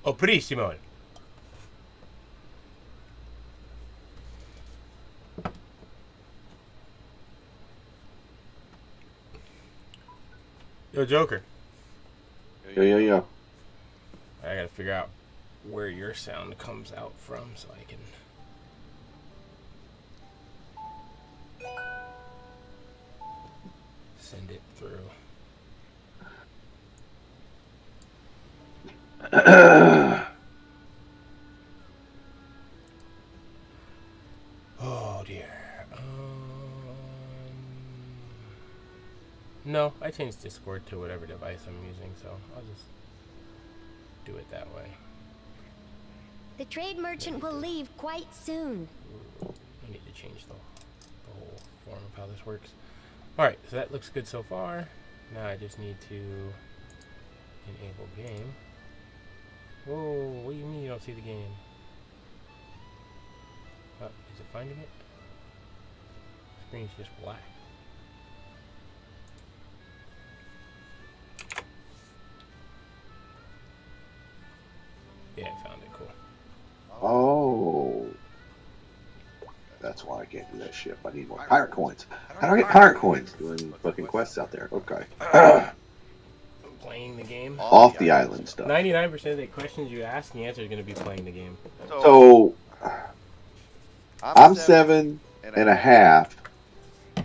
Oh, Simone. Yo, Joker. Yo. I gotta figure out where your sound comes out from so I can... send it through. Oh dear. No, I changed Discord to whatever device I'm using, so I'll just do it that way. The trade merchant will leave quite soon. I need to change the whole form of how this works. Alright, so that looks good so far. Now I just need to enable game. Whoa, what do you mean you don't see the game? Is it finding it? The screen's just black. Yeah, I found it. Cool. Oh. That's why I can't do that shit. I need more pirate coins. How do I get pirate coins? Doing fucking quests out there. Okay. Playing the game. Off the island stuff. 99% of the questions you ask, the answer is going to be playing the game. So, I'm 7.5.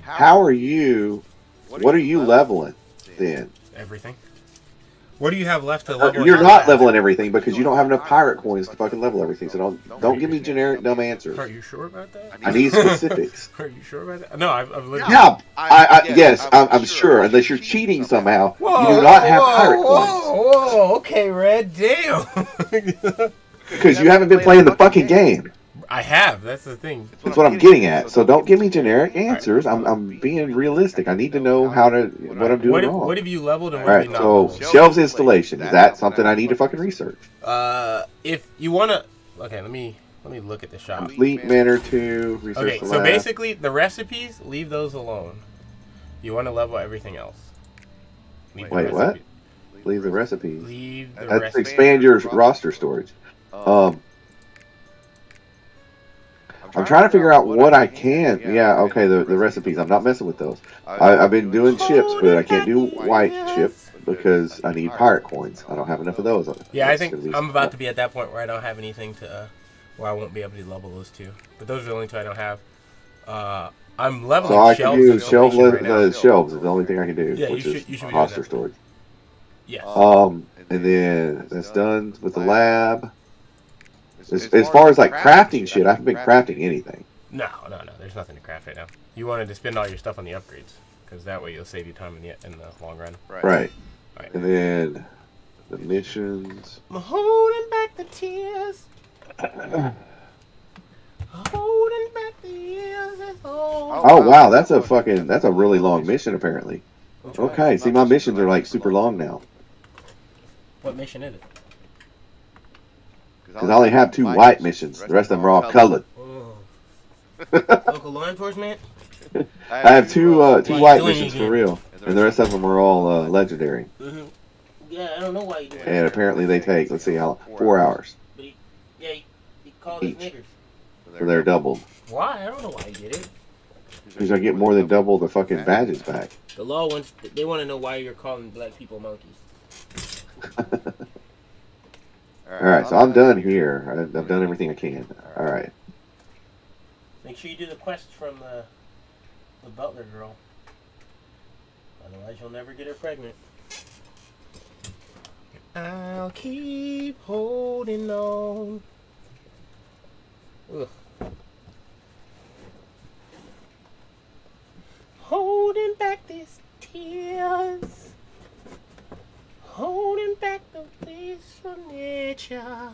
How are you? What are you leveling then? Everything. What do you have left to level? You're not leveling everything because you don't have enough pirate coins to fucking level everything. So don't give me generic dumb answers. Are you sure about that? I need specifics. Are you sure about that? No, I've literally... Yeah, yes, I'm sure. Unless you're cheating somehow, you do not have pirate coins. Whoa, okay, Red, damn. Because you haven't been playing the fucking game. I have. That's the thing. That's what I'm getting at. So don't give me generic answers. I'm being realistic. I need to know what I'm doing wrong. What have you leveled and All what right, have you not so shelves installation. Is that something I need to fucking research? If you want to... Okay, let me look at the shop. Complete Manor 2, research Okay, the so lab. basically, the recipes, leave those alone. You want to level everything else. Wait, what? Leave the recipes. Leave the That's recipes. expand your roster storage. I'm trying to figure out what I can. Yeah, okay, the recipes. I'm not messing with those. I've been doing chips, but I can't do white chip because I need pirate coins. I don't have enough of those. Yeah, I think I'm about to be at that point where I don't have anything to, where I won't be able to level those two. But those are the only two I don't have. I'm leveling so I shelves. can do shelves shelves is the only thing I can do, yeah, which is you should be roster storage. Yes. And then that's done with the lab. As far as like crafting shit, I haven't been crafting anything. No. There's nothing to craft right now. You wanted to spend all your stuff on the upgrades, because that way you'll save you time in the long run. Right. And then the missions. I'm holding back the tears. Holding back the years. Oh wow, that's a really long mission apparently. Okay, see my missions are like super long now. What mission is it? Because I only have 2 white missions. The rest of them are all colored. Oh. Local law enforcement? I have two white missions for real, and the rest of them are all legendary. Mm-hmm. Yeah, I don't know why you do that. And apparently they take, let's see how, 4 hours. But he called us niggers. So they're doubled. Why? I don't know why he did it. Because I get more than double the fucking badges back. The law wants, they want to know why you're calling black people monkeys. Alright, so I'm done here. I've done everything I can. Alright. Make sure you do the quest from the butler girl. Otherwise you'll never get her pregnant. I'll keep holding on. Ugh. Holding back these tears. Holding back the place from nature.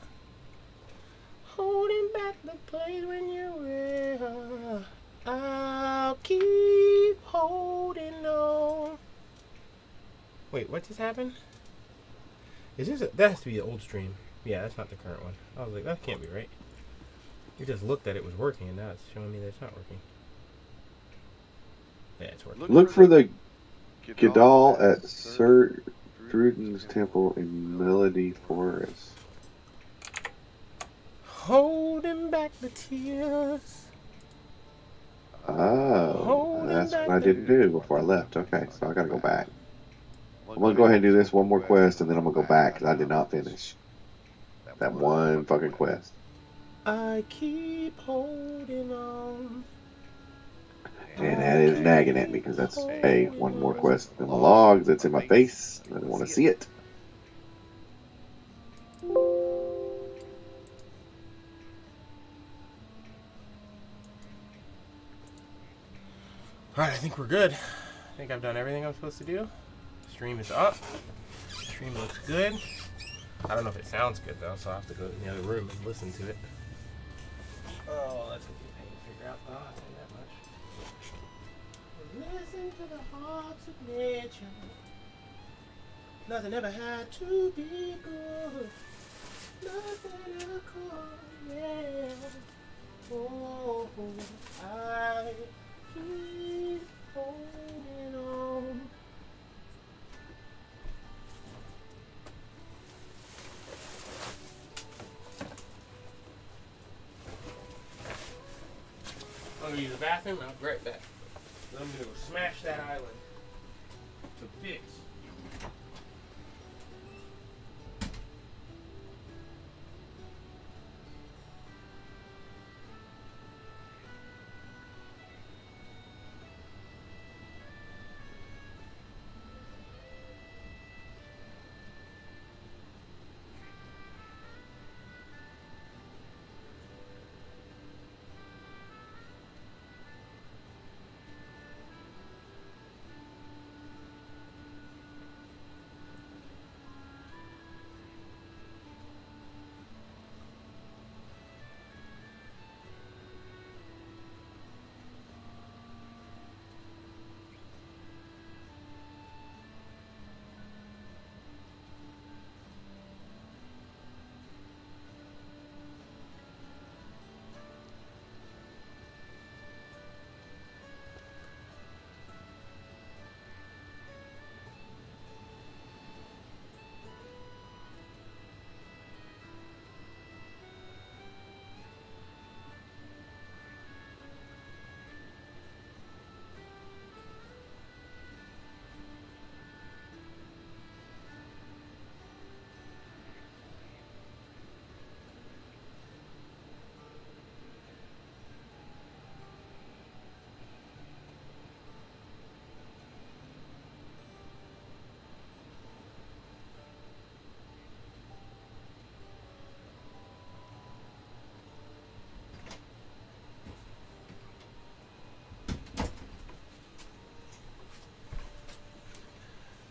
Holding back the place when you were. I'll keep holding on. Wait, what just happened? Is this that has to be an old stream. Yeah, that's not the current one. I was like, that can't be right. You just looked at it was working, and now it's showing me that it's not working. Yeah, it's working. Look for the Gadal at Sir Druden's Temple in Melody Forest. Holding back the tears. Oh, that's what I didn't do before I left. Okay, so I gotta go back. I'm gonna go ahead and do this one more quest, and then I'm gonna go back because I did not finish that one fucking quest. I keep holding on. And that is nagging at me because that's, hey, one more quest in my log that's in my face. I don't want to see it. Alright, I think we're good. I think I've done everything I'm supposed to do. Stream is up. Stream looks good. I don't know if it sounds good though, so I'll have to go in the other room and listen to it. Oh, that's gonna be a pain to figure out though, I'll tell you that much. Listen to the hearts of nature. Nothing ever had to be good. Nothing ever could, yeah. Oh, I keep holding on. I'm gonna use the bathroom and I'll be right back. Then I'm gonna go smash that island to bits.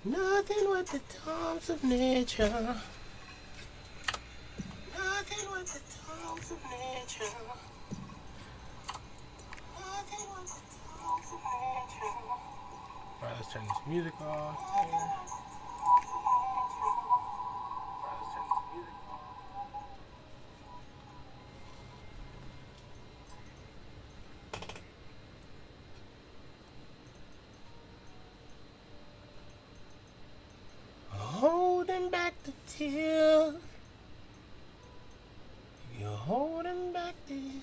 Nothing with the toms of nature. Nothing with the toms of nature. Nothing with the toms of nature. Alright, let's turn this music off. Alright, let's turn this music off. Holding back the tears. You're holding back the.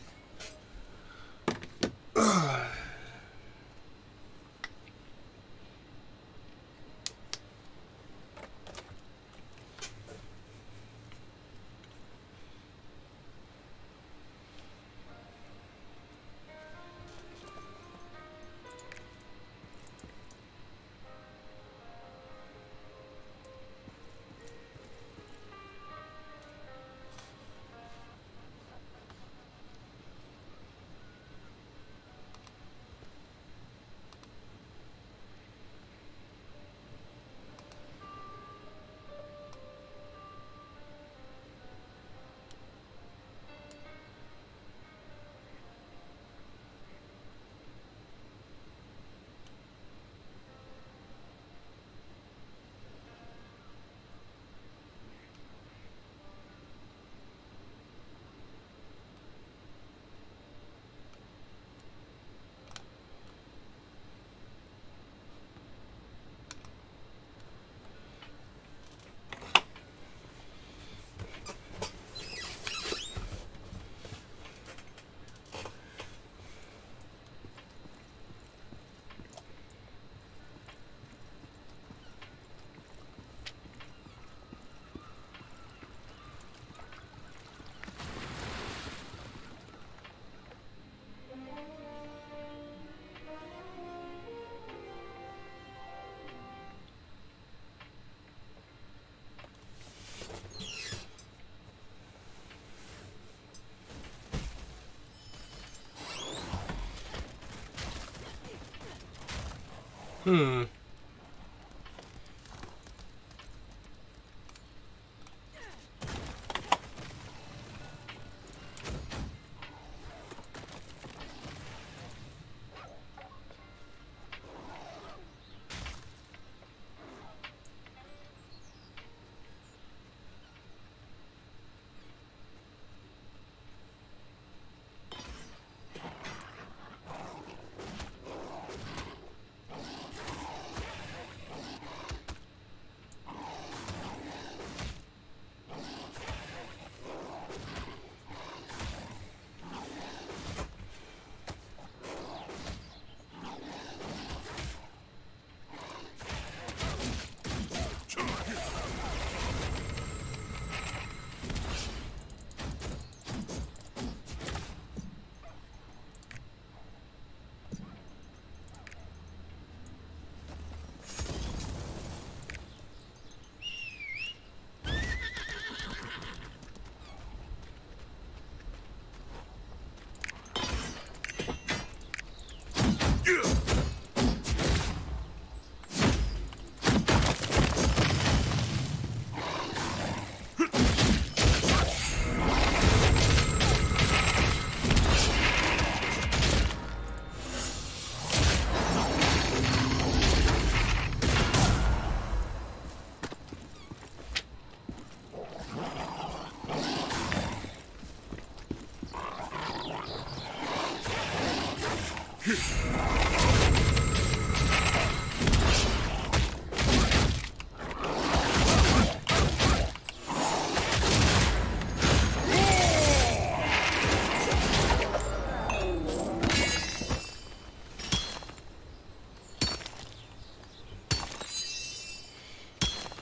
Hmm.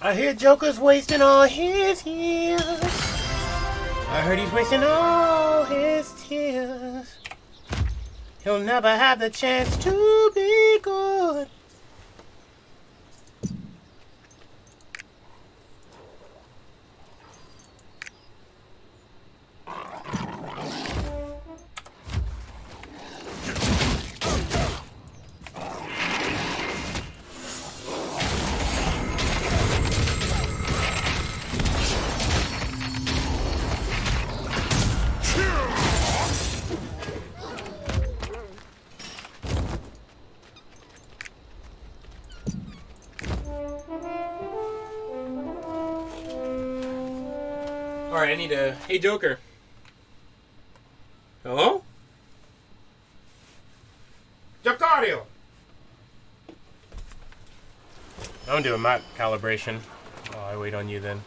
I hear Joker's wasting all his years. I heard he's wasting all his tears. He'll never have the chance to be good. Alright, I need a... Hey, Joker. Hello? Jocario! I'm doing my calibration. Oh, I wait on you then.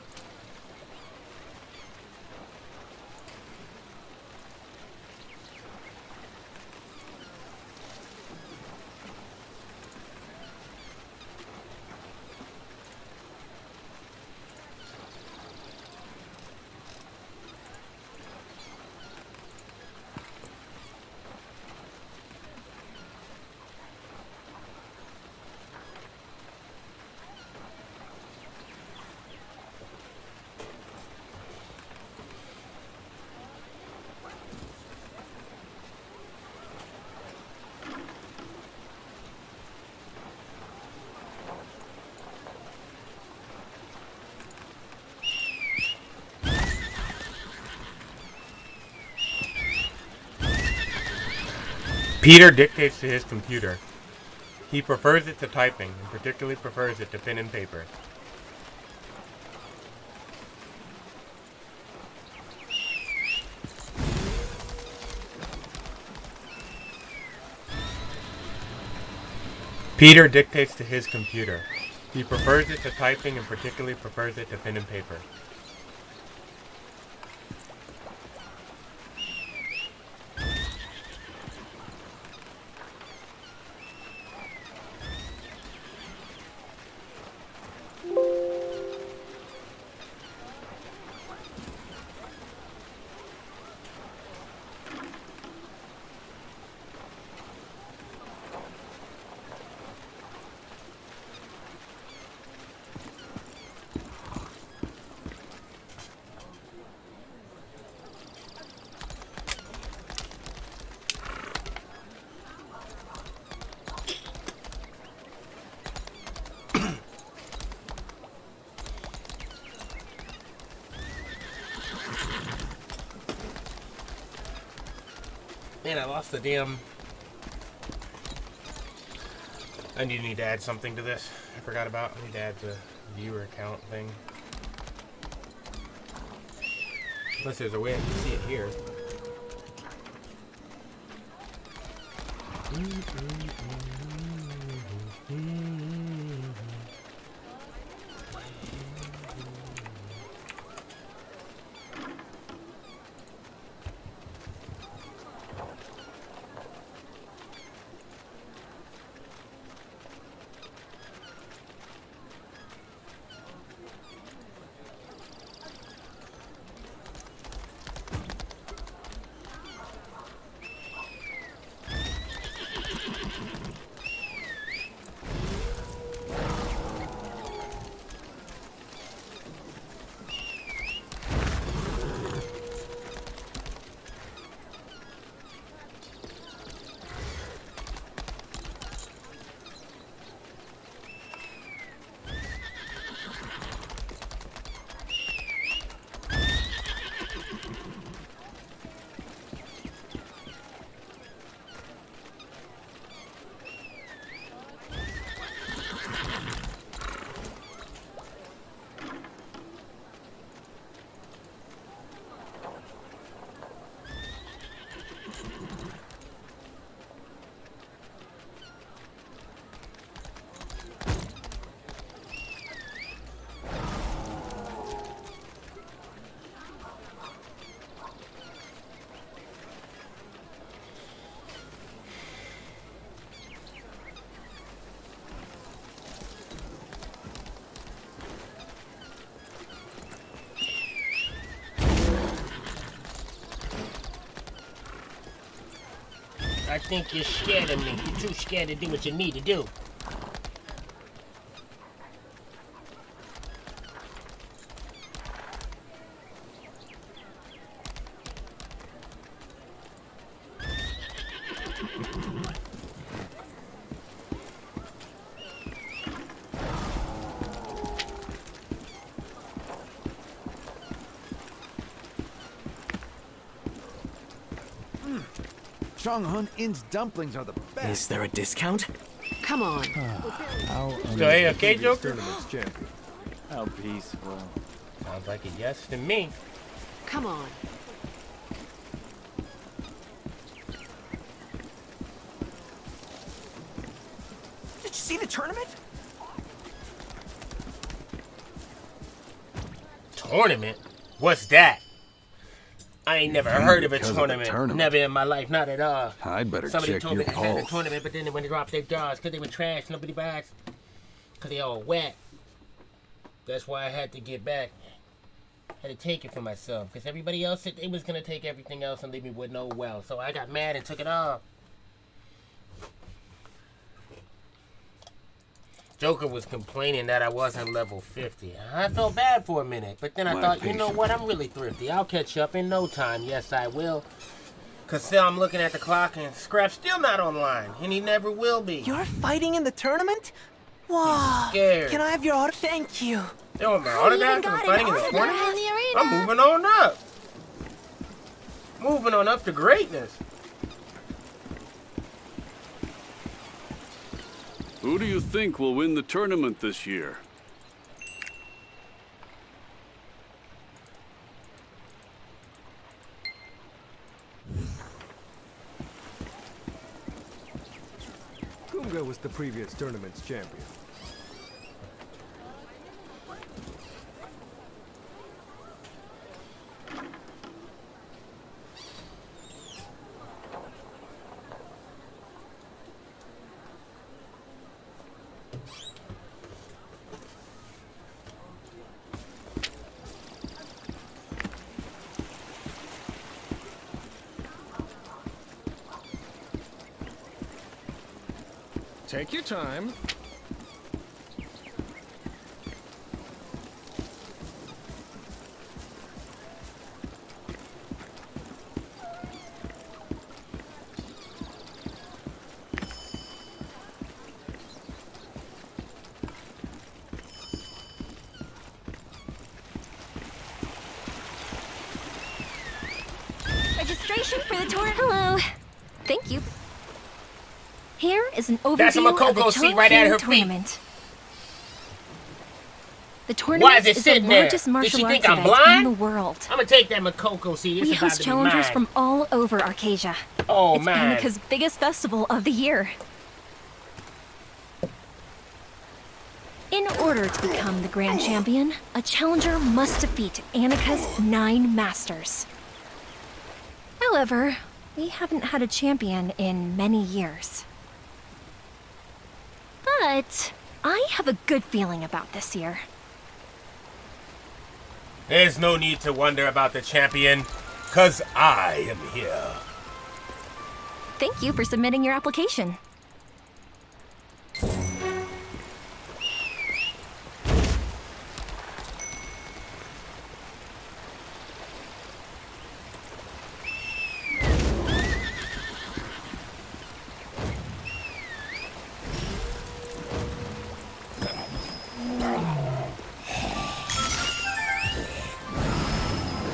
Peter dictates to his computer. He prefers it to typing, and particularly prefers it to pen and paper. Peter dictates to his computer. He prefers it to typing and particularly prefers it to pen and paper. Man, I lost the damn... I need to add something to this. I forgot about. I need to add the viewer count thing. Unless there's a way I can see it here. I think you're scared of me. You're too scared to do what you need to do. Chonghun Inn's dumplings are the best. Is there a discount? Come on. Still AFK, Joker? How peaceful. Sounds like a yes to me. Come on. Did you see the tournament? Tournament? What's that? I ain't never heard of a because of the tournament. tournament. Never in my life, not at all. I'd better Somebody check told me your they had a pulse. tournament, but then when they dropped their jaws, because they were trash, nobody buys. Because they all wet. That's why I had to get back. I had to take it for myself. Because everybody else said they was going to take everything else and leave me with no well. So I got mad and took it all. Joker was complaining that I wasn't level 50. I felt bad for a minute, but then I thought, you know what, I'm really thrifty. I'll catch up in no time. Yes, I will. Because still I'm looking at the clock and Scrap's still not online, and he never will be. You're fighting in the tournament? Wow. Scared. Can I have your autograph? Thank you. They want my I even autograph got for fighting in an the autograph tournament? in the arena. I'm moving on up. Moving on up to greatness. Who do you think will win the tournament this year? Kunga was the previous tournament's champion. Take your time. Registration for the tour. Hello. Here is an That's a overview of the Makoko seat right at her feet. tournament. The Why tournament is it is the sitting there? largest Did martial she arts think I'm event in blind? the world. I'm gonna take that Makoko seat. It's We about host to be challengers mine. from all over Arcasia. Oh, it's man. Annika's biggest festival of the year. In order to become the grand champion, a challenger must defeat Annika's 9 masters. However, we haven't had a champion in many years. But I have a good feeling about this year. There's no need to wonder about the champion, 'cause I am here. Thank you for submitting your application.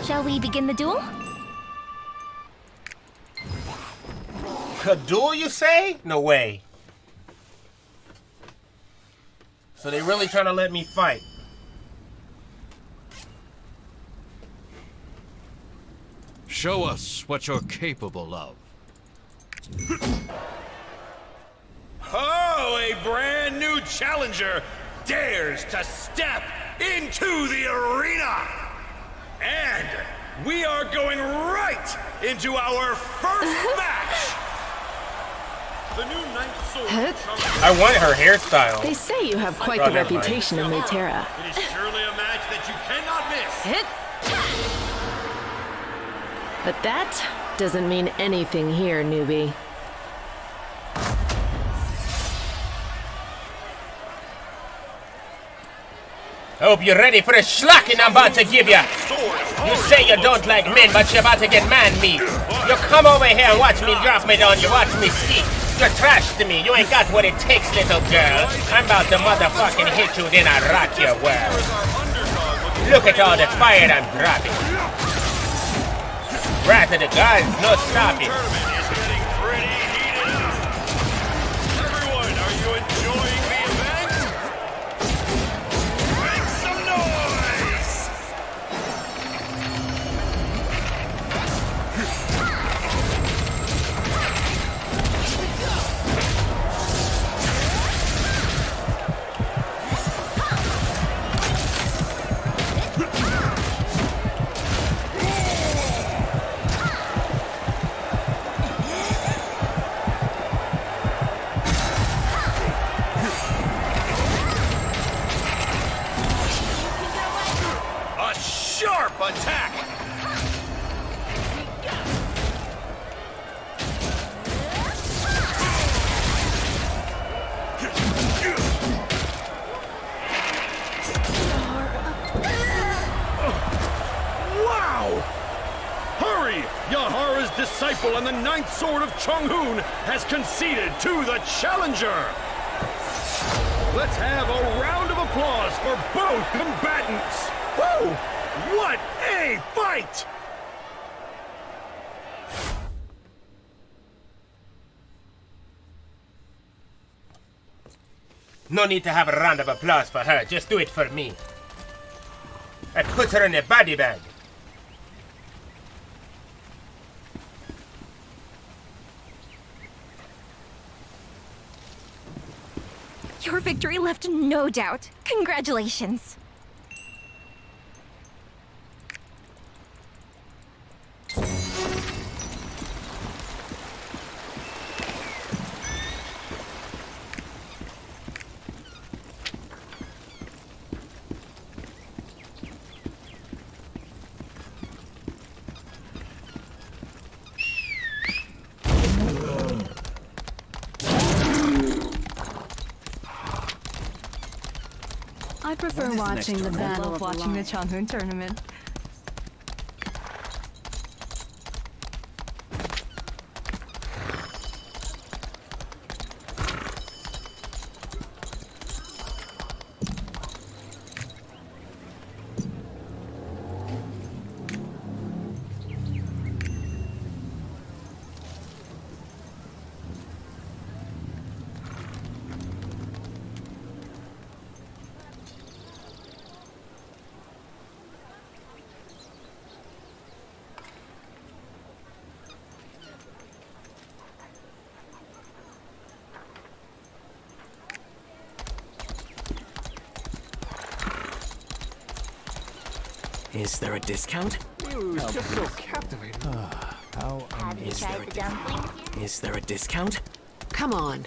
Shall we begin the duel? A duel, you say? No way. So they really trying to let me fight. Show us what you're capable of. Oh, a brand new challenger dares to step into the arena! And we are going right into our first match! The new Ninth Sword. I want her hairstyle. They say you have quite Oh, the never mind. reputation in Mayterra. It is surely a match that you cannot miss! Hit! But that doesn't mean anything here, newbie. I hope you're ready for the slacking I'm about to give you. You say you don't like men, but you're about to get man-meat. You come over here and watch me drop me down. You watch me see. You're trash to me. You ain't got what it takes, little girl. I'm about to motherfucking hit you, then I rock your world. Look at all the fire I'm dropping. Wrath of the gods, no stopping. Tournament is getting pretty heated up. Everyone, are you enjoying the event? Make some noise! A sharp attack! Wow! Hurry! Yahara's disciple and the Ninth Sword of Chonghoon has conceded to the challenger! Let's have a round of applause for both combatants! Woo! What a fight! No need to have a round of applause for her. Just do it for me. I put her in a body bag. Your victory left no doubt. Congratulations. I prefer watching the I battle love of watching the Lions. Chonghoon tournament. Is there a discount? You was just so captivating. How Is there a discount? Come on.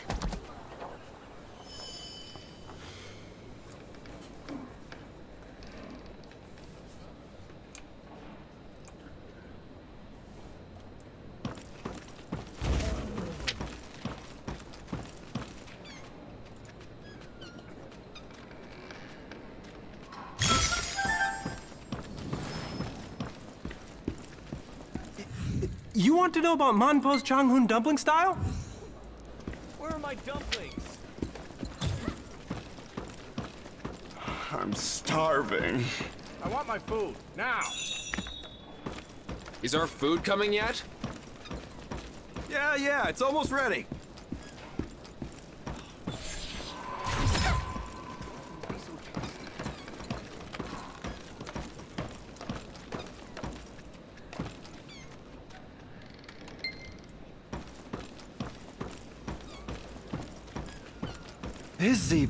You want to know about Manpo's Changhoon dumpling style? Where are my dumplings? I'm starving. I want my food, now! Is our food coming yet? Yeah, it's almost ready.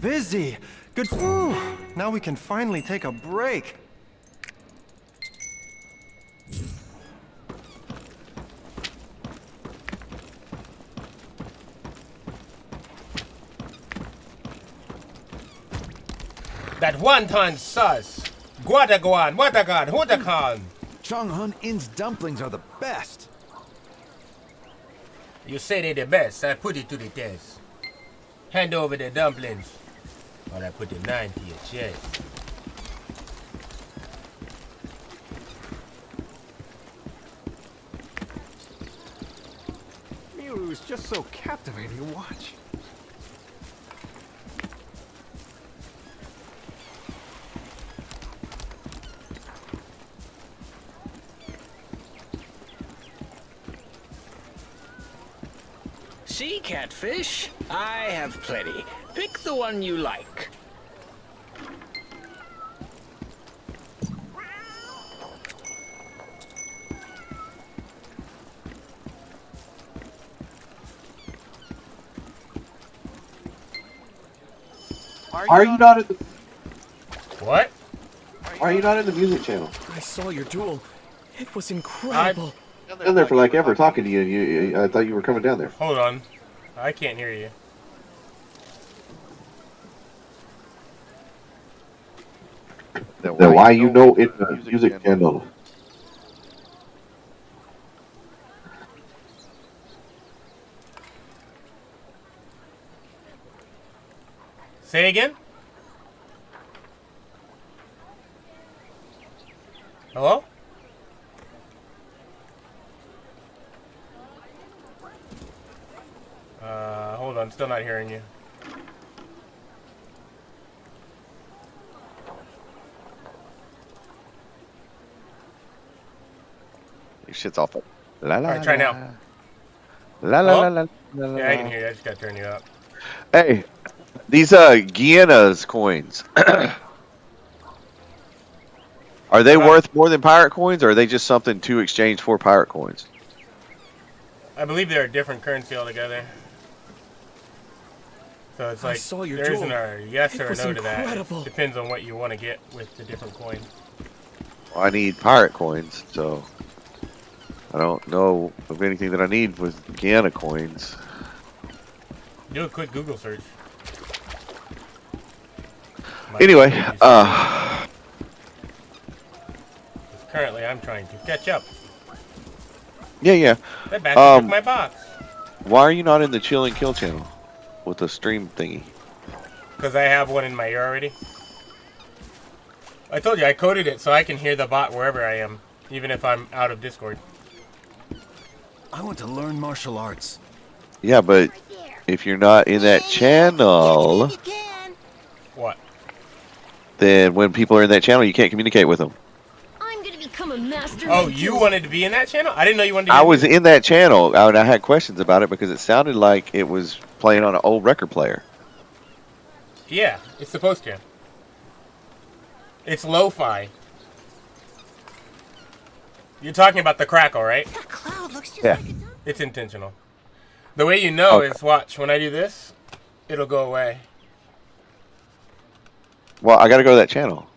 Busy. Good. Ooh, now we can finally take a break. That wonton sauce. Guadaguan, Watagan, Hutakan. Chonghun Inn's dumplings are the best. You say they're the best. I put it to the test. Hand over the dumplings. While I put the 9 to your chest. You was just so captivating to watch. Sea catfish? I have plenty. Pick the one you like. Are you not at the? What? Are you not in the music channel? I saw your duel. It was incredible. I've been there for like ever talking to you, and I thought you were coming down there. Hold on. I can't hear you. Then why you know in the music channel? Say again? Hello? Hold on, still not hearing you. Your shit's awful. La la. Alright, try now. La la la la la. Yeah, I can hear you. I just gotta turn you up. Hey, these Guiana's coins. Are they worth more than pirate coins, or are they just something to exchange for pirate coins? I believe they're a different currency altogether. So it's like there isn't a yes or a no to that. It depends on what you want to get with the different coins. Well, I need pirate coins, so I don't know of anything that I need with Guyana coins. Do a quick Google search. Anyway, currently I'm trying to catch up. Yeah. That bastard took my box. Why are you not in the Chill and Kill channel with the stream thingy? Because I have one in my ear already. I told you, I coded it so I can hear the bot wherever I am, even if I'm out of Discord. I want to learn martial arts. Yeah, but if you're not in that channel, what? Then when people are in that channel, you can't communicate with them. I'm gonna become a master. Oh, you wanted to be in that channel? I didn't know you wanted to be I was in that channel, and I had questions about it because it sounded like it was playing on an old record player. Yeah, it's supposed to. It's lo-fi. You're talking about the crackle, right? That cloud looks just Yeah. like a dump. It's intentional. The way you know is, watch, when I do this, it'll go away. Well, I got to go to that channel.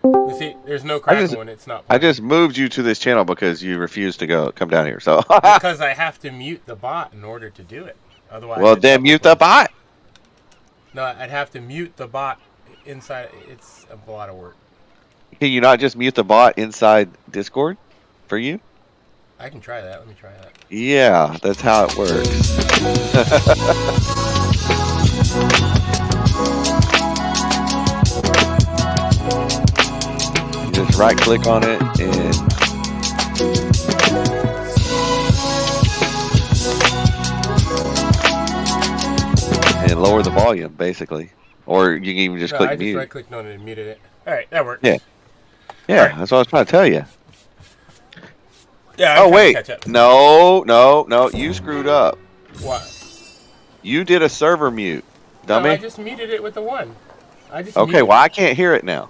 You see, there's no crackle when it's not I playing. just moved you to this channel because you refused to come down here. So Because I have to mute the bot in order to do it. Otherwise, well, then mute the bot. No, I'd have to mute the bot inside. It's a lot of work. Can you not just mute the bot inside Discord for you? I can try that. Let me try that. Yeah, that's how it works. You just right click on it and lower the volume, basically. Or you can even just click mute. I just right clicked on it and muted it. Alright, that works. Yeah. Yeah, right. That's what I was trying to tell you. Yeah. Oh wait, no, you screwed up. What? You did a server mute, dummy. No, I just muted it with the one. Okay, well I can't hear it now.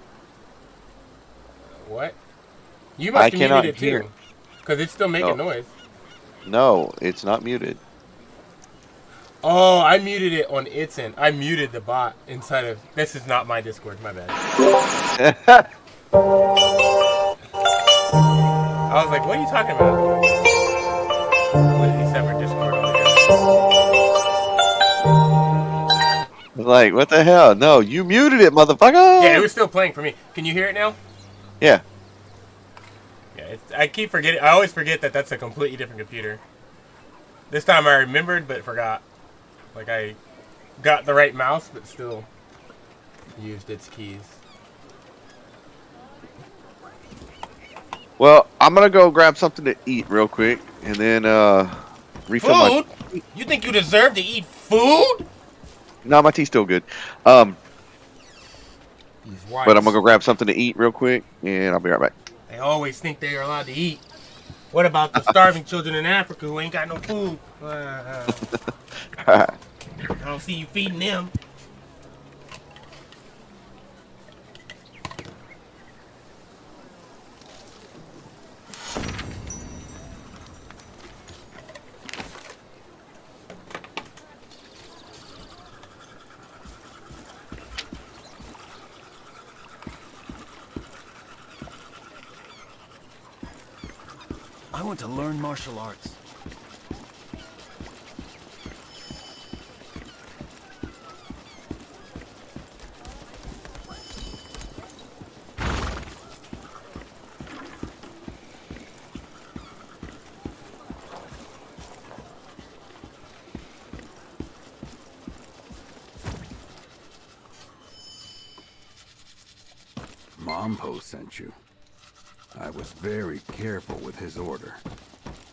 What? You must have muted it hear. too, because it's still making noise. No, it's not muted. Oh, I muted it on its end. I muted the bot inside of. This is not my Discord. My bad. I was like, what are you talking about? Completely separate Discord altogether. Like, what the hell? No, you muted it, motherfucker! Yeah, it was still playing for me. Can you hear it now? Yeah. Yeah, I keep forgetting. I always forget that that's a completely different computer. This time I remembered, but forgot. Like, I got the right mouse, but still used its keys. Well, I'm gonna go grab something to eat real quick, and then refill my. Food? You think you deserve to eat food? No, my tea's still good. But I'm gonna go grab something to eat real quick, and I'll be right back. They always think they are allowed to eat. What about the starving children in Africa who ain't got no food? I don't see you feeding them. I want to learn martial arts. Mompo sent you. I was very careful with his order.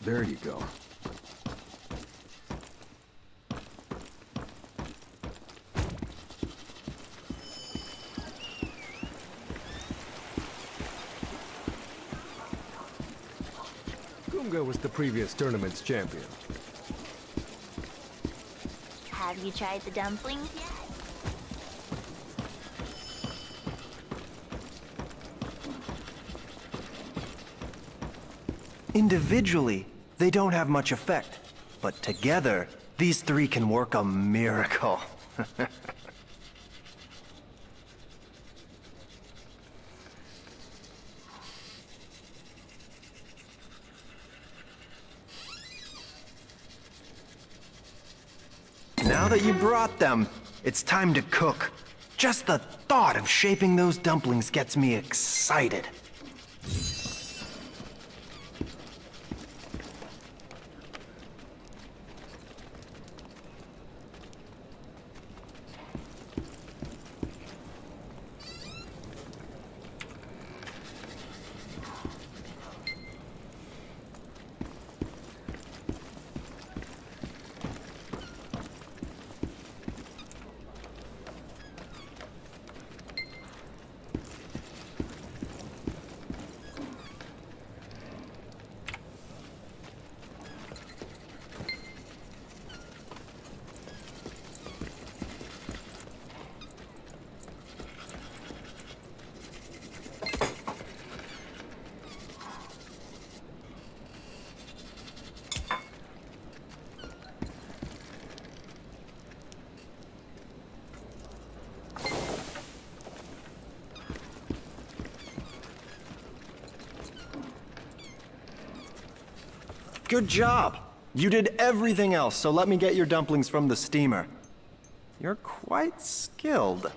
There you go. Gunga was the previous tournament's champion. Have you tried the dumplings yet? Individually, they don't have much effect, but together, these three can work a miracle. Now that you brought them, it's time to cook. Just the thought of shaping those dumplings gets me excited. Good job. You did everything else, so let me get your dumplings from the steamer. You're quite skilled.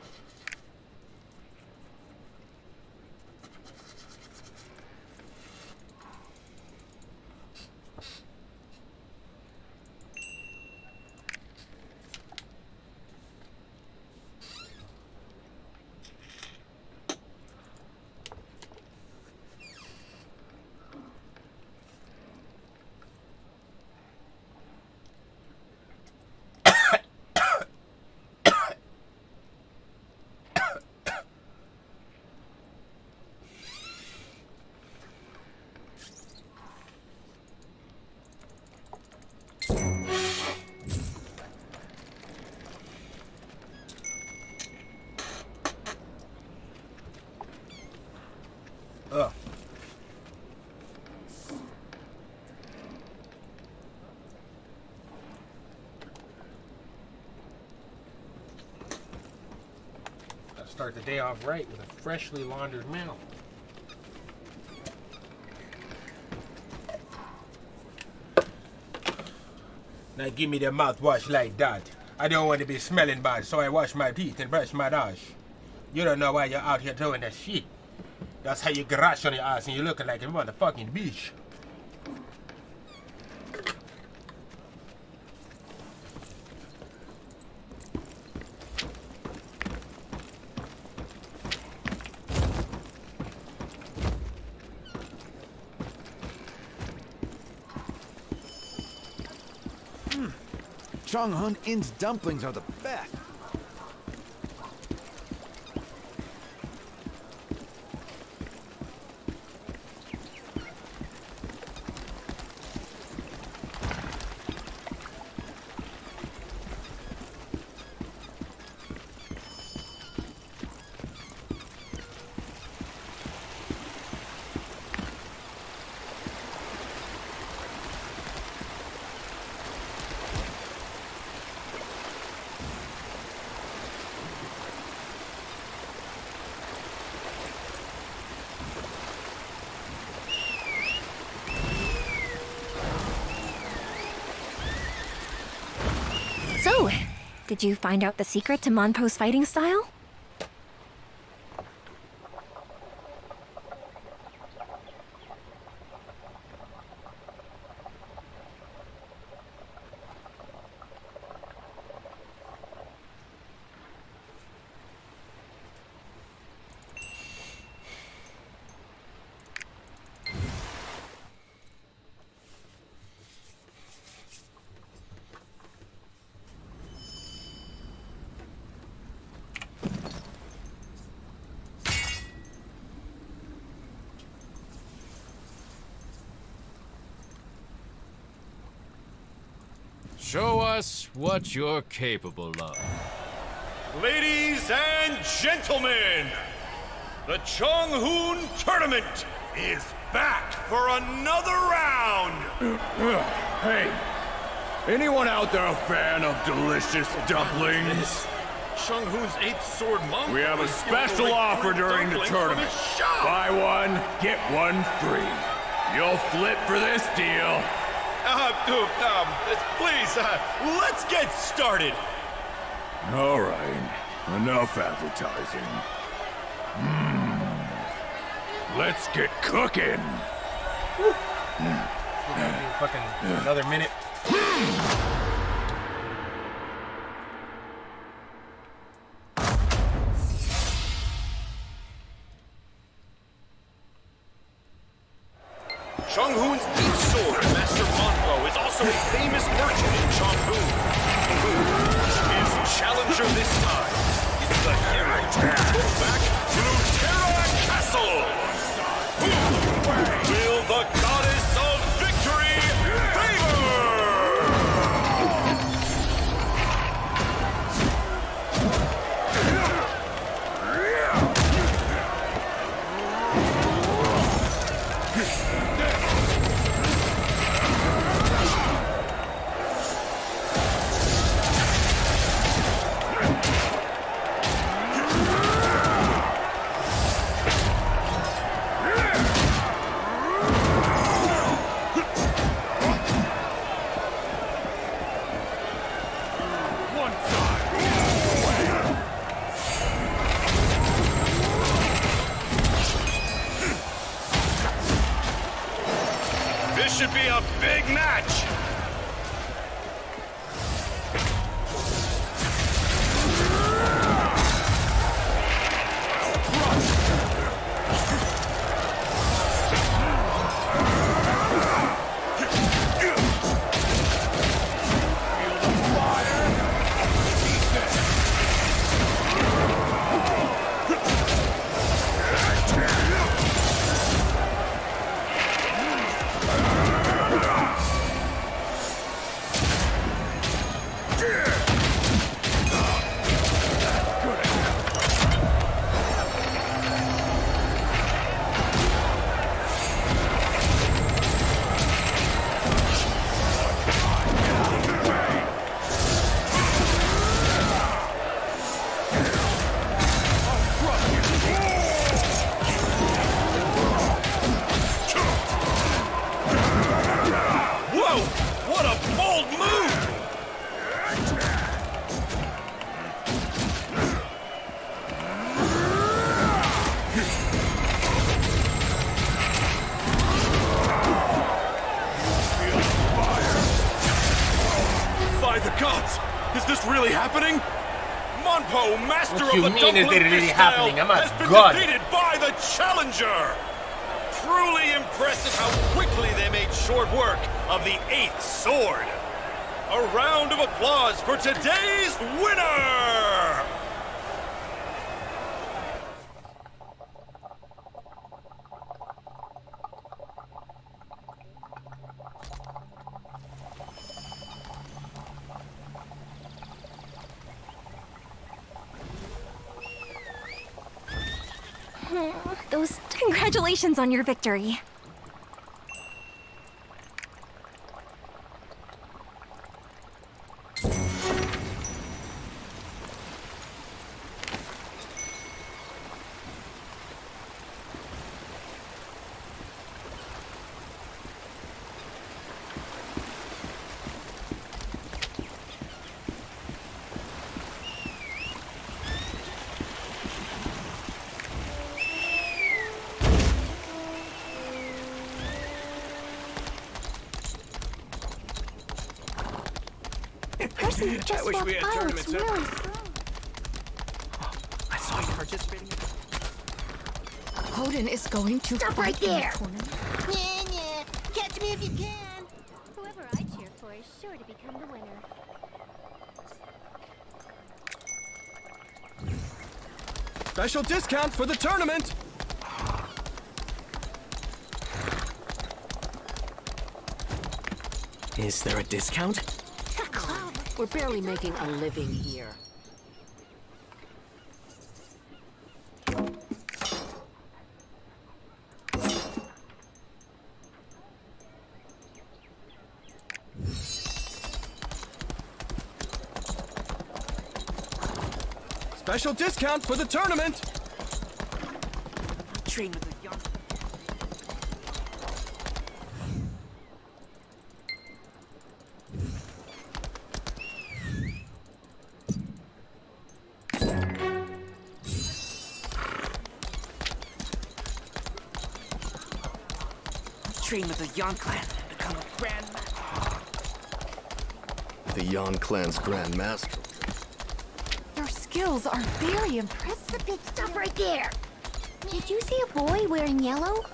Ugh. Gotta start the day off right with a freshly laundered mouth. Now give me the mouthwash like that. I don't want to be smelling bad, so I wash my teeth and brush my dash. You don't know why you're out here doing that shit. That's how you grash on your ass and you're looking like a motherfucking bitch. Chonghun Inn's dumplings are the best. So, did you find out the secret to Monpo's fighting style? Show us what you're capable of. Ladies and gentlemen, the Chonghoon Tournament is back for another round! Hey, anyone out there a fan of delicious dumplings? Chonghoon's 8th Sword Monk. We have a special offer during the tournament. Buy one, get one free. You'll flip for this deal. Please, let's get started. All right, enough advertising. Let's get cooking. Fucking another minute. Chonghoon's 8th Sword, Master Monpo, is also a famous merchant in Chonghoon. His challenger this time is the hero to go back to Terra Castle. Who will the goddess of victory favor? should be a big match! Is this really happening? Monpo, master what of the you mean is it really style, happening? I'm a has been god. defeated by the challenger. Truly impressive how quickly they made short work of the 8th sword. A round of applause for today's winner! Those congratulations on your victory. I wish we had tournaments. Really I saw you participating. Odin is going to Stop fight right there. in the tournament. Catch me if you can. Whoever I cheer for is sure to become the winner. Special discount for the tournament. Is there a discount? We're barely making a living here. Special discount for the tournament. Train with the young. Train with the Yon clan and become a grand master. The Yon clan's grand master. Your skills are very impressive. Stop right there. Did you see a boy wearing yellow?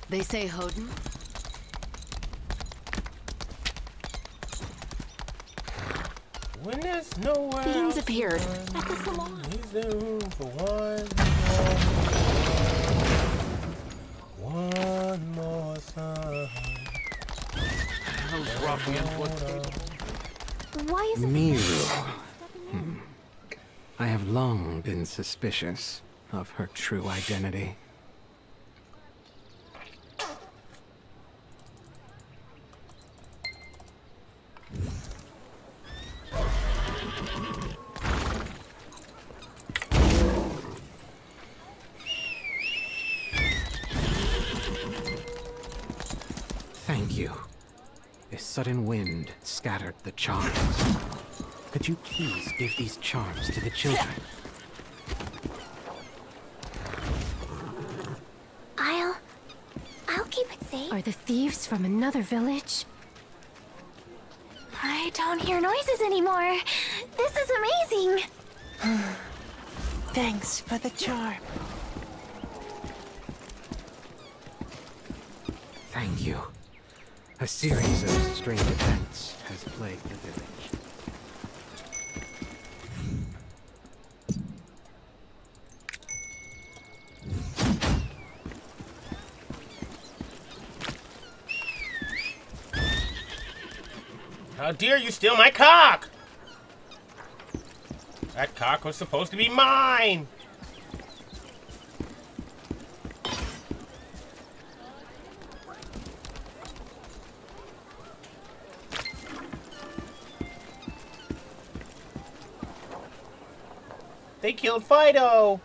They say Hodin? When there's nowhere Beans else appeared to run, at the salon. Is there room for one more sign? Those ruffians, what's capable? Why is it Miru. I have long been suspicious of her true identity. you. A sudden wind scattered the charms. Could you please give these charms to the children? I'll keep it safe. Are the thieves from another village? I don't hear noises anymore. This is amazing. Thanks for the charm. Thank you. A series of strange events has plagued the village. How dare you steal my cock? That cock was supposed to be mine. They killed Fido.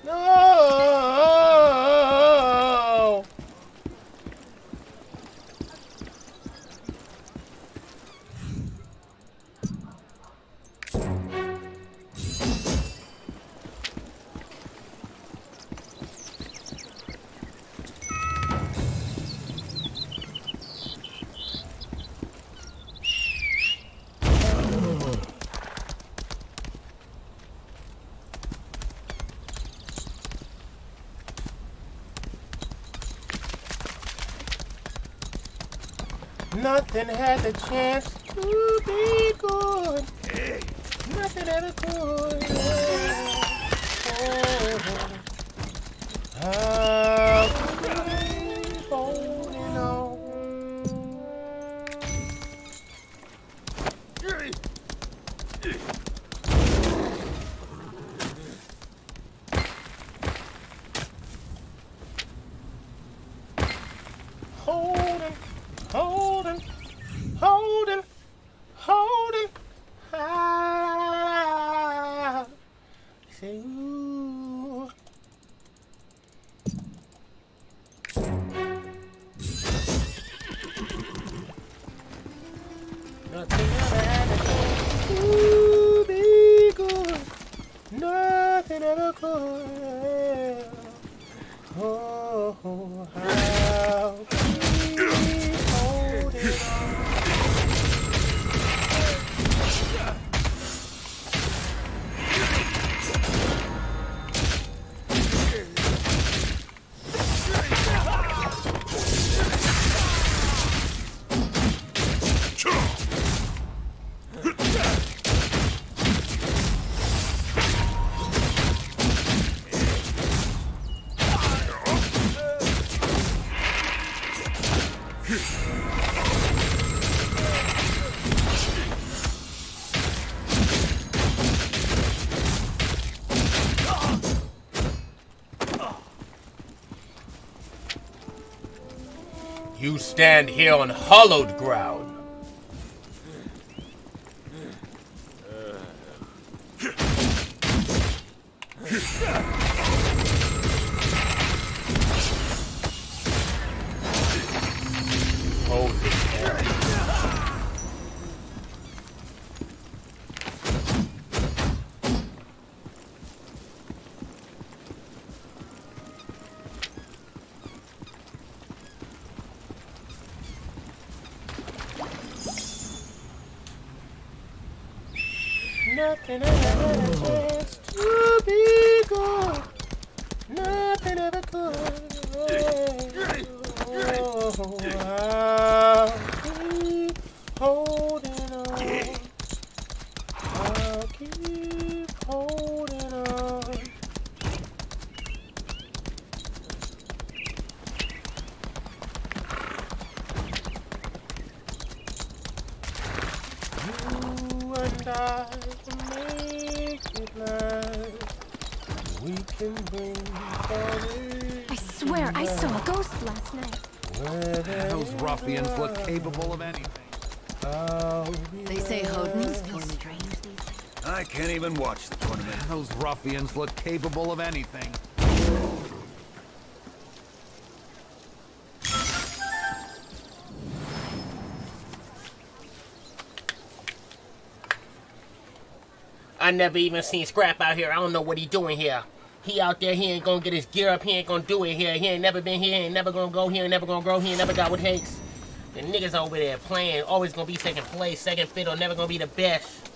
No. Nothing had the chance to be good. Nothing ever could. I'll keep holding on. Holding. Say, ooh. Nothing ever had to be good. Nothing ever could. Oh, how keep holding on. You stand here on hallowed ground. Hold this air. Nothing ever had a chance to be good. Nothing ever could. Oh, I'll keep holding on. I'll keep holding on. You and I can make it last. We can bring joy. I swear I saw a ghost last night. Those ruffians look capable of anything. They say Hodin's going strange these days. I can't even watch the tournament. Those ruffians look capable of anything. I never even seen Scrap out here. I don't know what he doing here. He out there, he ain't gonna get his gear up, he ain't gonna do it here. He ain't never been here, he ain't never gonna go, he ain't never gonna grow, he ain't never got what it takes. The niggas over there playing, always gonna be second place, second fiddle, never gonna be the best.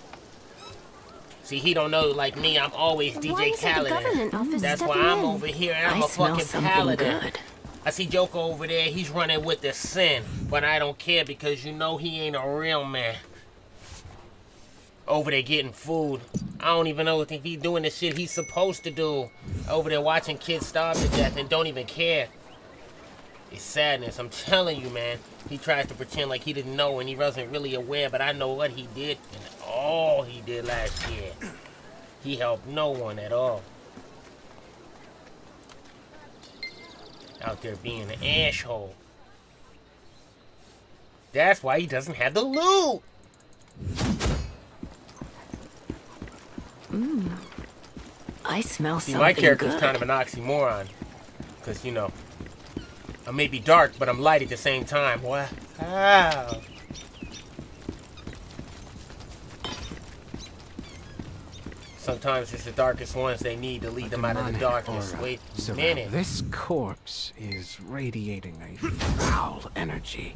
See, he don't know, like me, I'm always DJ Khaled. That's why I'm over here and I'm a fucking paladin. Good. I see Joker over there, he's running with the sin, but I don't care because you know he ain't a real man. Over there getting food. I don't even know if he's doing the shit he's supposed to do. Over there watching kids starve to death and don't even care. It's sadness, I'm telling you, man. He tries to pretend like he didn't know and he wasn't really aware, but I know what he did and all he did last year. He helped no one at all. Out there being an asshole. That's why he doesn't have the loot. I smell something. My character's kind of an oxymoron. Because, you know, I may be dark, but I'm light at the same time. Wow. Sometimes it's the darkest ones they need to lead them out of the darkness. Wait a minute. This corpse is radiating a foul energy.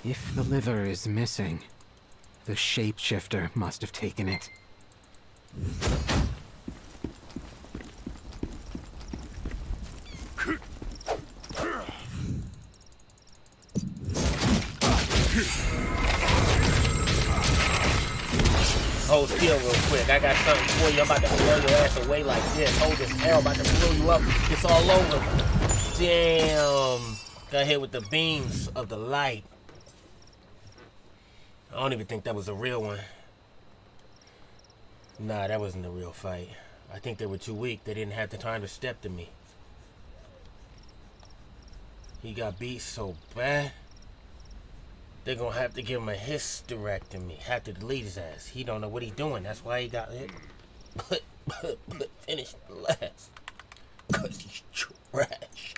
If the liver is missing, the shapeshifter must have taken it. Hold still real quick. I got something for you. I'm about to blow your ass away like this. Hold this L, about to blow you up. It's all over. Damn. Got hit with the beams of the light. I don't even think that was a real one. Nah, that wasn't a real fight. I think they were too weak. They didn't have the time to step to me. He got beat so bad. They're gonna have to give him a hysterectomy. Have to delete his ass. He don't know what he's doing. That's why he got hit. But finished last. Cause he's trash.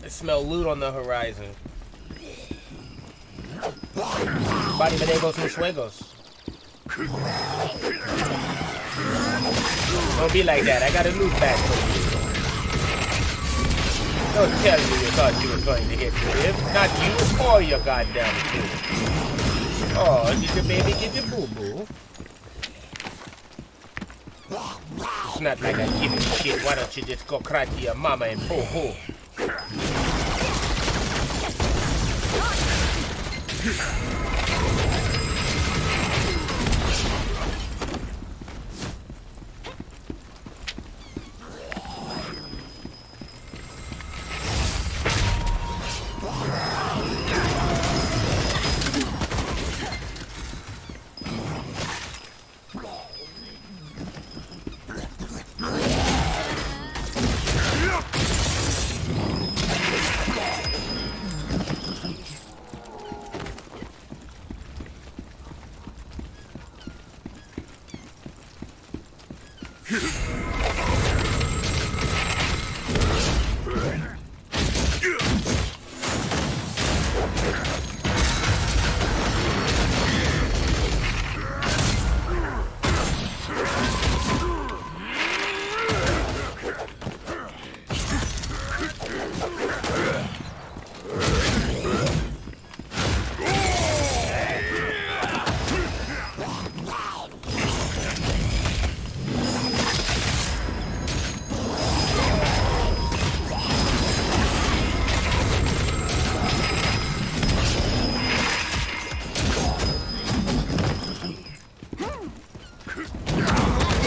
I smell loot on the horizon. Body Bedegos and Suegos. Don't be like that. I got a loot bag for you. Don't tell me you thought you were going to hit me. If not you, or your goddamn food. Oh, did your baby get your boo-boo? It's not like I give a shit. Why don't you just go cry to your mama and boo-hoo?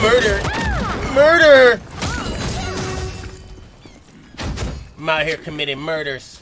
Murder! Murder! I'm out here committing murders.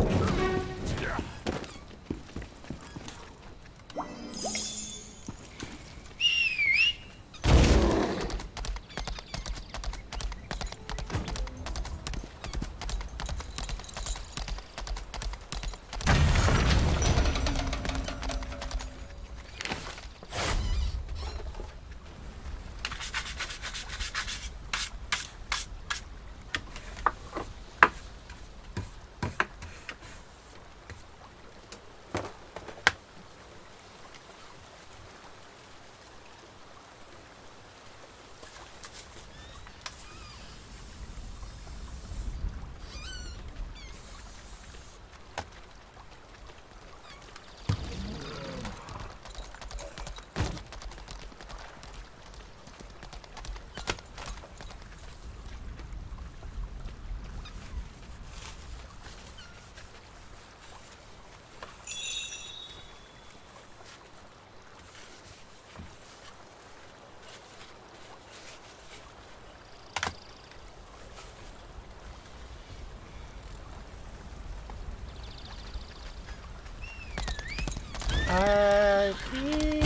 I keep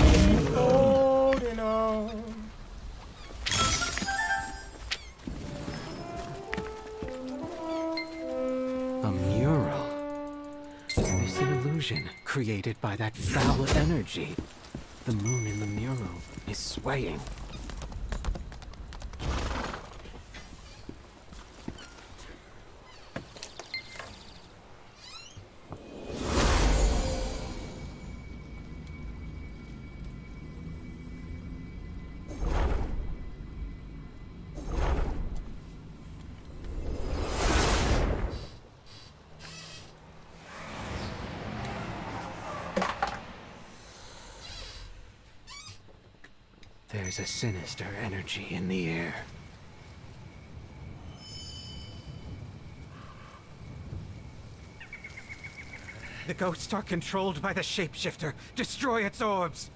holding on. A mural. Is this an illusion created by that foul energy? The moon in the mural is swaying. There's a sinister energy in the air. The ghosts are controlled by the shapeshifter. Destroy its orbs!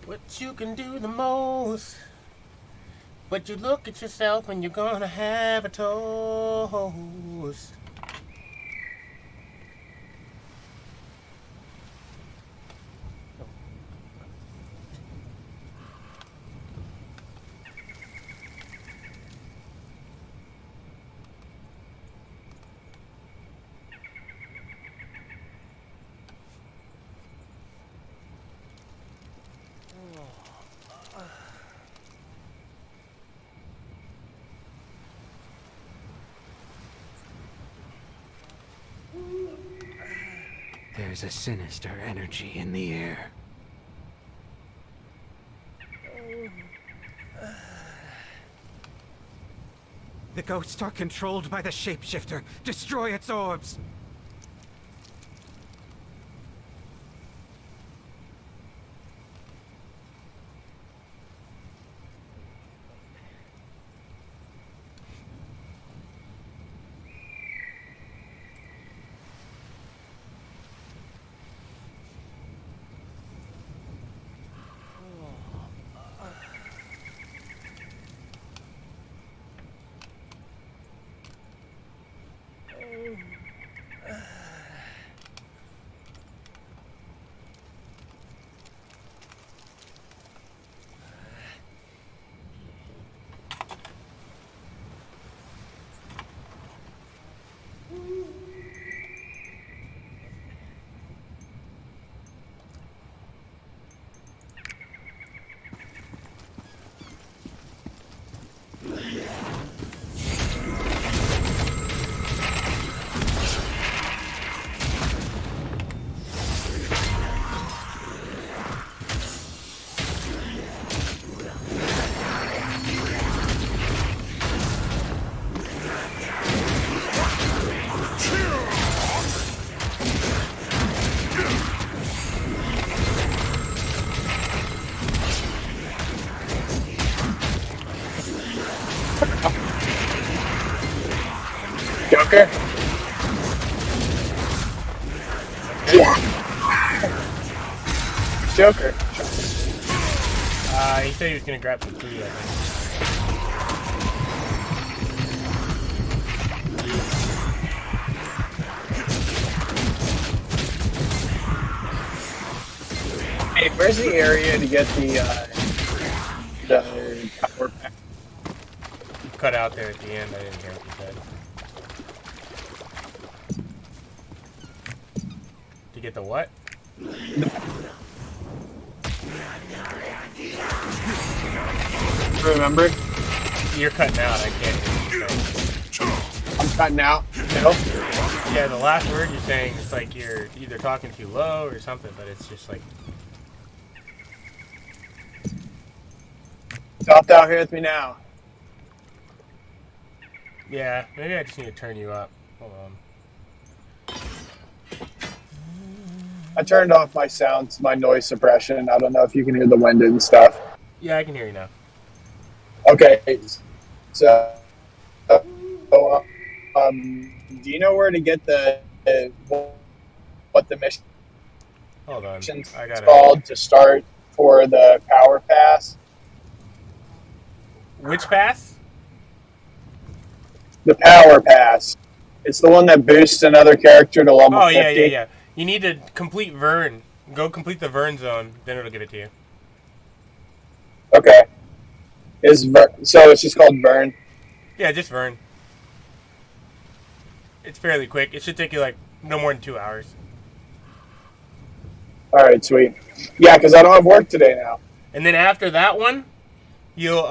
What you can do the most, but you look at yourself when you're gonna have a toast. There's a sinister energy in the air. The ghosts are controlled by the shapeshifter. Destroy its orbs! Joker? Yeah. Joker. He said he was gonna grab some food, I think. Hey, where's the area to get the power pack? Cut out there at the end, I didn't hear what you said. To get the what? Remember? You're cutting out, I can't hear you. I'm cutting out. No? Yeah, the last word you're saying, it's like you're either talking too low or something, but it's just like... Stop out here with me now. Yeah, maybe I just need to turn you up. Hold on. I turned off my sounds, my noise suppression. I don't know if you can hear the wind and stuff. Yeah, I can hear you now. Okay, so do you know where to get the what the mission? Hold on. I got called to start for the power pass. Which pass? The power pass. It's the one that boosts another character to level 50. Oh, yeah. You need to complete Vern. Go complete the Vern zone, then it'll give it to you. Okay. So it's just called Vern? Yeah, just Vern. It's fairly quick. It should take you, like, no more than 2 hours. Alright, sweet. Yeah, because I don't have work today now. And then after that one, you'll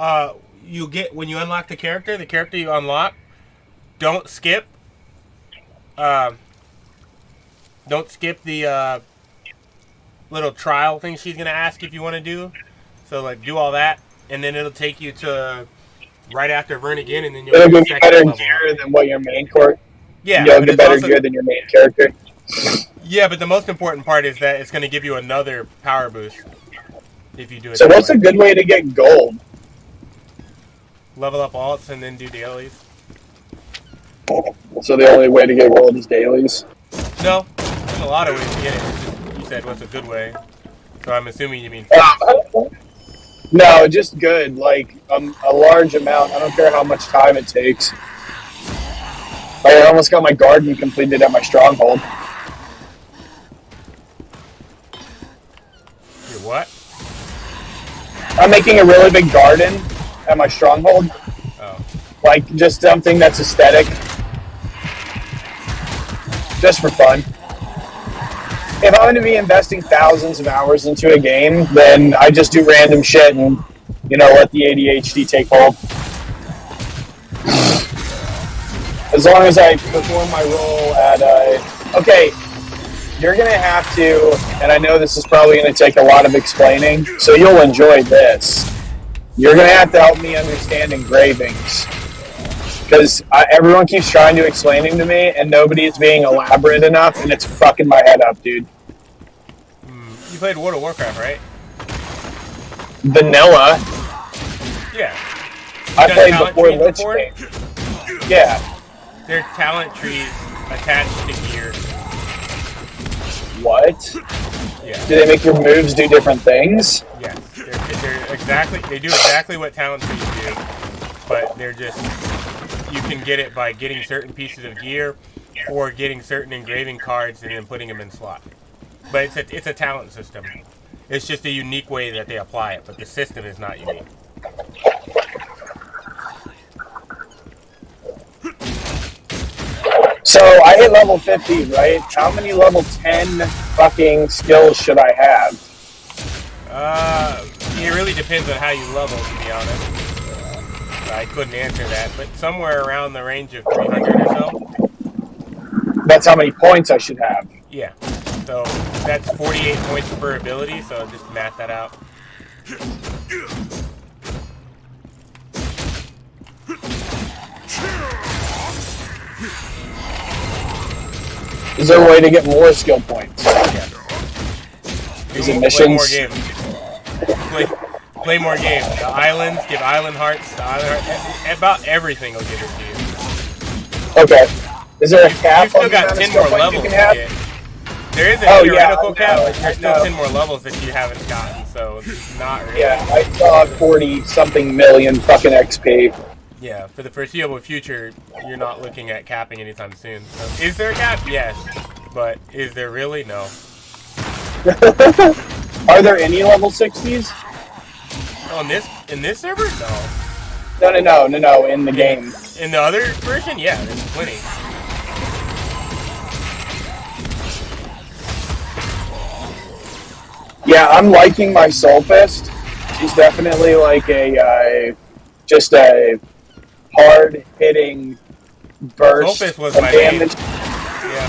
get, when you unlock the character you unlock, don't skip. Don't skip the little trial thing she's going to ask if you want to do. So, like, do all that, and then it'll take you to right after Vern again, and then you'll It'll get give you better gear than what your main court. Yeah, you'll but get it's better also, gear than your main character. Yeah, but the most important part is that it's going to give you another power boost if you do it. So what's a good way to get gold? Level up alts and then do dailies. So the only way to get gold is dailies? No, there's a lot of ways to get it. You said what's a good way. So I'm assuming you mean no, just good. Like a large amount. I don't care how much time it takes. Like, I almost got my garden completed at my stronghold. Your what? I'm making a really big garden at my stronghold. Oh. Like, just something that's aesthetic. Just for fun. If I'm going to be investing thousands of hours into a game, then I just do random shit and, let the ADHD take hold. As long as I perform my role at okay, you're going to have to, and I know this is probably going to take a lot of explaining, so you'll enjoy this. You're going to have to help me understand engravings. Because everyone keeps trying to explain them to me, and nobody is being elaborate enough, and it's fucking my head up, dude. You played World of Warcraft, right? Vanilla. Yeah. I played before Lich King. Yeah. Their talent trees attached to gear. What? Yeah. Do they make your moves do different things? Yes. They do exactly what talent trees do, but they're just, you can get it by getting certain pieces of gear or getting certain engraving cards and then putting them in slot. But it's a talent system. It's just a unique way that they apply it, but the system is not unique. So I hit level 50, right? How many level 10 fucking skills should I have? It really depends on how you level, to be honest. I couldn't answer that, but somewhere around the range of 300 or so. That's how many points I should have. Yeah. So that's 48 points per ability, so just math that out. Is there a way to get more skill points? Yeah. Is it missions? Play more games. Play more games. The islands, give island hearts. About everything will give it to you. Okay. Is there a cap? You still got 10 more levels to get. There is a theoretical cap, but there's still 10 more levels that you haven't gotten, so it's not really. Yeah, I saw 40-something million fucking XP. Yeah, for the foreseeable future, you're not looking at capping anytime soon. So, is there a cap? Yes. But is there really? No. Are there any level 60s? Oh, in this server? No. No, in the game. In the other version? Yeah, there's plenty. Yeah, I'm liking my Soul Fist. She's definitely like just a hard-hitting burst Soul Fist was of my damage. Yeah.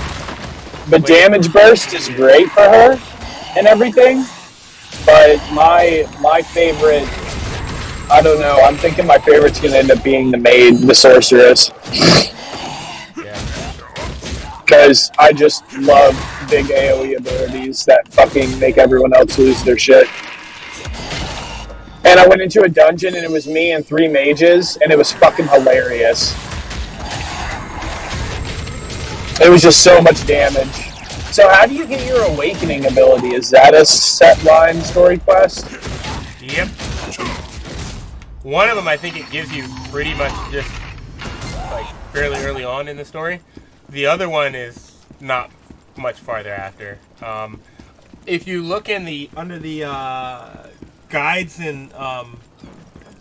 The damage burst is great for her and everything, but my favorite, I don't know, I'm thinking my favorite's going to end up being the maid, the sorceress. Yeah. because I just love big AoE abilities that fucking make everyone else lose their shit. And I went into a dungeon and it was me and 3 mages, and it was fucking hilarious. It was just so much damage. So how do you get your awakening ability? Is that a set line story quest? Yep. One of them, I think it gives you pretty much just like fairly early on in the story. The other one is not much farther after. If you look in the under the guides and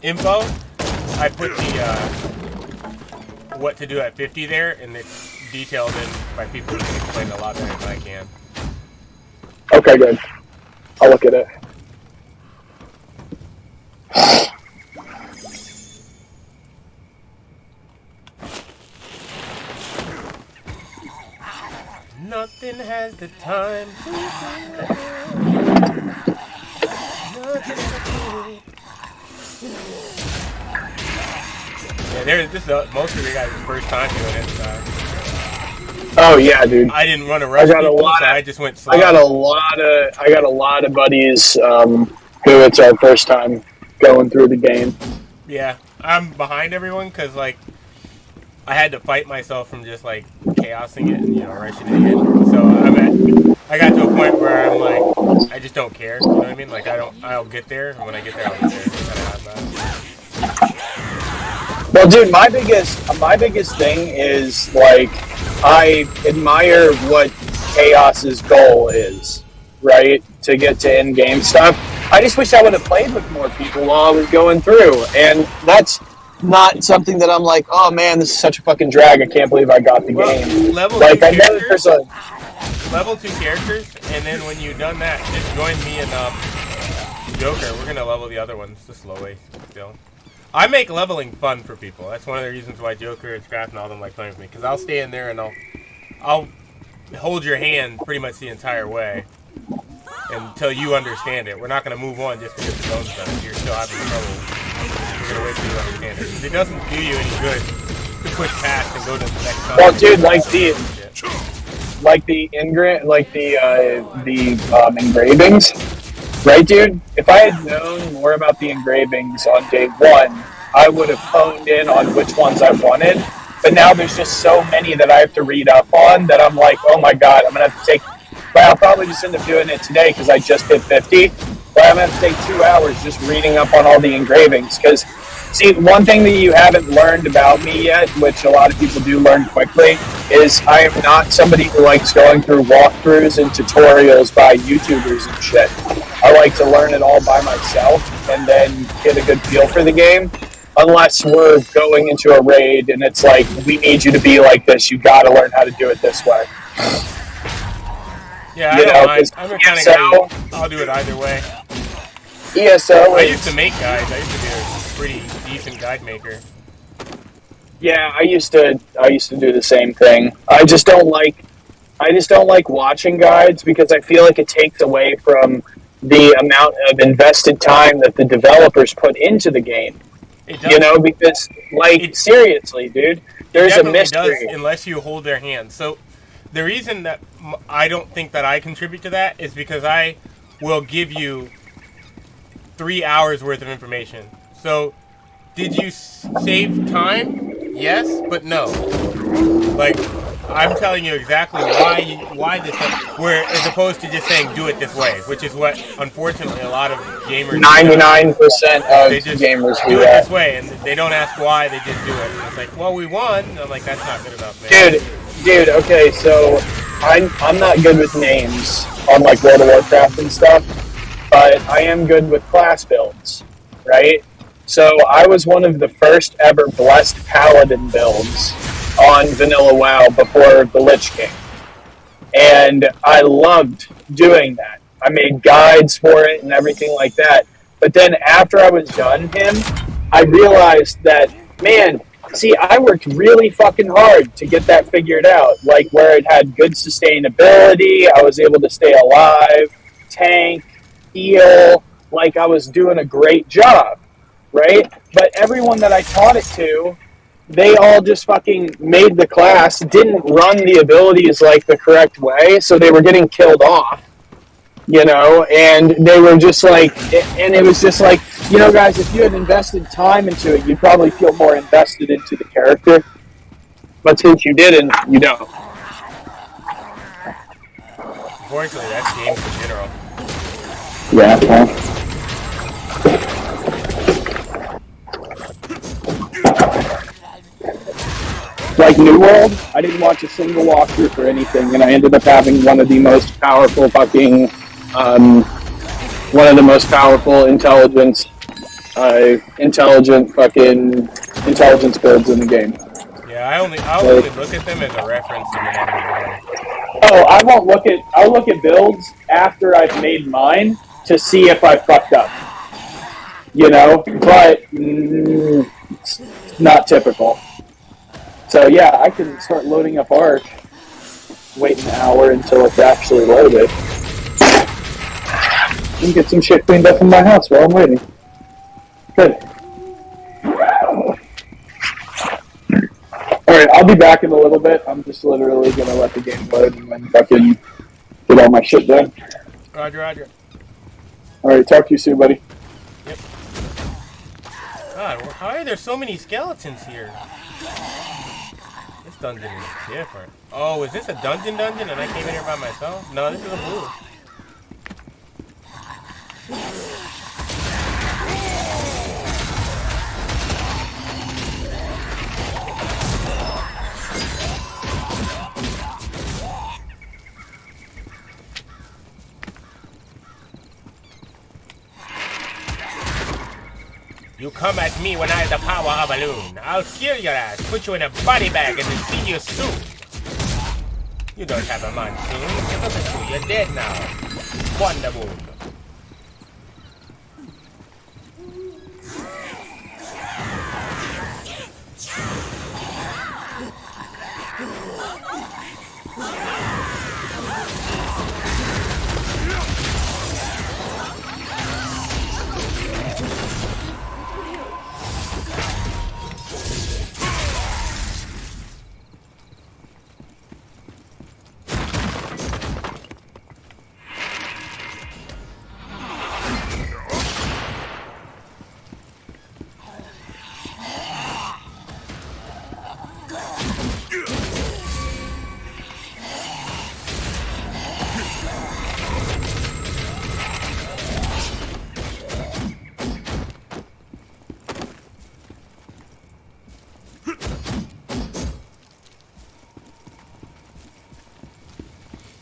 info, I put the what to do at 50 there, and it's detailed in by people who can explain it a lot better than I can. Okay, good. I'll look at it. Nothing has the time to Yeah, this is most of the guys' first time doing it. Oh yeah, dude. I didn't run a rush. I just went slow. I got a lot of buddies who it's our first time going through the game. Yeah, I'm behind everyone because like I had to fight myself from just like chaosing it and rushing it in. So I got to a point where I'm like, I just don't care. You know what I mean? Like I'll get there, and when I get there, I'll get there. Well, dude, my biggest thing is like I admire what Chaos's goal is, right? To get to end game stuff. I just wish I would have played with more people while I was going through, and that's not something that I'm like, oh man, this is such a fucking drag. I can't believe I got the game. Level like 2 I know there's a level 2 characters, and then when you've done that, just join me and Joker. We're gonna level the other ones the slow way still. I make leveling fun for people. That's one of the reasons why Joker and Scrap and all them like playing with me, because I'll stay in there and I'll hold your hand pretty much the entire way until you understand it. We're not going to move on just because the zone's done. If you're still having trouble, we're going to wait till you understand it. It doesn't do you any good to push past and go to the next time. Well, dude, engravings, right, dude? If I had known more about the engravings on day 1, I would have honed in on which ones I wanted. But now there's just so many that I have to read up on that I'm like, oh my god, I'm going to have to take... Well, I'll probably just end up doing it today because I just hit 50. But I'm going to have to take 2 hours just reading up on all the engravings. Because, see, one thing that you haven't learned about me yet, which a lot of people do learn quickly, is I am not somebody who likes going through walkthroughs and tutorials by YouTubers and shit. I like to learn it all by myself and then get a good feel for the game. Unless we're going into a raid and it's like, we need you to be like this, you gotta learn how to do it this way. Yeah, I don't mind. I'm the kind of guy, I'll do it either way. ESO I used to make guides. I used to be a pretty decent guide maker. Yeah, I used to do the same thing. I just don't like watching guides because I feel like it takes away from the amount of invested time that the developers put into the game. Because seriously, dude, there's a mystery. Does, unless you hold their hand. So the reason that I don't think that I contribute to that is because I will give you 3 hours worth of information. So did you save time? Yes, but no. Like, I'm telling you exactly why this, where as opposed to just saying do it this way, which is what unfortunately a lot of gamers 99% of gamers do it this way, and they don't ask why, they just do it. And it's like, well, we won. And I'm like, that's not good enough, man. Dude, okay, so I'm not good with names on like World of Warcraft and stuff, but I am good with class builds, right? So I was one of the first ever Blessed Paladin builds on Vanilla WoW before the Lich King. And I loved doing that. I made guides for it and everything like that. But then after I was done him, I realized that, man, see, I worked really fucking hard to get that figured out. Like where it had good sustainability, I was able to stay alive, tank, heal, like I was doing a great job. Right? But everyone that I taught it to they all just fucking made the class, didn't run the abilities like the correct way, so they were getting killed off. You know, and they were just like, and it was just like, you know, guys, if you had invested time into it, you'd probably feel more invested into the character. But since you didn't, you don't. Unfortunately, that's games in general. Yeah, like New World, I didn't watch a single walkthrough for anything, and I ended up having one of the most powerful fucking, one of the most powerful intelligent fucking intelligence builds in the game. Yeah, I only look at them as a reference and then I move on. Oh, I'll look at builds after I've made mine to see if I fucked up. You know, but it's not typical. So yeah, I can start loading up Ark. Wait an hour until it's actually loaded. And get some shit cleaned up in my house while I'm waiting. Good. Alright, I'll be back in a little bit. I'm just literally gonna let the game load and then fucking get all my shit done. Roger, roger. Alright, talk to you soon, buddy. Yep. God, why are there so many skeletons here? This dungeon is different. Oh, is this a dungeon and I came in here by myself? No, this is a blue. You come at me when I have the power of a loon. I'll kill your ass, put you in a body bag, and then see you soon. You don't have a monsoon. Look at you, you're dead now. Wonder Woman.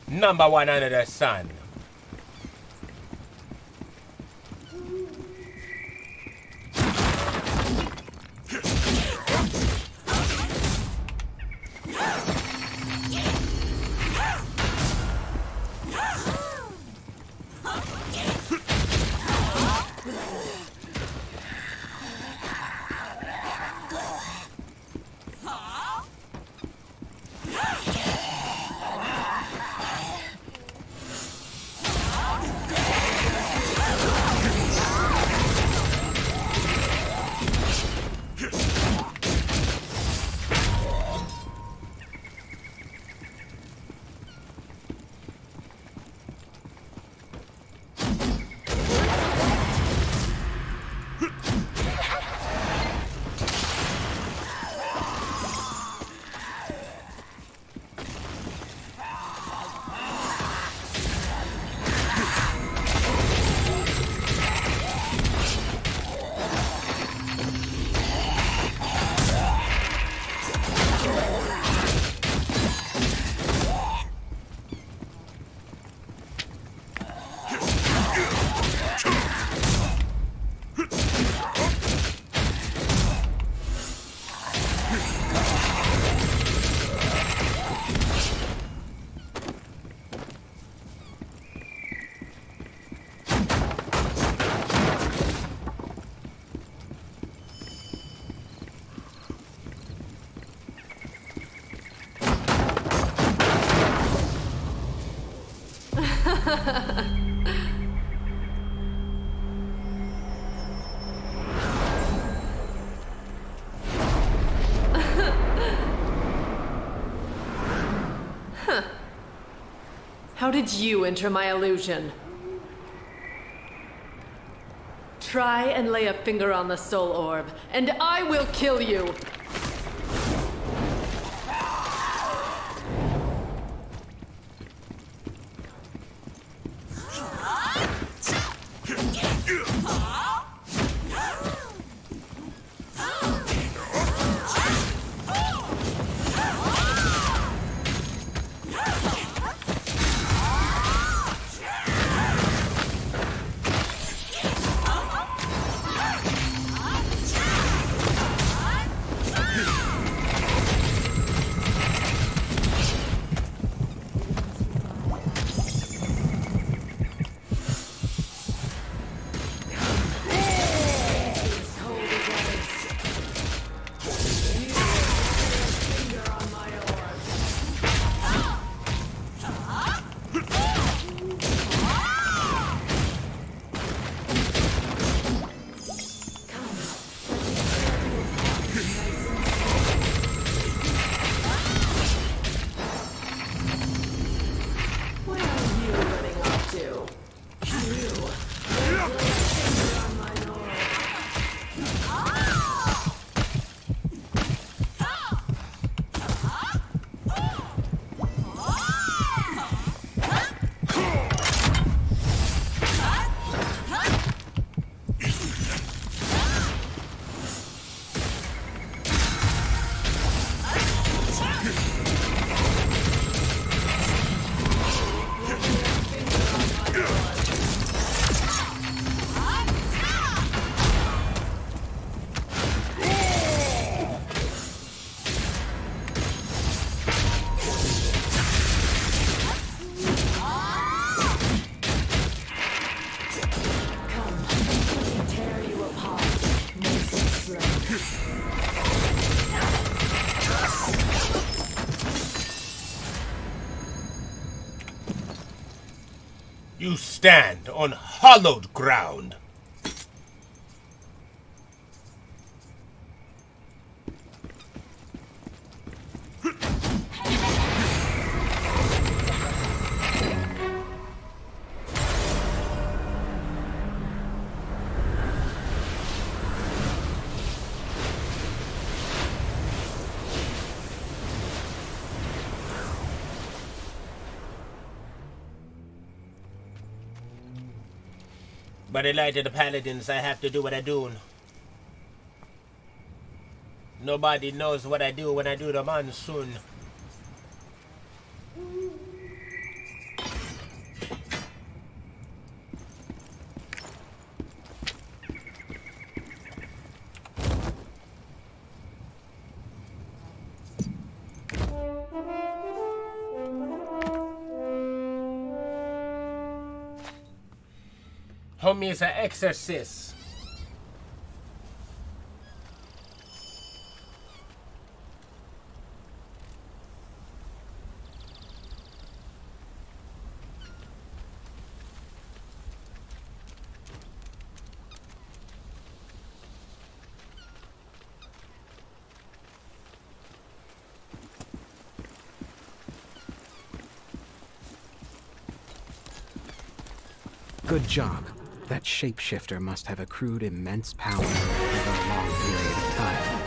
Number one under the sun. How did you enter my illusion? Try and lay a finger on the soul orb, and I will kill you! You stand on hallowed ground. By the light of the paladins, I have to do what I do. Nobody knows what I do when I do the monsoon. Homie is an exorcist. Good job. That shapeshifter must have accrued immense power over a long period of time.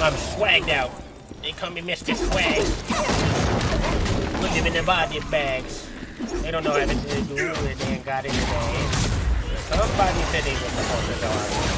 I'm swagged out. They call me Mr. Swag. Put them in the body bags. They don't know how to do it. They ain't got it in their hands. Somebody said they were supposed to know.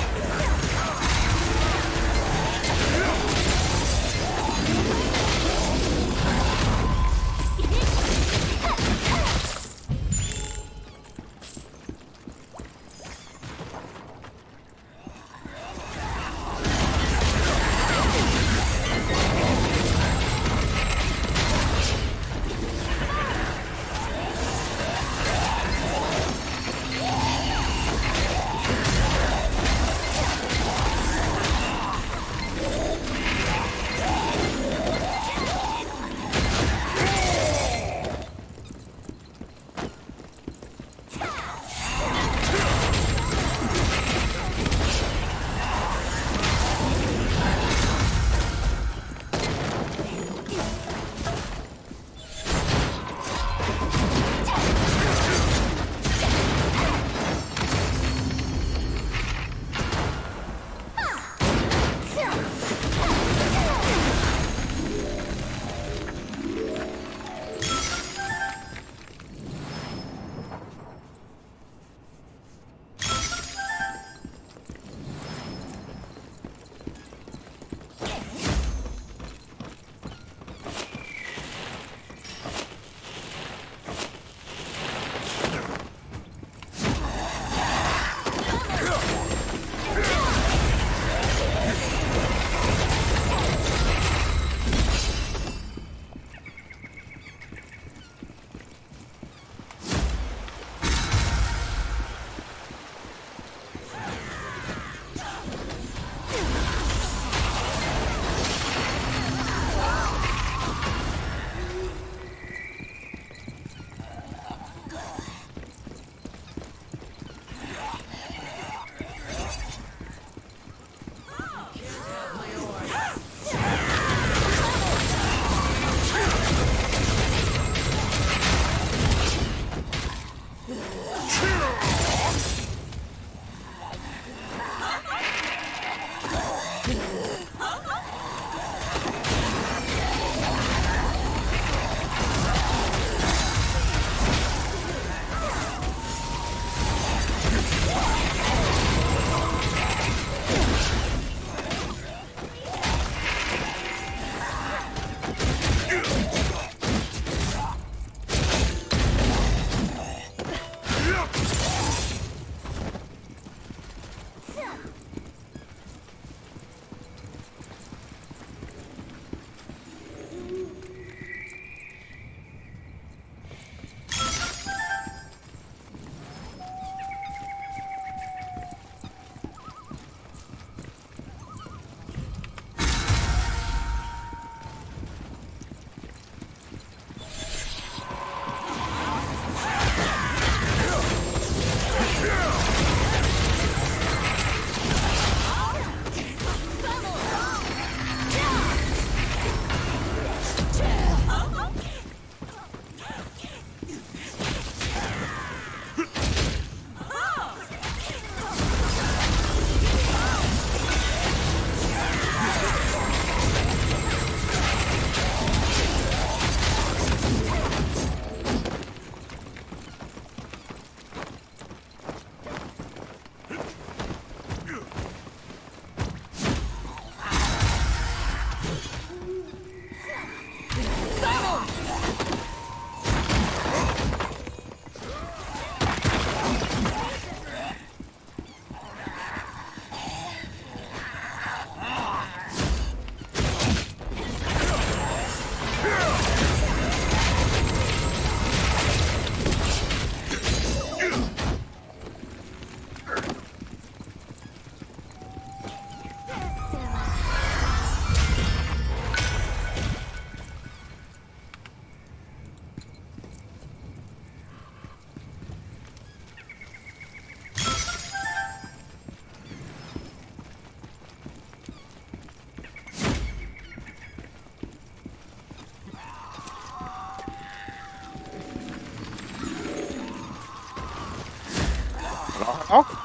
Oh.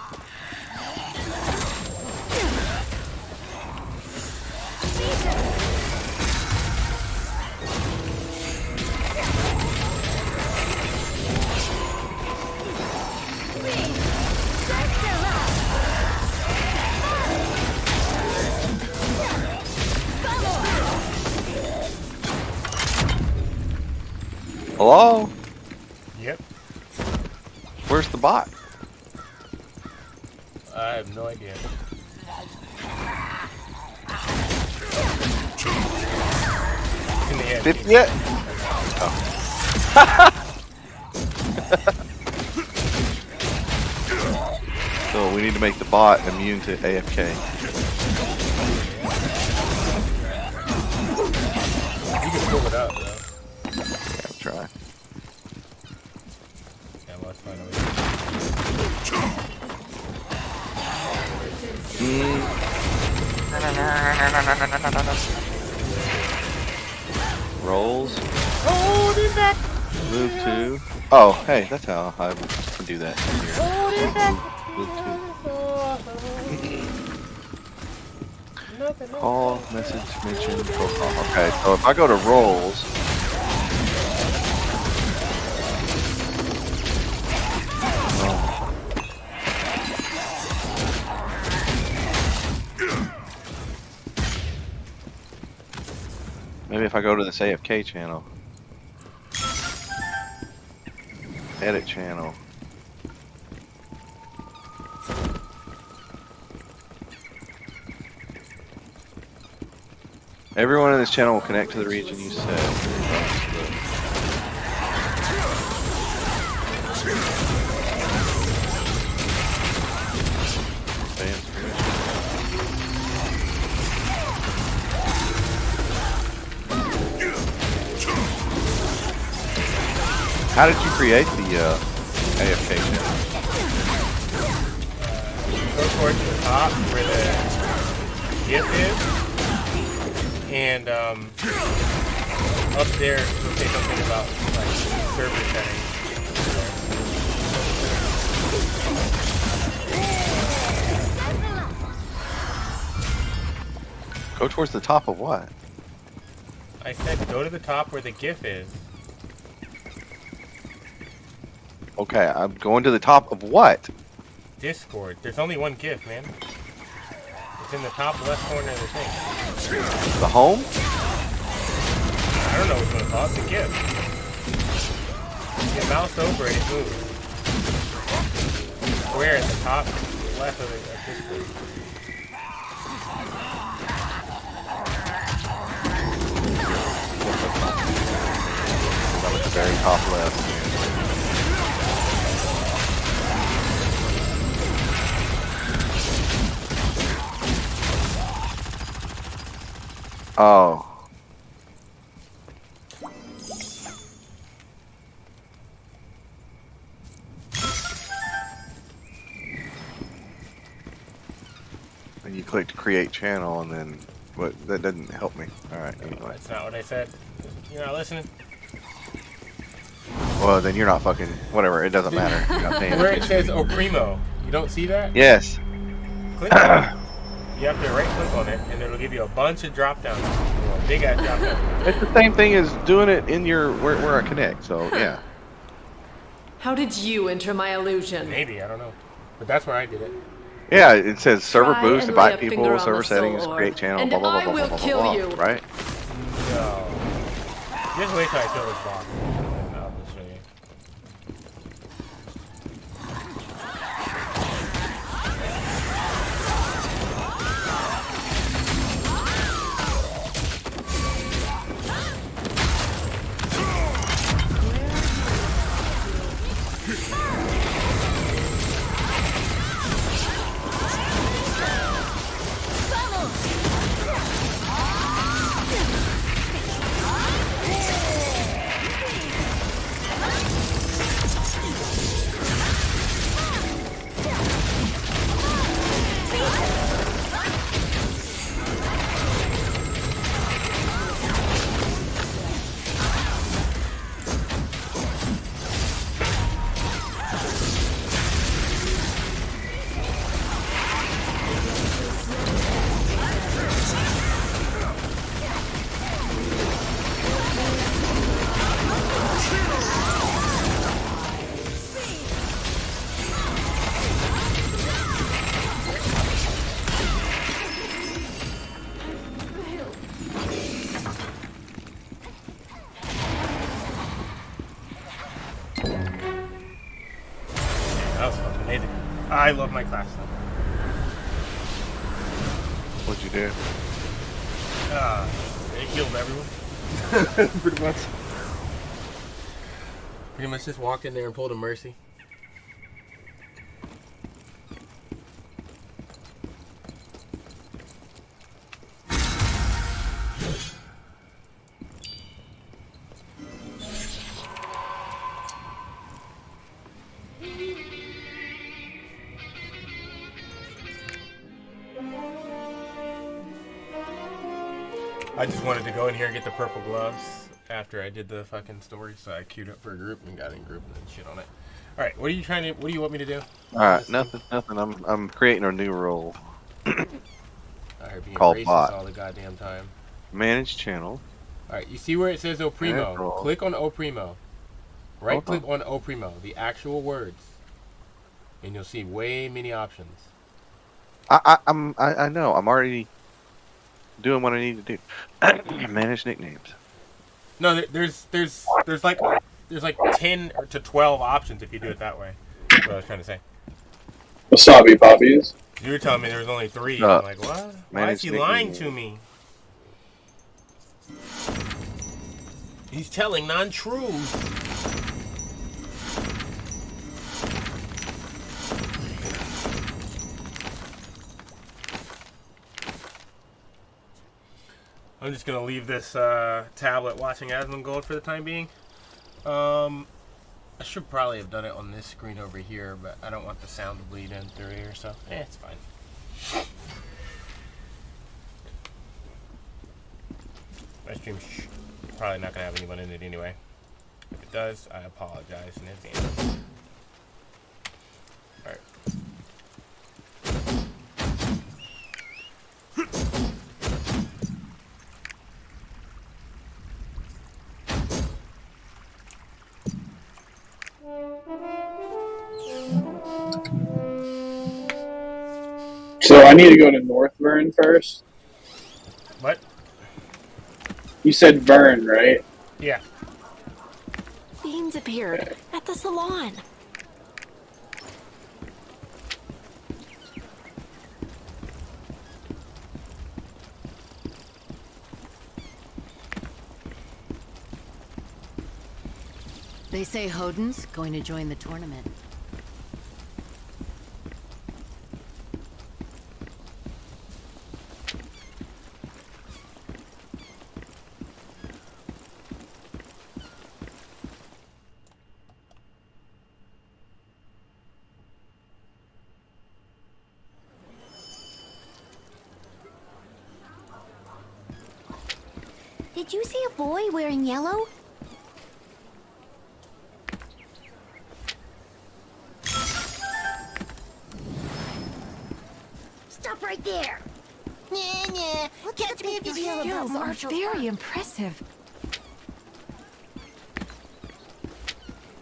Hello? Yep. Where's the bot? I have no idea. In the end. 50 yet? Oh. So we need to make the bot immune to AFK. You can pull it up, though. Yeah, I'll try. Yeah, well, let's find out. Rolls. Oh, did that? Move to. Oh, hey, that's how I can do that. Move to. Call, message, mention, profile. Okay, so if I go to rolls. Maybe if I go to this AFK channel. Edit channel. Everyone in this channel will connect to the region you set. How did you create the AFK channel? Go towards the top where the GIF is, and up there it'll say something about like server settings. Go towards the top of what? I said go to the top where the GIF is. Okay, I'm going to the top of what? Discord. There's only one GIF, man. It's in the top left corner of the thing. The home? I don't know what's going to call it. The GIF. You mouse over it, it moves. Square at the top left of Discord. That was the very top left. Oh. And you clicked create channel and then what? That doesn't help me. All right. Anyway. That's not what I said. You're not listening. Well, then you're not fucking whatever. It doesn't matter. You're not paying Where it attention. says Oprimo, you don't see that? Yes. Click on it. You have to right click on it, and it'll give you a bunch of drop downs. A big ass drop down. It's the same thing as doing it in your where I connect. So yeah. How did you enter my illusion? Maybe, I don't know, but that's where I did it. Yeah, it says server Try boost, and lay invite a people, finger on server the soul settings, orb, create channel, and blah blah I blah will blah kill blah you. blah. Right? No. Just wait till I kill this box. I'll just show you. I love my class though. What'd you do? It healed everyone. Pretty much. Pretty much just walked in there and pulled a mercy. I just wanted to go in here and get the purple gloves after I did the fucking story, so I queued up for a group and got in group and then shit on it. All right, what do you want me to do? All right, nothing. I'm creating a new role. I heard being Called racist bot. all the goddamn time. Manage channel. All right, you see where it says O Primo? Click on O Primo. Right click on O Primo, the actual words, and you'll see way many options. I know. I'm already doing what I need to do. Manage nicknames. No, there's like 10 to 12 options if you do it that way. That's what I was trying to say. Wasabi poppies. You were telling me there was only 3. I'm like, what? Why is he lying to me? He's telling non-truths. I'm just gonna leave this tablet watching Asmongold for the time being. I should probably have done it on this screen over here, but I don't want the sound to bleed in through here, so it's fine. My stream's probably not gonna have anyone in it anyway. If it does, I apologize in advance. Alright. So I need to go to North Vern first? What? You said Vern, right? Yeah. Beans appeared at the salon. They say Hodin's going to join the tournament. Did you see a boy wearing yellow? Stop right there! Nah. Catch me if you Your can. skills are very impressive.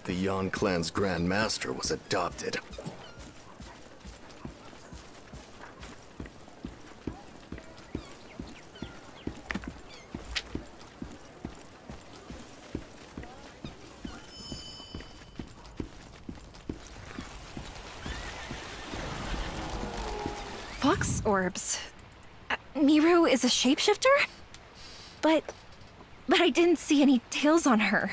The Yan clan's Grand Master was adopted. Fox orbs. Miru is a shapeshifter? But I didn't see any tails on her.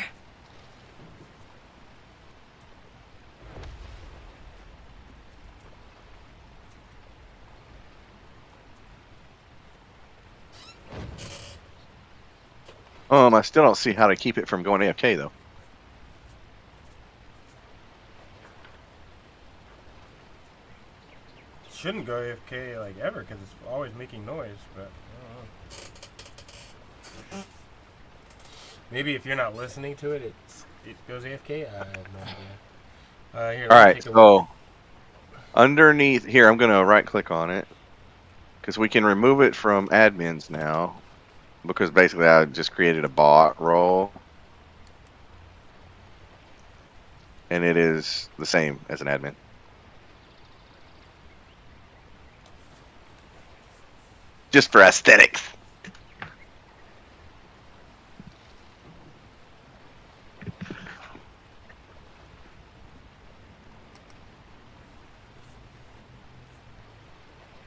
I still don't see how to keep it from going AFK though. Shouldn't go AFK like ever because it's always making noise, but I don't know. Maybe if you're not listening to it, it goes AFK. I have no idea. Here, All right, so underneath here, I'm gonna right click on it because we can remove it from admins now because basically I just created a bot role and it is the same as an admin. Just for aesthetics.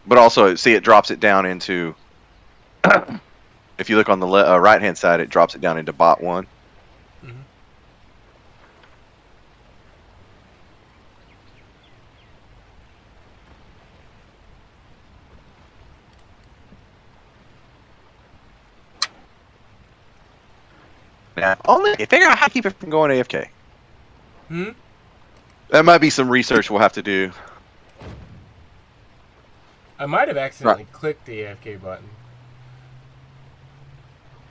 But also, see, it drops it down into. If you look on the right hand side, it drops it down into bot 1. Mm-hmm. Now, only figure out how to keep it from going AFK. Hmm. That might be some research we'll have to do. I might have accidentally clicked the AFK button.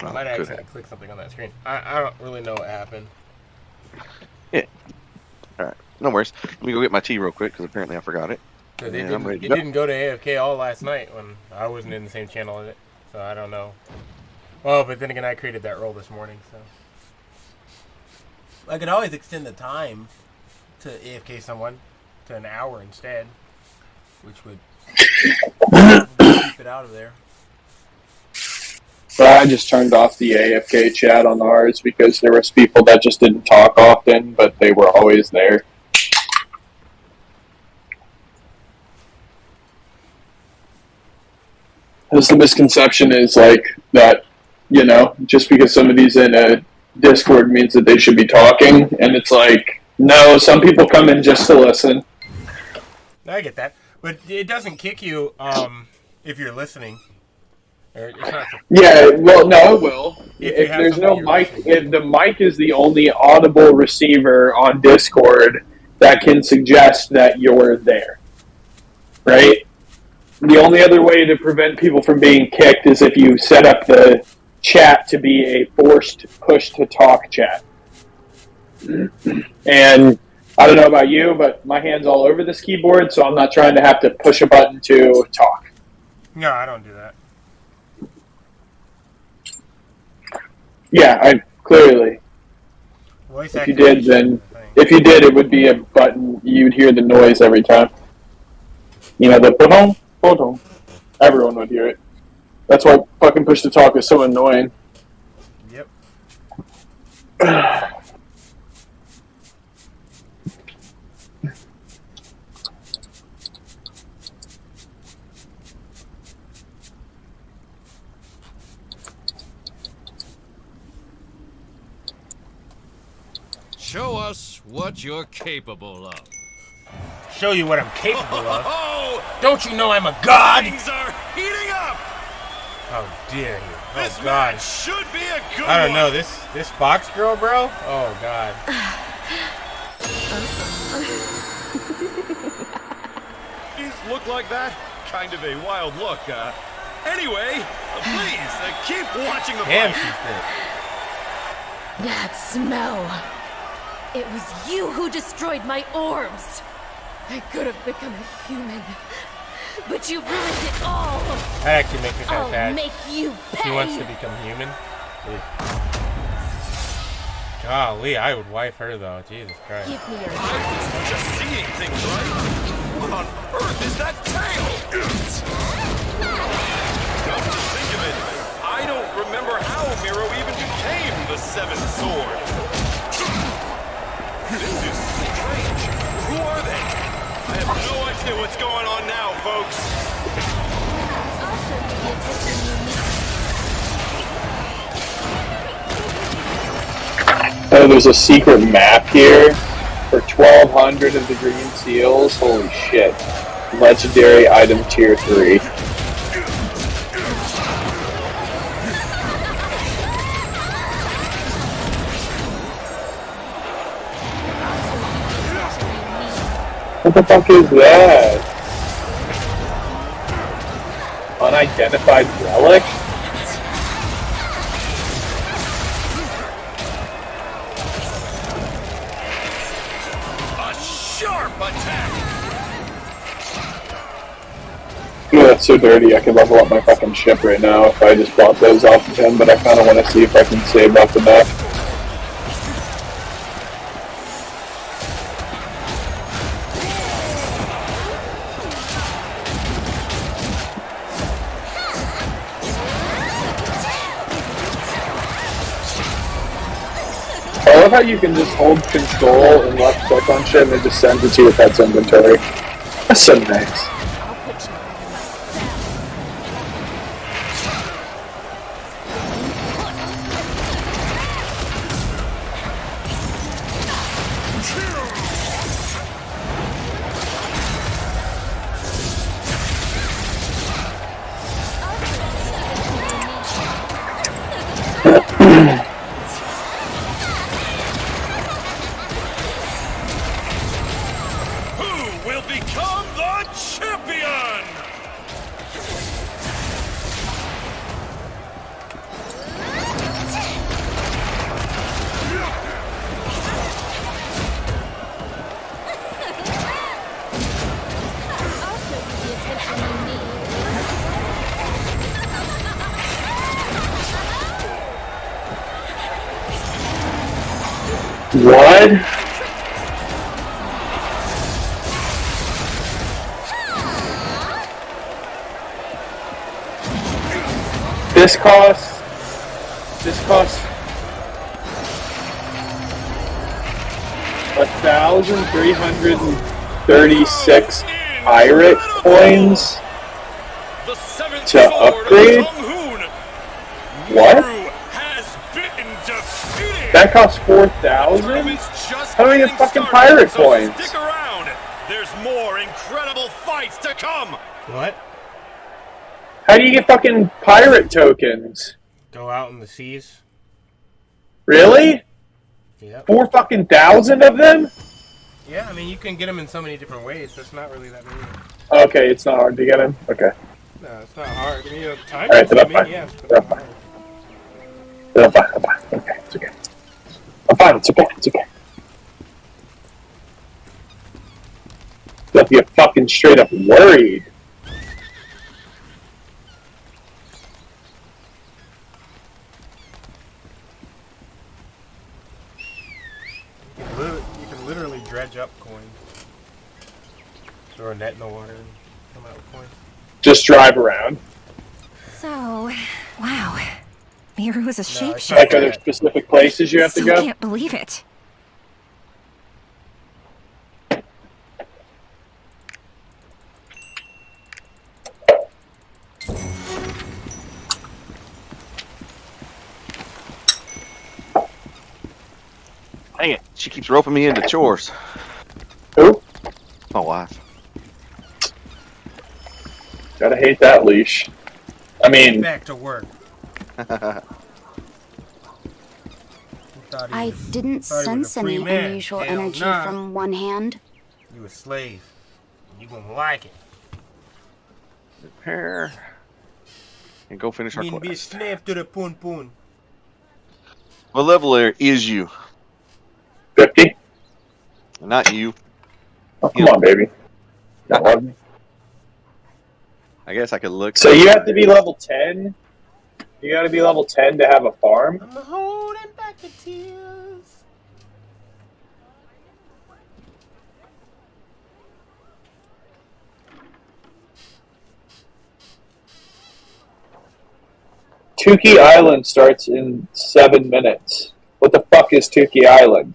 I might have accidentally clicked something on that screen. I don't really know what happened. Yeah. All right. No worries. Let me go get my tea real quick because apparently I forgot it. Because it didn't go to AFK all last night when I wasn't in the same channel as it. So I don't know. Well, but then again, I created that role this morning, so. I could always extend the time to AFK someone to an hour instead, which would keep it out of there. But I just turned off the AFK chat on ours because there was people that just didn't talk often, but they were always there. Because the misconception is like that, you know, just because somebody's in a Discord means that they should be talking, and it's like, no, some people come in just to listen. I get that, but it doesn't kick you if you're listening. It's not Yeah, well, no, it will. If there's no mic, if the mic is the only audible receiver on Discord that can suggest that you're there, right? The only other way to prevent people from being kicked is if you set up the chat to be a forced push-to-talk chat. And I don't know about you, but my hand's all over this keyboard, so I'm not trying to have to push a button to talk. No, I don't do that. Yeah, I clearly. If you did, then if you did, it would be a button. You'd hear the noise every time. You know, the boom, boom. Everyone would hear it. That's why fucking push to talk is so annoying. Yep. Show us what you're capable of. Show you what I'm capable of. Don't you know I'm a god? Things are heating up. How dare you? Oh This god. match should be a good I don't one. know this Fox girl, bro. Oh god. These look like that. Kind of a wild look. Anyway, please keep watching the Damn, fight. she's good. That smell. It was you who destroyed my orbs. I could have become a human, but you ruined it all. That actually makes me kind I'll of sad. make you pay. She wants to become human. Golly, I would wife her though. Jesus Christ. Give me your I'm just seeing things, right? What on earth is that tail? Come to think of it, I don't remember how Miro even became the Seventh Sword. This is strange. Who are they? I have no idea what's going on now, folks. Oh, there's a secret map here for 1,200 of the green seals. Holy shit. Legendary item tier 3. What the fuck is that? Unidentified relic? A sharp attack. Oh, that's so dirty. I could level up my fucking ship right now if I just bought those off of him, but I kind of want to see if I can save up enough. I love how you can just hold control and left click on shit and it just sends it to your pet's inventory. That's so nice. Who will become the champion? What? This costs 1,336 pirate coins to upgrade? What? That costs 4,000? How do I get fucking pirate coins? Stick around. There's more incredible fights to come. What? How do you get fucking pirate tokens? Go out in the seas. Really? Yep. 4,000 of them? Yeah, I mean, you can get them in so many different ways. That's not really that many. Okay, it's not hard to get them? Okay. No, it's not hard. I mean, you know, time Alright, then I'm consuming, fine. yeah, but Then I'm not fine. hard. Then I'm fine. I'm fine. Okay, it's okay. I'm fine. It's okay. It's okay. You have to get fucking straight up worried. You can literally dredge up coins. Throw a net in the water and come out with coins. Just drive around. So, wow. Miru is a shapeshifter. Like, are there specific places you have to Still go? can't believe it. Dang it, she keeps roping me into chores. Who? My wife. Gotta hate that leash. I mean... Back to work. I didn't sense any unusual energy from one hand. You a slave. You gonna like it. Repair. And go finish our Mean be a quest. slave to the poon poon. What level is you? 50? Not you. Oh, come on, baby. Not love me. I guess I could look. So you have to be level 10? You gotta be level 10 to have a farm? I'm holding back the tears. Tukey Island starts in 7 minutes. What the fuck is Tukey Island?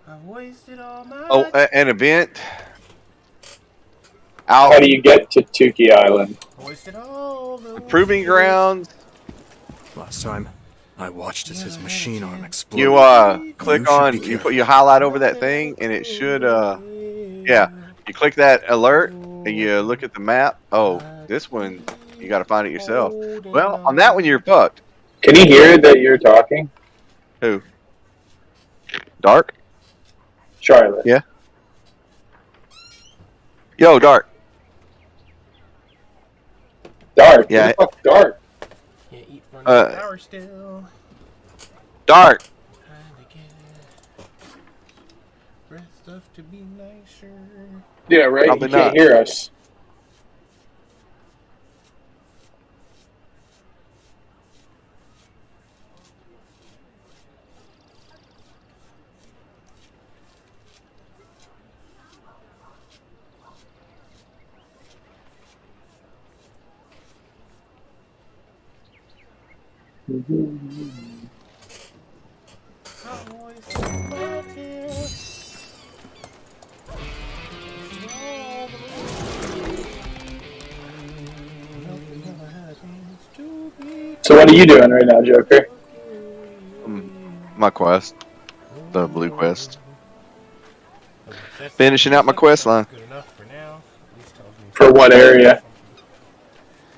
I wasted all my Oh, an event. How do you get to Tukey Island? wasted all the Proving grounds. Last time, I watched as his machine arm exploded. You click on, you highlight over that thing, and it should yeah. You click that alert, and you look at the map. Oh, this one you got to find it yourself. Well, on that one you're fucked. Can he hear that you're talking? Who? Dark? Charlotte. Yeah. Yo, Dark. Dark? Yeah. Who the fuck Dark? Can't eat from the power still. Dark. Trying to get breath stuff to be nicer. Yeah, right? Probably He can't not. hear us. So what are you doing right now, Joker? My quest. The blue quest. Finishing out my quest line. For what area?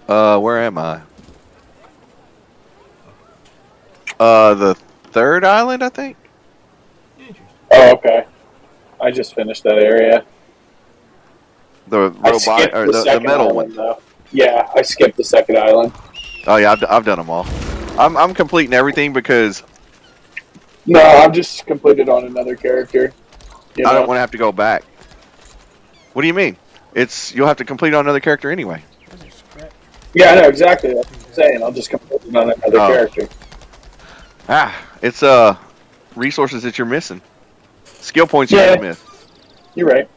Where am I? The third island, I think. Oh, okay. I just finished that area. The robot or the metal island, one. Though. Yeah, I skipped the second island. Oh yeah, I've done them all. I'm completing everything because no, I've just completed on another character. I don't want to have to go back. What do you mean? You'll have to complete on another character anyway. Yeah, I know exactly what I'm saying. I'll just complete it on another character. It's resources that you're missing, skill points you're gonna miss. You're right.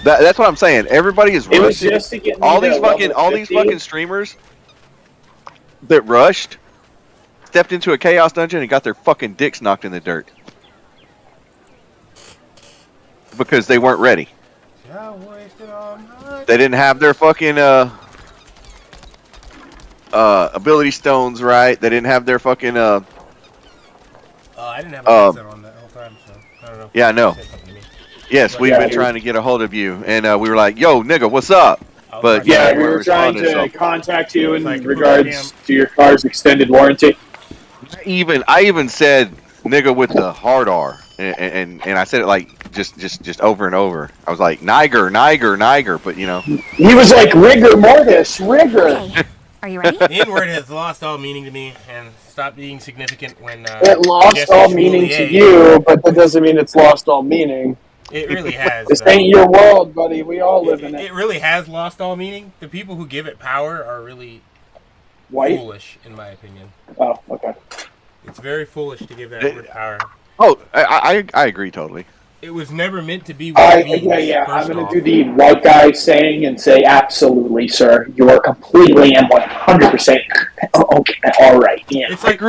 That's what I'm saying. Everybody is rushing. Just to get me all these fucking streamers that rushed, stepped into a chaos dungeon and got their fucking dicks knocked in the dirt because they weren't ready. They didn't have their fucking ability stones right. They didn't have their fucking I didn't have my headset on that whole time, so I don't know. Yeah, I know. Yes, we've been trying to get a hold of you, and we were like, "Yo, nigga, what's up?" But yeah, we were trying to contact you in regards to your car's extended warranty. I even said "nigga" with the hard R, and I said it like just over and over. I was like Niger, but you know. He was like rigor mortis, rigor. Okay. Are you ready? The N-word has lost all meaning to me and stopped being significant when it lost all meaning to you, but that doesn't mean it's lost all meaning. It really has. This ain't your world, buddy. We all live in it. It really has lost all meaning. The people who give it power are really foolish, in my opinion. Oh, okay. It's very foolish to give that word power. Oh, I agree totally. It was never meant to be what it means. Yeah. I'm going to do the white guy saying and say, absolutely, sir. You are completely and 100% okay. All right. Yeah. It's like,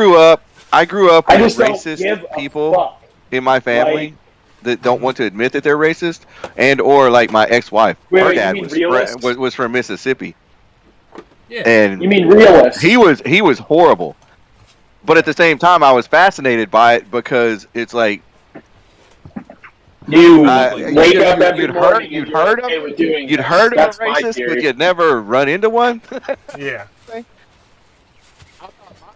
I grew up with racist people in my family that don't want to admit that they're racist, and or like my ex-wife. Her dad was from Mississippi. Yeah. And you mean realist? He was horrible. But at the same time, I was fascinated by it because it's like you wake up every morning. You'd heard of a racist, but you'd never run into one. Yeah.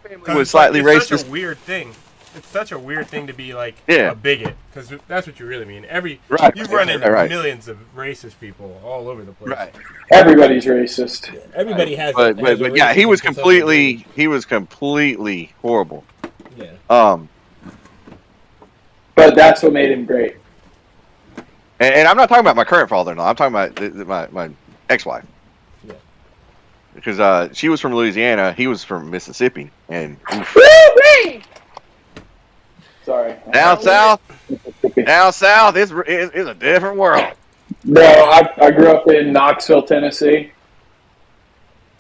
It was slightly racist. It's such a weird thing. It's such a weird thing to be like a bigot, because that's what you really mean. You've run into millions of racist people all over the place. Right. Everybody's racist. Everybody has. But yeah, he was completely horrible. Yeah. But that's what made him great. And I'm not talking about my current father-in-law. I'm talking about my ex-wife. Yeah. Because she was from Louisiana, he was from Mississippi, and. Sorry. Down south is a different world. No, I grew up in Knoxville, Tennessee.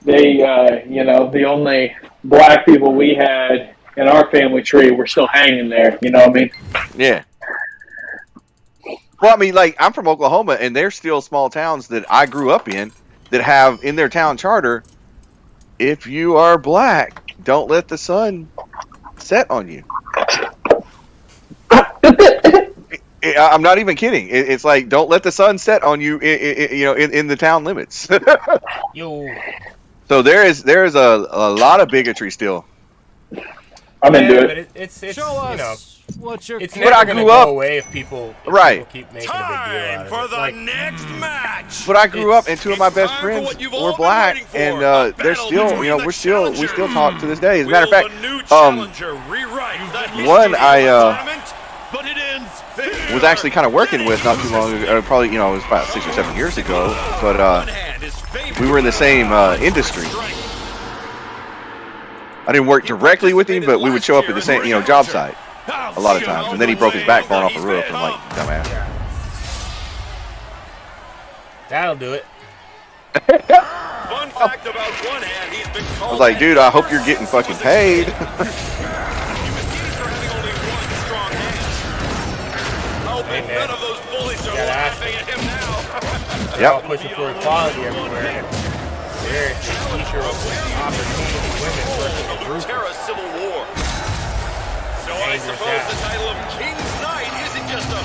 They, the only black people we had in our family tree were still hanging there. You know what I mean? Yeah. Well, I mean, like, I'm from Oklahoma, and there's still small towns that I grew up in that have in their town charter, if you are black, don't let the sun set on you. I'm not even kidding. It's like, don't let the sun set on you, in the town limits. Yo. So there is a lot of bigotry still. I'm into it. But it's what's your it's never going to go away if people keep making a big deal out of it. For the next match. But I grew up, and two of my best friends were black, and they're still, we still talk to this day. As a matter of fact, one I was actually kind of working with not too long ago, probably, it was about 6 or 7 years ago, but we were in the same industry. I didn't work directly with him, but we would show up at the same, job site a lot of times, and then he broke his back falling off a roof, and I'm like, dumbass. That'll do it. Fun fact about one hand, he's been I was like, dude, I hope you're getting fucking paid. Hey, man. None of those bullies are laughing at him now. They're all pushing for equality everywhere. There's equal opportunity women working a group. Civil War. So I suppose the title of King's Knight isn't just a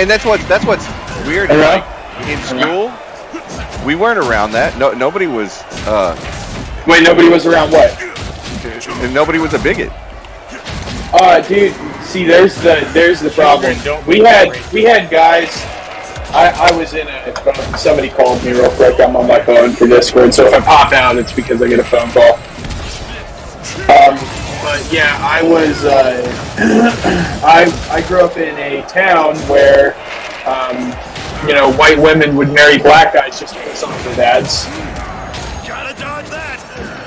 And that's what's weird. Like, in school, we weren't around that. Nobody was. Wait, nobody was around what? and nobody was a bigot. Dude, see, there's the problem. We had guys. I was in a. Somebody called me real quick. I'm on my phone for Discord, so if I pop out, it's because I get a phone call. But yeah, I was. I grew up in a town where, white women would marry black guys just to piss off their dads. Gotta dodge that.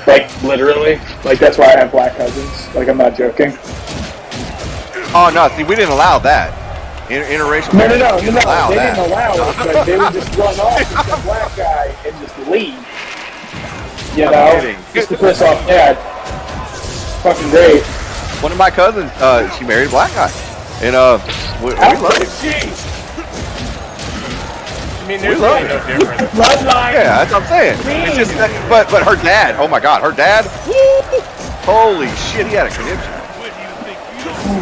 Like literally, like that's why I have black cousins. Like I'm not joking. Oh no! See, we didn't allow that. Interracial. No. They that. didn't allow it, but they would just run off with the black guy and just leave. You know, just to piss off dad. Fucking great. One of my cousins, she married a black guy, and we love it. I mean, there's really no difference. Yeah, that's what I'm saying. It's just, but her dad. Oh my God, her dad. Woo, holy shit, he had a conniption.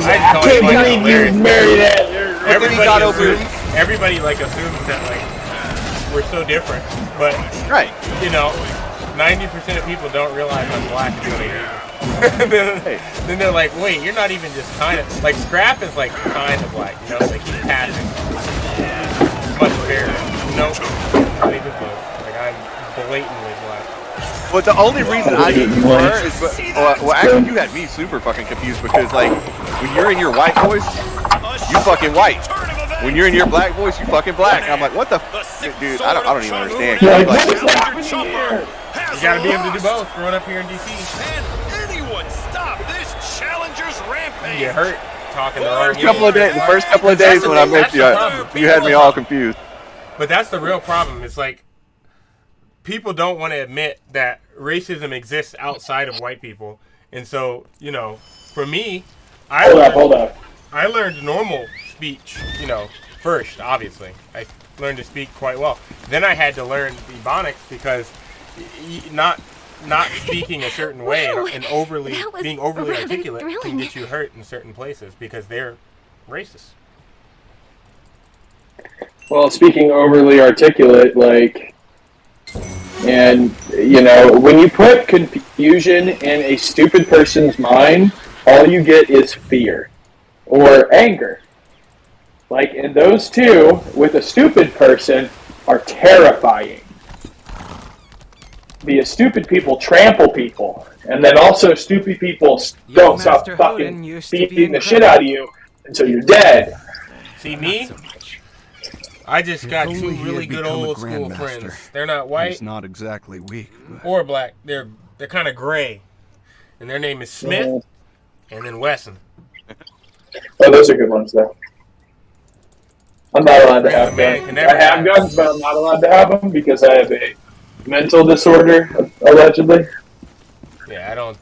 I can't believe you married that. Everybody assumes that we're so different, but right, 90% of people don't realize I'm black until they hear it. Then they're like, wait, you're not even just kind of Scrap is kind of black, he's passing. Much fairer. Nope. Not even close. I'm blatantly black. Well, the only reason I didn't her is, well, actually, you had me super fucking confused because, when you're in your white voice, you fucking white. When you're in your black voice, you fucking black. I'm like, what the dude? I don't even understand. You gotta be able to do both. Growing up here in DC. Can anyone stop this challenger's rampage? You get hurt talking the wrong The first couple of days when I met you, you had me all confused. But that's the real problem. It's people don't want to admit that racism exists outside of white people. And so, for me, Hold up. I learned normal speech, first, obviously. I learned to speak quite well. Then I had to learn Ebonics because not speaking a certain way and being overly articulate can get you hurt in certain places because they're racist. Well, speaking overly articulate, and, when you put confusion in a stupid person's mind, all you get is fear or anger. And those two, with a stupid person, are terrifying. Stupid people trample people, and then also stupid people don't stop fucking beating the shit out of you until you're dead. See me? I just got two really good old school friends. They're not white. He's not exactly weak, or black. They're kind of gray, and their name is Smith, and then Wesson. Oh, those are good ones, though. I'm not allowed to have guns. I have guns, but I'm not allowed to have them because I have a mental disorder, allegedly. Yeah, I don't.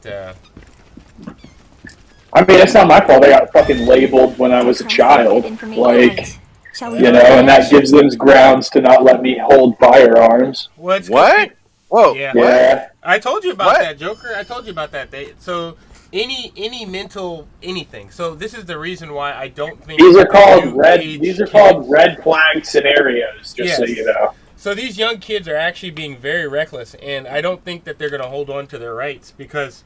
I mean, it's not my fault. I got fucking labeled when I was a child, and that gives them grounds to not let me hold firearms. What? Whoa! Yeah. I told you about that, Joker. I told you about that. So any mental anything. So this is the reason why I don't think these are called red flag scenarios. Just so you know. So these young kids are actually being very reckless, and I don't think that they're going to hold on to their rights because,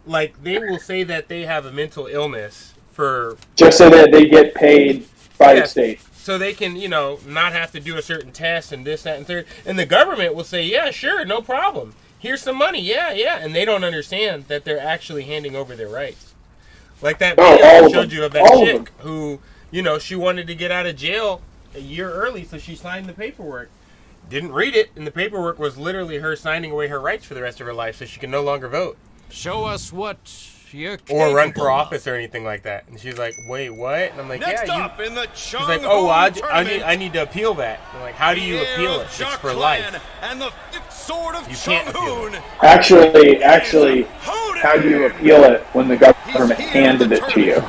they will say that they have a mental illness for just so that they get paid by the state, so they can not have to do a certain test and this, that, and third. And the government will say, yeah, sure, no problem. Here's some money, yeah, and they don't understand that they're actually handing over their rights. Like that video I showed you of that chick who, she wanted to get out of jail a year early, so she signed the paperwork. Didn't read it, and the paperwork was literally her signing away her rights for the rest of her life so she can no longer vote. Show us what you're or run for office or anything like that. And she's like, wait, what? And I'm like, Next yeah, up in the she's like, oh, well, I need to appeal that. I'm like, how do you appeal it? It's for life. And the fifth sword of you can't appeal it. Actually, how do you appeal it when the government handed it to you?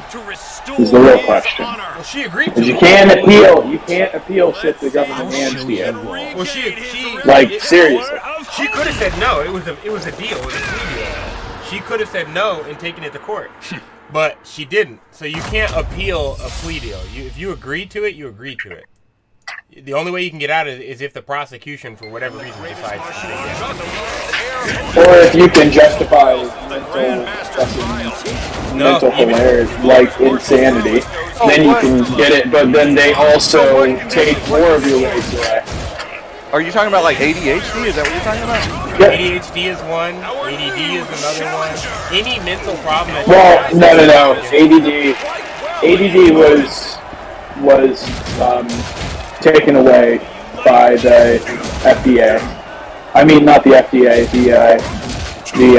Is the real question. Well, she agreed to Because it. You can't appeal shit the government hands to you. Well, she seriously. She could have said no. It was a deal. It was a plea deal. She could have said no and taken it to court, but she didn't. So you can't appeal a plea deal. If you agree to it, you agree to it. The only way you can get out of it is if the prosecution, for whatever reason, decides to say yes. Or if you can justify mental hilarity, like insanity. Then you can get it, but then they also take more of your rights away. Are you talking about like ADHD? Is that what you're talking about? Yep. ADHD is one. ADD is another one. Any mental problem that No. ADD was taken away by the FDA. I mean, not the FDA. The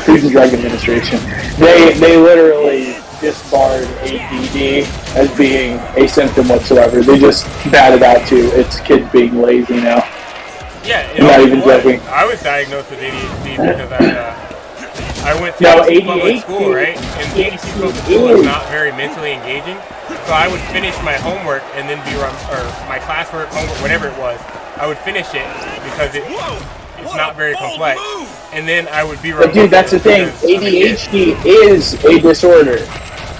Food and Drug Administration. They literally disbarred ADD as being a symptom whatsoever. They just batted out to it's kids being lazy now. Yeah, I'm not even joking. I was diagnosed with ADHD because I went to public school, right? And ADHD public school is not very mentally engaging. So I would finish my homework and then or my classwork, homework, whatever it was. I would finish it because it's not very complex. And then I would be But dude, that's the thing. ADHD is a disorder.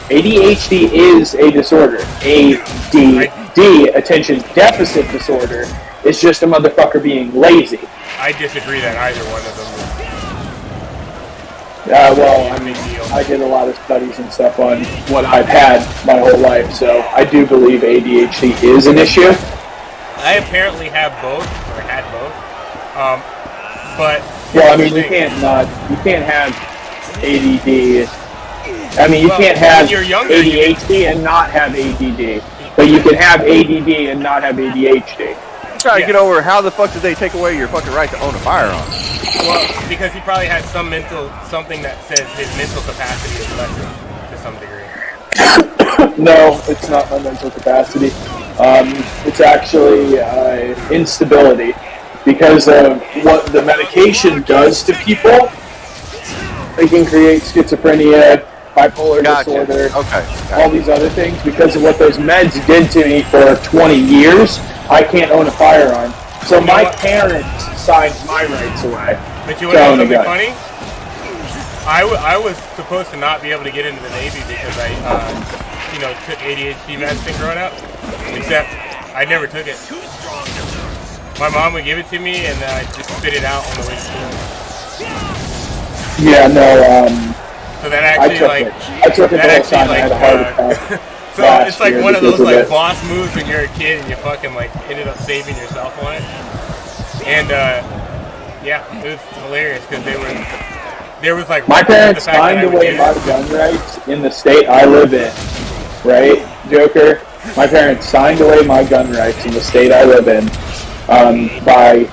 ADHD is a disorder. ADD, attention deficit disorder, is just a motherfucker being lazy. I disagree that either one of them well, I mean, I did a lot of studies and stuff on what I've had my whole life, so I do believe ADHD is an issue. I apparently have both, or had both. But well, I mean, you can't have ADD. I mean, you can't have ADHD and not have ADD, but you can have ADD and not have ADHD. I'm trying to get over how the fuck did they take away your fucking right to own a firearm? Well, because he probably had something that says his mental capacity is lesser to some degree. No, it's not my mental capacity. It's actually instability. Because of what the medication does to people, it can create schizophrenia, bipolar disorder, all these other things. Because of what those meds did to me for 20 years, I can't own a firearm. So my parents signed my rights away. But you want to know something funny? I was supposed to not be able to get into the Navy because I, took ADHD medicine growing up. Except I never took it. My mom would give it to me, and I just spit it out on the way to school. Yeah, no. So that actually, I took it the whole time. I had a heart attack. So it's like one of those boss moves when you're a kid and you fucking ended up saving yourself on it. And it was hilarious because there was my parents signed away my gun rights in the state I live in, right, Joker? My parents signed away my gun rights in the state I live in by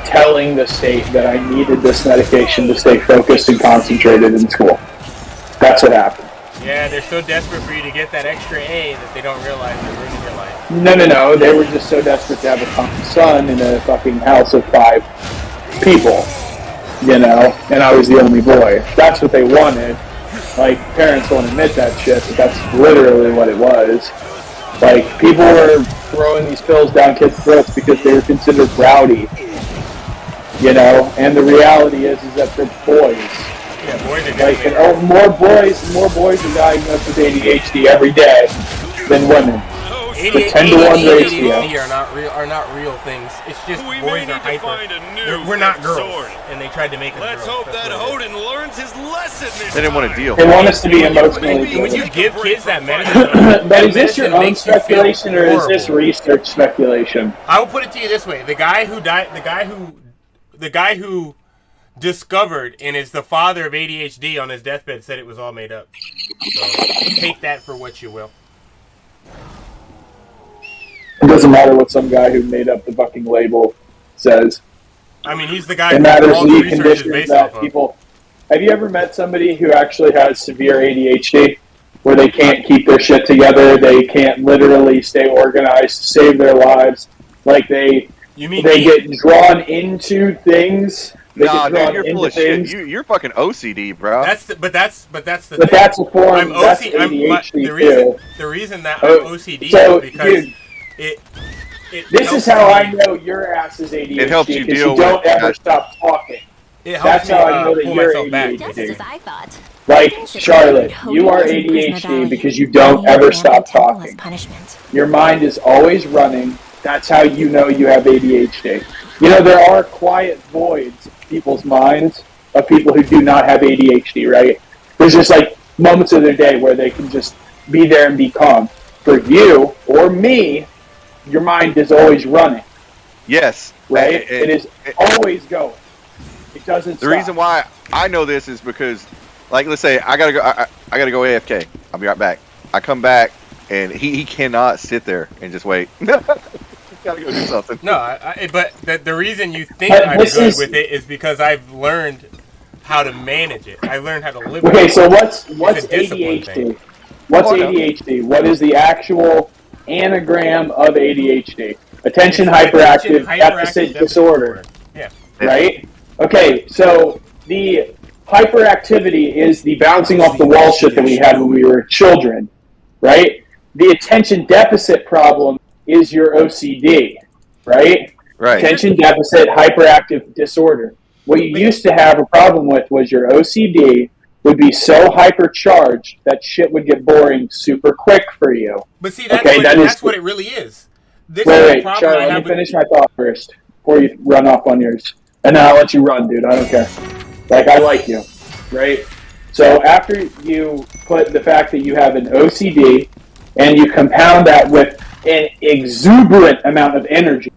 telling the state that I needed this medication to stay focused and concentrated in school. That's what happened. Yeah, they're so desperate for you to get that extra A that they don't realize they're ruining your life. No. They were just so desperate to have a fucking son in a fucking house of 5 people, and I was the only boy. That's what they wanted. Parents won't admit that shit, but that's literally what it was. People were throwing these pills down kids' throats because they were considered rowdy, and the reality is that they're boys. Yeah, boys are more boys are diagnosed with ADHD every day than women. The 10 to 1 ratio. are not real things. It's just boys are hyper. We're not girls, and they tried to make us girls. Let's hope that Odin learns his lesson this They didn't want to deal. They want us to be emotionally. When you give kids that medicine, but is this your own speculation or is this research speculation? I will put it to you this way: the guy who discovered and is the father of ADHD on his deathbed said it was all made up. So take that for what you will. It doesn't matter what some guy who made up the fucking label says. I mean, he's the guy who matters all the the research is conditions based that off of. people. Have you ever met somebody who actually has severe ADHD, where they can't keep their shit together, they can't literally stay organized to save their lives, they get drawn into things. Nah, dude, you're full of shit. You're fucking OCD, bro. That's the thing. That's a form. I'm that's ADHD too. The reason that I'm OCD is because this is how I know your ass is ADHD. It helps you deal you don't ever stop talking. That's how I know that you're ADHD. Just as I thought. Charlotte, you are ADHD because you don't ever stop talking. Your mind is always running. That's how you know you have ADHD. There are quiet voids in people's minds of people who do not have ADHD, right? There's just like moments of their day where they can just be there and be calm. For you or me, your mind is always running. Yes. Right? It is always going. It doesn't stop. The reason why I know this is because, like, let's say I gotta go. I gotta go AFK. I'll be right back. I come back and he cannot sit there and just wait. He's gotta go do something. No, but the reason you think I'm good with it is because I've learned how to manage it. I learned how to live with it. Okay, so what's ADHD? What's ADHD? What is the actual anagram of ADHD? Attention hyperactive deficit disorder. Yeah. Right? Okay, so the hyperactivity is the bouncing off the wall shit that we had when we were children, right? The attention deficit problem is your OCD, right? Right. Attention deficit hyperactive disorder. What you used to have a problem with was your OCD would be so hypercharged that shit would get boring super quick for you. But see, that's what it really is. This is Wait, the problem Charlie, I let have me finish my thought first before you run off on yours. And then I'll let you run, dude. I don't care. Like, I like you, right? So after you put the fact that you have an OCD and you compound that with an exuberant amount of energy,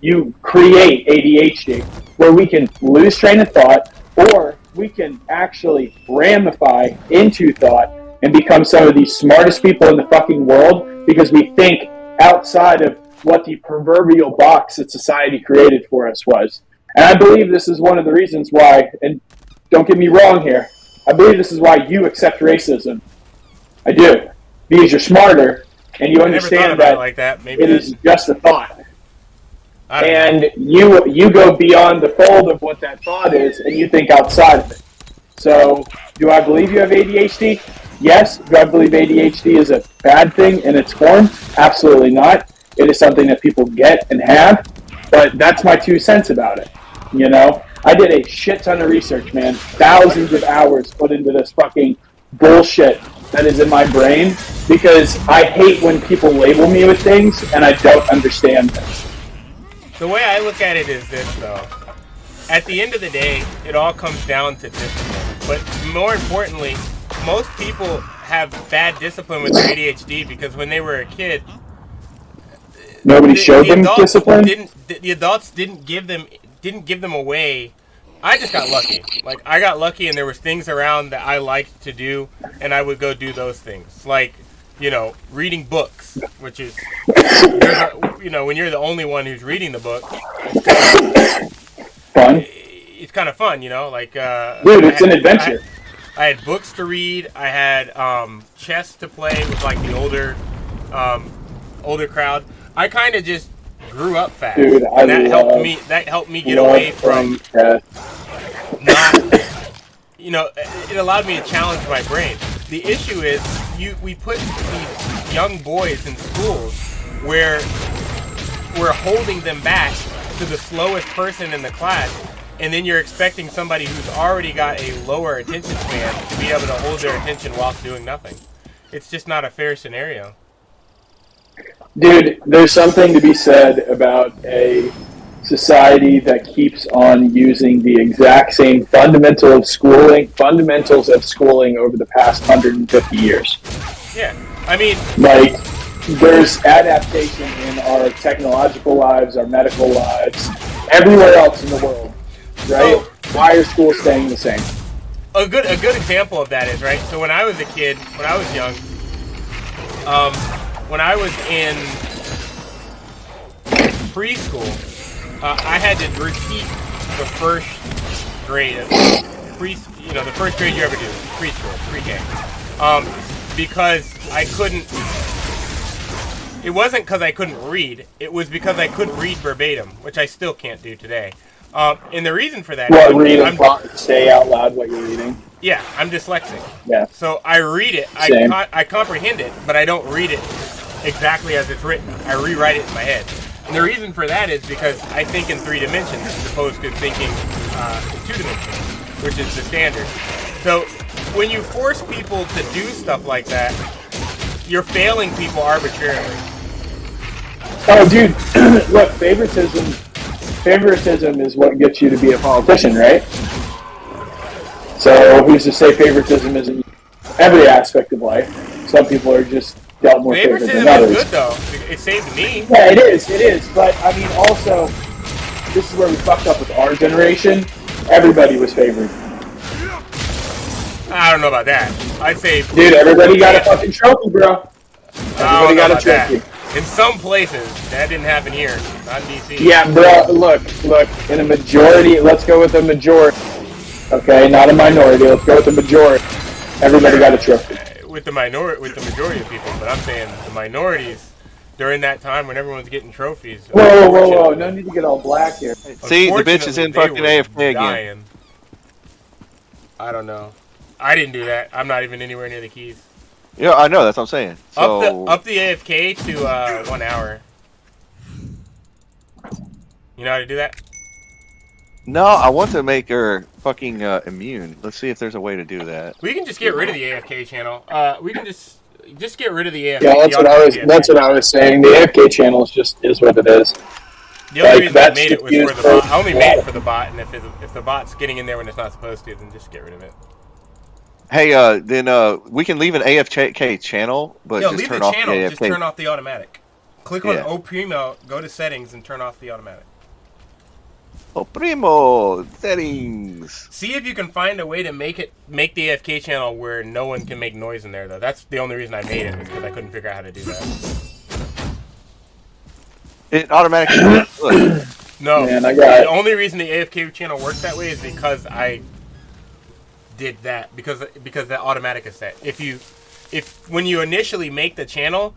you create ADHD, where we can lose train of thought, or we can actually ramify into thought and become some of the smartest people in the fucking world because we think outside of what the proverbial box that society created for us was. And I believe this is one of the reasons why, and don't get me wrong here, I believe this is why you accept racism. I do. Because you're smarter and you understand that, like that. Maybe it is just a thought. And you go beyond the fold of what that thought is and you think outside of it. So, do I believe you have ADHD? Yes. Do I believe ADHD is a bad thing in its form? Absolutely not. It is something that people get and have, but that's my 2 cents about it. You know, I did a shit ton of research, man. Thousands of hours put into this fucking bullshit that is in my brain because I hate when people label me with things and I don't understand them. The way I look at it is this, though. At the end of the day, it all comes down to discipline. But more importantly, most people have bad discipline with their ADHD because when they were a kid, nobody showed them discipline. The adults didn't give them away. I just got lucky. Like, I got lucky, and there was things around that I liked to do, and I would go do those things. Like, you know, reading books, which is, you know, when you're the only one who's reading the book, fun. It's kind of fun, you know, like. Dude, it's an adventure. I had books to read. I had chess to play with like the older crowd. I kind of just grew up fast. Dude, that helped me get away from not. You know, it allowed me to challenge my brain. The issue is we put these young boys in schools where we're holding them back to the slowest person in the class, and then you're expecting somebody who's already got a lower attention span to be able to hold their attention whilst doing nothing. It's just not a fair scenario. Dude, there's something to be said about a society that keeps on using the exact same fundamentals of schooling over the past 150 years. Yeah, I mean, like, there's adaptation in our technological lives, our medical lives, everywhere else in the world, right? Why are schools staying the same? A good example of that is, right, so when I was a kid, when I was young, when I was in preschool, I had to repeat the first grade of the first grade you ever do, preschool, pre-K, because I couldn't. It wasn't because I couldn't read. It was because I couldn't read verbatim, which I still can't do today. And the reason for that is say out loud what you're reading. Yeah, I'm dyslexic. Yeah. So I read it, I comprehend it, but I don't read it exactly as it's written. I rewrite it in my head. And the reason for that is because I think in 3 dimensions as opposed to thinking in 2 dimensions, which is the standard. So when you force people to do stuff like that, you're failing people arbitrarily. Oh, dude, look, favoritism is what gets you to be a politician, right? So who's to say favoritism isn't every aspect of life? Some people are just dealt more favorite than Favoritism others. is good though. It saved me. Yeah, it is. But I mean, also, this is where we fucked up with our generation. Everybody was favored. I don't know about that. I'd say, dude, everybody got a fucking trophy, bro. Everybody got a trophy. In some places, that didn't happen here, not in DC. Yeah, bro. Look. In a majority, let's go with a majority. Okay, not a minority. Let's go with the majority. Everybody got a trophy. With the majority of people, but I'm saying the minorities during that time when everyone's getting trophies. Whoa! No need to get all black here. See, the bitch is in fucking AFK again. I don't know. I didn't do that. I'm not even anywhere near the keys. Yeah, I know. That's what I'm saying. So up the AFK to 1 hour. You know how to do that? No, I want to make her fucking immune. Let's see if there's a way to do that. We can just get rid of the AFK channel. We can just get rid of the AFK. Yeah, that's what I was saying. The AFK channel is what it is. The only reason I made it was for the bot. I only made it for the bot, and if the bot's getting in there when it's not supposed to, then just get rid of it. Hey, then we can leave an AFK channel, but just turn off the AFK. Just turn off the automatic. Click on O Primo, go to settings, and turn off the automatic. O Primo settings. See if you can find a way to make the AFK channel where no one can make noise in there, though. That's the only reason I made it, was because I couldn't figure out how to do that. It automatically. No, Man, the only reason the AFK channel works that way is because I did that because that automatic is set. When you initially make the channel,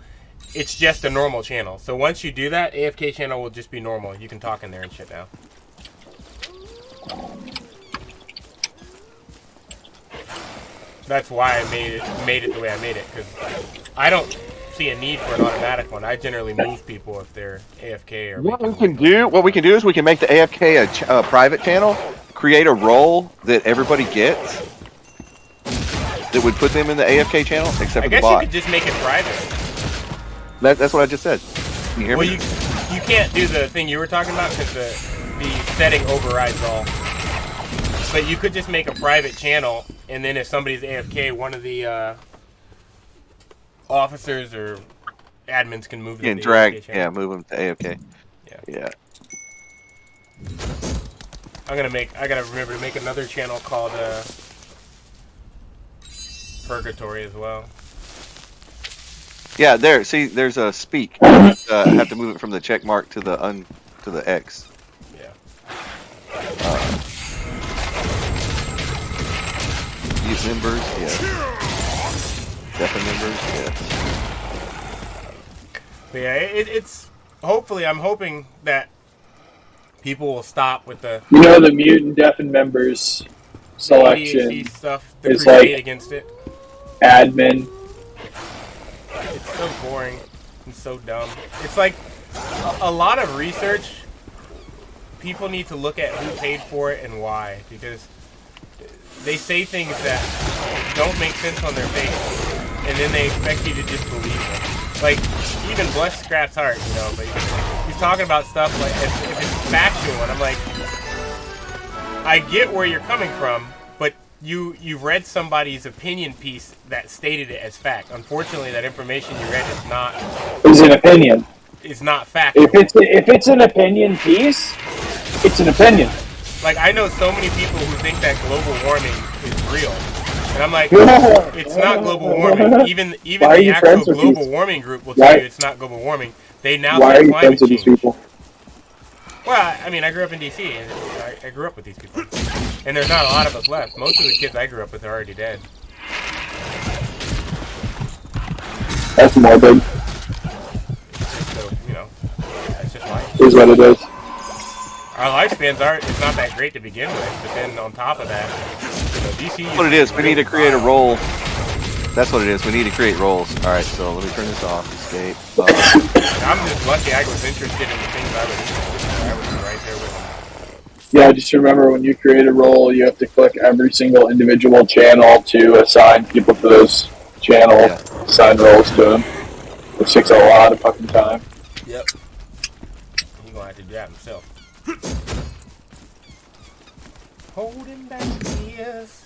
it's just a normal channel. So once you do that, AFK channel will just be normal. You can talk in there and shit now. That's why I made it the way I made it, because I don't see a need for an automatic one. I generally move people if they're AFK or. What we can do is we can make the AFK a private channel, create a role that everybody gets, that would put them in the AFK channel, except for the bot. I guess you could just make it private. That's what I just said. Can you hear me? Well, you can't do the thing you were talking about because the setting overrides all. But you could just make a private channel, and then if somebody's AFK, one of the officers or admins can move them to the AFK channel. Yeah, move them to AFK. Yeah. I gotta remember to make another channel called Purgatory as well. Yeah, there. See, there's a speak. Have to move it from the check mark to the X. Yeah. Youth members, yes. Deaf members, yes. But yeah, it's hopefully I'm hoping that people will stop with the the mutant deafened members selection stuff. The is crusade like against it. Admin. It's so boring and so dumb. It's like a lot of research. People need to look at who paid for it and why, because they say things that don't make sense on their face, and then they expect you to just believe them. Like, even bless Scrap's heart, but he's talking about stuff like if it's factual, and I'm like, I get where you're coming from, but you've read somebody's opinion piece that stated it as fact. Unfortunately, that information you read is an opinion. It's not factual. If it's an opinion piece, it's an opinion. Like, I know so many people who think that global warming is real. And I'm like, it's not global warming. Even the actual global warming group will tell you it's not global warming. They now say climate change. These people? Well, I mean, I grew up in DC, and I grew up with these people. And there's not a lot of us left. Most of the kids I grew up with are already dead. That's morbid. So, that's just life. It is what it is. Our lifespans it's not that great to begin with, but then on top of that, DC. That's what it is. We need to create a role. That's what it is. We need to create roles. All right, so let me turn this off. Escape. I'm just lucky I was interested in the things I was interested in. I was right there with them. Yeah, just remember when you create a role, you have to click every single individual channel to assign people to those channels, assign roles to them. It takes a lot of fucking time. Yep. You're gonna have to do that himself. Holding back tears.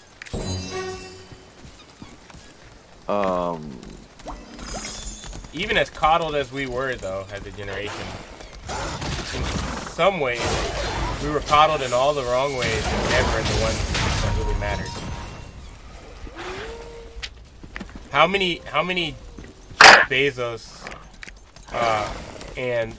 Even as coddled as we were, though, as a generation, in some ways, we were coddled in all the wrong ways and never in the ones that really mattered. How many Jeff Bezos and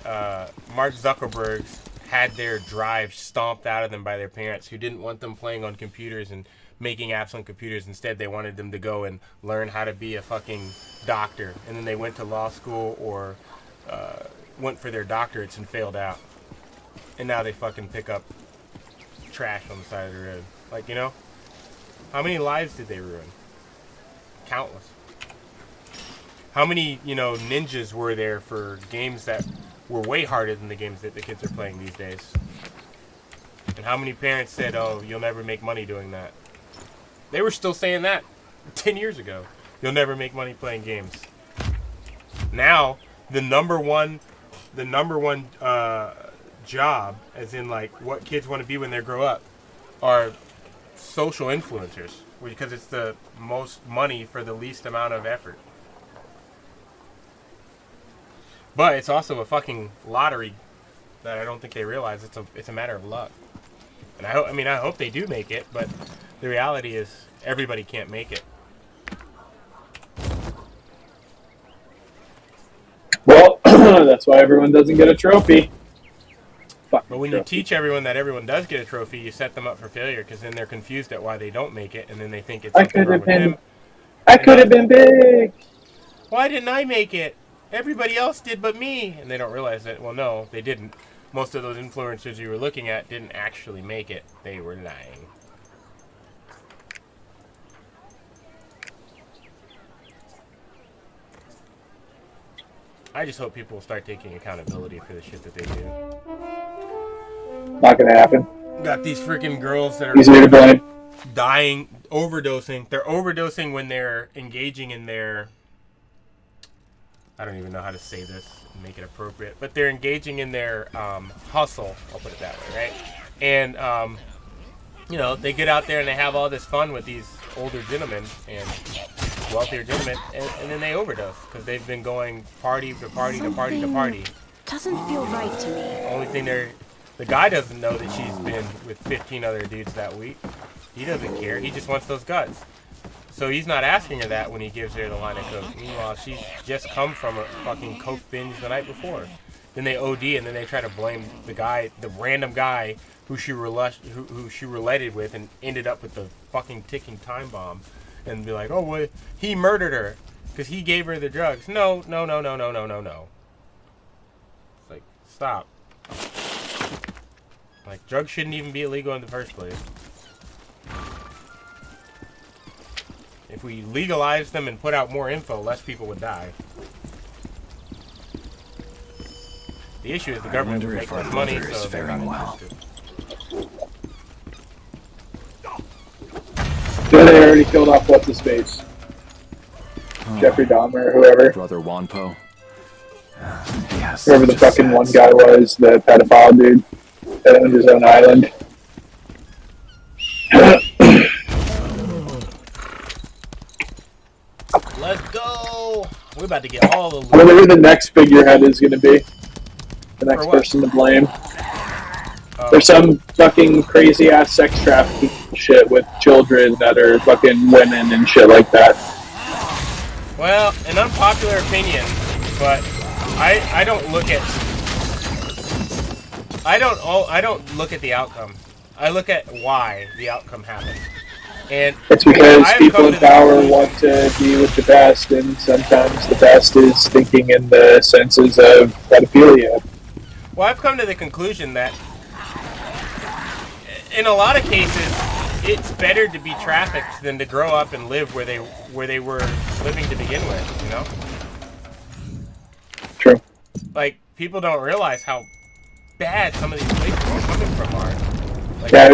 Mark Zuckerberg's had their drive stomped out of them by their parents who didn't want them playing on computers and making apps on computers. Instead, they wanted them to go and learn how to be a fucking doctor. And then they went to law school or went for their doctorates and failed out. And now they fucking pick up trash on the side of the road. Like, you know? How many lives did they ruin? Countless. How many, you know, ninjas were there for games that were way harder than the games that the kids are playing these days? And how many parents said, oh, you'll never make money doing that? They were still saying that 10 years ago. You'll never make money playing games. Now, the number one job, as in like what kids want to be when they grow up, are social influencers, because it's the most money for the least amount of effort. But it's also a fucking lottery that I don't think they realize. It's a matter of luck. And I hope they do make it, but the reality is everybody can't make it. Well, that's why everyone doesn't get a trophy. But when you teach everyone that everyone does get a trophy, you set them up for failure, because then they're confused at why they don't make it, and then they think it's something wrong with them. I could have been big. Why didn't I make it? Everybody else did but me. And they don't realize that, well, no, they didn't. Most of those influencers you were looking at didn't actually make it. They were lying. I just hope people will start taking accountability for the shit that they do. Not gonna happen. Got these freaking girls that are easier to blame. Dying, overdosing. They're overdosing when they're engaging in their... I don't even know how to say this and make it appropriate, but they're engaging in their hustle. I'll put it that way, right? And you know, they get out there and they have all this fun with these older gentlemen and wealthier gentlemen, and then they overdose because they've been going party to party to party to party. Doesn't feel right to me. Only thing the guy doesn't know that she's been with 15 other dudes that week. He doesn't care. He just wants those guts. So he's not asking her that when he gives her the line of coke. Meanwhile, she's just come from a fucking coke binge the night before. Then they OD, and then they try to blame the guy, the random guy who she related with, and ended up with the fucking ticking time bomb, and be like, oh, well, he murdered her because he gave her the drugs. No. It's like, stop. Like, drugs shouldn't even be illegal in the first place. If we legalized them and put out more info, less people would die. The issue is the government would make less money, so they're not interested. Yeah, they already killed off what's his face. Jeffrey Dahmer or whoever. Brother Wanpo. Whoever the fucking one guy was, the pedophile dude that owned his own island. Let's go! We're about to get all the loot. I wonder who the next figurehead is going to be. The next person to blame. There's some fucking crazy ass sex trafficking shit with children that are fucking women and shit like that. Well, an unpopular opinion, but I don't look at the outcome. I look at why the outcome happened. And it's because people in power want to be with the best, and sometimes the best is thinking in the senses of pedophilia. Well, I've come to the conclusion that in a lot of cases, it's better to be trafficked than to grow up and live where they were living to begin with, you know? True. Like, people don't realize how bad some of these places are coming from are. Like, yeah,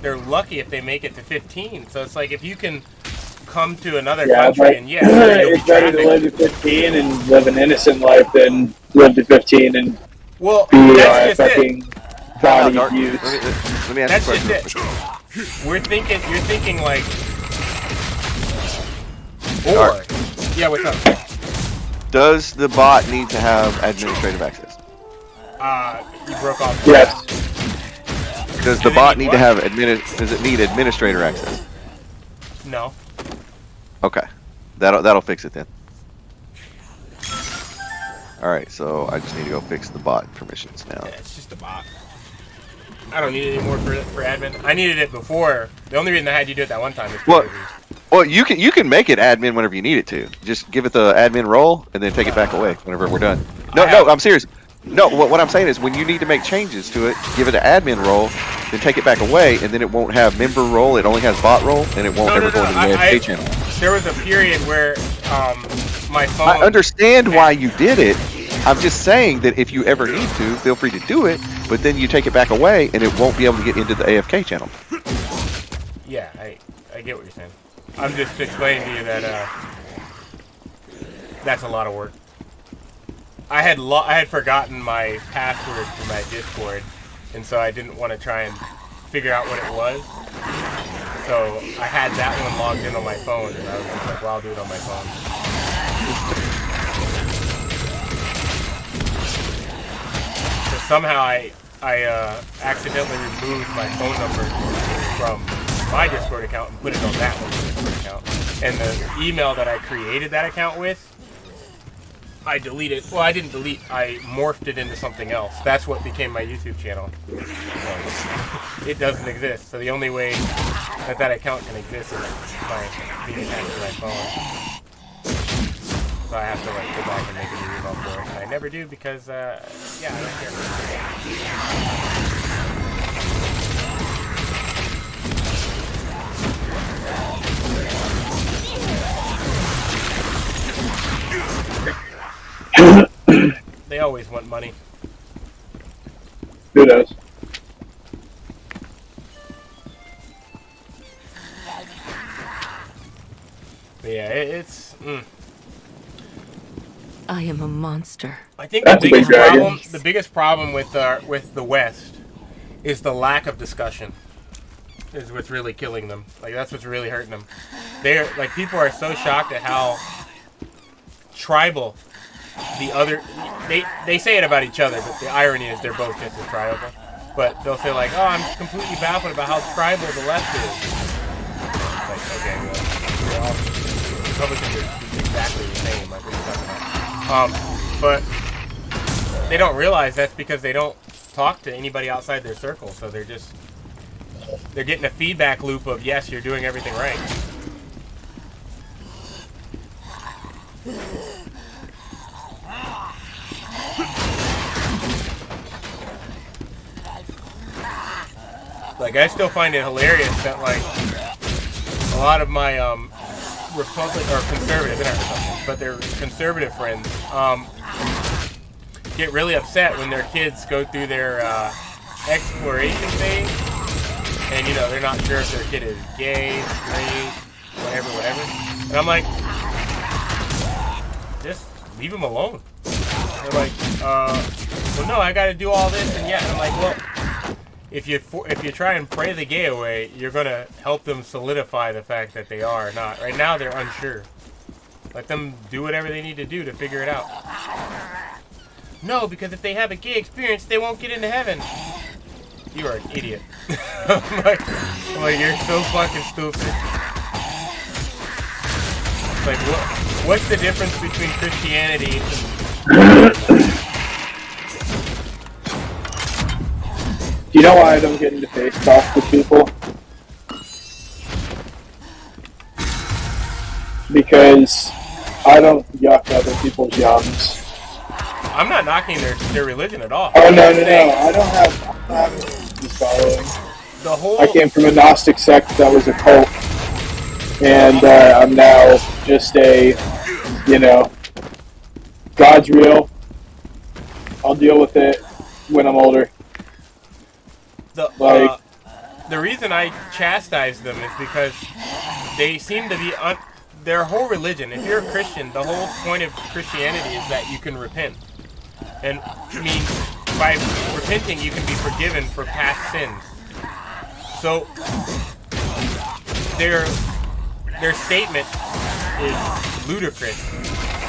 they're lucky if they make it to 15. So it's like, if you can come to another country and it's better to live to 15 and live an innocent life than live to 15 and be fucking body abused. Let me ask you a question. You're thinking like Or, yeah, what's up? Does the bot need to have administrative access? You broke off. Yes. Does the bot need to have does it need administrator access? No. Okay. That'll fix it then. Alright, so I just need to go fix the bot permissions now. Yeah, it's just a bot. I don't need it anymore for admin. I needed it before. The only reason I had you do it that one time is well, you can make it admin whenever you need it to. Just give it the admin role and then take it back away whenever we're done. No, I'm serious. No, what I'm saying is when you need to make changes to it, give it an admin role, then take it back away, and then it won't have member role. It only has bot role, and it won't ever go into the AFK channel. There was a period where my phone. I understand why you did it. I'm just saying that if you ever need to, feel free to do it, but then you take it back away, and it won't be able to get into the AFK channel. Yeah, I get what you're saying. I'm just explaining to you that that's a lot of work. I had forgotten my password for my Discord, and so I didn't want to try and figure out what it was. So I had that one logged in on my phone, and I was just like, well, I'll do it on my phone. So somehow I accidentally removed my phone number from my Discord account and put it on that one's Discord account. And the email that I created that account with, I deleted. Well, I didn't delete. I morphed it into something else. That's what became my YouTube channel. It doesn't exist. So the only way that account can exist is by being attached to my phone. So I have to like go back and make a new email for it. And I never do because, yeah, I don't care. They always want money. Who does? But yeah, it's. I am a monster. I think the biggest problem with the West is the lack of discussion. Is what's really killing them. Like that's what's really hurting them. They're like people are so shocked at how tribal the other. They say it about each other, but the irony is they're both just as tribal. But they'll say like, "Oh, I'm completely baffled about how tribal the left is." Like, okay, well, Republicans are exactly the same. Like, what are you talking about? But they don't realize that's because they don't talk to anybody outside their circle, so they're getting a feedback loop of yes, you're doing everything right. Like I still find it hilarious that like a lot of my Republican or conservative, they're not Republican, but they're conservative friends get really upset when their kids go through their exploration phase, and you know they're not sure if their kid is gay, straight, whatever. And I'm like, just leave them alone. They're like, well, no, I got to do all this, and yeah. And I'm like, well, if you try and pray the gay away, you're gonna help them solidify the fact that they are not. Right now, they're unsure. Let them do whatever they need to do to figure it out. No, because if they have a gay experience, they won't get into heaven. You are an idiot. I'm like, you're so fucking stupid. It's like, what's the difference between Christianity and... Do you know why I don't get into face talk with people? Because I don't yuck other people's yums. I'm not knocking their religion at all. Oh, no. I don't have this following. I came from a Gnostic sect that was a cult. And I'm now just a, God's real. I'll deal with it when I'm older. The reason I chastise them is because they seem to be their whole religion. If you're a Christian, the whole point of Christianity is that you can repent, and I mean by repenting you can be forgiven for past sins. So their statement is ludicrous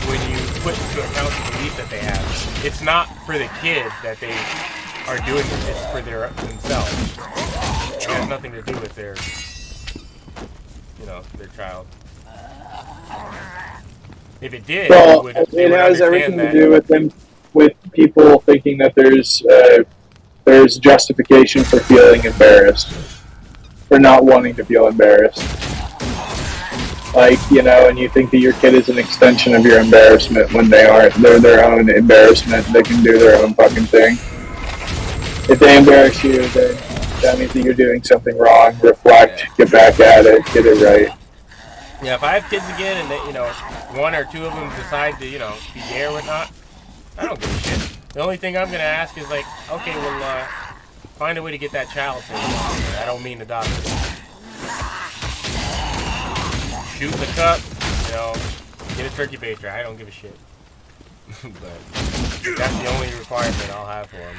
when you put into account the belief that they have. It's not for the kid that they are doing it, it's for themselves. It has nothing to do with their child. If it did, Well, they it would has understand everything that. to do with them, with people thinking that there's justification for feeling embarrassed, for not wanting to feel embarrassed. Like, and you think that your kid is an extension of your embarrassment when they aren't. They're their own embarrassment. They can do their own fucking thing. If they embarrass you, then that means that you're doing something wrong. Reflect, get back at it, get it right. Yeah, if I have kids again and they, one or two of them decide to, be gay or whatnot, I don't give a shit. The only thing I'm gonna ask is like, okay, well, find a way to get that child thing. I don't mean adopt it. Shoot in the cup, get a turkey baster. I don't give a shit. But that's the only requirement I'll have for them.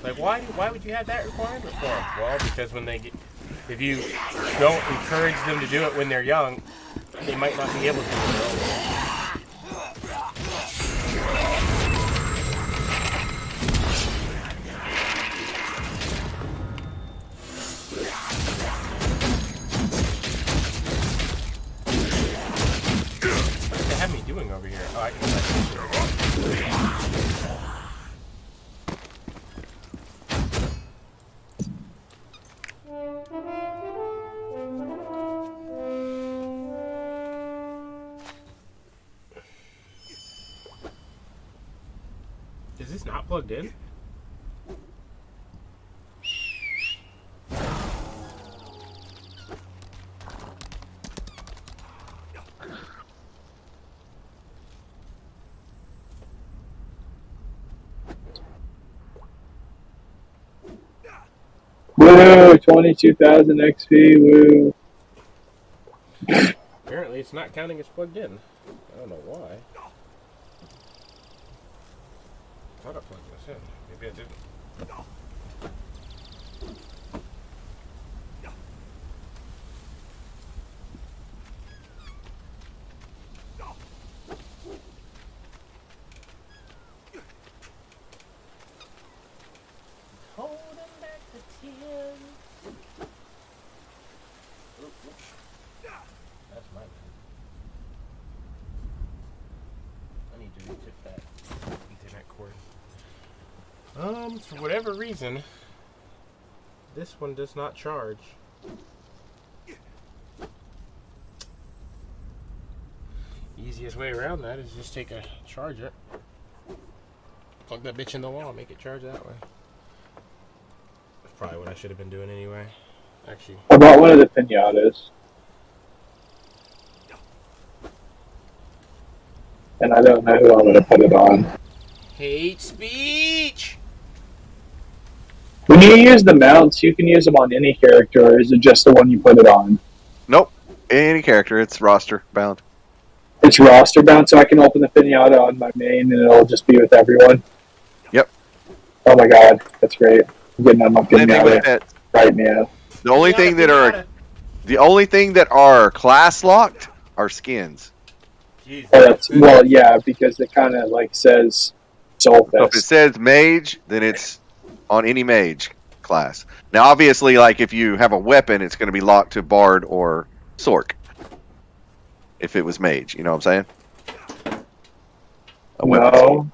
Like, why would you have that requirement for them? Well, because if you don't encourage them to do it when they're young, they might not be able to do it. What does it have me doing over here? Oh, I can Is this not plugged in? Woo! 22,000 XP. Woo! Apparently, it's not counting as plugged in. I don't know why. I thought I plugged this in. Maybe I didn't. Holding back the tears. That's my bad. I need to retip that Ethernet cord. For whatever reason, this one does not charge. Easiest way around that is just take a charger, plug that bitch in the wall, make it charge that way. That's probably what I should have been doing anyway. Actually, I bought one of the pinatas. And I don't know who I'm going to put it on. hate speech! When you use the mounts, you can use them on any character, or is it just the one you put it on? Nope. Any character. It's roster bound. It's roster bound, so I can open the pinata on my main and it'll just be with everyone? Yep. Oh my god, that's great. I'm getting on my With pinata right now. The only thing that are class locked are skins. Oh, that's, well, yeah, because it kind of like says Soulfest. So if it says mage, then it's on any mage class. Now, obviously, like if you have a weapon, it's going to be locked to bard or sork. If it was mage, you know what I'm saying? No.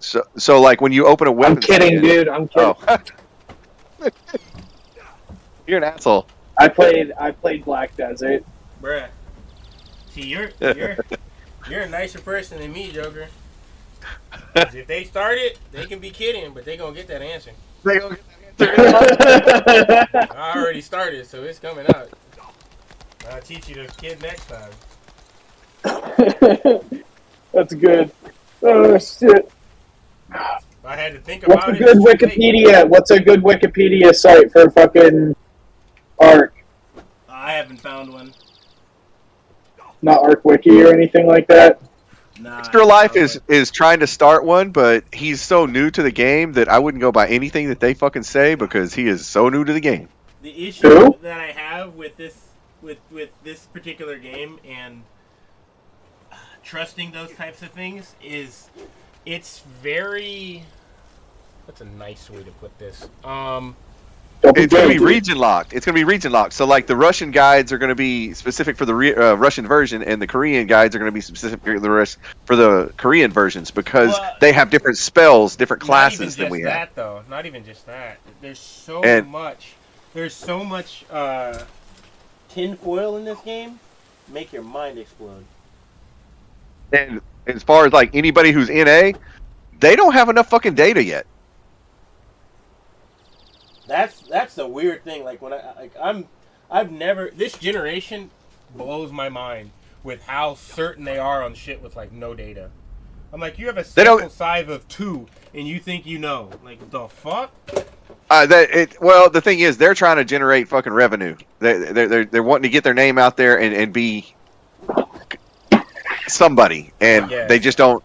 So like when you open a weapon. I'm kidding, dude. I'm kidding. Oh. You're an asshole. I played Black Desert. Bruh. See, you're a nicer person than me, Joker. 'Cause if they start it, they can be kidding, but they gonna get that answer. They gonna get that answer. I already started, so it's coming out. I'll teach you to kid next time. That's good. Oh shit. I had to think about What's a good Wikipedia? What's a good Wikipedia site for fucking Ark? I haven't found one. Not Ark Wiki or anything like that? Extra Life is trying to start one, but he's so new to the game that I wouldn't go by anything that they fucking say because he is so new to the game. The issue that I have with this with this particular game and trusting those types of things is it's very. What's a nice way to put this? It's going to be region locked. It's going to be region locked. So, like, the Russian guides are going to be specific for the Russian version, and the Korean guides are going to be specific for the Korean versions because they have different spells, different classes than we have. Not even just that. There's so much. There's so much tin foil in this game. Make your mind explode. And as far as like anybody who's NA, they don't have enough fucking data yet. That's the weird thing. Like when I've never, this generation blows my mind with how certain they are on shit with like no data. I'm like, you have a sample size of 2 and you think you know. Like the fuck? Well, the thing is, they're trying to generate fucking revenue. They're wanting to get their name out there and be somebody, and they just don't.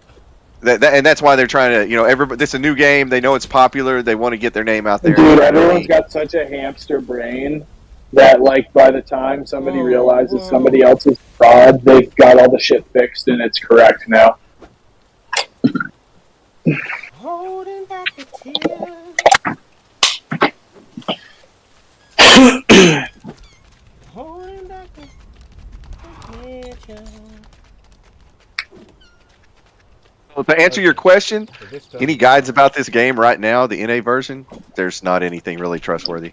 And that's why they're trying to, everybody. This is a new game. They know it's popular. They want to get their name out there. Dude, everyone's got such a hamster brain that, like, by the time somebody realizes somebody else's fraud, they've got all the shit fixed and it's correct now. Holding back the tears. Holding back the tears. Well, to answer your question, any guides about this game right now, the NA version, there's not anything really trustworthy.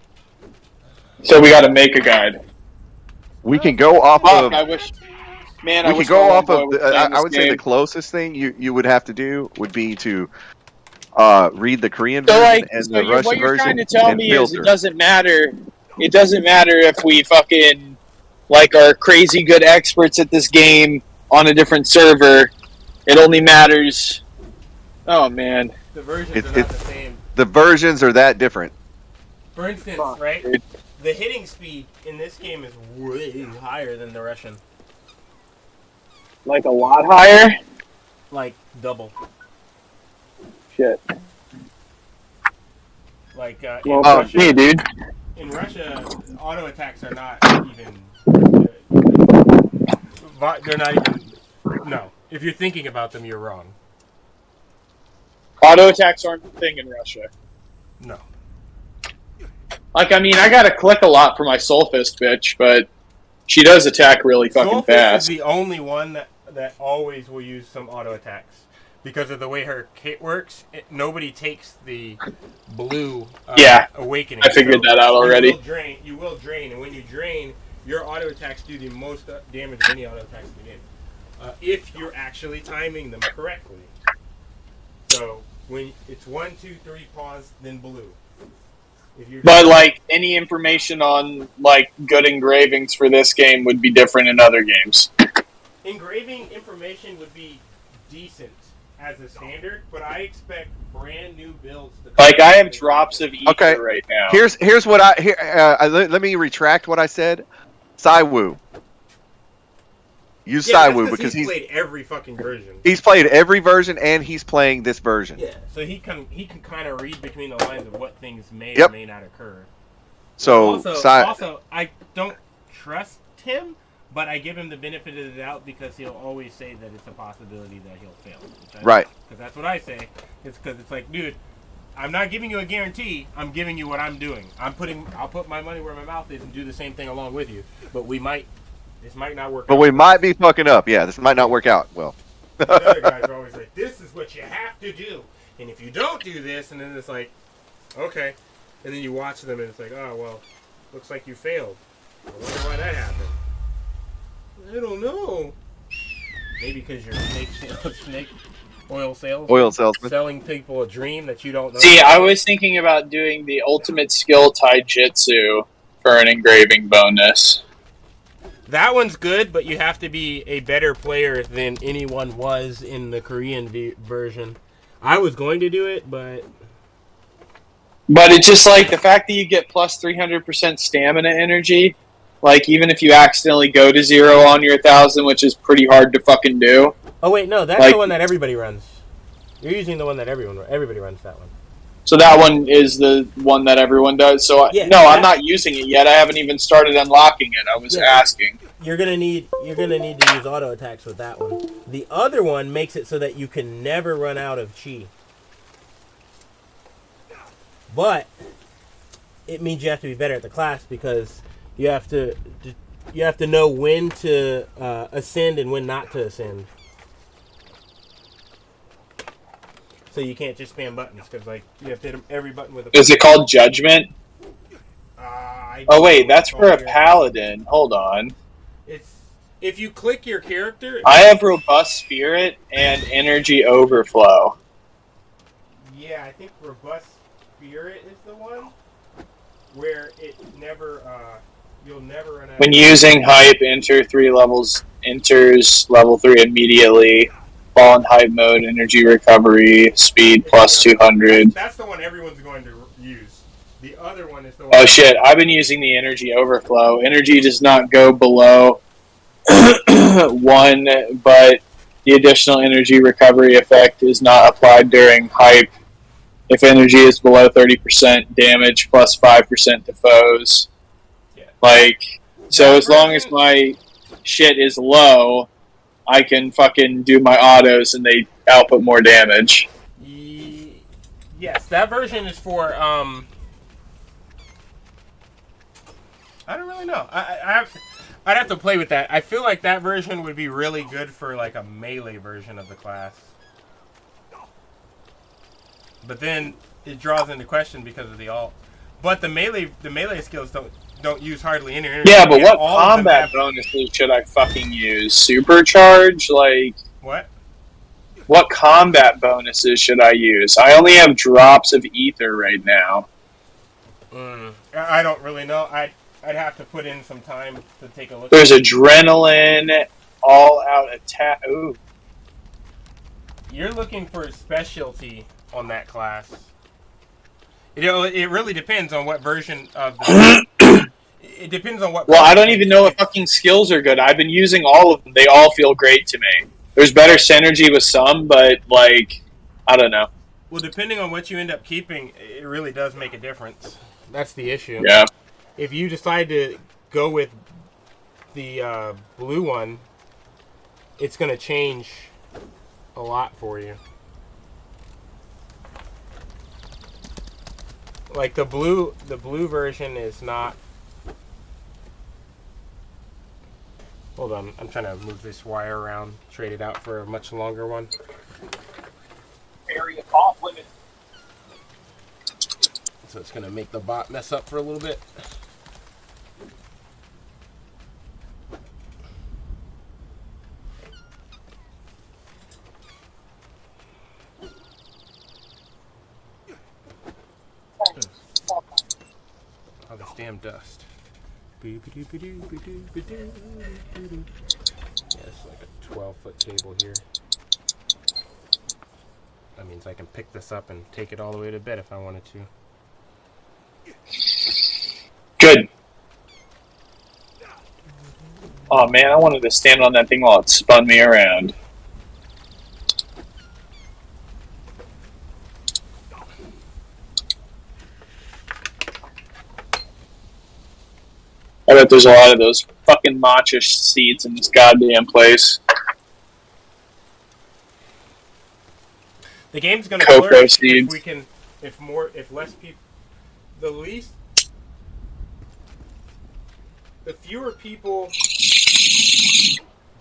So we got to make a guide. We can go off of. I wish. Man, we could go off of. I would say the closest thing you would have to do would be to read the Korean version and the Russian version. What you're trying to tell me is it doesn't matter. It doesn't matter if we fucking are crazy good experts at this game on a different server. It only matters. Oh man, the versions are not the same. The versions are that different. For instance, right? The hitting speed in this game is way higher than the Russian. Like a lot higher? Like double. Shit. Like well, Russia, me, dude. In Russia, auto attacks are not even. They're not even. No. If you're thinking about them, you're wrong. Auto attacks aren't a thing in Russia. No. Like, I mean, I gotta click a lot for my Soul Fist bitch, but she does attack really fucking Soul fast. Fist is the only one that always will use some auto attacks. Because of the way her kit works, nobody takes the blue awakening. I figured that out already. You will drain, and when you drain, your auto attacks do the most damage of any auto attacks in the game. If you're actually timing them correctly. So when it's 1, 2, 3, pause, then blue. But like any information on like good engravings for this game would be different in other games. Engraving information would be decent as a standard, but I expect brand new builds to I have drops of ether right now. Here's what let me retract what I said. Saiwu. Use Saiwu because he's played every fucking version. He's played every version and he's playing this version. Yeah, so he can kind of read between the lines of what things may or may not occur. So also, I don't trust him, but I give him the benefit of the doubt because he'll always say that it's a possibility that he'll fail. Right. Because that's what I say. It's because it's like, dude, I'm not giving you a guarantee. I'm giving you what I'm doing. I'll put my money where my mouth is and do the same thing along with you. But this might not work out. But we might be fucking up. Yeah, this might not work out well. The other guys are always like, this is what you have to do. And if you don't do this, and then it's like, okay. And then you watch them and it's like, oh, well, looks like you failed. I wonder why that happened. I don't know. Maybe because you're snake oil salesman. Selling people a dream that you don't know. See, I was thinking about doing the ultimate skill taijutsu for an engraving bonus. That one's good, but you have to be a better player than anyone was in the Korean version. I was going to do it, but it's just like the fact that you get plus 300% stamina energy. Like, even if you accidentally go to 0 on your 1,000, which is pretty hard to fucking do. Oh wait, no, that's Like- the one that everybody runs. You're using the one that everybody runs. That one. So that one is the one that everyone does. So I'm not using it yet. I haven't even started unlocking it. I was asking. You're gonna need to use auto attacks with that one. The other one makes it so that you can never run out of chi. But it means you have to be better at the class because you have to know when to ascend and when not to ascend. So you can't just spam buttons because like you have to hit every button with a. Is it called Judgment? Oh wait, that's for a paladin. Hold on. It's if you click your character. I have Robust Spirit and Energy Overflow. Yeah, I think Robust Spirit is the one where it never you'll never run out. When using hype, enter 3 levels. Enters level 3 immediately. Fall in hype mode. Energy recovery. Speed plus 200. That's the one everyone's going to use. The other one is the one. Oh shit! I've been using the Energy Overflow. Energy does not go below 1, but the additional energy recovery effect is not applied during hype. If energy is below 30% damage plus 5% to foes. Yeah. Like, so as long as my shit is low, I can fucking do my autos and they output more damage. Yes, that version is for I don't really know. I'd have to play with that. I feel like that version would be really good for like a melee version of the class. But then it draws into question because of the alt. But the melee skills don't use hardly any energy. Yeah, but And what all of them combat have- bonuses should I fucking use? Supercharge? Like, What? what combat bonuses should I use? I only have drops of ether right now. I don't really know. I'd have to put in some time to take a look. There's adrenaline, all-out attack. Ooh. You're looking for a specialty on that class. You know, it really depends on what version of the... It depends on what... Well, I don't even know what fucking skills are good. I've been using all of them. They all feel great to me. There's better synergy with some, but, like, I don't know. Well, depending on what you end up keeping, it really does make a difference. That's the issue. Yeah. If you decide to go with the blue one, it's going to change a lot for you. Like the blue version is not. Hold on, I'm trying to move this wire around, trade it out for a much longer one. Area off limit. So it's gonna make the bot mess up for a little bit. Oh, this damn dust. Yeah, it's like a 12-foot table here. That means I can pick this up and take it all the way to bed if I wanted to. Good. Oh man, I wanted to stand on that thing while it spun me around. I bet there's a lot of those fucking matcha seeds in this goddamn place. The game's gonna Cocoa flourish seeds. if we can, if less people, the fewer people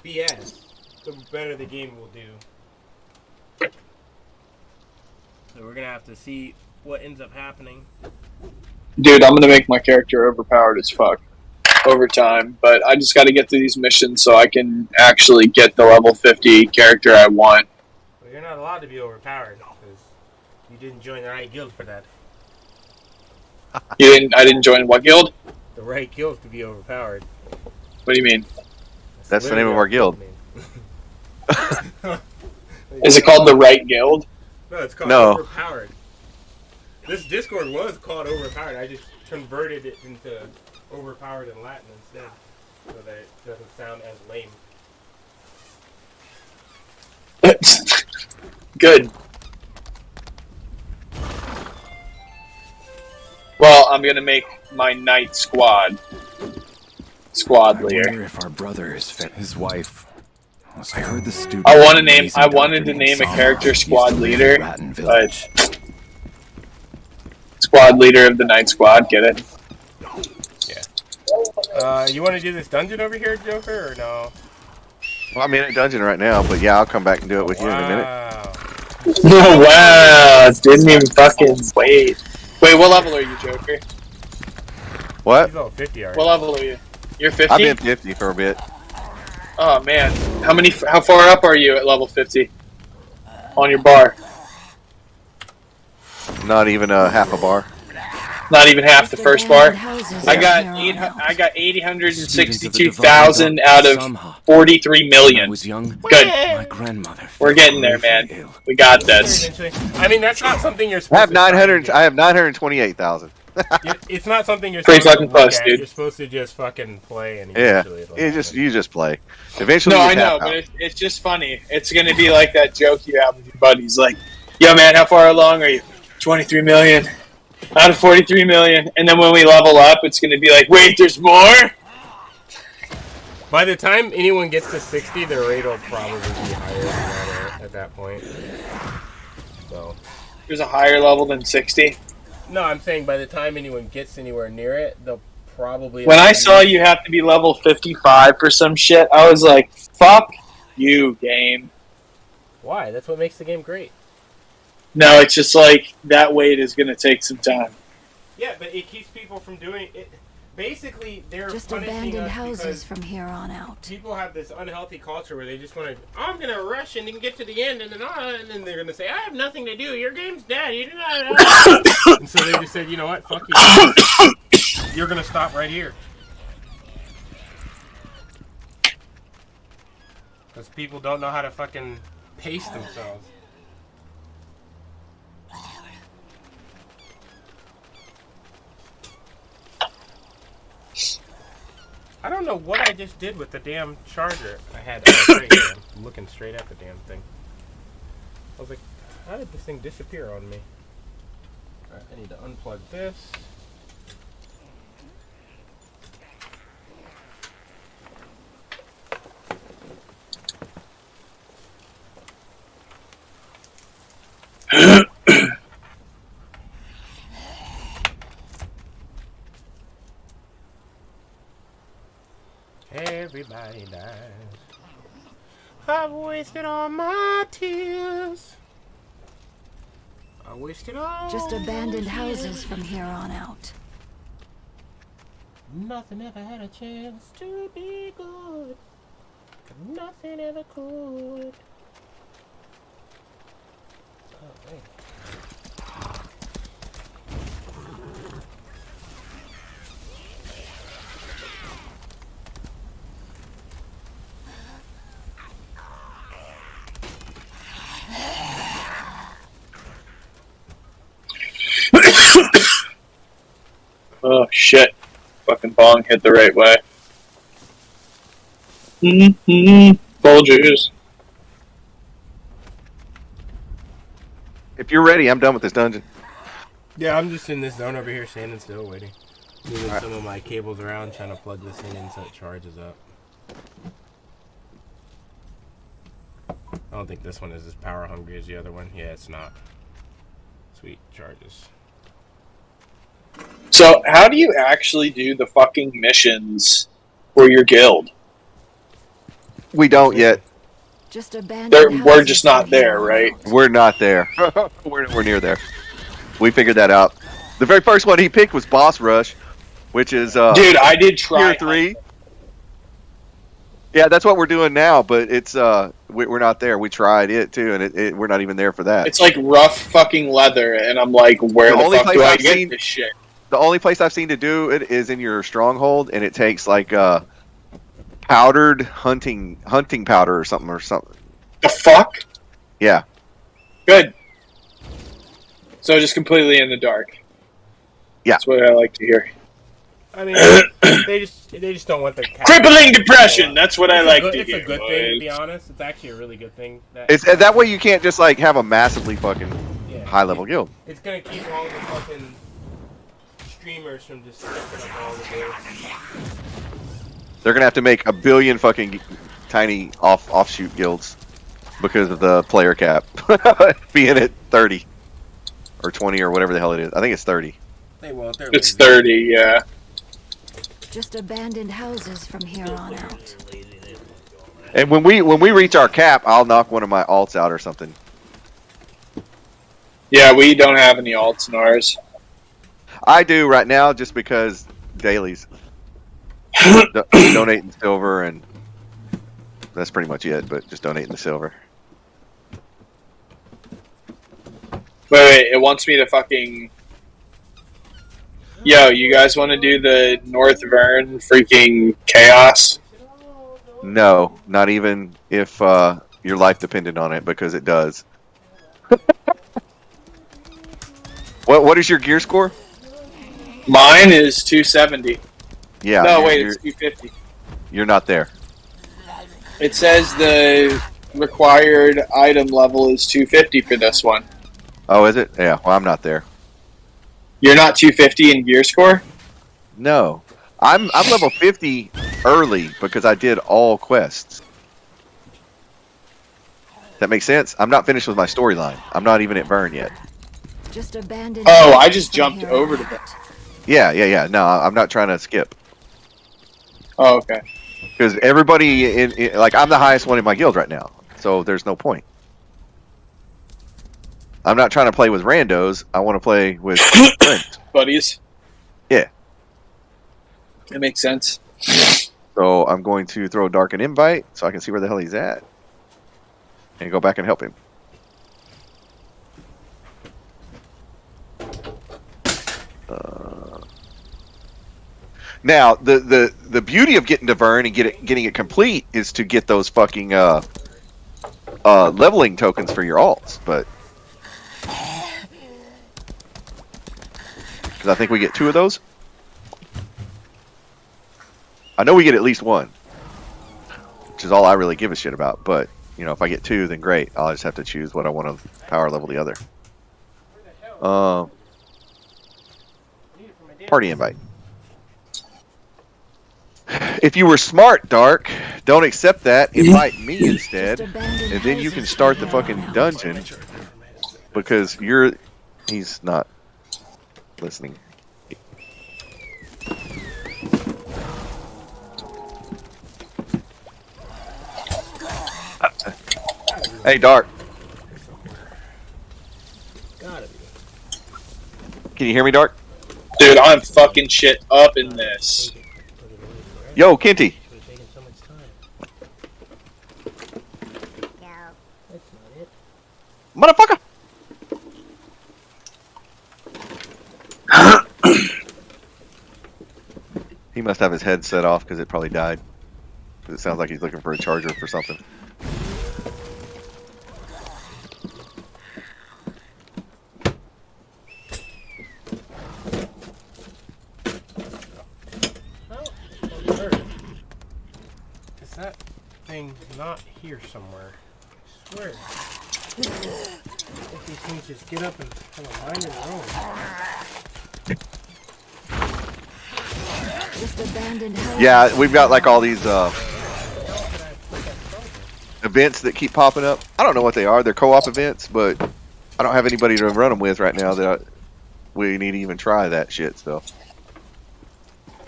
BS, the better the game will do. So we're gonna have to see what ends up happening. Dude, I'm gonna make my character overpowered as fuck over time, but I just gotta get through these missions so I can actually get the level 50 character I want. Well, you're not allowed to be overpowered because you didn't join the right guild for that. I didn't join what guild? The right guild to be overpowered. What do you mean? That's the name of our guild. Is it called the right guild? No, it's called No. overpowered. This Discord was called overpowered. I just converted it into overpowered in Latin instead, so that it doesn't sound as lame. Good. Well, I'm gonna make my knight squad I leader. wonder if our brother is his wife. I heard the student. I wanted to name a character squad leader, but squad leader of the night squad. Get it? Yeah. You want to do this dungeon over here, Joker, or no? Well, I'm in a dungeon right now, but yeah, I'll come back and do it with you in a minute. Wow! Didn't even fucking wait. Wait, what level are you, Joker? What? He's level 50 already. What level are you? You're 50? I've been 50 for a bit. Oh man, how far up are you at level 50? On your bar? Not even half a bar. Not even half the first bar. I got 862,000 out of 43 million. Good. My grandmother. We're getting there, man. We got this. I mean, that's not something you're I supposed have to 900. I have 928,000. It's not something you're Pretty supposed fucking to look close, at. dude. You're supposed to just fucking play and Yeah, eventually it'll you just play. Eventually, No, you I know, tap out. but it's just funny. It's gonna be like that joke you have with your buddies, like, "Yo, man, how far along are you? 23 million out of 43 million." And then when we level up, it's gonna be like, "Wait, there's more." By the time anyone gets to 60, their rate will probably be higher than that at that point. So. There's a higher level than 60. No, I'm saying by the time anyone gets anywhere near it, they'll probably... When I saw you have to be level 55 for some shit, I was like, fuck you, game. Why? That's what makes the game great. No, it's just like, that wait is going to take some time. Yeah, but it keeps people from doing it. Basically, they're Just punishing abandoned us houses because from here on out. people have this unhealthy culture where they just want to, I'm going to rush and then get to the end, and then they're going to say, I have nothing to do. Your game's dead. You do not. And so they just said, you know what? Fuck you. You're going to stop right here. Because people don't know how to fucking pace themselves. I don't know what I just did with the damn charger I had right here. I'm looking straight at the damn thing. I was like, how did this thing disappear on me? Alright, I need to unplug this. Everybody dies. I've wasted all my tears. I wasted all. Just abandoned those houses years. from here on out. Nothing ever had a chance to be good. Nothing ever could. Oh, wait. Oh, shit. Fucking bong hit the right way. Folgers. If you're ready, I'm done with this dungeon. Yeah, I'm just in this zone over here standing still waiting. Moving Alright. some of my cables around, trying to plug this in so it charges up. I don't think this one is as power hungry as the other one. Yeah, it's not. Sweet, charges. So, how do you actually do the fucking missions for your guild? We don't yet. Just abandoned We're just not there, right? We're not there. we're near there. We figured that out. The very first one he picked was Boss Rush, which is Dude, I did try Tier 3. Yeah, that's what we're doing now, but it's we're not there. We tried it too, and we're not even there for that. It's like rough fucking leather, and I'm like, where the fuck do I get this shit? The only place I've seen to do it is in your stronghold, and it takes like powdered hunting powder or something. The fuck? Yeah. Good. So just completely in the dark. Yeah. That's what I like to hear. I mean, they just don't want the crippling depression. That's what I like to hear. It's a good thing, to be honest. It's actually a really good thing. It's that way you can't just like have a massively fucking high level guild. It's gonna keep all the fucking streamers from just stepping up all the guilds. They're gonna have to make a billion fucking tiny offshoot guilds because of the player cap being at 30 or 20 or whatever the hell it is. I think it's 30. It's 30, yeah. Just abandoned houses from here on out. And when we reach our cap, I'll knock one of my alts out or something. Yeah, we don't have any alts in ours. I do right now just because dailies. Donate in silver, and that's pretty much it, but just donate in the silver. Wait, it wants me to fucking... Yo, you guys want to do the North Vern freaking chaos? No, not even if your life depended on it, because it does. What is your gear score? Mine is 270. Yeah. No, wait, it's 250. You're not there. It says the required item level is 250 for this one. Oh, is it? Yeah, well, I'm not there. You're not 250 in gear score? No. I'm level 50 early because I did all quests. That makes sense? I'm not finished with my storyline. I'm not even at Vern yet. Just abandoned. Oh, I just jumped over to that. Yeah. No, I'm not trying to skip. Oh, okay. Because everybody in like I'm the highest one in my guild right now, so there's no point. I'm not trying to play with randos. I want to play with friends, buddies. Yeah, that makes sense. So I'm going to throw Dark an invite so I can see where the hell he's at, and go back and help him. Now, the beauty of getting to Vern and getting it complete is to get those fucking leveling tokens for your alts, but because I think we get 2 of those. I know we get at least 1, which is all I really give a shit about. But you know, if I get 2, then great. I'll just have to choose what I want to power level the other. Party invite. If you were smart, Dark, don't accept that. Invite me instead, and then you can start the fucking dungeon. Because he's not listening. Hey, Dark. Can you hear me, Dark? Dude, I'm fucking shit up in this. Yo, Kenty. Motherfucker. He must have his headset off because it probably died. Because it sounds like he's looking for a charger for something. Is that thing not here somewhere? I swear. If these things just get up and have a mind of their own. Just abandoned houses. Yeah, we've got like all these events that keep popping up. I don't know what they are. They're co-op events, but I don't have anybody to run them with right now that we need to even try that shit still.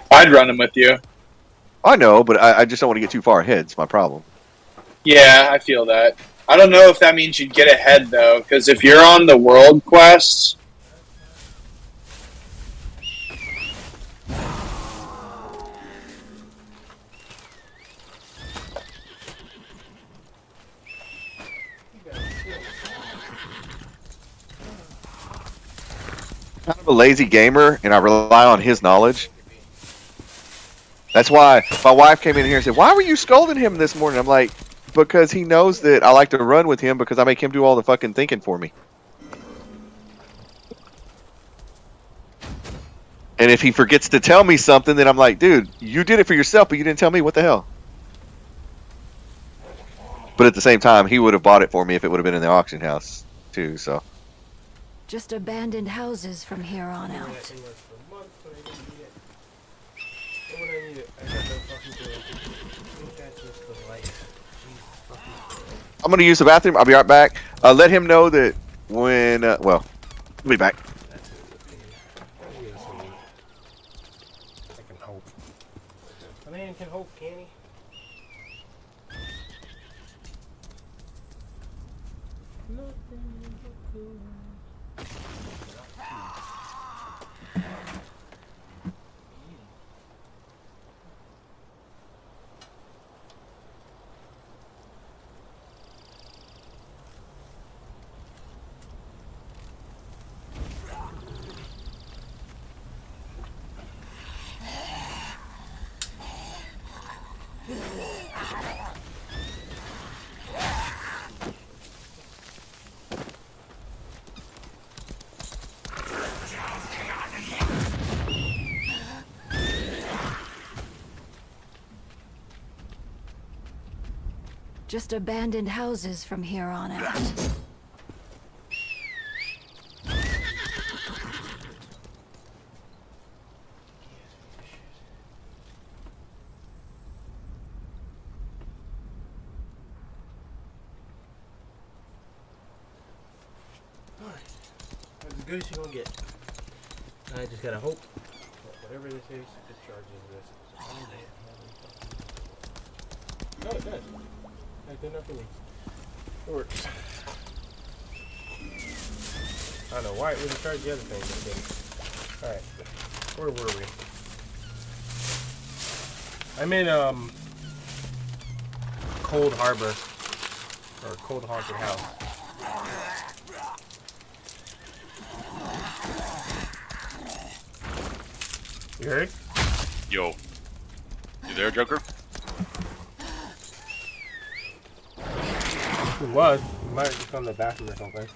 I'd run them with you. I know, but I just don't want to get too far ahead. It's my problem. Yeah, I feel that. I don't know if that means you'd get ahead, though, because if you're on the world quests... I'm kind of a lazy gamer, and I rely on his knowledge. That's why my wife came in here and said, "Why were you scolding him this morning?" I'm like, because he knows that I like to run with him because I make him do all the fucking thinking for me. And if he forgets to tell me something, then I'm like, dude, you did it for yourself, but you didn't tell me. What the hell? But at the same time, he would have bought it for me if it would have been in the auction house too. So Just abandoned houses from here on out. I'm gonna use the bathroom. I'll be right back. Let him know that when. Well, I'll be back. I can hope. A man can hope, can he? Just abandoned houses from here on out. Alright. That's as good as you're gonna get. I just gotta hope that whatever this is, it charges this. No, it does. I've done nothing. It works. I don't know why it wouldn't charge the other thing, but it didn't. Alright. Where were we? I'm in Cold Harbor. Or Cold Haunted House. You heard? Yo. You there, Joker? It was. You might have just gone to the bathroom or something.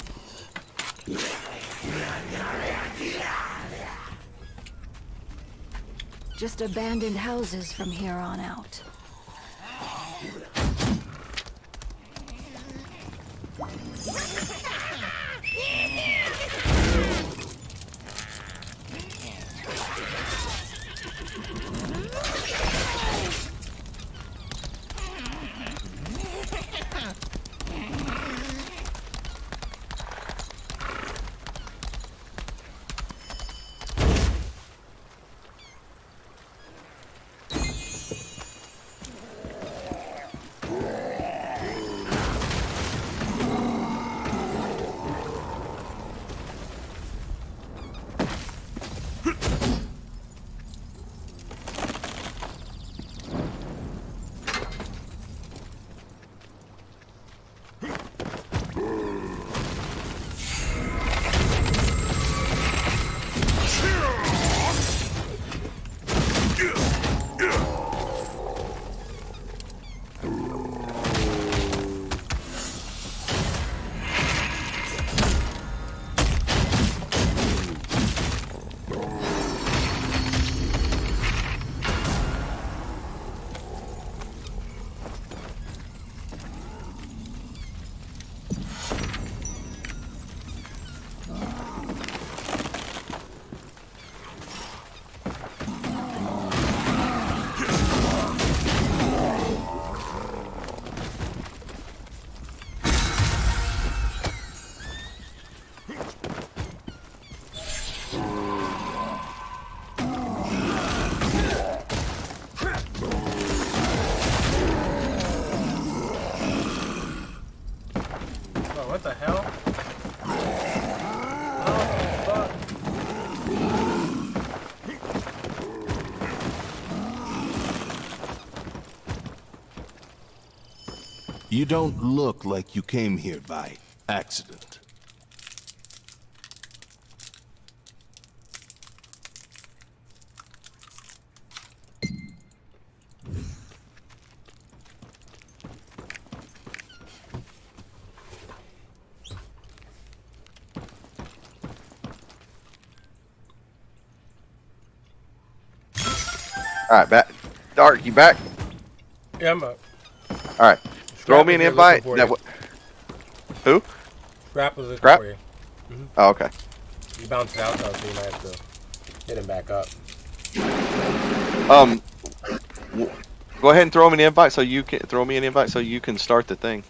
Just abandoned houses from here on out. What the hell? You don't look like you came here by accident. Alright, back. Dark, you back? Yeah, I'm up. Alright. Throw me an invite. Who? Scrap was looking Scrap? for you. Oh, okay. You bounced out though, so you might have to hit him back up. Go ahead and throw me an invite so you can start the thing.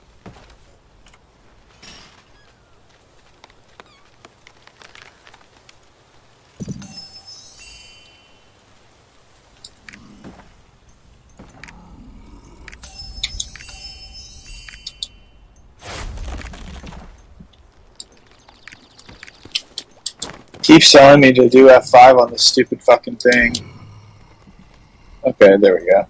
Keeps telling me to do F5 on this stupid fucking thing. Okay, there we go.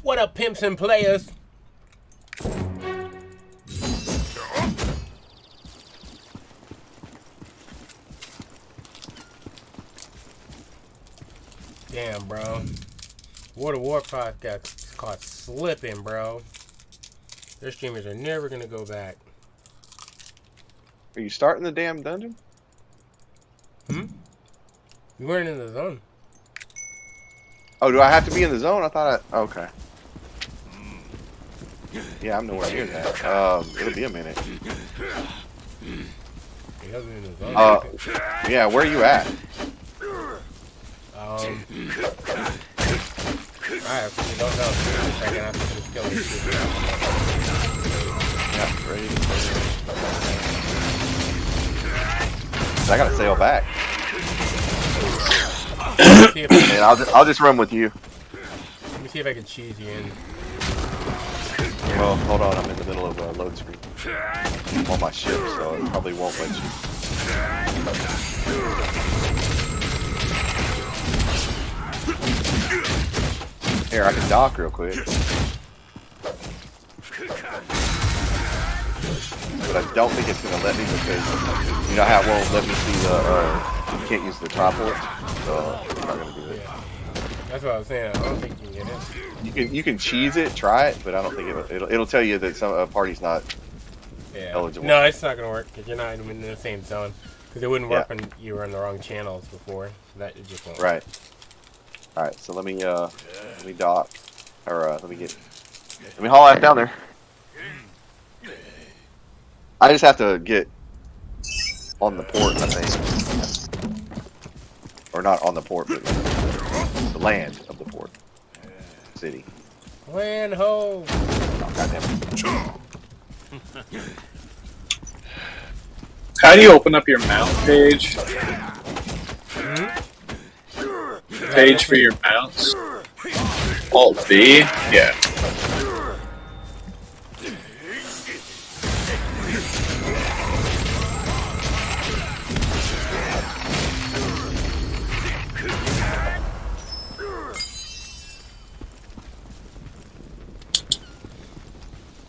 What up, pimps and players? Damn, bro. World of Warcraft got caught slipping, bro. Their streamers are never gonna go back. Are you starting the damn dungeon? You weren't in the zone. Oh, do I have to be in the zone? I thought I... Okay. Yeah, I'm nowhere near that. It'll be a minute. He hasn't in the zone. Yeah, where are you at? I actually don't know. I'm gonna have to finish killing you. Yeah, ready. I gotta sail back. Man, I'll just run with you. Let me see if I can cheese you in. Well, hold on, I'm in the middle of a load screen. I'm on my ship, so it probably won't let you. Here, I can dock real quick. But I don't think it's gonna let me because you know how it won't let me see the you can't use the tripod, so I'm not gonna do it. Yeah. That's what I was saying. I don't think you can get in. You can cheese it, try it, but I don't think it'll tell you that some party's not eligible. No, it's not gonna work because you're not even in the same zone. Because it wouldn't work when you were in the wrong channels before. So that it just won't work. Right. All right. So let me dock, or let me haul ass down there. I just have to get on the port, I think, or not on the port, but the land of the port city. Land ho! Oh, goddamn. How do you open up your mount page? Page for your mounts? Alt V? Yeah.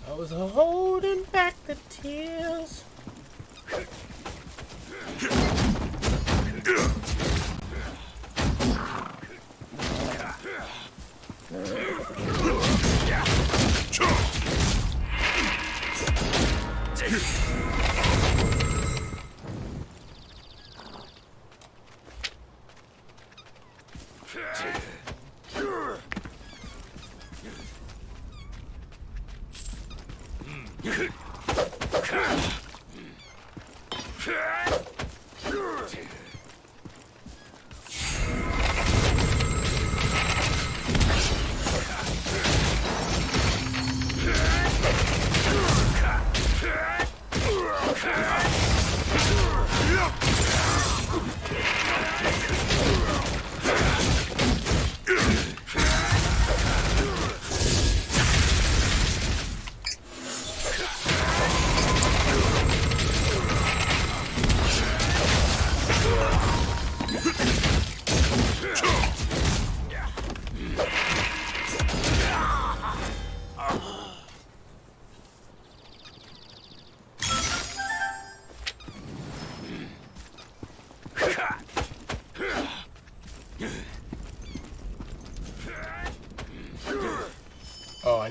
I was holding back the tears.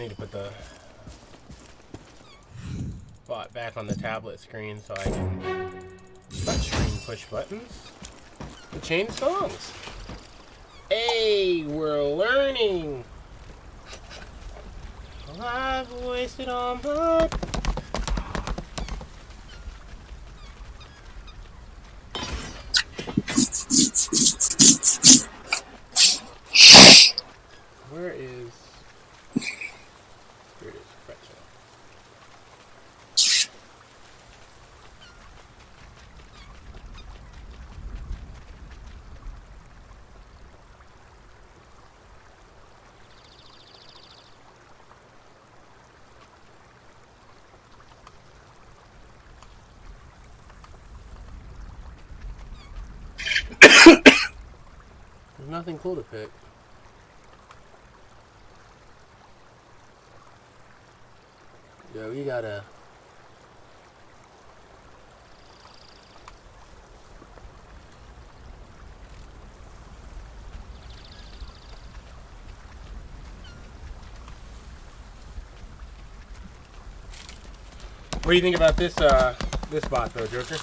need to put the bot back on the tablet screen so I can touchscreen push buttons to change songs. Hey, we're learning. I've wasted all my... Where is... Here it is, pretzel. There's nothing cool to pick. Yeah, we gotta... What do you think about this this bot though, Joker?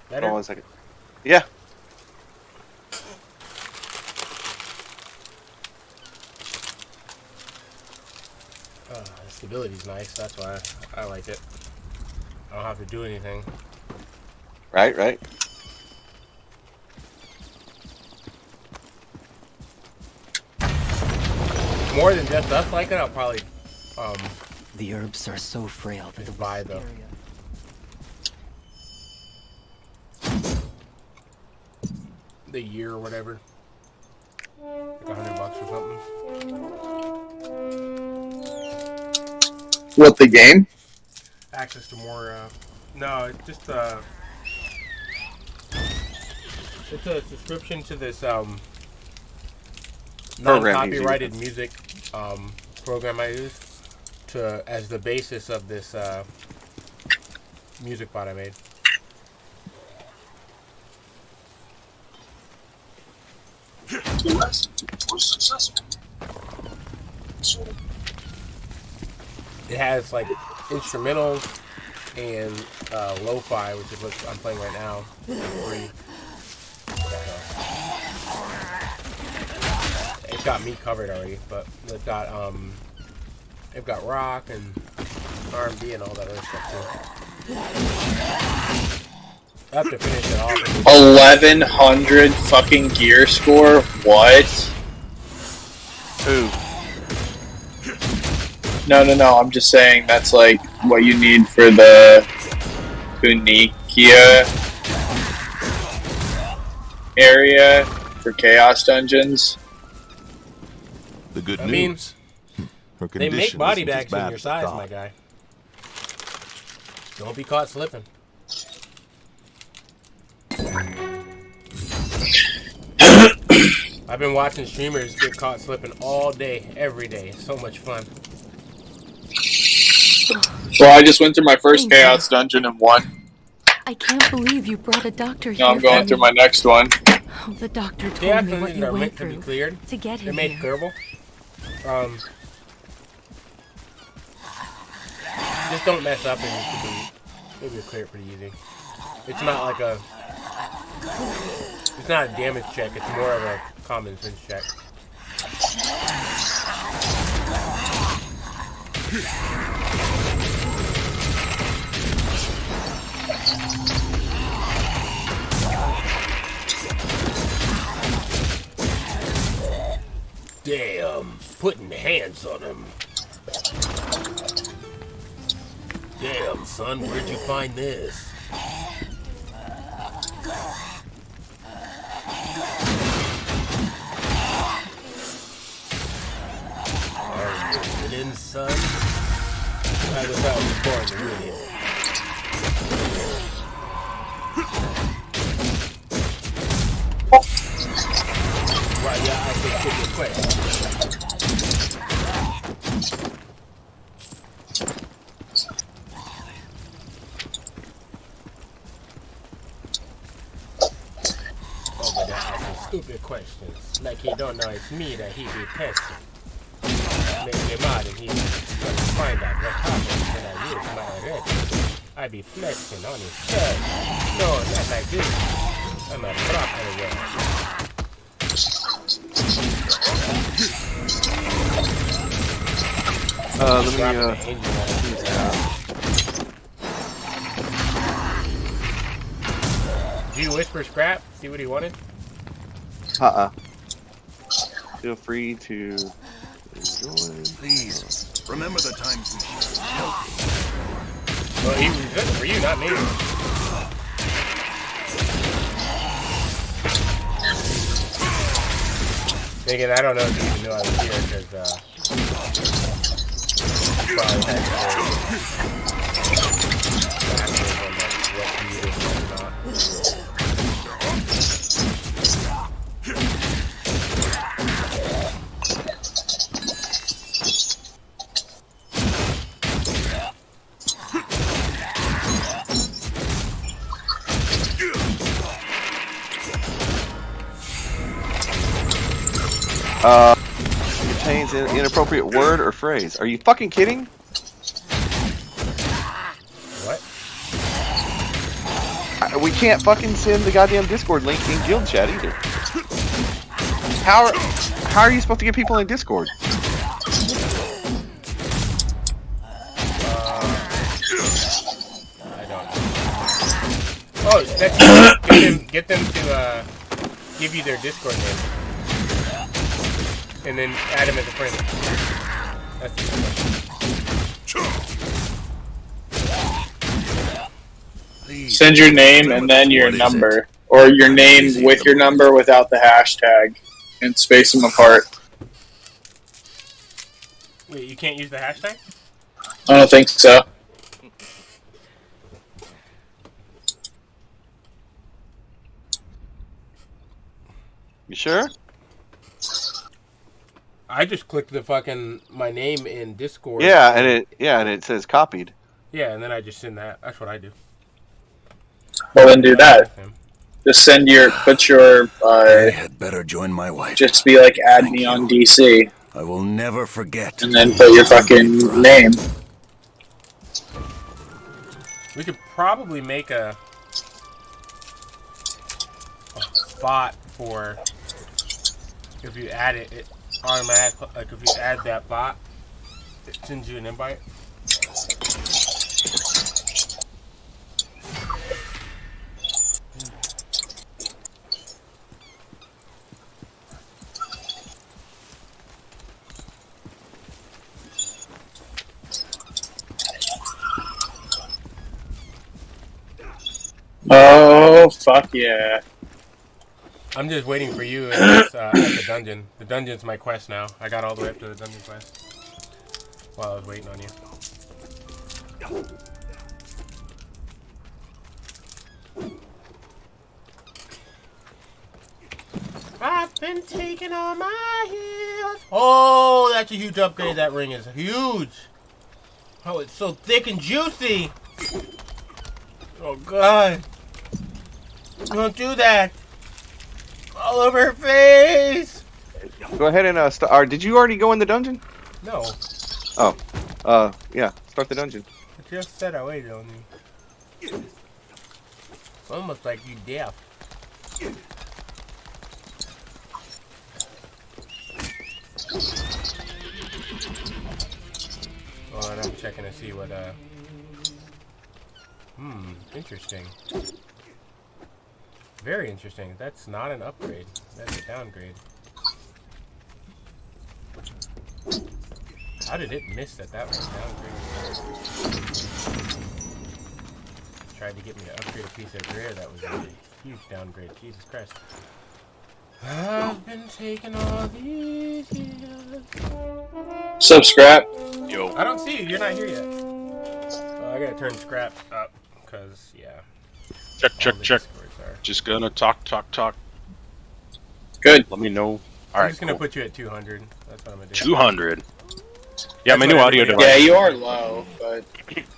Better? Hold on 1 second. Yeah. The stability's nice, that's why I like it. I don't have to do anything. Right, right. More than just us like it, I'll probably the herbs are so frail that the buy though. The year or whatever. Like $100 or something. What, the game? Access to more, no, it's just, it's a subscription to this, non-copyrighted music, program I use as the basis of this, music bot I made. It has like instrumentals and lo-fi, which is what I'm playing right now. It's got me covered already, but it's got rock and R&B and all that other stuff too. I have to finish it off. 1100 fucking gear score? What? Who? No, I'm just saying that's like what you need for the Kunikia area for Chaos Dungeons. The good news. They make body bags in your size, my guy. Don't be caught slipping. I've been watching streamers get caught slipping all day, every day. It's so much fun. Well, I just went through my first Chaos Dungeon and won. I can't believe you brought a doctor here. Now I'm going through my next one. Oh, the doctor told me what you went through to get him They're made here. clearable. Just don't mess up and maybe clear it pretty easy. It's not like a... It's not a damage check, it's more of a common sense check. Damn, putting hands on him. Damn, son, where'd you find this? Are you listening, son? I was born to ruin it. Right, yeah, I think it's a question. Over there asking stupid questions. Like he don't know it's me that he be testing. the mod and he doesn't find out what happened when I use my red. I be flexing on his chest. No, not like this. I'm a proper red. Did you whisper Scrap? See what he wanted? Feel free to enjoy. Please, remember the times we shared. Well, he was good for you, not me. Thinking, I don't know if you even knew I was here, because, probably had what you did and not. Contains an inappropriate word or phrase. Are you fucking kidding? What? We can't fucking send the goddamn Discord link in guild chat either. How are you supposed to get people in Discord? I don't know. Oh, that's get them to give you their Discord name. And then add him as a friend. That's Send your name and then your number. Or your name with your number without the hashtag. And space them apart. Wait, you can't use the hashtag? I don't think so. You sure? I just clicked the fucking my name in Discord. Yeah, and it says copied. Yeah, and then I just send that. That's what I do. Well, then do that. Just send put your. I had better join my wife. Just be like, add me on DC. I will never forget. And then put your fucking name. We could probably make a bot for if you add it automatic. Like if you add that bot, it sends you an invite. Oh, fuck yeah. I'm just waiting for you at the dungeon. The dungeon's my quest now. I got all the way up to the dungeon quest while I was waiting on you. I've been taking on my heels. Oh, that's a huge upgrade. That ring is huge. Oh, it's so thick and juicy. Oh, God. Don't do that. All over her face. Go ahead and did you already go in the dungeon? No. Oh. Yeah. Start the dungeon. I just said I waited on you. It's almost like you deaf. Oh, and I'm checking to see what, interesting. Very interesting. That's not an upgrade. That's a downgrade. How did it miss that was a downgrade? Tried to get me to upgrade a piece of gear. That was a huge downgrade. Jesus Christ. I've been taking all these years. What's up, Scrap? Yo. I don't see you. You're not here yet. Oh, I gotta turn Scrap up, because, yeah. Check. Just gonna talk. Good. Let me know. I'm just gonna put you at 200. That's what I'm gonna do. 200. Yeah, my new audio device. Yeah, you are low, but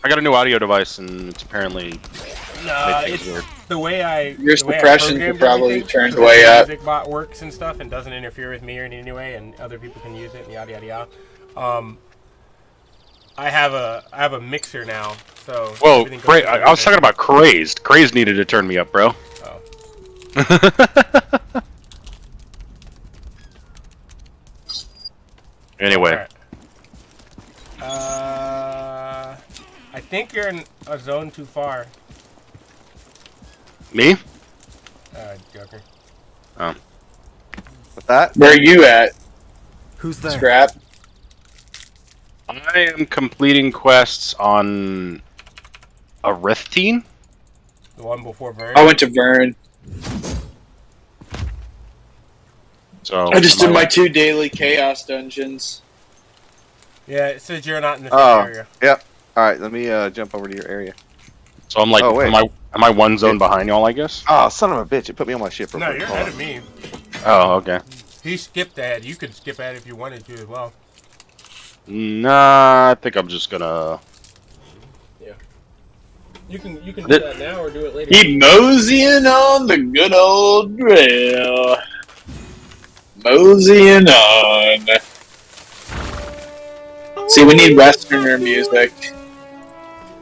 I got a new audio device, and it's apparently. No, it's the way your suppression could probably turn way up. Music bot works and stuff, and doesn't interfere with me in any way, and other people can use it, and yada yada yada. I have a mixer now, so. Whoa, I was talking about Crazed. Crazed needed to turn me up, bro. Oh. Anyway. Right. I think you're in a zone too far. Me? Joker. Oh. What's that? Where are you at? Who's there? Scrap. I am completing quests on Arithine. The one before Vern. I went to Vern. So I just did my 2 daily chaos dungeons. Yeah, it says you're not in the same area. Yep. All right, let me jump over to your area. So I'm like, am I one zone behind y'all? I guess. Oh, son of a bitch! It put me on my ship. No, you're ahead of me. Oh, okay. He skipped ahead. You could skip ahead if you wanted to as well. Nah, I think I'm just gonna. Yeah. You can do that now or do it later. Keep moseying on the good old trail. Moseying on. See, we need Westerner music.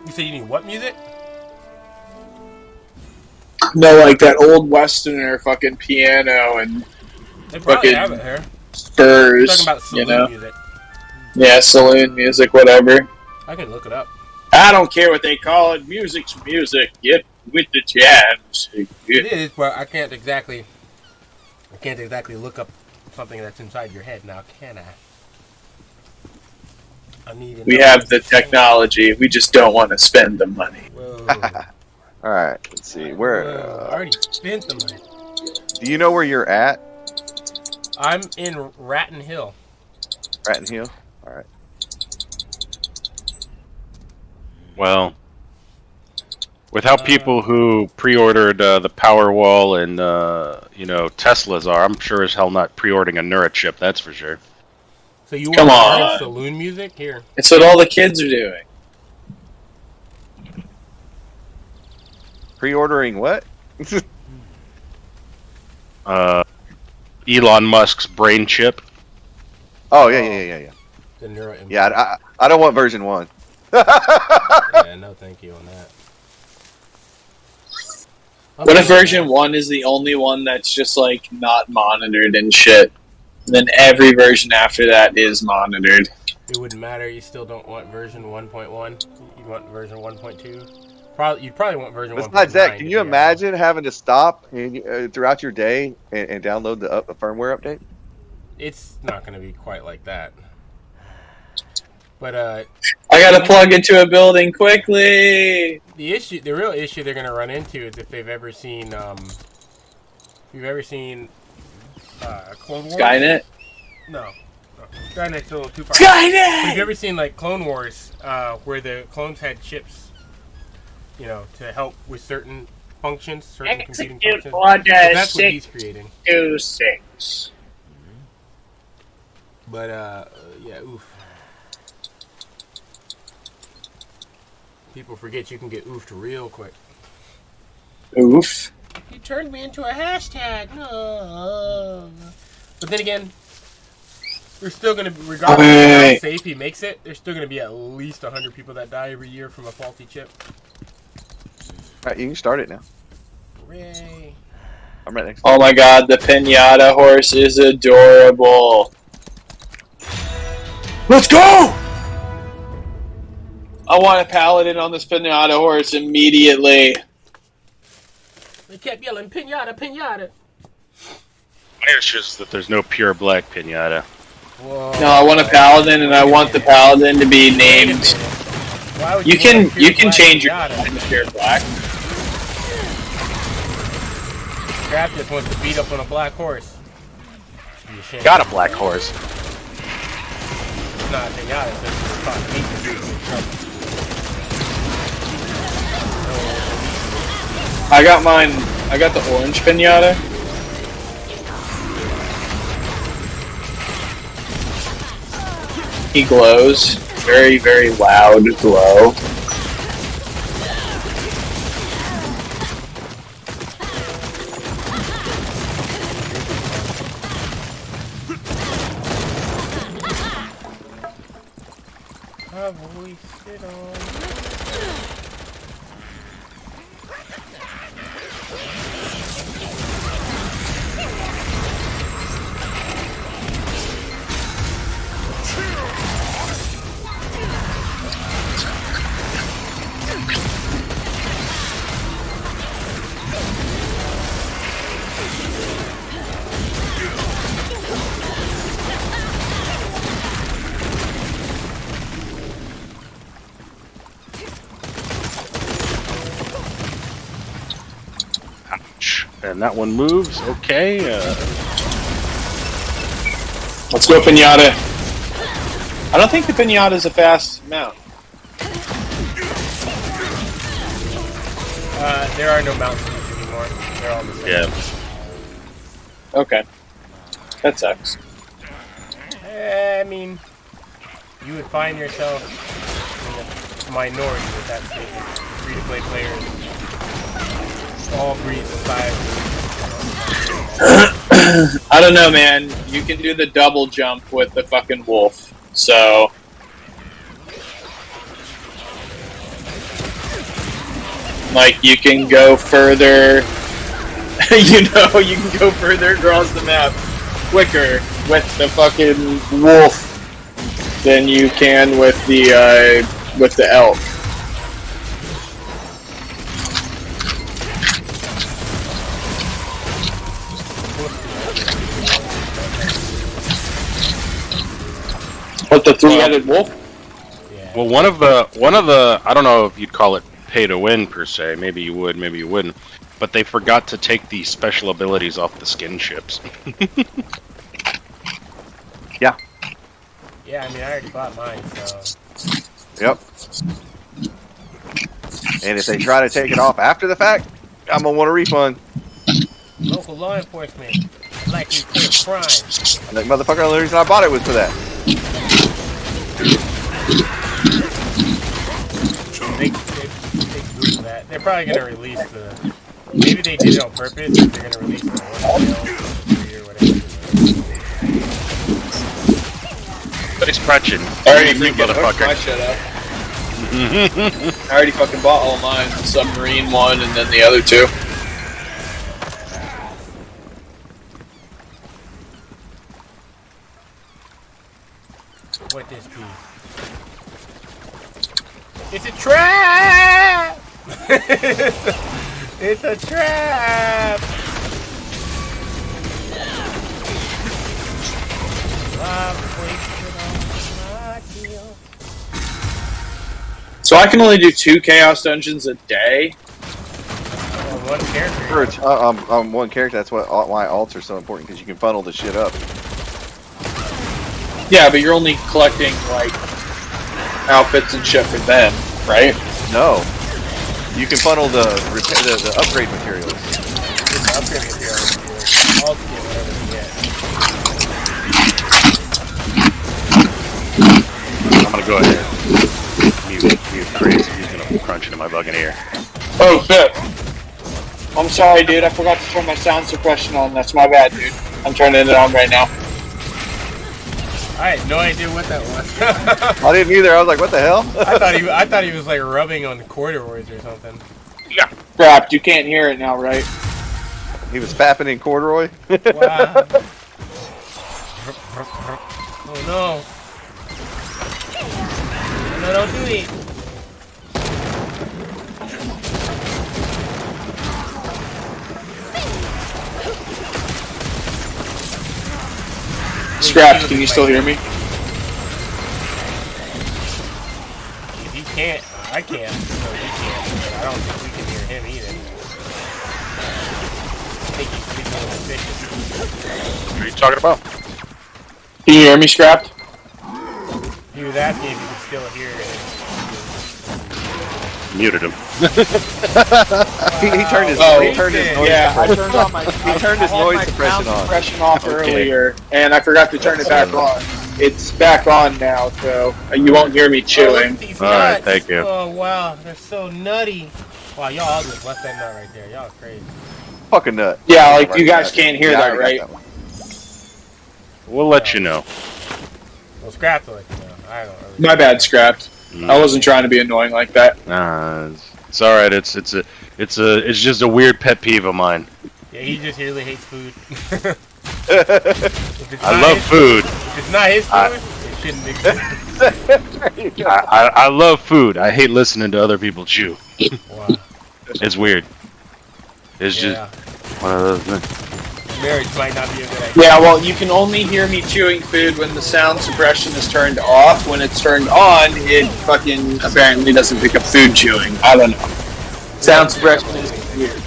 You say you need what music? No, like that old Westerner fucking piano and They probably fucking have it here. spurs. Talking about saloon music. Yeah, saloon music, whatever. I can look it up. I don't care what they call it. Music's music. Get with the jams. It is, but I can't exactly look up something that's inside your head now, can I? We have the technology. We just don't want to spend the money. All right, let's see. Where? I already spent the money. Do you know where you're at? I'm in Ratton Hill. Ratton Hill. All right. Well, with how people who pre-ordered the Powerwall and Teslas are, I'm sure as hell not pre-ordering a Nura chip. That's for sure. So you Come want on. saloon music here? It's what all the kids are doing. Pre-ordering what? Elon Musk's brain chip. Oh yeah. The Nura. Yeah, I don't want version 1. Yeah, no, thank you on that. What if version 1 is the only one that's just like not monitored and shit? And then every version after that is monitored. It wouldn't matter. You still don't want version 1.1. You want version 1.2. You'd probably want version 1.9. Besides that, can you imagine having to stop and, throughout your day and download the firmware update? It's not going to be quite like that. But I gotta plug into a building quickly. The real issue they're going to run into is if they've ever seen, Clone Wars? Skynet? No. Skynet's a little too far. Skynet! But have you ever seen like Clone Wars, where the clones had chips, to help with certain functions, certain computing functions? That's what he's creating. 626. But yeah, oof. People forget you can get oofed real quick. Oof. You turned me into a hashtag. No. But then again, there's still going to be, regardless of how safe he makes it, there's still going to be at least 100 people that die every year from a faulty chip. Alright, you can start it now. Hooray. I'm right next to Oh my god, the pinata horse is adorable. Let's go! I want a paladin on this pinata horse immediately. They kept yelling, pinata, pinata. My issue is that there's no pure black pinata. Whoa. No, I want a paladin, and I want the paladin to be named. You can change your paladin to pure black. Crap just wants to beat up on a black horse. Got a black horse. It's not a pinata, it's just trying to beat the I got mine. I got the orange pinata. He glows. Very, very loud glow. I voiced it on. And that one moves. Okay. Let's go, Pinata. I don't think the Pinata is a fast mount. There are no mountains anymore. They're all the same. Yeah. Okay. That sucks. I mean, you would find yourself in a minority with that statement. Free-to-play players all breathe society. I don't know, man. You can do the double jump with the fucking wolf. So... like, you can go further... you know, you can go further across the map quicker with the fucking wolf than you can with the elk. What, the three-headed wolf? Well, one of the I don't know if you'd call it pay to win per se. Maybe you would, maybe you wouldn't. But they forgot to take the special abilities off the skin ships. Yeah. Yeah, I mean, I already bought mine, so... Yep. And if they try to take it off after the fact, I'm gonna want a refund. Local law enforcement likely to commit crime. That motherfucker, the only reason I bought it was for that. They Google that. They're probably gonna release the... Maybe they did it on purpose, but they're gonna release the or whatever. Nice crunching. I already motherfucker. Shut up. I already fucking bought all mine. The submarine one and then the other two. What this be? It's a trap! It's a trap! So I can only do 2 chaos dungeons a day? One character. One character, that's why alts are so important, because you can funnel the shit up. Yeah, but you're only collecting, like, outfits and shit for them, right? No. You can funnel the upgrade materials. The upgrade materials. All to get whatever you get. I'm gonna go ahead. Mute Chris. He's gonna crunch into my bugging ear. Oh shit! I'm sorry, dude. I forgot to turn my sound suppression on. That's my bad, dude. I'm turning it on right now. I had no idea what that was. I didn't either. I was like, what the hell? I thought he was like rubbing on corduroys or something. Yeah. Crap, you can't hear it now, right? He was fapping in corduroy? Wow. Oh no. No, don't do it. Scraps, can you still hear me? If he can't, I can't, so he can't. But I don't think we can hear him either. I think he's speaking a little vicious. What are you talking about? Can you hear me, Scrapped? He was asking if you could still hear it. Muted him. he turned his noise suppression off earlier, and I forgot to turn it back on. It's back on now, so you won't hear me chewing. Alright, thank you. Oh wow, they're so nutty. Wow, y'all all just left that nut right there. Y'all crazy. Fucking nut. Yeah, like you guys can't hear that, right? We'll let you know. Well, Scrapped will let you know. I don't really. My bad, Scrapped. I wasn't trying to be annoying like that. Nah, it's all right. It's just a weird pet peeve of mine. Yeah, he just really hates food. I love food. If it's not his food, it shouldn't exist. I love food. I hate listening to other people chew. Wow. It's weird. It's just one of those things. Marriage might not be a good idea. Yeah, well, you can only hear me chewing food when the sound suppression is turned off. When it's turned on, it fucking apparently doesn't pick up food chewing. I don't know. Sound suppression is weird.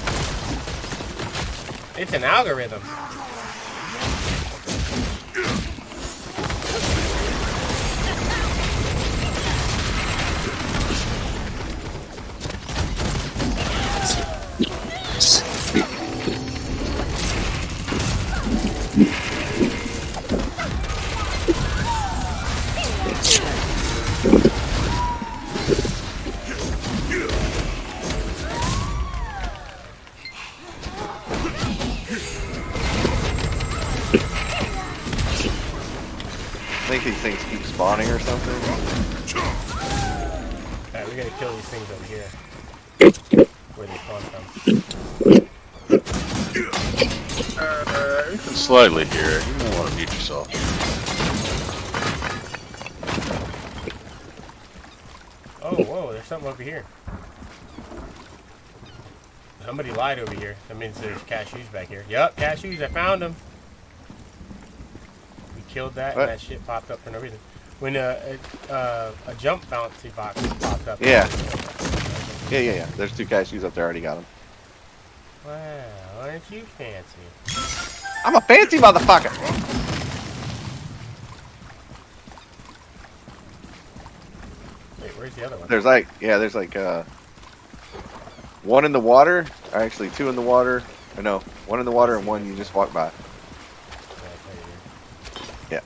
It's an algorithm. I think these things keep spawning or something. Alright, we gotta kill these things over here. Where they spawn from. Slightly here. You don't want to mute yourself. Oh, whoa, there's something over here. Somebody lied over here. That means there's cashews back here. Yup, cashews, I found them. We killed that and that shit popped up for no reason. When a jump bouncy box popped up. Yeah. Yeah. There's 2 cashews up there. I already got them. Wow, aren't you fancy? I'm a fancy motherfucker. Wait, where's the other one? There's like, one in the water, or actually 2 in the water. Or no, 1 in the water and 1 you just walk by. Yeah.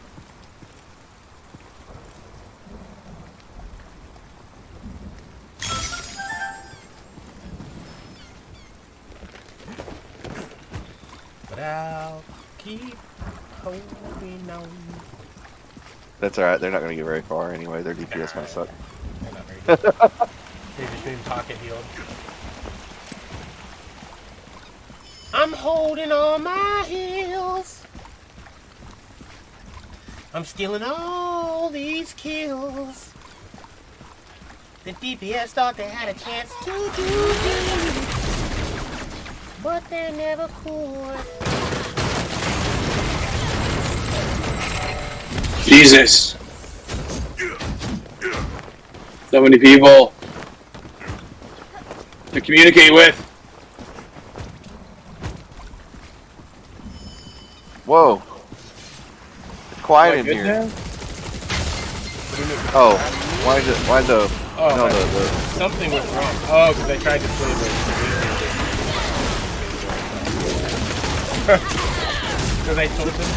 But I'll keep holding on. That's alright, they're not going to get very far anyway. Their DPS might suck. They're not very good. They've just been pocket healed. I'm holding on my heels. I'm stealing all these kills. The DPS thought they had a chance to do this, but they never could. Jesus. So many people to communicate with. Whoa. It's quiet in here. Now? Oh, why the... Oh, no, something went wrong. Oh, because I tried to play the... Because I told them...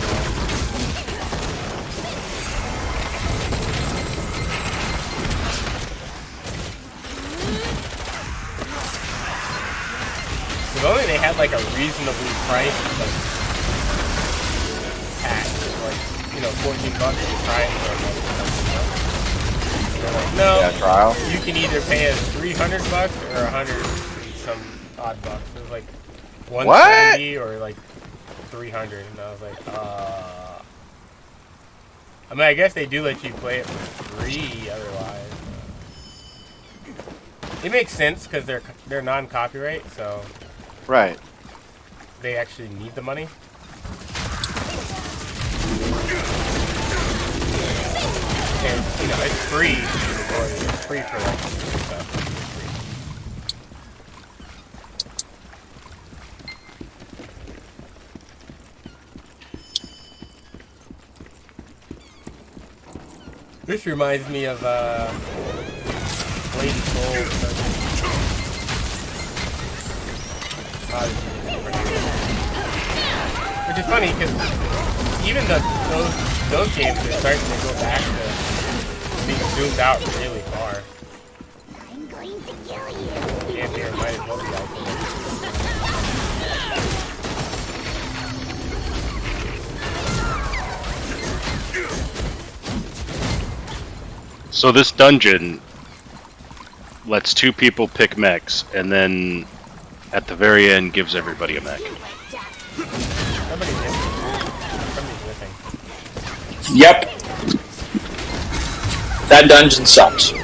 If only they had like a reasonably priced pack, like, you know, $14 to try it for a month. They're like, no, trial. You can either pay us $300 or $100 and some odd bucks. It was like $170 or like $300, and I was like, I mean, I guess they do let you play it for free otherwise. It makes sense because they're non-copyright, so. Right. They actually need the money. And, you know, it's free. It's free for like stuff. This reminds me of Lady Gold. Which is funny because even those games are starting to go back to being zoomed out really far. I'm going to kill you. Damn near might as well be isolated. So this dungeon, lets 2 people pick mechs, and then at the very end gives everybody a mech. Somebody's missing. Yep. That dungeon sucks. Yeah,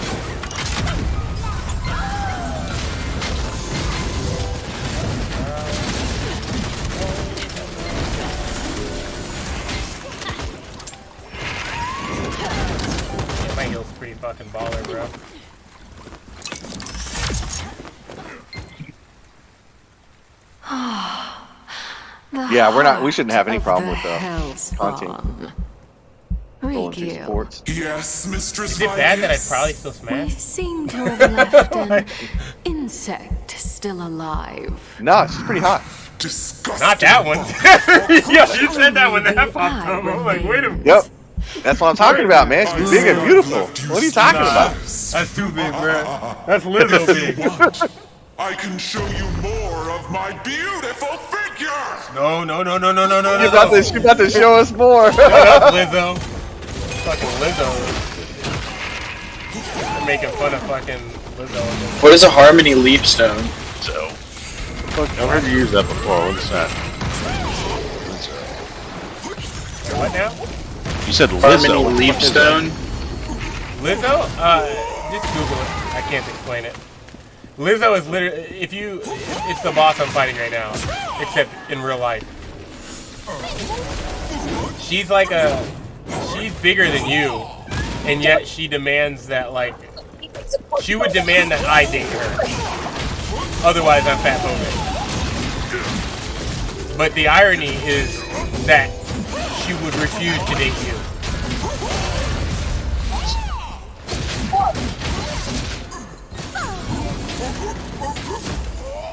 my heal's pretty fucking baller, bro. Yeah, we shouldn't have any problem with content. Going through sports. Yes, Mistress. Is it bad that I'd probably still smash? We seem to have left an insect still alive. No, she's pretty hot. Not that one. Yeah, you said that when that popped up. I'm like, wait a minute. Yep. That's what I'm talking about, man. She's big and beautiful. What are you talking about? That's too big, bro. That's Lizzo big. I can show you more of my beautiful figure. No. You're about to show us more. Shut up, Lizzo. Fucking Lizzo. They're making fun of fucking Lizzo. What is a harmony leap stone? So, I've heard you use that before. What's that? What now? You said Harmony Lizzo. leap stone? Lizzo? Just Google it. I can't explain it. Lizzo is literally, it's the boss I'm fighting right now, except in real life. She's like she's bigger than you, and yet she demands that, like, she would demand that I date her. Otherwise, I'm fatphobic. But the irony is that she would refuse to date you.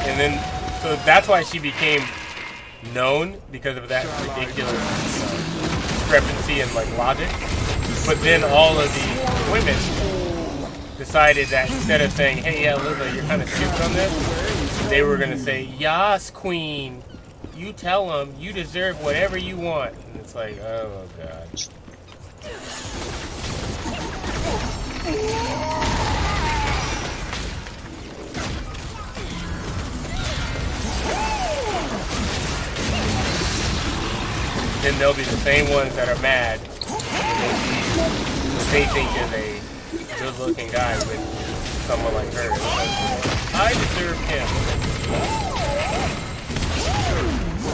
And then, so that's why she became known, because of that ridiculous discrepancy in, like, logic. But then all of the women decided that instead of saying, hey, yeah, Lizzo, you're kind of stupid on this, they were going to say, yas, queen, you tell them you deserve whatever you want. And it's like, oh, God. Then they'll be the same ones that are mad when they think is a good-looking guy with someone like her. I deserve him.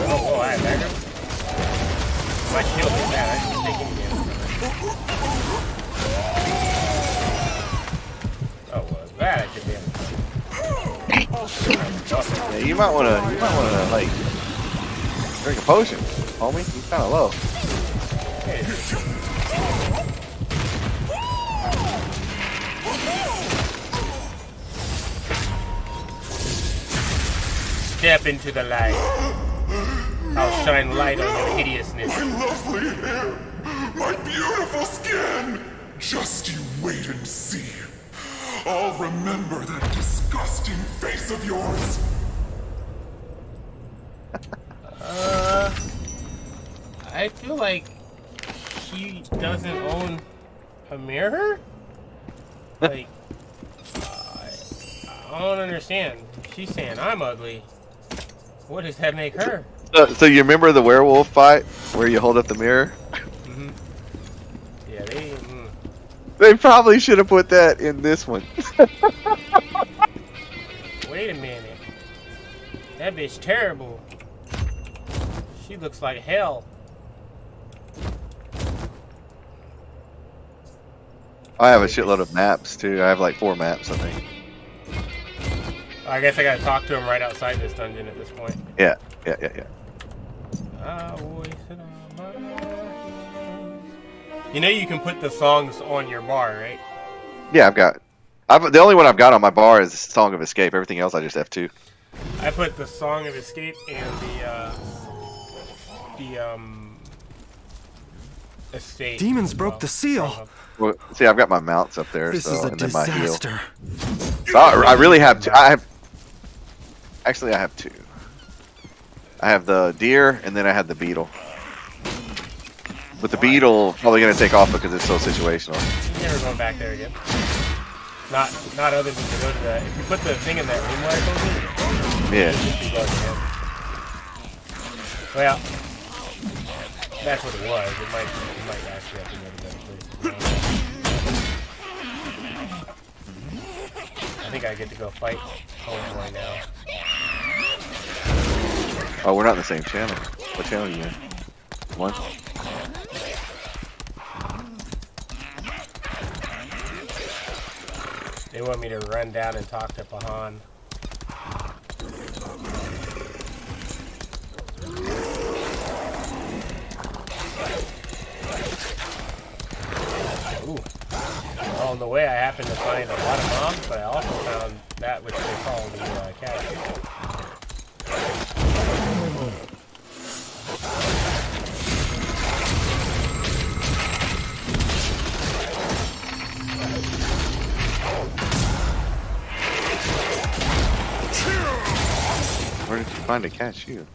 Oh, I had dagger. My shield is bad. I should take him again. Oh, well, that I should be able to. Yeah, you might wanna like drink a potion, homie. He's kind of low. Step into the light. I'll shine light on your hideousness. My lovely hair, my beautiful skin. Just you wait and see. I'll remember that disgusting face of yours. I feel like she doesn't own a mirror? Like, I don't understand. She's saying I'm ugly. What does that make her? So you remember the werewolf fight where you hold up the mirror? Mm-hmm. Yeah, They probably should have put that in this one. Wait a minute. That bitch terrible. She looks like hell. I have a shitload of maps too. I have like 4 maps, I think. I guess I gotta talk to him right outside this dungeon at this point. Yeah. You know you can put the songs on your bar, right? Yeah, the only one I've got on my bar is Song of Escape. Everything else I just have 2. I put the Song of Escape and the estate. Demons broke the seal. Well, see, I've got my mounts up there, This so is a and then my heal. disaster. So I really have 2. Actually, I have 2. I have the deer, and then I have the beetle. But the beetle probably gonna take off because it's so situational. Never going back there again. Not other than to go to the. If you put the thing in that room where I told you. Yeah. You go again. Well, that's what it was. It might actually have to go to the other place. I think I get to go fight Homeboy now. Oh, we're not in the same channel. What channel are you in? One? They want me to run down and talk to Pahan. Ooh. On the way, I happened to find a lot of moms, but I also found that which they call the cat. Where did you find a cashew?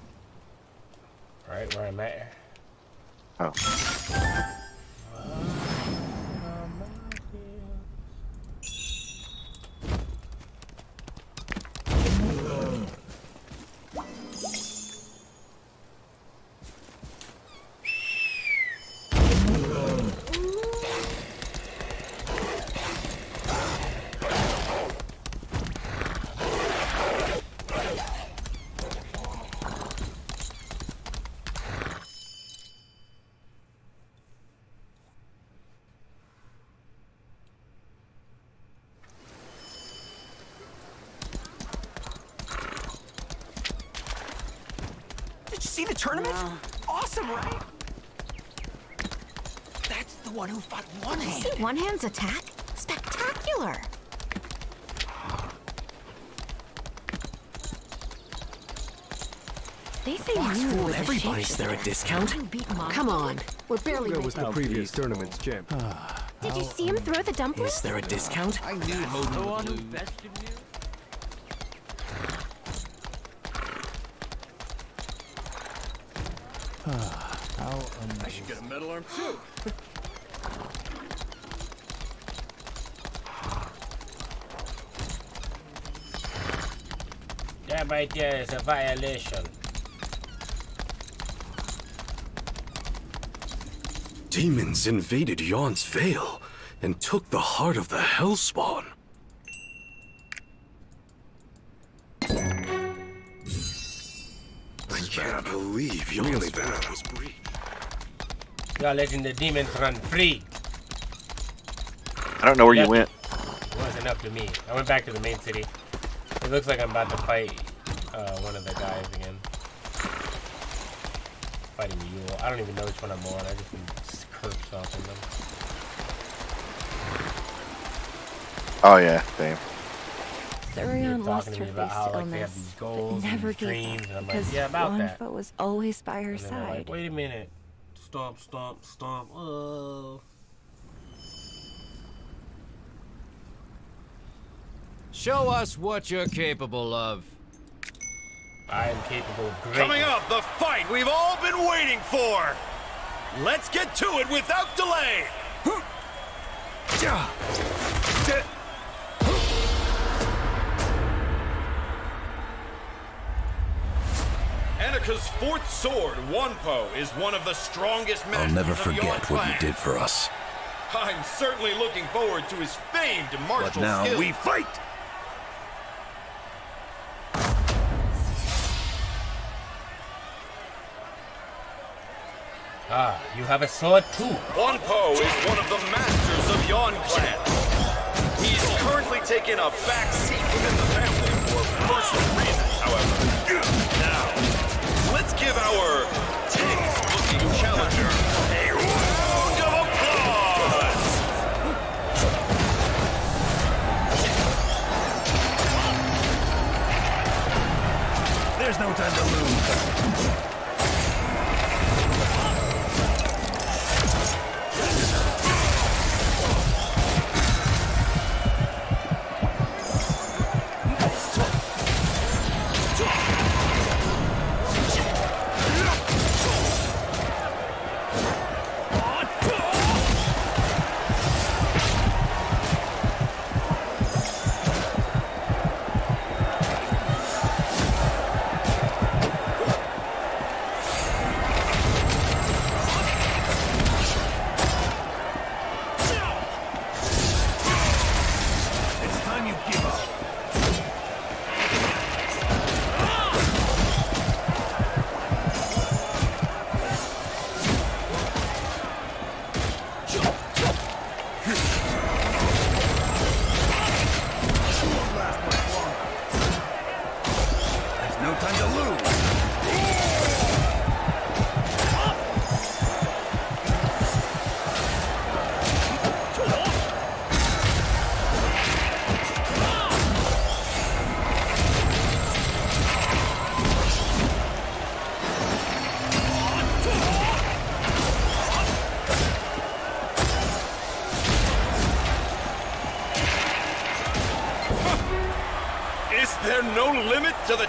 Right where I'm at. Oh. Did you see the tournament? Awesome, right? That's the one who fought One Hand. See One Hand's attack? Spectacular! They say Fox you fooled was a everybody. Is there a discount? Come on, we're barely Hugo making was the previous tournament's champ. Did you see him throw the dumplings? Is there a discount? I knew Hogan would lose. I should get a metal arm too. That right there is a violation. Demons invaded Yon's Vale and took the heart of the Hellspawn. I can't believe Yon's Vale was breached. You're letting the demons run free. I don't know where you went. It wasn't up to me. I went back to the main city. It looks like I'm about to fight one of the guys again. Fighting Yule. I don't even know which one I'm on. I just been curb stomping them. Oh yeah, same. Surion lost talking to her me about face how to like they have these illness, goals but never and gave dreams, up and I'm like, because yeah, about that. Wanfa was always by her And then they're side. like, wait a minute. Stomp, stomp, stomp. Oh. Show us what you're capable of. I am capable of great. Coming up, the fight we've all been waiting for. Let's get to it without delay. Annika's fourth sword, Wonpo, is one of the strongest masters I'll never of Yon forget what you clan. did for us. I'm certainly looking forward to his famed martial But now skills. we fight! Ah, you have a sword too. Wonpo is one of the masters of Yon clan. He's currently taken a back seat within the family for personal reasons, however. Now, let's give our tense-looking challenger a round of applause! There's no time to lose.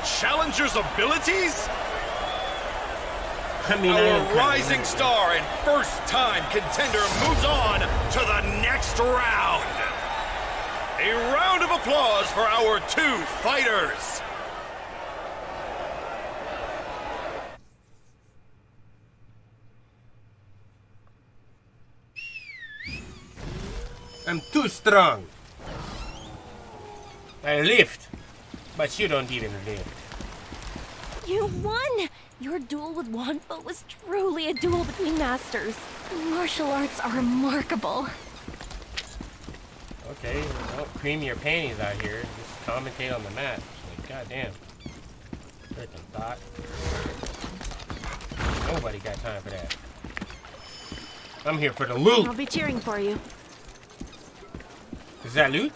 Challenger's abilities? I mean, our rising star and first-time contender moves on to the next round. A round of applause for our two fighters. I'm too strong. I lift, but you don't even lift. You won! Your duel with Wanfo was truly a duel between masters. Martial arts are remarkable. Okay, don't cream your panties out here. Just commentate on the match. Like, goddamn. Freaking thought. Nobody got time for that. I'm here for the loot. I'll be cheering for you. Is that loot?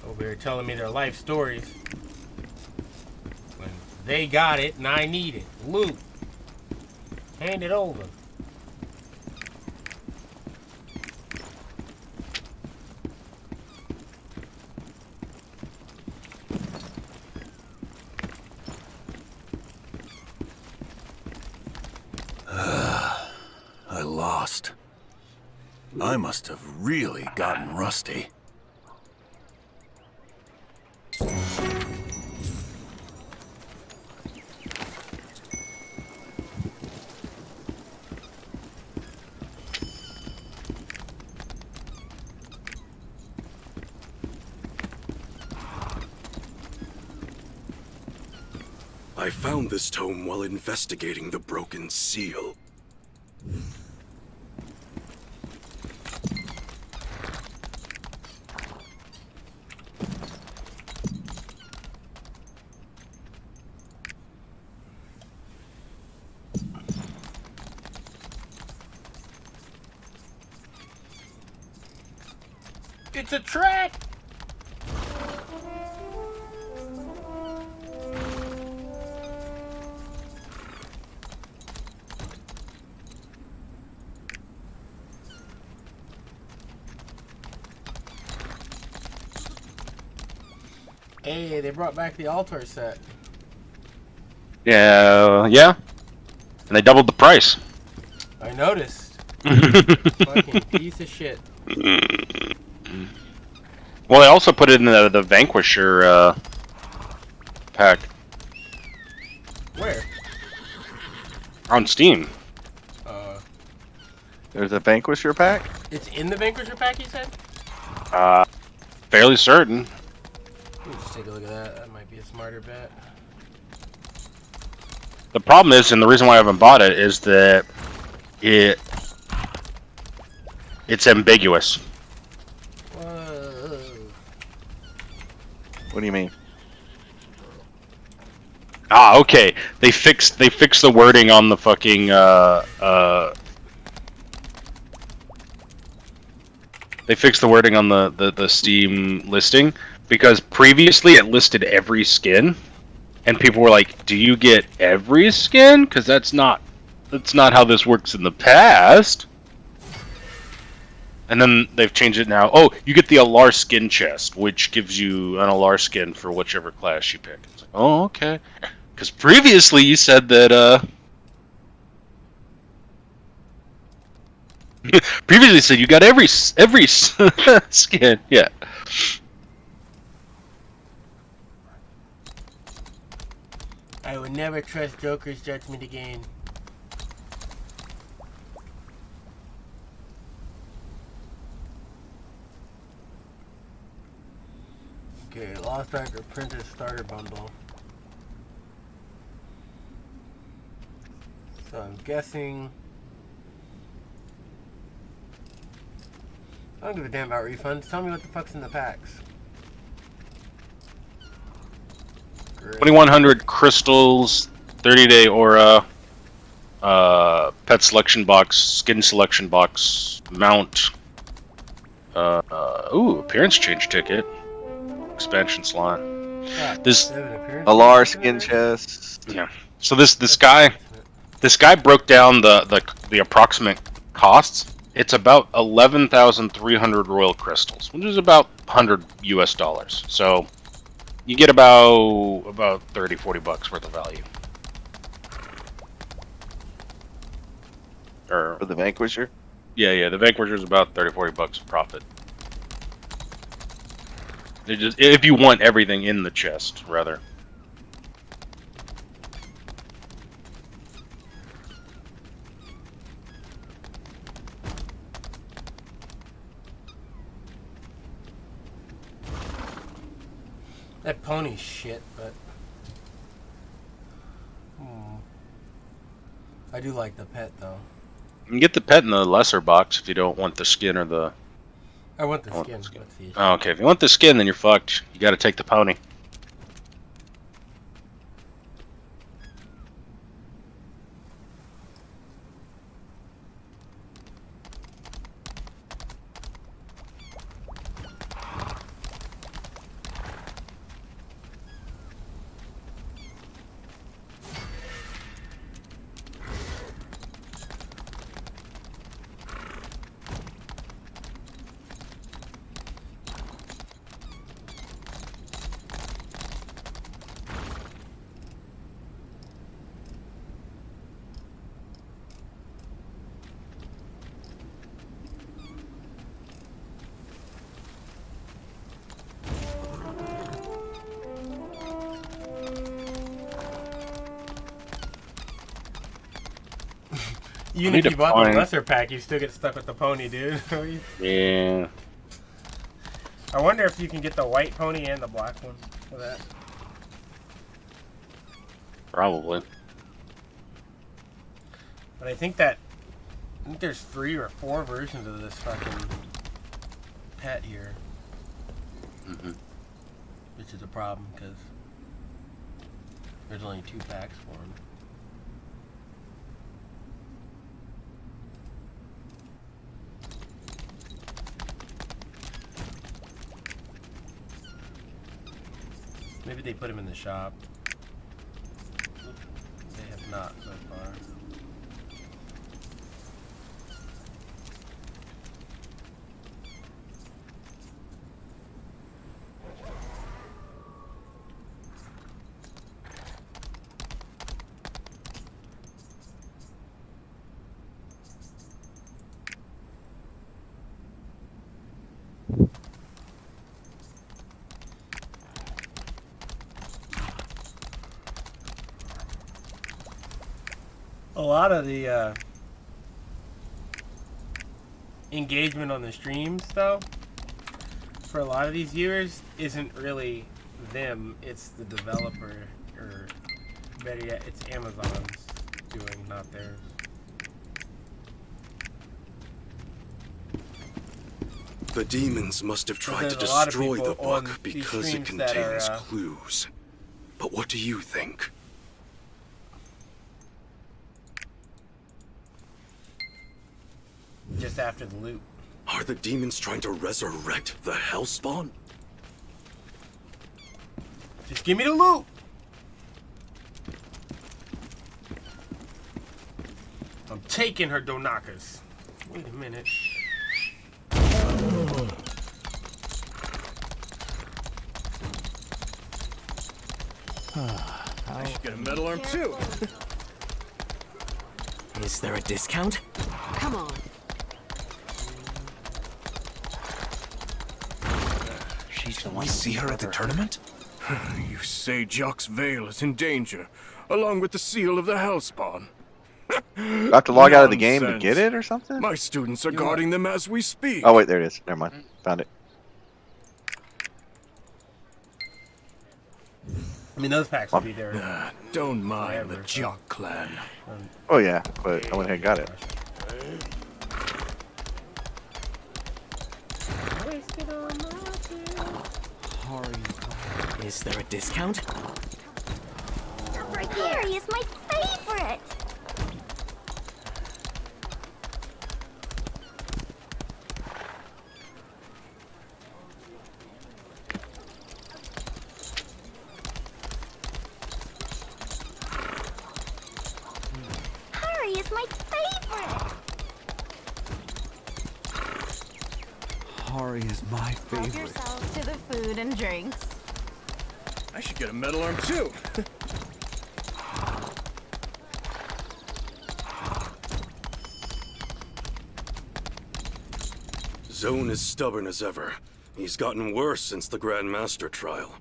Over here telling me their life stories. When they got it and I need it. Loot. Hand it over. I lost. I must have really gotten rusty. I found this tome while investigating the broken seal. It's a trap! Hey, they brought back the altar set. Yeah. And they doubled the price. I noticed. Fucking piece of shit. Well, they also put it in the Vanquisher pack. Where? On Steam. There's a Vanquisher pack? It's in the Vanquisher pack, you said? Fairly certain. Let's take a look at that. That might be a smarter bet. The problem is, and the reason why I haven't bought it, is that it's ambiguous. What do you mean? Ah, okay. They fixed the wording on the fucking they fixed the wording on the Steam listing, because previously it listed every skin, and people were like, "Do you get every skin? Because that's not how this works in the past." And then they've changed it now. Oh, you get the Alar skin chest, which gives you an Alar skin for whichever class you pick. It's like, oh, okay. Because previously you said that, previously said you got every skin. Yeah. I would never trust Joker's judgment again. Okay, Lost Ark Apprentice Starter Bundle. So I'm guessing... I don't give a damn about refunds. Tell me what the fuck's in the packs. 2100 crystals, 30-day aura, pet selection box, skin selection box, mount, appearance change ticket, expansion slot. This Alar skin chest. Yeah. So this guy broke down the approximate costs It's about 11,300 royal crystals, which is about $100 US. So you get about 30, 40 bucks worth of value. Or For the Vanquisher? Yeah, the Vanquisher is about 30, 40 bucks profit. It just, if you want everything in the chest, rather. That pony's shit, but I do like the pet though. You can get the pet in the lesser box if you don't want the skin or the... I want the skin. What's the issue? Oh, okay. If you want the skin, then you're fucked. You gotta take the pony. Even if you bought the lesser pack, you still get stuck with the pony, dude. Yeah. I wonder if you can get the white pony and the black one for that. Probably. But I think there's 3 or 4 versions of this fucking pet here. Which is a problem because there's only 2 packs for him. Maybe they put him in the shop. They have not so far. A lot of the engagement on the streams, though, for a lot of these viewers, isn't really them. It's the developer, or better yet, it's Amazon's doing, not theirs. The demons must have tried to destroy the book because it contains clues. But what do you think? Just after the loot. Are the demons trying to resurrect the Hellspawn? Just give me the loot! I'm taking her Donakas. Wait a minute. I should get a metal arm too. Is there a discount? Come on. Can we see her at the tournament? You say Jock's Veil is in danger, along with the seal of the Hellspawn. You have to log out of the game to get it or something? My students are guarding them as we speak. Oh wait, there it is. Never mind. Found it. I mean, those packs will be there. Don't mind the Jock clan. Oh yeah, but I went ahead and got it. Is there a discount? Right here. Harry is my favorite. Harry is my favorite. is my Help favorite. yourselves to the food and drinks. I should get a metal arm too. Zone is stubborn as ever. He's gotten worse since the Grand Master trial.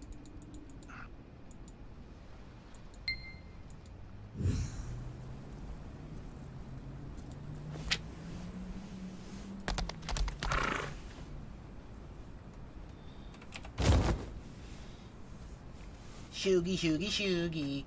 Shoogie, shoogie, shoogie.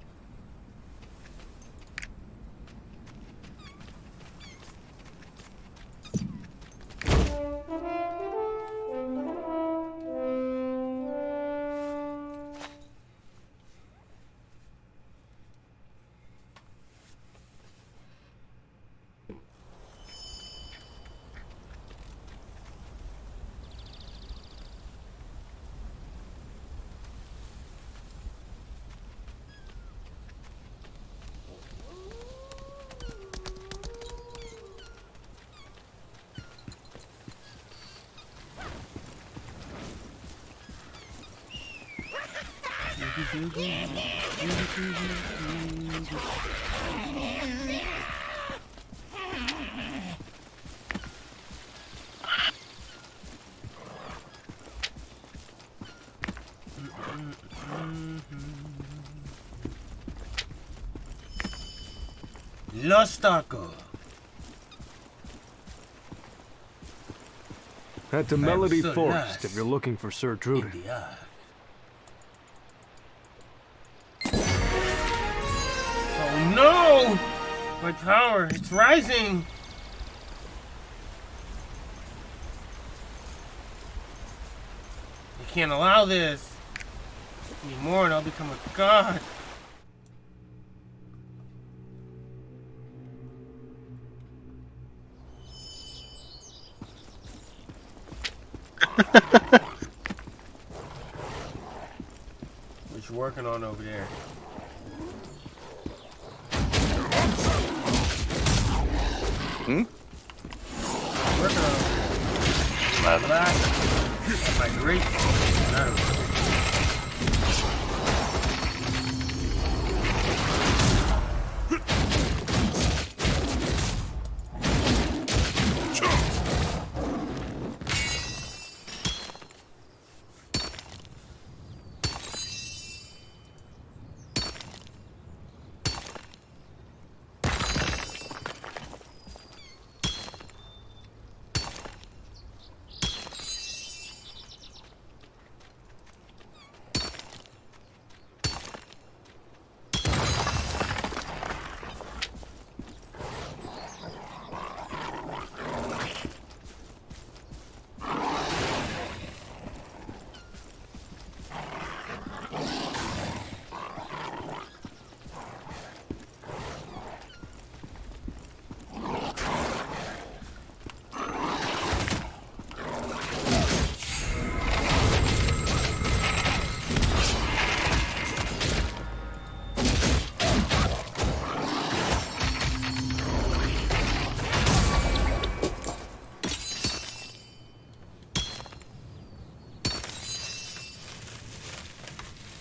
Los Tacos. Head to Melody Forest if you're looking for Sir Truder. Oh no! My power, it's rising! I can't allow this. Any more and I'll become a god. What you working on over there? Working on black migration.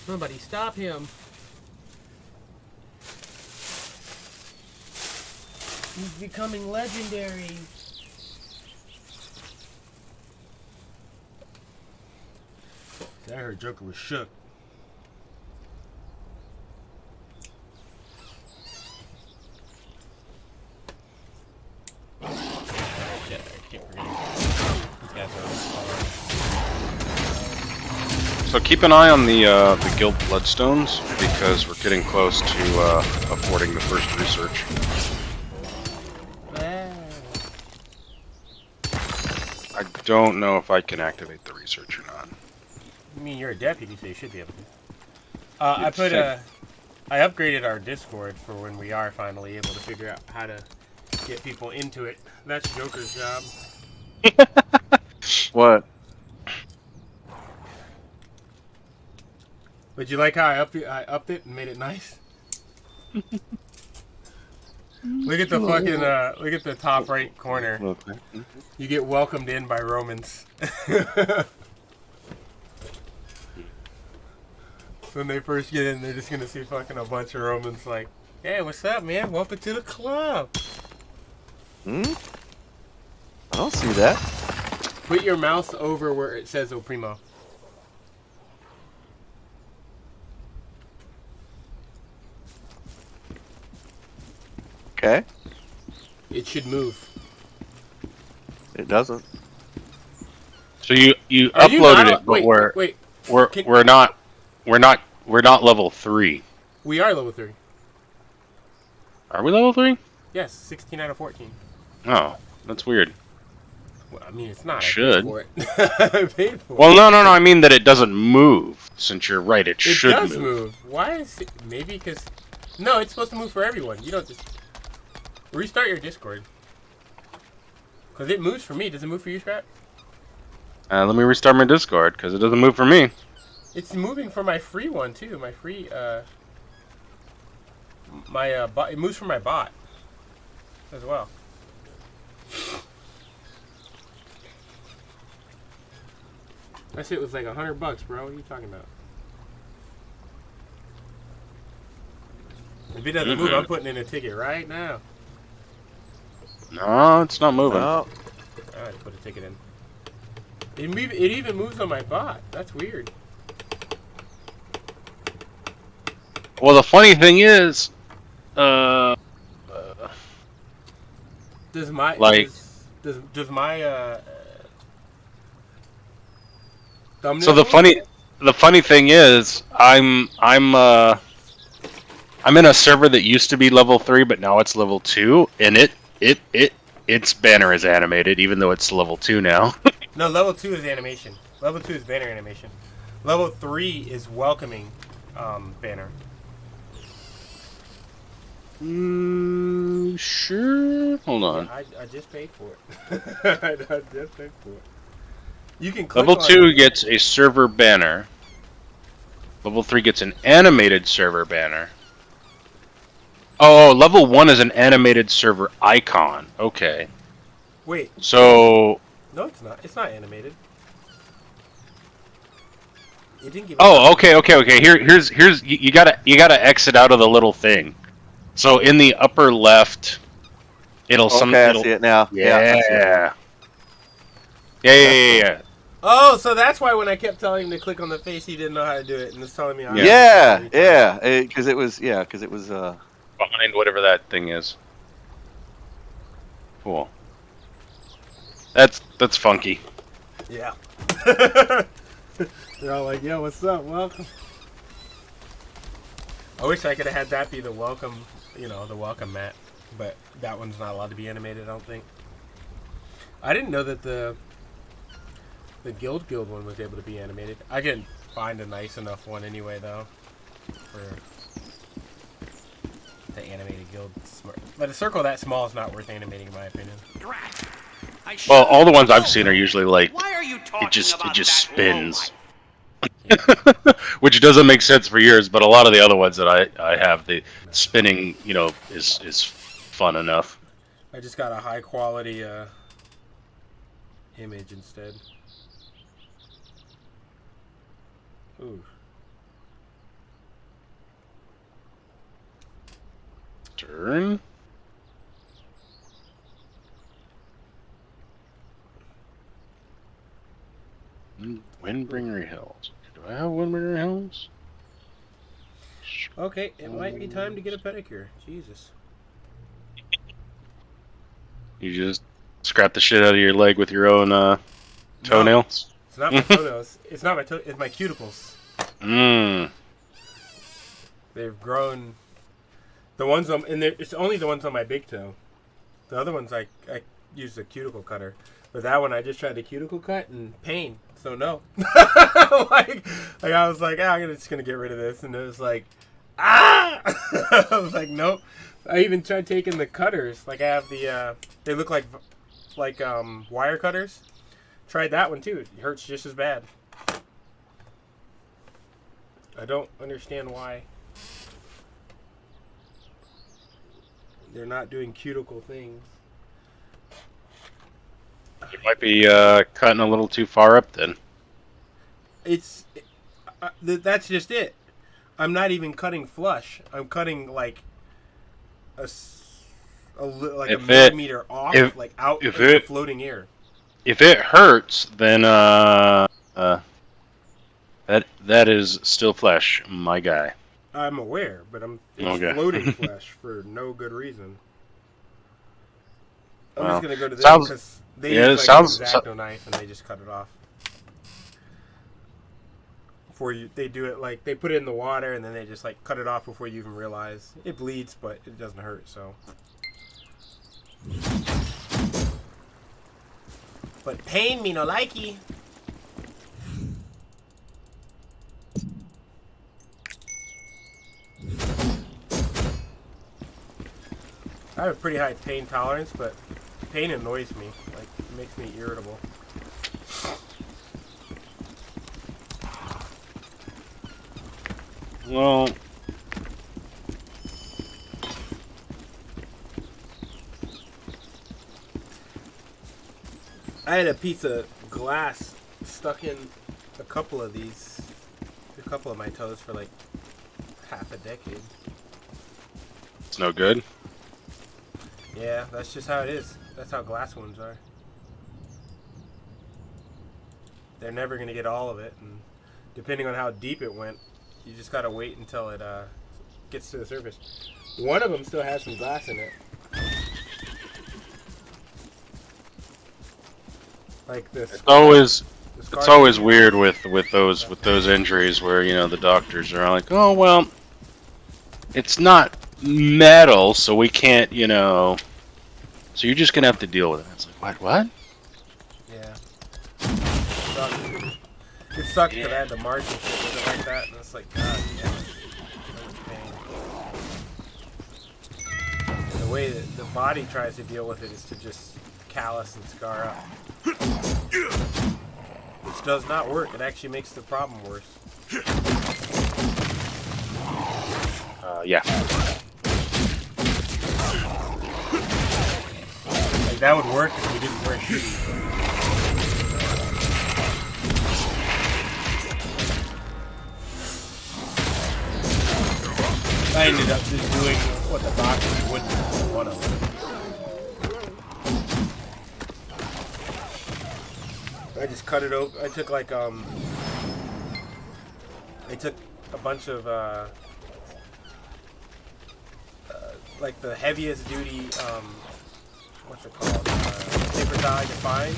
Somebody stop him. He's becoming legendary. I heard Joker was shook. Shit, I keep forgetting. These guys are So keep an eye on the guild bloodstones because we're getting close to affording the first research. I don't know if I can activate the research or not. I mean, you're a deputy, so you should be able to. I upgraded our Discord for when we are finally able to figure out how to get people into it. That's Joker's job. What? But you like how I upped it and made it nice? Look at the fucking, look at the top right corner. You get welcomed in by Romans. When they first get in, they're just gonna see fucking a bunch of Romans like, hey, what's up, man? Welcome to the club. I don't see that. Put your mouse over where it says O Primo. Okay. It should move. It doesn't. So you uploaded it, but wait. we're not level 3. We are level 3. Are we level 3? Yes, 16 out of 14. Oh, that's weird. Well, I mean, it's not. Should. I paid for it. I paid for Well, it. no. I mean that it doesn't move. Since you're right, it should It does move. move. Why is it? Maybe because... No, it's supposed to move for everyone. You don't just... Restart your Discord. Because it moves for me. Does it move for you, Scrap? Let me restart my Discord, because it doesn't move for me. It's moving for my free one, too. My free, bot. It moves for my bot. As well. That shit was like $100, bro. What are you talking about? If it doesn't move, I'm putting in a ticket right now. No, it's not moving. No. Alright, put a ticket in. It even moves on my bot. That's weird. Well, the funny thing is, Does my like, does my thumbnail? So the funny thing is, I'm in a server that used to be level 3, but now it's level 2, and its banner is animated, even though it's level 2 now. No, level 2 is animation. Level 2 is banner animation. Level 3 is welcoming banner. Sure. Hold on. Yeah, I just paid for it. I just paid for it. You can click Level on 2 it. gets a server banner. Level 3 gets an animated server banner. Oh, level 1 is an animated server icon. Okay. Wait. So... No, it's not. It's not animated. It didn't give. Oh, okay. Here's you gotta exit out of the little thing. So in the upper left, it'll I see it now. Yeah. Yeah. Oh, so that's why when I kept telling him to click on the face, he didn't know how to do it, and it's telling me how. Yeah. Because it was behind whatever that thing is. Cool. That's funky. Yeah. They're all like, "Yo, what's up? Welcome." I wish I could have had that be the welcome, the welcome mat, but that one's not allowed to be animated. I don't think. I didn't know that the Guild one was able to be animated. I can find a nice enough one anyway, though, for the animated Guild. But a circle that small is not worth animating, in my opinion. Well, all the ones I've seen are usually like it just spins, which doesn't make sense for yours. But a lot of the other ones that I have, the spinning, is fun enough. I just got a high quality image instead. Ooh. Turn. Windbringer Hills. Do I have Windbringer Hills? Okay, it might be time to get a pedicure. Jesus. You just scrap the shit out of your leg with your own toenails? No, it's not my toenails. It's not my it's my cuticles. They've grown. The ones on, and it's only the ones on my big toe. The other ones I used a cuticle cutter. But that one I just tried the cuticle cut and pain. So no. like I was like, I'm just gonna get rid of this, and it was like, I was like, nope. I even tried taking the cutters. Like I have the they look like wire cutters. Tried that one too. It hurts just as bad. I don't understand why They're not doing cuticle things. It might be cutting a little too far up then. That's just it. I'm not even cutting flush. I'm cutting like a millimeter off, out into the floating air. If it hurts, then that is still flesh, my guy. I'm aware, but it's floating flesh for no good reason. I'm just gonna go to them because they use an X-Acto knife and they just cut it off. They do it like they put it in the water and then they just like cut it off before you even realize it bleeds, but it doesn't hurt. So, but pain me no likey. I have a pretty high pain tolerance, but pain annoys me. Like, it makes me irritable. Well, I had a piece of glass stuck in a couple of my toes for like half a decade. It's no good. Yeah, that's just how it is. That's how glass wounds are. They're never going to get all of it, and depending on how deep it went, you just gotta wait until it gets to the surface. One of them still has some glass in it. Like this. It's always weird with those injuries where, you know, the doctors are like, oh well, it's not metal, so we can't, you know, so you're just gonna have to deal with it. It's like, what? Yeah. It sucked because I had to march and shit with it like that, and it's like, god damn it. That was pain. And the way that the body tries to deal with it is to just callus and scar up. Which does not work. It actually makes the problem worse. Yeah. Like, that would work if we didn't wear shoes. I ended up just doing what the doctors wouldn't do, one of them. I just cut it open. I took like I took a bunch of like the heaviest duty what's it called? Paper towel I could find.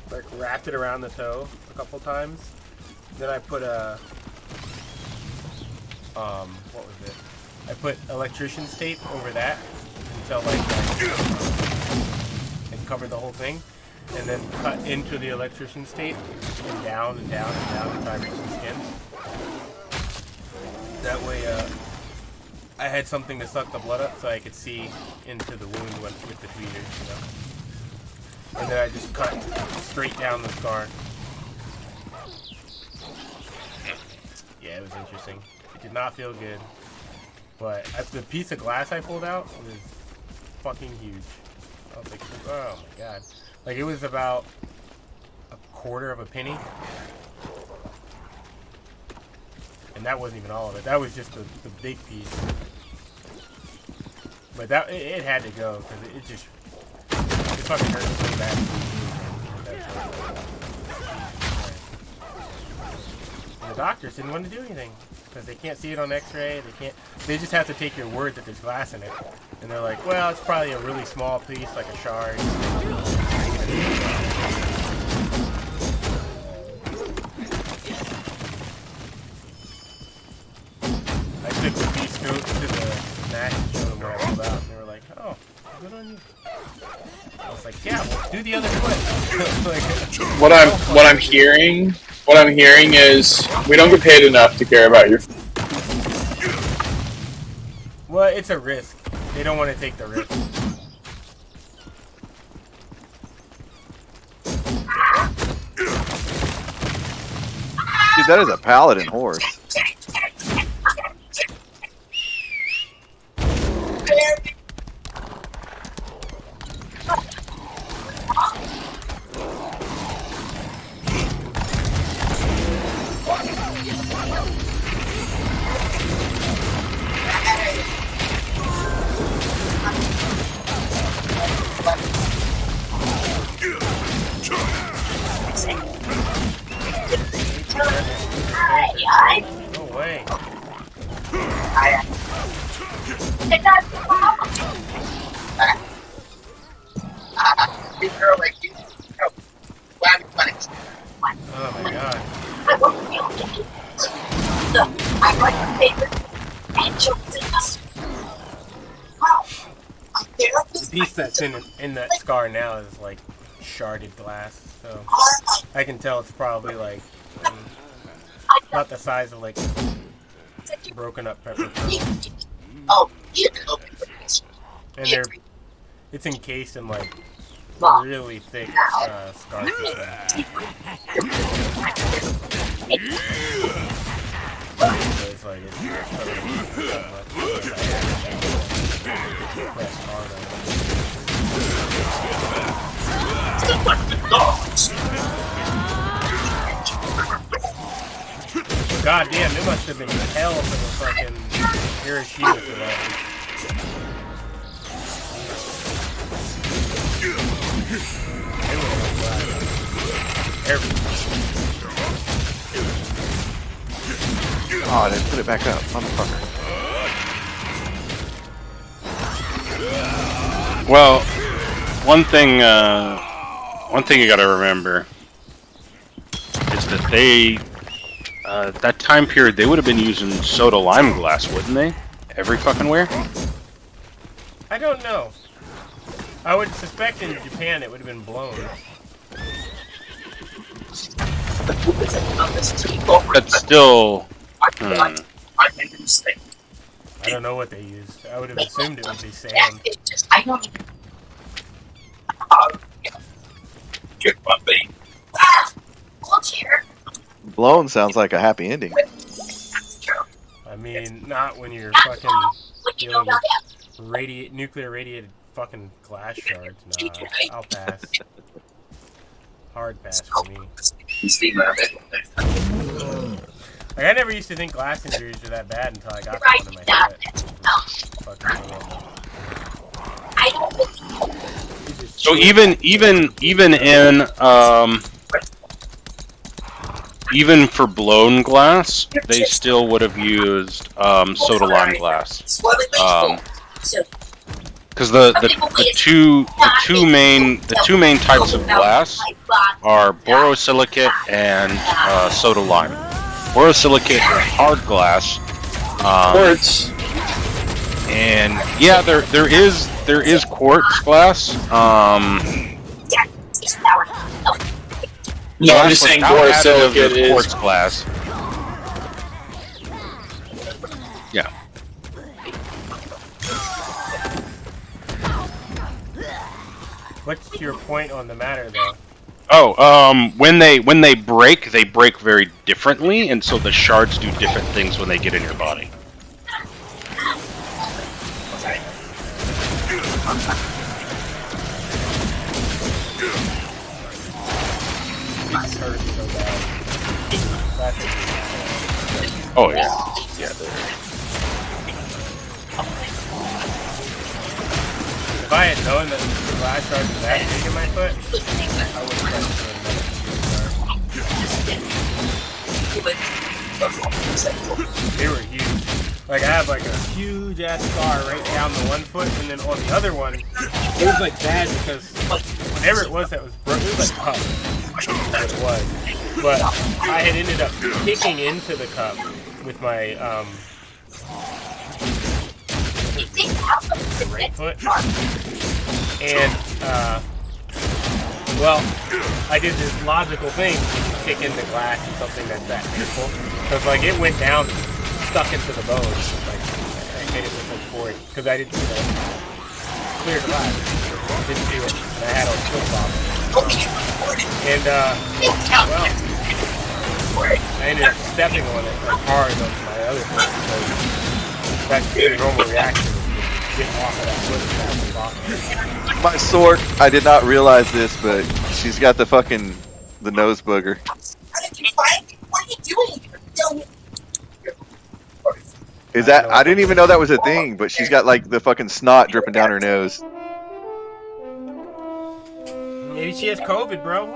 Like wrapped it around the toe a couple times. Then I put a what was it? I put electrician's tape over that until like it covered the whole thing, and then cut into the electrician's tape and down and down and down until I reached the skin. That way, I had something to suck the blood up so I could see into the wound with the tweezers, you know. And then I just cut straight down the scar. Yeah, it was interesting. It did not feel good, but the piece of glass I pulled out was fucking huge. I was like, oh my god. Like, it was about a quarter of a penny. And that wasn't even all of it. That was just the big piece. But that it had to go, because it fucking hurt so bad. And the doctors didn't want to do anything. Because they can't see it on x-ray, they just have to take your word that there's glass in it. And they're like, well, it's probably a really small piece, like a shard. I took the piece to the snack and showed them what I pulled out, and they were like, oh, good on you. I was like, yeah, well, do the other foot. Like, what I'm hearing is we don't get paid enough to care about your. Well, it's a risk. They don't want to take the risk. Dude, that is a paladin horse. No way. Oh my god. The piece that's in that scar now is like sharded glass, so I can tell it's probably like about the size of like broken up pepper kernels. And it's encased in like really thick scar tissue. So it's like it's pressed hard on it. God damn, it must have been hell for the fucking Hiroshima for that. It was like Oh, they put it back up, motherfucker. Well, one thing you gotta remember is that they, that time period, they would have been using soda lime glass, wouldn't they? Every fucking where? I don't know. I would suspect in Japan it would have been blown. That's still... I don't know what they used. I would have assumed it would be sand. Blown sounds like a happy ending. I mean, not when you're fucking dealing with nuclear radiated fucking glass shards. Nah, I'll pass. Hard pass for me. Like, I never used to think glass injuries were that bad until I got one in my head. Fucking horrible. So even even for blown glass, they still would have used soda lime glass. Because the two main types of glass are borosilicate and soda lime. Borosilicate is hard glass. Quartz. And yeah, there is quartz glass. No, I'm just saying borosilicate is quartz glass. Yeah. What's your point on the matter, though? Oh, when they break very differently, and so the shards do different things when they get in your body. Oh yeah, yeah. If I had known that the glass shards were that big in my foot, I would have tried. They were huge. Like, I have like a huge ass scar right down the one foot, and then on the other one, it was like bad because whatever it was that was broken, it was like tough. What it was. But I had ended up kicking into the cup with my right foot, and well, I did this logical thing, kick into glass and something that's that painful, because like it went down, stuck into the bone, like I made it look like 40, because I didn't see the clear glass, didn't see it, and I had a flip flop, and well, I ended up stepping on it like hard on my other foot, because that's the normal reaction. Get off of that foot and My sword, I did not realize this, but she's got the fucking nose booger. What are you doing? Is that? I didn't even know that was a thing, but she's got like the fucking snot dripping down her nose. Maybe she has COVID, bro.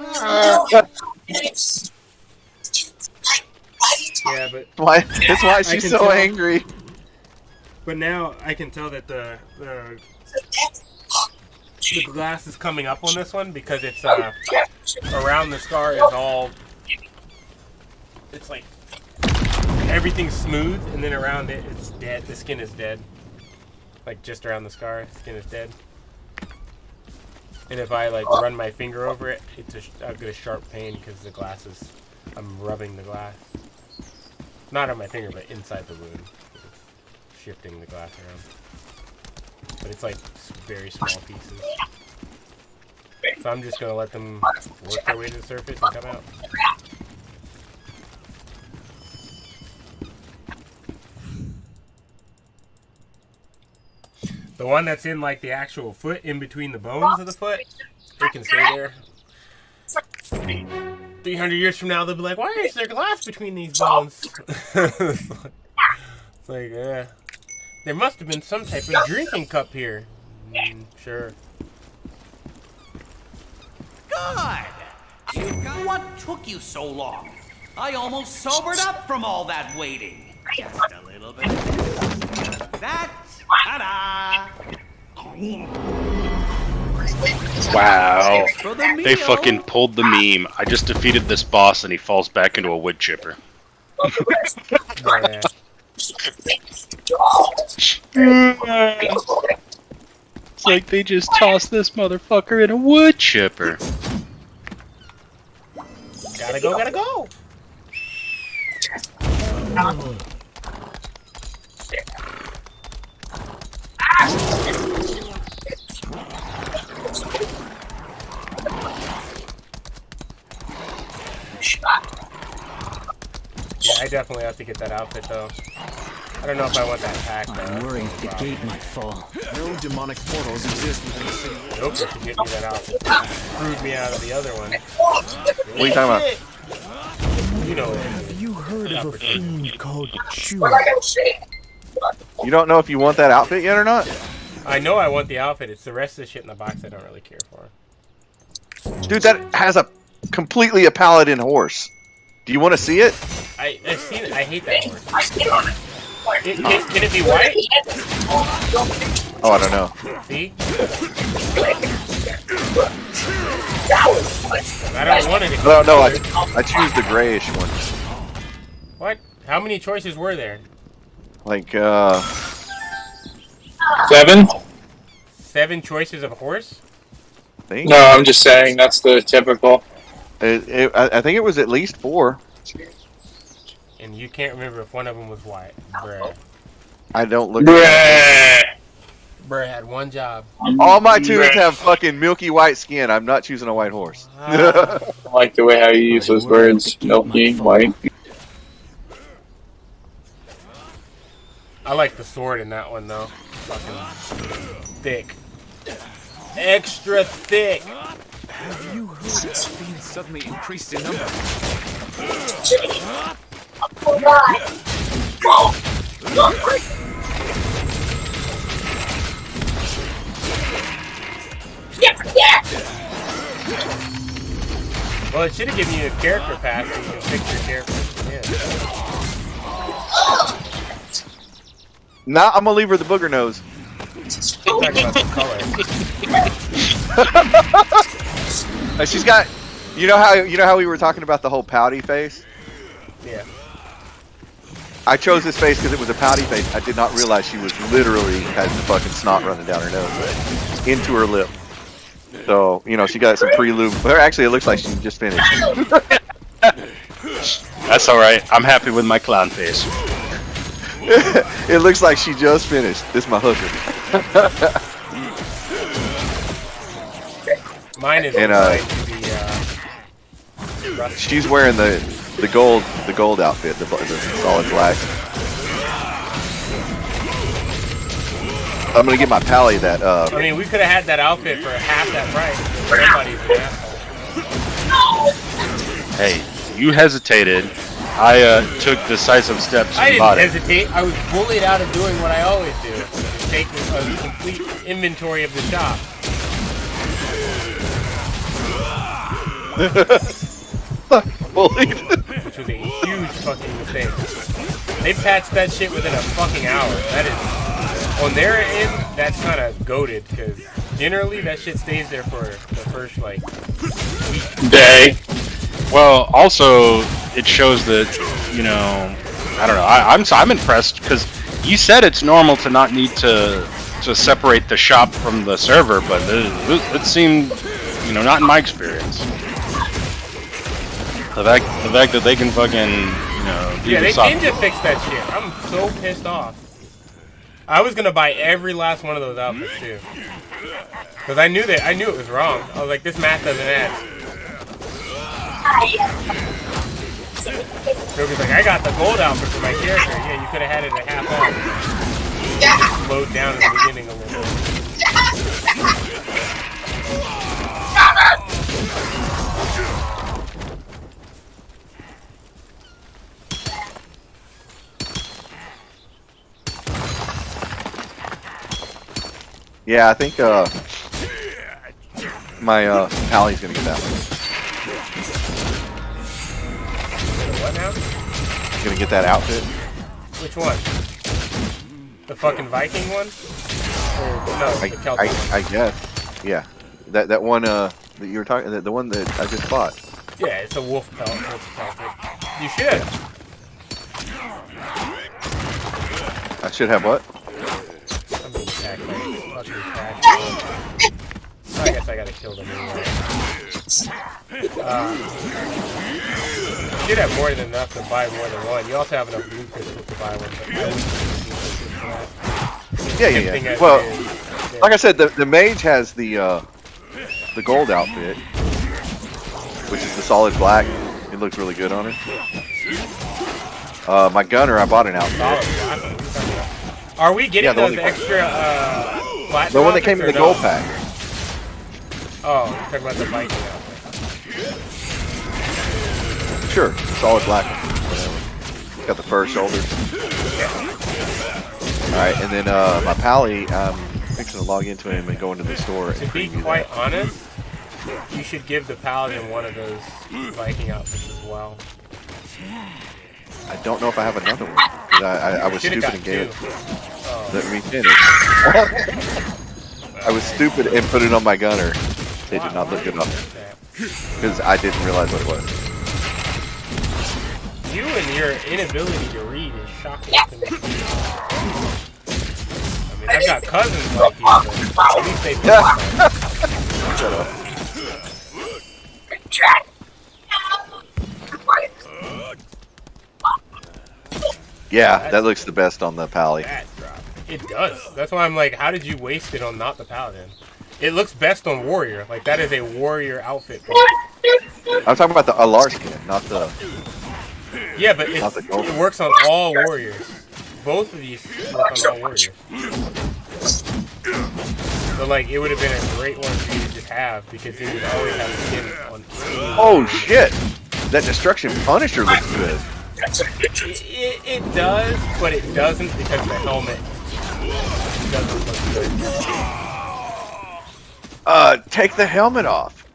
Yeah, but That's why she's so angry. But now I can tell that the glass is coming up on this one because it's around the scar is all. It's like everything's smooth, and then around it, it's dead. The skin is dead. Like just around the scar, skin is dead. And if I like run my finger over it, I'll get a sharp pain because the glass is. I'm rubbing the glass. Not on my finger, but inside the wound. It's shifting the glass around. But it's like very small pieces. So I'm just gonna let them work their way to the surface and come out. The one that's in like the actual foot, in between the bones of the foot, it can stay there. 300 years from now, they'll be like, why is there glass between these bones? It's like, there must have been some type of drinking cup here. Sure. Good! What took you so long? I almost sobered up from all that waiting. Just a little bit. That. Ta-da! Wow. They fucking pulled the meme. I just defeated this boss and he falls back into a wood chipper. Yeah. It's like they just tossed this motherfucker in a wood chipper. Gotta go, gotta go! Yeah, I definitely have to get that outfit though. I don't know if I want that pack though. I'm worried the gate might fall. No demonic portals exist within the city. Nope, just to get me that outfit. Screwed me out of the other one. What are you talking about? You know it. Have you heard of a fiend called Chill? You don't know if you want that outfit yet or not? I know I want the outfit. It's the rest of the shit in the box I don't really care for. Dude, that has completely a paladin horse. Do you want to see it? I've seen it. I hate that horse. Can it be white? Oh, I don't know. See? I don't want it. No, I choose the grayish one. What? How many choices were there? Like, 7? 7 choices of horse? No, I'm just saying that's the typical. I think it was at least 4. And you can't remember if one of them was white. Bruh. I don't look. Bruh. Bruh had one job. All my tunes have fucking milky white skin. I'm not choosing a white horse. I like the way how you use those words, milky, white. I like the sword in that one though. Fucking thick. Extra thick. Have you heard that fiends suddenly increased in number? Well, it should have given you a character pass so you can fix your character. Nah, I'm gonna leave her the booger nose. Talking about the color. She's got, you know how we were talking about the whole pouty face? Yeah. I chose this face because it was a pouty face. I did not realize she was literally had the fucking snot running down her nose, into her lip. So, you know, she got some pre-lube. Actually, it looks like she just finished. That's alright. I'm happy with my clown face. It looks like she just finished. This is my hooker. Mine is she's wearing the gold outfit, the solid black. I'm gonna get my pally that. I mean, we could have had that outfit for half that price. Somebody's an asshole. Hey, you hesitated. I took decisive steps and I bought didn't it. hesitate. I was bullied out of doing what I always do. Take a complete inventory of the shop. Bullied. Which was a huge fucking thing. They patched that shit within a fucking hour. That is, on their end, that's kind of goated, because generally that shit stays there for the first, like, week. Day. Well, also, it shows that, you know, I don't know, I'm impressed, because you said it's normal to not need to separate the shop from the server, but it seemed, you know, not in my experience. The fact that they can fucking, you know, yeah, they ninja fixed that shit. I'm so pissed off. I was gonna buy every last one of those outfits too, because I knew it was wrong. I was like, this math doesn't add. Joker's like, I got the gold outfit for my character. Yeah, you could have had it at half off. Slowed down in the beginning a little bit. Yeah, I think my Allie's gonna get that one. What now? He's gonna get that outfit. Which one? The fucking Viking one? Or no, the Celtic one? I guess. Yeah. That one that you were talking, the one that I just bought. Yeah, it's a wolf pelt. You should. I should have what? I'm being attacked by fucking attack. I guess I gotta kill them anyway. You should have more than enough to buy more than one. You also have enough blue crystals to buy one. But Yeah. Well, like I said, the mage has the gold outfit, which is the solid black. It looks really good on it. My gunner, I bought an outfit. Are we getting those extra platinum? The one that came in the gold pack. Oh, you're talking about the Viking outfit. Sure, solid black. Whatever. Got the fur shoulders. Alright, and then my pally, I'm fixing to log into him and go into the store. To be quite honest, you should give the paladin one of those Viking outfits as well. I don't know if I have another one. I was stupid and gave it. Let me finish. I was stupid and put it on my gunner. It did not look good enough. Because I didn't realize what it was. You and your inability to read is shocking to me. I mean, I've got cousins like you, but at least they do. Shut up. Yeah, that looks the best on the pally. It does. That's why I'm like, how did you waste it on not the paladin? It looks best on warrior. Like, that is a warrior outfit. I'm talking about the Alar skin, not the... Yeah, but it works on all warriors. Both of these work on all warriors. So, like, it would have been a great one for you to just have, because it would always have a skin on. Oh, shit! That Destruction Punisher looks good. It does, but it doesn't because the helmet doesn't look good. Take the helmet off.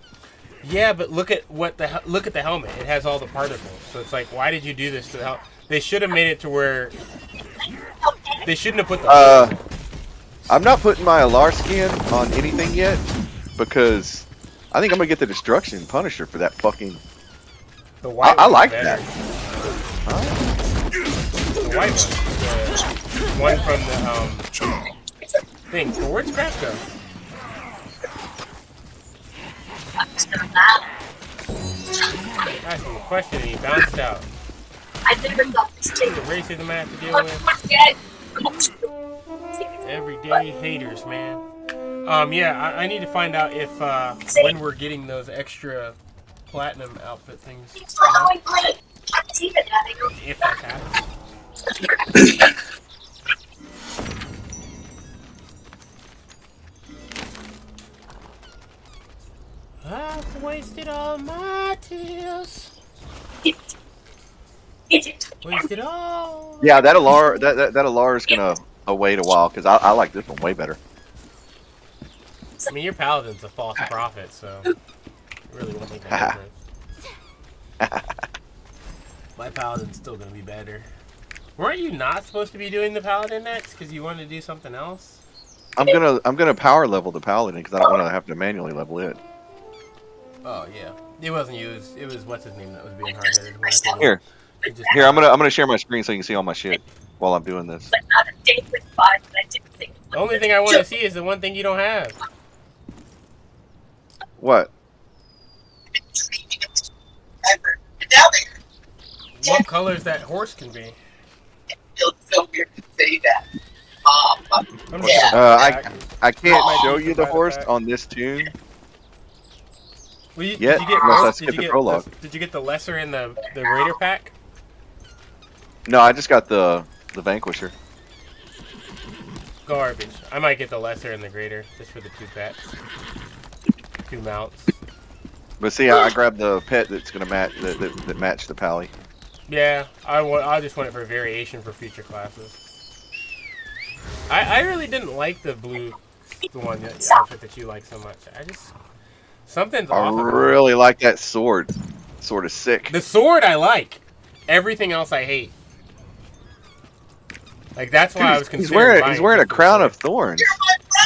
Yeah, but look at the helmet. It has all the particles. So it's like, why did you do this to the helmet? They should have made it to where they shouldn't have put the. I'm not putting my Alar skin on anything yet because I think I'm gonna get the Destruction Punisher for that fucking. The white I like that. The white one. The one from the thing. So where'd Scratch go? Asking a question and he bounced out. I never thought this The racism I have to deal with. Everyday haters, man. Yeah, I need to find out if when we're getting those extra platinum outfit things. It's following late. If that happens. I've wasted all my tears. Wasted all. Yeah, that Alar, that Alar is gonna wait a while because I like this one way better. I mean, your paladin's a false prophet, so it really won't make a difference. My paladin's still gonna be better. Weren't you not supposed to be doing the paladin next because you wanted to do something else? I'm gonna power level the paladin because I don't want to have to manually level it. Oh yeah, it wasn't you. It was what's his name that was being hard-headed. When I told him Here, to just here. I'm gonna share my screen so you can see all my shit while I'm doing this. The only thing I want to see is the one thing you don't have. What? What colors that horse can be? Feels so weird to say that. I can't show you the horse on this tune. Well, Yet, did you get unless I both? skip the prologue. Did you get the lesser and the Raider pack? No, I just got the Vanquisher. Garbage. I might get the lesser and the greater just for the 2 pets, 2 mounts. But see, I grabbed the pet that's gonna match that match the pally. Yeah, I just want it for variation for future classes. I really didn't like the blue, the outfit that you like so much. Something's I off. really like that sword. Sword is sick. The sword I like. Everything else I hate. Like that's why I was considering. He's wearing a crown of thorns.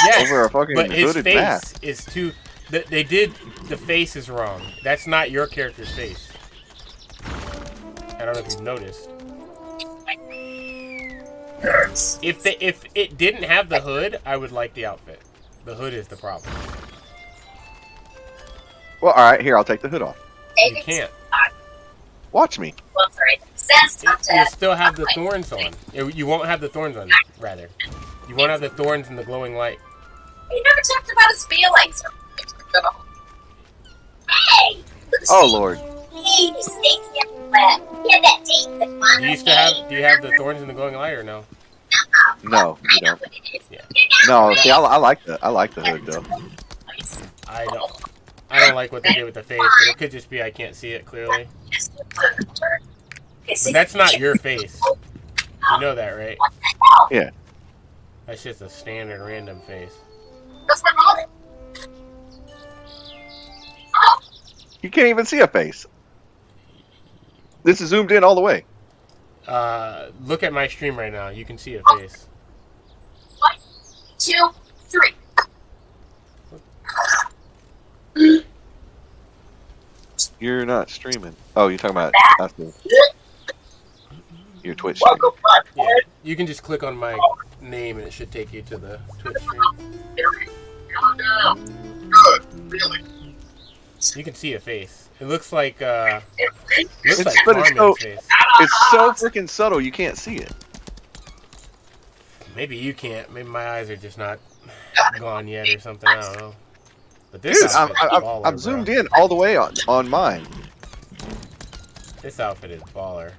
Yes, over a fucking but his hooded face mask. is too. The face is wrong. That's not your character's face. I don't know if you've noticed. If it didn't have the hood, I would like the outfit. The hood is the problem. Well, all right, here I'll take the hood off. You can't. Watch me. You still have the thorns on. You won't have the thorns on, rather. You won't have the thorns and the glowing light. He never talked about his feelings. Hey! Oh Lord. Hey, Stacy everywhere. He had that date that one. Do you have the thorns and the glowing light or no? No, you don't. Yeah. No, see, I like the hood though. I don't like what they did with the face, but it could just be I can't see it clearly. But that's not your face. You know that, right? Yeah. That's just a standard random face. You can't even see a face. This is zoomed in all the way. Look at my stream right now. You can see a face. 1, 2, 3. You're not streaming. Oh, you're talking about your Twitch stream. Yeah. You can just click on my name and it should take you to the Twitch stream. You can see a face. It looks like It's so freaking subtle you can't see it. Maybe you can't. Maybe my eyes are just not gone yet or something. I don't know. But this Dude, baller, I'm zoomed in all the way on mine. This outfit is baller.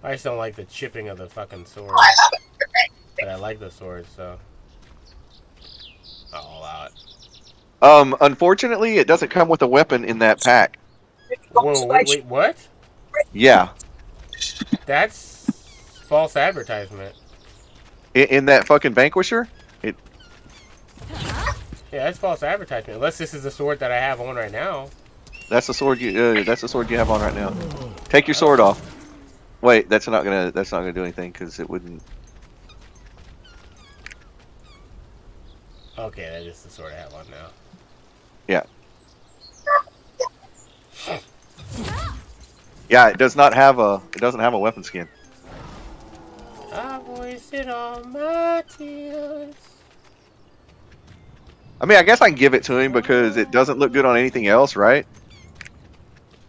I just don't like the chipping of the fucking sword. But I like the sword, so I'll allow it. Unfortunately, it doesn't come with a weapon in that pack. Whoa, wait, what? Yeah. That's false advertisement. In that fucking Vanquisher? Yeah, that's false advertisement. Unless this is the sword that I have on right now. That's the sword you have on right now. Take your sword off. Wait, that's not gonna do anything because it wouldn't. Okay, that is the sword I have on now. Yeah. Yeah, it doesn't have a weapon skin. I wasted all my tears. I mean, I guess I can give it to him because it doesn't look good on anything else, right?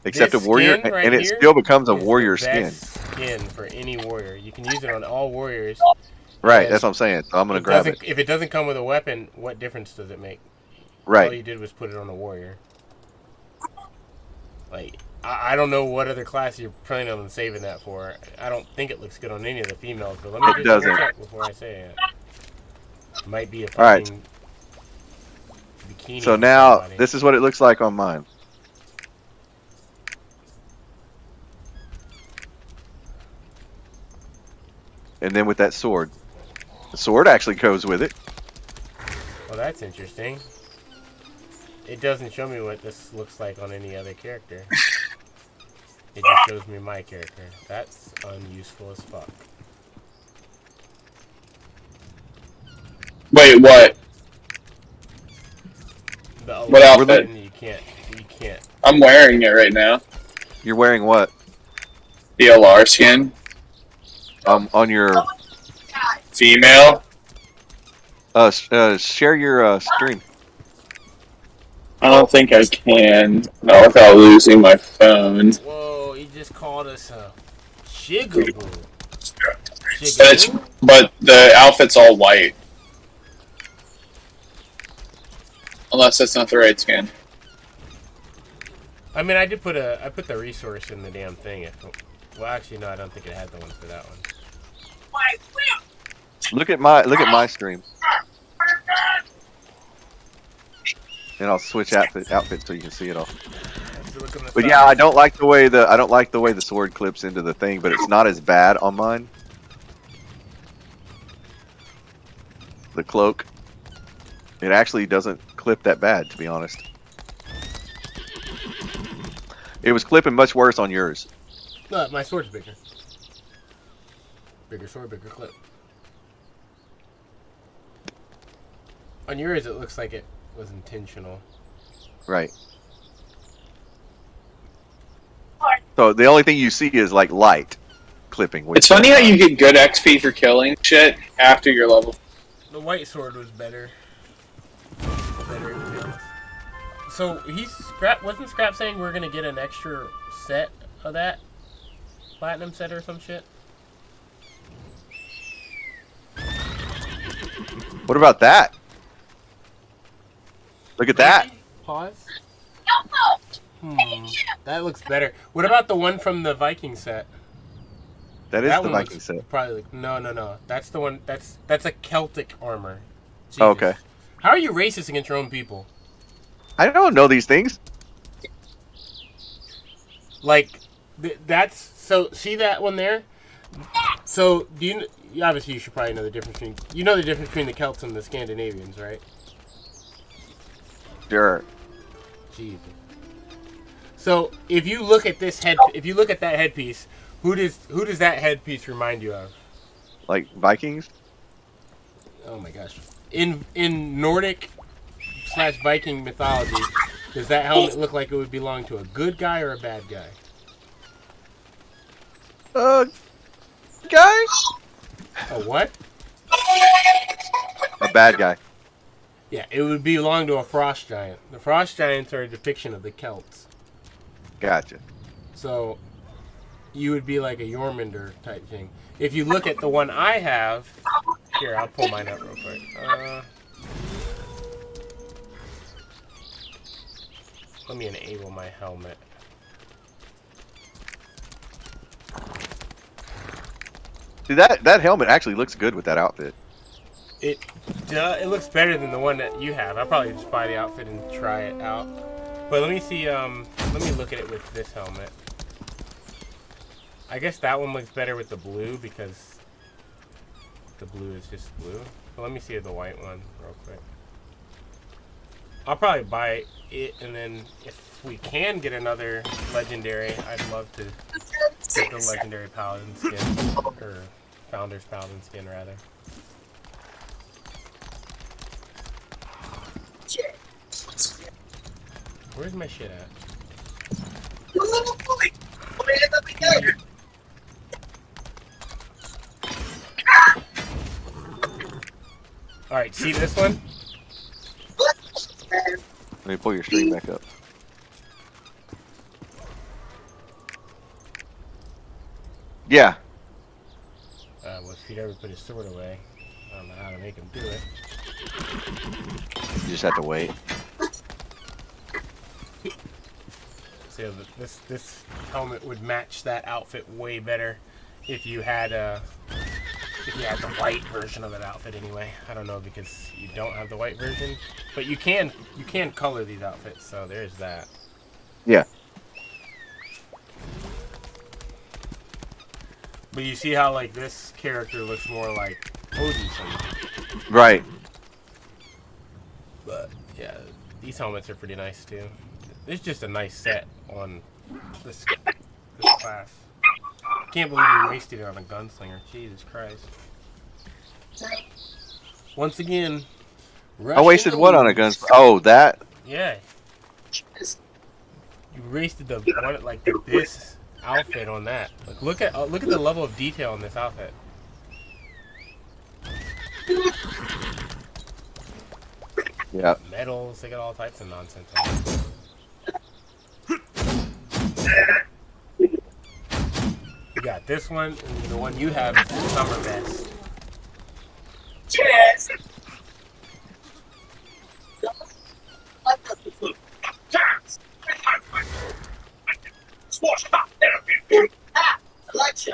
Except a warrior, right and it still becomes a warrior skin. Skin for any warrior. You can use it on all warriors. Right, that's what I'm saying. So I'm gonna grab it. If it doesn't come with a weapon, what difference does it make? Right. All you did was put it on a warrior. Like, I don't know what other class you're planning on saving that for. I don't think it looks good on any of the females, but let me just check before I say it. Might be a fucking bikini. So now, this is what it looks like on mine. And then with that sword. The sword actually goes with it. Well, that's interesting. It doesn't show me what this looks like on any other character. It just shows me my character. That's unuseful as fuck. Wait, what? What outfit? You can't. I'm wearing it right now. You're wearing what? The LR skin. On your female. Share your stream. I don't think I can. Not without losing my phone. Whoa, he just called us a shigaboo. But the outfit's all white. Unless that's not the right skin. I mean, I put the resource in the damn thing. Well, actually, no, I don't think it had the one for that one. Look at my stream. And I'll switch outfits so you can see it all. But yeah, I don't like the way the sword clips into the thing, but it's not as bad on mine. The cloak. It actually doesn't clip that bad, to be honest. It was clipping much worse on yours. No, my sword's bigger. Bigger sword, bigger clip. On yours, it looks like it was intentional. Right. So the only thing you see is like light clipping. It's funny how you get good XP for killing shit after your level. The white sword was better. So wasn't Scrap saying we're gonna get an extra set of that platinum set or some shit? What about that? Look at that. Pause. That looks better. What about the one from the Viking set? That is the Viking set. Probably no. That's the one. That's a Celtic armor. Jesus. Oh, okay. How are you racist against your own people? I don't know these things. Like, that's so. See that one there? So do you? Obviously, you should probably know the difference between. You know the difference between the Celts and the Scandinavians, right? Sure. Jesus. So if you look at that headpiece, who does that headpiece remind you of? Like Vikings? Oh my gosh. In Nordic / Viking mythology, does that helmet look like it would belong to a good guy or a bad guy? Guy? A what? A bad guy. Yeah, it would belong to a frost giant. The frost giants are a depiction of the Celts. Gotcha. So you would be like a Jormungandr type thing. If you look at the one I have, here, I'll pull mine up real quick. Let me enable my helmet. See, that helmet actually looks good with that outfit. It looks better than the one that you have. I'll probably just buy the outfit and try it out. But let me see, let me look at it with this helmet. I guess that one looks better with the blue because the blue is just blue. But let me see the white one real quick. I'll probably buy it, and then if we can get another legendary, I'd love to get the legendary paladin skin, or founder's paladin skin rather. Where's my shit at? Alright, see this one? Let me pull your stream back up. Yeah. Well, if he'd ever put his sword away, I don't know how to make him do it. You just have to wait. So this helmet would match that outfit way better if you had the white version of that outfit anyway. I don't know because you don't have the white version, but you can color these outfits, so there's that. Yeah. But you see how like this character looks more like Odin's. Right. But yeah, these helmets are pretty nice too. It's just a nice set on this class. I can't believe you wasted it on a gunslinger. Jesus Christ. Once again, I wasted what on a gun? Oh, that? Yeah. You wasted the one like this outfit on that. Like, look at the level of detail in this outfit. Yeah. Medals, they got all types of nonsense on it. You got this one, and the one you have is the summer best. Cheers! Alexa,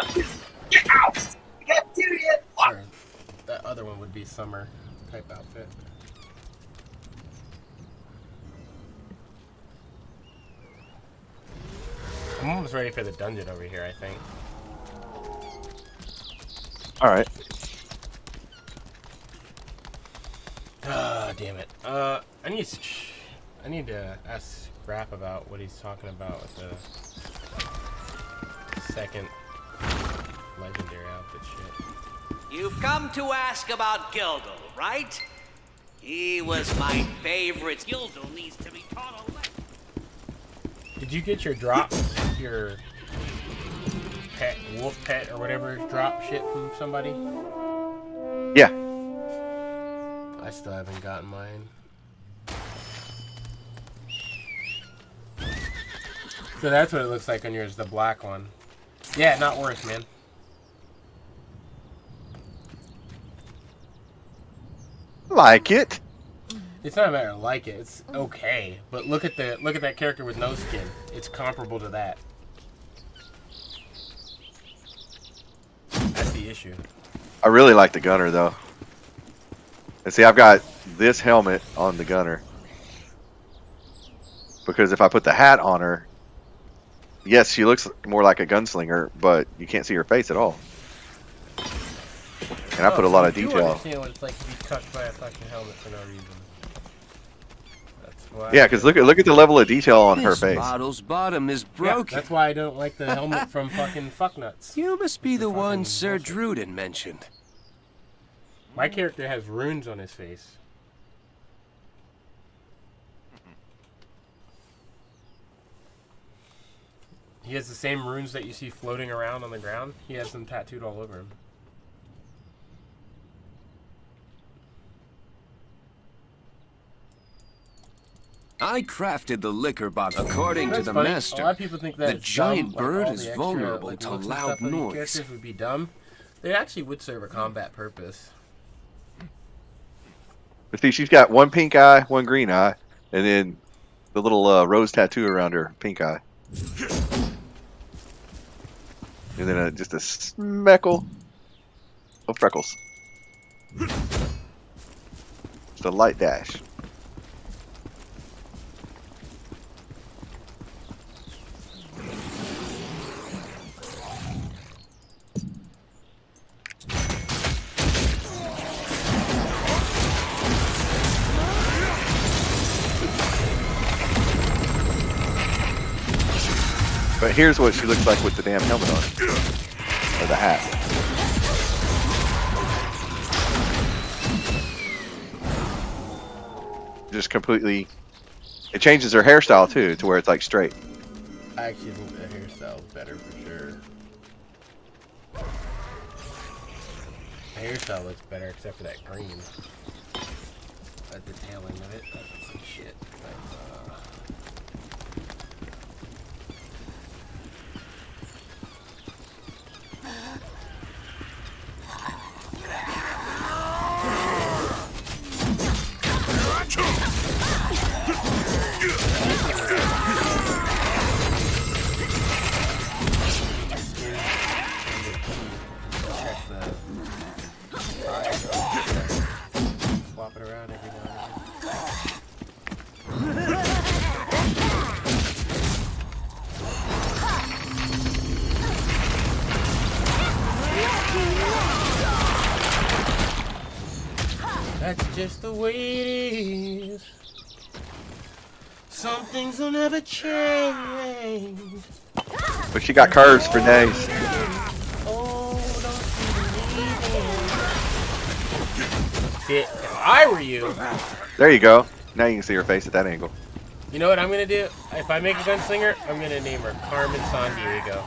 get out! Get serious! Or that other one would be summer type outfit. I'm almost ready for the dungeon over here, I think. Alright. Ah, damn it. I need to ask Raph about what he's talking about with the second legendary outfit shit. You've come to ask about Gildle, right? He was my favorite. Gildle needs to be taught a lesson. Did you get your drop, your pet, wolf pet, or whatever drop shit from somebody? Yeah. I still haven't gotten mine. So that's what it looks like on yours, the black one. Yeah, not worth, man. Like it. It's not a matter of like it. It's okay, but look at that character with no skin. It's comparable to that. That's the issue. I really like the gunner though. And see, I've got this helmet on the gunner because if I put the hat on her, yes, she looks more like a gunslinger, but you can't see her face at all. And I put a lot of You detail. understand what it's like to be touched by a fucking helmet for no reason. That's why. Yeah, because look at the level of detail on her face. This bottle's bottom is broken. Yeah, that's why I don't like the helmet from fucking Fucknuts. You must be the one Sir Druden mentioned. My character has runes on his face. He has the same runes that you see floating around on the ground. He has them tattooed all over him. I crafted the liquor box according to That's the funny. master. A lot of people think that the it's giant dumb, bird like all is the extra, vulnerable like, to looks and loud stuff of these noise. characters would be dumb. They actually would serve a combat purpose. But see, she's got one pink eye, one green eye, and then the little rose tattoo around her pink eye. And then just a speckle of freckles. Just a light dash. But here's what she looks like with the damn helmet on. Or the hat. Just completely... It changes her hairstyle too, to where it's like straight. I actually think the hairstyle is better for sure. The hairstyle looks better except for that green. At the tail end of it, that's some shit. Swap it around every now and again. That's just the way it is. Some things will never change. But she got curves for days. Shit, if I were you. There you go. Now you can see her face at that angle. You know what I'm gonna do? If I make a gunslinger, I'm gonna name her Carmen Sandiego.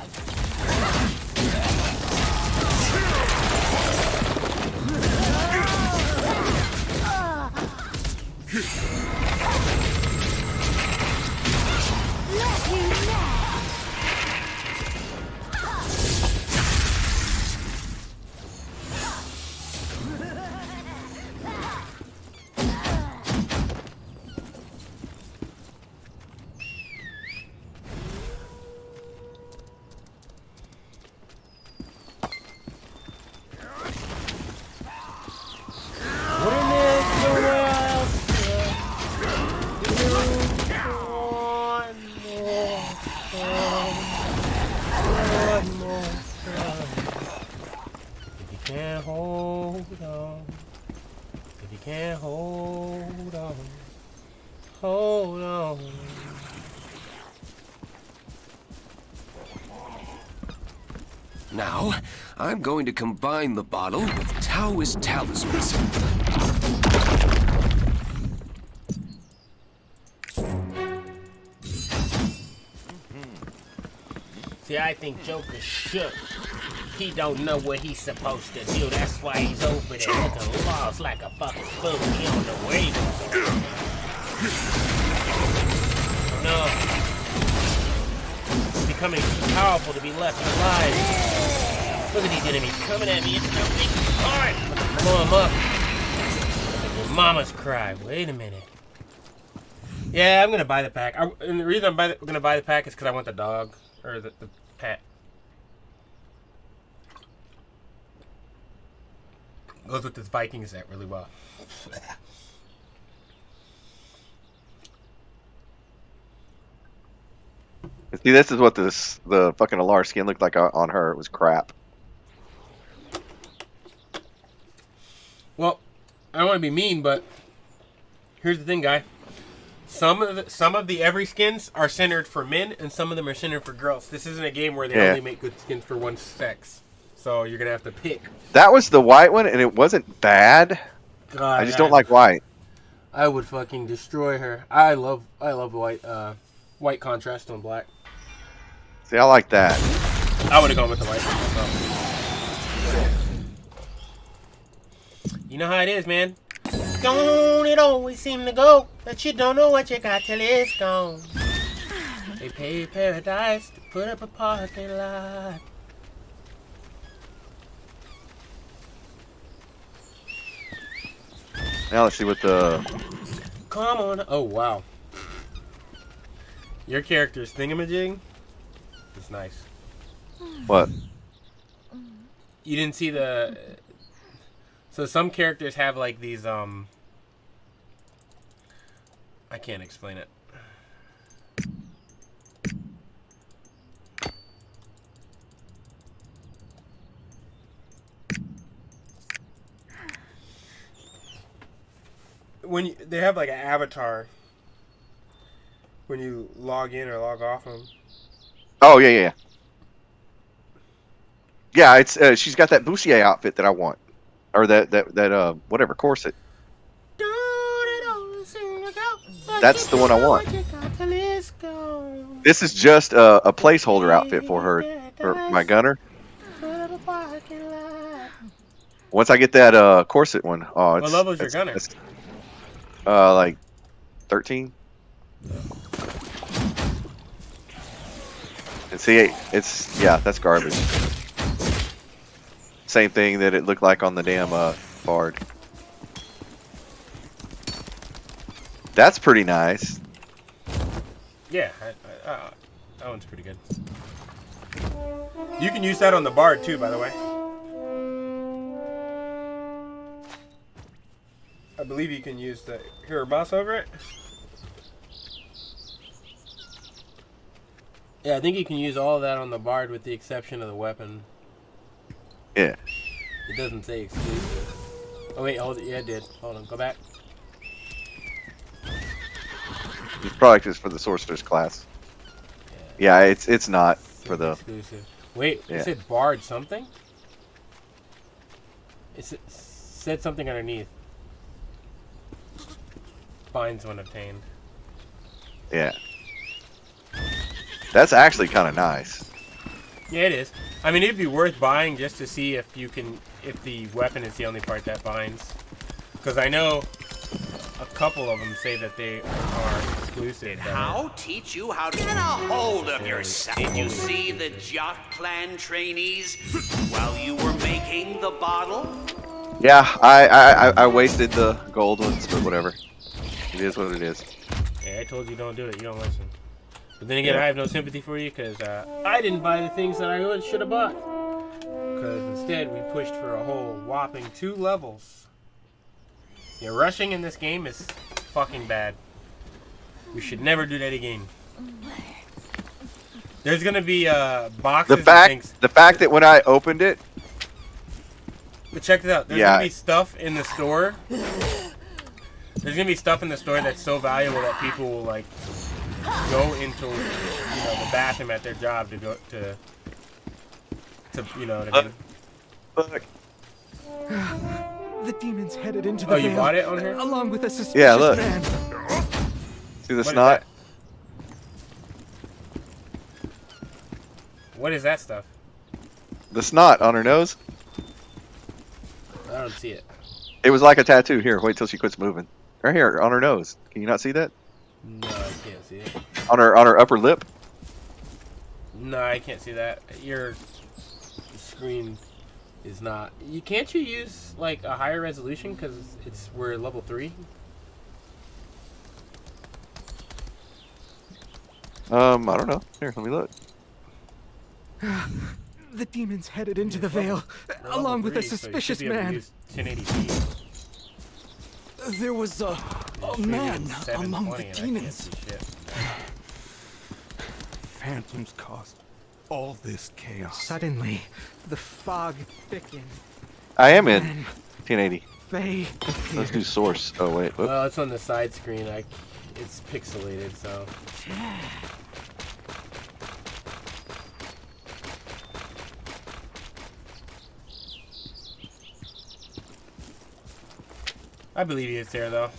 Now, I'm going to combine the bottle with Taoist talismans. See, I think Joker's shook. He don't know what he's supposed to do. That's why he's over there looking lost like a fucking fool. He don't know where he's going. No. He's becoming too powerful to be left alive. Look at these enemies coming at me. It's no big part. Blow him up. Like your mama's cry. Wait a minute. Yeah, I'm gonna buy the pack. And the reason I'm gonna buy the pack is because I want the dog. Or the pet. Goes with this Viking set really well. See, this is what the fucking Alar skin looked like on her. It was crap. Well, I don't want to be mean, but here's the thing, guy. Some of the every skins are centered for men, and some of them are centered for girls. This isn't a game where they only make good skins for one sex. So you're gonna have to pick. That was the white one, and it wasn't bad. God, I just don't like white. I would fucking destroy her. I love white contrast on black. See, I like that. I would have gone with the white one myself. You know how it is, man. Gone, it always seem to go. That you don't know what you got till it's gone. They pay paradise to put up a parking lot. Now let's see what the... Come on. Oh, wow. Your character's thingamajig? It's nice. What? You didn't see the... So some characters have like these, I can't explain it. When they have like an avatar when you log in or log off them. Oh, yeah. Yeah, it's she's got that bustier outfit that I want. Or that whatever corset. That's the one I want. This is just a placeholder outfit for her, for my gunner. Once I get that corset one, what level is your gunner? Like 13. And see, that's garbage. Same thing that it looked like on the damn Bard. That's pretty nice. Yeah, that one's pretty good. You can use that on the Bard too, by the way. I believe you can use the... Here, mouse over it. Yeah, I think you can use all of that on the Bard with the exception of the weapon. Yeah. It doesn't say exclusive. Oh wait, hold it. Yeah, it did. Hold on, go back. It's probably just for the sorcerer's class. Yeah, it's not. for the exclusive. Wait, yeah. it said barred something? It said something underneath. Binds when obtained. Yeah. That's actually kind of nice. Yeah, it is. I mean, it'd be worth buying just to see if you can, if the weapon is the only part that binds. Because I know a couple of them say that they are exclusive. Did How teach you how to get a hold of yourself? Did you see the Jot Clan trainees while you were making the bottle? Yeah, I wasted the gold ones, but whatever. It is what it is. Yeah, I told you don't do it. You don't listen. But then again, Yeah. I have no sympathy for you because I didn't buy the things that I should have bought. Because instead, we pushed for a whole whopping 2 levels. Yeah, rushing in this game is fucking bad. We should never do that again. There's gonna be boxes. The fact that when I opened it. But check this out. There's gonna be stuff in the store. There's gonna be stuff in the store that's so valuable that people will like go into the bathroom at their job to go to you know what I mean. Look. The demon's headed into the Oh, you veil, bought it on here? along with a suspicious Yeah, look. man. See the snot? What is that stuff? The snot on her nose? I don't see it. It was like a tattoo. Here, wait till she quits moving. Right here, on her nose. Can you not see that? No, I can't see it. On her upper lip? No, I can't see that. Your screen is not. Can't you use like a higher resolution because we're level 3? I don't know. Here, let me look. The demon's headed into the veil, along with a suspicious man. 1080p. There was a man among the demons. Phantoms caused all this chaos. Suddenly, the fog thickened. I am in 1080. Faye Let's do source. Oh, wait. Whoop. Well, it's on the side screen. It's pixelated, so. I believe it's there though.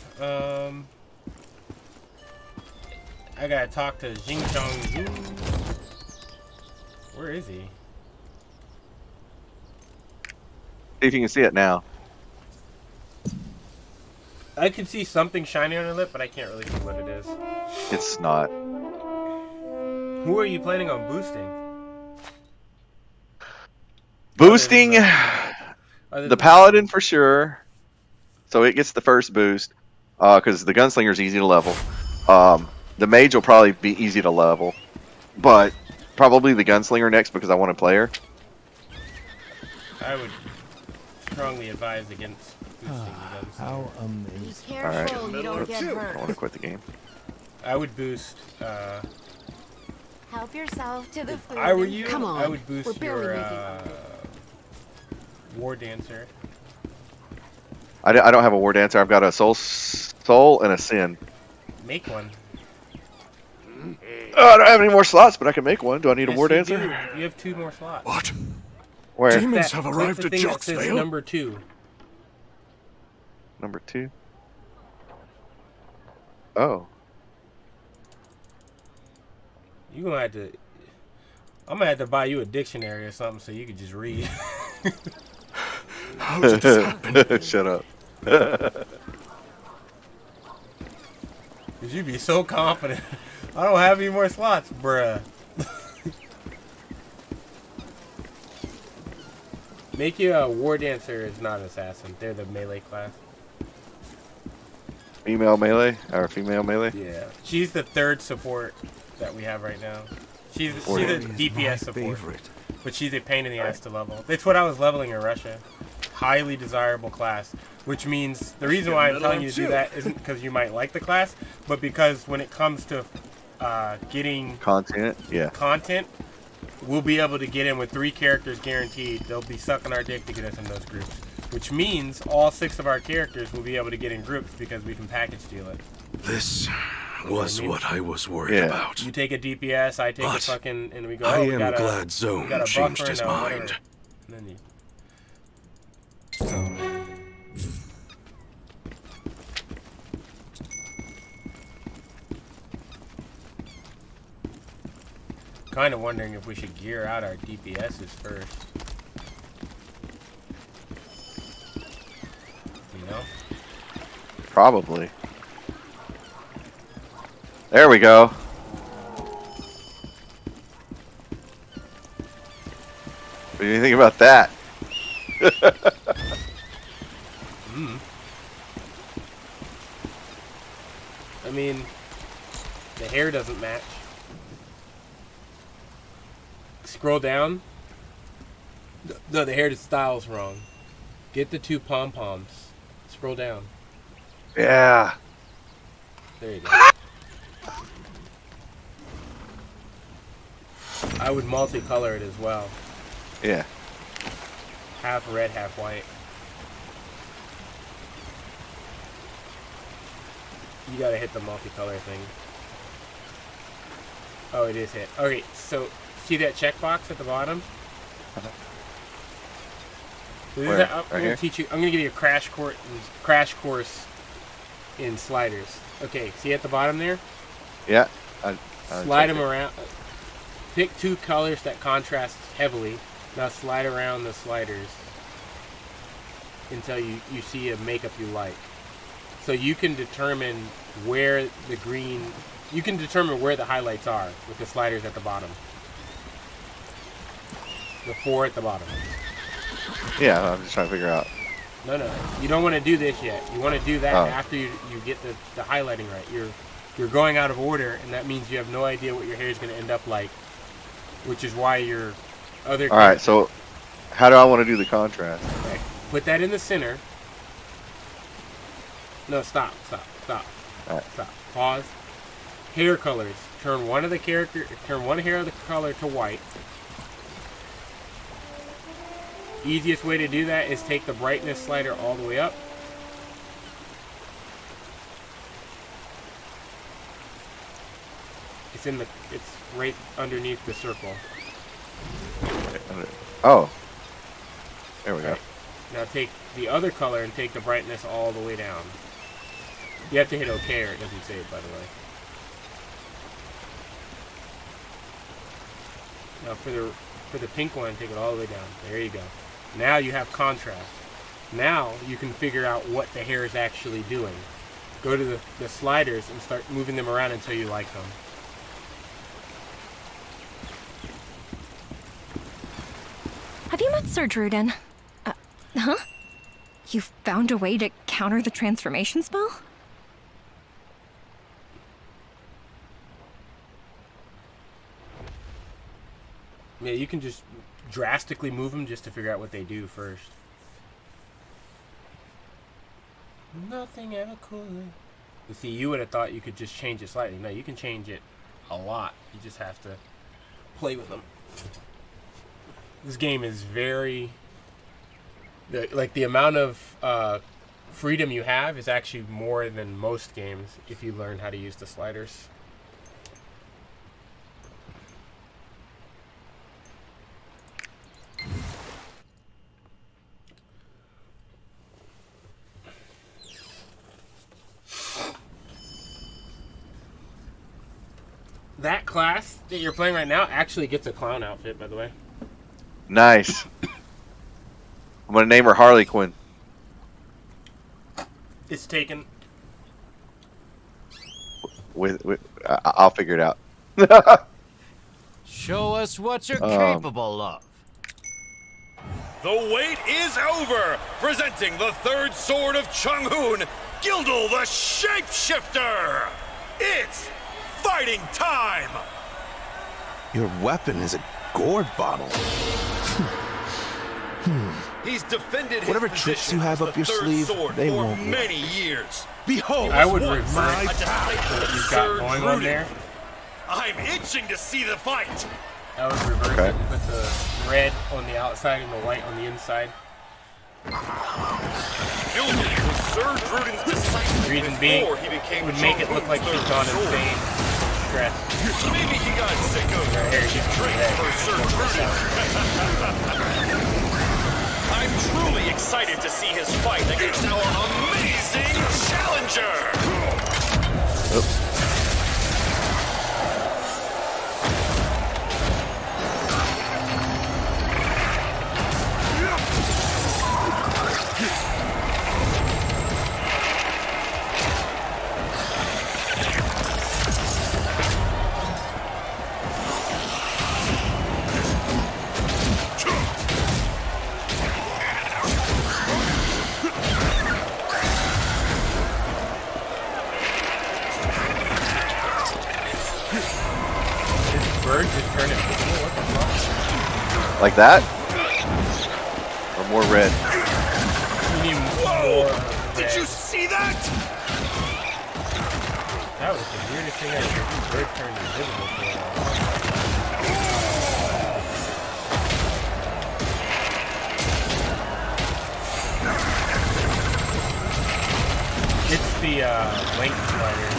I gotta talk to Jing Chong Zhu. Where is he? See if you can see it now. I can see something shiny on her lip, but I can't really see what it is. It's snot. Who are you planning on boosting? Boosting the paladin for sure. So it gets the first boost, because the gunslinger's easy to level. The mage will probably be easy to level, but probably the gunslinger next because I want to play her. I would strongly advise against boosting the guns. How amazing! Be careful, Alright, you don't get I don't hurt. want to quit the game. I would boost. Help yourself to the If food. I were you, Come on. I would boost We're barely your making war dancer. I don't have a war dancer. I've got a soul and a sin. Make one. I don't have any more slots, but I can make one. Do I need a war Yes, you dancer? do. You have 2 more slots. What? Where? Demons have arrived at Jock's Vale? Number 2. Number 2. Oh. You gonna have to. I'm gonna have to buy you a dictionary or something so you can just read. How did this happen? Shut up. Cause you be so confident. I don't have any more slots, bruh. Make you a war dancer is not an assassin. They're the melee class. Female melee or female melee? Yeah. She's the 3rd support that we have right now. She's a DPS support. But she's a pain in the ass to level. That's what I was leveling in Russia. Highly desirable class. Which means the reason why I'm telling you to do that isn't because you might like the class, but because when it comes to getting content, we'll be able to get in with 3 characters guaranteed. They'll be sucking our dick to get us in those groups. Which means all 6 of our characters will be able to get in groups because we can package deal it. This was what I was worried about. You take a DPS, I take a fucking, and we go. I we am got glad Zone changed his mind. And then you, kind of wondering if we should gear out our DPSs first. You know? Probably. There we go. What do you think about that? I mean, the hair doesn't match. Scroll down. No, the hair style's wrong. Get the 2 pom-poms. Scroll down. Yeah. There you go. I would multicolor it as well. Yeah. Half red, half white. You gotta hit the multicolor thing. Oh, it is hit. Okay, so see that checkbox at the bottom? So Where? I'm gonna teach you. I'm gonna give you a crash course in sliders. Okay, see at the bottom there? Yeah. Slide them around. Pick 2 colors that contrast heavily. Now slide around the sliders until you see a makeup you like. So you can determine where the green, you can determine where the highlights are with the sliders at the bottom. The 4 at the bottom. Yeah, I'm just trying to figure out. No, you don't want to do this yet. You want to do that after you get the highlighting right. You're going out of order, and that means you have no idea what your hair is going to end up like, which is why your other... Alright, so how do I want to do the contrast? Okay. Put that in the center. No, stop. Alright. Stop. Pause. Hair colors. Turn one hair of the color to white. Easiest way to do that is take the brightness slider all the way up. It's right underneath the circle. Oh. There we go. Now take the other color and take the brightness all the way down. You have to hit OK or it doesn't save, by the way. Now for the pink one, take it all the way down. There you go. Now you have contrast. Now you can figure out what the hair is actually doing. Go to the sliders and start moving them around until you like them. Have you met Sir Druden? Huh? You found a way to counter the transformation spell? Yeah, you can just drastically move them just to figure out what they do first. Nothing ever could. You see, you would have thought you could just change it slightly. No, you can change it a lot. You just have to play with them. This game is very... the amount of freedom you have is actually more than most games if you learn how to use the sliders. That class that you're playing right now actually gets a clown outfit, by the way. Nice. I'm gonna name her Harley Quinn. It's taken. I'll figure it out. Show us what you're capable of. The wait is over! Presenting the third sword of Changhoon, Gildle the Shapeshifter! It's fighting time! Your weapon is a gourd bottle. He's defended his Whatever tricks you have up your sleeve, they for won't work. many years. Behold, I would once reverse a disciple what of you've Sir got going on Druden. there. I'm itching to see the fight. I would reverse it and put the red on the outside and the white on the inside. Gildle was Sir Druden's disciple Reason being, before he became would make it look like she's gone insane. Stress. Maybe he got sick of drinks for Sir Druden. I'm truly excited to see his fight against our amazing challenger. Oops. Like that? Or more red? Whoa! Did you see that? That was the weirdest thing I ever seen. Bird turned invisible for a while. It's the length slider.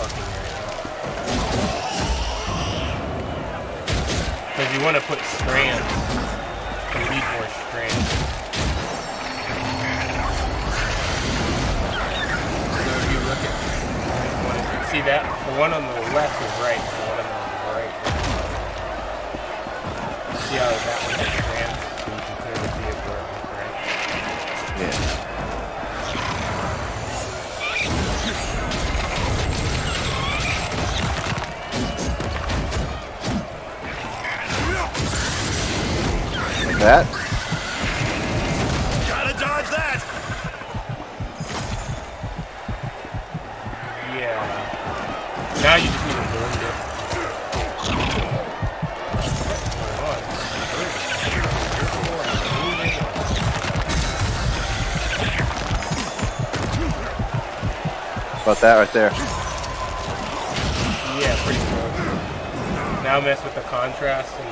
Fucking area. Because you want to put strands. You need more strands. So if you look at see that? The one on the left is right, the one on the right. See how that one has strands? So you can clearly see it where it's right. Yeah. That? Gotta dodge that! Yeah. Now you just need to blend it. About that right there. Yeah, pretty cool. Now mess with the contrast and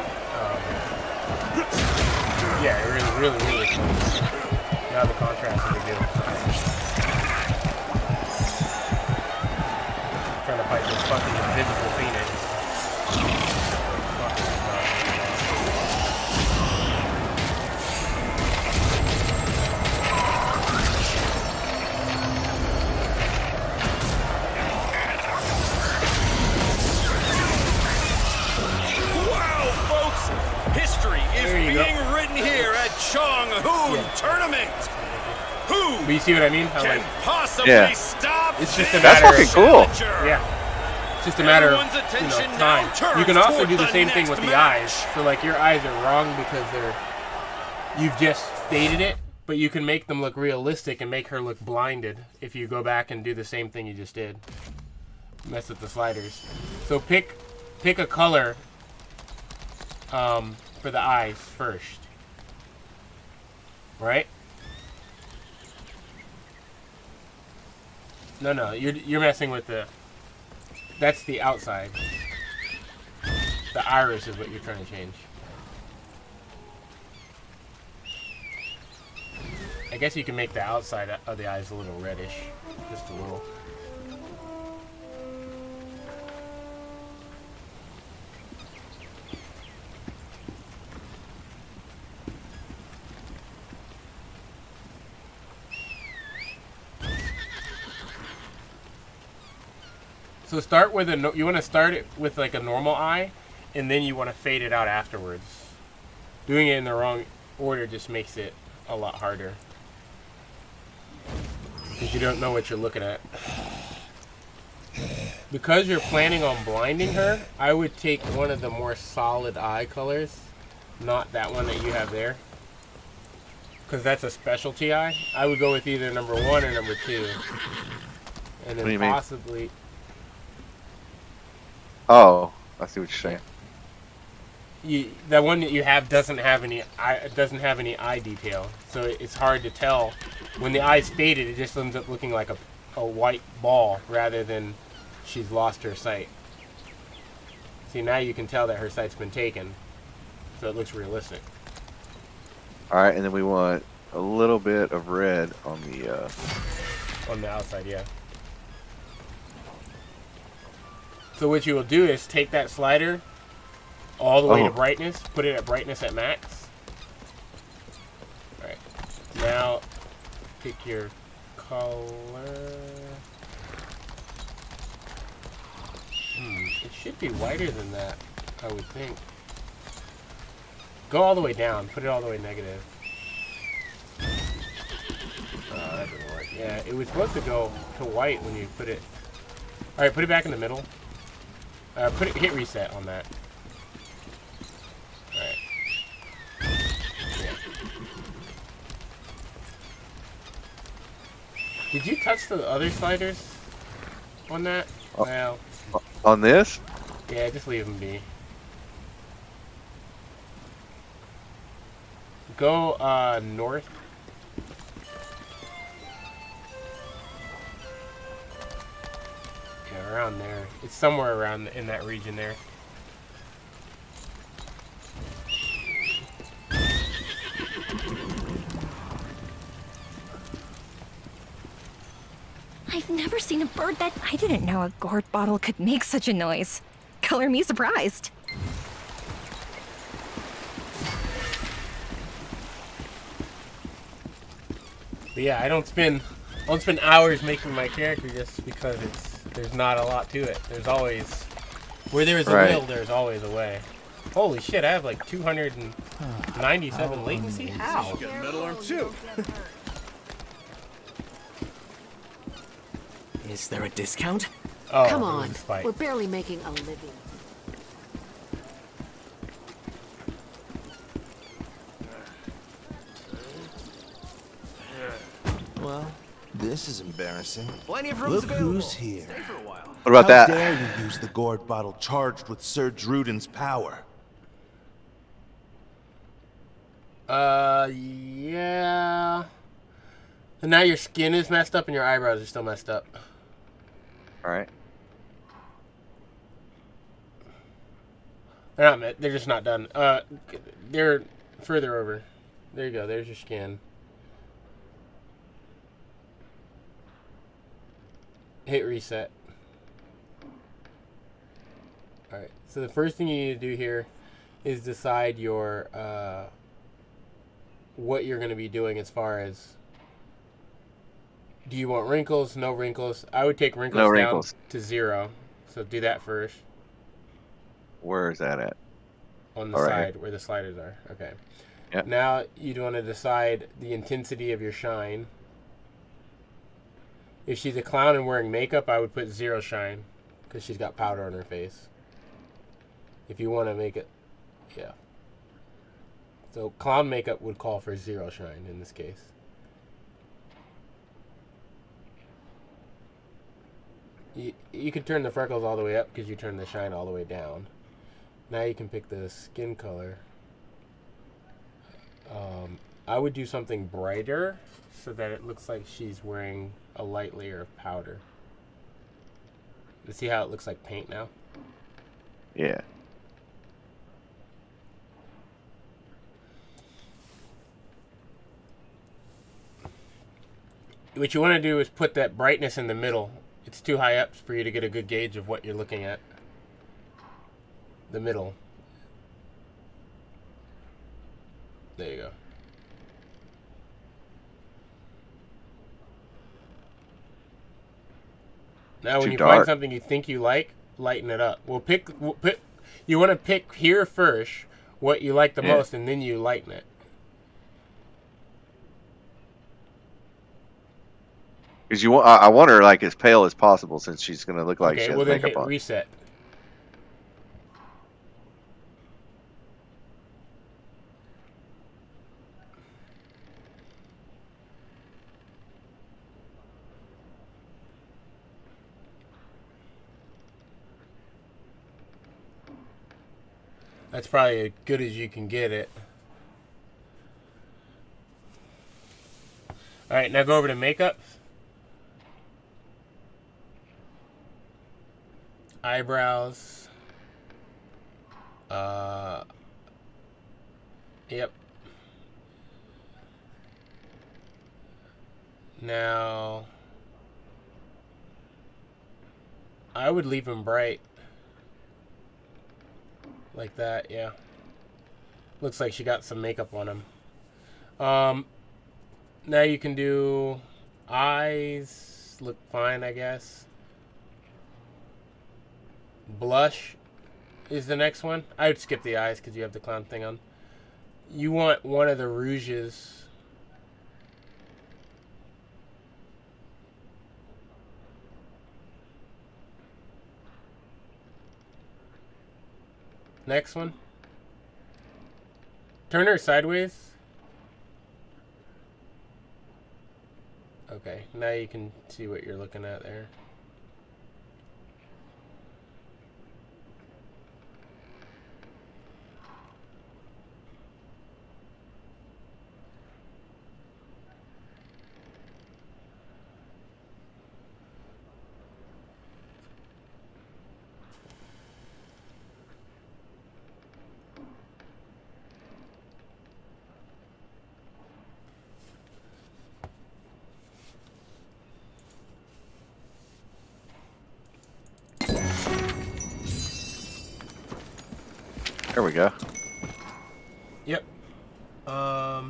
yeah, really cool. Now the contrast is a deal. Trying to fight this fucking invisible phoenix. Wow, folks! History is being written here at Chonghoon Tournament. Who But you see what I mean? How, can like, possibly stop it's just a That's matter fucking of cool. Yeah. It's just a matter of Everyone's time. turns You can also toward do the the same thing next with the match. eyes. So like your eyes are wrong because you've just faded it, but you can make them look realistic and make her look blinded if you go back and do the same thing you just did. Mess with the sliders. So pick a color for the eyes first. Right? No, you're messing with that's the outside. The iris is what you're trying to change. I guess you can make the outside of the eyes a little reddish. Just a little. So start with you want to start it with like a normal eye, and then you want to fade it out afterwards. Doing it in the wrong order just makes it a lot harder. Because you don't know what you're looking at. Because you're planning on blinding her, I would take one of the more solid eye colors, not that one that you have there. Because that's a specialty eye. I would go with either number 1 or number 2. And What do you then mean? possibly... Oh, I see what you're saying. The one that you have doesn't have any eye detail, so it's hard to tell. When the eye's faded, it just ends up looking like a white ball rather than she's lost her sight. See, now you can tell that her sight's been taken, so it looks realistic. All right, and then we want a little bit of red on the outside, yeah. So what you will do is take that slider all the way to brightness, put it at brightness at max. Alright. Now pick your color. It should be whiter than that, I would think. Go all the way down. Put it all the way negative. That doesn't work. Yeah, it was supposed to go to white when you put it. Alright, put it back in the middle. Hit reset on that. Alright. Yeah. Did you touch the other sliders on that? Well. On this? Yeah, just leave them be. Go north. Yeah, around there. It's somewhere around in that region there. I've never seen a bird that... I didn't know a gourd bottle could make such a noise. Color me surprised. But yeah, I don't spend hours making my character just because there's not a lot to it. There's always... Where there is a will, there's always a way. Holy shit, I have like 297 latency? How? Get a middle arm too. Is there a discount? Oh, Come on, we're barely making a living. Well, this is embarrassing. Plenty of rooms Look available. who's here. Stay for a while. What about that? How dare you use the gourd bottle charged with Sir Druden's power? Yeah. And now your skin is messed up and your eyebrows are still messed up. Alright. They're just not done. They're further over. There you go. There's your skin. Hit reset. Alright. So the first thing you need to do here is decide your what you're going to be doing as far as, do you want wrinkles? No wrinkles. I would take wrinkles down to 0. So do that first. Where is that at? On the side where the sliders are. Okay. Yep. Now you'd want to decide the intensity of your shine. If she's a clown and wearing makeup, I would put 0 shine because she's got powder on her face. If you want to make it, yeah. So clown makeup would call for 0 shine in this case. You could turn the freckles all the way up because you turn the shine all the way down. Now you can pick the skin color. I would do something brighter so that it looks like she's wearing a light layer of powder. See how it looks like paint now? Yeah. What you want to do is put that brightness in the middle. It's too high up for you to get a good gauge of what you're looking at. The middle. There you go. Now when you find something you think you like, lighten it up. You want to pick here first what you like the most, and then you lighten it. Because I want her like as pale as possible since she's gonna look like she has then makeup hit on. reset. That's probably as good as you can get it. Alright, now go over to makeup. Eyebrows. Yep. Now, I would leave him bright. Like that, yeah. Looks like she got some makeup on him. Now you can do eyes. Look fine, I guess. Blush is the next one. I would skip the eyes because you have the clown thing on. You want one of the rouges. Next one. Turn her sideways. Okay, now you can see what you're looking at there. There we go. Yep. Nah.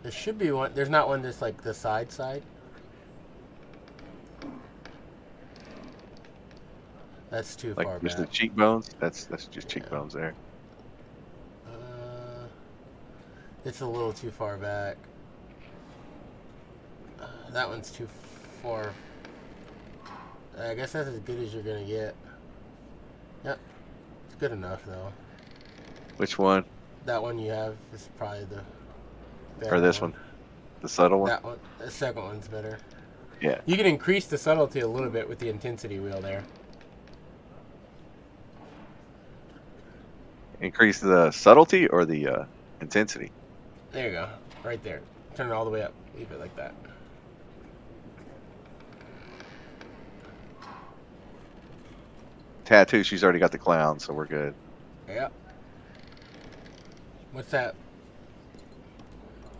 There should be one. There's not one just like the side. That's too far Like just back. the cheekbones. That's just cheekbones there. It's a little too far back. That one's too far. I guess that's as good as you're gonna get. Yep. It's good enough though. Which one? That one you have is probably the better Or this one? The subtle one? That one. The second one's better. Yeah. You can increase the subtlety a little bit with the intensity wheel there. Increase the subtlety or the intensity? There you go. Right there. Turn it all the way up. Leave it like that. Tattoo, she's already got the clown, so we're good. Yep. What's that?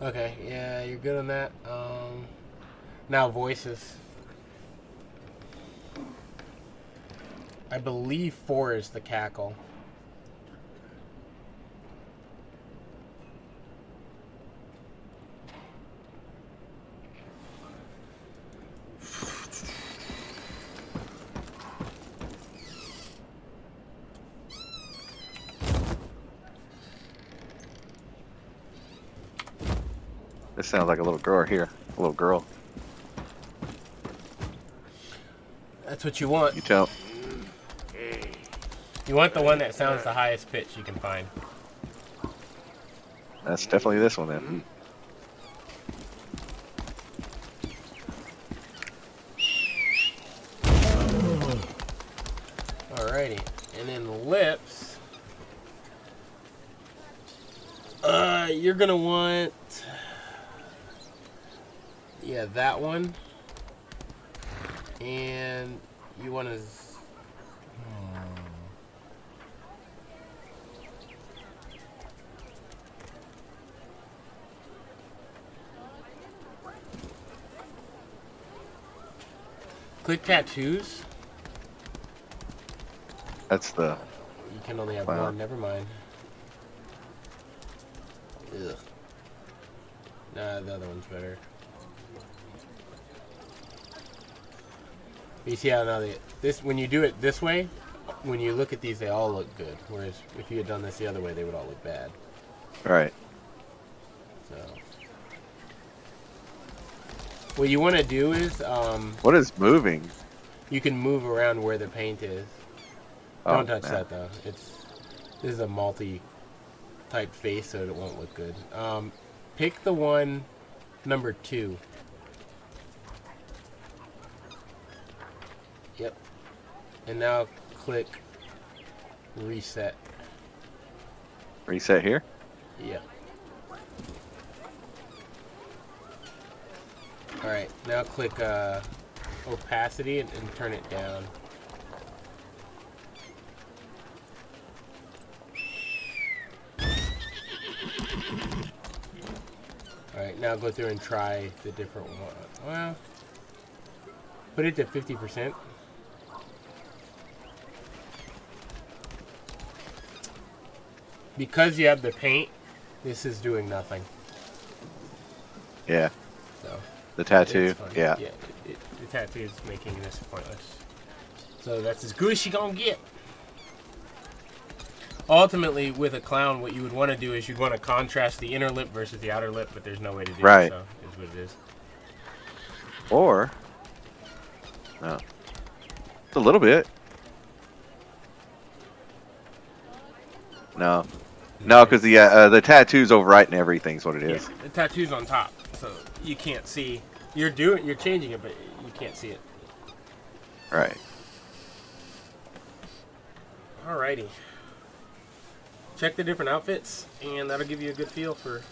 Okay, yeah, you're good on that. Now voices. I believe 4 is the cackle. This sounds like a little girl here. A little girl. That's what you want. You tell. You want the one that sounds the highest pitch you can find. That's definitely this one then. Alrighty. And then lips. You're gonna want, yeah, that one, and you want to. Click tattoos. That's the. You can only have Wow. one. Never mind. Ugh. Nah, the other one's better. You see how now when you do it this way, when you look at these, they all look good. Whereas if you had done this the other way, they would all look bad. Right. So, what you want to do is, What is moving? you can move around where the paint is. Oh, Don't touch man. that though. This is a multi-type face, so it won't look good. Pick the one, number 2. Yep. And now click reset. Reset here? Yeah. Alright, now click opacity and turn it down. Alright, now go through and try the different one. Well, put it to 50%. Because you have the paint, this is doing nothing. Yeah. So the tattoo. Yeah. Yeah. The tattoo is making this pointless. So that's as good as you gonna get. Ultimately, with a clown, what you would want to do is you'd want to contrast the inner lip versus the outer lip, but there's no way to do it, so it's what it is. Or, no. It's a little bit. No. No, because the tattoo's overwriting everything's what it is. Yeah, the tattoo's on top, so you can't see. You're changing it, but you can't see it. Right. Alrighty. Check the different outfits, and that'll give you a good feel for.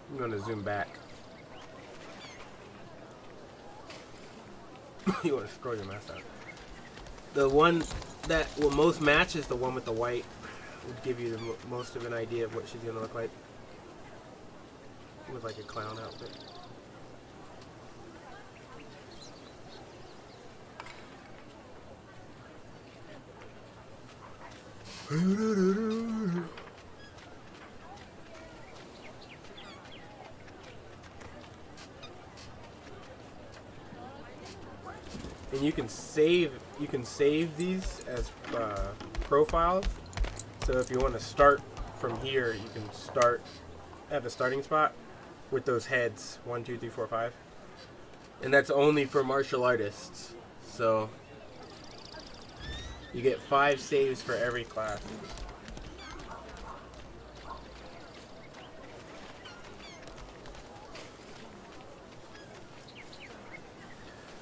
I'm gonna zoom back. You want to scroll your mouse out. The one that will most match is the one with the white. Would give you the most of an idea of what she's gonna look like with like a clown outfit. And you can save these as profiles. So if you want to start from here, you can have a starting spot with those heads 1, 2, 3, 4, 5, and that's only for martial artists. So you get 5 saves for every class.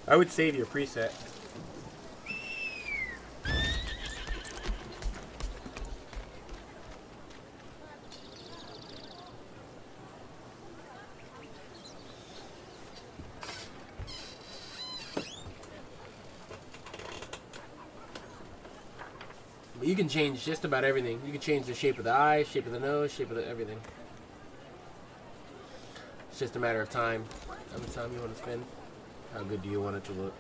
I would save your preset. But you can change just about everything. You can change the shape of the eye, shape of the nose, shape of everything. It's just a matter of time. How much time you want to spend? How good do you want it to look?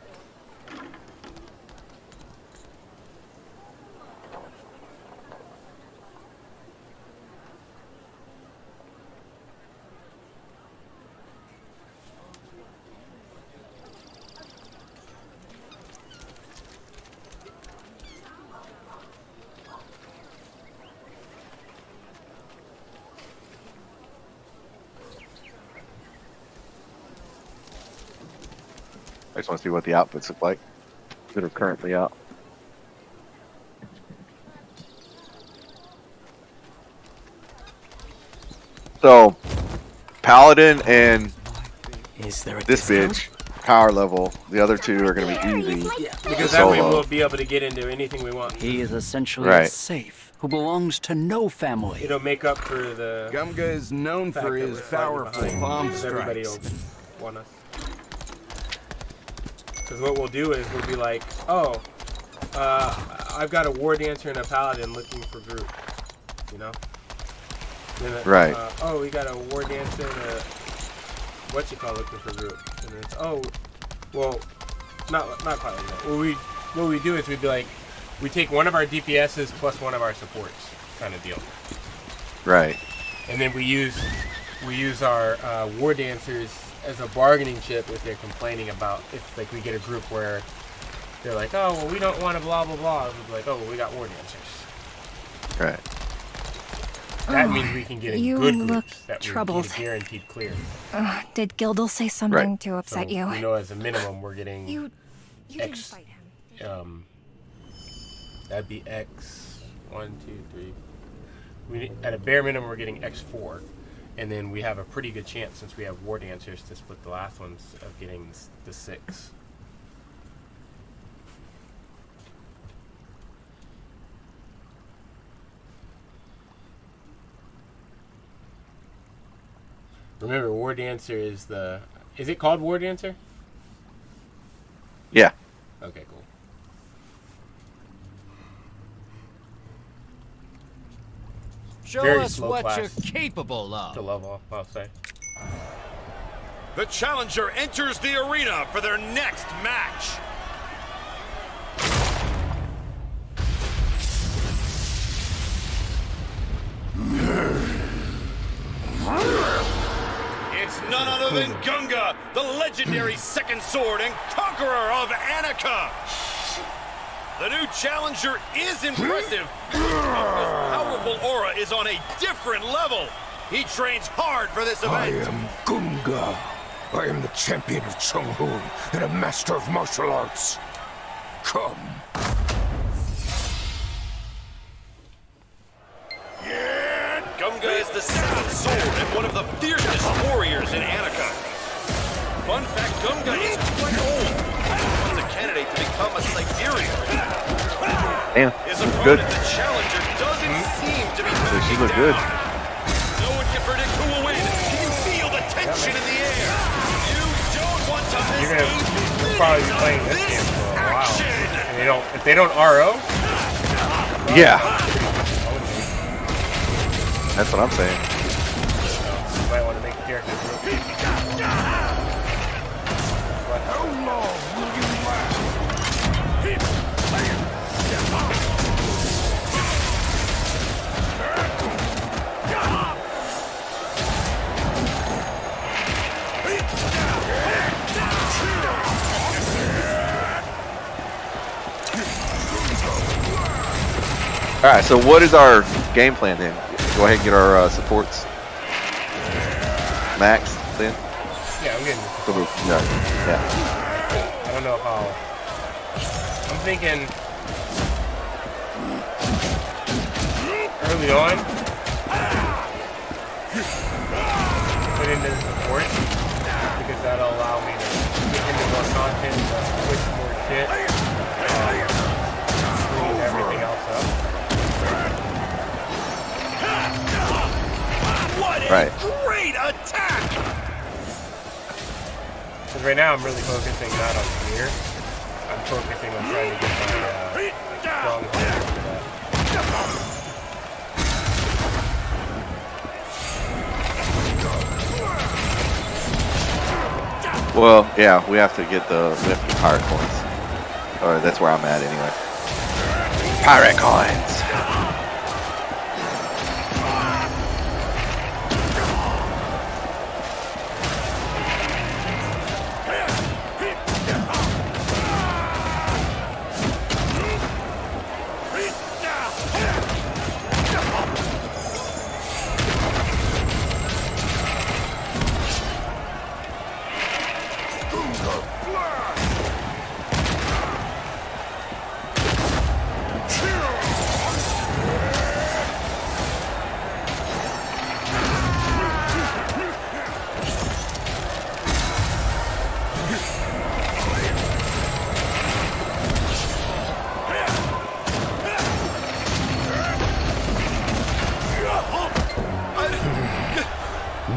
I just want to see what the outfits look like that are currently out. So, Paladin and this bitch, power level. The other two are going to be easy. Because that way we'll be able to get into anything we want. He is essentially a safe who belongs to no family. It'll make up for the. Gumga is known for his powerful bomb Everybody will strikes. want us. Because what we'll do is we'll be like, oh, I've got a war dancer and a paladin looking for group, you know? Then, right. Oh, we got a war dancer and a looking for group, and it's well, not quite like that. What we do is we'd be like, we take one of our DPSs plus one of our supports, kind of deal. Right. And then we use our war dancers as a bargaining chip if they're complaining about if like we get a group where they're like, oh well we don't want to blah blah blah. We'd be like, oh well, we got war dancers. Right. That means we can get in you good look groups that troubled. we guaranteed clear. Did Gildle say something to upset So you? we know as a minimum we're getting You didn't X. fight him. That'd be X 1, 2, 3. At a bare minimum we're getting X4. And then we have a pretty good chance, since we have war dancers, to split the last ones of getting the 6. Remember, war dancer is the. Is it called war dancer? Yeah. Okay, cool. Show very us slow what class you're capable of. to level, I'll say. The challenger enters the arena for their next match. It's none other than Gunga, the legendary second sword and conqueror of Annika. The new challenger is impressive, but his powerful aura is on a different level. He trains hard for this event. I am Gunga. I am the champion of Chonghun and a master of martial arts. Come. Gunga is the second sword and one of the fiercest warriors in Annika. Fun fact, Gunga is quite old. He's a candidate to become a Siberian. Damn, His good. opponent, the challenger, doesn't seem to be She backing looked down. good. No one can predict who will win. Can you feel the tension in the air? You don't want to miss You'll probably be playing this game for a while. And if they don't RO, Yeah. That's what I'm saying. you might want to make characters real quick. How long will you last? Alright, so what is our game plan then? Go ahead and get our supports. Max, then? Yeah, I'm getting Yeah. I don't know how. I'm thinking early on, put into the support because that'll allow me to get into more content, switch more shit, clean everything else up. What a Right. great attack! Because right now I'm really focusing not on fear. I'm focusing on trying to get my strong hold into that. Well, yeah, we have to get pirate coins. Or that's where I'm at anyway. Pirate coins!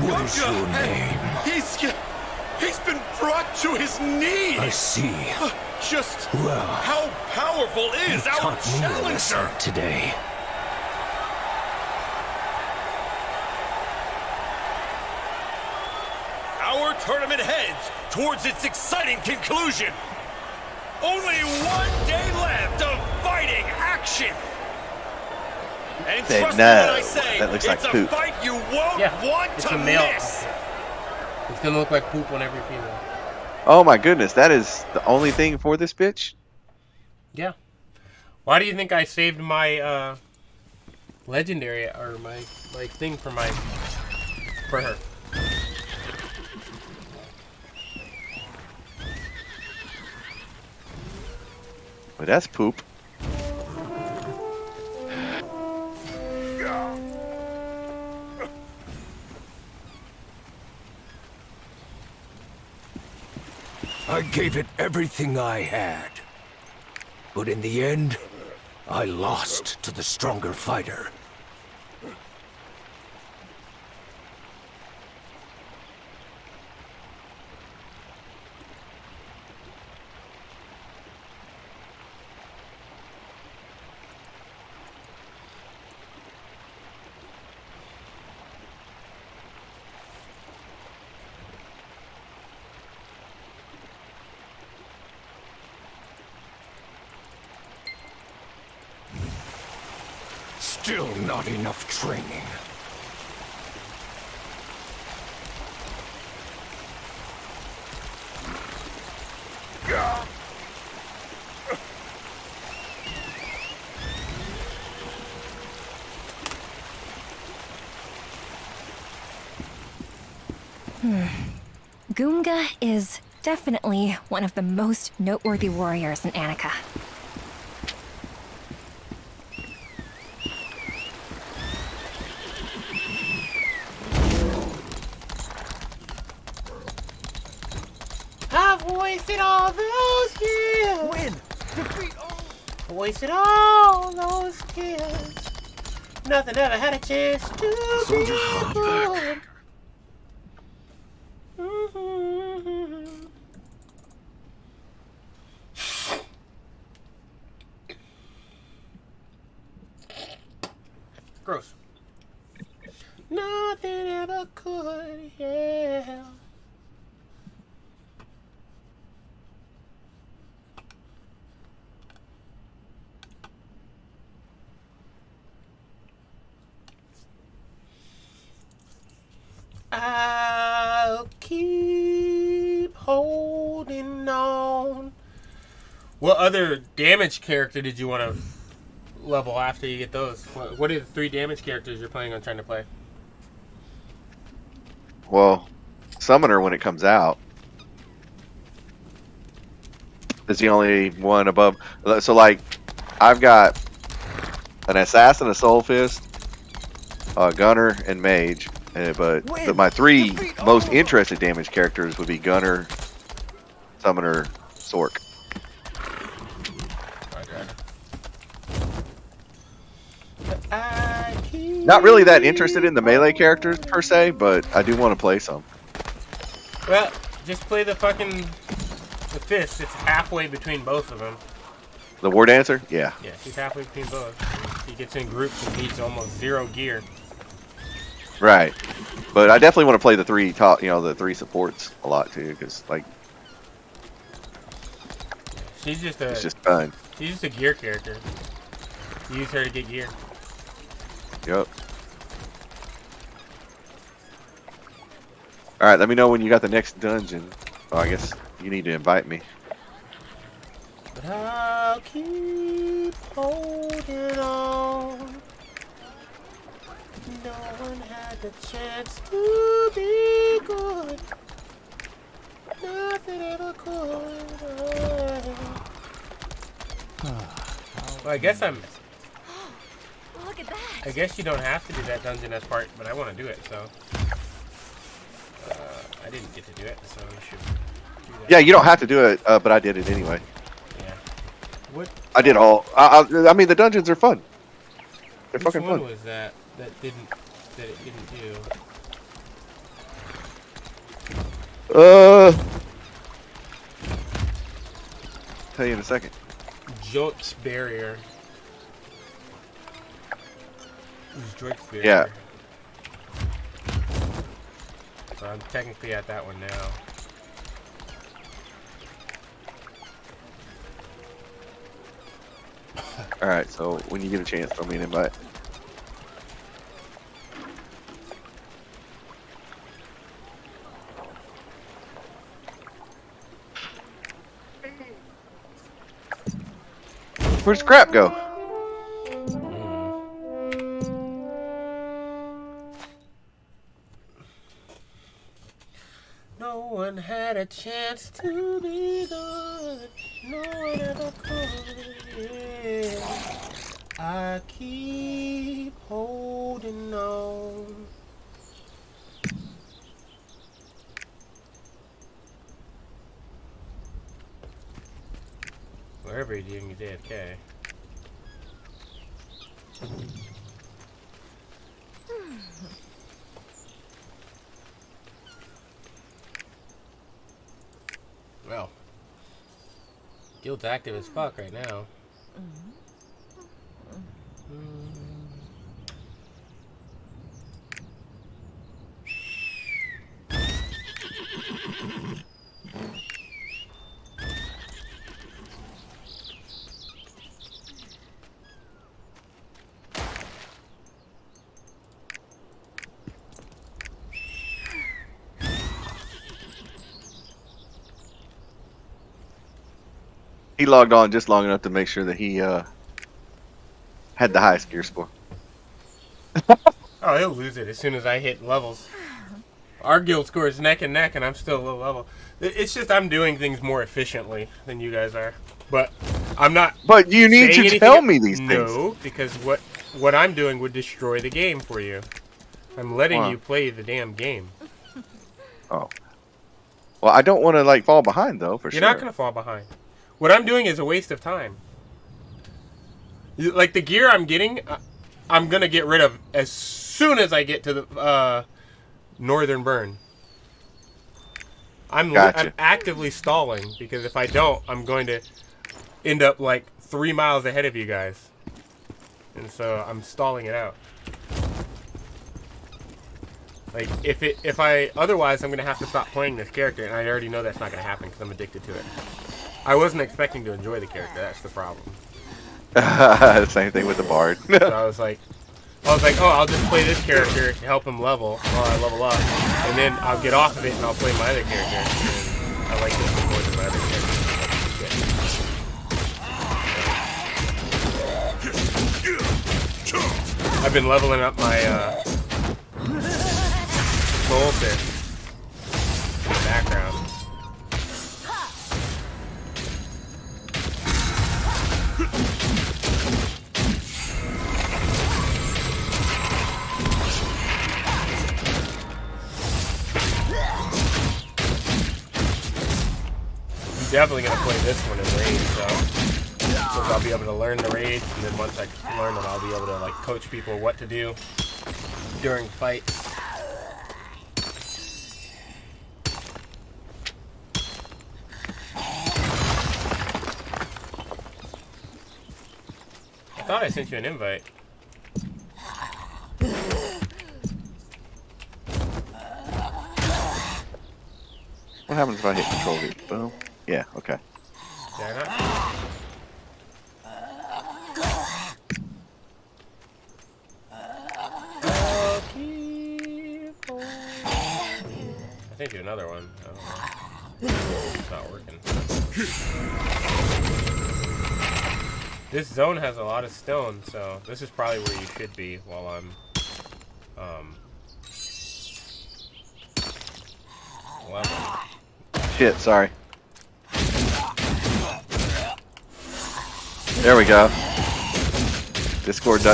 What is your name? He's been brought to his knees. I see. Just Well, how powerful you is our taught me a lesson challenger? today. Our tournament heads towards its exciting conclusion. Only one day left of fighting action. And Say trust no. me when I say, That looks like it's a poop. fight you won't want It's to a male. miss. It's gonna look like poop on every female. Oh my goodness, that is the only thing for this bitch? Yeah. Why do you think I saved my legendary or my thing for her? But that's poop. I gave it everything I had. But in the end, I lost to the stronger fighter. Still not enough training. Gunga is definitely one of the most noteworthy warriors in Annika. I've wasted all those years. Win. Defeat all. Wasted all those years. Nothing ever had a chance to be good. Gross. Nothing ever could, yeah. I'll keep holding on. What other damage character did you want to level after you get those? What are the 3 damage characters you're planning on trying to play? Well, Summoner when it comes out is the only one above. So like, I've got an Assassin, a Soul Fist, a Gunner, and Mage. But my 3 most interested damage characters would be Gunner, Summoner, Sork. Not really that interested in the melee characters per se, but I do want to play some. Well, just play the fist. It's halfway between both of them. The War Dancer? Yeah. Yeah, he's halfway between both. He gets in groups and needs almost 0 gear. Right. But I definitely want to play the 3 top, the 3 supports a lot too, because like it's just fun. She's just a gear character. You use her to get gear. Yep. All right, let me know when you got the next dungeon. Oh, I guess you need to invite me. But I'll keep holding on. No one had the chance to be good. Nothing ever could. Well, I guess I'm. Look at that. I guess you don't have to do that dungeon as part, but I want to do it, so. I didn't get to do it, so you should do that. Yeah, you don't have to do it, but I did it anyway. Yeah. What? I did all. I mean, the dungeons are fun. They're fucking fun. Which one was that it didn't do? Tell you in a second. Joik's Barrier. Joik's Barrier. Yeah. So I'm technically at that one now. Alright, so when you get a chance, throw me an invite. Where'd Scrap go? No one had a chance to be good. No one ever could. Yeah. I keep holding on. Wherever you're doing your AFK. Well, guild's active as fuck right now. He logged on just long enough to make sure that he had the highest gear score. Oh, he'll lose it as soon as I hit levels. Our guild score is neck and neck, and I'm still low level. It's just I'm doing things more efficiently than you guys are. But I'm not. But you need to tell me these things. No, because what I'm doing would destroy the game for you. I'm letting you play the damn game. Oh. Well, I don't want to like fall behind though. For sure. You're not gonna fall behind. What I'm doing is a waste of time. Like the gear I'm getting, I'm gonna get rid of as soon as I get to the Northern Burn. I'm actively stalling because if I don't, I'm going to end up like 3 miles ahead of you guys, and so I'm stalling it out. Like otherwise I'm gonna have to stop playing this character, and I already know that's not gonna happen because I'm addicted to it. I wasn't expecting to enjoy the character. That's the problem. Same thing with the bard. So I was like, oh, I'll just play this character to help him level while I level up, and then I'll get off of it and I'll play my other character. And I like this one more than my other character. I've been leveling up my soul fist in the background. Definitely gonna play this one in raid, so I'll be able to learn the raids, and then once I learn them, I'll be able to like coach people what to do during fights. I thought I sent you an invite. What happens if I hit control V? Boom. Yeah, okay. Yeah, I think another one. It's not working. This zone has a lot of stone, so this is probably where you should be while I'm leveling. Shit, sorry. There we go. Discord.gg/,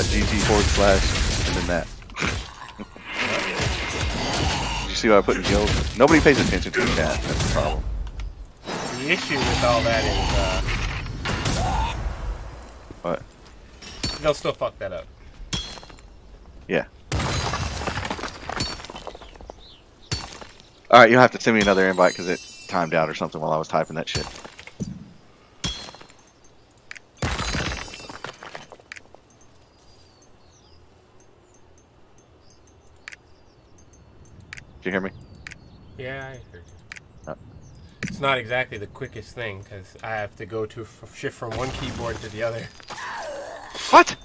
and then that. Did you see what I put in guild? Nobody pays attention to the chat. That's the problem. The issue with all that is, what? They'll still fuck that up. Yeah. Alright, you'll have to send me another invite because it timed out or something while I was typing that shit. Did you hear me? Yeah, I heard you. Oh. It's not exactly the quickest thing because I have to go to shift from one keyboard to the other. What?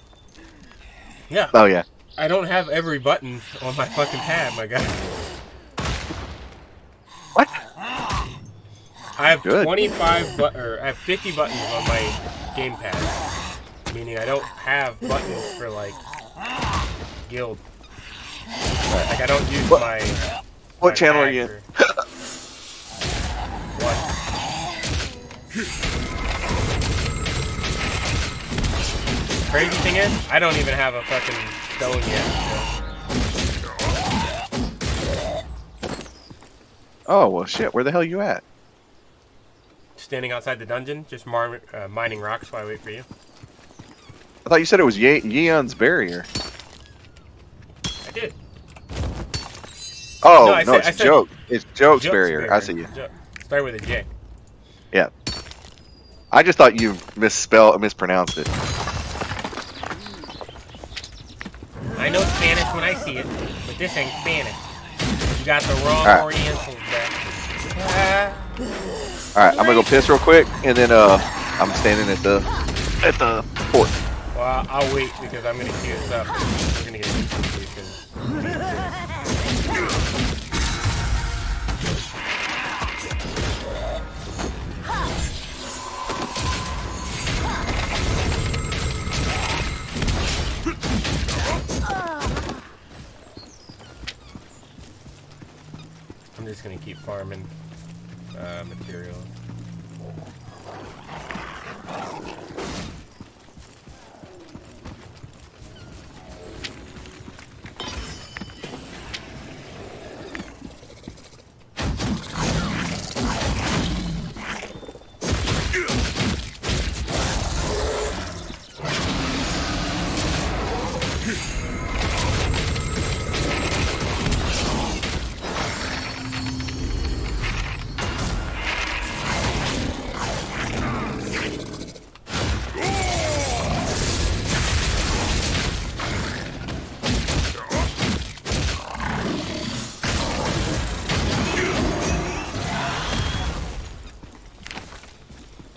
Yeah. Oh yeah. I don't have every button on my fucking pad, my guy. What? I have 25 or I have 50 buttons on my gamepad, meaning I don't have buttons for like guild. Like I don't use my. What channel are you in? What? Crazy thing is, I don't even have a fucking stone yet. So. Oh well, shit. Where the hell are you at? Standing outside the dungeon, just mining rocks while I wait for you. I thought you said it was Yeon's barrier. I did. Oh, no, it's Joke. It's Joke's barrier. I see you. Start with a J. Yeah. I just thought you mispronounced it. I know Spanish when I see it, but this ain't Spanish. You got the wrong Orientals there. Alright, I'm gonna go piss real quick, and then I'm standing at the port. Well, I'll wait because I'm gonna queue this up. We're gonna get because keep farming material.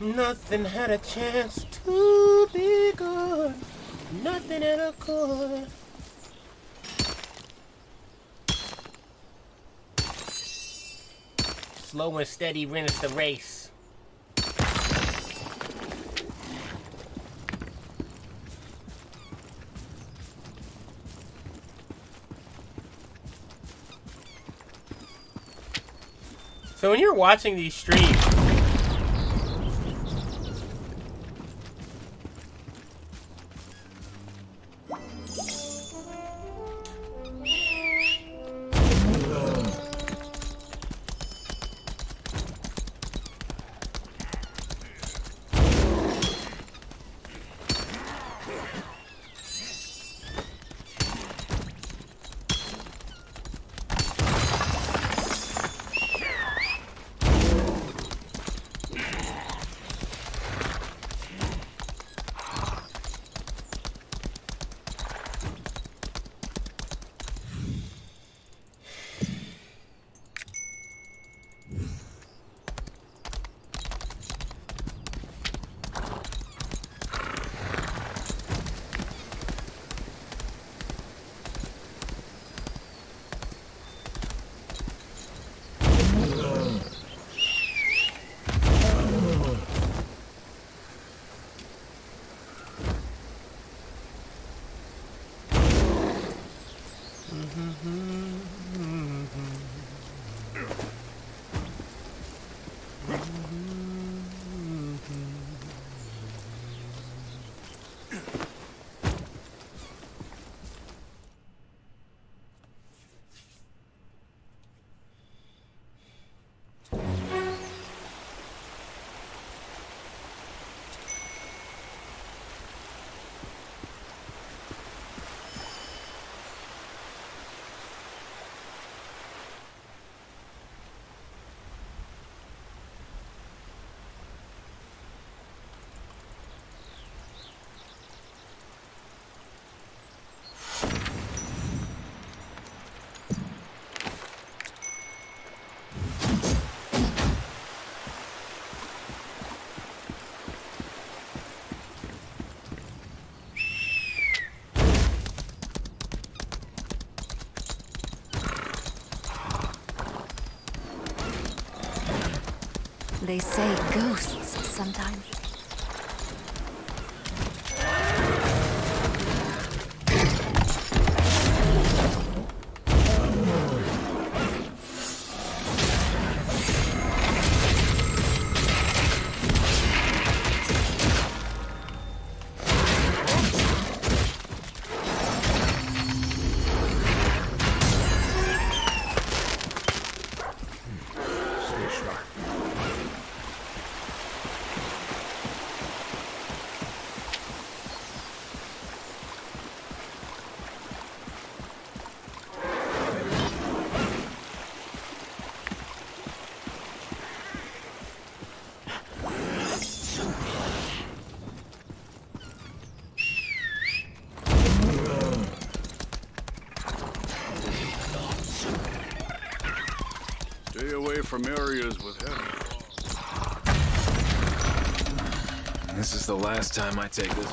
Nothing had a chance to be good. Nothing ever could. Slow and steady wins the race. So when you're watching these streams, They say ghosts sometimes. Stay away from areas with heavy. This is the last time I take this.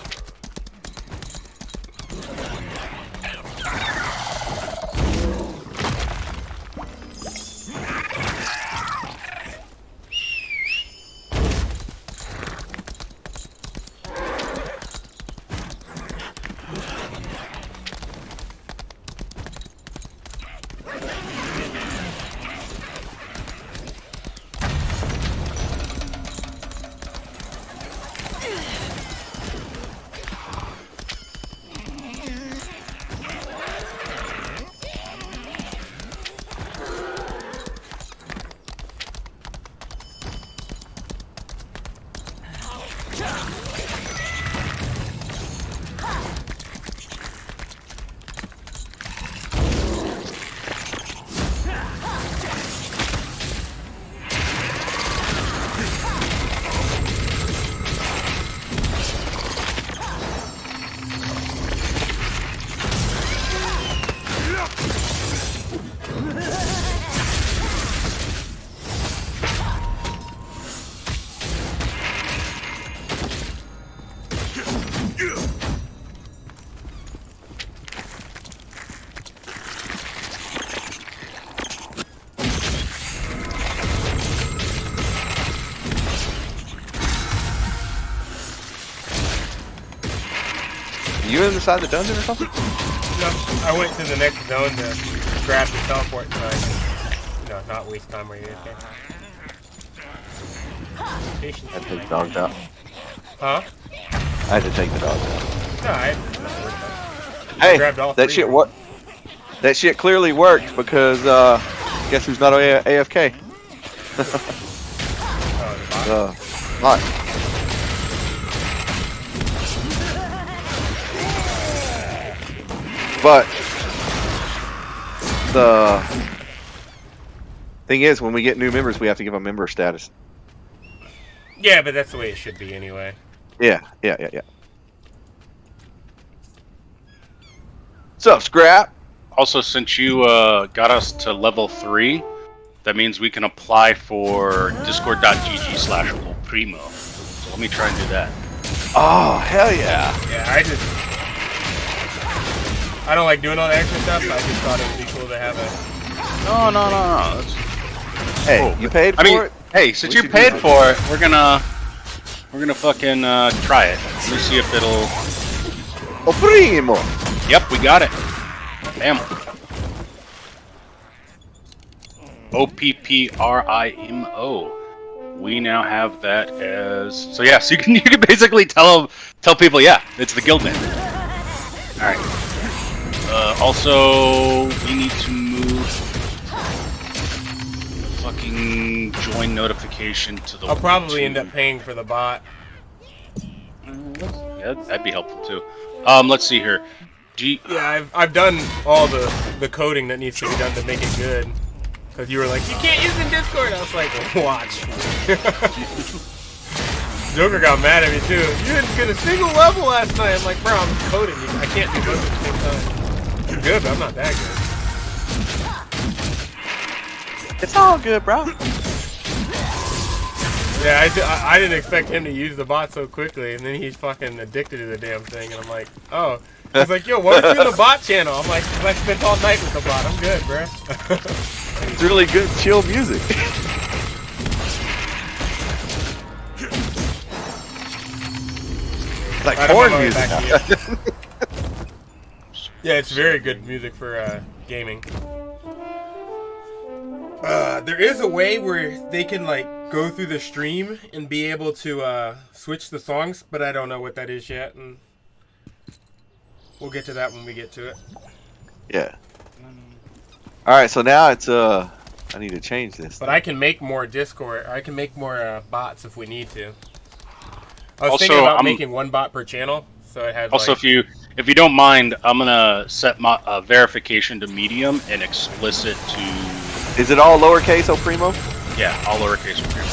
You inside the dungeon or something? No, I went to the next zone to grab the teleport so I can, not waste time where you're okay. I had to take the dogs out. Huh? I had to take the dogs out. No, Hey, that shit what? That shit clearly worked because guess who's not AFK? Bot. But the thing is, when we get new members, we have to give them member status. Yeah, but that's the way it should be anyway. Yeah. What's up, Scrap? Also, since you got us to level 3, that means we can apply for discord.gg/primo. So let me try and do that. Oh, hell yeah. Yeah, I don't like doing all the extra stuff, but I just thought it would be cool to have a... No. That's... Hey, you paid for it? Hey, since you paid for it, we're gonna fucking try it. Let me see if it'll... Oh, primo! Yep, we got it. Bam. OPPRIMO. We now have that as... So yeah, so you can basically tell people, yeah, it's the guild name. Alright. Also, we need to move fucking join notification to the... I'll probably end up paying for the bot. Yeah, that'd be helpful too. Let's see here. Yeah, I've done all the coding that needs to be done to make it good. Because you were like, you can't use it in Discord. I was like, watch. Joker got mad at me too. You didn't get a single level last night. I'm like, bro, I'm coding. I can't do both at the same time. You're good, but I'm not that good. It's all good, bro. Yeah, I didn't expect him to use the bot so quickly, and then he's fucking addicted to the damn thing, and I'm like, oh. He's like, yo, why aren't you in the bot channel? I'm like, I spent all night with the bot. I'm good, bro. It's really good, chill music. Like porn music. Yeah, it's very good music for gaming. There is a way where they can like go through the stream and be able to switch the songs, but I don't know what that is yet, and we'll get to that when we get to it. Yeah. All right, so now it's I need to change this. But I can make more Discord. I can make more bots if we need to. I was Also, thinking about making one bot per channel, so it had. Also, like, if you don't mind, I'm gonna set my verification to medium and explicit to. Is it all lowercase, O Primo? Yeah, all lowercase O Primo.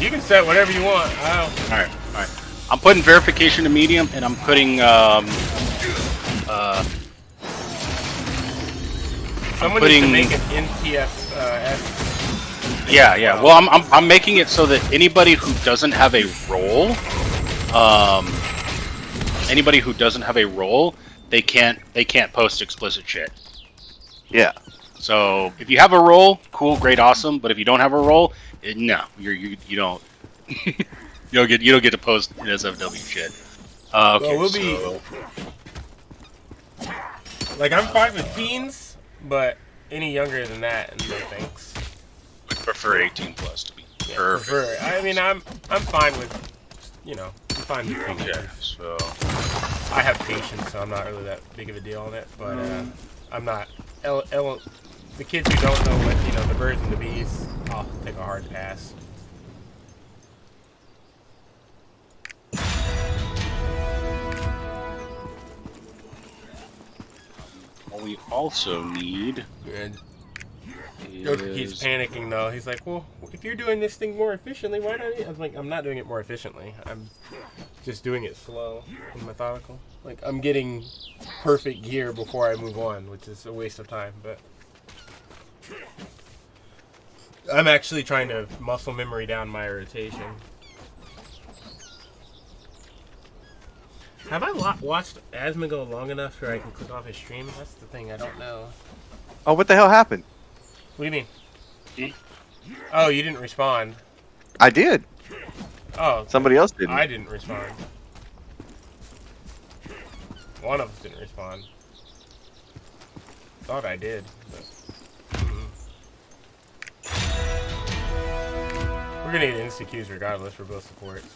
You can set whatever you want. All right. I'm putting verification to medium, and I'm putting Someone needs to make an NTS. Yeah. Well, I'm making it so that anybody who doesn't have a role, they can't post explicit shit. Yeah. So if you have a role, cool, great, awesome. But if you don't have a role, no, you don't you don't get to post SFW shit. Okay, well, we'll be like, I'm fine with teens, but any younger than that, no thanks. We prefer 18 plus to be perfect. I mean, I'm fine with, I'm fine with teens. Okay, so I have patience, so I'm not really that big of a deal on it. But I'm not. The kids who don't know what the birds and the bees, I'll take a hard pass. What we also need. Joker keeps panicking though. He's like, well, if you're doing this thing more efficiently, why don't you? I was like, I'm not doing it more efficiently. I'm just doing it slow and methodical. Like, I'm getting perfect gear before I move on, which is a waste of time, but I'm actually trying to muscle memory down my rotation. Have I watched Asmongold long enough where I can click off his stream? That's the thing, I don't know. Oh, what the hell happened? What do you mean? Oh, you didn't respond. I did. Oh. Somebody else didn't. I didn't respond. one of us didn't respond. Thought I did, but... We're gonna need insta-Qs regardless, we're both supports.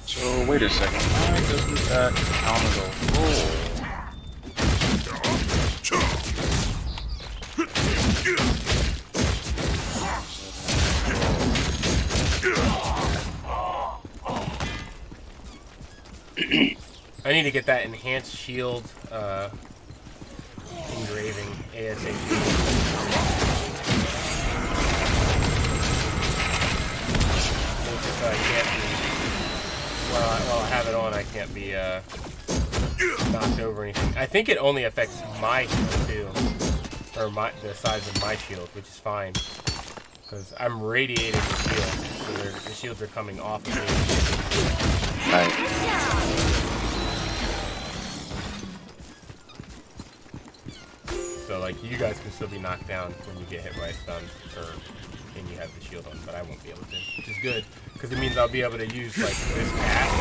So, wait a second. Why doesn't that count as a roll? I need to get that enhanced shield engraving ASAP. I can't be, while I have it on, I can't be knocked over or anything. I think it only affects my shield too, or the size of my shield, which is fine, because I'm radiating the shield, so the shields are coming off of me. Right. So like you guys can still be knocked down when you get hit by a stun, and you have the shield on, but I won't be able to, which is good, because it means I'll be able to use like this path.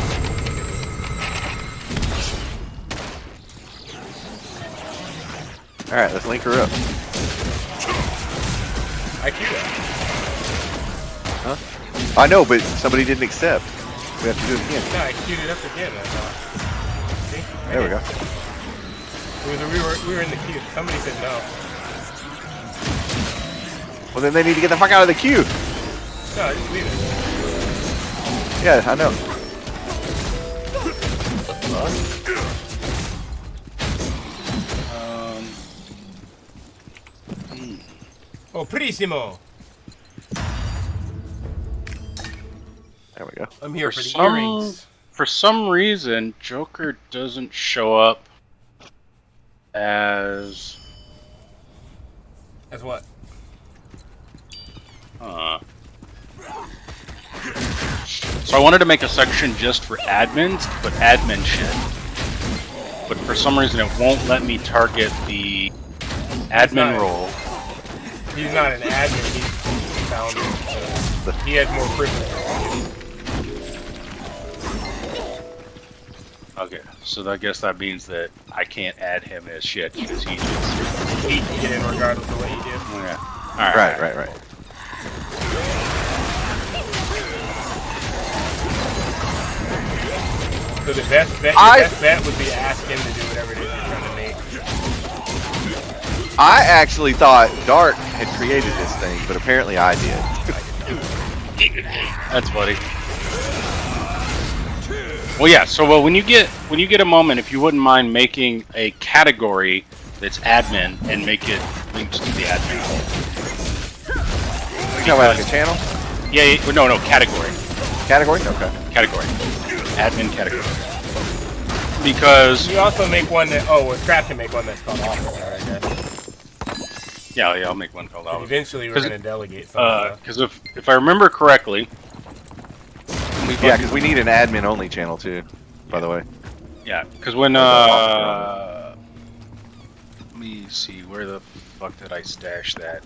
All right, let's link her up. I queued that. Huh? I know, but somebody didn't accept. We have to do it again. No, I queued it up again. I thought. See? There we go. We were in the queue. Somebody said no. Well, then they need to get the fuck out of the queue. No, just leave it. Yeah, I know. Oh, pretissimo. There we go. I'm here for the earrings. For some reason, Joker doesn't show up as... As what? So I wanted to make a section just for admins, but admin shit. But for some reason it won't let me target the admin role. He's not an admin, he's the founder. So he has more privilege. Okay, so I guess that means that I can't add him as shit because he just... He can get in regardless of what you do. Yeah. Right. So the best bet would be to ask him to do whatever it is you're trying to make. I actually thought Dark had created this thing, but apparently I did. That's funny. Well, yeah. So, when you get a moment, if you wouldn't mind making a category that's admin and make it linked to the admin. You talking about like a channel? Yeah. No. Category. Category? Okay. Category. Admin category. Because you also make one that Scrap can make one that's called officer, I guess. Yeah, I'll make one called officer. Eventually, we're gonna delegate some stuff. Because if I remember correctly. Yeah, because we need an admin-only channel too, by the way. Yeah, because when let me see, where the fuck did I stash that?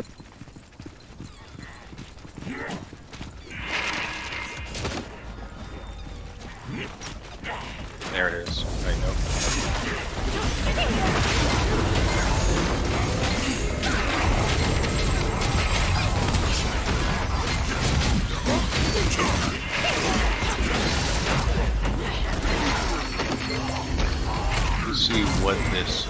There it is. Right, nope. Let's see what this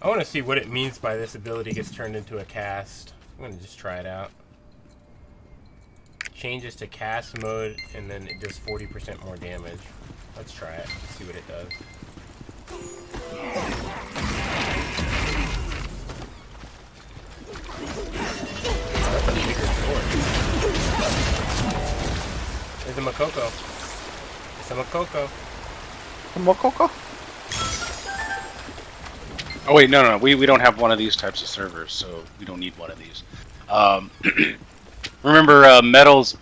I want to see what it means by this ability gets turned into a cast. I'm gonna just try it out. Changes to cast mode, and then it does 40% more damage. Let's try it. Let's see what it does. That's a bigger sword. There's a Makoko. It's a Makoko. A Makoko? Oh wait, no. We don't have one of these types of servers, so we don't need one of these. Remember, Metal's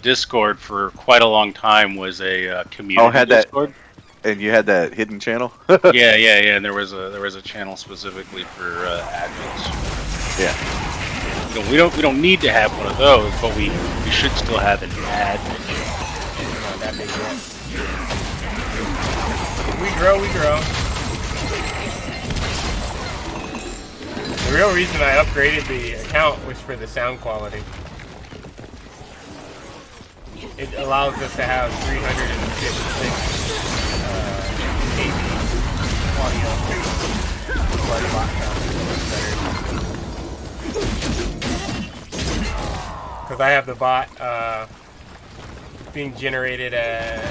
Discord for quite a long time was a community Discord. And you had that hidden channel? yeah. And there was a channel specifically for admins. Yeah. We don't need to have one of those, but we should still have an admin. That big yet. We grow. The real reason I upgraded the account was for the sound quality. It allows us to have 356 KB audio. Quite a lot better. Because I have the bot being generated at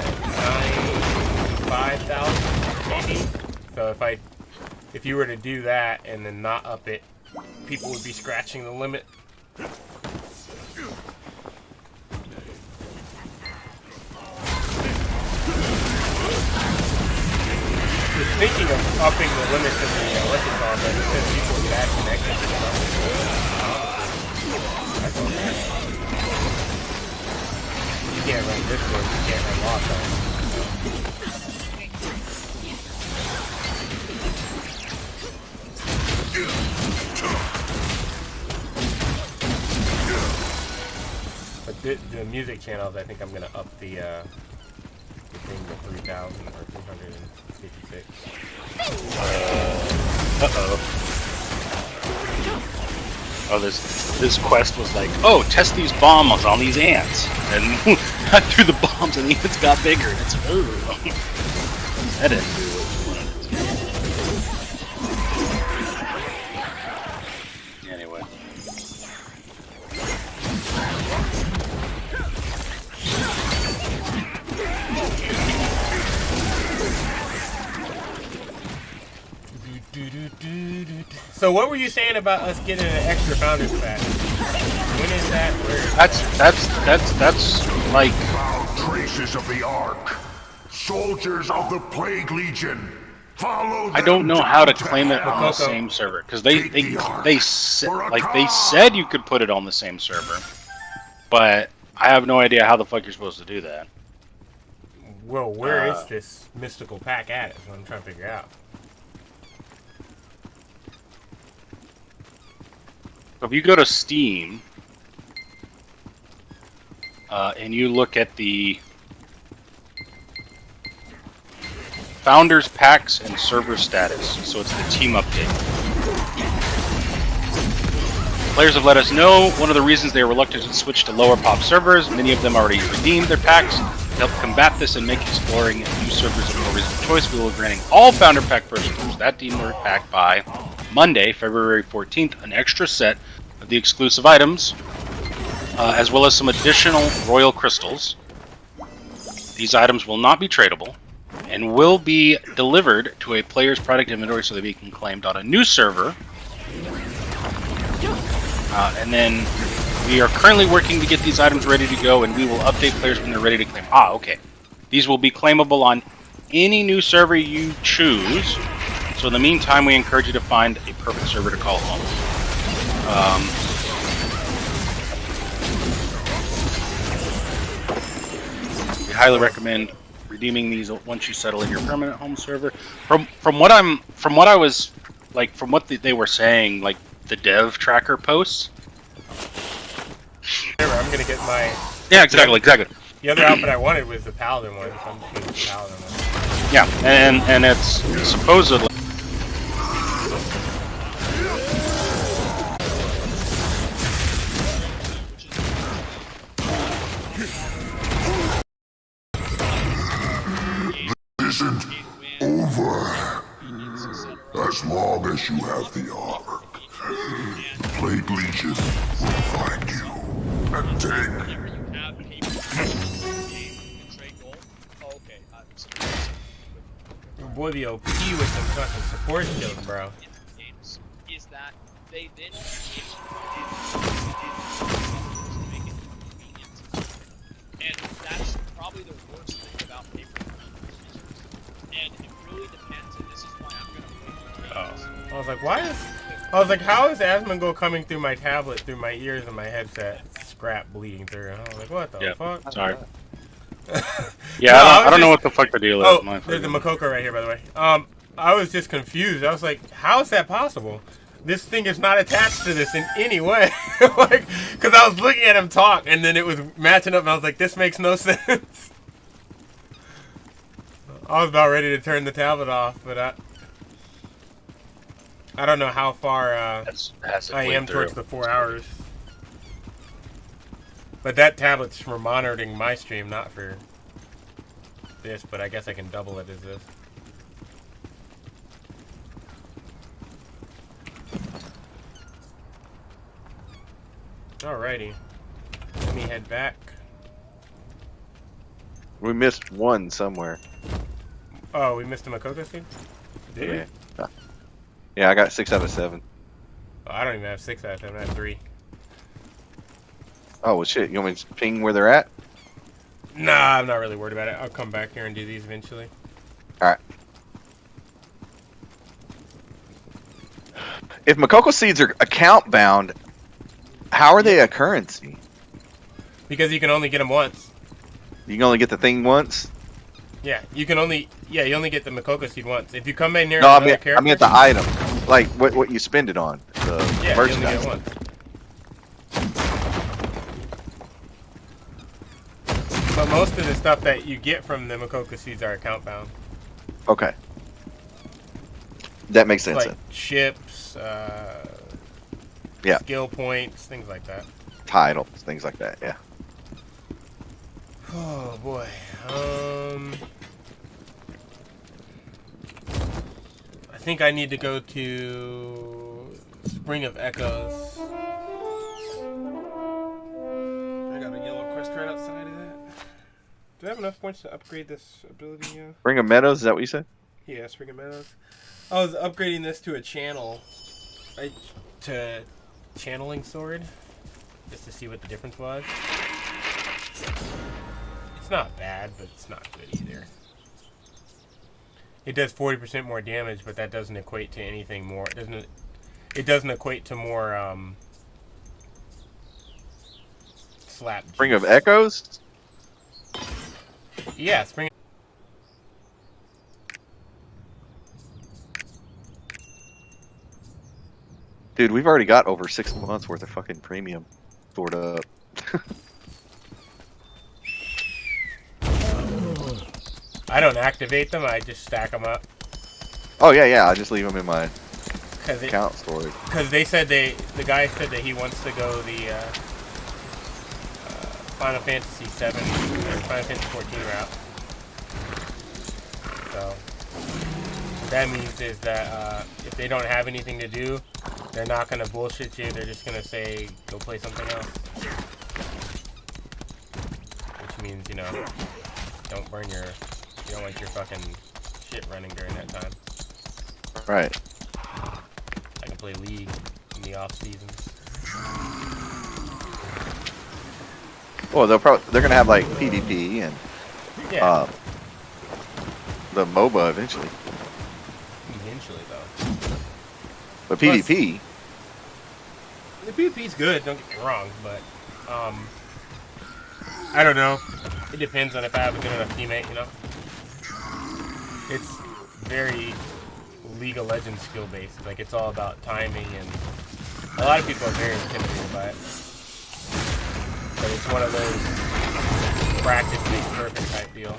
95,000 KB. So if you were to do that and then not up it, people would be scratching the limit. Thinking of upping the limit to the what's it called, but it says people with bad connections and stuff. That's okay. You can't run Discord, you can't run Lost on. But the music channels, I think I'm gonna up the thing to 3,000 or 356. Oh, this quest was like, oh, test these bombs on these ants, and I threw the bombs and the ants got bigger. And it's that didn't do what you wanted it to. Anyway. So what were you saying about us getting an extra founders pack? When is that? Where? That's like traces of the Ark, soldiers of the Plague Legion. Follow them. I don't know how to claim it on the same server because they said you could put it on the same server, but I have no idea how the fuck you're supposed to do that. Well, where is this mystical pack at? Is what I'm trying to figure out. If you go to Steam and you look at the Founders Packs and Server Status, so it's the team update. Players have let us know one of the reasons they are reluctant to switch to lower pop servers. Many of them already redeemed their packs. To help combat this and make exploring new servers a more reasonable choice, we will be granting all Founder Pack purchasers that deemed pack by Monday, February 14th, an extra set of the exclusive items, as well as some additional royal crystals. These items will not be tradable and will be delivered to a player's product inventory so that they can be claimed on a new server. And then we are currently working to get these items ready to go, and we will update players when they're ready to claim. Okay. These will be claimable on any new server you choose. So in the meantime, we encourage you to find a perfect server to call home. We highly recommend redeeming these once you settle in your permanent home server. From what they were saying, like the dev tracker posts. I'm gonna get my. Yeah, exactly. The other outfit I wanted was the paladin one, so I'm just gonna get the paladin one. Yeah, and it's supposedly. Isn't over. As long as you have the Ark, Plague Legion will find you and take. Boy, the OP with some fucking support skills, bro. Is that they then and that's probably the worst thing about paper. And it really depends, and this is why I'm gonna wait. I was like, how is Asmongold coming through my tablet, through my ears and my headset? Scrap bleeding through. I was like, what the fuck? Sorry. Yeah, No, I don't know what the fuck the deal is. Oh, My there's the fucking- Makoko right here, by the way. I was just confused. I was like, how is that possible? This thing is not attached to this in any way. Like, because I was looking at him talk, and then it was matching up, and I was like, this makes no sense. I was about ready to turn the tablet off, but I don't know how far I am towards the 4 hours. But that tablet's for monitoring my stream, not for this, but I guess I can double it as this. Alrighty. Let me head back. We missed one somewhere. Oh, we missed a Makoko seed? Did we? Yeah. Yeah, I got 6 out of 7. Oh, I don't even have 6 out of 7. I have 3. Oh, well, shit. You want me to ping where they're at? Nah, I'm not really worried about it. I'll come back here and do these eventually. Alright. If Makoko seeds are account bound, how are they a currency? Because you can only get them once. You can only get the thing once? Yeah, you only get the Makoko seed once. If you come in near No, another character... I mean the item. Like, what you spend it on. The yeah, merchandise. you only get one. But most of the stuff that you get from the Makoko seeds are account bound. Okay. That makes sense. Like chips, yeah. skill points, things like that. Titles, things like that, yeah. Oh boy. I think I need to go to Spring of Echoes. I got a yellow quest right outside of that. Do I have enough points to upgrade this ability? Ring of Meadows, is that what you said? Yeah, Spring of Meadows. I was upgrading this to a channel, right? To channeling sword, just to see what the difference was. It's not bad, but it's not good either. It does 40% more damage, but that doesn't equate to anything more. It doesn't equate to more slap. Spring of Echoes? Yeah, Spring. Dude, we've already got over 6 months worth of fucking premium stored up. I don't activate them, I just stack them up. Oh yeah, I just leave them in my account storage. Because they said the guy said that he wants to go the Final Fantasy 7 or Final Fantasy 14 route. So what that means is that if they don't have anything to do, they're not gonna bullshit you. They're just gonna say go play something else. Which means, you know, don't burn your. You don't want your fucking shit running during that time. Right. I can play League in the off seasons. Well, they're gonna have like PvP and the MOBA eventually. Eventually, though. But PvP. The PvP's good. Don't get me wrong, but I don't know. It depends on if I have a good enough teammate, you know. It's very League of Legends skill based. Like, it's all about timing, and a lot of people are very intimidated by it. But it's one of those practice makes perfect type deal.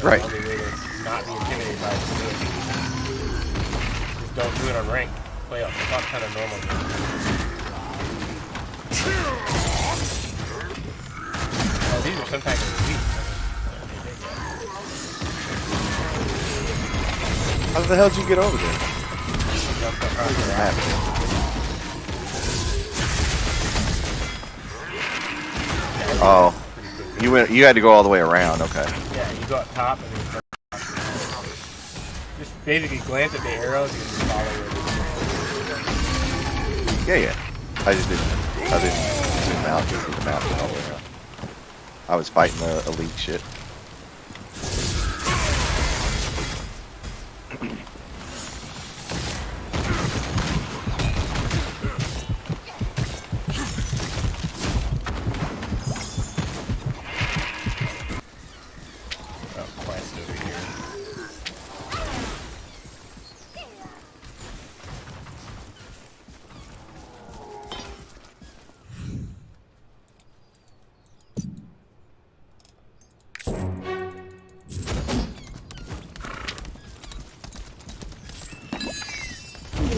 Right. The only way to not be intimidated by it is to do it. Just don't do it on rank. Play a fuck ton of normal games. Oh, these are sometimes elite. How the hell did you get over there? Jumped across the map. Oh, you had to go all the way around. Okay. Yeah, you go up top and then just basically glance at the arrows and just follow it. Yeah. I didn't zoom out to see the map all the way around. I was fighting the elite shit.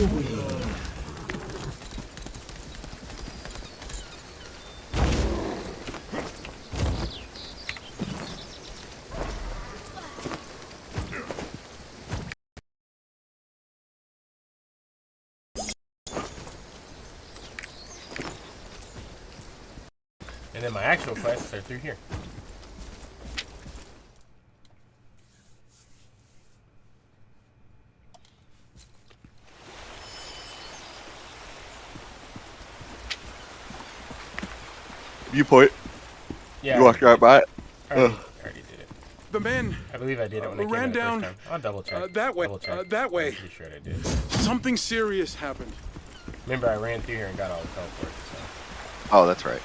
And then my actual quests are through here. Viewpoint. Yeah. You walked right by it. I already did it. The men. I believe I did it when I came ran in the down. first time. I'll double check. That way. Double check. That way. I'm pretty sure I did. Something serious happened. Remember, I ran through here and got all the teleports. So Oh, that's right.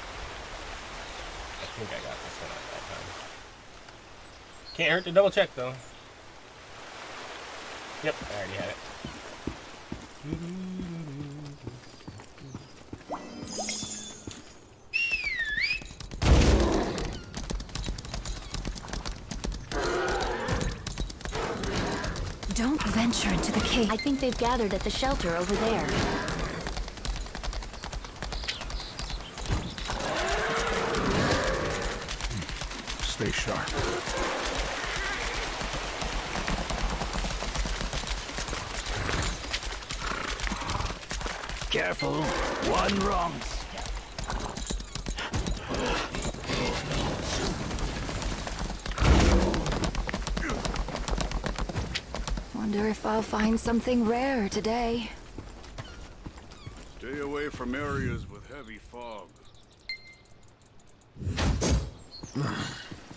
I think I got this one at that time. Can't hurt to double check though. Yep, I already had it. Don't venture into the cave. I think they've gathered at the shelter over there. Stay sharp. Careful, one wrong. Wonder if I'll find something rare today. Stay away from areas with heavy fog.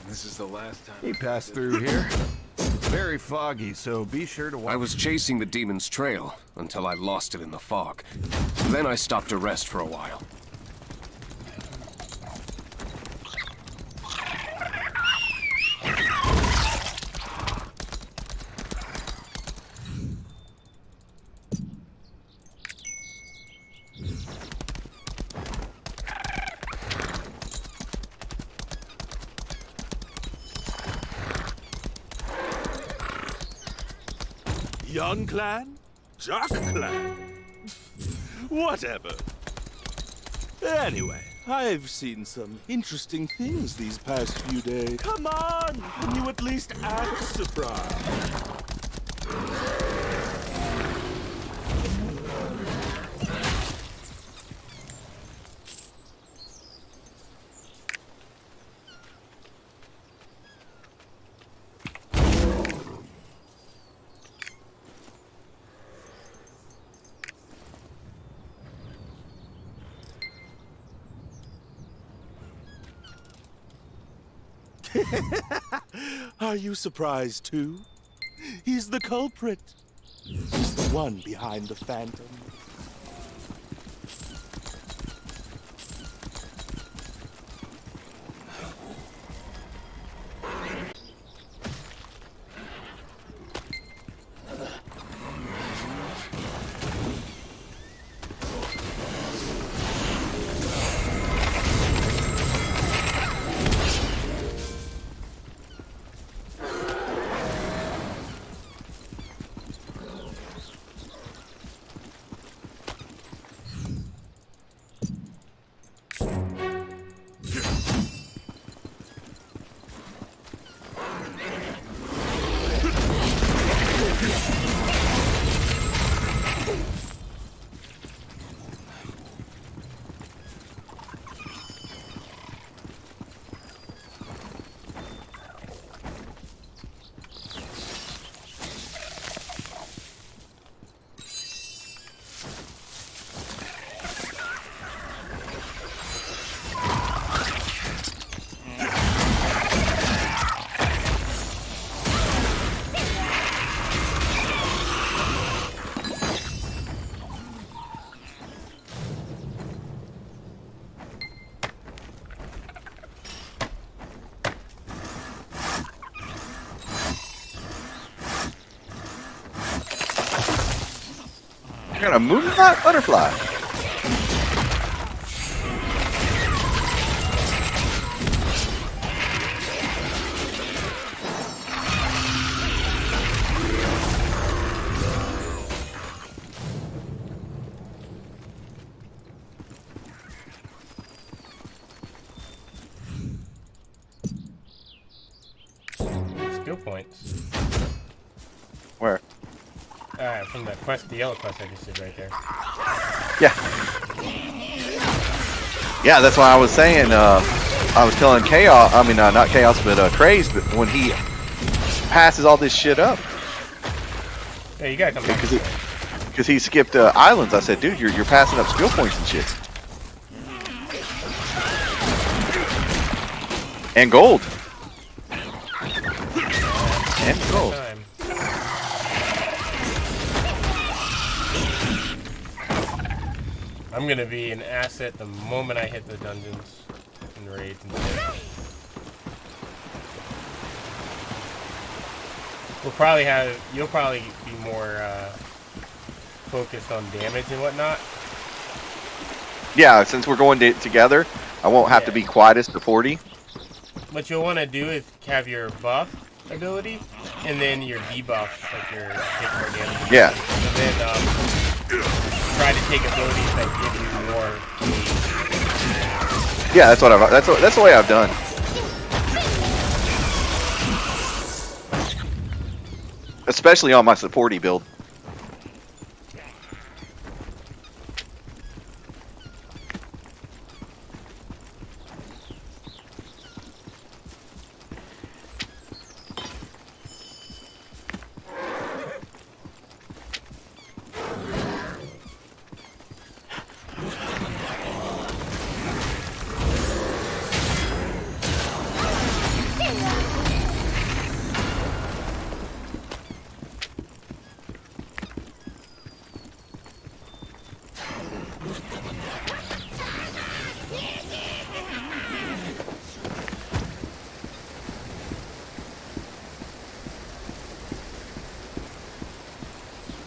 This is the last time. He passed through here. It's very foggy, so be sure to watch. I was chasing the demon's trail until I lost it in the fog. Then I stopped to rest for a while. Young clan? Dark clan? Whatever. Anyway, I've seen some interesting things these past few days. Come on! Can you at least act surprised? Are you surprised too? He's the culprit. He's the one behind the phantom. I got a moonlight butterfly. skill points. Where? From the quest, the yellow quest I just did right there. Yeah. Yeah, that's why I was saying, I was telling Chaos, I mean, not Chaos, but Craze, but when he passes all this shit up. Yeah, you gotta come back. Because he skipped islands. I said, dude, you're passing up skill points and shit. And gold. And gold. I'm gonna be an asset the moment I hit the dungeons and raids and shit. You'll probably be more focused on damage and whatnot. Yeah, since we're going together, I won't have to be quite as supporty. What you'll want to do is have your buff ability and then your debuff, like your take more damage. Yeah. And then try to take abilities that give you more. Yeah, that's what that's the way I've done. Especially on my supporty build.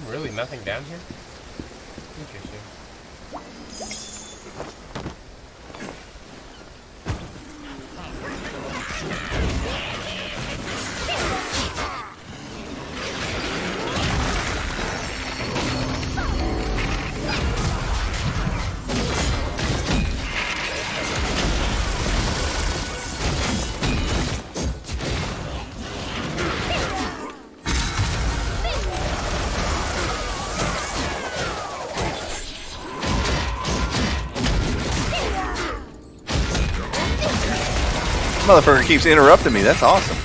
Really, nothing down here? Interesting. Motherfucker keeps interrupting me. That's awesome.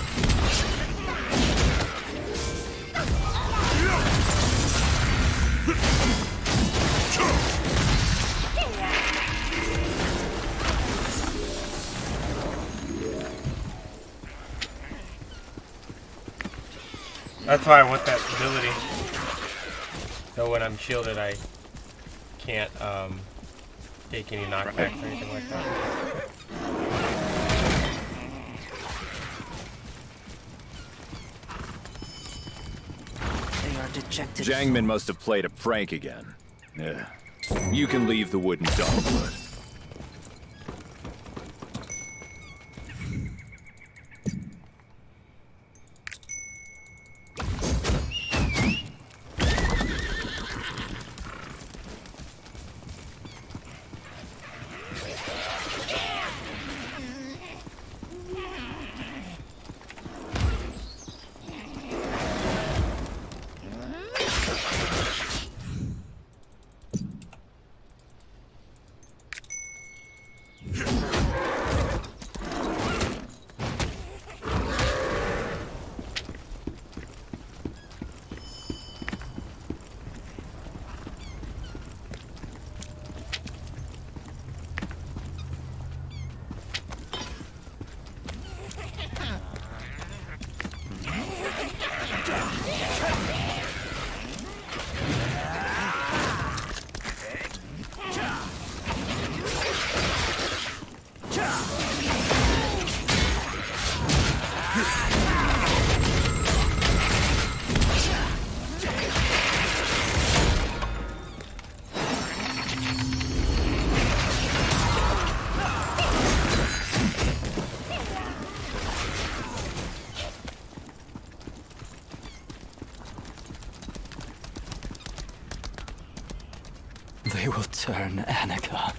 That's why I want that ability. So when I'm shielded, I can't take any knockbacks or anything like that. Jangmin must have played a prank again. Yeah. You can leave the wooden dogwood. They will turn Annika.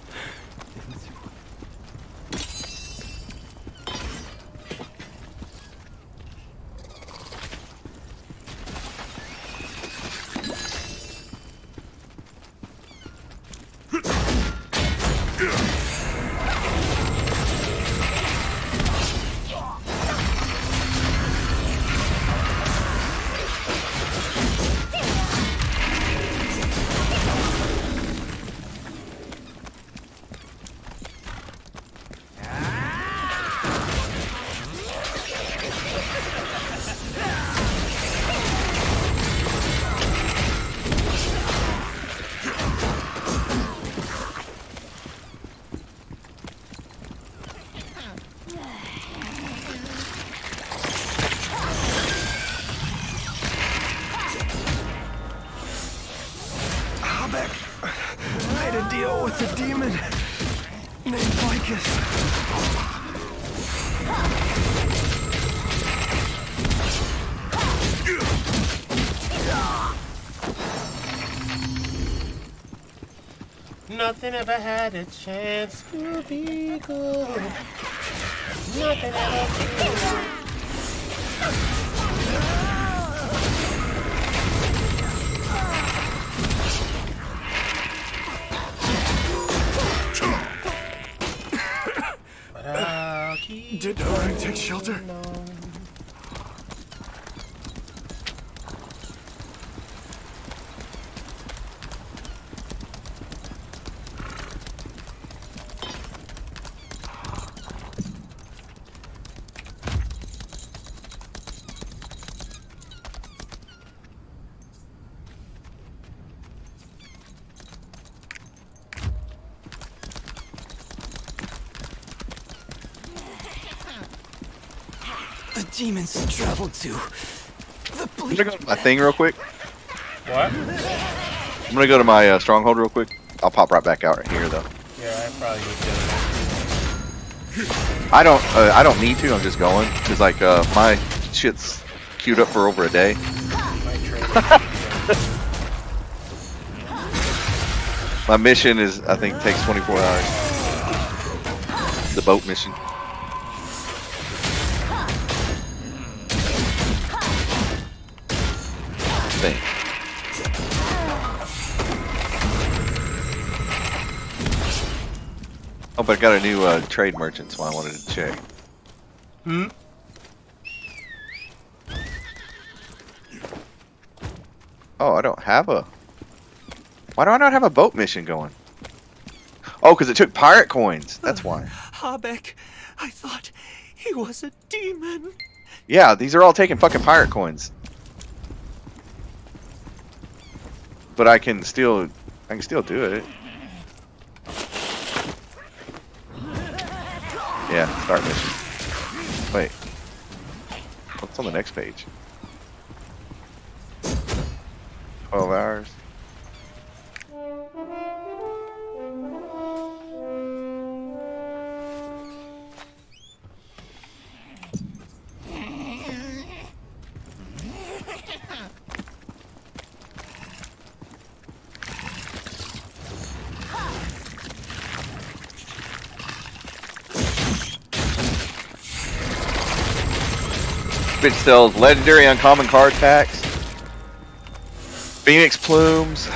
Nothing ever had a chance to be good. Nothing ever could. Did Ark take shelter? The demons traveled to the I'm bleak. gonna go to my thing real quick. What? I'm gonna go to my stronghold real quick. I'll pop right back out right here though. Yeah, I probably need to. I don't need to. I'm just going because like my shit's queued up for over a day. My mission is, I think, takes 24 hours. The boat mission. Thing. Oh, but I got a new trade merchant, so I wanted to check. Oh, I don't have a... Why do I not have a boat mission going? Oh, because it took pirate coins. That's why. Habeck, I thought he was a demon. Yeah, these are all taking fucking pirate coins. But I can still do it. Yeah, start mission. Wait. What's on the next page? 12 hours. Bitch sells legendary uncommon card packs, Phoenix plumes,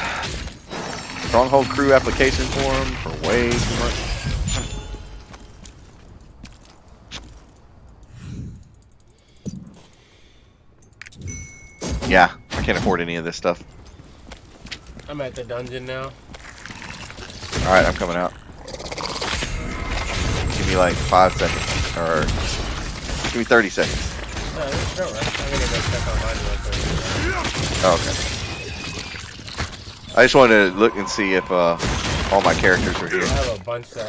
Stronghold crew application form for way too much. Yeah, I can't afford any of this stuff. I'm at the dungeon now. Alright, I'm coming out. Give me like 5 seconds, or give me 30 seconds. No, there's no rush. I'm gonna go check online real quick. Oh, okay. I just wanted to look and see if all my characters are here. I have a bunch that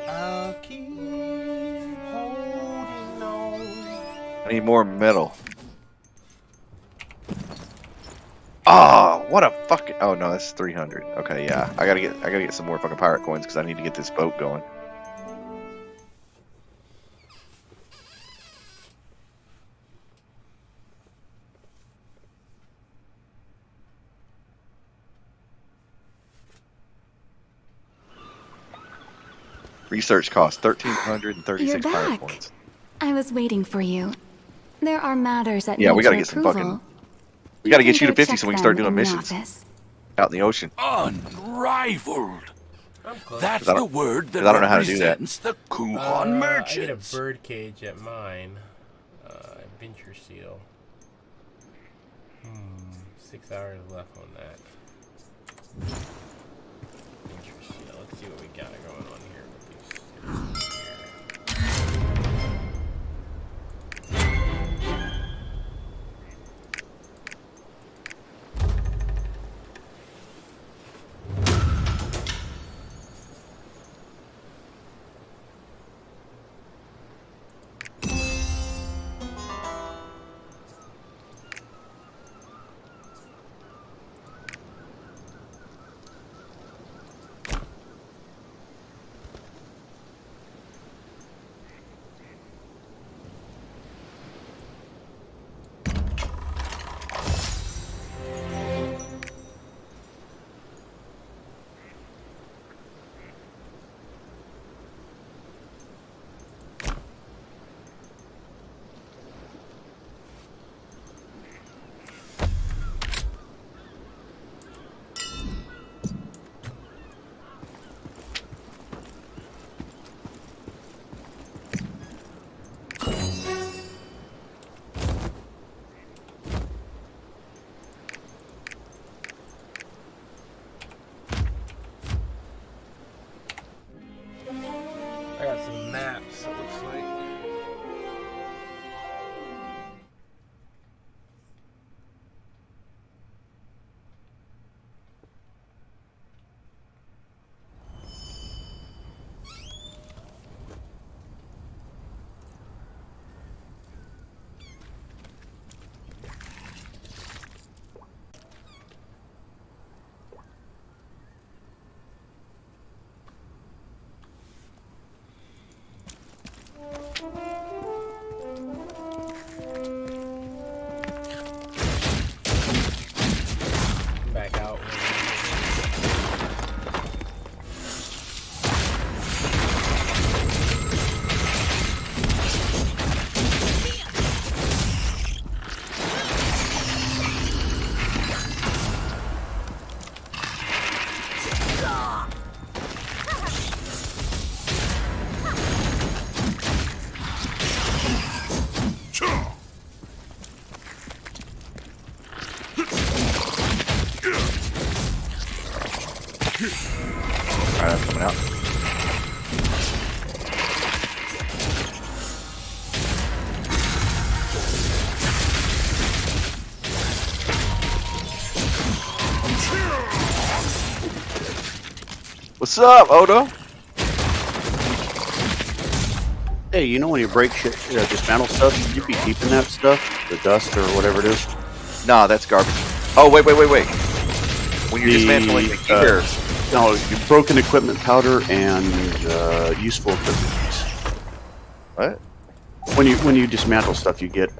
I'll keep holding on. I need more metal. Oh, what a fucking... Oh no, that's 300. Okay, yeah, I gotta get some more fucking pirate coins because I need to get this boat going. Research cost 1,336 You're pirate back. coins. I was waiting for you. There are matters that Yeah, need we gotta your get some approval. fucking... We gotta can get you to go 50 check so we can start them doing in the missions office. out in the ocean. Unrivaled. That's I the don't- word that I don't know how to do that. represents the Kuhan I need a merchants. bird cage at mine. Adventure seal. 6 hours left on that. Adventure seal. Let's see what we got going on here with these. What's up, Odo? Hey, you know when you break shit, dismantle stuff, should you be keeping that stuff? The dust or whatever it is? Nah, that's garbage. Oh, wait. When you're dismantling the gear. No, your broken equipment powder and useful equipment piece. What? When you dismantle stuff, you get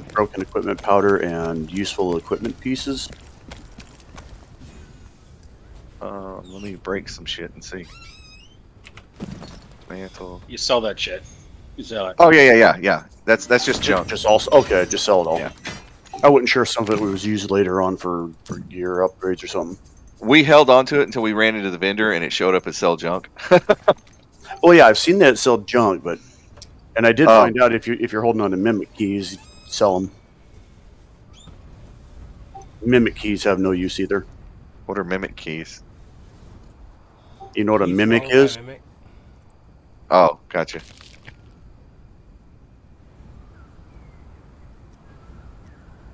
broken equipment powder and useful equipment pieces. Let me break some shit and see. Mantle. You sell that shit. You sell it. Oh yeah. That's just junk. Just sell it all. Yeah. I wasn't sure some of it was used later on for gear upgrades or something. We held on to it until we ran into the vendor and it showed up as sell junk. Well, yeah, I've seen that sell junk, and I did find out if you're holding on to mimic keys, sell them. Mimic keys have no use either. What are mimic keys? You know what a mimic is? Oh, gotcha.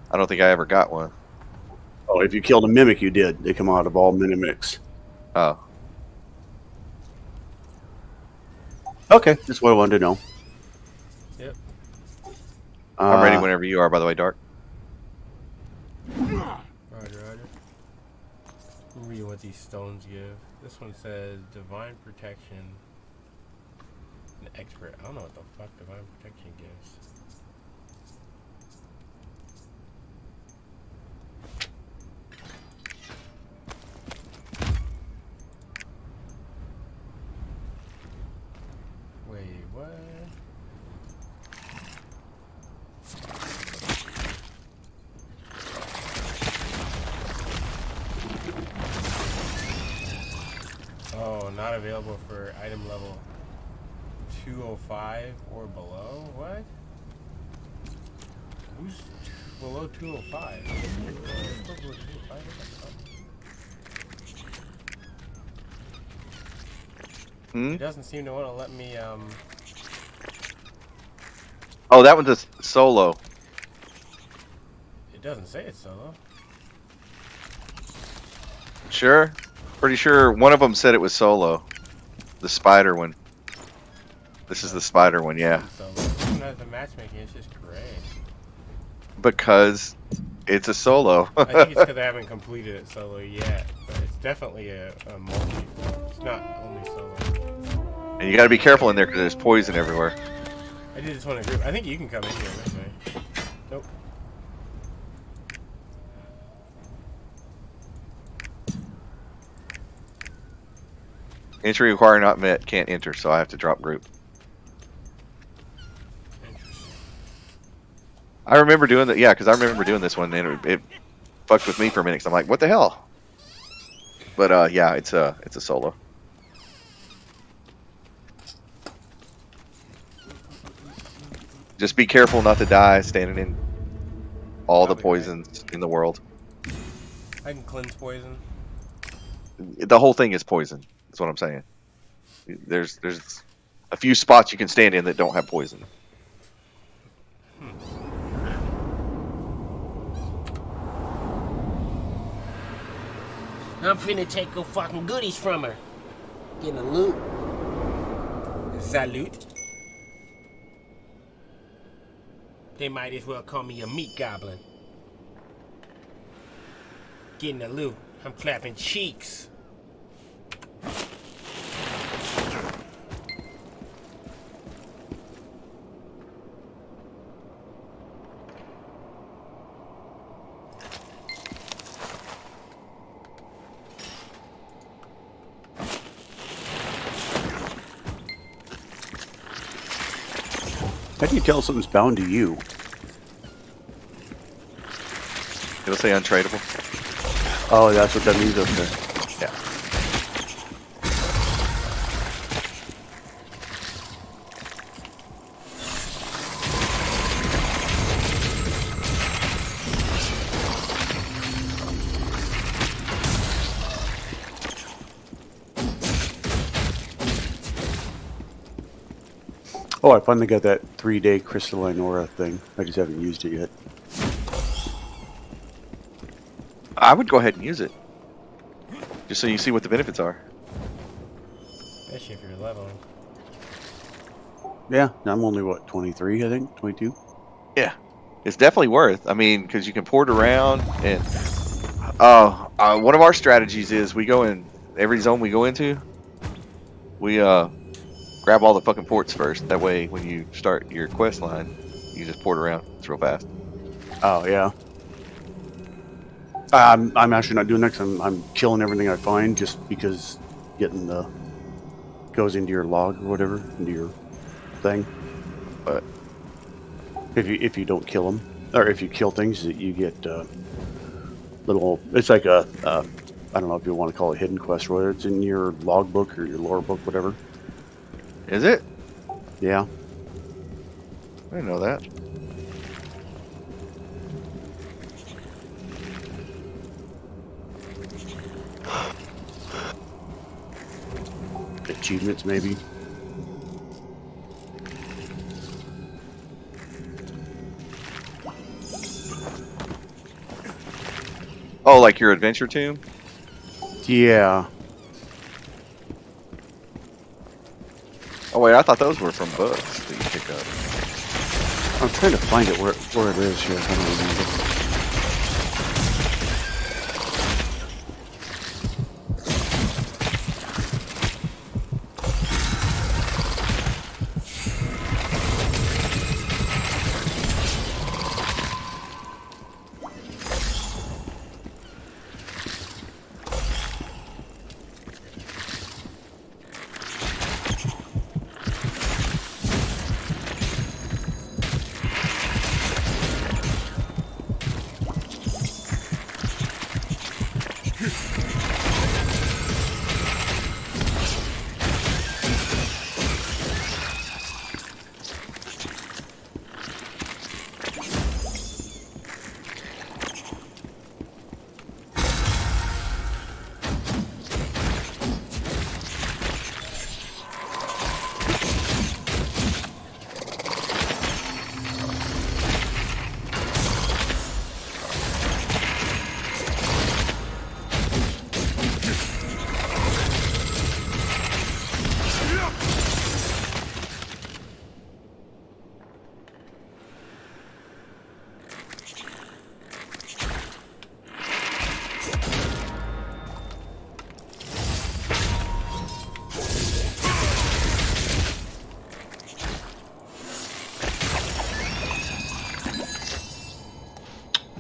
I don't think I ever got one. Oh, if you killed a mimic, you did. They come out of all mimics. Oh. Okay, that's what I wanted to know. Yep. I'm ready whenever you are, by the way, Dark. Roger. Let me read what these stones give. This one says Divine Protection. An expert. I don't know what the fuck Divine Protection gives. Wait, what? Oh, not available for item level 205 or below? What? Who's below 205? It doesn't seem to want to let me, Oh, that one's a solo. It doesn't say it's solo. Sure? Pretty sure one of them said it was solo. The spider one. This is the spider one, yeah. Sometimes the matchmaking is just gray. Because it's a solo. I think it's because I haven't completed it solo yet, but it's definitely a multi. It's not only solo. And you gotta be careful in there because there's poison everywhere. I did this one in group. I think you can come in here this way. Nope. Entry require not met, can't enter, so I have to drop group. I remember doing that, yeah, because I remember doing this one and it fucked with me for a minute. 'Cause I'm like, what the hell? But yeah, it's a solo. Just be careful not to die standing in all the poisons in the world. I can cleanse poison. The whole thing is poison. That's what I'm saying. There's a few spots you can stand in that don't have poison. I'm finna take your fucking goodies from her. Getting a loot. Salute. They might as well call me a meat goblin. Getting a loot. I'm clapping cheeks. How do you tell something's bound to you? It'll say untradeable. Oh, that's what that means. Okay. Yeah. Oh, I finally got that 3-day crystalline aura thing. I just haven't used it yet. I would go ahead and use it. Just so you see what the benefits are. Especially if you're leveling. Yeah, I'm only what 23, I think 22. Yeah, it's definitely worth. I mean, because you can port around, and one of our strategies is we go in every zone we go into. We grab all the fucking ports first. That way, when you start your quest line, you just port around. It's real fast. Oh yeah. I'm actually not doing that. I'm killing everything I find just because getting the goes into your log or whatever, into your thing. But if you don't kill them, or if you kill things, you get little. It's like a I don't know if you want to call it hidden quest, whether it's in your logbook or your lore book, whatever. Is it? Yeah. I didn't know that. Achievements, maybe. Oh, like your adventure tomb? Yeah. Oh wait, I thought those were from books that you pick up. I'm trying to find it where it is here. I don't remember.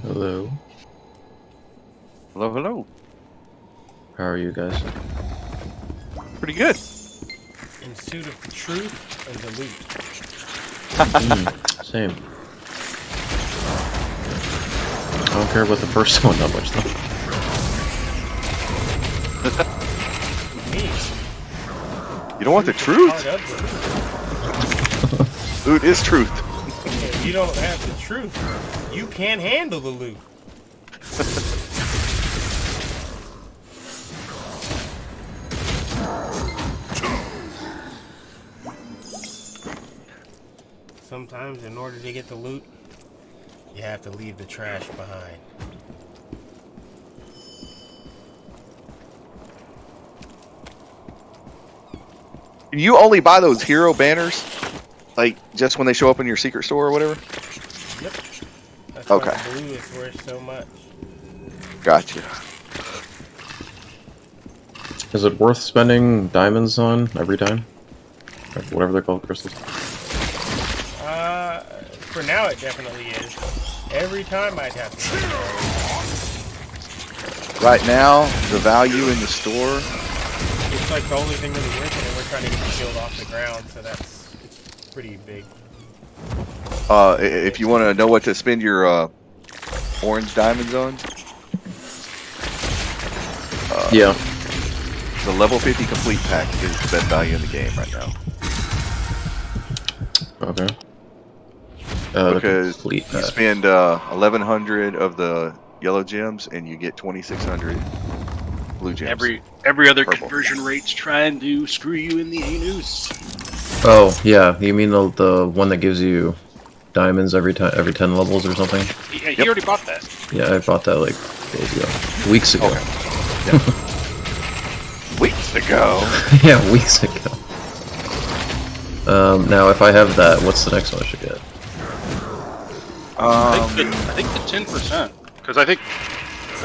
Hello. Hello, hello. How are you guys? Pretty good. In suit of the truth or the loot? Same. I don't care about the first one that much though. You don't want the truth? Loot is truth. If you don't have the truth, you can't handle the loot. Sometimes in order to get the loot, you have to leave the trash behind. You only buy those hero banners, like just when they show up in your secret store or whatever. Yep. That's Okay. why the blue is worth so much. Gotcha. Is it worth spending diamonds on every time? Or whatever they're called, crystals? For now it definitely is. Every time I'd have to. Right now, the value in the store. It's like the only thing really worth it, and we're trying to get the shield off the ground, so it's pretty big. If you want to know what to spend your orange diamonds on, yeah, the level 50 complete pack is the best value in the game right now. Okay. Because you spend 1,100 of the yellow gems and you get 2,600 blue gems. Every other Purple. conversion rate's trying to screw you in the anus. Oh, yeah. You mean the one that gives you diamonds every 10 levels or something? Yeah, you already bought that. Yeah, I bought that like days ago. Weeks ago. Okay. Weeks ago. Yeah, weeks ago. Now if I have that, what's the next one I should get? I think the 10%, because I think.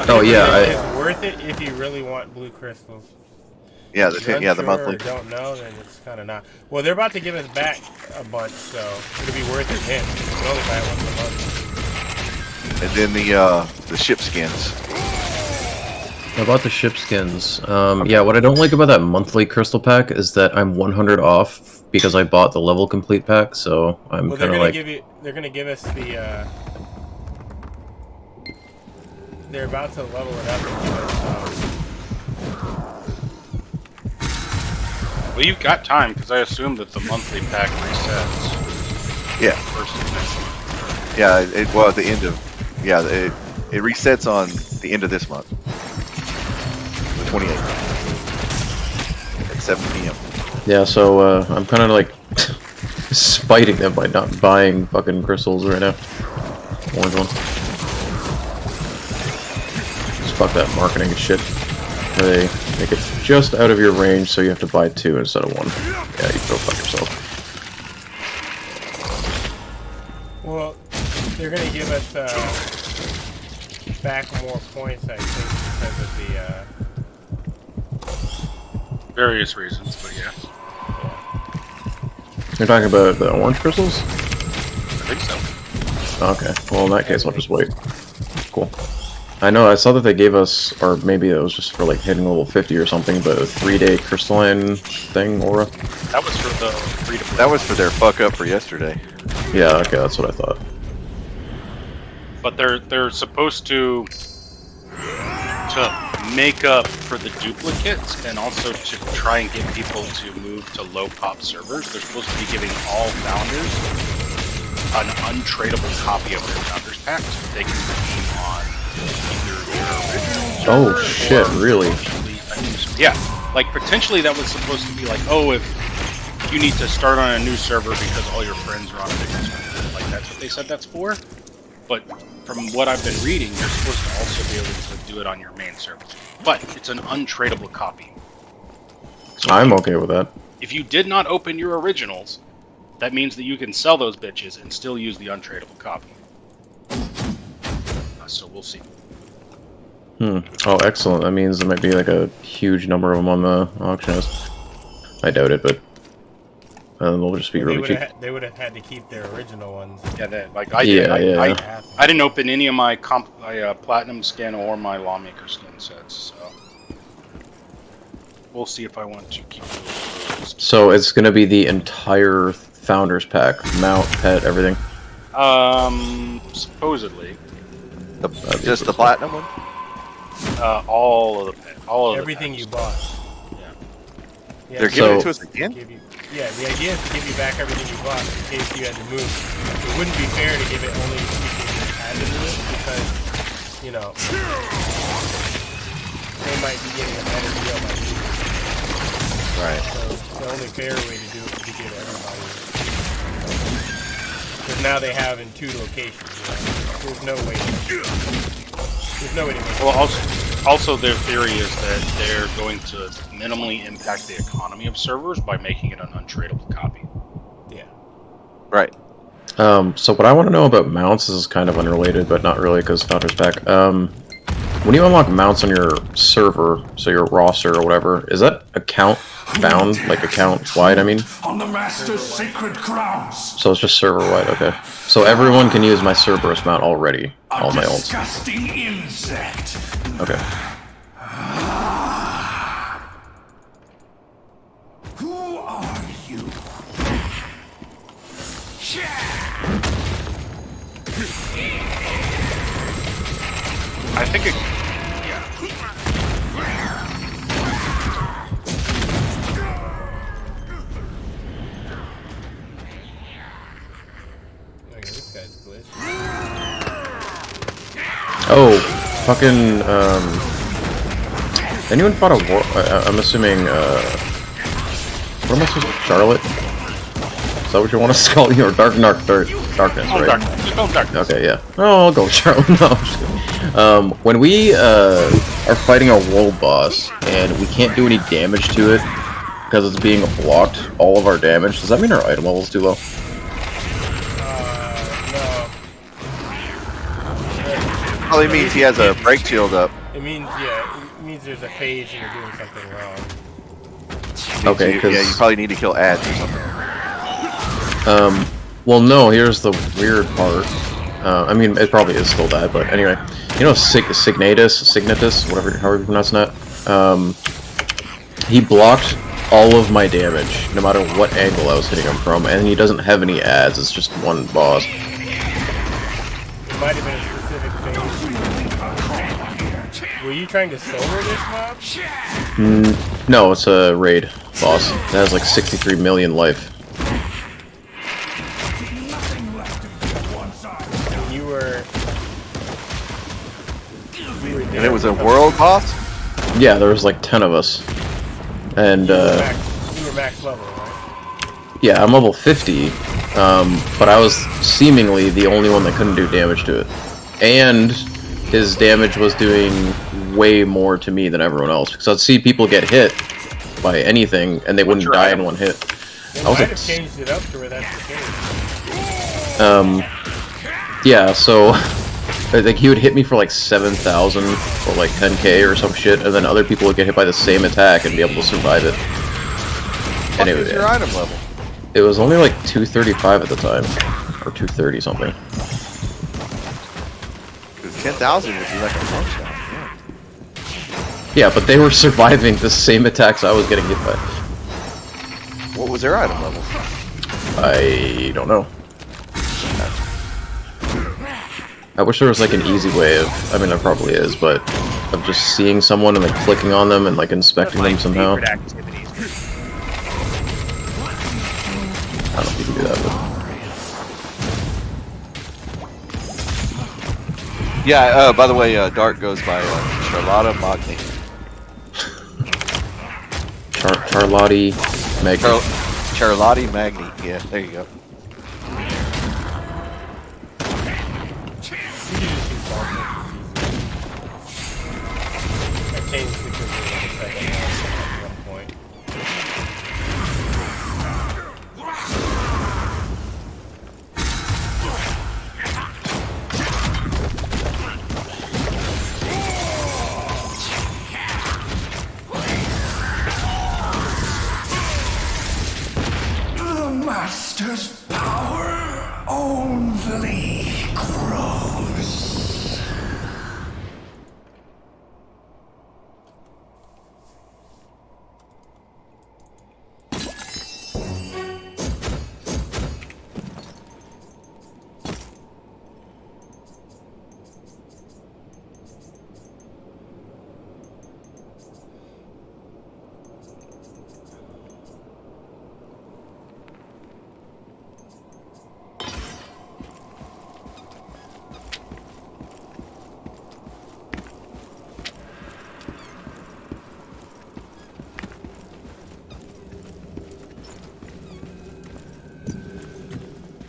Oh yeah, It's worth it if you really want blue crystals. Yeah, If you're the unsure monthly. Or don't know, then it's kind of not. Well, they're about to give us back a bunch, so it'll be worth it then. You can only buy it once a month. And then the ship skins. I bought the ship skins. Yeah, what I don't like about that monthly crystal pack is that I'm 100 off because I bought the level complete pack, so I'm Well, they're kind of gonna like... give you. They're gonna give us the. They're about to level it up and give us. Well, you've got time, because I assume that the monthly pack resets. Yeah. First of next month. Yeah, well, at the end of... Yeah, it resets on the end of this month. The 28th. At 7 p.m. Yeah, so I'm kind of like spiting them by not buying fucking crystals right now. Orange one. Just fuck that marketing shit. They make it just out of your range, so you have to buy 2 instead of 1. Yeah, you go fuck yourself. Well, they're gonna give us back more points, I think, because of the. Various reasons, but yeah. You're talking about the orange crystals? I think so. Okay, well in that case I'll just wait. Cool. I know, I saw that they gave us, or maybe it was just for like hitting level 50 or something, but a 3-day crystalline thing, aura? That was for the free-to-play. That was for their fuck up for yesterday. Yeah, okay, that's what I thought. But they're supposed to make up for the duplicates and also to try and get people to move to low pop servers. They're supposed to be giving all founders an untradeable copy of their founders pack so they can redeem on either their original Oh server shit, or really? yeah, like potentially that was supposed to be like, oh, if you need to start on a new server because all your friends are on a different server, like that's what they said that's for. But from what I've been reading, you're supposed to also be able to do it on your main server. But it's an untradeable copy. So I'm okay with that. if you did not open your originals, that means that you can sell those bitches and still use the untradeable copy. So we'll see. Oh, excellent. That means there might be like a huge number of them on the auction house. I doubt it, but they'll just be really cheap. They would have had to keep their original ones. Yeah, like I did. I didn't open any of my platinum skin or my lawmaker skin sets, so we'll see if I want to keep those. So it's gonna be the entire founders pack, mount, pet, everything. Supposedly. Just the platinum one? All of the pet, all of everything you bought. Yeah. They're giving it to us again? Yeah, the idea is to give you back everything you bought in case you had to move. It wouldn't be fair to give it only to people who had to move because, you know, they might be getting a better deal by moving. Right. So the only fair way to do it is to give everybody. Because now they have in 2 locations. You know? There's no way to make it. Well, also their theory is that they're going to minimally impact the economy of servers by making it an untradeable copy. Yeah. Right. So what I want to know about mounts, this is kind of unrelated, but not really because Founders Pack. When you unlock mounts on your server, so your roster or whatever, is that account bound, like account wide, I mean? On the Master's sacred grounds. So it's just server wide, okay. So everyone can use my Cerberus mount already, all my ults. Disgusting insect. Okay. Who are you? I think it. Oh, fucking, anyone fought a war? I'm assuming, what am I supposed to, Charlotte? that what you want us to call you? Or darkness, right? Darkness. Just call him Darkness. Okay, yeah. Oh, I'll go with Charlie. No, I'm just kidding. When we are fighting a world boss and we can't do any damage to it because it's being blocked, all of our damage, does that mean our item level is too low? No. Probably means he has a break shield up. It means, yeah, it means there's a phase and you're doing something wrong. Okay, yeah, you probably need to kill ads or something. Well, no, here's the weird part. I mean, it probably is still that, but anyway. You know Signatus, whatever, however you pronounce that? He blocked all of my damage, no matter what angle I was hitting him from, and he doesn't have any ads, it's just one boss. It might have been a specific phase. Were you trying to solo this mob? No, it's a raid boss. It has like 63 million life. You were And it was a world boss? Yeah, there was like 10 of us. And, you were max level, right? yeah, I'm level 50, but I was seemingly the only one that couldn't do damage to it. And his damage was doing way more to me than everyone else. Because I'd see people get hit by anything, and they wouldn't die in one hit. They might have changed it up to where that's the case. Yeah, so I think he would hit me for like 7,000 or like 10k or some shit, and then other people would get hit by the same attack and be able to survive it. What is your item level? It was only like 235 at the time, or 230 something. 10,000 would be like a long shot. Yeah, but they were surviving the same attacks I was getting hit by. What was their item level? I don't know. I wish there was like an easy way of, I mean there probably is, but of just seeing someone and like clicking on them and like inspecting them somehow. I don't know if you can do that, but... Yeah, by the way, Dark goes by Charlotta Magni. Charlotte Magni. Charlotte Magni, yeah, there you go. I changed because of the second at one point. The Master's power only grows.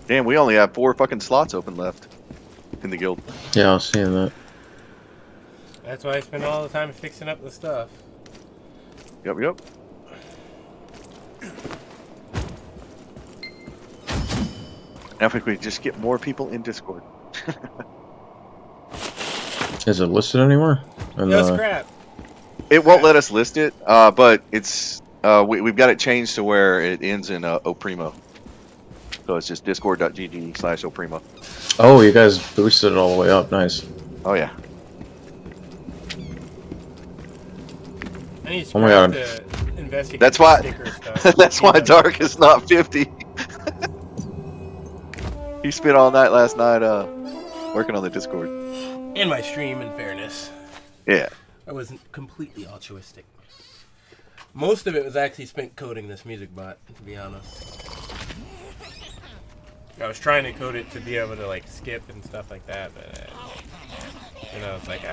Damn, we only have 4 fucking slots open left in the guild. Yeah, I was seeing that. That's why I spend all the time fixing up the stuff. Yep, yep. Now if we could just get more people in Discord. Is it listed anymore? No, scrap. It won't let us list it, but it's we've got it changed to where it ends in Oprimo. So it's just discord.gg/Oprimo. Oh, you guys boosted it all the way up. Nice. Oh yeah. I need Oh my god. to investigate That's why. sticker stuff. That's why Dark is not 50. He spent all night last night working on the Discord. In my stream, in fairness. Yeah. I wasn't completely altruistic. Most of it was actually spent coding this music bot, to be honest. I was trying to code it to be able to like skip and stuff like that, but you know, it's like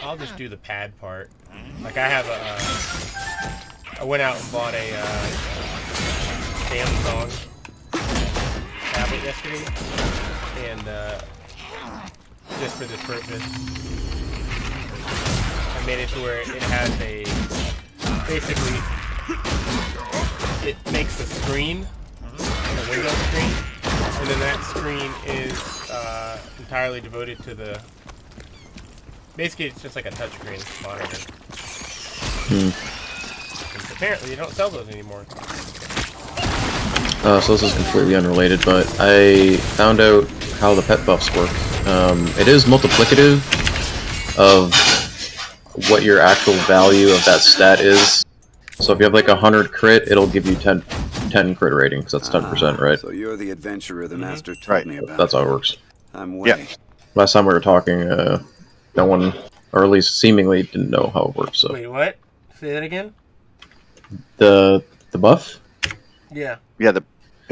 I'll just do the pad part. Like I have I went out and bought a Samsung tablet yesterday, and just for this purpose, I made it to where it has a basically it makes a screen, a Windows screen, and then that screen is entirely devoted to the. Basically, it's just like a touchscreen monitor. And apparently, they don't sell those anymore. So this is completely unrelated, but I found out how the pet buffs work. It is multiplicative of what your actual value of that stat is. So if you have like 100 crit, it'll give you 10 crit rating, because that's 10%, right? So you're the adventurer the master told me about. That's how it works. I'm waiting. Last time we were talking, no one, or at least seemingly, didn't know how it works. So. Wait, what? Say that again? The buff? Yeah.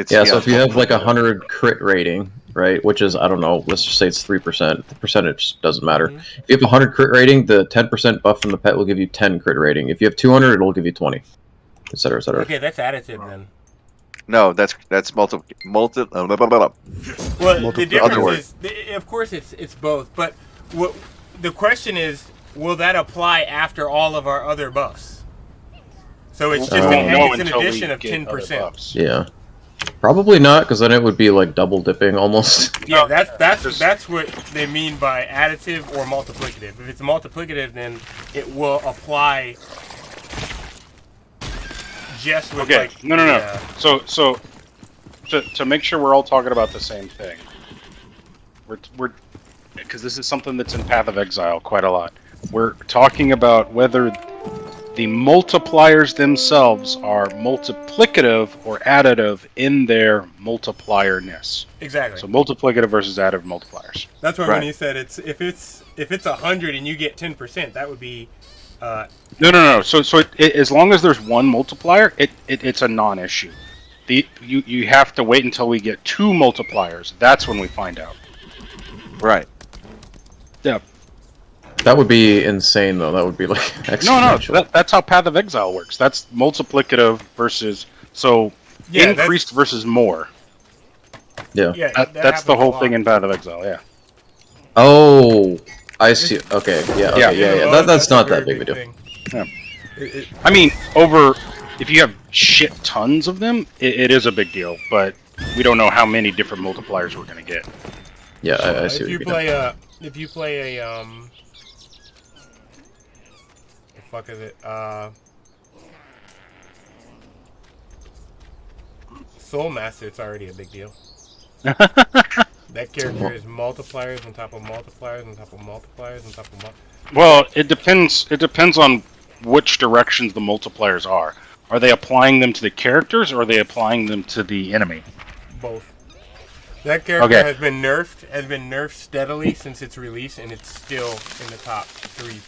Yeah, so if you have like 100 crit rating, right, which is, I don't know, let's just say it's 3%. The percentage doesn't matter. If you have 100 crit rating, the 10% buff from the pet will give you 10 crit rating. If you have 200, it'll give you 20, etc., etc. Okay, that's additive then. No, that's Blah, blah, blah. Well, the difference is, of course, it's both. But what the question is, will that apply after all of our other buffs? So it's just an addition of 10%. Yeah, probably not, because then it would be like double dipping almost. Yeah, that's what they mean by additive or multiplicative. If it's multiplicative, then it will apply. Just with like no. So to make sure we're all talking about the same thing, we're because this is something that's in Path of Exile quite a lot. We're talking about whether the multipliers themselves are multiplicative or additive in their multiplierness. Exactly. So multiplicative versus additive multipliers. That's why when he said if it's 100 and you get 10%, that would be. No. So as long as there's one multiplier, it's a non-issue. You have to wait until we get 2 multipliers. That's when we find out. Right. Yeah. That would be insane, though. That would be like exponential. No. That's how Path of Exile works. That's multiplicative versus increased versus more. Yeah. That's the whole thing in Path of Exile. Yeah. Oh. I see. Okay. Yeah. That's not that big of a deal. Yeah. I mean, if you have shit tons of them, it is a big deal. But we don't know how many different multipliers we're gonna get. Yeah, I see. If you play a the fuck is it? Soul Master, it's already a big deal. That character is multipliers on top of multipliers on top of multipliers on top of multipliers. Well, it depends. It depends on which directions the multipliers are. Are they applying them to the characters, or are they applying them to the enemy? Both. That character has been nerfed steadily since its release, and it's still in the top 3.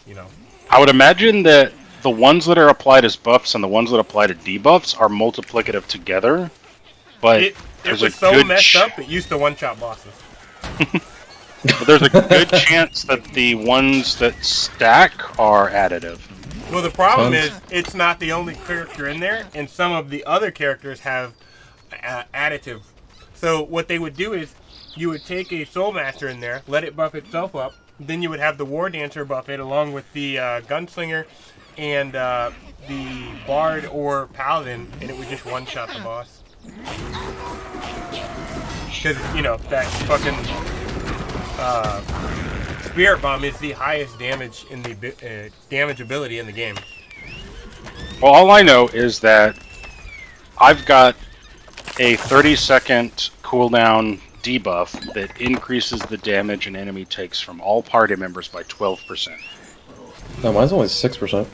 You know. I would imagine that the ones that are applied as buffs and the ones that apply to debuffs are multiplicative together. But it was so messed up, it used to one-shot bosses. But there's a good chance that the ones that stack are additive. Well, the problem is it's not the only character in there, and some of the other characters have additive. So what they would do is you would take a Soul Master in there, let it buff itself up, then you would have the War Dancer buff it along with the Gunslinger and the Bard or Paladin, and it would just one-shot the boss. Because, that fucking Spirit Bomb is the highest damage in the damage ability in the game. Well, all I know is that I've got a 30-second cooldown debuff that increases the damage an enemy takes from all party members by 12%. No, mine's only 6%.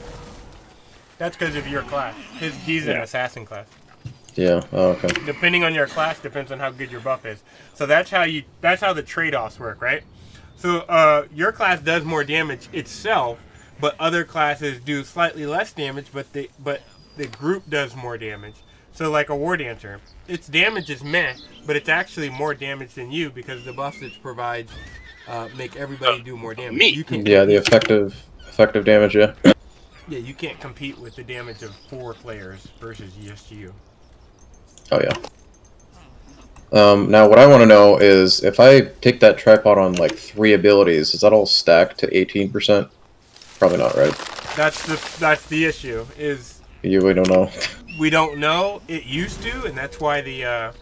That's because of your class. He's an assassin class. Yeah. Oh, okay. Depending on your class, depends on how good your buff is. So that's how the trade-offs work, right? So your class does more damage itself, but other classes do slightly less damage, but the group does more damage. So like a War Dancer, its damage is meh, but it's actually more damage than you because the buffs it provides make everybody do more damage. The effective damage. Yeah. Yeah, you can't compete with the damage of 4 players versus just you. Oh yeah. Now what I want to know is if I take that tripod on like 3 abilities, is that all stacked to 18%? Probably not, right? That's the issue. Is we don't know. We don't know. It used to, and that's why the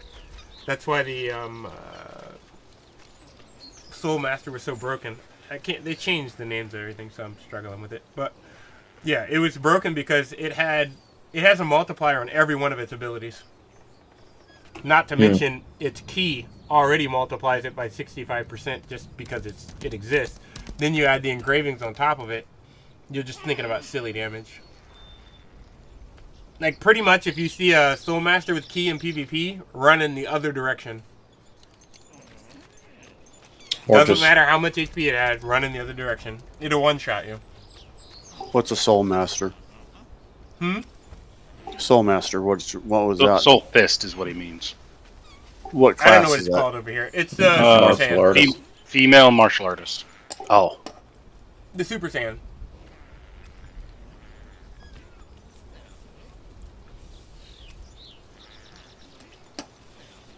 Soul Master was so broken. They changed the names of everything, so I'm struggling with it. But yeah, it was broken because it has a multiplier on every one of its abilities. Not to mention its key already multiplies it by 65% just because it exists. Then you add the engravings on top of it. You're just thinking about silly damage. Like pretty much, if you see a Soul Master with key in PvP, run in the other direction. Doesn't matter how much HP it has, run in the other direction. It'll one-shot you. What's a Soul Master? Soul Master. What was that? Soul Fist is what he means. What class I don't know what is it's that? called over here. It's the Super Saiyan. Female martial artist. Oh. The Super Saiyan.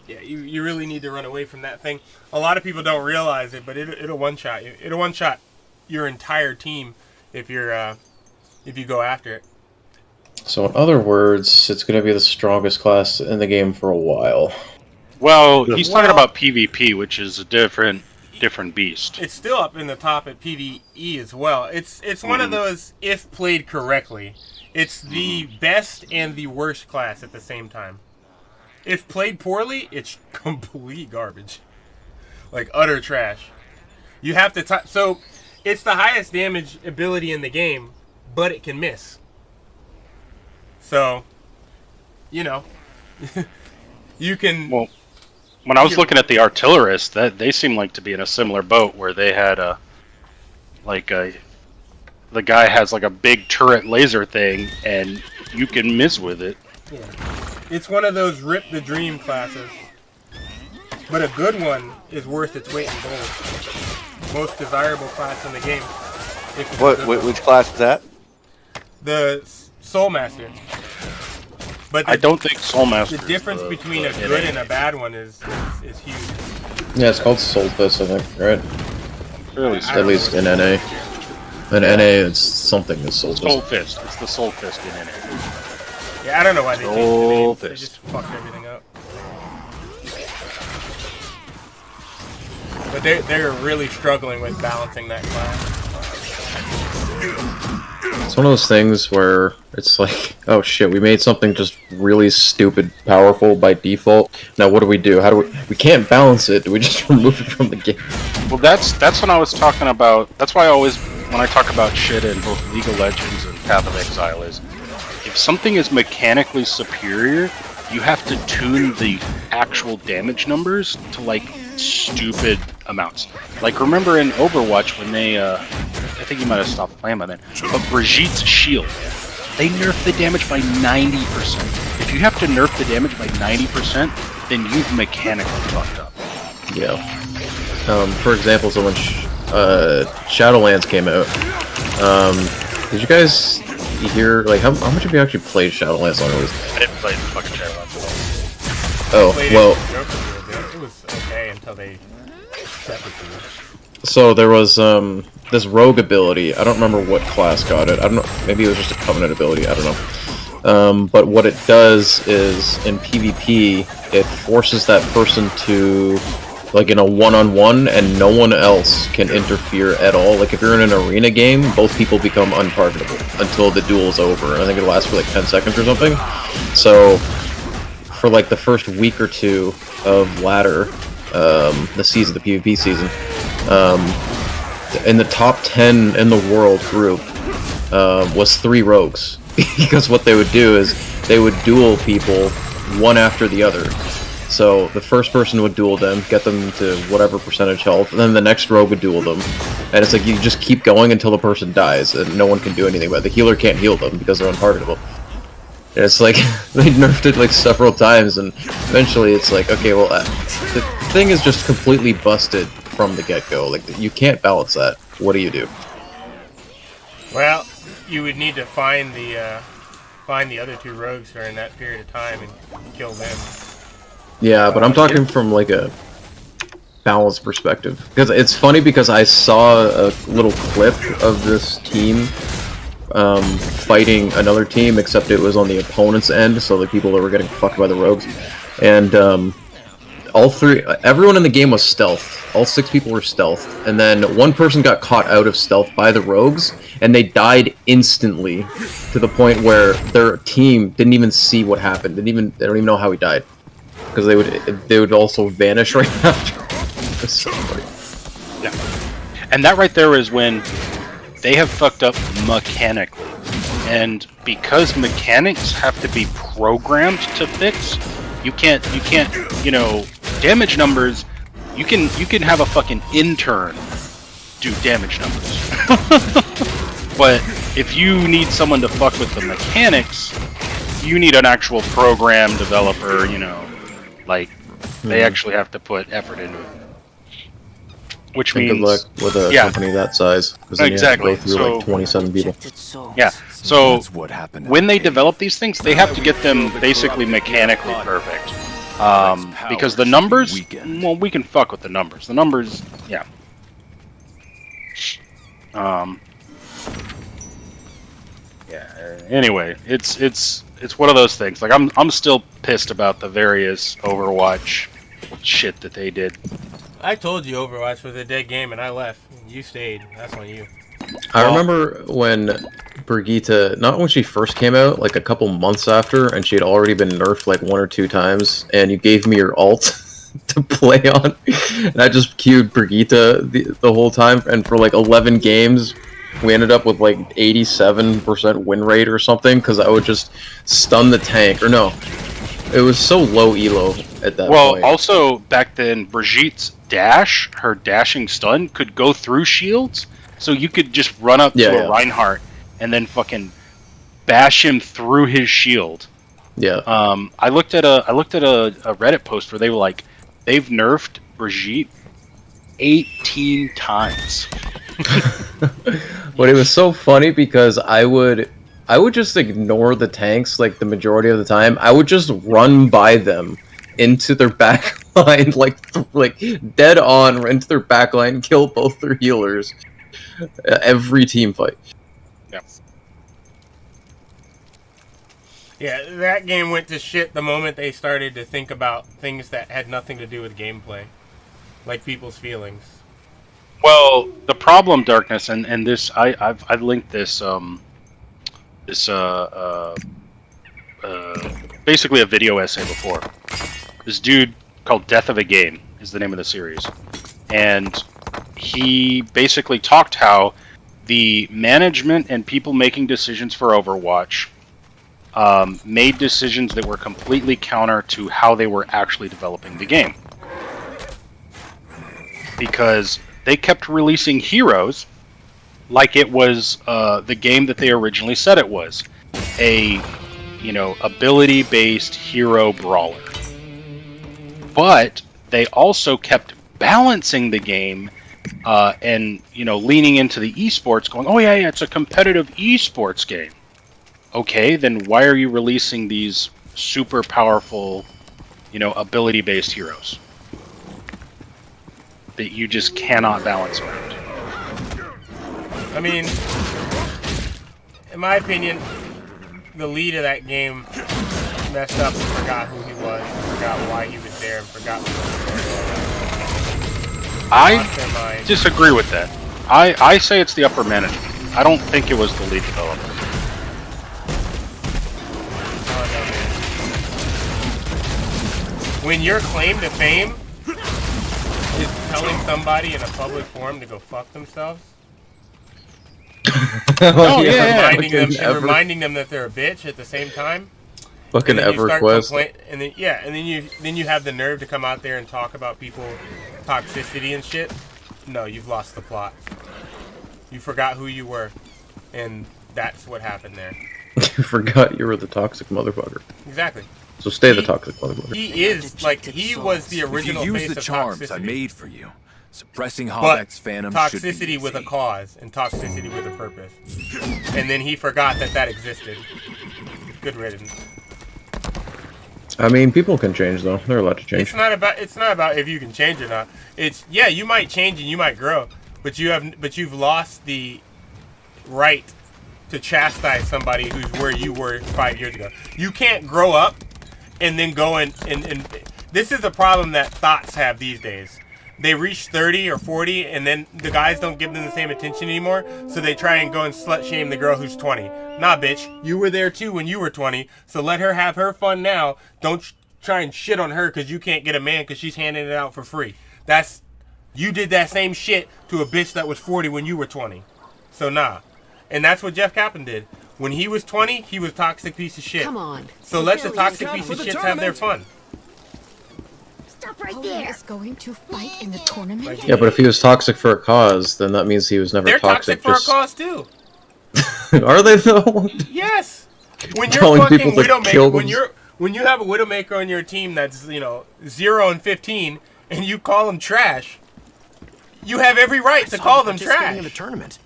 Yeah, you really need to run away from that thing. A lot of people don't realize it, but it'll one-shot you. It'll one-shot your entire team if you go after it. So in other words, it's going to be the strongest class in the game for a while. Well, he's talking about PvP, which is a different beast. It's still up in the top at PvE as well. It's one of those, if played correctly, it's the best and the worst class at the same time. If played poorly, it's complete garbage. Like utter trash. You have to so it's the highest damage ability in the game, but it can miss. So, you know, you can. Well, when I was looking at the artillerists, that they seem like to be in a similar boat where they had the guy has like a big turret laser thing, and you can miss with it. Yeah. It's one of those rip the dream classes, but a good one is worth its weight in gold. Most desirable class in the game. Which class is that? The Soul Master. But I don't think Soul Master. The difference between a good and a bad one is huge. Yeah, it's called Soul Fist, I think, right? Really? At least in NA. In NA, it's something that's Soul Fist. Soul Fist. It's the Soul Fist in NA. Yeah, I don't know why they changed the name. They just fucked everything up. But they're really struggling with balancing that class. It's one of those things where it's like, oh shit, we made something just really stupid powerful by default. Now what do? How do we can't balance it. Do we just remove it from the game? Well, that's when I was talking about. That's why I always, when I talk about shit in both League of Legends and Path of Exile, is if something is mechanically superior, you have to tune the actual damage numbers to like stupid amounts. Like remember in Overwatch when they, I think you might have stopped playing by then, but Brigitte's shield, they nerfed the damage by 90%. If you have to nerf the damage by 90%, then you've mechanically fucked up. Yeah. For example, so when Shadowlands came out, did you guys hear, like, how much of you actually played Shadowlands on release? I didn't play the fucking Shadowlands at Oh, all. well. It was okay until they set it to you. So there was this rogue ability. I don't remember what class got it. I don't know. Maybe it was just a covenant ability. I don't know. But what it does is in PvP, it forces that person to, like, in a one-on-one, and no one else can interfere at all. Like if you're in an arena game, both people become untargetable until the duel is over. I think it lasts for like 10 seconds or something. So for like the first week or two of ladder, the PvP season, in the top 10 in the world group was 3 rogues. Because what they would do is they would duel people one after the other. So the first person would duel them, get them to whatever percentage health, and then the next rogue would duel them. And it's like you just keep going until the person dies, and no one can do anything about it. The healer can't heal them because they're untargetable. And it's like, they nerfed it like several times, and eventually it's like, okay, well, the thing is just completely busted from the get-go. Like, you can't balance that. What do you do? Well, you would need to find the other 2 rogues during that period of time and kill them. Yeah, but I'm talking from like a balanced perspective. Because it's funny because I saw a little clip of this team fighting another team, except it was on the opponent's end, so the people that were getting fucked by the rogues. And everyone in the game was stealthed. All 6 people were stealthed, and then one person got caught out of stealth by the rogues, and they died instantly to the point where their team didn't even see what happened. They don't even know how he died, because they would also vanish right after. That's so funny. Yeah, and that right there is when they have fucked up mechanically, and because mechanics have to be programmed to fix, you can't, you know, damage numbers. You can have a fucking intern do damage numbers, but if you need someone to fuck with the mechanics, you need an actual program developer. You know, like they actually have to put effort into it. Which means good luck with a company that size. Because then exactly. you have to go through like 27 people. Yeah. So when they develop these things, they have to get them basically mechanically perfect. Because the numbers, well, we can fuck with the numbers. The numbers, yeah. Yeah. Anyway, it's one of those things. Like I'm still pissed about the various Overwatch shit that they did. I told you Overwatch was a dead game, and I left. You stayed. That's on you. I remember when Brigitte, not when she first came out, like a couple months after, and she had already been nerfed like 1 or 2 times, and you gave me your ult to play on, and I just queued Brigitte the whole time, and for like 11 games, we ended up with like 87% win rate or something, because I would just stun the tank, or no, it was so low elo at that point. Well, also, back then, Brigitte's dash, her dashing stun, could go through shields, so you could just run up to a Reinhardt and then fucking bash him through his shield. Yeah. I looked at a Reddit post where they were like, they've nerfed Brigitte 18 times. But it was so funny because I would just ignore the tanks like the majority of the time. I would just run by them into their back line, like dead on into their back line, kill both their healers. Every team fight. Yeah. Yeah, that game went to shit the moment they started to think about things that had nothing to do with gameplay, like people's feelings. Well, the problem, Darkness, and this I've linked this basically a video essay before. This dude called Death of a Game is the name of the series, and he basically talked how the management and people making decisions for Overwatch made decisions that were completely counter to how they were actually developing the game. Because they kept releasing heroes like it was the game that they originally said it was. A, ability-based hero brawler. But they also kept balancing the game and leaning into the esports, going, oh yeah, it's a competitive esports game. Okay, then why are you releasing these super powerful, ability-based heroes that you just cannot balance around? I mean, in my opinion, the lead of that game messed up and forgot who he was, forgot why he was there, and forgot what I disagree with that. I say it's the upper management. I don't think it was the lead developer. When your claim to fame is telling somebody in a public forum to go fuck themselves, reminding them that they're a bitch at the same time. Fucking EverQuest. And then you have the nerve to come out there and talk about people toxicity and shit. No, you've lost the plot. You forgot who you were, and that's what happened there. You forgot you were the toxic motherfucker. Exactly. So stay the toxic motherfucker. He is he was the original if you use face the of charms toxicity. I made for you, suppressing But Hovek's Phantom should be toxicity with a easy. cause and toxicity with a purpose. And then he forgot that existed. Good riddance. I mean, people can change though. They're allowed to change. It's not about if you can change or not. It's yeah, you might change and you might grow, but you've lost the right to chastise somebody who's where you were 5 years ago. You can't grow up and then go and this is a problem that thoughts have these days. They reach 30 or 40 and then the guys don't give them the same attention anymore, so they try and go and slut shame the girl who's 20. Nah, bitch, you were there too when you were 20, so let her have her fun now. Don't try and shit on her because you can't get a man because she's handing it out for free. You did that same shit to a bitch that was 40 when you were 20. So nah. And that's what Jeff Kaplan did. When he was 20, he was a toxic piece of shit. Come on. So let the toxic piece of shits have their fun. Stop right there. Is going to fight in the tournament? Yeah, but if he was toxic for a cause, then that means he was never They're toxic. toxic for a cause too. Are they though? Yes. When you're Telling fucking people to Widowmaker, kill when you have a Widowmaker on your team that's 0 and 15, and you call them trash, you have every right to call them trash. In the tournament.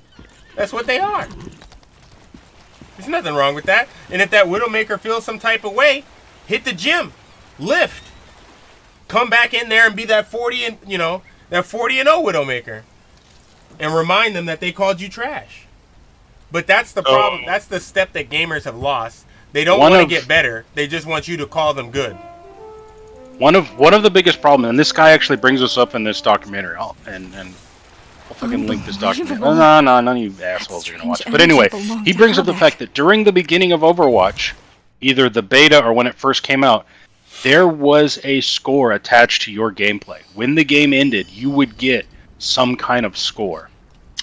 That's what they are. There's nothing wrong with that. And if that Widowmaker feels some type of way, hit the gym, lift, come back in there and be that 40 and 0 Widowmaker, and remind them that they called you trash. But that's the problem. That's the step that gamers have lost. They don't want to get better. They just want you to call them good. One of the biggest problems, and this guy actually brings us up in this documentary, and I'll fucking link this documentary. No, none of you assholes are gonna watch it. But anyway, he brings up the fact that during the beginning of Overwatch, either the beta or when it first came out, there was a score attached to your gameplay. When the game ended, you would get some kind of score.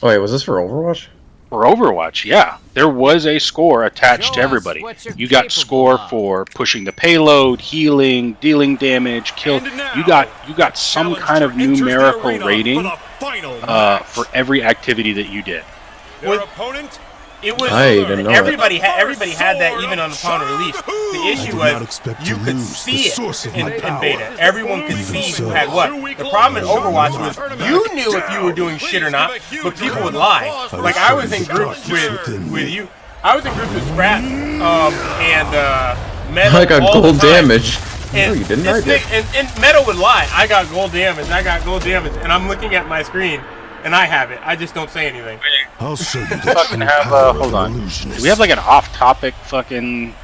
Oh wait, was this for Overwatch? For Overwatch, yeah. There was a score attached to everybody. You got score for pushing the payload, healing, dealing damage, kill. You got some kind of numerical rating for every activity that you did. Their opponent? It was I didn't know everybody had that even upon release. The issue was you could see it in beta. Everyone could see who had what. The problem in Overwatch was you knew if you were doing shit or not, but people would lie. Like I was in groups with you. I was in groups with Scrap and Metal. I got all gold the time. damage. And no, you didn't. I did. And Metal would lie. I got gold damage. And I'm looking at my screen. And I have it. I just don't say anything. I'll show you Fucking have hold on. Do we have like an off-topic fucking?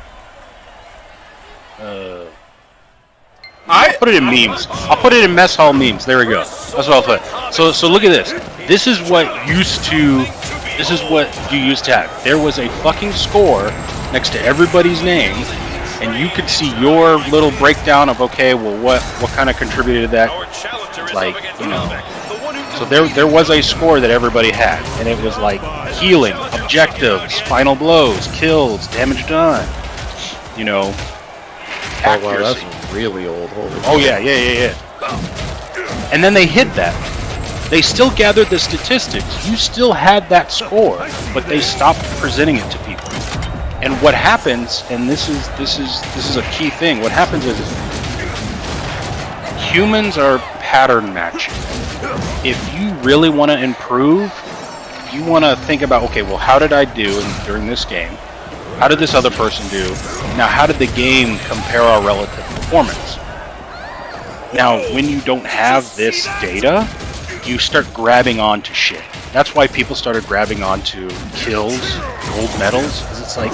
I'll put it in memes. I'll put it in mess hall memes. There we go. That's what I'll put. So look at this. This is what you used to have. There was a fucking score next to everybody's name, and you could see your little breakdown of okay, well, what kind of contributed to that? Like, So there was a score that everybody had, and it was like healing, objectives, final blows, kills, damage done. Accuracy. Oh, wow, that's really old. Oh yeah. And then they hid that. They still gathered the statistics. You still had that score, but they stopped presenting it to people. And what happens, and this is a key thing. What happens is humans are pattern matching. If you really want to improve, you want to think about, okay, well, how did I do during this game? How did this other person do? Now, how did the game compare our relative performance? Now, when you don't have this data, you start grabbing onto shit. That's why people started grabbing onto kills, gold medals, because it's like,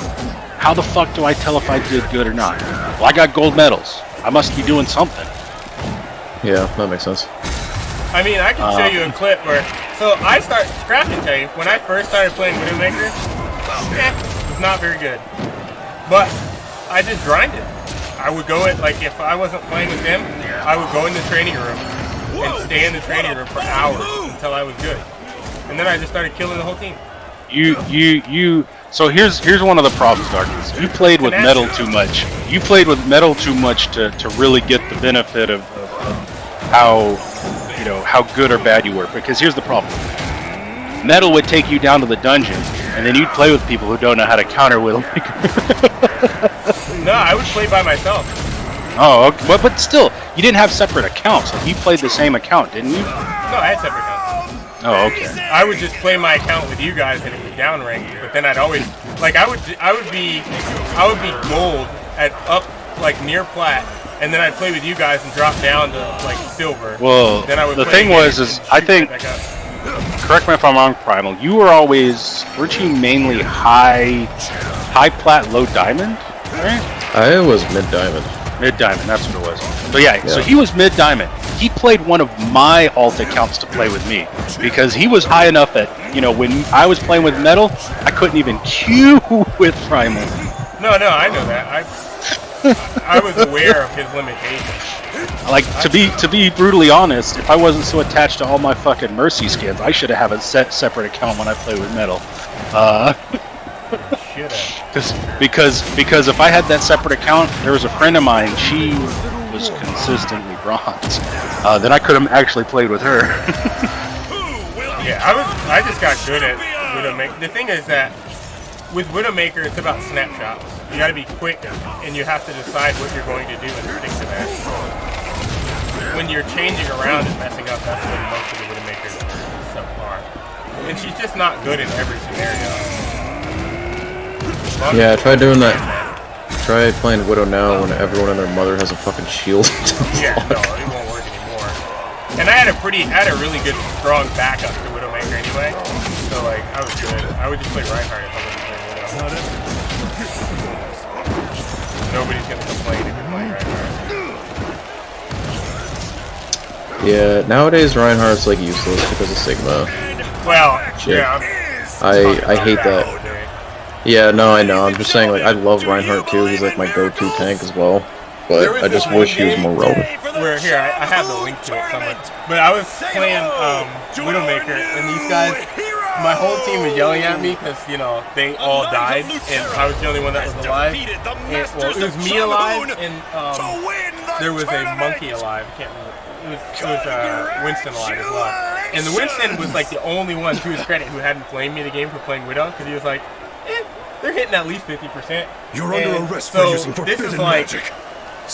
how the fuck do I tell if I did good or not? Well, I got gold medals. I must be doing something. Yeah, that makes sense. I mean, I can show you a clip where... So, Scrap can tell you, when I first started playing Widowmaker, it was not very good. But, I just grinded. I would go like, if I wasn't playing with them, I would go in the training room and stay in the training room for hours until I was good. And then I just started killing the whole team. So here's one of the problems, Darkness. You played with metal too much. You played with metal too much to really get the benefit of how good or bad you were. Because here's the problem. Metal would take you down to the dungeon, and then you'd play with people who don't know how to counter Widowmaker. No, I would play by myself. Oh, okay. But still, you didn't have separate accounts. Like, you played the same account, didn't you? No, I had separate accounts. Oh, okay. I would just play my account with you guys, and it would downrank. But then I'd always I would be gold at up like near plat, and then I'd play with you guys and drop down to like silver. Well, then I would the play thing again was, and is shoot I think, right back up. correct me if I'm wrong, Primal, you were always, weren't you mainly high plat, low diamond, right? I was mid diamond. Mid diamond, that's what it was. So yeah, so he was mid diamond. He played one of my alt accounts to play with me because he was high enough that, you know, when I was playing with metal, I couldn't even queue with Primal. No, I know that. I was aware of his limitations. Like, to be brutally honest, if I wasn't so attached to all my fucking Mercy skins, I should have a separate account when I play with metal. Because if I had that separate account, there was a friend of mine, she was consistently bronze. Then I could have actually played with her. Yeah, I just got good at Widowmaker. The thing is that with Widowmaker, it's about snapshots. You got to be quick, and you have to decide what you're going to do and stick to that. When you're changing around and messing up, that's when most of the Widowmakers are subpar. And she's just not good in every scenario. Yeah, try doing that. Try playing Widow now when everyone and their mother has a fucking shield. Yeah, no, it won't work anymore. And I had a really good, strong backup to Widowmaker anyway. So like, I was good. I would just play Reinhardt if I wasn't playing Widow. Nobody's gonna complain if you're playing Reinhardt. Yeah, nowadays Reinhardt's like useless because of Sigma. Well, shit. Yeah, I hate that. Yeah, no, I know. I'm just saying, like, I love Reinhardt too. He's like my go-to tank as well. But I just wish he was more relevant. Where here, I have the link to it somewhere. But I was playing Widowmaker, and these guys, my whole team was yelling at me because, you know, they all died, and I was the only one that was alive. And, well, it was me alive, and there was a monkey alive. I can't remember. It was Winston alive as well. And the Winston was like the only one, to his credit, who hadn't flamed me the game for playing Widow, because he was like, they're hitting at least 50%. You're under arrest for using forbidden this is like, magic.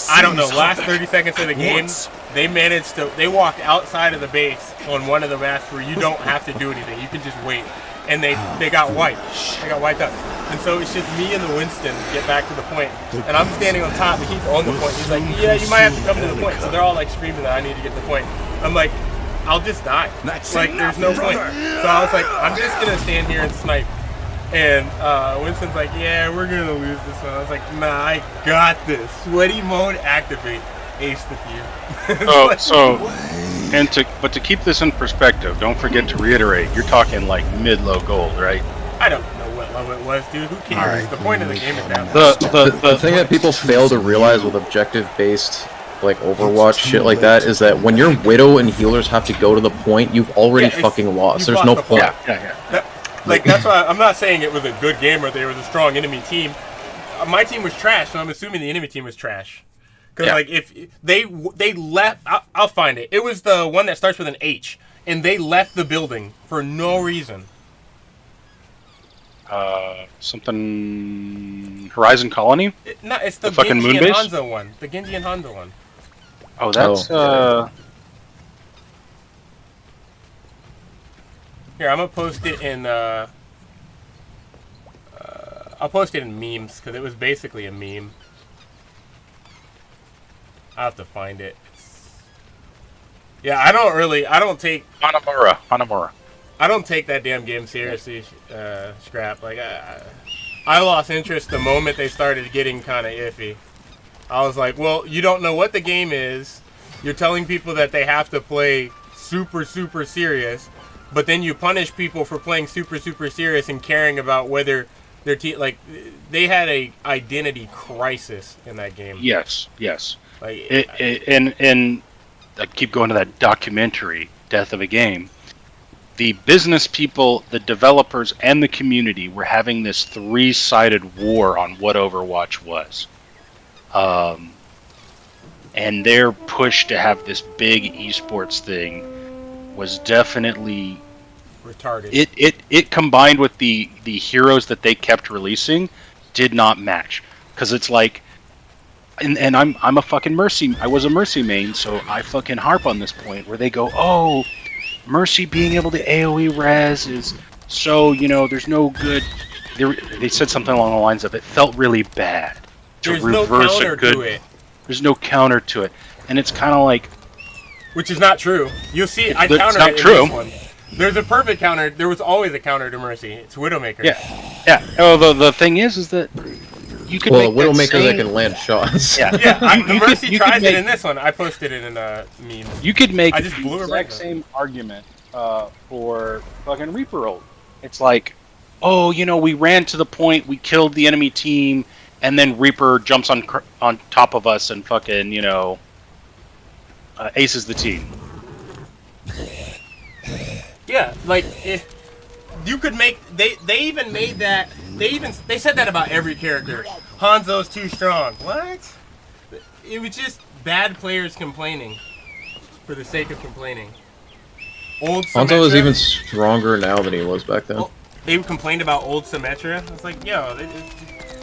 I don't know, last 30 seconds of the game, they walked outside of the base on one of the maps where you don't have to do anything. You can just wait. And they got wiped. They got wiped out. And so it's just me and the Winston get back to the point. And I'm standing on top, and he's on the point. He's like, yeah, you might have to come to the point. So they're all like screaming that I need to get to the point. I'm like, I'll just die. Like, there's no point. So I was like, I'm just going to stand here and snipe. And Winston's like, yeah, we're going to lose this one. I was like, nah, I got this. Sweaty mode activate. Ace the few. But to keep this in perspective, don't forget to reiterate, you're talking like mid-low gold, right? I don't know what level it was, dude. Who cares? Right. The point of the game is that. The thing that people fail to realize with objective-based like Overwatch shit like that is that when your Widow and healers have to go to the point, you've already fucking lost. There's no point. Like, that's why I'm not saying it was a good game or there was a strong enemy team. My team was trash, so I'm assuming the enemy team was trash. Because, like, if they left... I'll find it. It was the one that starts with an H. And they left the building for no reason. Something... Horizon Colony? It's the fucking Genji moon and base? Hanzo one. The Genji and Hanzo one. Oh, that's... Here, I'm going to post it in... I'll post it in memes, because it was basically a meme. I'll have to find it. Yeah, I don't take... Hanamura. I don't take that damn game seriously, Scrap. Like, I lost interest the moment they started getting kind of iffy. I was like, well, you don't know what the game is. You're telling people that they have to play super, super serious, but then you punish people for playing super, super serious and caring about whether their team... Like, they had a identity crisis in that game. Yes. Like, and I keep going to that documentary, Death of a Game. The business people, the developers, and the community were having this three-sided war on what Overwatch was. And their push to have this big esports thing was definitely retarded. It combined with the heroes that they kept releasing did not match. Because it's like... And I'm a fucking Mercy. I was a Mercy main, so I fucking harp on this point where they go, oh, Mercy being able to AoE res is so, you know, there's no good. They said something along the lines of it felt really bad. There's no reverse counter a good. to it. There's no counter to it, and it's kind of like. Which is not true. You'll see. I It's countered not it in true. this one. There's a perfect counter. There was always a counter to Mercy. It's Widowmaker. Yeah. Oh, the thing is that you could make Widowmaker that that can land shots. Yeah. Yeah. Mercy you tries make, it in this one. I posted it in a meme. You could make I just blew the her exact brains out. same argument for fucking Reaper ult. It's like, oh, we ran to the point, we killed the enemy team, and then Reaper jumps on top of us and fucking aces the team. Yeah, like you could make. They even made that. They said that about every character. Hanzo's too strong. What? It was just bad players complaining for the sake of complaining. Old Hanzo is Symmetra- even stronger now than he was back then. They complained about old Symmetra. It's like, yo,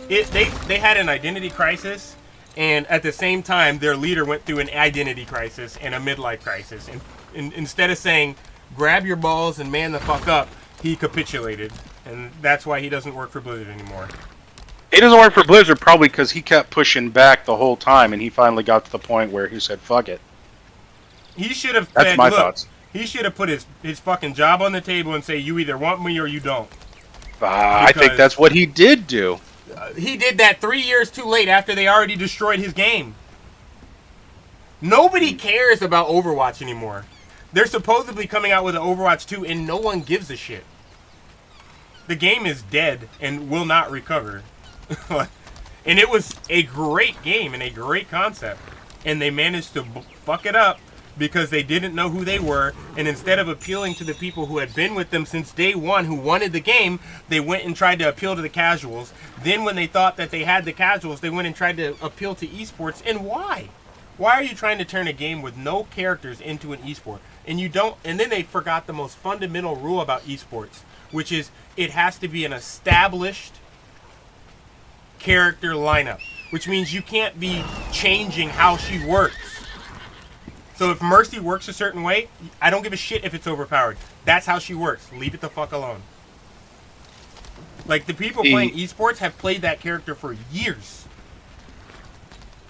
they had an identity crisis, and at the same time, their leader went through an identity crisis and a midlife crisis. And instead of saying, grab your balls and man the fuck up, he capitulated. And that's why he doesn't work for Blizzard anymore. He doesn't work for Blizzard probably because he kept pushing back the whole time, and he finally got to the point where he said, fuck it. He should have That's said, my look, thoughts. he should have put his fucking job on the table and say, you either want me or you don't. I think that's what he did do. He did that 3 years too late after they already destroyed his game. Nobody cares about Overwatch anymore. They're supposedly coming out with an Overwatch 2 and no one gives a shit. The game is dead and will not recover. And it was a great game and a great concept. And they managed to fuck it up because they didn't know who they were. And instead of appealing to the people who had been with them since day one who wanted the game, they went and tried to appeal to the casuals. Then when they thought that they had the casuals, they went and tried to appeal to esports. And why? Why are you trying to turn a game with no characters into an esport? And you don't. And then they forgot the most fundamental rule about esports, which is it has to be an established character lineup, which means you can't be changing how she works. So if Mercy works a certain way, I don't give a shit if it's overpowered. That's how she works. Leave it the fuck alone. Like, the people playing esports have played that character for years.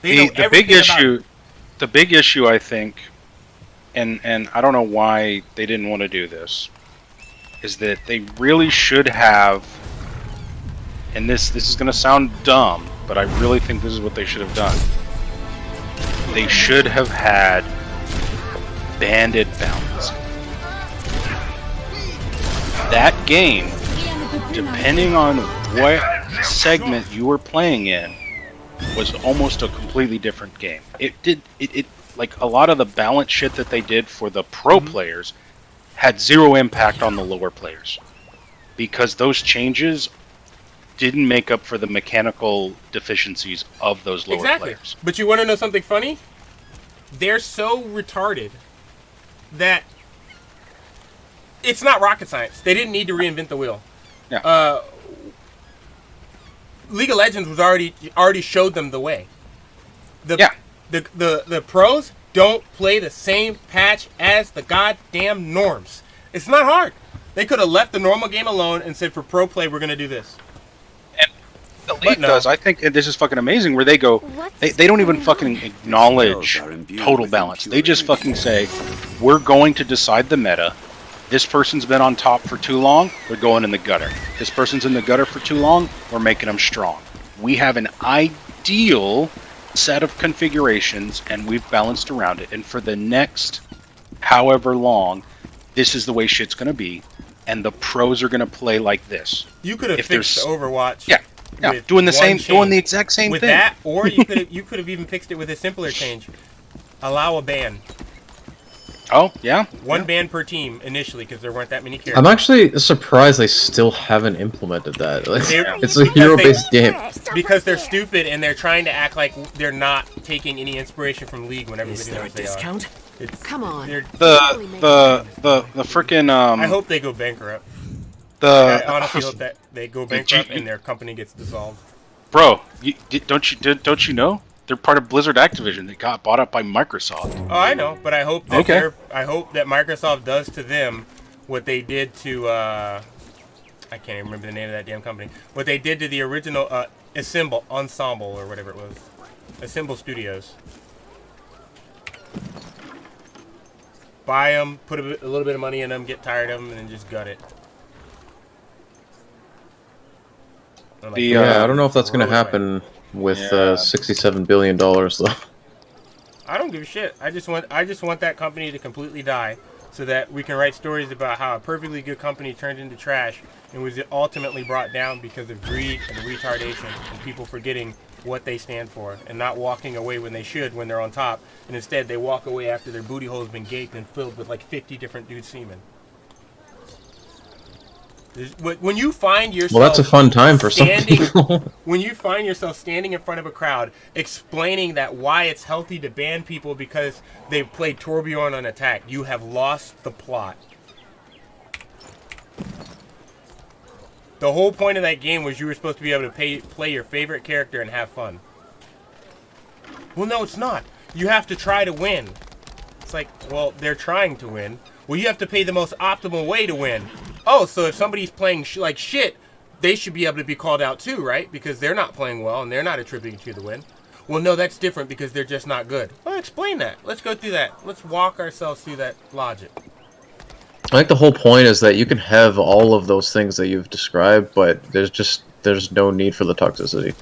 They know The big issue, I think, and I don't know why they didn't want to do this, is that they really should have, and this is going to sound dumb, but I really think this is what they should have done. They should have had banded balance. That game, depending on what segment you were playing in, was almost a completely different game. It like a lot of the balance shit that they did for the pro players had zero impact on the lower players because those changes didn't make up for the mechanical deficiencies of those lower players. But you want to know something funny? They're so retarded that it's not rocket science. They didn't need to reinvent the wheel. Yeah. League of Legends was already showed them the way. The pros don't play the same patch as the goddamn norms. It's not hard. They could have left the normal game alone and said, for pro play, we're going to do this. The League does. I think this is fucking amazing where they go, they don't even fucking acknowledge total balance. They just fucking say, we're going to decide the meta. This person's been on top for too long, they're going in the gutter. This person's in the gutter for too long, we're making them strong. We have an ideal set of configurations and we've balanced around it. And for the next however long, this is the way shit's going to be. And the pros are going to play like this. You could have fixed Overwatch. Yeah, doing the exact same with thing. That, or you could have even fixed it with a simpler change. Allow a ban. Oh, yeah? One ban per team initially, because there weren't that many characters. I'm actually surprised they still haven't implemented that. Like, it's a hero-based game. Because they're stupid and they're trying to act like they're not taking any inspiration from League when everybody knows they discount? are. Come on. The freaking I hope they go bankrupt. I honestly hope that they go bankrupt and their company gets dissolved. Bro, don't you know? They're part of Blizzard Activision. They got bought up by Microsoft. Oh, I know, but I hope that I hope that Microsoft does to them what they did to I can't even remember the name of that damn company. What they did to the original Ensemble or whatever it was. Assemble Studios. Buy them, put a little bit of money in them, get tired of them, and then just gut it. Like, yeah, I don't know if that's going to happen with $67 billion though. I don't give a shit. I just want that company to completely die, so that we can write stories about how a perfectly good company turned into trash and was ultimately brought down because of greed and retardation and people forgetting what they stand for and not walking away when they should when they're on top, and instead they walk away after their booty hole's been gaped and filled with like 50 different dudes' semen. When you find yourself, well, that's a fun time for some people. When you find yourself standing in front of a crowd explaining that why it's healthy to ban people because they played Torbjorn on Attack, you have lost the plot. The whole point of that game was you were supposed to be able to play your favorite character and have fun. Well, no, it's not. You have to try to win. It's like, well, they're trying to win. Well, you have to pay the most optimal way to win. Oh, so if somebody's playing like shit, they should be able to be called out too, right? Because they're not playing well and they're not attributing to the win. Well, no, that's different because they're just not good. Well, explain that. Let's go through that. Let's walk ourselves through that logic. I think the whole point is that you can have all of those things that you've described, but there's no need for the toxicity.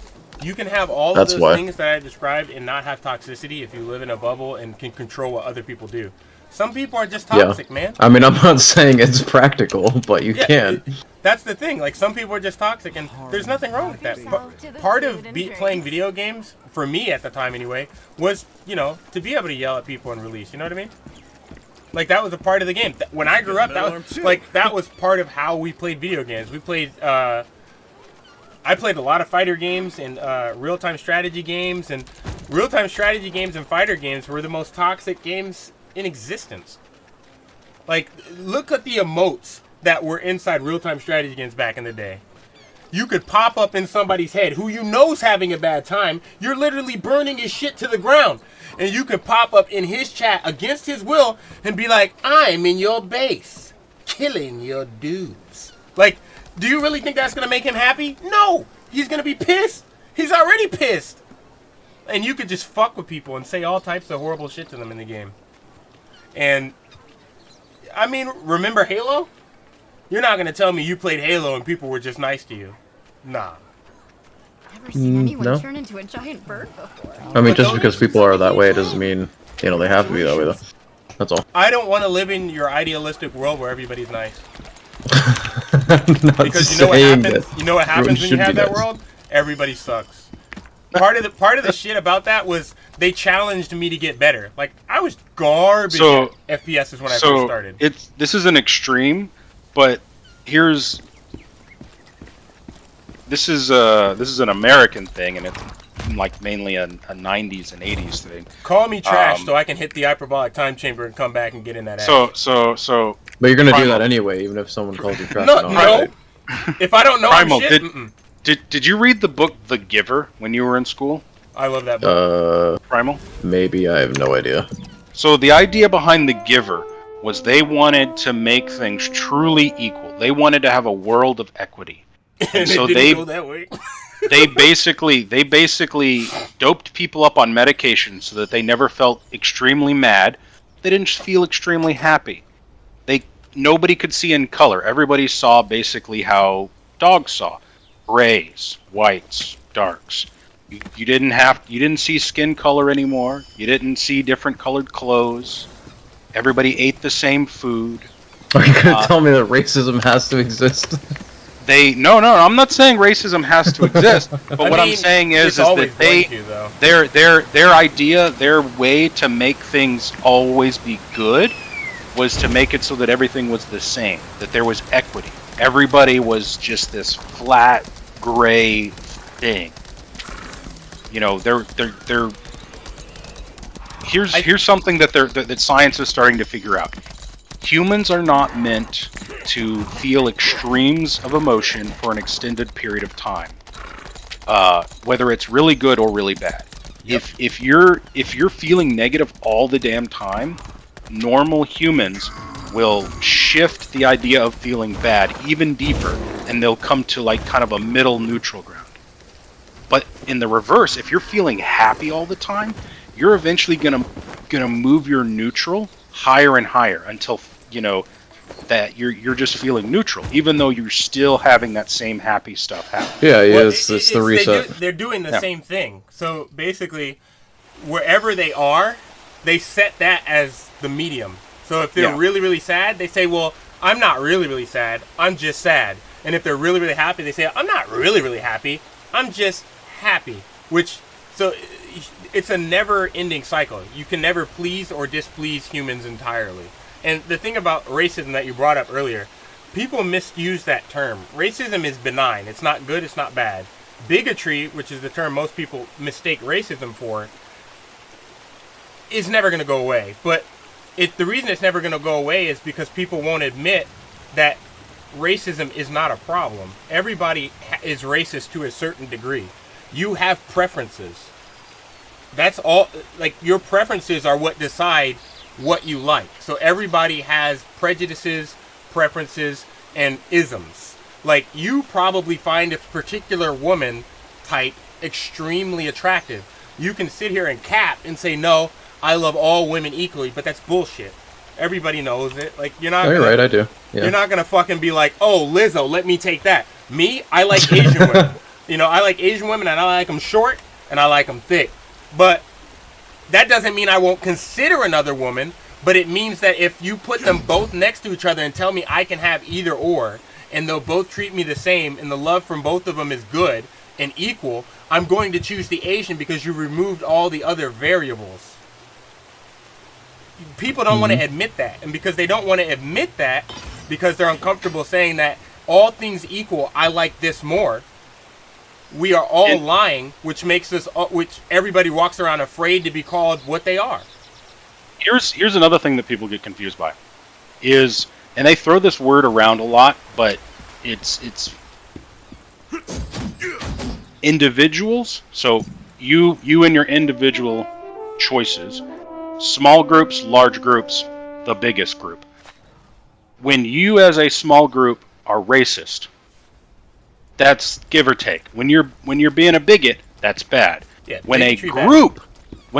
You can have all of those things that I described and not have toxicity if you live in a bubble and can control what other people do. Some people are just toxic, man. I mean, I'm not saying it's practical, but you can. That's the thing. Like, some people are just toxic, and there's nothing wrong with that. Part of playing video games, for me at the time anyway, was, you know, to be able to yell at people and release. You know what I mean? Like, that was a part of the game. When I grew up, that was part of how we played video games. We played, I played a lot of fighter games and real-time strategy games, and real-time strategy games and fighter games were the most toxic games in existence. Like, look at the emotes that were inside real-time strategy games back in the day. You could pop up in somebody's head who you know's having a bad time. You're literally burning his shit to the ground. And you could pop up in his chat against his will and be like, I'm in your base, killing your dudes. Like, do you really think that's going to make him happy? No! He's going to be pissed. He's already pissed. And you could just fuck with people and say all types of horrible shit to them in the game. And, I mean, remember Halo? You're not going to tell me you played Halo and people were just nice to you. Nah. Never seen anyone turn into a giant bird before. I mean, just because people are that way doesn't mean, you know, they have to be that way, though. That's all. I don't want to live in your idealistic world where everybody's nice. Because you know what happens when you have that world? Everybody sucks. Part of the shit about that was they challenged me to get better. Like, I was garbage at FPSs when I first started. This is an extreme, but this is an American thing, and it's like mainly a 90s and 80s thing. Call me trash so I can hit the hyperbolic time chamber and come back and get in that ass. So. But you're gonna do that anyway, even if someone calls you trash. No. If I don't know Primal, shit, did you read the book The Giver when you were in school? I love that book. Primal? Maybe, I have no idea. So the idea behind The Giver was they wanted to make things truly equal. They wanted to have a world of equity. And so it didn't go that way. they basically doped people up on medication so that they never felt extremely mad. They didn't feel extremely happy. Nobody could see in color. Everybody saw basically how dogs saw. Grays, whites, darks. You didn't see skin color anymore. You didn't see different colored clothes. Everybody ate the same food. Are you gonna tell me that racism has to exist? No, I'm not saying racism has to exist. But what I'm saying is that their idea, their way to make things always be good was to make it so that everything was the same, that there was equity. Everybody was just this flat, gray thing. You know, here's something that science is starting to figure out. Humans are not meant to feel extremes of emotion for an extended period of time, whether it's really good or really bad. Yep. If you're feeling negative all the damn time, normal humans will shift the idea of feeling bad even deeper, and they'll come to like kind of a middle neutral ground. in the reverse, if you're feeling happy all the time, you're eventually gonna move your neutral higher and higher until that you're just feeling neutral, even though you're still having that same happy stuff happen. Yeah, it's the reset. They're doing the same thing. So basically, wherever they are, they set that as the medium. So if they're really, really sad, they say, well, I'm not really, really sad. I'm just sad. And if they're really, really happy, they say, I'm not really, really happy. I'm just happy. So it's a never-ending cycle. You can never please or displease humans entirely. And the thing about racism that you brought up earlier, people misuse that term. Racism is benign. It's not good. It's not bad. Bigotry, which is the term most people mistake racism for, is never going to go away. But the reason it's never going to go away is because people won't admit that racism is not a problem. Everybody is racist to a certain degree. You have preferences. That's all. Like, your preferences are what decide what you like. So everybody has prejudices, preferences, and isms. Like, you probably find a particular woman type extremely attractive. You can sit here and cap and say, no, I love all women equally, but that's bullshit. Everybody knows it. Like, you're not. You're right, I do. Yeah. You're not gonna fucking be like, oh, Lizzo, let me take that. Me, I like Asian women. I like Asian women, and I like them short, and I like them thick. But that doesn't mean I won't consider another woman. But it means that if you put them both next to each other and tell me I can have either or, and they'll both treat me the same, and the love from both of them is good and equal, I'm going to choose the Asian because you removed all the other variables. People don't want to admit that. And because they don't want to admit that, because they're uncomfortable saying that all things equal, I like this more, we are all lying, which makes us, which everybody walks around afraid to be called what they are. Here's another thing that people get confused by, and they throw this word around a lot, but it's individuals. So you and your individual choices, small groups, large groups, the biggest group. When you as a small group are racist, that's give or take. When you're being a bigot, that's bad. Yeah, when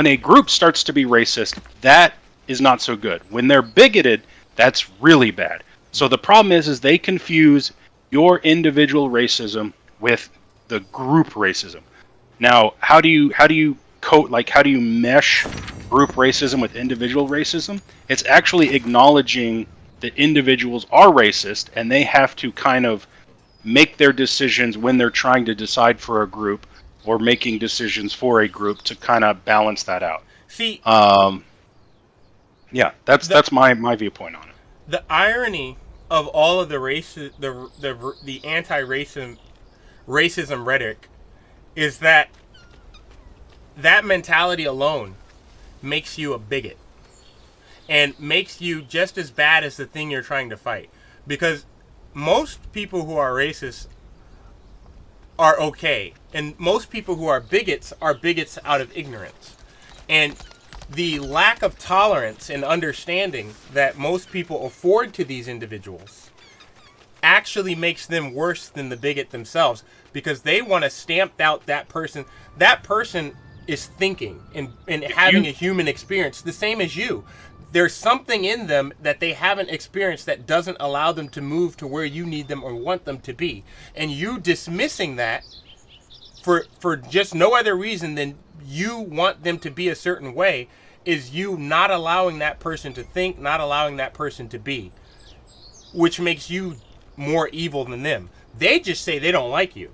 a group starts to be racist, that is not so good. When they're bigoted, that's really bad. So the problem is they confuse your individual racism with the group racism. Now, how do you mesh group racism with individual racism? It's actually acknowledging that individuals are racist, and they have to kind of make their decisions when they're trying to decide for a group or making decisions for a group to kind of balance that out. See, yeah, that's my viewpoint on it. The irony of all of the the anti-racism rhetoric is that mentality alone makes you a bigot and makes you just as bad as the thing you're trying to fight. Because most people who are racist are okay, and most people who are bigots out of ignorance. And the lack of tolerance and understanding that most people afford to these individuals actually makes them worse than the bigot themselves, because they want to stamp out that person. That person is thinking and having a human experience the same as you. There's something in them that they haven't experienced that doesn't allow them to move to where you need them or want them to be. And you dismissing that for just no other reason than you want them to be a certain way is you not allowing that person to think, not allowing that person to be, which makes you more evil than them. They just say they don't like you.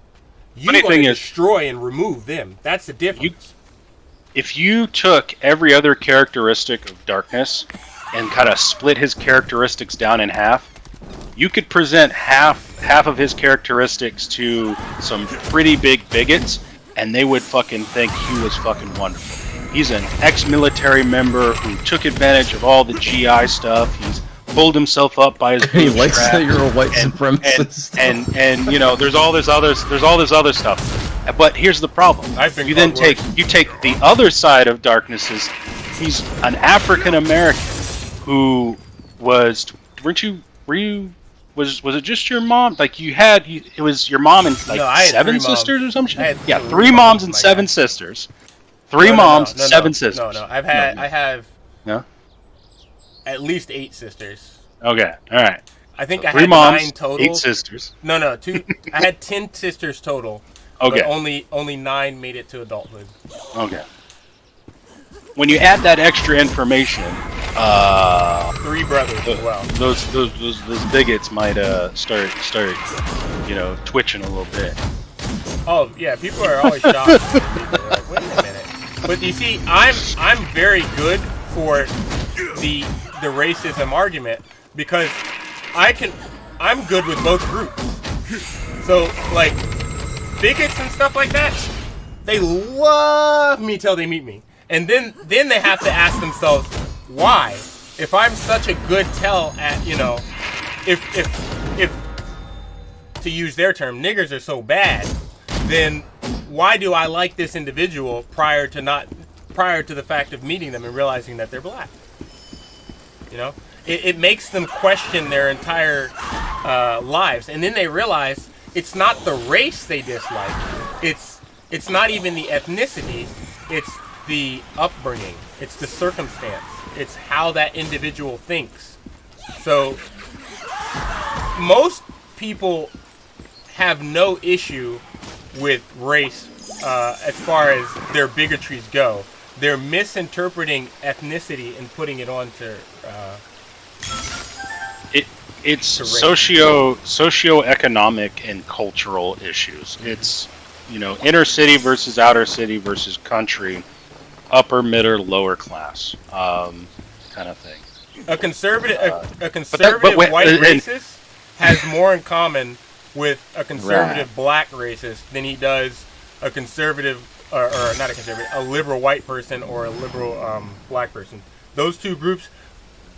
You want to destroy and remove them. That's the difference. If you took every other characteristic of Darkness and kind of split his characteristics down in half, you could present half of his characteristics to some pretty big bigots, and they would fucking think he was fucking wonderful. He's an ex-military member who took advantage of all the GI stuff. He's pulled himself up by his He likes that you're a white supremacist. And you know, there's all this other stuff. But here's the problem. You take the other side of Darkness. He's an African American who was were you Was it just your mom? Like it was your mom and like No, I had 7 three moms. sisters or some I shit? had Yeah, three 3 moms and 7 sisters. 3 moms, 7 sisters. No. I have No. at least 8 sisters. Okay, all right. I think So I 3 had moms, 9 total. 8 sisters. No, 2. I had 10 sisters total. Okay. But only 9 made it to adulthood. Okay. When you add that extra information, 3 brothers as well. Those bigots might start twitching a little bit. Oh yeah, people are always shocked. People are like, wait a minute. But you see, I'm very good for the racism argument because I'm good with both groups. So like bigots and stuff like that, they love me till they meet me. And then they have to ask themselves, why? If I'm such a good tell at, if to use their term, niggers are so bad, then why do I like this individual prior to the fact of meeting them and realizing that they're black? It makes them question their entire lives, and then they realize it's not the race they dislike. It's not even the ethnicity. It's the upbringing. It's the circumstance. It's how that individual thinks. So most people have no issue with race as far as their bigotries go. They're misinterpreting ethnicity and putting it onto It's socioeconomic and cultural issues. It's inner city versus outer city versus country, upper, middle, lower class, kind of thing. A conservative white racist has more in common with a conservative black racist than he does a conservative or not a conservative, a liberal white person or a liberal black person. Those two groups,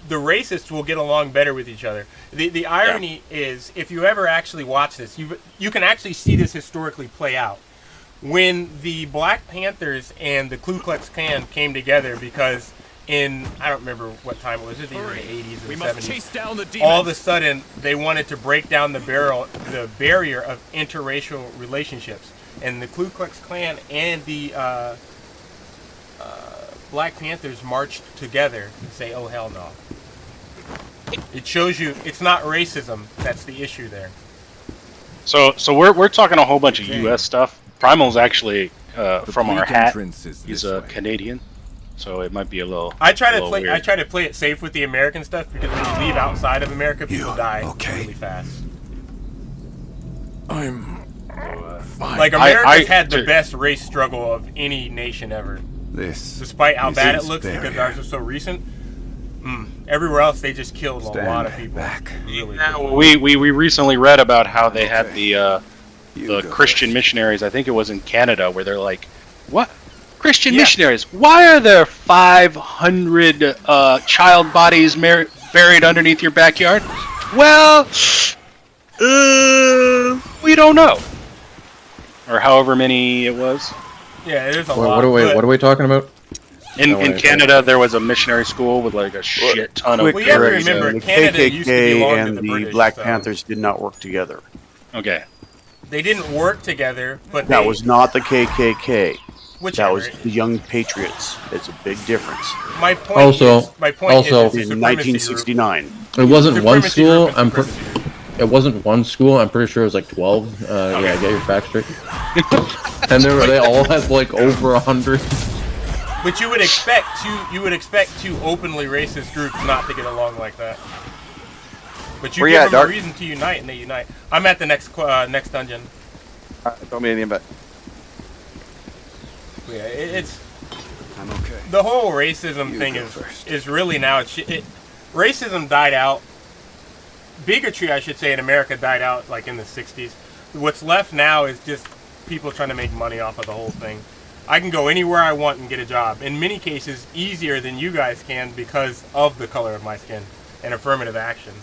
the racists will get along better with each other. The irony is, if you ever actually watch this, you can actually see this historically play out. When the Black Panthers and the Ku Klux Klan came together, because I don't remember what time it was, either in the 80s or the 70s, chase down the demons. all of a sudden they wanted to break down the barrier of interracial relationships. And the Ku Klux Klan and the Black Panthers marched together and say, oh, hell no. It shows you it's not racism that's the issue there. So we're talking a whole bunch of U.S. stuff. Primal's actually from our hat. He's a Canadian, so it might be a little. I try to play it safe with the American stuff because when you leave outside of America, people die really fast. I'm fine. Like America's had the best race struggle of any nation ever. Despite how bad it looks, because ours is so recent. Everywhere else, they just killed a lot of people. Really we recently read about how they had the Christian missionaries. I think it was in Canada, where they're like, "What Christian missionaries? Why are there 500 child bodies buried underneath your backyard?" Well, we don't know, or however many it was. Yeah, there's a lot. What are we talking about? In Canada, there was a missionary school with like a shit ton of. Well, you have to remember, the Canada KKK used to belong and to the the British, Black so- Panthers did not work together. Okay. They didn't work together, but That was not the KKK. Whichever. That was the Young Patriots. It's a big difference. My point is it's a supremacy in group. 1969. It wasn't one Supremacy school. group and It wasn't one school. I'm pretty sure it was like 12. Yeah, get your facts straight. And they all had like over 100. But you would expect two openly racist groups not to get along like that. But you Where give you at, them Dark? a reason to unite, and they unite. I'm at the next dungeon. Throw me an invite. Yeah, it's. I'm okay. The whole racism thing is really now. Racism died out. Bigotry, I should say, in America died out like in the 60s. What's left now is just people trying to make money off of the whole thing. I can go anywhere I want and get a job. In many cases, easier than you guys can because of the color of my skin and affirmative action.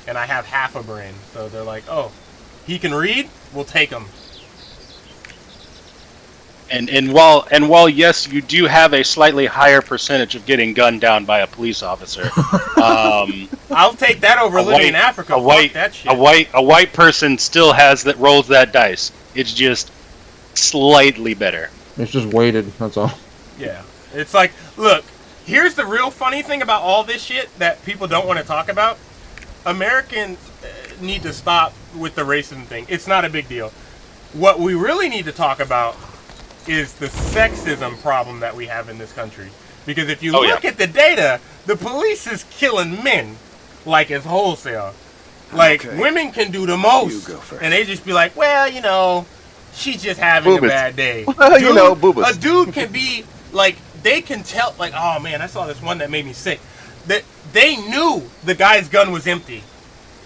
And I have half a brain, so they're like, "Oh, he can read? We'll take him." And while yes, you do have a slightly higher percentage of getting gunned down by a police officer. I'll take that over living in Africa. Fuck that shit. A white person still rolls that dice. It's just slightly better. It's just weighted. That's all. Yeah, it's like, look, here's the real funny thing about all this shit that people don't want to talk about. Americans need to stop with the racism thing. It's not a big deal. What we really need to talk about is the sexism problem that we have in this country. Because if you look at the data, the police is killing men like it's wholesale. Like, women can do the most. You go first. And they just be like, well, you know, she's just having a bad day. Well, you know, boobas. A dude can be, like, they can tell, like, oh man, I saw this one that made me sick. That they knew the guy's gun was empty.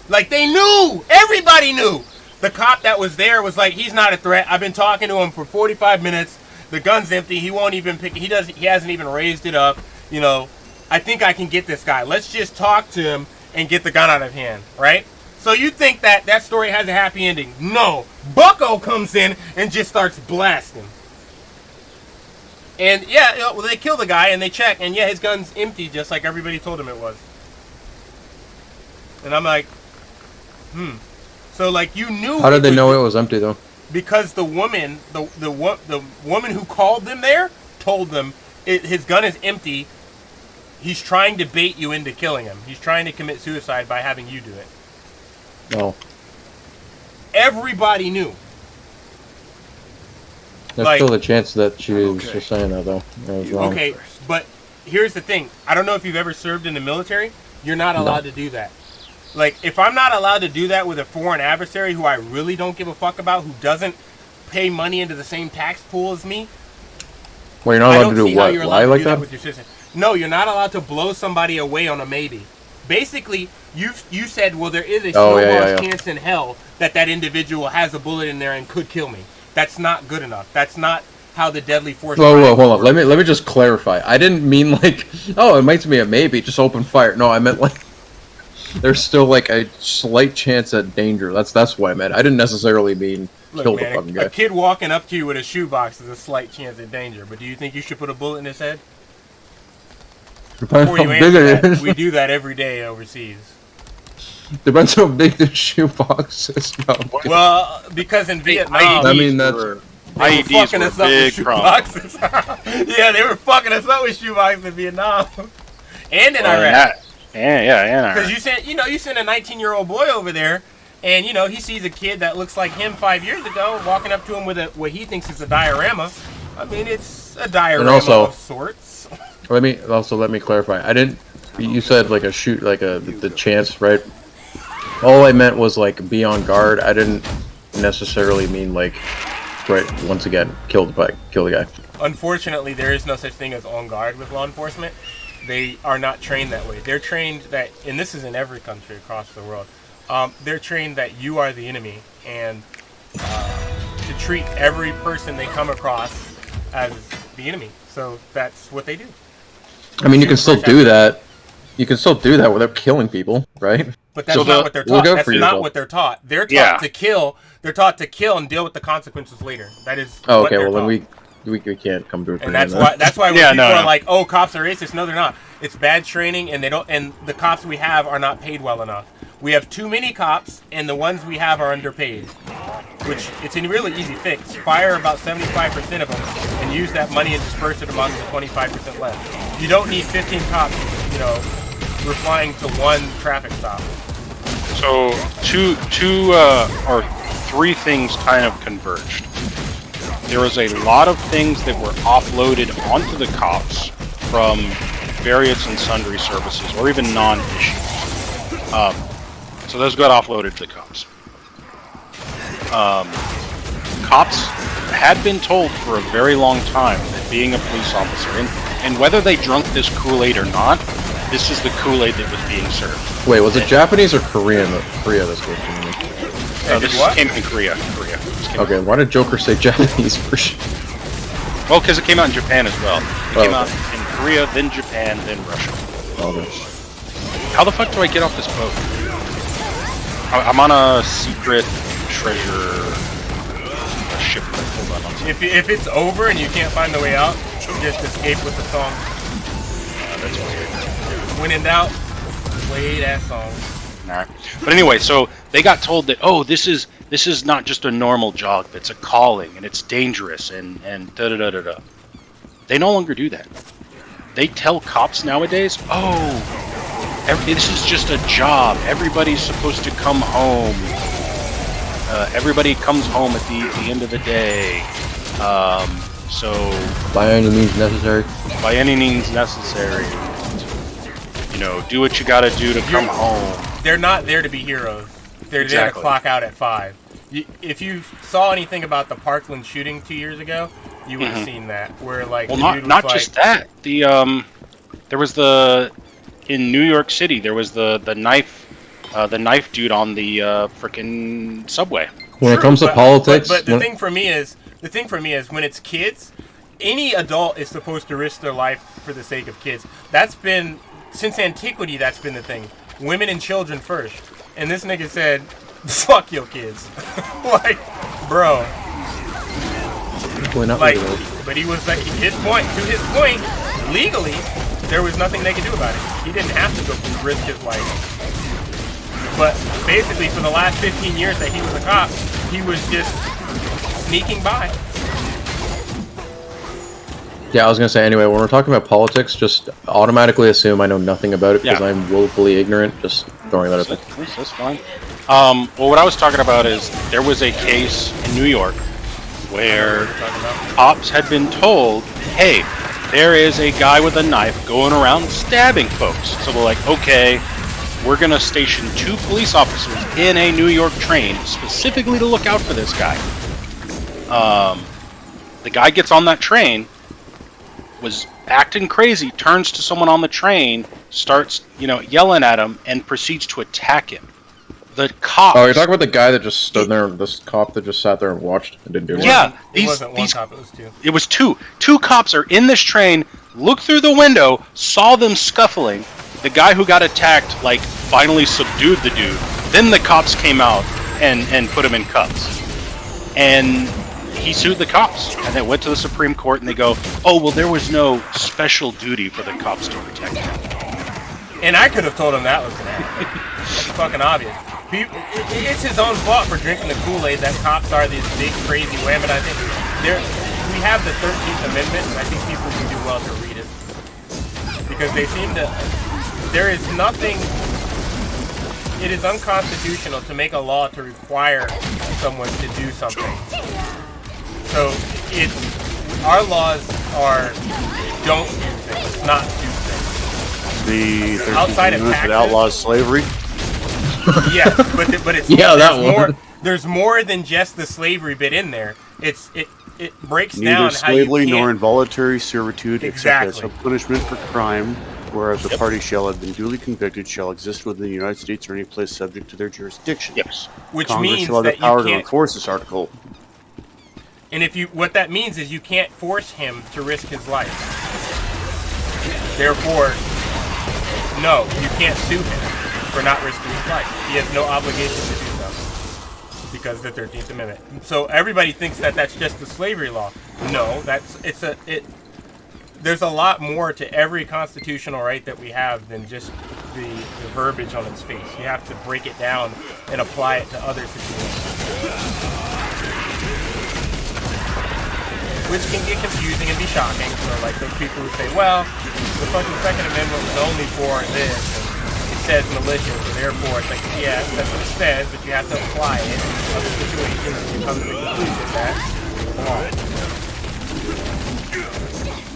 Like, they knew. Everybody knew. The cop that was there was like, he's not a threat. I've been talking to him for 45 minutes. The gun's empty. He won't even pick it. He hasn't even raised it up. You know, I think I can get this guy. Let's just talk to him and get the gun out of hand, right? So you think that story has a happy ending. No. Bucko comes in and just starts blasting. And yeah, well, they kill the guy and they check, and yeah, his gun's empty just like everybody told him it was. And I'm like, So like, you knew. How did they know it was empty though? Because the woman, the woman who called them there told them his gun is empty. He's trying to bait you into killing him. He's trying to commit suicide by having you do it. No. Everybody knew. There's still the chance that she was just saying that though. That was wrong. Okay, but here's the thing. I don't know if you've ever served in the military. You're not allowed to do that. Like, if I'm not allowed to do that with a foreign adversary who I really don't give a fuck about, who doesn't pay money into the same tax pool as me. Well, you're not allowed to do what? Lie like that? With your system. No, you're not allowed to blow somebody away on a maybe. Basically, you said, well, there is a snowball's chance in hell that individual has a bullet in there and could kill me. That's not good enough. That's not how the deadly force. Whoa, hold on. Let me just clarify. I didn't mean like, oh, it might be a maybe. Just open fire. No, I meant like, there's still like a slight chance at danger. That's what I meant. I didn't necessarily mean kill the fucking guy. A kid walking up to you with a shoebox is a slight chance at danger. But do you think you should put a bullet in his head? Depends Before you answer that, we do that every day overseas. Depends how big the shoebox is. No, well, because in Vietnam, I mean that's IEDs were a big problem. Yeah, they were fucking us up with shoeboxes in Vietnam and in Iraq. Yeah. Because you send a 19-year-old boy over there, and he sees a kid that looks like him 5 years ago, walking up to him with what he thinks is a diorama. I mean, it's a diorama of sorts. Let me clarify. I didn't. You said like a shoot, like the chance, right? All I meant was like be on guard. I didn't necessarily mean like, right. Once again, kill the guy. Unfortunately, there is no such thing as on guard with law enforcement. They are not trained that way. They're trained that, and this is in every country across the world. They're trained that you are the enemy, and to treat every person they come across as the enemy. So that's what they do. I mean, you can still do that. You can still do that without killing people, right? But that's not what they're taught. That's not what they're taught. They're taught to kill. They're taught to kill and deal with the consequences later. That is. Oh, okay. Well, then we can't come to it. And that's why when people are like, "Oh, cops are racist." No, they're not. It's bad training, and they don't. And the cops we have are not paid well enough. We have too many cops, and the ones we have are underpaid. Which it's a really easy fix. Fire about 75% of them, and use that money and disperse it among the 25% left. You don't need 15 cops, replying to one traffic stop. So two or three things kind of converged. There was a lot of things that were offloaded onto the cops from various and sundry services, or even non-issues. So those got offloaded to the cops. Cops had been told for a very long time that being a police officer, and whether they drunk this Kool-Aid or not, this is the Kool-Aid that was being served. Wait, was it Japanese or Korean? Korea this was. This came in Korea. Okay, why did Joker say Japanese first? Well, because it came out in Japan as well. It came out in Korea, then Japan, then Russia. Okay. How the fuck do I get off this boat? I'm on a secret treasure a shipment. Hold on. If it's over and you can't find the way out, just escape with the song. That's weird. When in doubt, play that song. Nah. But anyway, so they got told that this is not just a normal job, it's a calling and it's dangerous and da da da da da. They no longer do that. They tell cops nowadays, this is just a job. Everybody's supposed to come home. Everybody comes home at the end of the day. So by any means necessary. By any means necessary. You know, do what you gotta do to come home. They're not there to be heroes. They're there to clock out at 5. If you saw anything about the Parkland shooting 2 years ago, you would have seen that. Where like, well, not just that. There was in New York City. There was the knife dude on the frickin' subway. When it comes to politics, but the thing for me is when it's kids, any adult is supposed to risk their life for the sake of kids. That's been since antiquity. That's been the thing. Women and children first. And this nigga said, "Fuck your kids." Like, bro. Like, but he was like, to his point, legally, there was nothing they could do about it. He didn't have to go risk his life. But basically, for the last 15 years that he was a cop, he was just sneaking by. Yeah, I was gonna say anyway. When we're talking about politics, just automatically assume I know nothing about it because I'm willfully ignorant. Just throwing that out there. That's fine. Well, what I was talking about is there was a case in New York where cops had been told, "Hey, there is a guy with a knife going around stabbing folks." So they're like, "Okay, we're gonna station 2 police officers in a New York train specifically to look out for this guy." The guy gets on that train, was acting crazy, turns to someone on the train, starts, yelling at him, and proceeds to attack him. The cops... Oh, you're talking about the guy that just stood there, this cop that just sat there and watched and didn't do anything? Yeah, it wasn't one cop, it was 2. It was 2. 2 cops are in this train, looked through the window, saw them scuffling. The guy who got attacked, finally subdued the dude. Then the cops came out and put him in cuffs. And he sued the cops, and they went to the Supreme Court, and they go, "Oh, well, there was no special duty for the cops to protect him." And I could have told him that was going to happen. It's fucking obvious. It's his own fault for drinking the Kool-Aid that cops are these big, crazy wham. But I think we have the 13th Amendment, and I think people would do well to read it. Because they seem to... There is nothing... It is unconstitutional to make a law to require someone to do something. So our laws are don't do things, not do things. The 13th outside of Amendment taxes, that outlaws slavery. Yeah, but it's there's more than just the slavery bit in there. It breaks Neither down slavery how you nor involuntary servitude, Exactly. except as a punishment for crime, whereas the party shall have been duly convicted, shall exist within the United States or any place subject to their jurisdiction. Yes. Which Congress means shall have that the power you to can't. enforce this article. And what that means is you can't force him to risk his life. Therefore, no, you can't sue him for not risking his life. He has no obligation to do so because of the 13th Amendment. So everybody thinks that that's just the slavery law. No, there's a lot more to every constitutional right that we have than just the verbiage on its face. You have to break it down and apply it to other situations. Which can get confusing and be shocking for those people who say, well, the fucking Second Amendment was only for this, and it says militia, so therefore it's yeah, that's what it says, but you have to apply it in other situations and you come to the conclusion that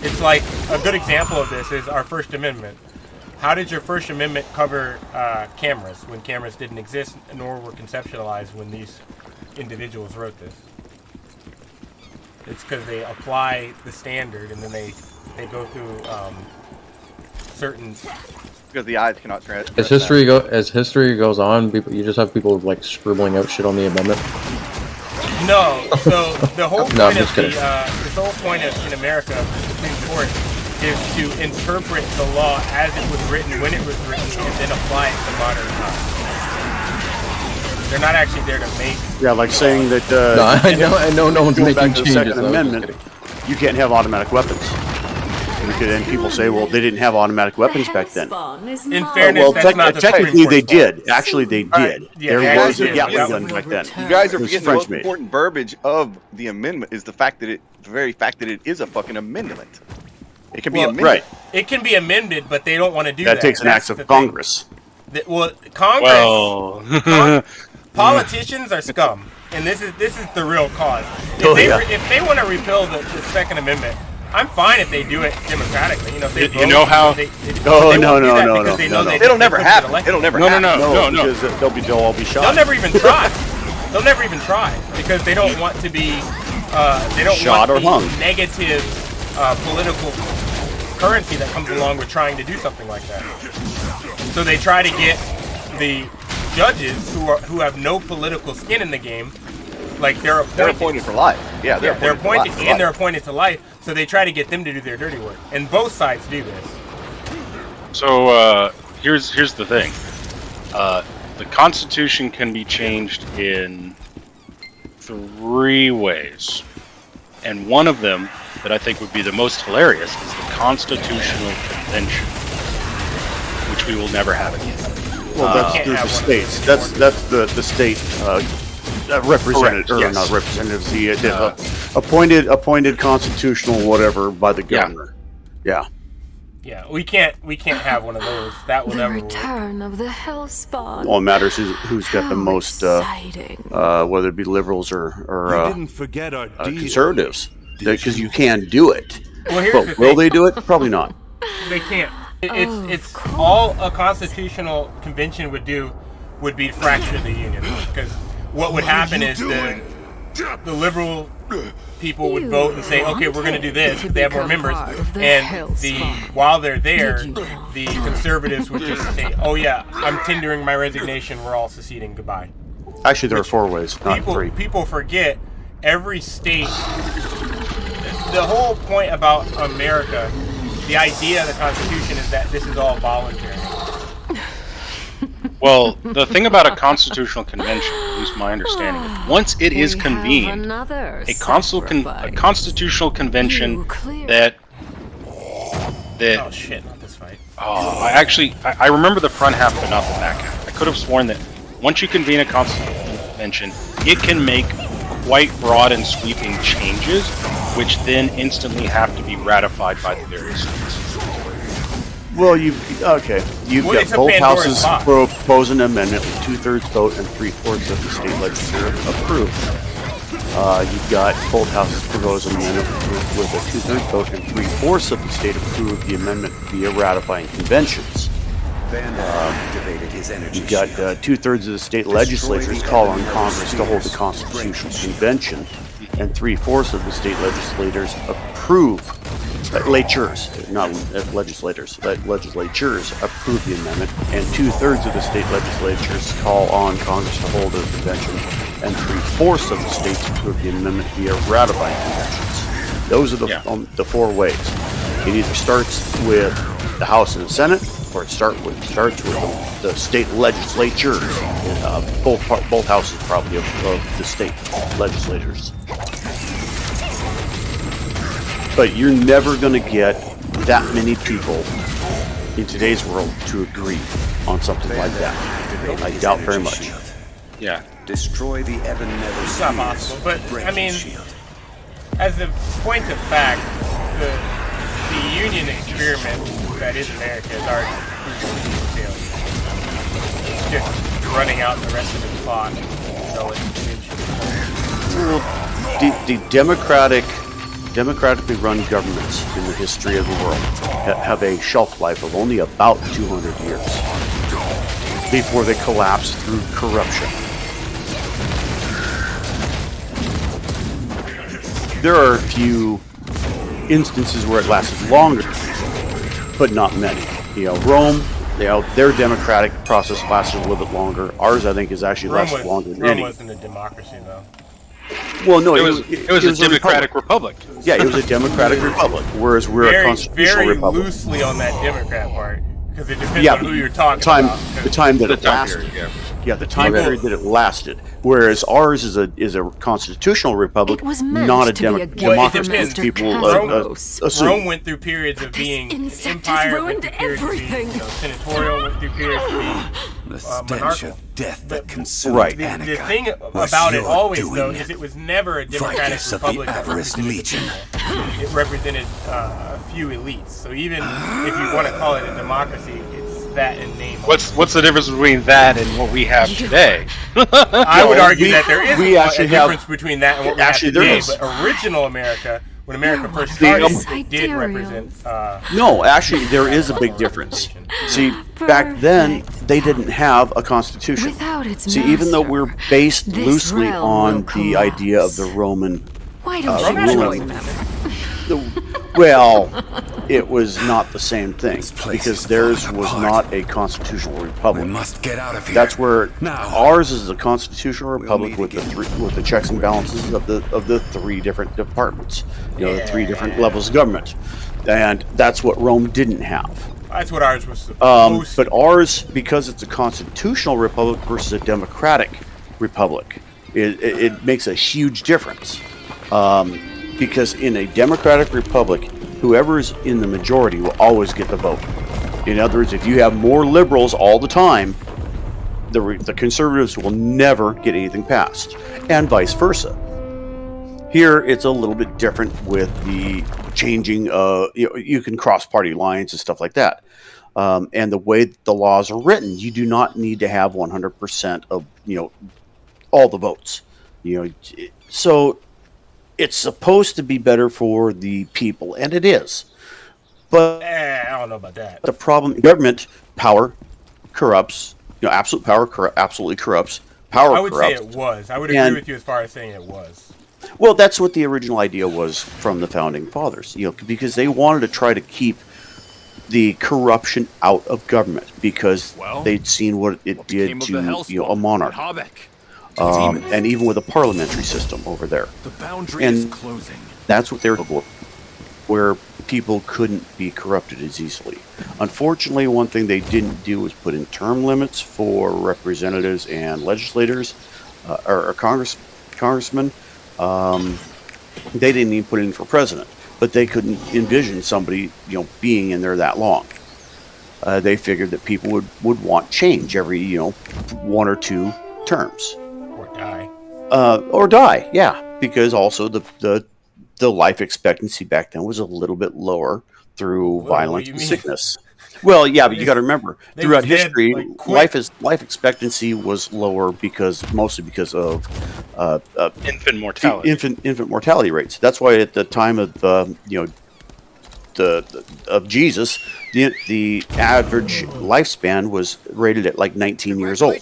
it's like a good example of this is our First Amendment. How did your First Amendment cover cameras when cameras didn't exist nor were conceptualized when these individuals wrote this? It's because they apply the standard and then they go through certain. Because the eyes cannot translate. As history goes on, you just have people scribbling out shit on the amendment. No, so the whole point I'm of just kidding. the whole point of in America, the Supreme Court, is to interpret the law as it was written when it was written and then apply it to modern times. They're not actually there to make. Yeah, like saying that. No, I know no one's going making back to the changes. Second Amendment, you can't have automatic weapons. And people say, well, they didn't have automatic weapons back then. In fairness, that's not the technically they Supreme Court's did. Actually, they did. Yeah, There was a yeah, Gatling yeah. gun back then. You guys are It was forgetting the most French-made. important verbiage of the amendment is the very fact that it is a fucking amendment. It can be amended. Right. It can be amended, but they don't want to do that. That takes an act of Congress. Congress. Politicians are scum, and this is the real cause. If they want to repeal the Second Amendment, I'm fine if they do it democratically. If they vote, know how? No. It'll never happen. It'll never happen. No. Because they'll all be shot. They'll never even try. They'll never even try because they don't want to be. They don't Shot want or the hung. negative political currency that comes along with trying to do something like that. So they try to get the judges who have no political skin in the game, like they're appointed for life. Yeah, they're appointed and they're appointed to life. So they try to get them to do their dirty work, and both sides do this. So here's the thing. The Constitution can be changed in 3 ways, and one of them that I think would be the most hilarious is the Constitutional Convention, which we will never have again. Well, that's the states. That's the state representative, correct, yes. Not representatives. The appointed constitutional whatever by the governor. Yeah. Yeah, we can't have one of those. That will never work. Return of the Hellspawn. All it matters is who's got the most, whether it be liberals or didn't forget our deal. conservatives, because you can do it. Well, here's But the will thing. they do it? Probably not. They can't. It's all a constitutional convention would do would be to fracture the union, because what would happen is the liberal people would vote and say, okay, we're going to do this. They have more members, and while they're there, the conservatives would just say, oh yeah, I'm tendering my resignation. We're all seceding. Goodbye. Actually, there are 4 ways, not 3. People forget every state. The whole point about America, the idea of the Constitution is that this is all voluntary. Well, the thing about a constitutional convention, at least my understanding, is once it is convened, a constitutional convention that oh shit, not this fight. I remember the front half but not the back half. I could have sworn that once you convene a constitutional convention, it can make quite broad and sweeping changes, which then instantly have to be ratified by the various states. Well, you've got both houses propose an amendment with 2/3 vote and 3/4 of the state legislature approved. You've got both houses propose an amendment with a 2/3 vote and 3/4 of the state approve the amendment via ratifying conventions. You've got 2/3 of the state legislatures call on Congress to hold the Constitutional Convention, and 3/4 of the state legislators approve. Not legislators. Legislatures approve the amendment, and 2/3 of the state legislatures call on Congress to hold a convention, and 3/4 of the states approve the amendment via ratifying conventions. Those are the 4 ways. It either starts with the House and the Senate, or it starts with the state legislatures. Both houses probably of the state legislatures. But you're never going to get that many people in today's world to agree on something like that. I doubt very much. Yeah. Destroy the Ebon Nether. It's not possible, but I mean, as a point of fact, the union experiment that is America is already proven failure. It's just running out the rest of the clock. The democratically run governments in the history of the world have a shelf life of only about 200 years before they collapse through corruption. There are a few instances where it lasted longer, but not many. Rome, their democratic process lasted a little bit longer. Ours, I think, has actually lasted longer than any. Rome wasn't a democracy, though. Well, no, it was a democratic republic. Yeah, it was a democratic republic, whereas we're a constitutional republic. Very loosely on that Democrat part, because it depends on who you're talking about. The time that it lasted. Yeah, the time period that it lasted. Whereas ours is a constitutional republic, It was meant not a to be a democracy. gift from People Mr. assume. Rome went through periods of being an empire, went through periods of being senatorial, went through periods of being The stench monarchical. of death that consumed Right. The Annika thing was about it your always, doing. though, is it was never a democratic Vicus of the republic that Avarice represented the Legion. people. It represented a few elites. So even if you want to call it a democracy, it's that in name. What's the difference between that and what we have today? I would argue that there is a difference have, between that and what we have today. But original America, when America first started, it did represent. No, actually, there is a big difference. See, back then they didn't have a constitution. Without its See, even though we're based this loosely realm on will the idea of the Roman. Why don't you ruling, join them? well, it was not the same thing because theirs was not a constitutional republic. We must get out of here. That's where Now. ours is a constitutional republic with the checks and balances of the three different departments. You know, the three different levels of government, and that's what Rome didn't have. That's what ours was supposed But ours, because it's a constitutional republic versus a democratic republic, it makes a huge difference. Because in a democratic republic, whoever is in the majority will always get the vote. In other words, if you have more liberals all the time, the conservatives will never get anything passed, and vice versa. Here, it's a little bit different with the changing. You can cross party lines and stuff like that, and the way the laws are written, you do not need to have 100% of all the votes. So it's supposed to be better for the people, and it is. But I don't know about that. The problem, government power corrupts. Absolute power absolutely corrupts. Power I would corrupts. say it was. I would agree with you as far as saying it was. Well, that's what the original idea was from the founding fathers. Because they wanted to try to keep the corruption out of government because they'd seen what it did to a monarch. And even with a parliamentary system over there. The boundary is closing. That's what they were for, where people couldn't be corrupted as easily. Unfortunately, one thing they didn't do was put in term limits for representatives and legislators, or congressmen. They didn't even put it in for president, but they couldn't envision somebody, being in there that long. They figured that people would want change every, 1 or 2 terms. Or die, yeah, because also the life expectancy back then was a little bit lower through violence and sickness. Well, yeah, but you got to remember, throughout history, life expectancy was lower mostly because of infant mortality. Infant mortality rates. That's why at the time of of Jesus, the average lifespan was rated at like 19 years old.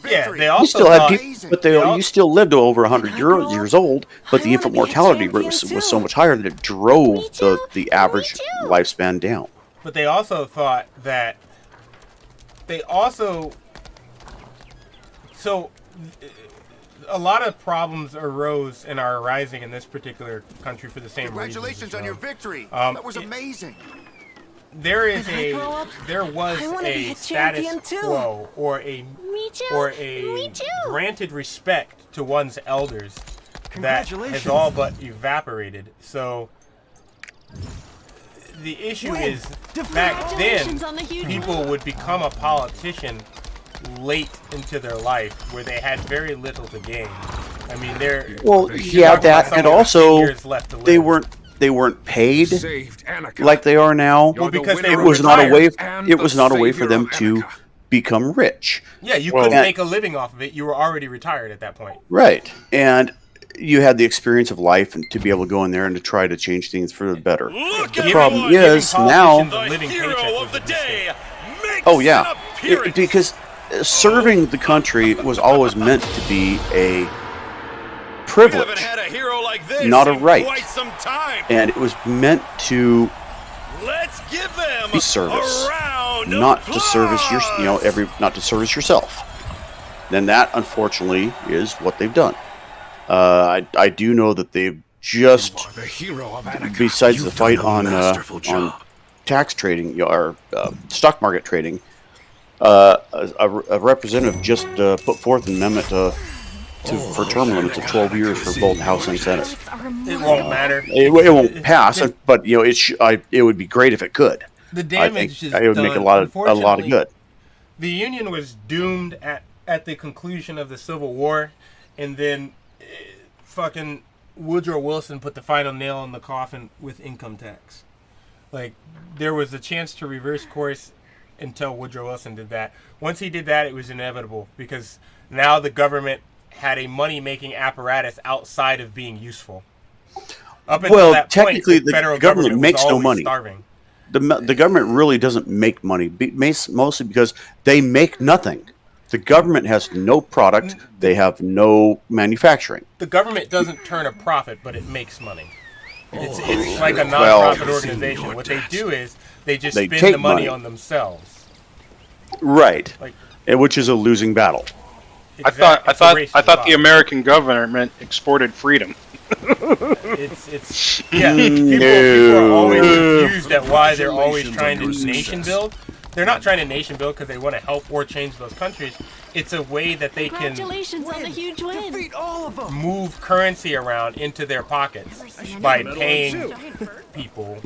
Yeah, they also You still had people, but you still lived to over 100 years old. But the infant mortality rate was so much higher that it drove the average lifespan down. But they also thought that a lot of problems arose and are arising in this particular country for the same reason. Congratulations on your victory. That was amazing. There was a status quo or a granted respect to one's elders that has all but evaporated. So the issue is back then people would become a politician late into their life where they had very little to gain. I mean, and also they weren't paid like they are now. Well, because it was not a way for them to become rich. Yeah, you couldn't make a living off of it. You were already retired at that point. Right, and you had the experience of life and to be able to go in there and to try to change things for the better. The problem is now. Oh yeah, because serving the country was always meant to be a privilege, not a right, and it was meant to be service, not to service not to service yourself. Then that, unfortunately, is what they've done. I do know that they've just, besides the fight on tax trading or stock market trading, A representative just put forth an amendment for term limits of 12 years for both House and Senate. It won't matter. It won't pass, but it would be great if it could. The damage is it would make a lot of good. The Union was doomed at the conclusion of the Civil War, and then fucking Woodrow Wilson put the final nail in the coffin with income tax. Like, there was a chance to reverse course until Woodrow Wilson did that. Once he did that, it was inevitable, because now the government had a money-making apparatus outside of being useful. Up until that technically, point, the federal government makes no money. Starving. The government really doesn't make money, mostly because they make nothing. The government has no product. They have no manufacturing. The government doesn't turn a profit, but it makes money. It's like a non-profit organization. What they do is they just spend the money on themselves. Right. Which is a losing battle. Exactly. I thought the American government exported freedom. People are always confused at why they're always trying to nation build. They're not trying to nation build because they want to help or change those countries. It's a way that they can Congratulations on the huge win. Defeat all of them. move currency around into their pockets by paying people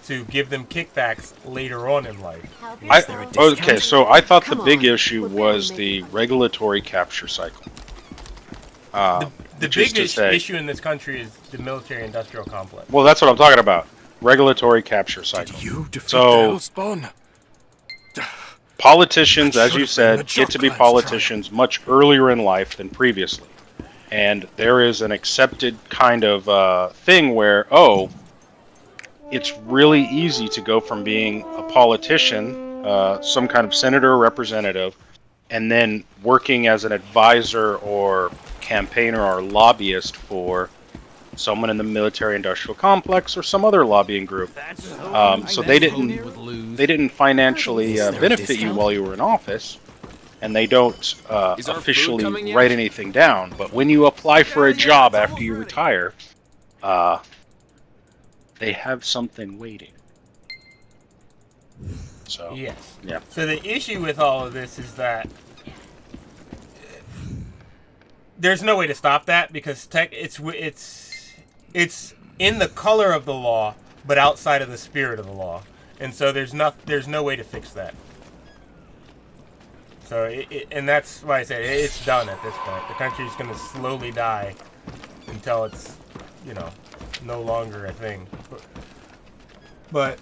to give them kickbacks later on in life. Okay, so I thought the big issue was the regulatory capture cycle. The big issue in this country is the military-industrial complex. Well, that's what I'm talking about. Regulatory capture cycle. So, politicians, as you said, get to be politicians much earlier in life than previously. And there is an accepted kind of thing where, it's really easy to go from being a politician, some kind of senator or representative, and then working as an advisor or campaigner or lobbyist for someone in the military-industrial complex or some other lobbying group. So they didn't financially benefit you while you were in office, and they don't officially write anything down. But when you apply for a job after you retire, they have something waiting. So yes. Yeah. So the issue with all of this is that there's no way to stop that, because it's in the color of the law, but outside of the spirit of the law, and so there's no way to fix that. So and that's why I say it's done at this point. The country's going to slowly die until it's no longer a thing. But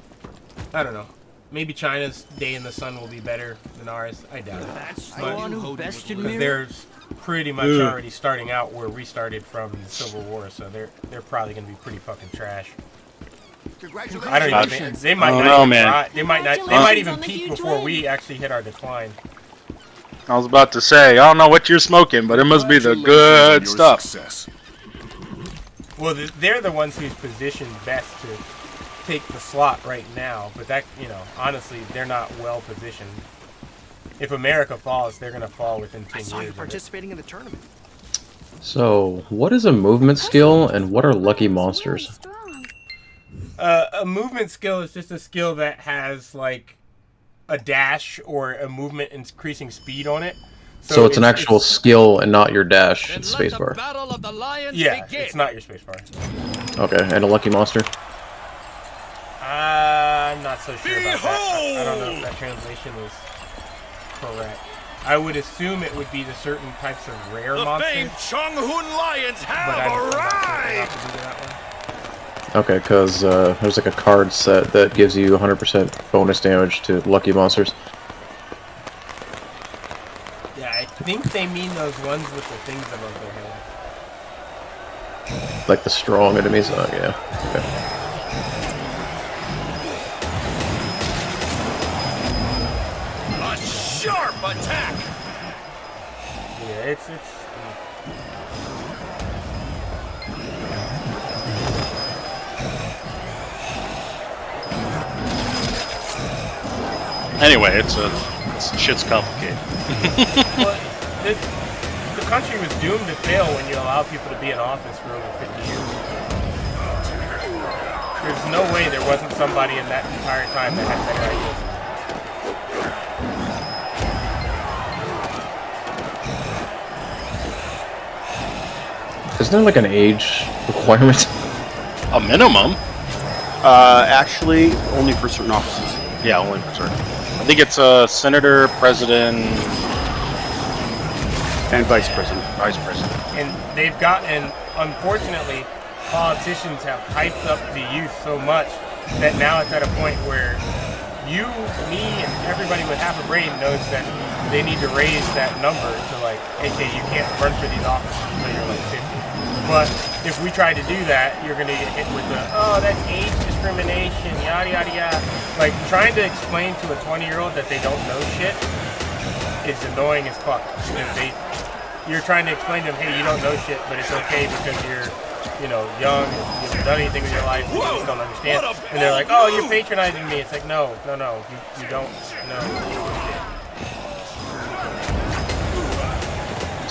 I don't know. Maybe China's day in the sun will be better than ours. I doubt it. That's the one who bested me. They're pretty much already starting out where we started from the Civil War, so they're probably going to be pretty fucking trash. I don't even think they might not even try. They might even peak before we actually hit our decline. I was about to say, I don't know what you're smoking, but it must be the good stuff. Success. Well, they're the ones who's positioned best to take the slot right now, but that, honestly, they're not well positioned. If America falls, they're going to fall within 10 years. I saw you participating in the tournament. So, what is a movement skill, and what are lucky monsters? A movement skill is just a skill that has, like, a dash or a movement increasing speed on it. So it's an actual skill and not your dash, it's spacebar. Yeah, it's not your spacebar. Okay, and a lucky monster? I'm not so sure about that. I don't know if that translation is correct. I would assume it would be the certain types of rare monsters. The famed Chonghun Lions have arrived! Okay, because there's like a card set that gives you 100% bonus damage to lucky monsters. Yeah, I think they mean those ones with the things above their head. Like the strong enemies? Oh, yeah. Okay. A sharp attack! Yeah, it's Anyway, shit's complicated. Well, the country was doomed to fail when you allow people to be in office for over 50 years. There's no way there wasn't somebody in that entire time that had better ideas. Isn't there like an age requirement? A minimum? Actually, only for certain offices. Yeah, only for certain. I think it's senator, president, and vice president. Vice president. And they've gotten, unfortunately, politicians have hyped up the youth so much that now it's at a point where you, me, and everybody with half a brain knows that they need to raise that number to like, okay, you can't run for these offices until you're like 50. But if we try to do that, you're going to get hit with the, oh, that's age discrimination, yada, yada, yada. Like, trying to explain to a 20-year-old that they don't know shit is annoying as fuck. You're trying to explain to them, hey, you don't know shit, but it's okay because you're, you know, young, you haven't done anything with your life, you just don't understand. And they're like, oh, you're patronizing me. It's like, no, you don't know.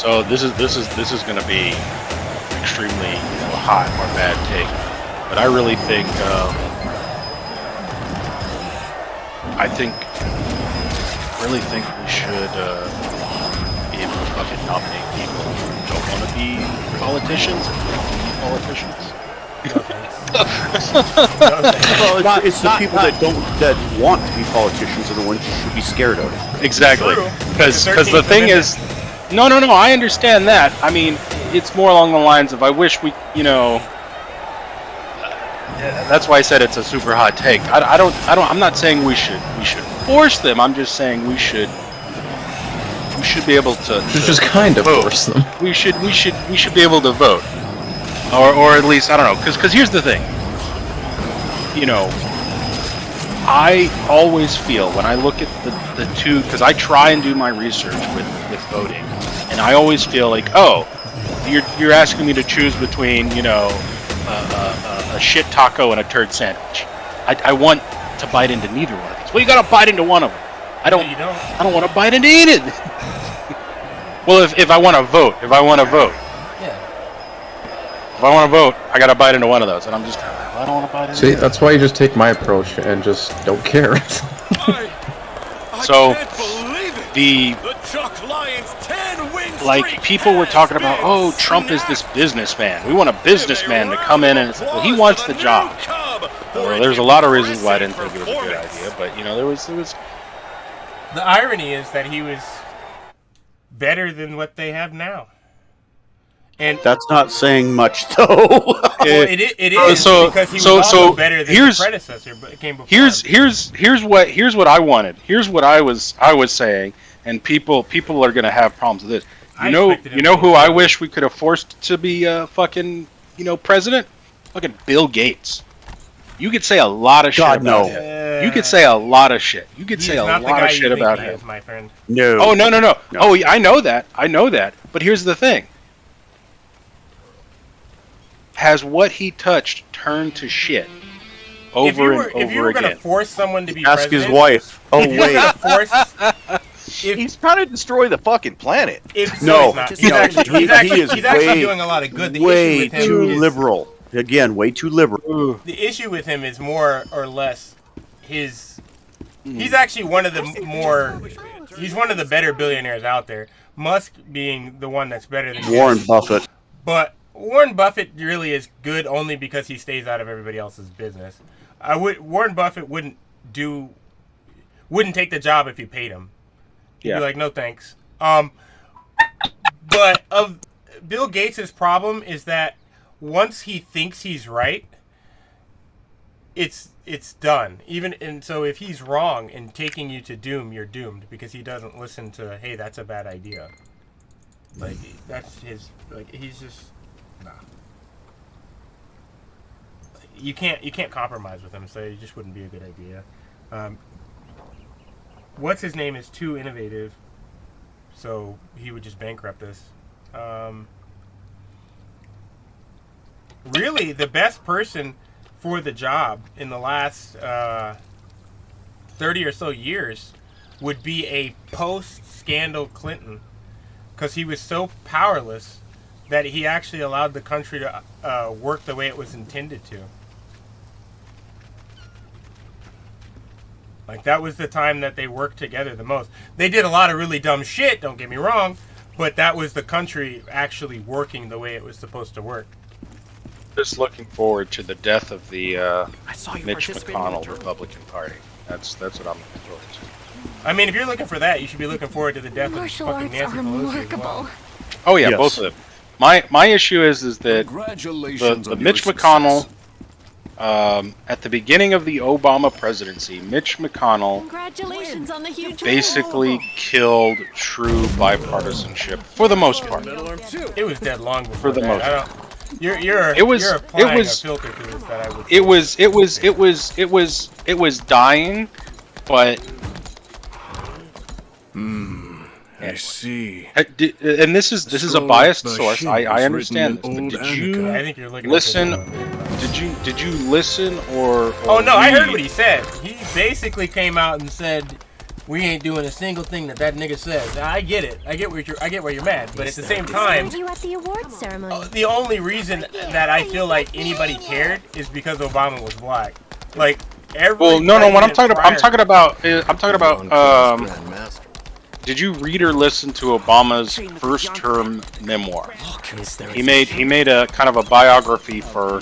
So this is going to be extremely hot or bad take, but I really think we should be able to fucking nominate people who don't want to be politicians and want to be politicians. Well, it's the people that want to be politicians are the ones you should be scared of. Exactly, because the thing is, no, I understand that. I mean, it's more along the lines of I wish we, you know. That's why I said it's a super hot take. I'm not saying we should force them. I'm just saying we should be able to just kind of vote. Force them. We should be able to vote, or at least I don't know. Because here's the thing. You know, I always feel when I look at the two, because I try and do my research with voting, and I always feel like, oh, you're asking me to choose between, you know, a shit taco and a turd sandwich. I want to bite into neither one of these. Well, you gotta bite into one of them. I don't want to bite into either. Well, if I want to vote, Yeah. if I want to vote, I gotta bite into one of those, and I'm just kind of like, I don't want to bite into. See, that's why you just take my approach and just don't care. So the like people were talking about, oh, Trump is this businessman. We want a businessman to come in and it's like, well, he wants the job. Well, there's a lot of reasons why I didn't think it was a good idea, but you know, there was. The irony is that he was better than what they have now. And that's not saying much, though. It is because he was also better than the predecessor, but it came before. Here's what I wanted. Here's what I was saying, and people are gonna have problems with this. You know who I wish we could have forced to be fucking president? Fucking Bill Gates. You could say a lot of shit about him. You could say a lot of shit. You could say a lot of shit about him. My friend. No. Oh no. Oh, I know that. But here's the thing. Has what he touched turned to shit over and over again? If you were going to force someone to be ask president, his wife. Oh wait. He's trying to destroy the fucking planet. He's actually doing a lot of good. The way issue with him too is, liberal. Again, way too liberal. The issue with him is more or less his. He's actually one of the more. He's one of the better billionaires out there. Musk being the one that's better than Warren Buffett. But Warren Buffett really is good only because he stays out of everybody else's business. Warren Buffett wouldn't take the job if you paid him. He'd be like, no thanks. But of Bill Gates' problem is that once he thinks he's right, it's done. And so if he's wrong in taking you to doom, you're doomed because he doesn't listen to, hey, that's a bad idea. Like that's his. Like he's just. Nah. You can't compromise with him, so it just wouldn't be a good idea. What's his name is too innovative, so he would just bankrupt us. Really, the best person for the job in the last 30 or so years would be a post-scandal Clinton, because he was so powerless that he actually allowed the country to work the way it was intended to. Like, that was the time that they worked together the most. They did a lot of really dumb shit, don't get me wrong, but that was the country actually working the way it was supposed to work. Just looking forward to the death of the Mitch McConnell Republican Party. That's what I'm looking forward to. I mean, if you're looking for that, you should be looking forward to the death Martial of fucking arts Nancy are Pelosi as well. remarkable. Oh yeah, Yes. both of them. My issue is that the Mitch McConnell at the beginning of the Obama presidency, Mitch McConnell Congratulations on the huge basically killed true bipartisanship for the most part. It was dead long before For the that. most I don't. You're It applying was a filter to this that I would. It was dying, but I see. and this is a biased source. I understand this, but did you I think you're looking listen? at Did you listen or Oh no, I heard read? what he said. He basically came out and said, "We ain't doing a single thing that nigga says." Now, I get it. I get where you're mad, but at the same time, Were you at the awards ceremony? the only reason that I feel like anybody cared is because Obama was black. Like every. Well, no. What I'm talking president about. prior- I'm talking about. Did you read or listen to Obama's first term memoir? He made a kind of a biography for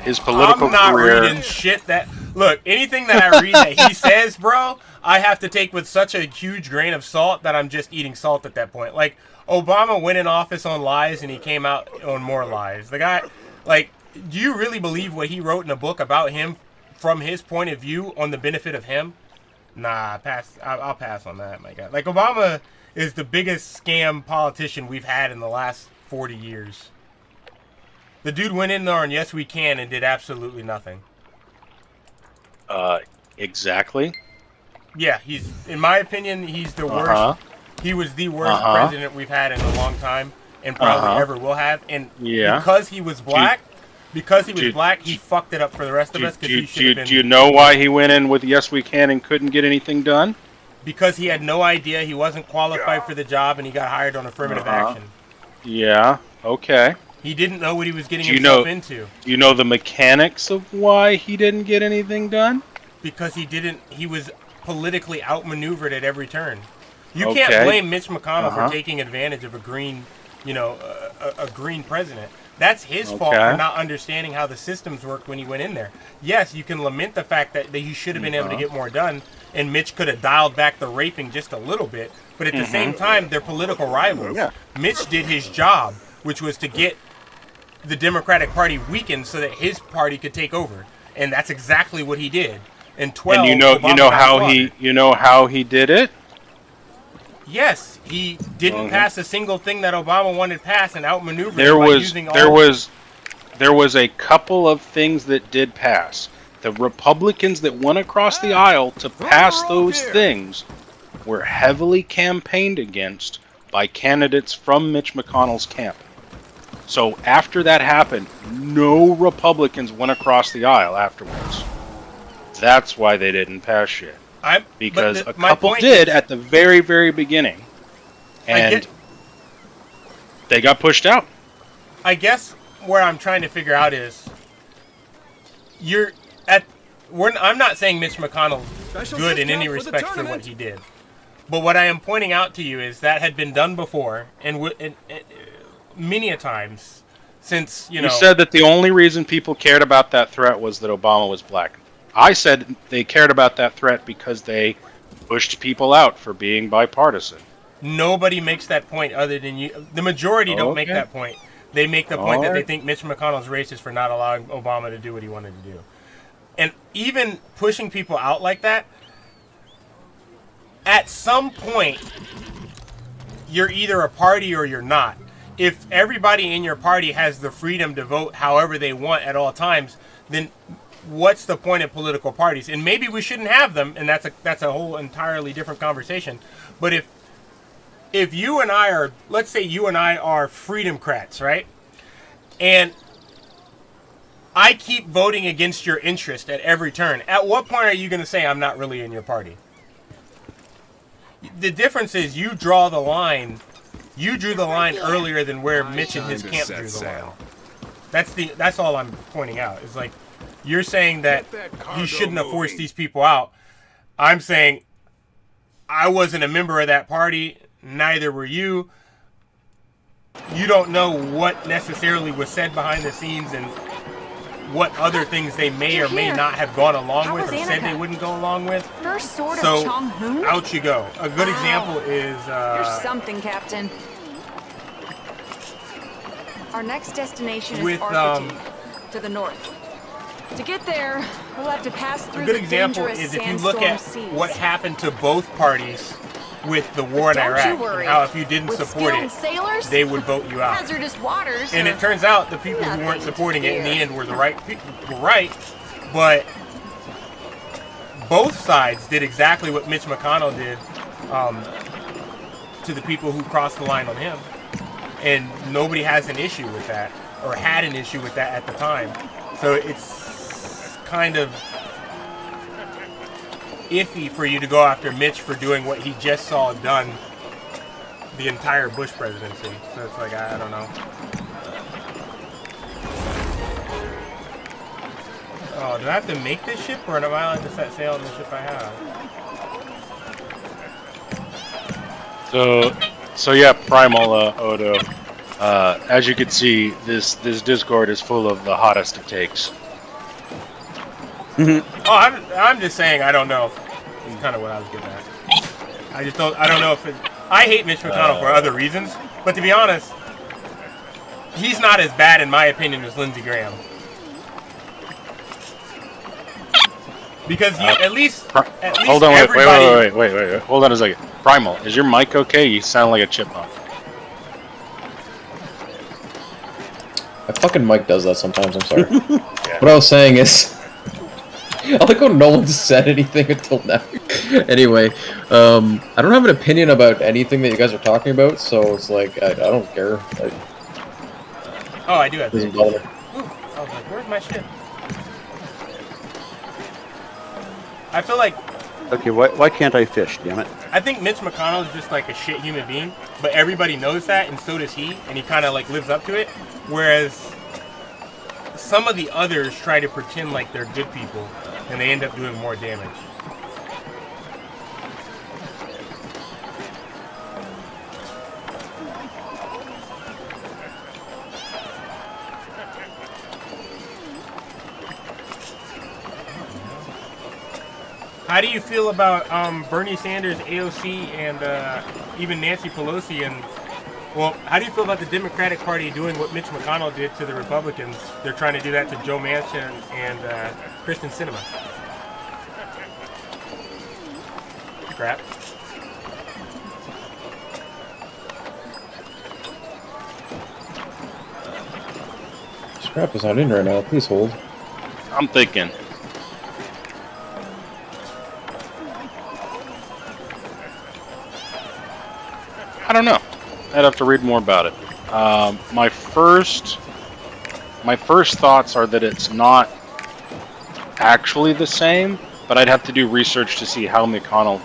his political I'm not career. reading shit that. Look, anything that I read that he says, bro, I have to take with such a huge grain of salt that I'm just eating salt at that point. Like, Obama went in office on lies and he came out on more lies. The guy, like, do you really believe what he wrote in a book about him from his point of view on the benefit of him? Nah, pass. I'll pass on that, my guy. Like, Obama is the biggest scam politician we've had in the last 40 years. The dude went in there on Yes We Can and did absolutely nothing. Exactly. Yeah, he's, in my opinion, he's the worst. He was the worst president we've had in a long time, and probably ever will have. And because he was black, he fucked it up for the rest of us. Do you know why he went in with Yes We Can and couldn't get anything done? Because he had no idea, he wasn't qualified for the job, and he got hired on affirmative action. Yeah. Okay. He didn't know what he was getting himself into. Do you know the mechanics of why he didn't get anything done? Because he was politically outmaneuvered at every turn. You can't blame Mitch McConnell for taking advantage of a green, a green president. That's his fault for not understanding how the systems worked when he went in there. Yes, you can lament the fact that he should have been able to get more done, and Mitch could have dialed back the raping just a little bit. But at the same time, they're political rivals. Yeah. Mitch did his job, which was to get the Democratic Party weakened so that his party could take over, and that's exactly what he did. In 12, and you know how he did it. Yes, he didn't pass a single thing that Obama wanted passed and outmaneuvered. There was a couple of things that did pass. The Republicans that went across the aisle to pass those things were heavily campaigned against by candidates from Mitch McConnell's camp. So after that happened, no Republicans went across the aisle afterwards. That's why they didn't pass shit. Because a couple did at the very, very beginning. And they got pushed out. I guess where I'm trying to figure out is I'm not saying Mitch McConnell's good in any respect for what he did. But what I am pointing out to you is that had been done before and many a times since, You said that the only reason people cared about that threat was that Obama was black. I said they cared about that threat because they pushed people out for being bipartisan. Nobody makes that point other than you. The majority don't make that point. They make the point that they think Mitch McConnell's racist for not allowing Obama to do what he wanted to do. And even pushing people out like that, at some point, you're either a party or you're not. If everybody in your party has the freedom to vote however they want at all times, then what's the point of political parties? And maybe we shouldn't have them, and that's a whole entirely different conversation. But if you and I are, let's say you and I are freedomcrats, right? And I keep voting against your interest at every turn. At what point are you going to say I'm not really in your party? The difference is you draw the line. You drew the line earlier than where Mitch and his camp drew the line. That's all I'm pointing out. It's like, you're saying that you shouldn't have forced these people out. I'm saying I wasn't a member of that party. Neither were you. you don't know what necessarily was said behind the scenes and what other things they may or may not have gone along with or said they wouldn't go along with. First sword So of Chong-Hoon? out you go. A good example is You're something, Captain. Our next destination is Ark Chill, to the north. To get there, we'll have to pass through a good the example dangerous is if you look at seas. what happened to both parties with the war in Don't Iraq, you worry. and how if you didn't With support skilled it, sailors, they would vote you out. hazardous waters, And it turns out the people who weren't supporting it in the end were the right people, were right, but both sides did exactly what Mitch McConnell did to the people who crossed the line on him, and nobody has an issue with that, or had an issue with that at the time. So it's kind of iffy for you to go after Mitch for doing what he just saw done the entire Bush presidency. So it's like, I don't know. Oh, do I have to make this ship, or am I allowed to set sail on the ship I have? So yeah, Primal Odo. As you can see, this Discord is full of the hottest of takes. Oh, I'm just saying I don't know. Is kind of what I was getting at. I don't know if it. I hate Mitch McConnell for other reasons, but to be honest, he's not as bad in my opinion as Lindsey Graham. Because at least hold on, wait. Hold on a second. Primal, is your mic okay? You sound like a chipmunk. My fucking mic does that sometimes, I'm sorry. What I was saying is... I like how no one said anything until now. Anyway, I don't have an opinion about anything that you guys are talking about, so it's like, I don't care. I do have doesn't bother me. Ooh, I was like, where's my ship? I feel like... Okay, why can't I fish, damn it? I think Mitch McConnell is just like a shit human being, but everybody knows that, and so does he, and he kind of like lives up to it. Whereas some of the others try to pretend like they're good people, and they end up doing more damage. How do you feel about Bernie Sanders, AOC, and even Nancy Pelosi? And well, how do you feel about the Democratic Party doing what Mitch McConnell did to the Republicans? They're trying to do that to Joe Manchin and Kristen Sinema. Crap. Scrap is not in right now. Please hold. I'm thinking. I don't know. I'd have to read more about it. My first thoughts are that it's not actually the same, but I'd have to do research to see how McConnell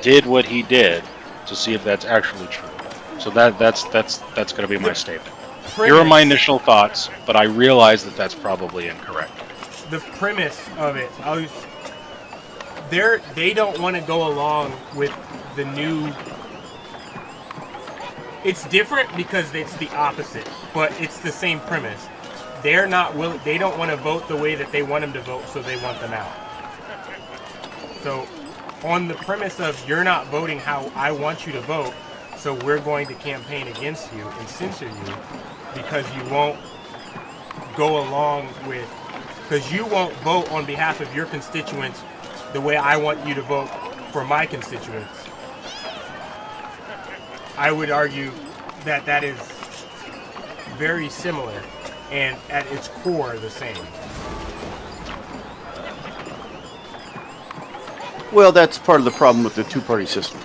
did what he did to see if that's actually true. So that's going to be my statement. Here are my initial thoughts, but I realize that that's probably incorrect. The premise of it, they don't want to go along with the new. It's different because it's the opposite, but it's the same premise. They're not willing. They don't want to vote the way that they want them to vote, so they want them out. So, on the premise of you're not voting how I want you to vote, so we're going to campaign against you and censor you because you won't go along with, because you won't vote on behalf of your constituents the way I want you to vote for my constituents. I would argue that that is very similar and at its core the same. Well, that's part of the problem with the two-party system.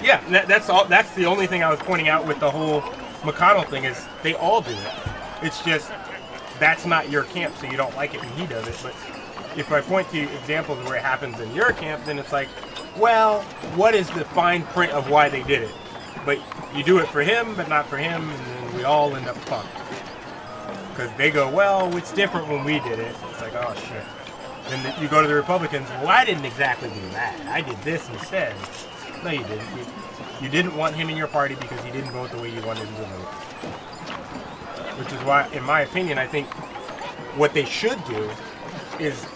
Yeah, that's all. That's the only thing I was pointing out with the whole McConnell thing is they all do it. It's just that's not your camp, so you don't like it when he does it. But if I point to examples where it happens in your camp, then it's like, well, what is the fine print of why they did it? But you do it for him, but not for him, and then we all end up fucked. Because they go, well, it's different when we did it. It's like, oh shit. Then you go to the Republicans, well, I didn't exactly do that. I did this instead. No, you didn't. You didn't want him in your party because he didn't vote the way you wanted him to vote. Which is why, in my opinion, I think what they should do is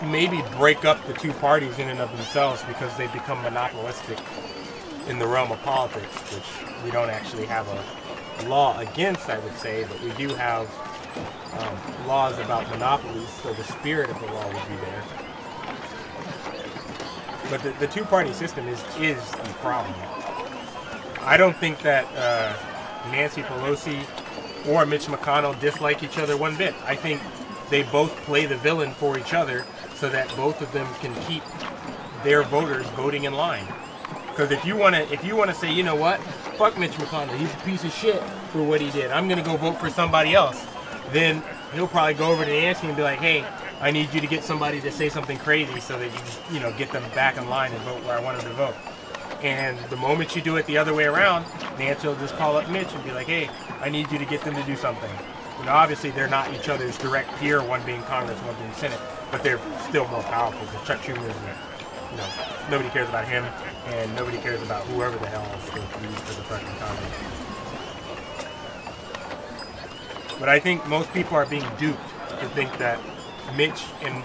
maybe break up the two parties in and of themselves because they become monopolistic in the realm of politics, which we don't actually have a law against, I would say, but we do have laws about monopolies, so the spirit of the law would be there. But the two-party system is the problem. I don't think that Nancy Pelosi or Mitch McConnell dislike each other one bit. I think they both play the villain for each other so that both of them can keep their voters voting in line. Because if you wanna say, you know what, fuck Mitch McConnell, he's a piece of shit for what he did, I'm gonna go vote for somebody else, then he'll probably go over to Nancy and be like, hey, I need you to get somebody to say something crazy so that you get them back in line and vote where I want them to vote. And the moment you do it the other way around, Nancy will just call up Mitch and be like, hey, I need you to get them to do something. Obviously they're not each other's direct peer, one being Congress, one being Senate, but they're still more powerful because Chuck Schumer is, nobody cares about him, and nobody cares about whoever the hell else leads to the fucking Congress. But I think most people are being duped to think that Mitch and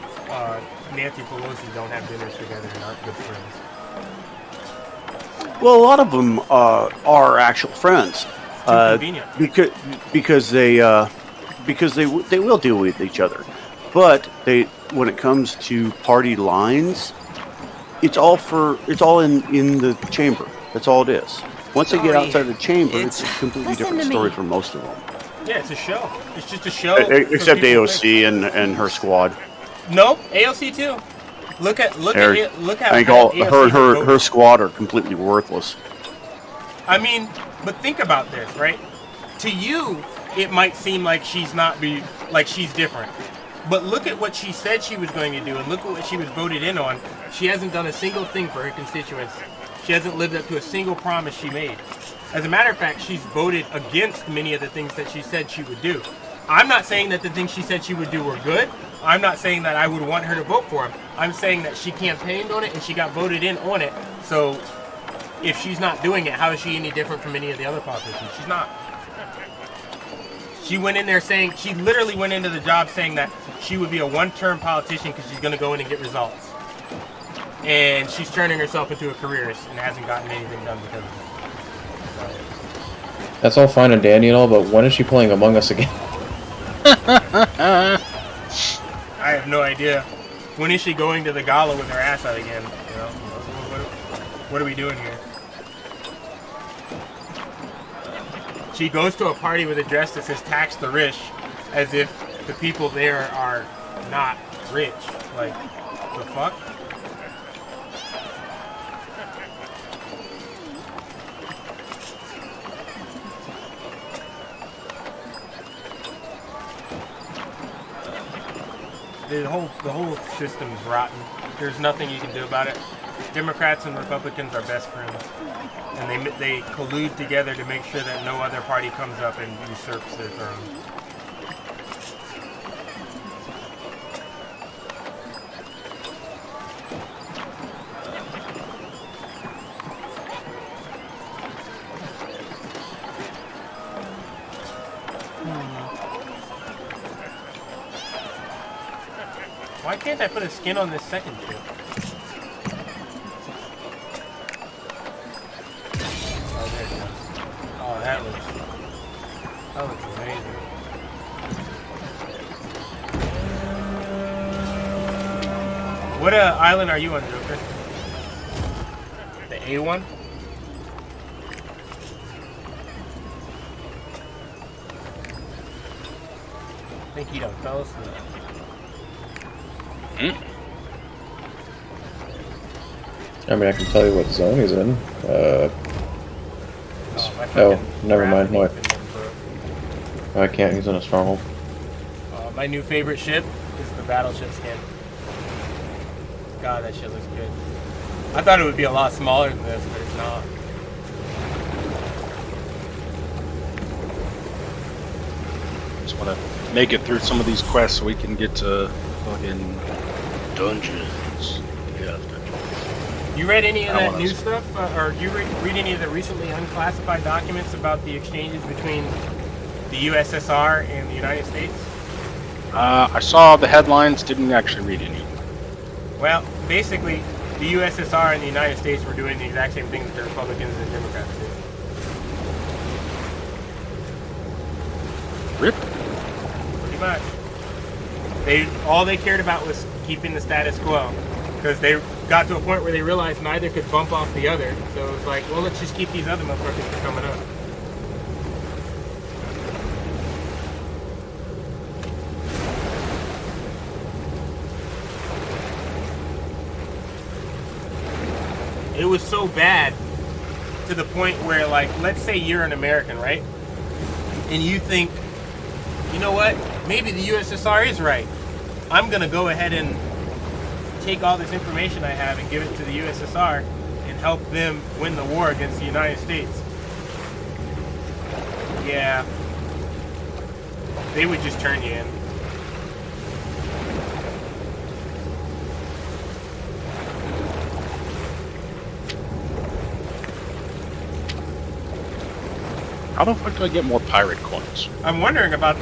Nancy Pelosi don't have dinners together and aren't good friends. Well, a lot of them are actual friends. Convenient. Because they will deal with each other, but when it comes to party lines, it's all in the chamber. That's all it is. Once they get outside the chamber, it's a completely different story for most of them. Yeah, it's a show. It's just a show. Except AOC and her squad. Nope, AOC too. Look how I think all her squad are completely worthless. I mean, but think about this, right? To you, it might seem like she's different. But look at what she said she was going to do, and look at what she was voted in on. She hasn't done a single thing for her constituents. She hasn't lived up to a single promise she made. As a matter of fact, she's voted against many of the things that she said she would do. I'm not saying that the things she said she would do were good. I'm not saying that I would want her to vote for them. I'm saying that she campaigned on it and she got voted in on it. So if she's not doing it, how is she any different from any of the other politicians? She's not. She went in there she literally went into the job saying that she would be a one-term politician because she's going to go in and get results. And she's turning herself into a careerist and hasn't gotten anything done because of it. That's all fine and dandy and all, but when is she playing Among Us again? I have no idea. When is she going to the gala with her ass out again? What are we doing here? She goes to a party with a dress that says tax the rich, as if the people there are not rich. Like, the fuck? The whole system's rotten. There's nothing you can do about it. Democrats and Republicans are best friends, and they collude together to make sure that no other party comes up and usurps their throne. Why can't I put a skin on this second ship? Oh, there it goes. Oh, that looks amazing. What island are you on, Joker? The A1? I think he done fell asleep. I mean, I can tell you what zone he's in. Never mind. No, I can't. He's in a stronghold. My new favorite ship is the battleship skin. God, that shit looks good. I thought it would be a lot smaller than this, but it's not. Just want to make it through some of these quests so we can get to fucking dungeons. Yeah, dungeons. You read any of that new stuff, or you read any of the recently unclassified documents about the exchanges between the USSR and the United States? I saw the headlines, didn't actually read any. Well, basically, the USSR and the United States were doing the exact same thing that the Republicans and Democrats did. Rip. Pretty much. All they cared about was keeping the status quo, because they got to a point where they realized neither could bump off the other. So it was like, well, let's just keep these other motherfuckers from coming up. It was so bad to the point where, like, let's say you're an American, right? And you think, you know what? Maybe the USSR is right. I'm going to go ahead and take all this information I have and give it to the USSR and help them win the war against the United States. Yeah. They would just turn you in. How the fuck do I get more pirate coins? I'm wondering why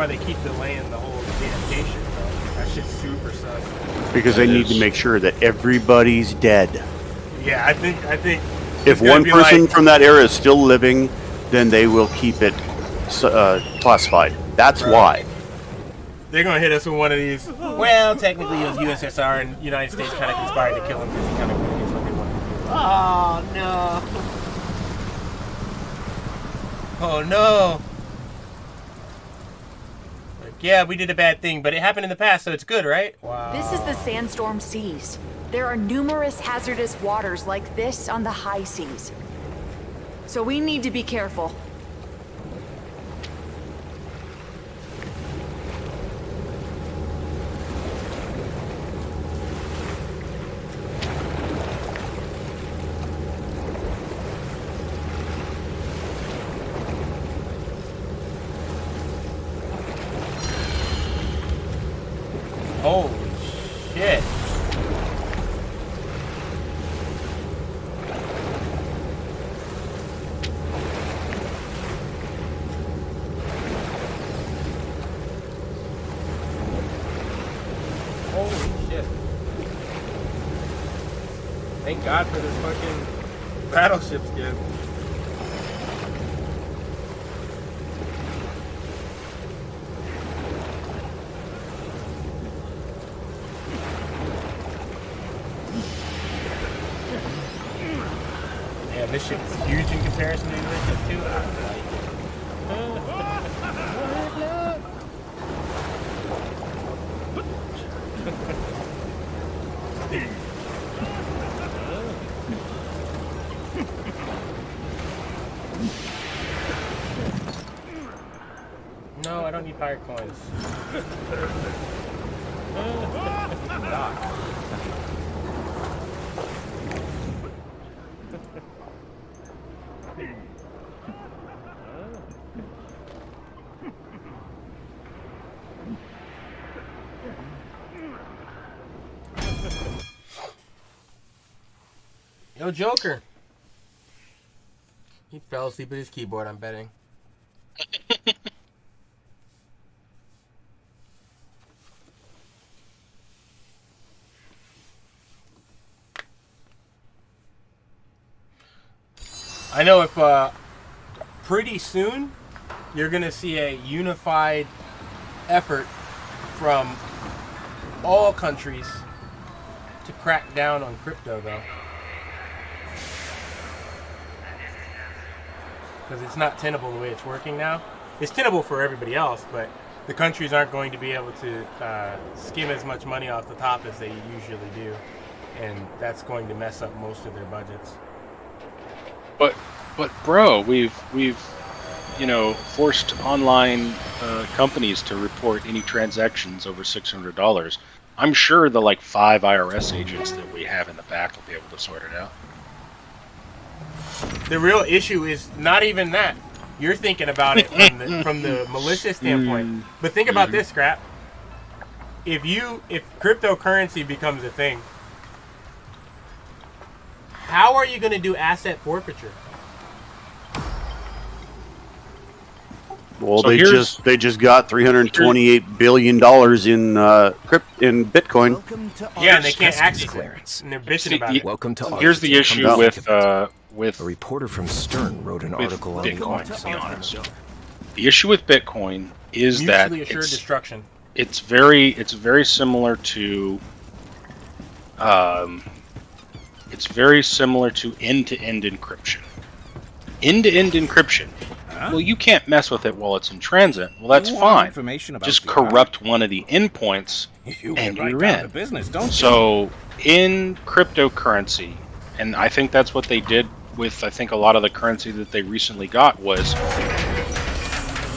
they keep delaying the whole dedication, though. That shit's super sus. Because they need to make sure that everybody's dead. Yeah, I think. If one person from that era is still living, then they will keep it classified. That's why. They're gonna hit us with one of these. Well, technically, it was USSR and United States kind of conspired to kill him because he kind of did what they wanted to do. Oh no. Oh no! Like, yeah, we did a bad thing, but it happened in the past, so it's good, right? Wow. This is the Sandstorm Seas. There are numerous hazardous waters like this on the high seas. So we need to be careful. Holy shit. Holy shit. Thank God for this fucking battleship skin. Man, this shit is huge in comparison to the other shit too. I like it. No, I don't need pirate coins. Yo, Joker. He fell asleep at his keyboard, I'm betting. I know if pretty soon you're going to see a unified effort from all countries to crack down on crypto, though. Because it's not tenable the way it's working now. It's tenable for everybody else, but the countries aren't going to be able to skim as much money off the top as they usually do. And that's going to mess up most of their budgets. But bro, we've forced online companies to report any transactions over $600. I'm sure the 5 IRS agents that we have in the back will be able to sort it out. The real issue is not even that. You're thinking about it from the malicious standpoint. But think about this, Scrap. If cryptocurrency becomes a thing, How are you going to do asset forfeiture? Well, So they just got $328 billion in Bitcoin. Yeah, and they can't access it. And they're bitching about it. Welcome to Ark Here's the Chill. issue Come with think of it. with A reporter from Stern wrote an with article on Bitcoin. the To be honest, the issue with Bitcoin is Mutually that assured destruction. it's very similar to end-to-end encryption. End-to-end encryption. Well, you can't mess with it while it's in transit. Well, that's fine. Just corrupt one of the endpoints, and you're in. So in cryptocurrency, and I think that's what they did with a lot of the currency that they recently got was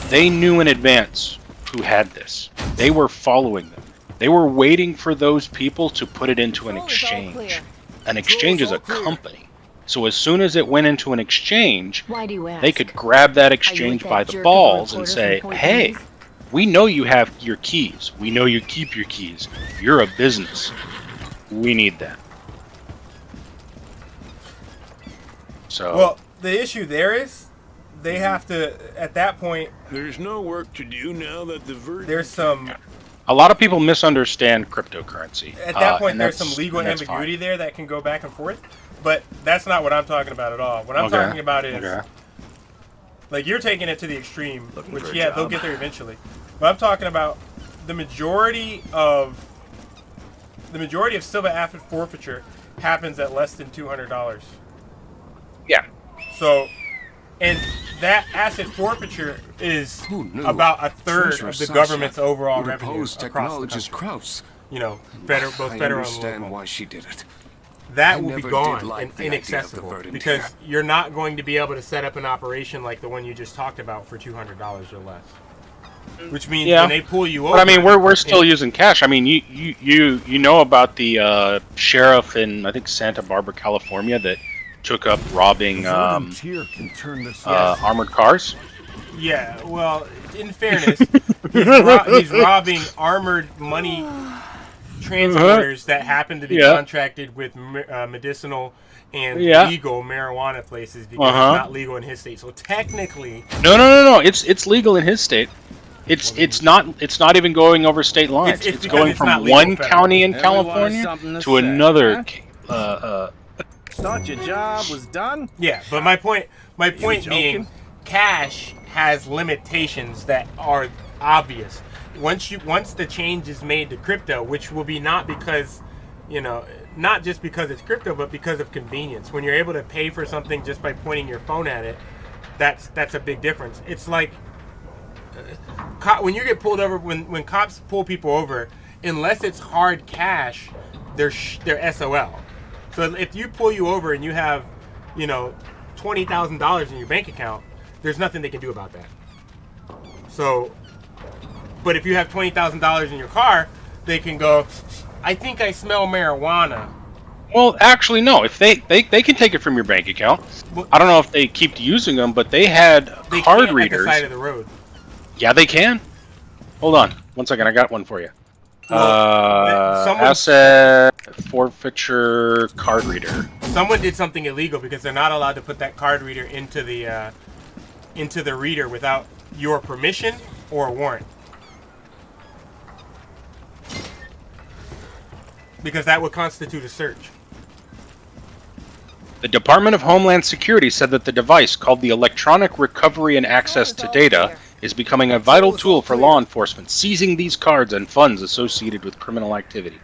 they knew in advance who had this. They were following them. They were waiting for those people to put it into an exchange. An exchange is a company. So as soon as it went into an exchange, Why do you ask? they could grab that Are you exchange like by that the jerk of a balls and reporter say, from Point hey, Breeze? we know you have your keys. We know you keep your keys. You're a business. We need that. So Well, the issue there is they have to, at that point, There's no work to do now that the verdict. there's some, a lot of people misunderstand cryptocurrency. at that point, and there's that's- some legal and that's ambiguity fine. there that can go back and forth. But that's not what I'm talking about at all. What I'm Okay. talking about is, Okay. like, you're taking it to the extreme, which, for a yeah, they'll job. get there eventually. But I'm talking about the majority of civil asset forfeiture happens at less than $200. Yeah. So, and that asset forfeiture is about a third Treasurer of the Sasha government's overall would revenue oppose across the technologist country. Kraus. You know, both I federal and understand local. why she did it. That I will be never gone did like and the idea of the inaccessible verdict because here. you're not going to be able to set up an operation like the one you just talked about for $200 or less. Which means Yeah. when they pull you over, But I mean, we're still using cash. I mean, you know about the sheriff in I think Santa Barbara, California, that took up robbing armored cars. Yeah, well, in fairness, he's robbing armored money transporters that happen to be contracted with medicinal and legal marijuana places because it's not legal in his state. So technically, No. It's legal in his state. It's not even going over state lines. It's going from one county in California to another. Thought your job was done? Yeah, but my point being, cash has limitations that are obvious. Once the change is made to crypto, which will be not because, not just because it's crypto, but because of convenience. When you're able to pay for something just by pointing your phone at it, that's a big difference. It's like when you get pulled over, when cops pull people over, unless it's hard cash, they're SOL. So if you pull you over and you have, $20,000 in your bank account, there's nothing they can do about that. So, but if you have $20,000 in your car, they can go, I think I smell marijuana. Well, actually, no. If they can take it from your bank account. I don't know if they keep using them, but they had card readers. At the side of the road. Yeah, they can. Hold on, 1 second. I got one for you. Asset forfeiture card reader. Someone did something illegal because they're not allowed to put that card reader into the reader without your permission or a warrant. Because that would constitute a search. The Department of Homeland Security said that the device, called the Electronic Recovery and Access to Data, is becoming a vital tool for law enforcement, seizing these cards and funds associated with criminal activity.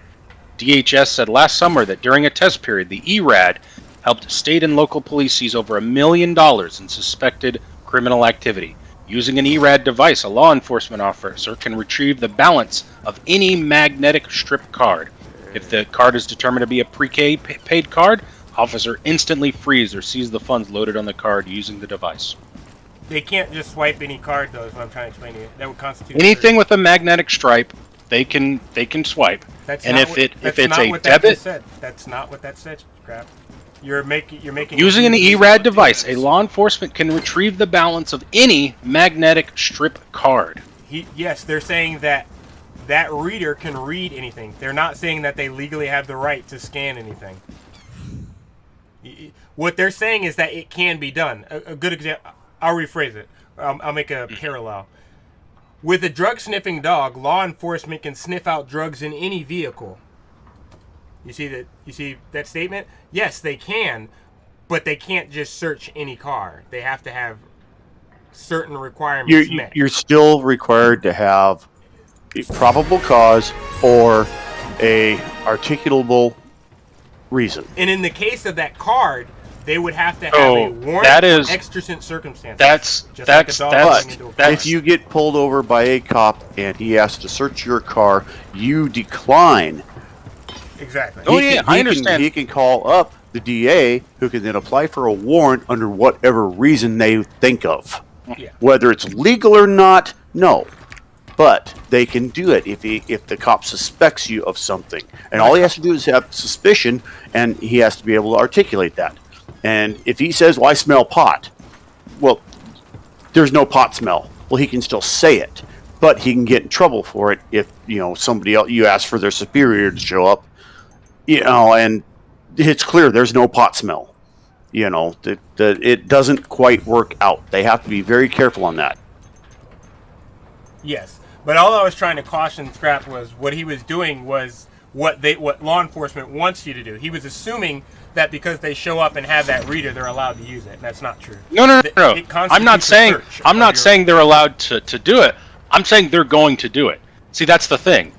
DHS said last summer that during a test period, the ERAD helped state and local police seize over $1 million in suspected criminal activity. Using an ERAD device, a law enforcement officer can retrieve the balance of any magnetic strip card. If the card is determined to be a prepaid card, officer instantly freeze or seize the funds loaded on the card using the device. They can't just swipe any card, though, is what I'm trying to explain to you. That would constitute anything with a magnetic stripe, they can swipe. That's and not if what, it's a what debit, said. That's not what that said, crap. You're making using an ERAD device, a law enforcement can retrieve the balance of any magnetic strip card. Yes, they're saying that reader can read anything. They're not saying that they legally have the right to scan anything. What they're saying is that it can be done. A good example. I'll rephrase it. I'll make a parallel. With a drug-sniffing dog, law enforcement can sniff out drugs in any vehicle. You see that? You see that statement? Yes, they can, but they can't just search any car. They have to have certain requirements met. You're still required to have a probable cause or a articulable reason. And in the case of that card, they would have to have a warrant for exigent circumstances. If you get pulled over by a cop and he has to search your car, you decline. Exactly. I understand. He can call up the DA, who can then apply for a warrant under whatever reason they think of. Yeah. Whether it's legal or not, no. But they can do it if the cop suspects you of something. And all he has to do is have suspicion, and he has to be able to articulate that. And if he says, well, I smell pot, well, there's no pot smell. Well, he can still say it. But he can get in trouble for it if, somebody else, you ask for their superior to show up, and it's clear there's no pot smell. It doesn't quite work out. They have to be very careful on that. Yes, but all I was trying to caution Scrap was what he was doing was what law enforcement wants you to do. He was assuming that because they show up and have that reader, they're allowed to use it. And that's not true. No. I'm not saying they're allowed to do it. I'm saying they're going to do it. See, that's the thing.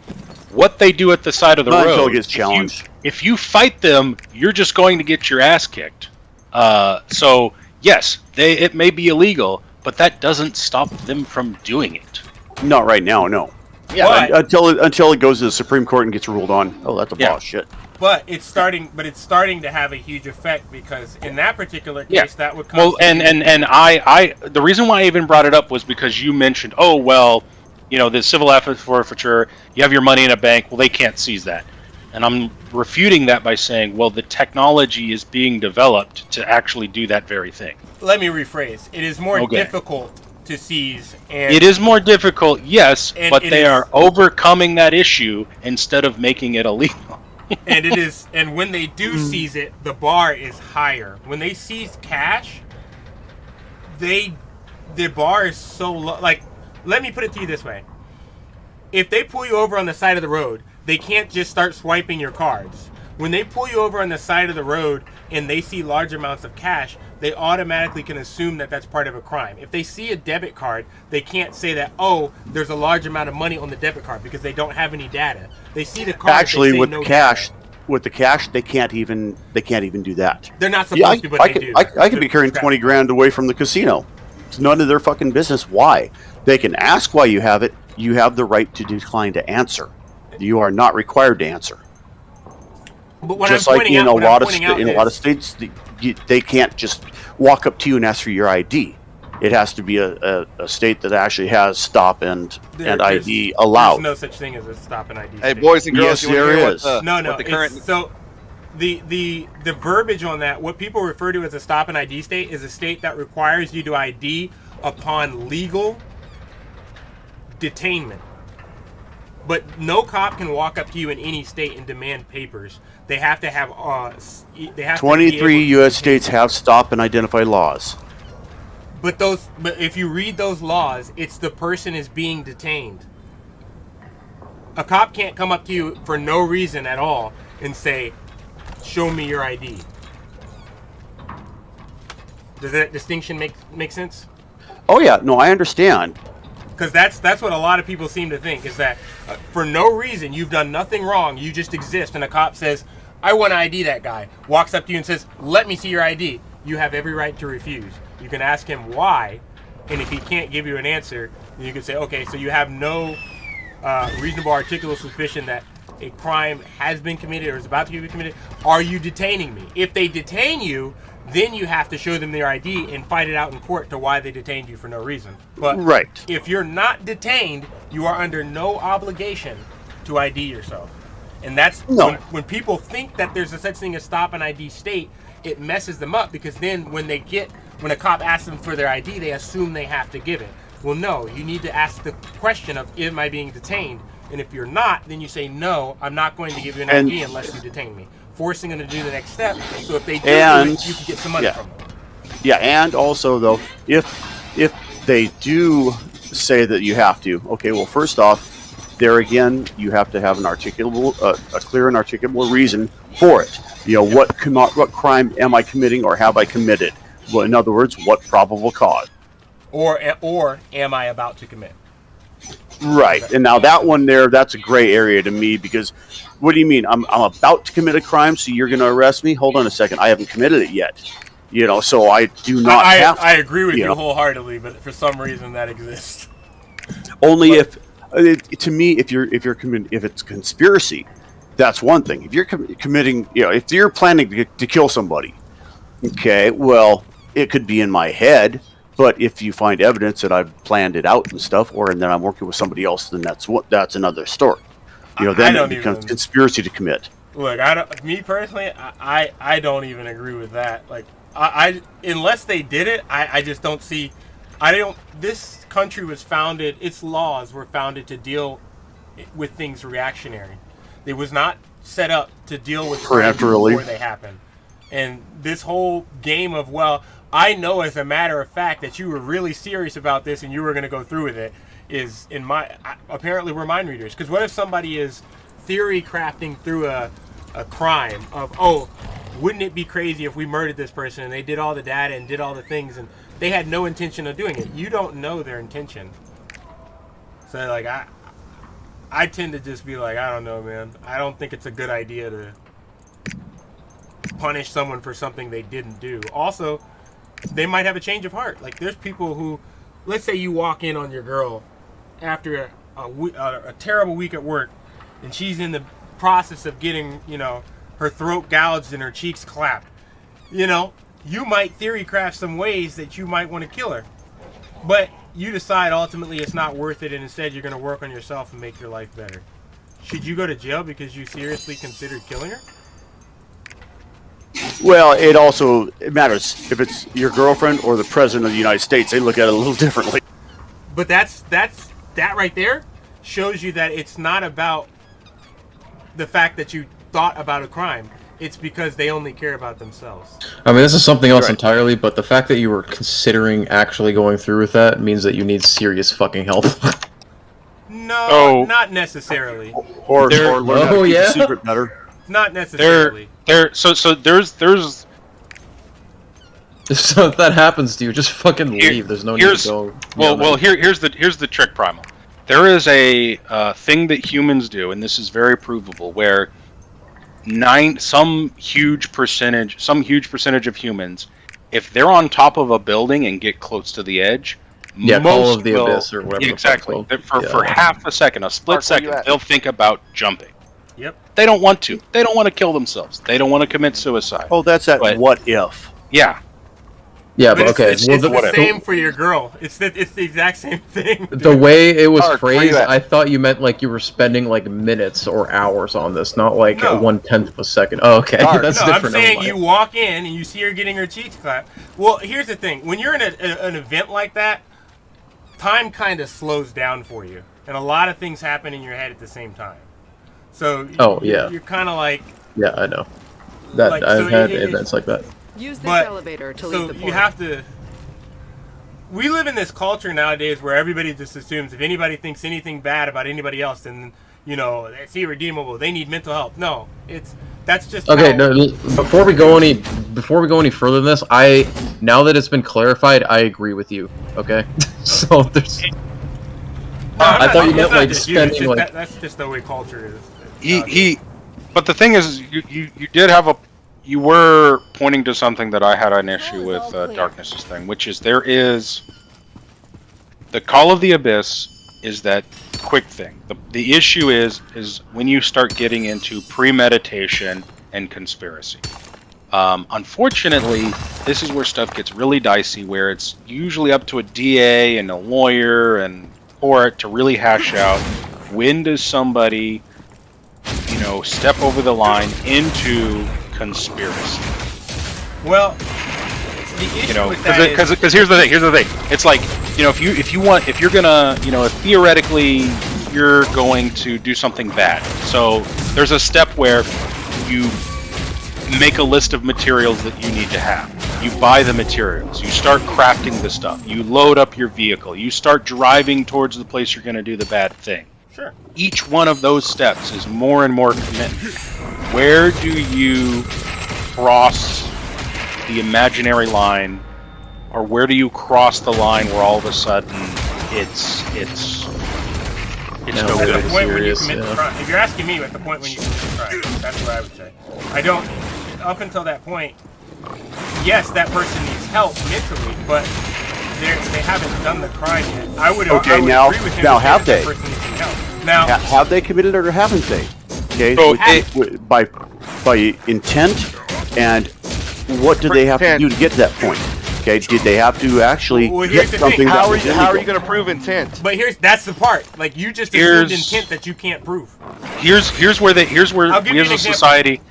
What they do at the side of the road, until it gets challenged. If you fight them, you're just going to get your ass kicked. So yes, it may be illegal, but that doesn't stop them from doing it. Not right now, no. Yeah, until it goes to the Supreme Court and gets ruled on. Oh, that's a boss shit. But it's starting to have a huge effect because in that particular case, that would come. Well, and I the reason why I even brought it up was because you mentioned, the civil forfeiture, you have your money in a bank. Well, they can't seize that, and I'm refuting that by saying, well, the technology is being developed to actually do that very thing. Let me rephrase. It is more difficult to seize. And it is more difficult, yes, but they are overcoming that issue instead of making it illegal. And when they do seize it, the bar is higher. When they seize cash, the bar is so low. Like, let me put it to you this way. If they pull you over on the side of the road, they can't just start swiping your cards. When they pull you over on the side of the road and they see large amounts of cash, they automatically can assume that that's part of a crime. If they see a debit card, they can't say that, there's a large amount of money on the debit card because they don't have any data. They see the card. Actually, with the cash, they can't even do that. They're not supposed to, but they do. I could be carrying 20 grand away from the casino. It's none of their fucking business why. They can ask why you have it. You have the right to decline to answer. You are not required to answer. But when just I'm like in a lot of states, they can't just walk up to you and ask for your ID. It has to be a state that actually has stop and ID allowed. There's no such thing as a stop and ID. Hey, boys and girls, yes, there is. The verbiage on that, what people refer to as a stop and ID state, is a state that requires you to ID upon legal detainment. But no cop can walk up to you in any state and demand papers. They have to have. 23 U.S. states have stop and identify laws. But if you read those laws, it's the person is being detained. A cop can't come up to you for no reason at all and say, "Show me your ID." Does that distinction make sense? Oh yeah, no, I understand. Because that's what a lot of people seem to think, is that for no reason, you've done nothing wrong, you just exist, and a cop says, I want to ID that guy, walks up to you and says, let me see your ID. You have every right to refuse. You can ask him why, and if he can't give you an answer, then you can say, okay, so you have no reasonable articulable suspicion that a crime has been committed or is about to be committed. Are you detaining me? If they detain you, then you have to show them their ID and fight it out in court to why they detained you for no reason. But if you're not detained, you are under no obligation to ID yourself. And that's when people think that there's a such thing as stop and ID state, it messes them up, because then when a cop asks them for their ID, they assume they have to give it. Well, no, you need to ask the question of, am I being detained? And if you're not, then you say, no, I'm not going to give you an ID unless you detain me. forcing them to do the next step. So if they do, And- you can get some money yeah. from them. Yeah, and also though, if they do say that you have to, okay, well, first off, there again, you have to have an articulable, a clear and articulable reason for it. You know, what crime am I committing or have I committed? Well, in other words, what probable cause? Or am I about to commit? Right. And now that one there, that's a gray area to me because what do you mean? I'm about to commit a crime, so you're going to arrest me? Hold on a second. I haven't committed it yet. You know, so I do not have to. I agree with you know. wholeheartedly, but for some reason that exists. Only if, to me, if it's conspiracy, that's one thing. If you're committing, you know, if you're planning to kill somebody, okay, well, it could be in my head. But if you find evidence that I've planned it out and stuff, and then I'm working with somebody else, then that's another story. You know, then it becomes conspiracy to commit. Look, me personally, I don't even agree with that. Like, I unless they did it, I just don't see. This country was founded. Its laws were founded to deal with things reactionary. It was not set up to deal with crimes before they happen. And this whole game of, well, I know as a matter of fact that you were really serious about this and you were going to go through with it is apparently we're mind readers. Because what if somebody is theory crafting through a crime of, oh, wouldn't it be crazy if we murdered this person and they did all the data and did all the things and they had no intention of doing it. You don't know their intention. So like I tend to just be like, I don't know, man. I don't think it's a good idea to punish someone for something they didn't do. Also, they might have a change of heart. Like there's people who, let's say you walk in on your girl after a terrible week at work and she's in the process of getting, you know, her throat gouged and her cheeks clapped. You know, you might theory craft some ways that you might want to kill her. But you decide ultimately it's not worth it and instead you're going to work on yourself and make your life better. Should you go to jail because you seriously considered killing her? Well, it matters if it's your girlfriend or the president of the United States. They look at it a little differently. But that right there shows you that it's not about the fact that you thought about a crime. It's because they only care about themselves. I mean, this is something else entirely, but the fact that you were considering actually going through with that means that you need serious fucking help. No, not necessarily. Or learn how to keep the secret better. Not necessarily. So there's So if that happens to you, just fucking leave. There's no need to go. Here's the trick, Primal. There is a thing that humans do, and this is very provable, where some huge percentage of humans, if they're on top of a building and get close to the edge, Call of the Abyss or whatever. Exactly. For half a second, a split second, they'll think about jumping. Yep. They don't want to. They don't want to kill themselves. They don't want to commit suicide. Oh, that's that what if. Yeah. Yeah, but okay. It's the same for your girl. It's the exact same thing. The way it was phrased, I thought you meant like you were spending like minutes or hours on this, not like 1/10 of a second. Oh, okay, that's different. I'm saying you walk in and you see her getting her cheeks clapped. Well, here's the thing: when you're in an event like that, time kind of slows down for you, and a lot of things happen in your head at the same time. So you're kind of like I know that like, I've had events like that. Use this elevator to leave the port. You have to. We live in this culture nowadays where everybody just assumes if anybody thinks anything bad about anybody else, then you know it's irredeemable. They need mental health. No, that's just okay. No, before we go any further than this, now that it's been clarified, I agree with you. Okay, so there's. I thought you meant like spending like. That's just the way culture is. But the thing is, you did have you were pointing to something that I had an issue with Darkness's thing, which is there is the Call of the Abyss is that quick thing. The issue is when you start getting into premeditation and conspiracy. Unfortunately, this is where stuff gets really dicey, where it's usually up to a DA and a lawyer and court to really hash out when does somebody, step over the line into conspiracy. Well, the issue with that because here's the thing. It's like, if you're gonna, theoretically you're going to do something bad. So there's a step where you make a list of materials that you need to have. You buy the materials. You start crafting the stuff. You load up your vehicle. You start driving towards the place you're going to do the bad thing. Sure. Each one of those steps is more and more commitment. Where do you cross the imaginary line, or where do you cross the line where all of a sudden it's no good? At the point when you commit the crime. If you're asking me, at the point when you commit the crime, that's what I would say. I don't. Up until that point, yes, that person needs help mentally, but they haven't done the crime yet. I would agree with him. Now have they? That person needs some help. Now, have they committed it or haven't they? Okay, so by intent, and what do they have to do to get to that point? Okay, did they have to actually get something? How are you going to prove intent? But that's the part. Like, you just assumed intent that you can't prove. Here's where we as a society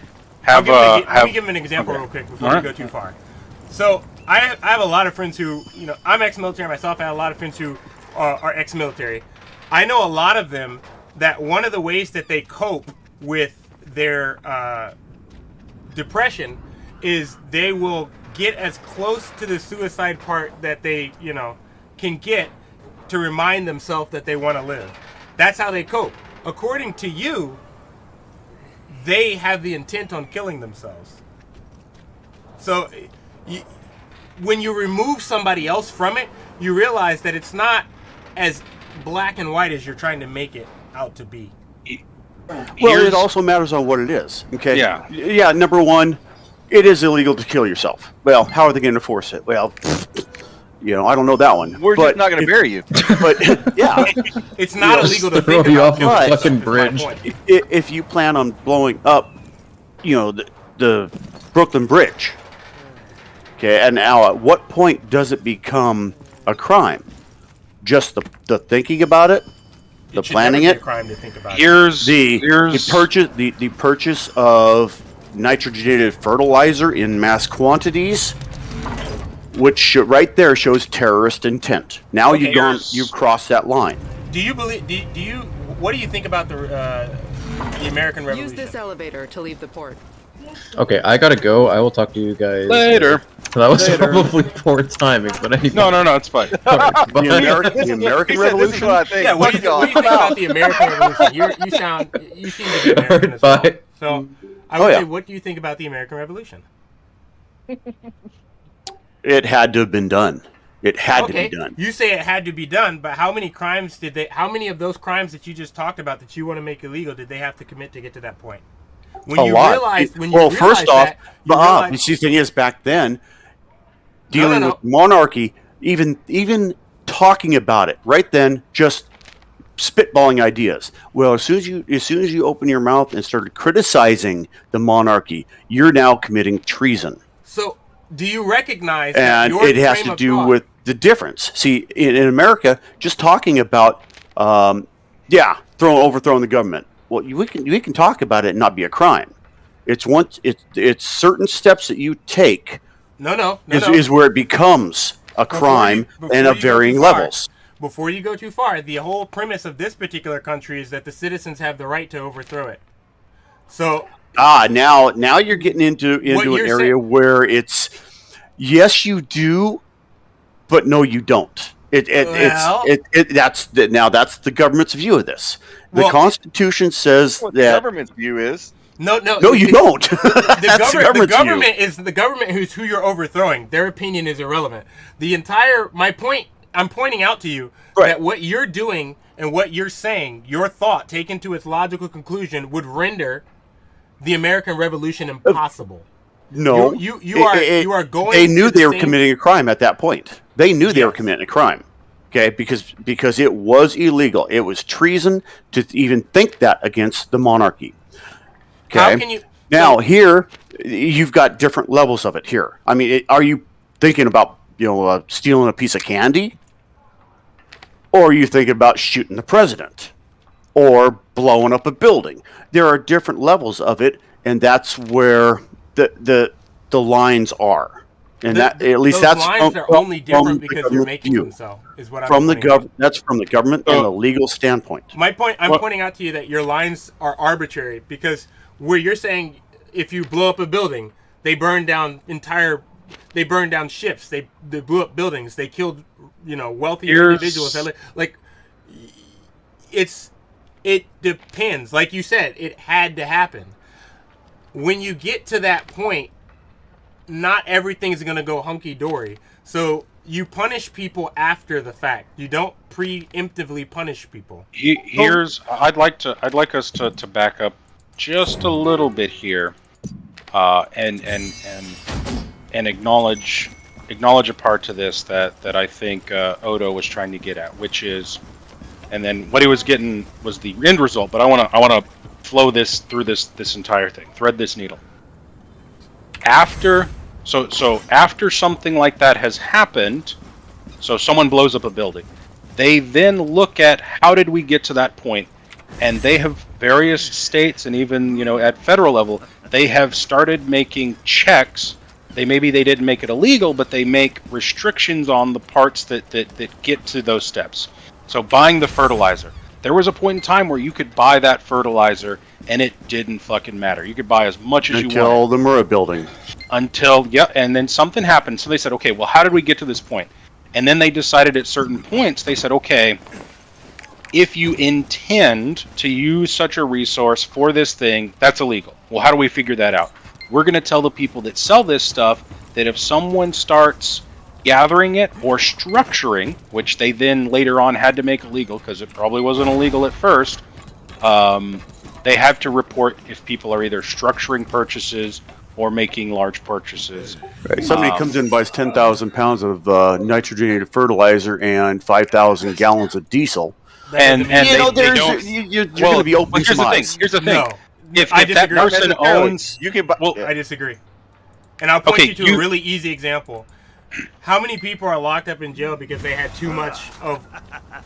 have. Let me give him an example real quick before we go too far. So I have a lot of friends who, I'm ex-military myself. I have a lot of friends who are ex-military. I know a lot of them that one of the ways that they cope with their depression is they will get as close to the suicide part that they, can get to remind themselves that they want to live. That's how they cope. According to you, they have the intent on killing themselves. So when you remove somebody else from it, you realize that it's not as black and white as you're trying to make it out to be. Well, it also matters on what it is. Okay. Yeah. Yeah. Number one, it is illegal to kill yourself. Well, how are they going to enforce it? Well, I don't know that one. We're just not going to bury you. But yeah, it's not illegal to throw you off a fucking bridge. If you plan on blowing up, the Brooklyn Bridge. Okay, and now at what point does it become a crime? Just the thinking about it, the planning it. A crime to think about the purchase of nitrogenated fertilizer in mass quantities, which right there shows terrorist intent. Now you've crossed that line. Do you believe? What do you think about the American Revolution? Use this elevator to leave the port. Okay, I gotta go. I will talk to you guys later. That was probably poor timing, but anyway. No, it's fine. The American Revolution. Yeah, what do you think about the American Revolution? You seem to be American as well. So I would say, what do you think about the American Revolution? It had to have been done. It had to be done. You say it had to be done, but how many crimes how many of those crimes that you just talked about that you want to make illegal did they have to commit to get to that point? First off, you see, the thing is, back then, dealing with monarchy, even talking about it, right then, just spitballing ideas. Well, as soon as you open your mouth and started criticizing the monarchy, you're now committing treason. So, do you recognize and that it has to do with the difference? See, in America, just talking about overthrowing the government. Well, we can talk about it and not be a crime. It's certain steps that you take. Is where it becomes a crime and of varying levels. Before you go too far, the whole premise of this particular country is that the citizens have the right to overthrow it. So now you're getting into an area where it's yes you do, but no you don't. That's the government's view of this. The Constitution says that the government's view is no, you don't. The government is the government who you're overthrowing. Their opinion is irrelevant. My point I'm pointing out to you that what you're doing and what you're saying, your thought taken to its logical conclusion would render the American Revolution impossible. No, you are going. They knew they were committing a crime at that point. They knew they were committing a crime. Okay, because it was illegal. It was treason to even think that against the monarchy. Okay. How can you? Now here, you've got different levels of it. Here, I mean, are you thinking about stealing a piece of candy, or are you thinking about shooting the president, or blowing up a building? There are different levels of it, and that's where the lines are. And that's lines are only different because you're making them so. Is what I'm That's from the government and the legal standpoint. My point, I'm pointing out to you that your lines are arbitrary because where you're saying if you blow up a building, they burn down ships. They blew up buildings. They killed, wealthy individuals. It depends. Like you said, it had to happen. When you get to that point, not everything's going to go hunky-dory. So you punish people after the fact. You don't preemptively punish people. I'd like us to back up just a little bit here, and acknowledge a part to this that I think Odo was trying to get at, which is, and then what he was getting was the end result. But I want to flow this through this entire thing, thread this needle. After something like that has happened, so someone blows up a building, they then look at how did we get to that point, and they have various states and even at federal level, they have started making checks. Maybe they didn't make it illegal, but they make restrictions on the parts that get to those steps. So buying the fertilizer. There was a point in time where you could buy that fertilizer and it didn't fucking matter. You could buy as much as you wanted. Until the Murrah building. And then something happened. So they said, okay, well, how did we get to this point? And then they decided at certain points, they said, okay, if you intend to use such a resource for this thing, that's illegal. Well, how do we figure that out? We're going to tell the people that sell this stuff that if someone starts gathering it or structuring, which they then later on had to make illegal because it probably wasn't illegal at first, they have to report if people are either structuring purchases or making large purchases. Right. Somebody comes in and buys 10,000 pounds of nitrogenated fertilizer and 5,000 gallons of diesel. And you're going to be open some eyes. Here's the thing. No. If that person owns... You can buy, I disagree. And I'll point you to a really easy example. How many people are locked up in jail because they had too much of,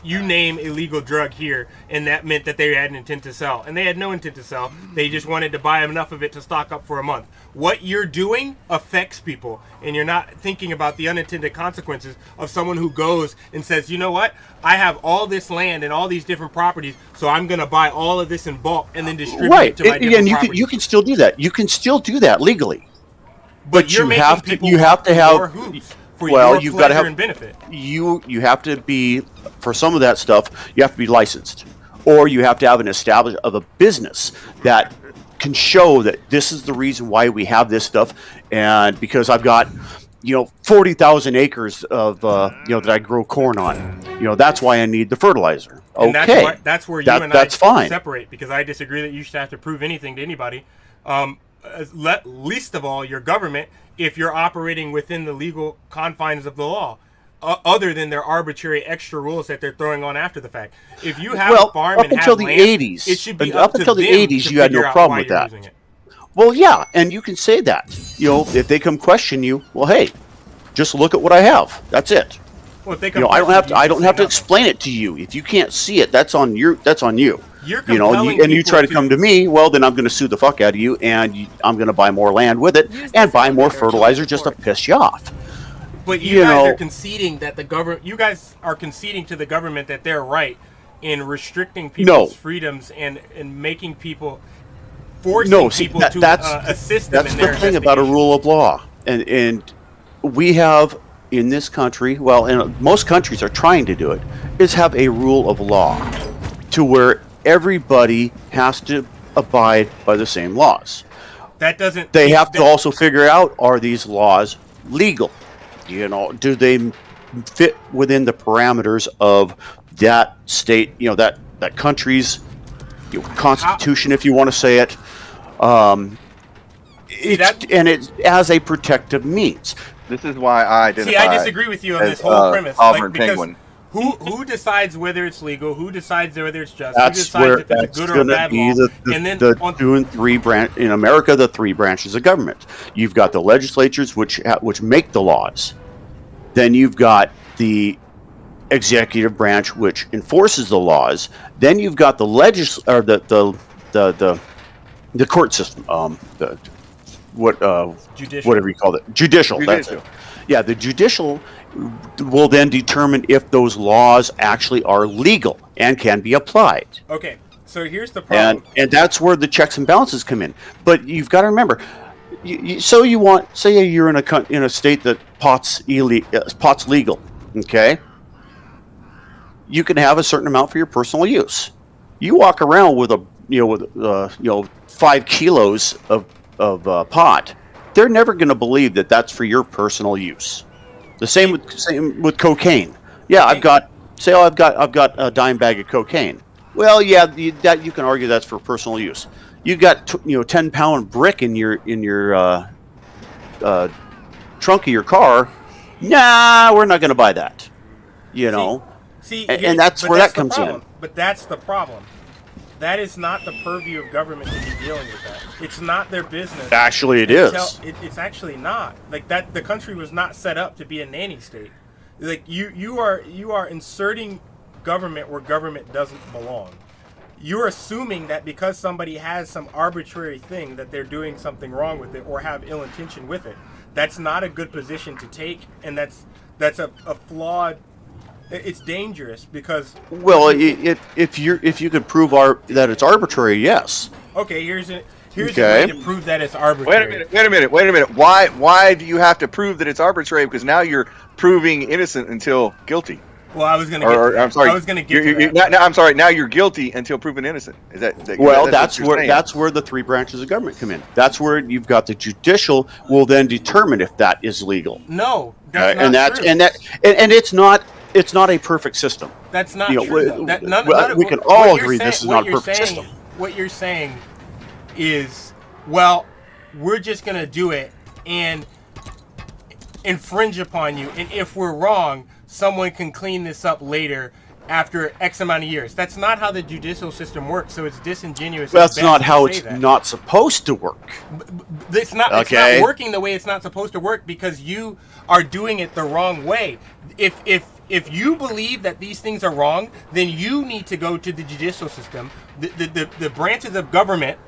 you name, illegal drug here, and that meant that they had an intent to sell. And they had no intent to sell. They just wanted to buy enough of it to stock up for a month. What you're doing affects people, and you're not thinking about the unintended consequences of someone who goes and says, you know what, I have all this land and all these different properties, so I'm going to buy all of this in bulk and then distribute it to my different properties. You can still do that. You can still do that legally. But you have to have hoops for your pleasure and benefit. You have to be, for some of that stuff, you have to be licensed, or you have to have an established of a business that can show that this is the reason why we have this stuff, and because I've got 40,000 acres of that I grow corn on, that's why I need the fertilizer. And okay, that's where you and I fine. Separate, because I disagree that you should have to prove anything to anybody. Least of all your government, if you're operating within the legal confines of the law, other than their arbitrary extra rules that they're throwing on after the fact. If you have a farm and have land, it should be up until the 80s, you had no problem with that. Well, yeah, and you can say that. If they come question you, well, hey, just look at what I have. That's it. Well, if they come I don't have to explain it to you. If you can't see it, that's on you. And you try to come to me, well, then I'm going to sue the fuck out of you, and I'm going to buy more land with it and buy more fertilizer just to piss you off. But you guys are conceding that you guys are conceding to the government that they're right in restricting people's freedoms and making people, forcing people to assist them in their That's the thing about a rule of law, and we have in this country, well, and most countries are trying to do it, is have a rule of law to where everybody has to abide by the same laws. That doesn't. They have to also figure out, are these laws legal? Do they fit within the parameters of that state? That country's constitution, if you want to say it. And it's as a protective means. This is why I identify. See, I disagree with you on this whole premise. Penguin. Who decides whether it's legal? Who decides whether it's just? That's who decides if it's a good or a bad law? The 2 and 3 branch in America. The 3 branches of government. You've got the legislatures, which make the laws. Then you've got the executive branch, which enforces the laws. Then you've got the the court system. Whatever you call it, judicial. That's it. Yeah, the judicial will then determine if those laws actually are legal and can be applied. Okay, So here's the problem. And that's where the checks and balances come in. But you've got to remember, say you're in a state that pot's legal, okay? You can have a certain amount for your personal use. You walk around with 5 kilos of pot. They're never going to believe that that's for your personal use. The same with cocaine. Yeah, I've got a dime bag of cocaine. Well, yeah, you can argue that's for personal use. You got 10-pound brick in your trunk of your car. Nah, we're not going to buy that. And that's where that comes in. But that's the problem. That is not the purview of government to be dealing with that. It's not their business. Actually, it is. It's actually not. Like that, the country was not set up to be a nanny state. Like you are inserting government where government doesn't belong. You're assuming that because somebody has some arbitrary thing that they're doing something wrong with it or have ill intention with it. That's not a good position to take, and that's a flawed. It's dangerous because. Well, if you could prove that it's arbitrary, yes. Okay, here's a way to prove that it's arbitrary. Wait a minute. Why do you have to prove that it's arbitrary? Because now you're proving innocent until guilty. Well, I was going to get. I'm sorry. I was going to get to that. I'm sorry. Now you're guilty until proven innocent. Is that? Well, that's where the 3 branches of government come in. That's where you've got the judicial will then determine if that is legal. No, that's not true. And it's not. It's not a perfect system. That's not true. We can all agree this is not a perfect system. What you're saying is, well, we're just going to do it and infringe upon you, and if we're wrong, someone can clean this up later after X amount of years. That's not how the judicial system works, so it's disingenuous. Well, that's not how it's not supposed to work. It's not. Okay. It's not working the way it's not supposed to work because you are doing it the wrong way. If you believe that these things are wrong, then you need to go to the judicial system. The branches of government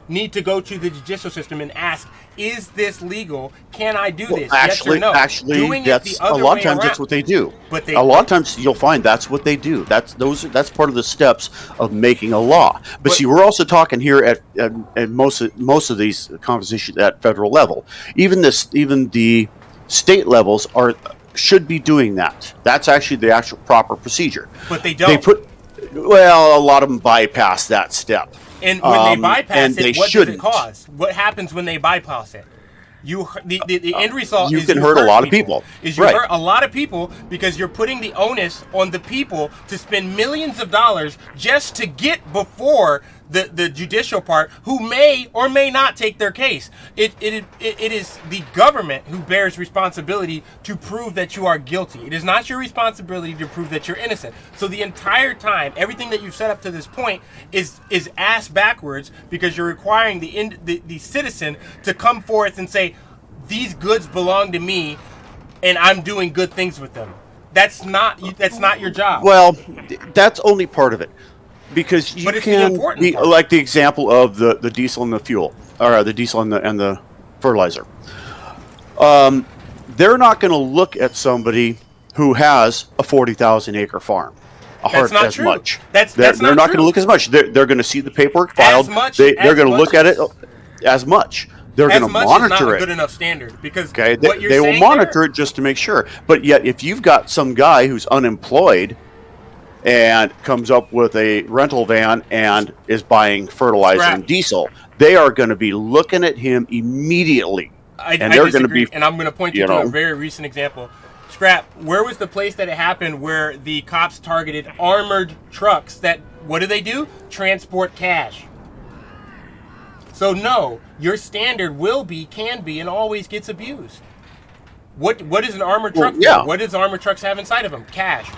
need to go to the judicial system and ask, is this legal? Can I do this? Actually, yes or no? Actually, that's a lot of times that's what they do. But a lot of times you'll find that's what they do. That's part of the steps of making a law. But see, we're also talking here at most of these conversations at federal level. Even the state levels should be doing that. That's actually the actual proper procedure. But they don't. A lot of them bypass that step. And when they bypass it, what does it cause? What happens when they bypass it? The end result you is can hurt a lot of people. Hurt a lot of people because you're putting the onus on the people to spend millions of dollars just to get before the judicial part, who may or may not take their case. It is the government who bears responsibility to prove that you are guilty. It is not your responsibility to prove that you're innocent. So the entire time, everything that you've set up to this point is ass backwards because you're requiring the citizen to come forth and say, these goods belong to me, and I'm doing good things with them. That's not your job. Well, that's only part of it. Because you can be like the example of the diesel and the fuel, or the diesel and the fertilizer. They're not going to look at somebody who has a 40,000 acre farm. That's not as true. Much. They're not going to look as much. They're going to see the paperwork filed. They're going to look at it as much. They're going to monitor is not it. A good enough standard because they will monitor it just to make sure. But yet, if you've got some guy who's unemployed and comes up with a rental van and is buying fertilizer and diesel, they are going to be looking at him immediately. And they're going to be, and I'm going to point you to a very recent example. Scrap, where was the place that it happened where the cops targeted armored trucks that, what do? Transport cash. So no, your standard can be, and always gets abused. What is an armored truck for? What does armored trucks have inside of them? Cash.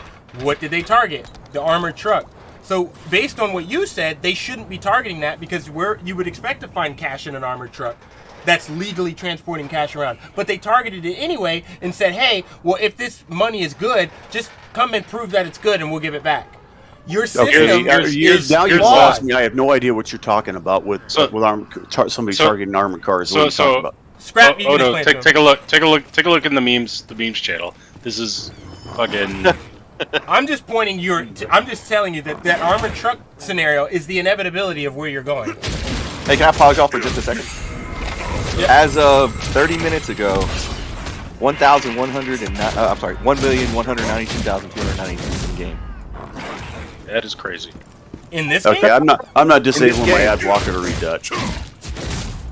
What did they target? The armored truck. So based on what you said, they shouldn't be targeting that because you would expect to find cash in an armored truck that's legally transporting cash around. But they targeted it anyway and said, hey, well, if this money is good, just come and prove that it's good and we'll give it back. Your system now you've lost me. I have no idea what you're talking about with somebody targeting armored cars. Scrap. Take a look in the memes channel. This is fucking I'm just pointing I'm just telling you that armored truck scenario is the inevitability of where you're going. Hey, can I pause off for just a second? Yep. As of 30 minutes ago, 1,192,292 in game. That is crazy. In this Okay, game? I'm not disabling my ad blocker to read that.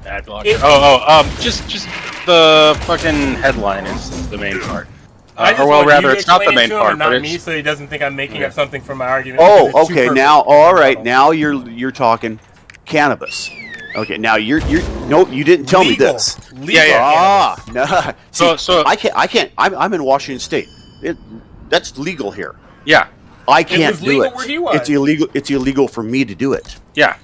Ad blocker. Just the fucking headline is the main part. Or well, rather, it's not the main part, not but me, it's... so he doesn't think I'm making up something from my argument. Oh, okay. Now, all right. Now you're talking cannabis. Okay. Now you didn't tell me this. Legal. No. See, so I can't. I'm in Washington State. That's legal here. Yeah. I can't do it. Where he was. It's illegal. It's illegal for me to do it. Yeah.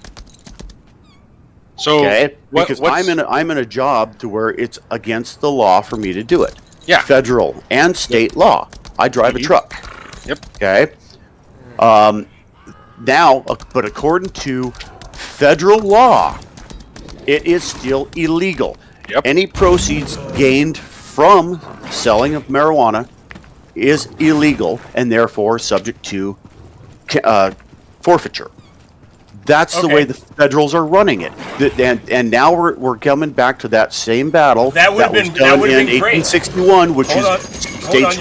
So okay, because I'm in a job to where it's against the law for me to do it. Yeah. Federal and state law. I drive a truck. Yep. Okay. Now, but according to federal law, it is still illegal. Yep. Any proceeds gained from selling of marijuana is illegal and therefore subject to forfeiture. That's the way the federals are running it. And now we're coming back to that same battle that was done in 1861, which is states'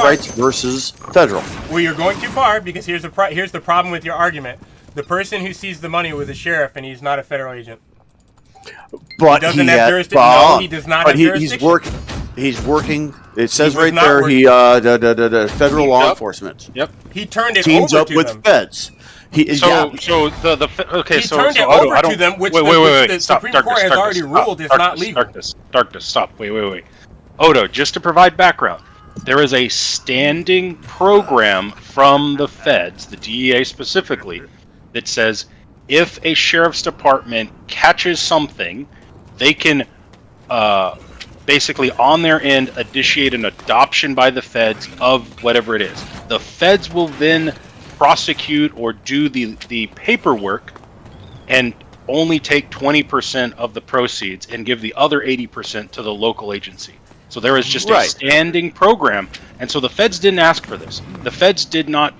rights versus federal. Well, you're going too far because here's the problem with your argument. The person who seized the money was a sheriff, and he's not a federal agent. But he doesn't have jurisdiction. No, he does not have jurisdiction. He's working. It says right there. The federal law enforcement. Yep. He turned it teams over up to with them. feds. He turned it over to them, which the Supreme Court has already ruled is not legal. Darkness, stop. Wait. Odo, just to provide background, there is a standing program from the feds, the DEA specifically, that says if a sheriff's department catches something, they can basically on their end initiate an adoption by the feds of whatever it is. The feds will then prosecute or do the paperwork and only take 20% of the proceeds and give the other 80% to the local agency. So there is just a standing program, and so the feds didn't ask for this. The feds did not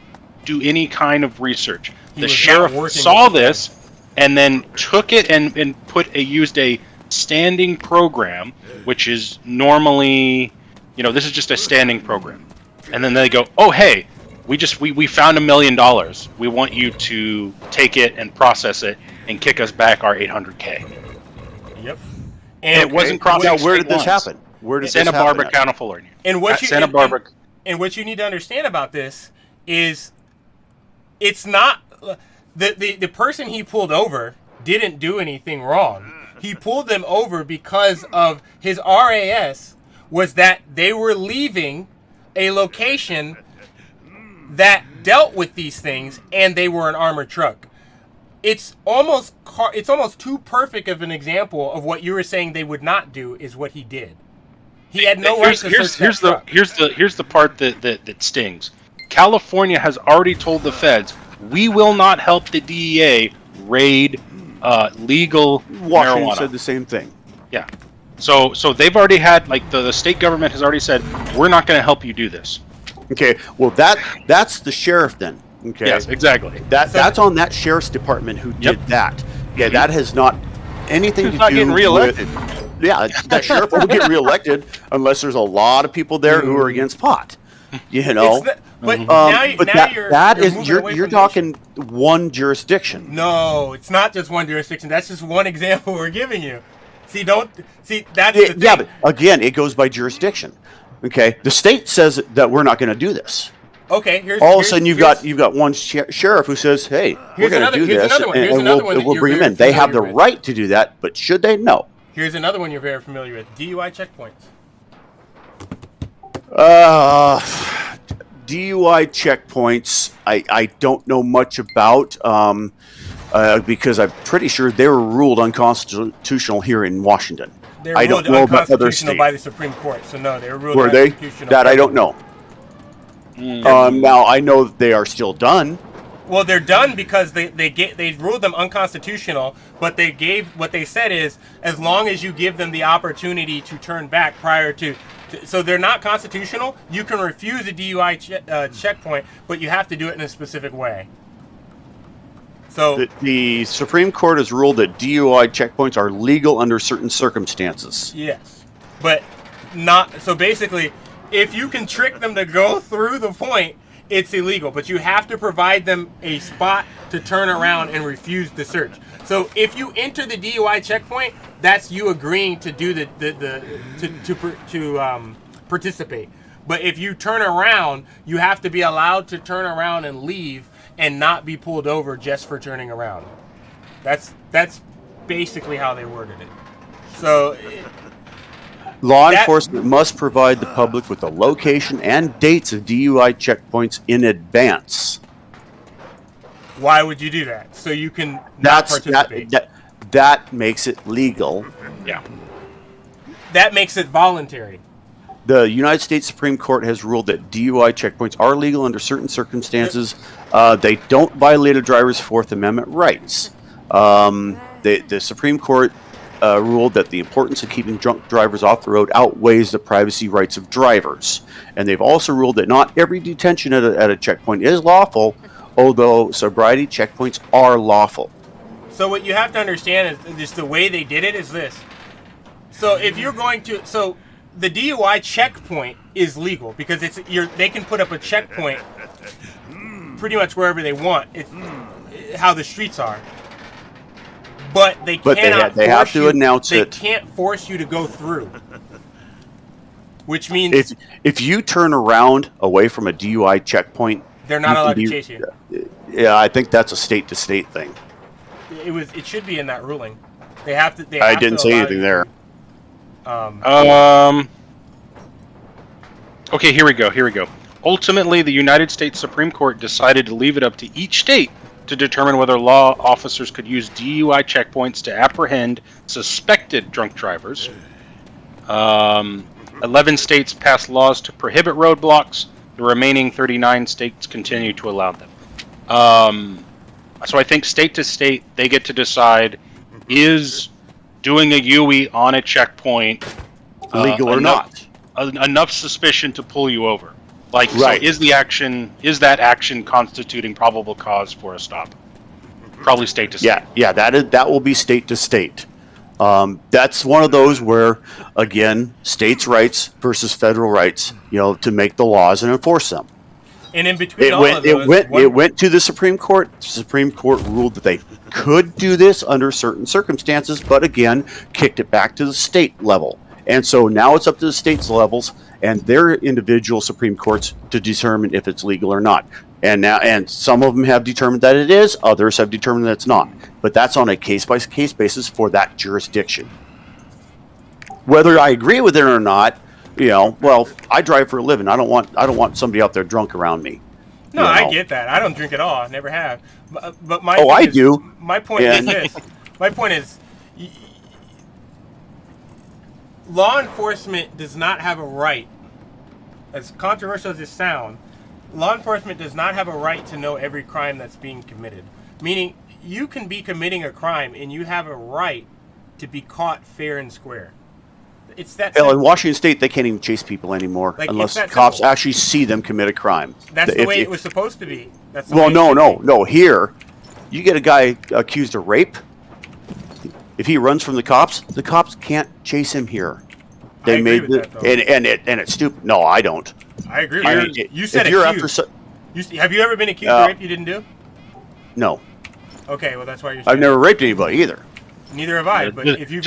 do any kind of research. The sheriff saw this and then took it and used a standing program, which is normally, this is just a standing program. And then they go, oh, hey, we found $1 million. We want you to take it and process it and kick us back our $800K. Yep. And it wasn't crossing. Now, where did this happen? Where did Santa Barbara, California? And what you Santa Barbara. And what you need to understand about this is, it's not the person he pulled over didn't do anything wrong. He pulled them over because of his RAS was that they were leaving a location that dealt with these things, and they were an armored truck. It's almost too perfect of an example of what you were saying they would not do is what he did. He had no right to search that truck. Here's the part that stings. California has already told the feds, we will not help the DEA raid legal Washington marijuana. Said the same thing. Yeah. So they've already had, the state government has already said, we're not going to help you do this. Okay, well that's the sheriff then. Okay. Yes, exactly. That's on that sheriff's department who did that. Yeah, that has not anything to do getting reelected. Yeah, that sheriff won't get reelected unless there's a lot of people there who are against pot. You're talking one jurisdiction. No, it's not just one jurisdiction. That's just one example we're giving you. That's the thing. Yeah, but again, it goes by jurisdiction. Okay, the state says that we're not going to do this. Okay, all of a sudden you've got one sheriff who says, "Hey, we're going to do this, and we'll bring them in." They have the right to do that, but should they? No. Here's another one you're very familiar with: DUI checkpoints. DUI checkpoints. I don't know much about because I'm pretty sure they were ruled unconstitutional here in Washington. I don't know about other states. By the Supreme Court, so no, they were ruled unconstitutional. That I don't know. Now I know they are still done. Well, they're done because they ruled them unconstitutional, but what they said is as long as you give them the opportunity to turn back prior to So they're not constitutional. You can refuse a DUI checkpoint, but you have to do it in a specific way. So the Supreme Court has ruled that DUI checkpoints are legal under certain circumstances. yes, but not. So basically, if you can trick them to go through the point, it's illegal. But you have to provide them a spot to turn around and refuse the search. So if you enter the DUI checkpoint, that's you agreeing to do to participate. But if you turn around, you have to be allowed to turn around and leave and not be pulled over just for turning around. That's basically how they worded it. So law enforcement must provide the public with the location and dates of DUI checkpoints in advance. Why would you do that? So you can not participate. That makes it legal. Yeah. That makes it voluntary. The United States Supreme Court has ruled that DUI checkpoints are legal under certain circumstances. They don't violate a driver's Fourth Amendment rights. The Supreme Court ruled that the importance of keeping drunk drivers off the road outweighs the privacy rights of drivers. And they've also ruled that not every detention at a checkpoint is lawful, although sobriety checkpoints are lawful. So what you have to understand is just the way they did it is this. So if you're going to... So the DUI checkpoint is legal because they can put up a checkpoint pretty much wherever they want. It's how the streets are. But they have to announce it. They can't force you to go through. Which means if you turn around away from a DUI checkpoint, they're not allowed to chase you. Yeah, I think that's a state-to-state thing. It should be in that ruling. They have to. I didn't say anything there. Okay, here we go. Ultimately, the United States Supreme Court decided to leave it up to each state to determine whether law officers could use DUI checkpoints to apprehend suspected drunk drivers. 11 states passed laws to prohibit roadblocks. The remaining 39 states continue to allow them. So I think state to state, they get to decide, is doing a UE on a checkpoint legal or not? Enough suspicion to pull you over. Like, right. So is that action constituting probable cause for a stop? Probably state to state. Yeah, that will be state to state. That's one of those where, again, states' rights versus federal rights, to make the laws and enforce them. And in between it went to the Supreme Court. The Supreme Court ruled that they could do this under certain circumstances, but again, kicked it back to the state level. And so now it's up to the states' levels and their individual Supreme Courts to determine if it's legal or not. And some of them have determined that it is, others have determined that it's not. But that's on a case-by-case basis for that jurisdiction. Whether I agree with it or not, well, I drive for a living. I don't want somebody out there drunk around me. No, I get that. I don't drink at all. I never have. But my I do. My point is this. My point is, law enforcement does not have a right, as controversial as this sounds, law enforcement does not have a right to know every crime that's being committed. Meaning, you can be committing a crime and you have a right to be caught fair and square. It's that Hell, in Washington State, they can't even chase people anymore unless cops actually see them commit a crime. That's the way it was supposed to be. No. Here, you get a guy accused of rape. If he runs from the cops can't chase him here. They made and it's stupid. No, I don't. I agree with you. You said accused. Have you ever been accused of rape you didn't do? No. Okay, well that's why you're saying I've never raped anybody either. Neither have I, but if you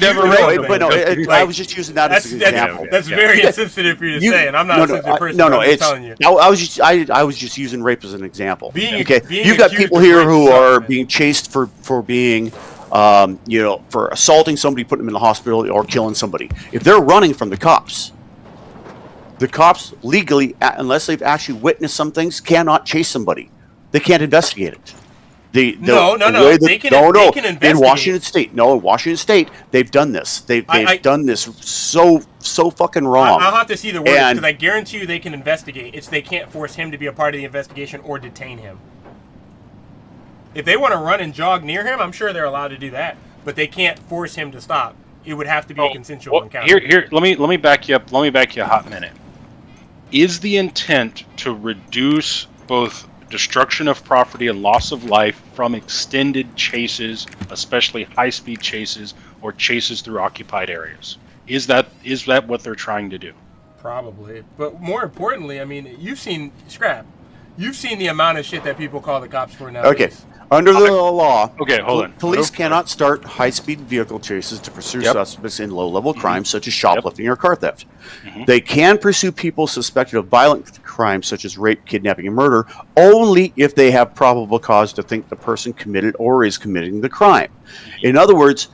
never raped, I was just using that as an example. That's very insensitive for you to say, and I'm not a sensitive person. I'm telling you. I was just using rape as an example. You've got people here who are being chased for being, for assaulting somebody, putting them in the hospital, or killing somebody. If they're running from the cops legally, unless they've actually witnessed some things, cannot chase somebody. They can't investigate it. They can investigate. In Washington State, they've done this. They've done this so fucking wrong. I'll have to see the words because I guarantee you they can investigate. It's they can't force him to be a part of the investigation or detain him. If they want to run and jog near him, I'm sure they're allowed to do that, but they can't force him to stop. it would have to be a consensual encounter. Let me back you up. Let me back you a hot minute. Is the intent to reduce both destruction of property and loss of life from extended chases, especially high-speed chases or chases through occupied areas? Is that what they're trying to do? Probably, but more importantly, I mean, you've seen the amount of shit that people call the cops for nowadays. Okay. Under the law, hold on. Police cannot start high-speed vehicle chases to pursue suspects in low-level crimes such as shoplifting or car theft. They can pursue people suspected of violent crimes such as rape, kidnapping, and murder only if they have probable cause to think the person committed or is committing the crime. In other words,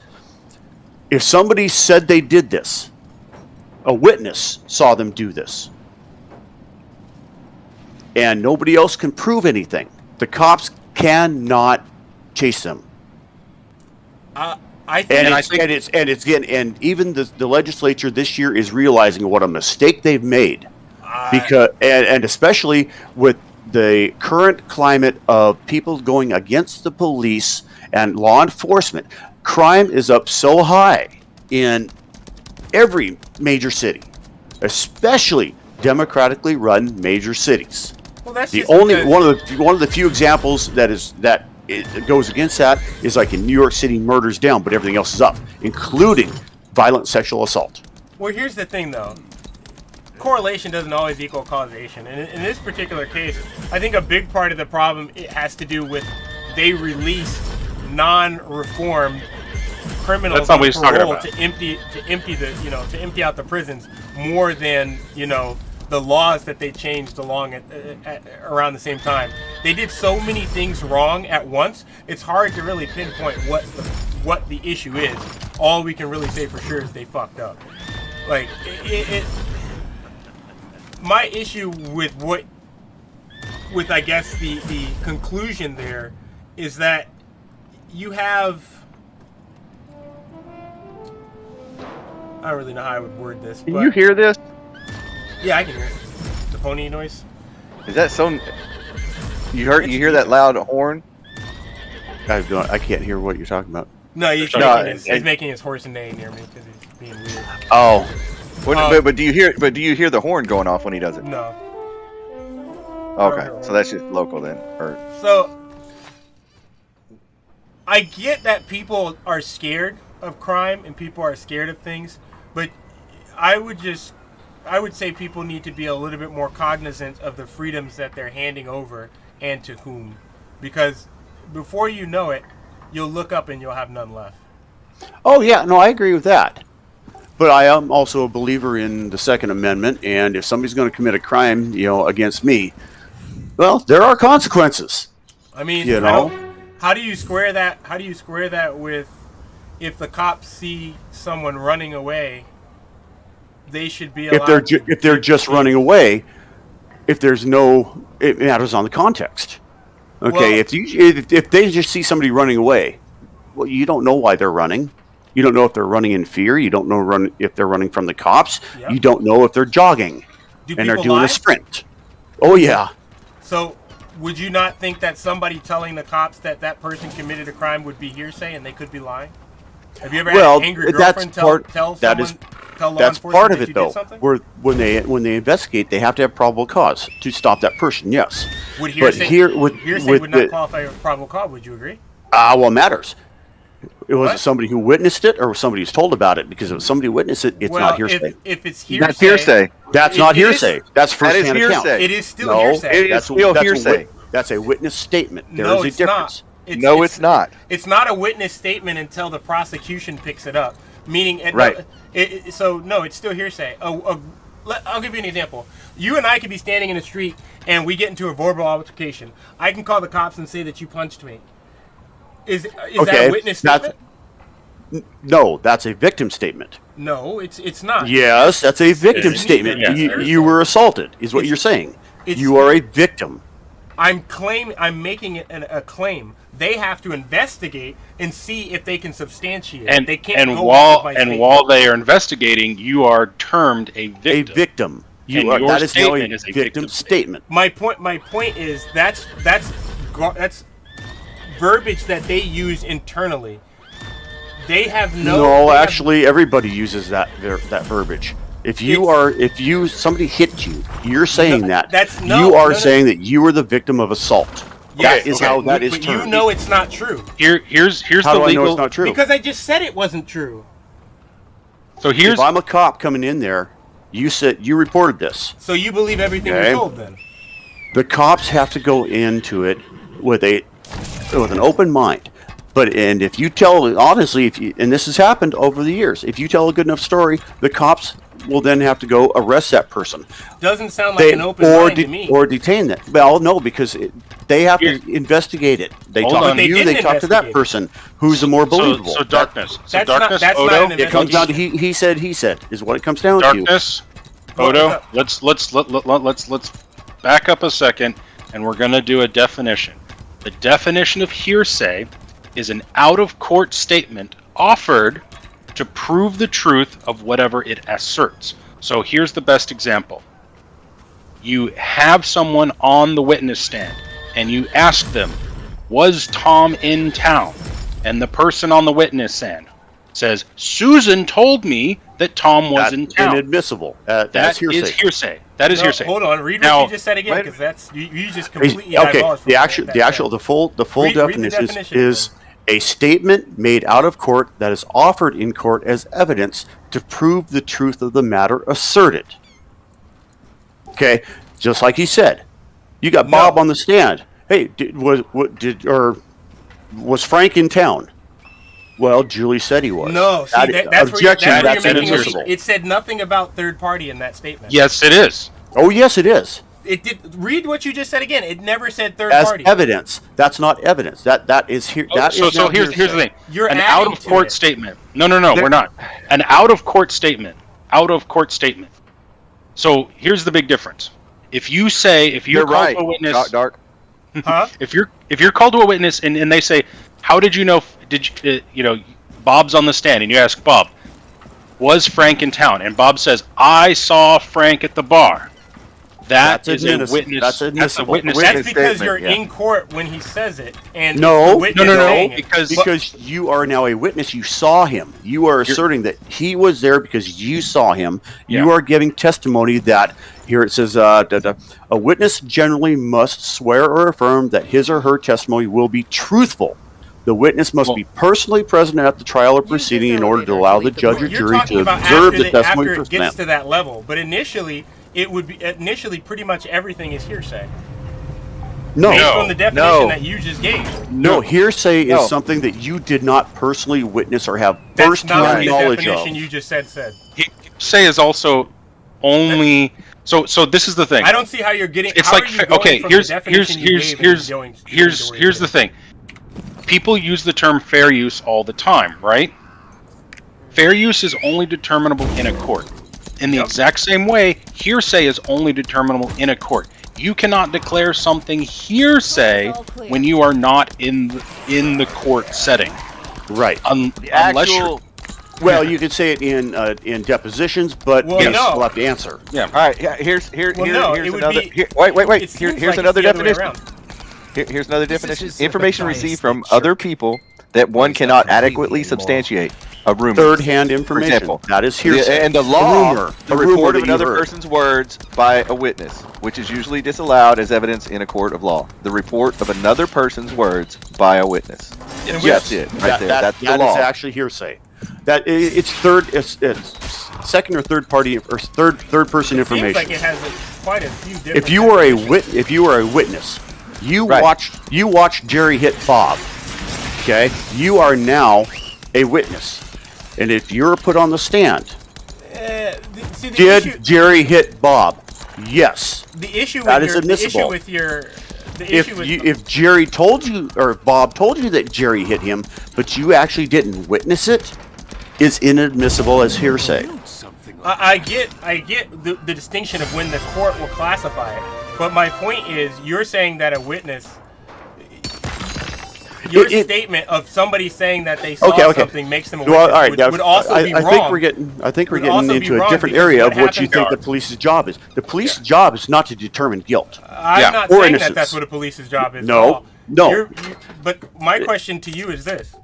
if somebody said they did this, a witness saw them do this, and nobody else can prove anything, the cops cannot chase them. Even the legislature this year is realizing what a mistake they've made, because especially with the current climate of people going against the police and law enforcement, crime is up so high in every major city, especially democratically run major cities. Well, that's one of the few examples that goes against that is like in New York City, murder's down, but everything else is up, including violent sexual assault. Well, here's the thing, though. Correlation doesn't always equal causation. And in this particular case, I think a big part of the problem has to do with they released non-reformed criminals on parole to empty out the prisons more than the laws that they changed along around the same time. They did so many things wrong at once. It's hard to really pinpoint what the issue is. All we can really say for sure is they fucked up. Like my issue with I guess the conclusion there is that you have, I don't really know how I would word this. Can you hear this? Yeah, I can hear it. The pony noise. Is that so? You hear that loud horn? I can't hear what you're talking about. No, he's making his horse neigh near me because he's being weird. Oh, but do you hear? But do you hear the horn going off when he does it? No. Okay, so that's just local then. So I get that people are scared of crime and people are scared of things, but I would say people need to be a little bit more cognizant of the freedoms that they're handing over and to whom. Because before you know it, you'll look up and you'll have none left. Oh, yeah. No, I agree with that. But I am also a believer in the Second Amendment, and if somebody's going to commit a crime, against me, well, there are consequences. I mean, how do you square that? How do you square that with if the cops see someone running away? They should be allowed if they're just running away. If there's no, it matters on the context. Okay, well, if they just see somebody running away, well, you don't know why they're running. You don't know if they're running in fear. You don't know if they're running from the cops. Yep. You don't know if they're jogging and they're doing a sprint. Oh yeah. So, would you not think that somebody telling the cops that person committed a crime would be hearsay and they could be lying? Have you ever had an angry girlfriend tell law that's enforcement part of that it, you though. did something? Where when they investigate, they have to have probable cause to stop that person. Yes. Would hearsay would not qualify as probable cause? Would you agree? Well, it matters. It was somebody who witnessed it or somebody who's told about it. Because if somebody witnessed it, it's not hearsay. If it's hearsay, that's hearsay. That's not hearsay. That's first-hand account. It is still hearsay. It is still hearsay. That's a witness statement. There is a difference. It's not. It's not a witness statement until the prosecution picks it up. Meaning, right. So no, it's still hearsay. I'll give you an example. You and I could be standing in the street and we get into a verbal altercation. I can call the cops and say that you punched me. Is that a witness statement? No, that's a victim statement. No, it's not. Yes, that's a victim statement. You were assaulted, is what you're saying. You are a victim. I'm making it a claim. They have to investigate and see if they can substantiate it. They can't while they are investigating, you are termed a victim. A victim. That is now a victim statement. My point is that's verbiage that they use internally. They have No, actually, everybody uses that verbiage. If somebody hit you, you're saying you are saying that you were the victim of assault. Yes, that is how that is termed. You know it's not true. Here's how the do legal. I know it's not true? Because I just said it wasn't true. So if I'm a cop coming in there, you reported this. So you believe everything you're told then? The cops have to go into it with an open mind. And if you tell, honestly, and this has happened over the years, if you tell a good enough story, the cops will then have to go arrest that person. Doesn't sound like an open mind to me. Or detain them. Well, no, because they have to investigate it. They talk to you, they talk to that person who's the more believable. So darkness. That's Odo. not It comes down to he said is what it comes down darkness, to. Odo. Let's back up a second, and we're gonna do a definition. The definition of hearsay is an out-of-court statement offered to prove the truth of whatever it asserts. So here's the best example. You have someone on the witness stand, and you ask them, was Tom in town? And the person on the witness stand says, Susan told me that Tom was in town. Inadmissible. That's hearsay. Is hearsay. That is hearsay. Hold on, read what you just said again, because that's you just completely divulged from the full definition is a statement made out of court that is offered in court as evidence to prove the truth of the matter asserted. Okay, just like he said, you got Bob on the stand. Hey, was Frank in town? Well, Julie said he was. No, see, that's objection. That's inadmissible. It said nothing about third party in that statement. Yes, it is. Oh, yes, it is. It did. Read what you just said again. It never said third as party. Evidence. That's not evidence. That is here. So here's the thing. You're an out of court statement. No, we're not. An out of court statement. Out of court statement. So here's the big difference. If you're called to a witness, Dark. Huh? If you're called to a witness and they say, how did you know? Bob's on the stand, and you ask Bob, was Frank in town? And Bob says, I saw Frank at the bar. That's a witness. That's a witness. That's because you're in court when he says it. And no. Because you are now a witness. You saw him. You are asserting that he was there because you saw him. Yeah. You are giving testimony that here it says a witness generally must swear or affirm that his or her testimony will be truthful. The witness must be personally present at the trial or proceeding in order to allow the judge or jury to observe the testimony after it gets to that level. But initially, pretty much everything is hearsay. No. Based on the definition that you just gave. No, hearsay is something that you did not personally witness or have first-hand knowledge of. The definition you just said. Hearsay is also only. So this is the thing. I don't see how you're getting. It's like here's the thing. People use the term fair use all the time, right? Fair use is only determinable in a court. In the exact same way, hearsay is only determinable in a court. You cannot declare something hearsay when you are not in the court setting. Right. Unless you're... Well, you could say it in depositions, but you still have to answer. Yeah. All right. Yeah. Here's another. Wait. Here's another definition. Here's another definition. Information received from other people that one cannot adequately substantiate. A rumor. Third-hand information. For example, that is hearsay. And the law, a report of another person's words by a witness, which is usually disallowed as evidence in a court of law. The report of another person's words by a witness. That's it, right there. That's the law. That is actually hearsay. That it's second or third party or third person information. Seems like it has quite a few different. If you were a witness, you watched Jerry hit Bob. Okay, you are now a witness, and if you're put on the stand, did Jerry hit Bob? Yes. The issue that is admissible. If Jerry told you or Bob told you that Jerry hit him, but you actually didn't witness it, is inadmissible as hearsay. I get the distinction of when the court will classify it, but my point is, you're saying that a witness, your statement of somebody saying that they saw something makes them a witness would also be wrong. I think we're getting into a different area of what you think the police's job is. The police's job is not to determine guilt. I'm not saying that that's what a police's job is. No. But my question to you is this.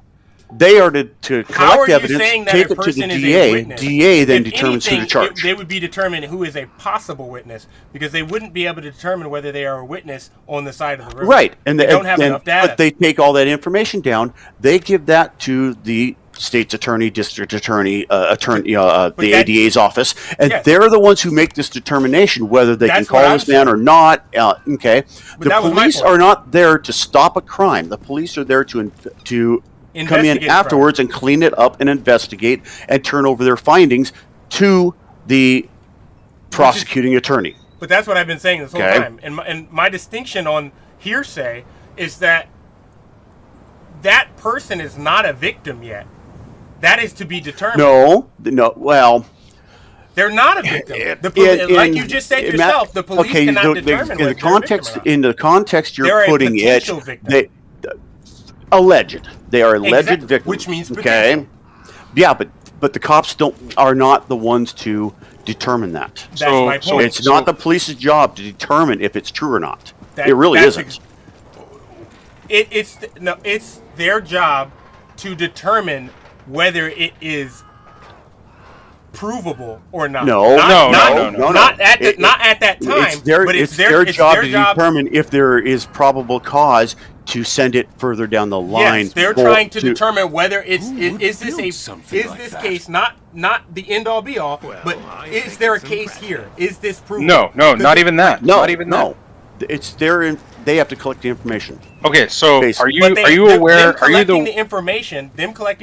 They are to How are collect you evidence, saying that take a it to the person is a DA. witness? DA then If determines anything, who to charge. they would be determined who is a possible witness because they wouldn't be able to determine whether they are a witness on the side of the river. Right, and they don't have enough data. But they take all that information down. They give that to the state's attorney, district attorney, the ADA's office, and they're the ones who make this determination whether they can call this man or not. Okay, the police are not there to stop a crime. The police are there to come in afterwards and clean it up and investigate and turn over their findings to the prosecuting attorney. But that's what I've been saying this whole time. And my distinction on hearsay is that that person is not a victim yet. That is to be determined. No. Well, they're not a victim. Like you just said yourself, the police cannot determine in the context. In the context you're putting it, alleged. They are alleged victims, which means potential. Yeah, but the cops are not the ones to determine that. That's my point. It's not the police's job to determine if it's true or not. It really isn't. It's their job to determine whether it is provable or not. No. Not at that time. It's their job to determine if there is probable cause to send it further down the line. Yes, they're trying to determine whether is this case not the end all be all, but is there a case here? Is this provable? No, not even that. Not even that. It's they have to collect the information. Okay, so basically. are you aware? Them collecting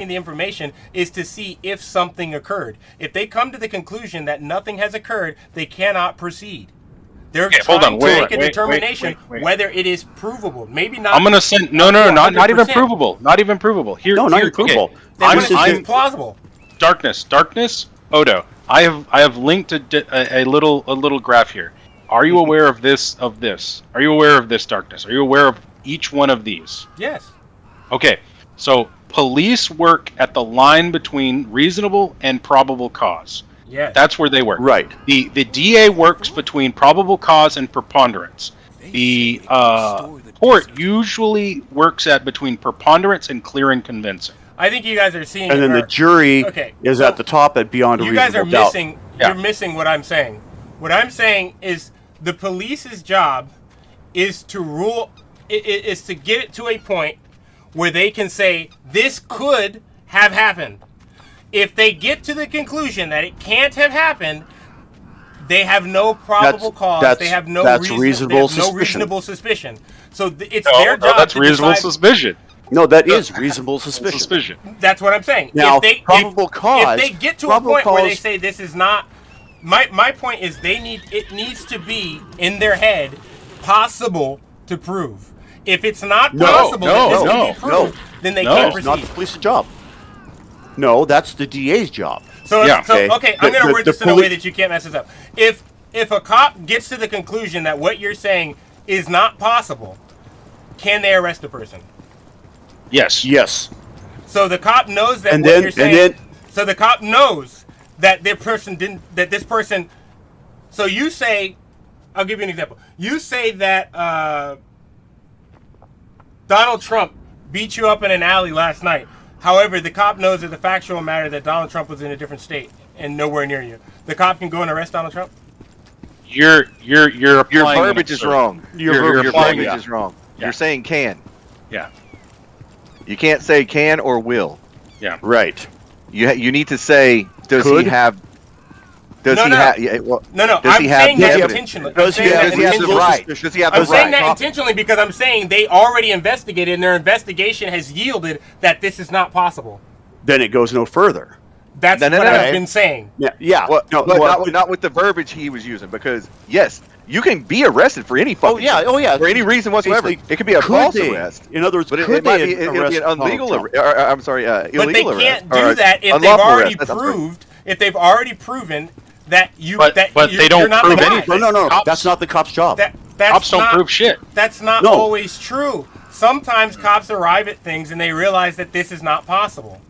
the information is to see if something occurred. If they come to the conclusion that nothing has occurred, they cannot proceed. They're trying to make a determination whether it is provable. Maybe not. I'm gonna send not even provable. Not even provable. Not even provable. I'm plausible. Darkness, Odo. I have linked a little graph here. Are you aware of this? Are you aware of this, Darkness? Are you aware of each one of these? Yes. Okay, so police work at the line between reasonable and probable cause. Yes. That's where they work. Right. The DA works between probable cause and preponderance. The court usually works at between preponderance and clear and convincing. I think you guys are seeing. And then the jury is at the top at beyond a reasonable doubt. You're missing what I'm saying. What I'm saying is the police's job is to is to get it to a point where they can say this could have happened. If they get to the conclusion that it can't have happened, they have no probable cause. They have no reasonable suspicion. So it's their job. That's reasonable suspicion. No, that is reasonable suspicion. That's what I'm saying. Now, probable cause. If they get to a point where they say this is not, my point is it needs to be in their head possible to prove. If it's not possible that this can be proved, then they can't proceed. It's not the police's job. No, that's the DA's job. Okay, I'm going to word this in a way that you can't mess this up. If a cop gets to the conclusion that what you're saying is not possible, can they arrest a person? Yes. So the cop knows that you're saying. So the cop knows that this person. So you say, I'll give you an example. You say that Donald Trump beat you up in an alley last night. However, the cop knows as a factual matter that Donald Trump was in a different state and nowhere near you. The cop can go and arrest Donald Trump? Your verbiage is wrong. Your verbiage is wrong. Yeah. You're saying can. Yeah. You can't say can or will. Yeah. Right. You need to say does he have I'm saying that intentionally. Does he have the right? Does he have the right? I'm saying that intentionally because I'm saying they already investigated and their investigation has yielded that this is not possible. Then it goes no further. That's what I've been saying. Yeah. Well, not with the verbiage he was using, because yes, you can be arrested for any fucking for any reason whatsoever. It could be a false arrest. In other words, but it might be an illegal arrest. But they can't do that if they've already proved. If they've already proven that you but they don't prove anything. No. That's not the cop's job. Cops don't prove shit. That's not always true. Sometimes cops arrive at things and they realize that this is not possible.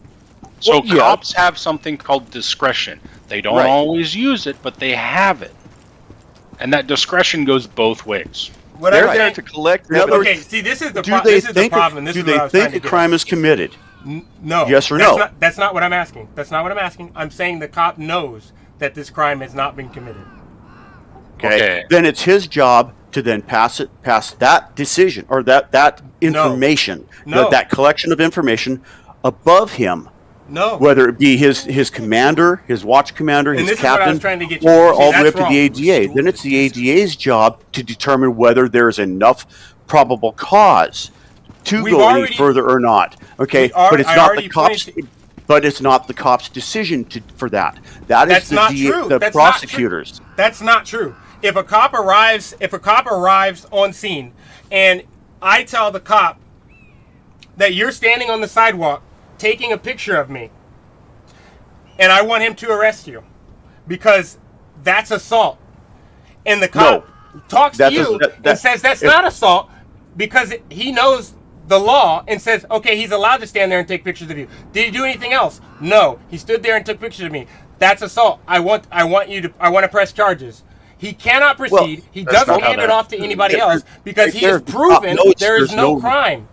So cops have something called discretion. They don't always use it, but they have it. And that discretion goes both ways. They're there to collect evidence. Okay, see, this is the problem. Do they think a crime is committed? No. Yes or no? That's not what I'm asking. That's not what I'm asking. I'm saying the cop knows that this crime has not been committed. Okay. Then it's his job to then pass that decision or that information, that collection of information above him. No. Whether it be his commander, his watch commander, his captain, or all the way up to the ADA. Then it's the ADA's job to determine whether there's enough probable cause to go any further or not. Okay, but it's not the cops. But it's not the cops' decision for that. That's the prosecutors. That's not true. If a cop arrives on scene, and I tell the cop that you're standing on the sidewalk taking a picture of me, and I want him to arrest you because that's assault, and the cop talks to you and says that's not assault because he knows the law and says, okay, he's allowed to stand there and take pictures of you. Did he do anything else? No. He stood there and took pictures of me. That's assault. I want to press charges. He cannot proceed. He doesn't hand it off to anybody else because he has proven there is no crime.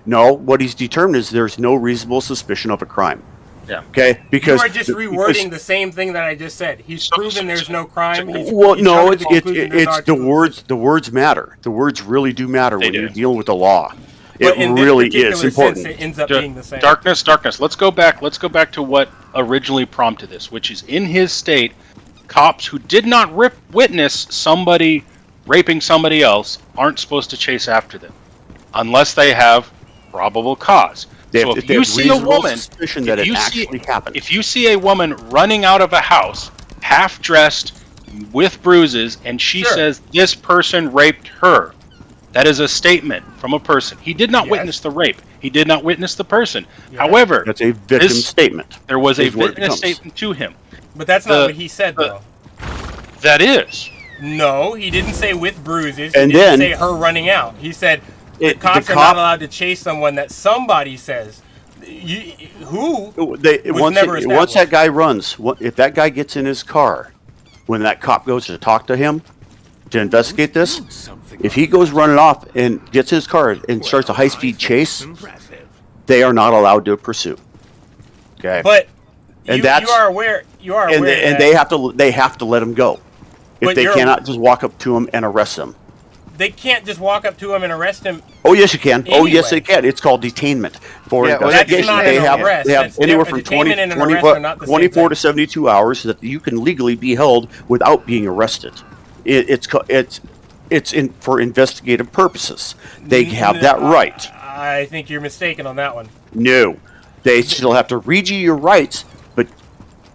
No, what he's determined is there's no reasonable suspicion of a crime. Yeah. Okay. Because you are just rewording the same thing that I just said. He's proven there's no crime. Well, no, it's the words. The words matter. The words really do matter when you're dealing with the law. It really is important. It ends up being the same. Darkness. Let's go back to what originally prompted this, which is in his state, cops who did not witness somebody raping somebody else aren't supposed to chase after them unless they have probable cause. So if you see a woman, if you see a woman running out of a house, half dressed, with bruises, and she says this person raped her, that is a statement from a person. He did not witness the rape. He did not witness the person. However, that's a victim statement. There was a witness statement to him. But that's not what he said, though. That is. No, he didn't say with bruises. And he didn't say her running out. He said the cops are not allowed to chase someone that somebody says. Once that guy runs, if that guy gets in his car, when that cop goes to talk to him to investigate this, if he goes running off and gets in his car and starts a high-speed chase, they are not allowed to pursue. Okay, but you are aware. And they have to let him go. If they cannot just walk up to him and arrest him. They can't just walk up to him and arrest him. Oh yes, you can. Anyway. Oh yes, they can. It's called detainment for investigation. They have anywhere from 24 to 72 hours that you can legally be held without being arrested. It's for investigative purposes. They have that right. I think you're mistaken on that one. No, they still have to read you your rights, but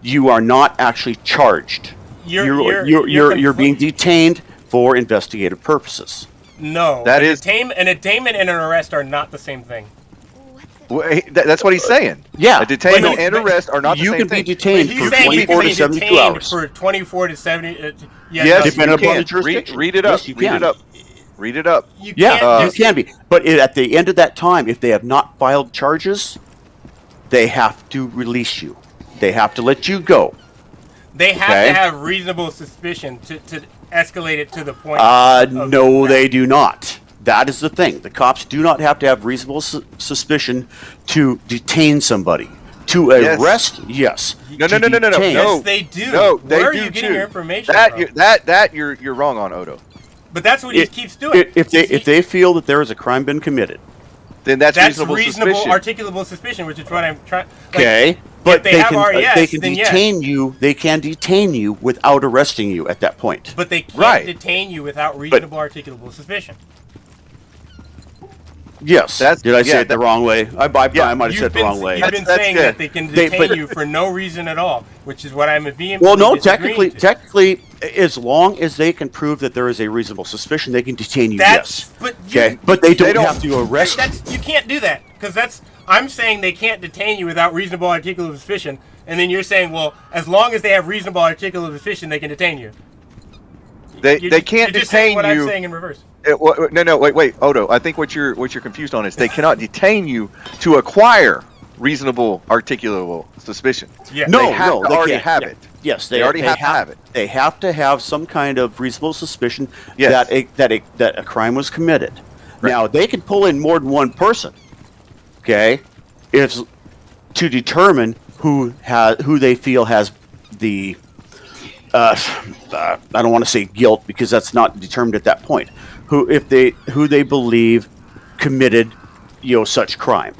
you are not actually charged. You're being detained for investigative purposes. No, an attainment and an arrest are not the same thing. Well, that's what he's saying. Yeah, a detainment and arrest are not the same thing. You can be detained for 24 to 72 hours. For 24 to 70. Yes, depending upon the jurisdiction. Read it up. Read it up. You can be. But at the end of that time, if they have not filed charges, they have to release you. They have to let you go. They have to have reasonable suspicion to escalate it to the point. No, they do not. That is the thing. The cops do not have to have reasonable suspicion to detain somebody. To arrest, yes. No. Yes, they do. No, they Where are do you getting your information from? You're wrong on, Odo. But that's what he keeps doing. If they feel that there has a crime been committed, then that's reasonable suspicion. Articulable suspicion, which is what I'm trying. But they can detain you. They can detain you without arresting you at that point. But they can't detain you without reasonable articulable suspicion. Yes. Did I say it the wrong way? I might have said it the wrong way. You've been saying that they can detain you for no reason at all, which is what I'm vehemently Well, no, technically, as long as they can prove that there is a reasonable suspicion, they can detain you. Yes. But they don't have to arrest you. You can't do that because I'm saying they can't detain you without reasonable articulable suspicion, and then you're saying, well, as long as they have reasonable articulable suspicion, they can detain you. They can't detain what you. I'm saying in reverse. Wait, Odo. I think what you're confused on is they cannot detain you to acquire reasonable articulable suspicion. Yeah. They already have it. Yes, they already have to have it. They have to have some kind of reasonable suspicion that a crime was committed. Right. Now they can pull in more than one person. Okay, if to determine who they feel has the I don't want to say guilt because that's not determined at that point. Who they believe committed such crime.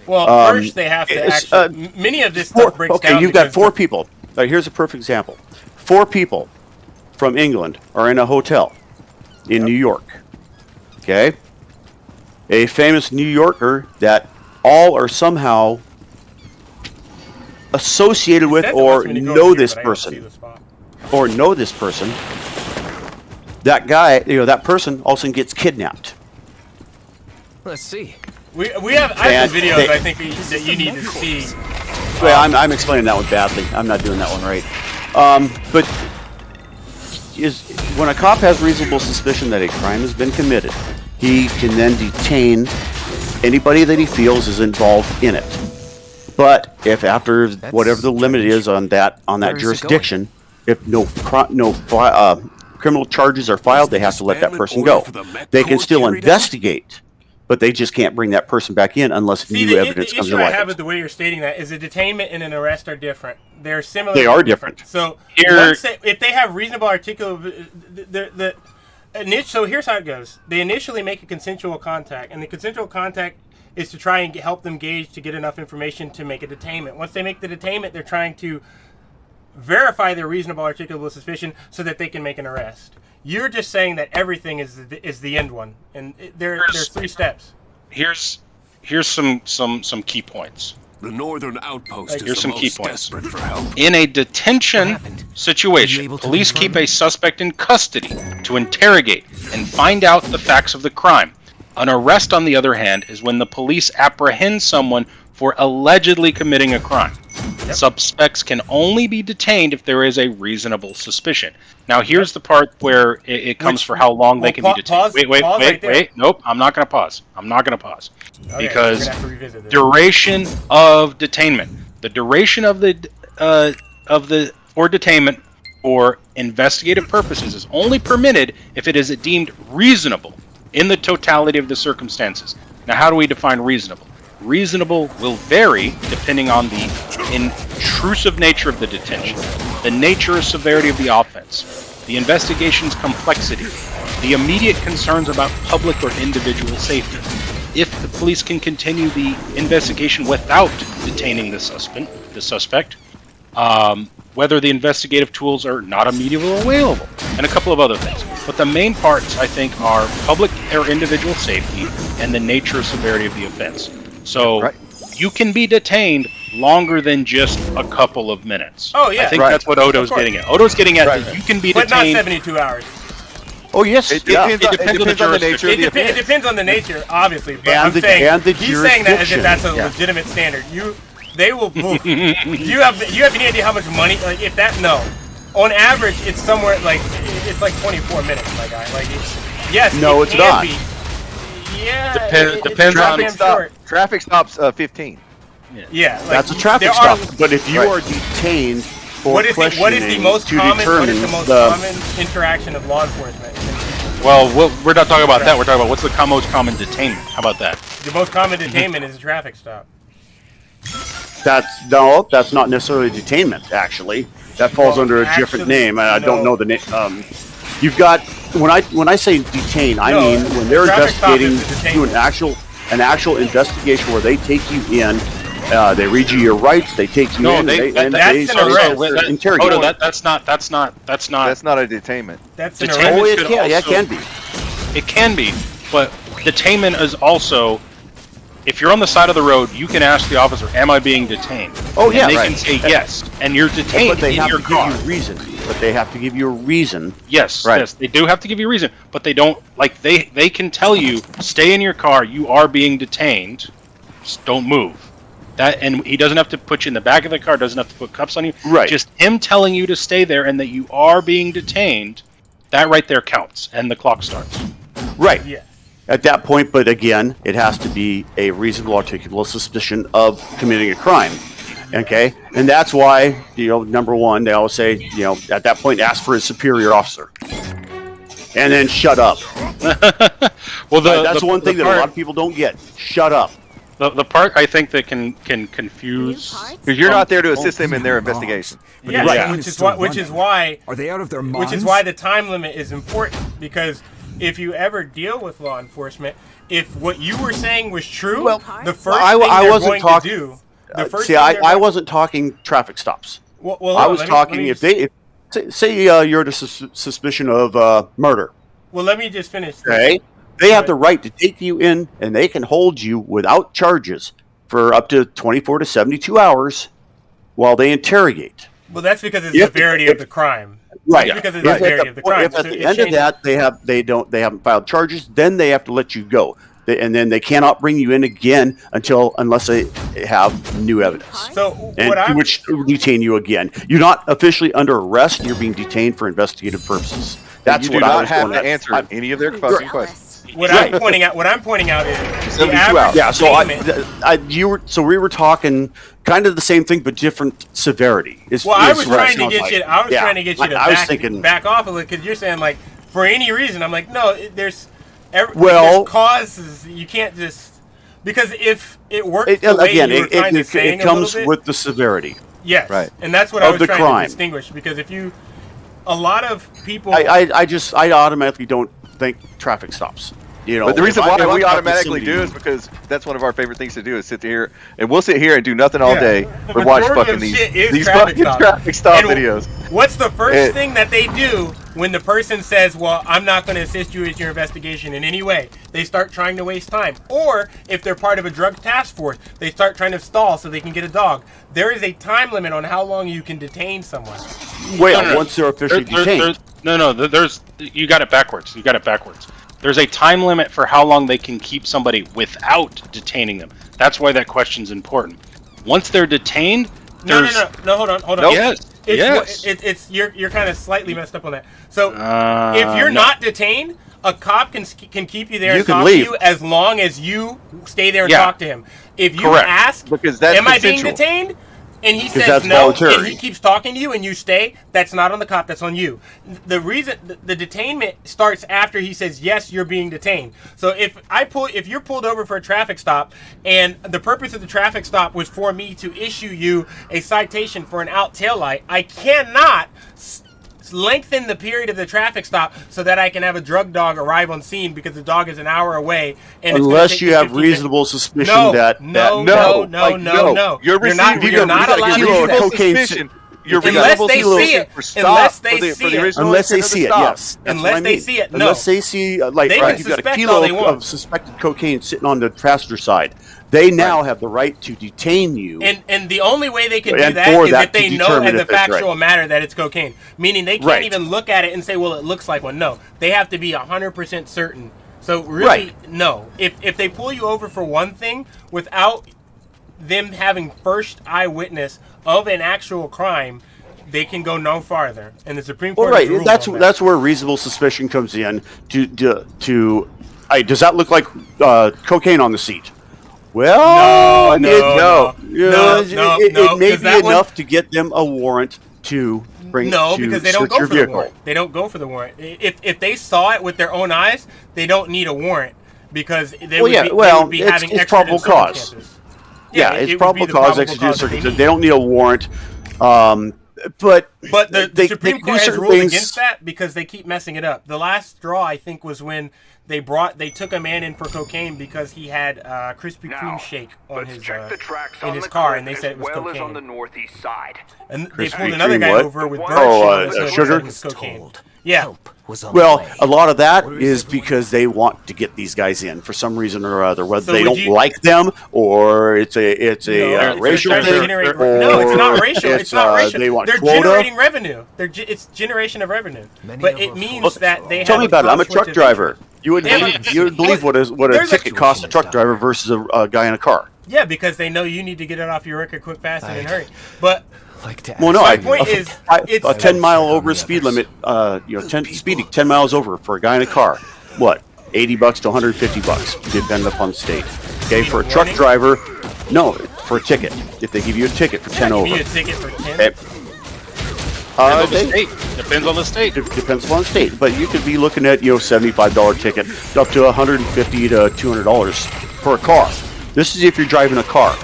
Well, first they have to actually. Many of this stuff breaks down. Okay, you've got 4 people. Here's a perfect example. 4 people from England are in a hotel in New York. Okay? A famous New Yorker that all are somehow associated with or know this person. Or know this person. That guy, that person also gets kidnapped. Let's see. I have some videos I think that you need to see. Well, I'm explaining that one badly. I'm not doing that one right. But when a cop has reasonable suspicion that a crime has been committed, he can then detain anybody that he feels is involved in it. But if after whatever the limit is on that jurisdiction, if no criminal charges are filed, they have to let that person go. They can still investigate, but they just can't bring that person back in unless new evidence comes to light. The issue I have with the way you're stating that is a detainment and an arrest are different. They're similar. They are different. So if they have reasonable so here's how it goes. They initially make a consensual contact, and the consensual contact is to try and help them gauge to get enough information to make a detainment. Once they make the detainment, they're trying to verify their reasonable articulable suspicion so that they can make an arrest. You're just saying that everything is the end one, and there's 3 steps. Here's some key points. The northern outpost Here's is some the key most points. desperate for help. In a detention situation, police keep a suspect in custody to interrogate and find out the facts of the crime. An arrest, on the other hand, is when the police apprehend someone for allegedly committing a crime. Yep. Suspects can only be detained if there is a reasonable suspicion. Now, here's the part where it comes for how long they can be detained. Wait. Nope, I'm not going to pause. Okay, because duration of detainment. The duration of the detainment for investigative purposes is only permitted if it is deemed reasonable in the totality of the circumstances. Now, how do we define reasonable? Reasonable will vary depending on the intrusive nature of the detention, the nature or severity of the offense, the investigation's complexity, the immediate concerns about public or individual safety. If the police can continue the investigation without detaining the suspect, whether the investigative tools are not immediately available, and a couple of other things. But the main parts, I think, are public or individual safety and the nature or severity of the offense. So you can be detained longer than just a couple of minutes. Oh, yeah. I think that's what Odo's getting at. Odo's getting at that you can be detained. But not 72 hours. Oh, yes. It depends on the nature of the offense. It depends on the nature, obviously. But he's saying that as if that's a legitimate standard. They will move. Do you have any idea how much money? Like, if that, no. On average, it's somewhere it's like 24 minutes, my guy. Like, yes. No, it's not. Yeah. Depends on traffic stops 15. Yeah. Like, that's a traffic stop. But if you are detained for questioning, what is the most common interaction of law enforcement? Well, we're not talking about that. We're talking about what's the most common detainment. How about that? The most common detainment is a traffic stop. That's not necessarily detainment. Actually, that falls under a different name. I don't know the name. You've got when I say detain, I mean when they're investigating, do an actual investigation where they take you in, they read you your rights, they take you in, they interrogate. Oh, no, that's not a detainment. That's an arrest. It can be. It can be, but detainment is also. If you're on the side of the road, you can ask the officer, "Am I being detained?" Oh, yeah, and they can say yes, and you're detained in your car. But they have to give you a reason. Yes, yes, they do have to give you a reason, but they don't they can tell you, "Stay in your car. You are being detained. Just don't move." And he doesn't have to put you in the back of the car. Doesn't have to put cuffs on you. Right. Just him telling you to stay there and that you are being detained. That right there counts, and the clock starts. Right. Yeah. At that point, but again, it has to be a reasonable articulable suspicion of committing a crime. Okay? And that's why, number one, they always say, at that point, ask for a superior officer. And then shut up. Well, that's one thing that a lot of people don't get. Shut up. The part I think that can confuse, because you're not there to assist them in their investigation. Yeah, Right. which is why Are they out of their which is minds? why the time limit is important, because if you ever deal with law enforcement, if what you were saying was true, the first thing I they're wasn't going talking. to do, the first See, thing I they're wasn't talking traffic stops. Well, I was talking if you're under suspicion of murder. Well, let me just finish. Okay, they have the right to take you in, and they can hold you without charges for up to 24 to 72 hours while they interrogate. Well, that's because of the severity of the crime. Right. That's because of the severity of the crime. If at the end of that they haven't filed charges, then they have to let you go, and then they cannot bring you in again unless they have new evidence. So which detain you again. You're not officially under arrest. You're being detained for investigative purposes. That's you what do I not was have going to answer any of their fucking questions. What I'm pointing out is the 72 average hours. Yeah, so we were talking kind of the same thing, but different severity. I was trying to get you. I was trying to get you to back off a little, because you're saying like for any reason. I'm like, no, there's causes. You can't just, because if it works the way you were kind of saying it comes a little bit, with the severity. Yes, right, and that's what I was trying crime. to distinguish, because if you, a lot of people, I automatically don't think traffic stops. You know, but the reason why we got automatically somebody- do is because that's one of our favorite things to do, is sit here and we'll sit here and do nothing all day The but watch majority fucking of these shit is fucking traffic stop And videos. What's the first thing that they do when the person says, well, I'm not going to assist you with your investigation in any way? They start trying to waste time. Or if they're part of a drug task force, they start trying to stall so they can get a dog. There is a time limit on how long you can detain someone. Well, once they're officially detained. There's you got it backwards. There's a time limit for how long they can keep somebody without detaining them. That's why that question's important. Once they're detained, No, hold on. Nope. Yes. It's you're kind of slightly messed up on that. So if you're not detained, a cop can keep you there and talk to you as long as you stay there and talk to him. If you ask, because that's am I being consensual. detained? And he says that's no, voluntary. and he keeps talking to you, and you stay. That's not on the cop. That's on you. The reason the detainment starts after he says yes, you're being detained. So if you're pulled over for a traffic stop, and the purpose of the traffic stop was for me to issue you a citation for an out tail light, I cannot lengthen the period of the traffic stop so that I can have a drug dog arrive on scene, because the dog is an hour away. And unless you have reasonable suspicion no, that no. You're not allowed reasonable suspicion. Unless they see it. Unless they see it. Unless they see it, yes. Unless they see it, no. Unless they see, like, They right, can you've got a suspect all they kilo want. of suspected cocaine sitting on the passenger side. They now have the right to detain you. And the only way they can do And that for is that if they to know determine as a if it's right. factual matter that it's cocaine. Meaning they can't Right. even look at it and say, well, it looks like one. No. They have to be 100% certain. So really, Right. no. If they pull you over for one thing without them having first eyewitness of an actual crime, they can go no farther. And the Supreme Court Well, has right. ruled That's on that. that's where reasonable suspicion comes in. Does that look like cocaine on the seat? Well, it may 'cause be that one- enough to get them a warrant to bring. No, to because they don't search go your for the vehicle. warrant. They don't go for the warrant. If they saw it with their own eyes, they don't need a warrant, because they would be having it's extradited probable cause. circumstances. Yeah, it it's would probable be the cause. probable Extradited cause that they circumstances. They don't need a warrant. But the Supreme do Court has certain ruled things- against that because they keep messing it up. The last straw, I think, was when they took a man in for cocaine because he had Krispy Kreme shake on his in his car, and they said it was cocaine. on the northeast side. And they Krispy pulled another Kreme guy what? over with bird Oh, shit, and sugar? said it was cocaine. Yeah. Well, a lot of that is because they want to get these guys in for some reason or other, whether So they would don't you- like them or it's a racial trying to thing. generate- or no, it's not racial. It's not racial. They want They're quota. generating revenue. It's generation of revenue. But it means that they Tell have me about it. I'm a conflict truck of driver. interest. You would Yeah, believe, but- you would believe what a There's ticket costs a truck driver versus a guy in a car. Yeah, because they know you need to get it off your record quick, fast, and in a hurry. But Well, no, my point is, it's a 10-mile over speed limit. 10 miles over for a guy in a car. What? $80 to $150, depending upon the state. Okay, for a truck driver, no, for a ticket. If they give you a ticket for 10 over. Give you a ticket for 10. Depends on the state. Depends on the state. Depends upon the state, but you could be looking at $75 ticket up to $150 to $200 for a car. This is if you're driving a car.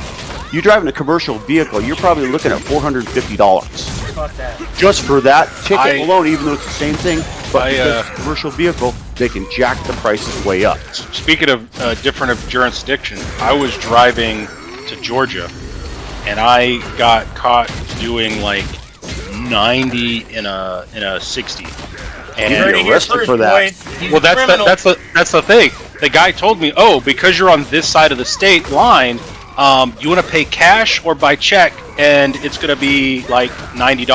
You're driving a commercial vehicle, you're probably looking at $450. Fuck that. Just for that ticket alone, even though it's the same thing, but because it's a commercial vehicle, they can jack the prices way up. Speaking of different of jurisdiction, I was driving to Georgia, and I got caught doing like 90 in a 60. And you're arrested for that. Well, that's the thing. The guy told me, "Oh, because you're on this side of the state line, you want to pay cash or by check, and it's going to be like $90."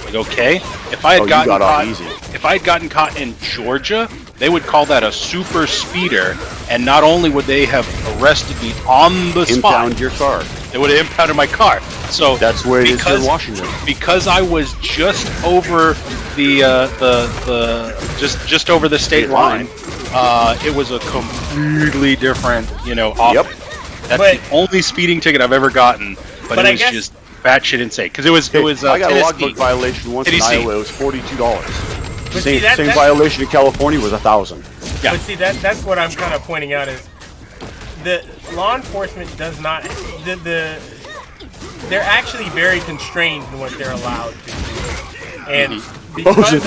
Like, okay. If I had gotten caught in Georgia, they would call that a super speeder, and not only would they have arrested me on the spot, impound your car. They would have impounded my car. So that's where it is in Washington. Because I was just over just over the state line. It was a completely different, offer. Yep. That's the only speeding ticket I've ever gotten, but it was just batshit insane. Because it was I got Tennessee. a logbook violation once in Iowa. It was $42. Same that violation in California was $1,000. Yeah. But see, that's what I'm kind of pointing out is the law enforcement does not they're actually very constrained in what they're allowed to do, and because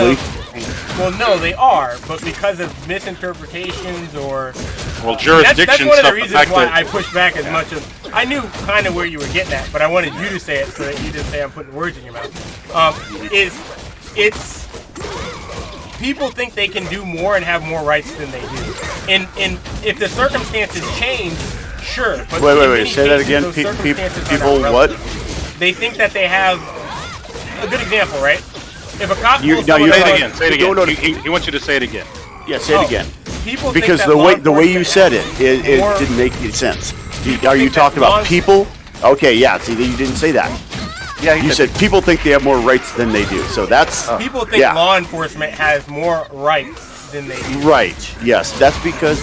well, no, they are, but because of misinterpretations or jurisdiction. That's one of the reasons why I pushed back as much as I knew kind of where you were getting at, but I wanted you to say it so that you didn't say I'm putting words in your mouth. It's people think they can do more and have more rights than they do, and if the circumstances change, sure. But wait, say that again. People what? They think that they have a good example, right? If a cop say it again. He wants you to say it again. Yeah, say it again. People because think the way you said it didn't make any sense. Are you talking about people? Okay, yeah. See, you didn't say that. Yeah, you said people think they have more rights than they do. So that's people think law enforcement has more rights than they do. Right. Yes, that's because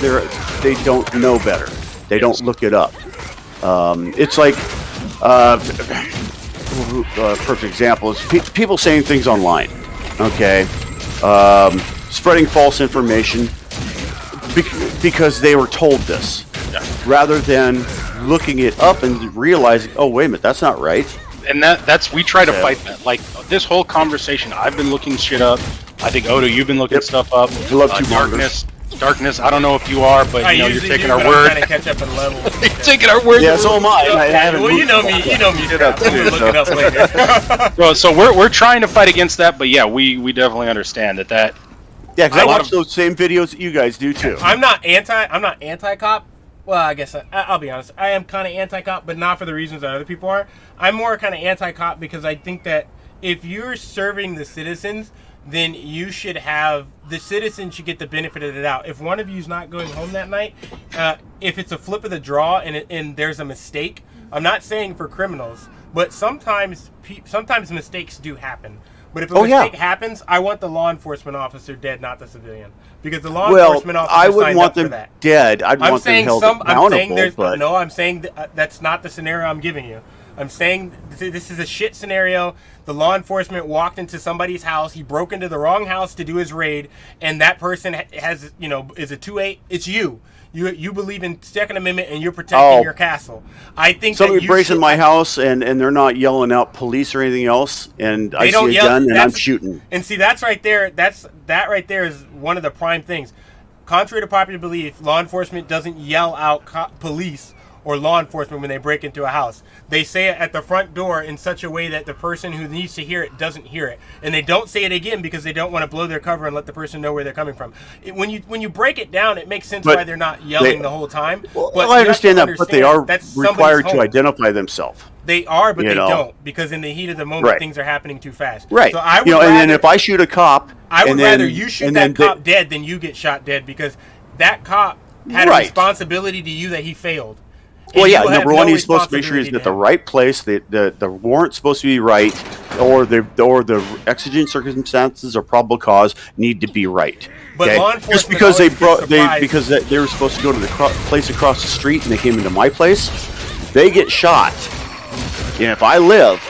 they don't know better. They don't look it up. It's like perfect example is people saying things online. Okay, spreading false information because they were told this, rather than looking it up and realizing, oh wait a minute, that's not right. And that's we try to fight that. Like this whole conversation, I've been looking shit up. I think Odo, you've been looking stuff up. I love Darkness. I don't know if you are, but you're taking our word. I'm trying to catch up in level. You're taking our word. Yeah, so am I. Well, you know me. You know me. We'll look it up later. So we're trying to fight against that, but yeah, we definitely understand that. Yeah, because I watch those same videos that you guys do too. I'm not anti-cop. Well, I guess I'll be honest. I am kind of anti-cop, but not for the reasons that other people are. I'm more kind of anti-cop because I think that if you're serving the citizens, then you should have the citizens should get the benefit of the doubt. If one of you's not going home that night, if it's a flip of the draw and there's a mistake, I'm not saying for criminals, but sometimes mistakes do happen. But if a mistake happens, I want the law enforcement officer dead, not the civilian, because the law enforcement officer I wouldn't signed want up for them that. dead. I'd want them held accountable. No, I'm saying that's not the scenario I'm giving you. I'm saying this is a shit scenario. The law enforcement walked into somebody's house. He broke into the wrong house to do his raid, and that person has, is a 2-8. It's you. You believe in Second Amendment, and you're protecting your castle. I think somebody breaks in my house, and they're not yelling out police or anything else, and I see a gun, and I'm shooting. And see, that's right there. That right there is one of the prime things. Contrary to popular belief, law enforcement doesn't yell out police or law enforcement when they break into a house. They say it at the front door in such a way that the person who needs to hear it doesn't hear it. And they don't say it again because they don't want to blow their cover and let the person know where they're coming from. When you break it down, it makes sense why they're not yelling the whole time. Well, I understand that, but they are required to identify themselves. They are, but they don't, because in the heat of the moment, things are happening too fast. Right. So I would and then if I shoot a cop, I would rather you shoot that cop dead than you get shot dead, because that cop had a responsibility to you that he failed. Well, yeah, number one, he's supposed to make sure he's at the right place. The warrant's supposed to be right, or the exigent circumstances or probable cause need to be right. But law enforcement, just because they were supposed to go to the place across the street and they came into my place, they get shot. And if I live,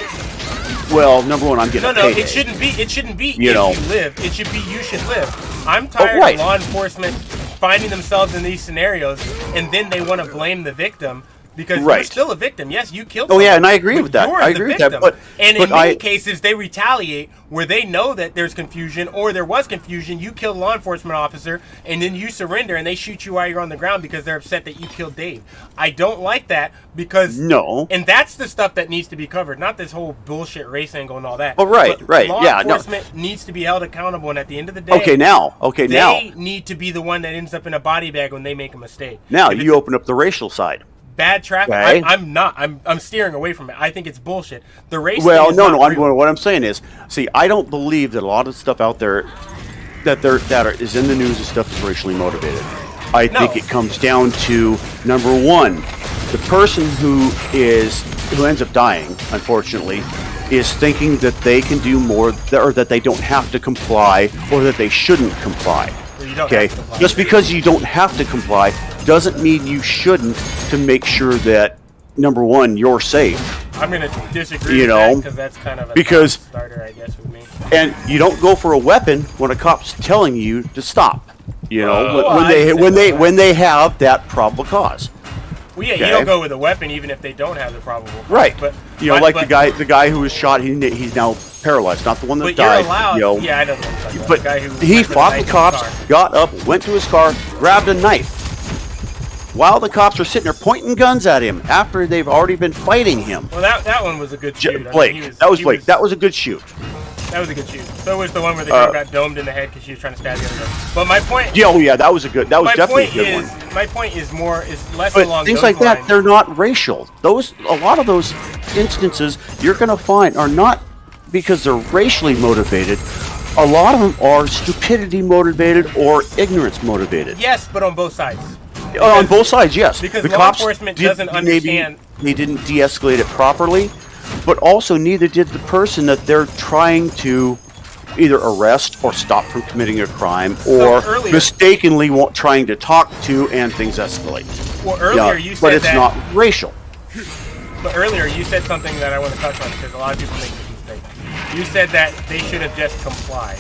well, number one, I'm getting a payday. It shouldn't be. It shouldn't be if you live. It should be you should live. I'm tired of law enforcement finding themselves in these scenarios, and then they want to blame the victim Because Right. you're still a victim. Yes, you killed Oh, someone, yeah, and I agree with that. You're I the agree with that, victim. but- and but in many cases, they retaliate where they know that there's confusion or there was confusion. You kill a law enforcement officer, and then you surrender, and they shoot you while you're on the ground because they're upset that you killed Dave. I don't like that because... No. And that's the stuff that needs to be covered, not this whole bullshit race angle and all that. Oh, right, But right, Law yeah, no. enforcement needs to be held accountable, and at the end of the day... Okay, now. They need to be the one that ends up in a body bag when they make a mistake. Now, you open up the racial side. Bad traffic. Okay. I'm steering away from it. I think it's bullshit. The race. Well, thing is no, not no. real. What I'm saying is, see, I don't believe that a lot of stuff out there is in the news and stuff is racially motivated. I think it comes down to number one, the person who ends up dying, unfortunately, is thinking that they can do more, or that they don't have to comply, or that they shouldn't comply. Okay, just because you don't have to comply doesn't mean you shouldn't, to make sure that number one, you're safe. I'm going to disagree with that because that's kind of a starter, I guess, with me. And you don't go for a weapon when a cop's telling you to stop. You know, when they have that probable cause. Well, yeah, you don't go with a weapon even if they don't have the probable cause. Right. But the guy who was shot, he's now paralyzed. Not the one that but died. You're allowed. You know. Yeah, I know what you're talking about. But The guy who he went with fought a the knife cops, in the car. got up, went to his car, grabbed a knife. While the cops were sitting there pointing guns at him after they've already been fighting him. Well, that one was a good shoot. Blake. That was Blake. That was a good shoot. That was a good shoot. So was the one where the girl got domed in the head because she was trying to stab the other girl. But my point. Yeah, that was definitely a good one. My point is less But along things those like lines. that, they're not racial. A lot of those instances you're going to find are not because they're racially motivated. A lot of them are stupidity motivated or ignorance motivated. Yes, but on both sides. On both sides, yes. Because the law cops enforcement doesn't understand. Maybe they didn't de-escalate it properly, but also neither did the person that they're trying to either arrest or stop from committing a crime, or mistakenly trying to talk to, and things escalate. Well, earlier you said but it's that, not racial. But earlier you said something that I want to touch on because a lot of people make this mistake. You said that they should have just complied.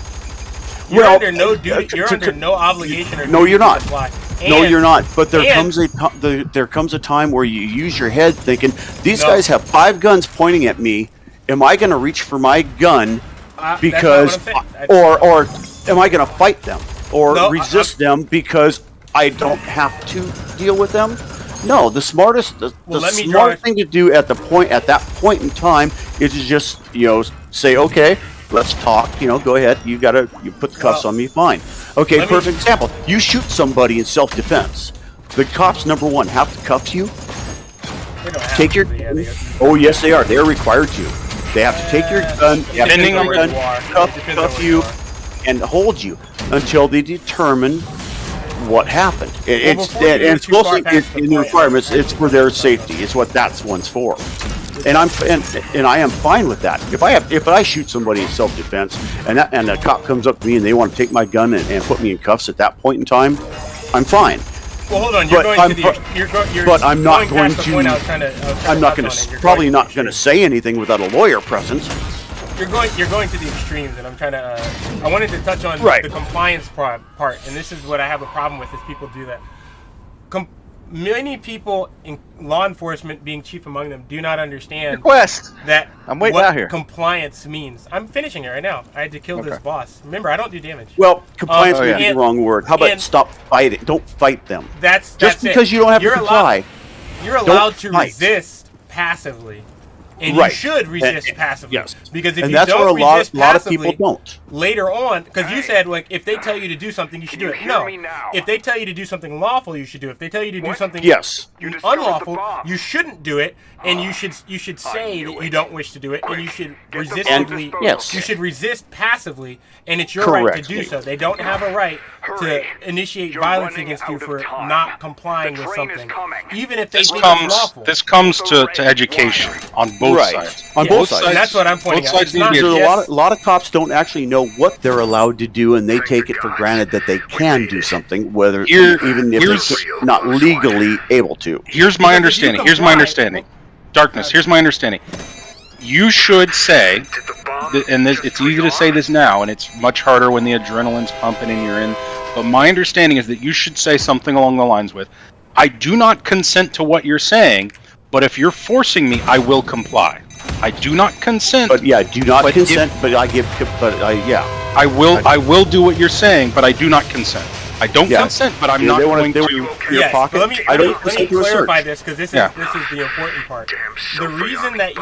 You're under no duty. You're under no obligation or no, you're not. to comply. No, you're not. But there comes a time where you use your head, thinking these guys have 5 guns pointing at me. Am I going to reach for my gun? Because, or am I going to fight them or resist them because I don't have to deal with them? No, the smart thing to do at that point in time is to just say, okay, let's talk. Go ahead. You put the cuffs on me. Fine. Okay. Perfect example. You shoot somebody in self-defense. The cops, number one, have to cuff you. Take your. Oh yes, they are. They are required to. They have to take your gun, cuff you, and hold you until they determine what happened. It's mostly in the requirements. It's for their safety. It's what that one's for. And I am fine with that. If I shoot somebody in self-defense and a cop comes up to me and they want to take my gun and put me in cuffs at that point in time, I'm fine. Well, hold on. I'm not going to. Probably not going to say anything without a lawyer present. You're going to the extremes, and I'm trying to. I wanted to touch on the compliance part, and this is what I have a problem with: is people do that. Many people in law enforcement, being chief among them, do not understand that I'm waiting out here. Compliance means. I'm finishing it right now. I had to kill this boss. Remember, I don't do damage. Well, compliance may be the wrong word. How about stop fighting? Don't fight them. That's because you don't have to comply. You're allowed to resist passively. And you should resist passively. Yes. Because if and that's where a lot of people don't. Later on, because you said, like, if they tell you to do something, you should do it. No. If they tell you to do something lawful, you should do it. If they tell you to do something unlawful, you shouldn't do it. And you should say that you don't wish to do it. And you should resistively. You should resist passively. And it's your right to do so. They don't have a right to initiate violence against you for not complying with something, even if they think it's lawful. This comes to education on both sides. On both sides. And that's what I'm pointing out. A lot of cops don't actually know what they're allowed to do, and they take it for granted that they can do something, even if they're not legally able to. Here's my understanding. Darkness, here's my understanding. You should say, and it's easy to say this now, and it's much harder when the adrenaline's pumping and you're in, but my understanding is that you should say something along the lines with, I do not consent to what you're saying, but if you're forcing me, I will comply. I do not consent. But yeah, do not consent. But I give. But yeah. I will do what you're saying, but I do not consent. I don't consent, but I'm not going to. Your pocket. Let me clarify this because this is the important part. The reason that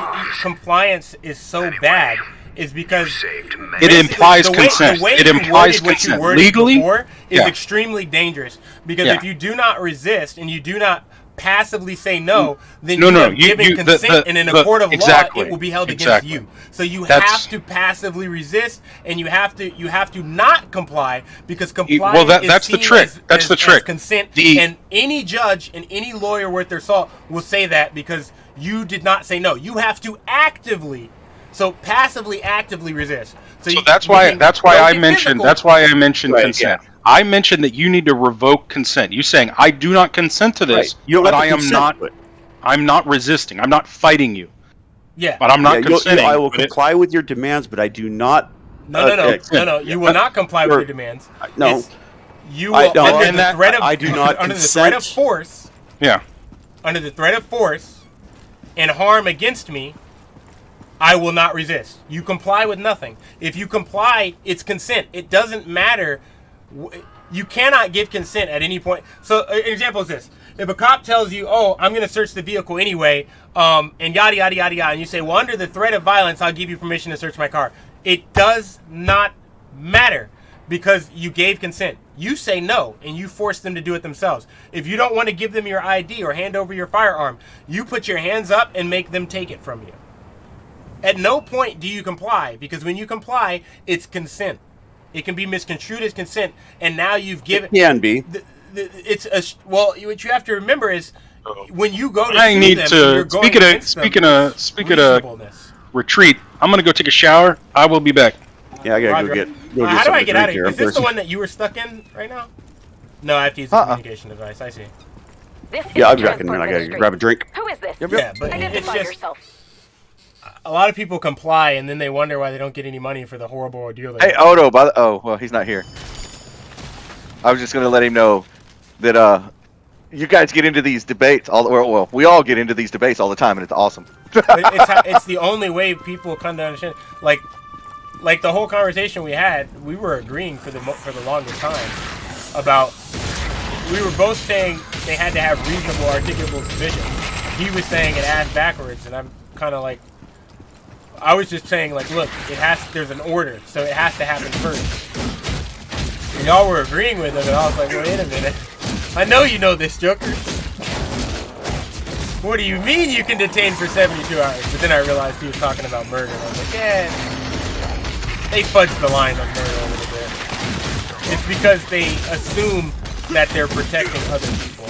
compliance is so bad is because it implies consent. It implies consent. Legally, is extremely dangerous because if you do not resist and you do not passively say no, then you have given consent, and in a court of law, it will be held against you. So you have to passively resist, and you have to not comply because compliance that's the trick. That's the trick. Consent, and any judge and any lawyer worth their salt will say that because you did not say no. You have to actively. So passively, actively resist. So that's why I mentioned consent. Yeah. I mentioned that you need to revoke consent. You saying I do not consent to this, but I am not. I'm not resisting. I'm not fighting you. Yeah, but I'm not consenting. I will comply with your demands, but I do not. No. You will not comply with your demands. No, you will under the threat of. I do not under consent. The threat of force. Yeah. Under the threat of force and harm against me, I will not resist. You comply with nothing. If you comply, it's consent. It doesn't matter. You cannot give consent at any point. So an example is this. If a cop tells you, oh, I'm going to search the vehicle anyway, and yada, yada, yada, yada, and you say, well, under the threat of violence, I'll give you permission to search my car. It does not matter because you gave consent. You say no, and you force them to do it themselves. If you don't want to give them your ID or hand over your firearm, you put your hands up and make them take it from you. At no point do you comply, because when you comply, it's consent. It can be misconstrued as consent, and now you've given. It can be. What you have to remember is when you go to I need them, to speaking of retreat. I'm gonna go take a shower. I will be back. Yeah, I gotta go get. How do I get out of here? Is this the one that you were stuck in right now? No, I have to use the communication device. I see. I'll be back in a minute. I gotta grab a drink. Who is this? Yeah, but it's just. A lot of people comply, and then they wonder why they don't get any money for the horrible ordeal. Hey, Odo, well, he's not here. I was just going to let him know that you guys get into these debates. We all get into these debates all the time, and it's awesome. It's the only way people come to understand. Like the whole conversation we had, we were agreeing for the longest time about. We were both saying they had to have reasonable, articulable position. He was saying it ass backwards, and I'm kind of like. I was just saying, like, look, there's an order, so it has to happen first. And y'all were agreeing with him, and I was like, wait a minute. I know you know this, Joker. What do you mean you can detain for 72 hours? But then I realized he was talking about murder, and I was like, they fudged the line on murder a little bit. It's because they assume that they're protecting other people.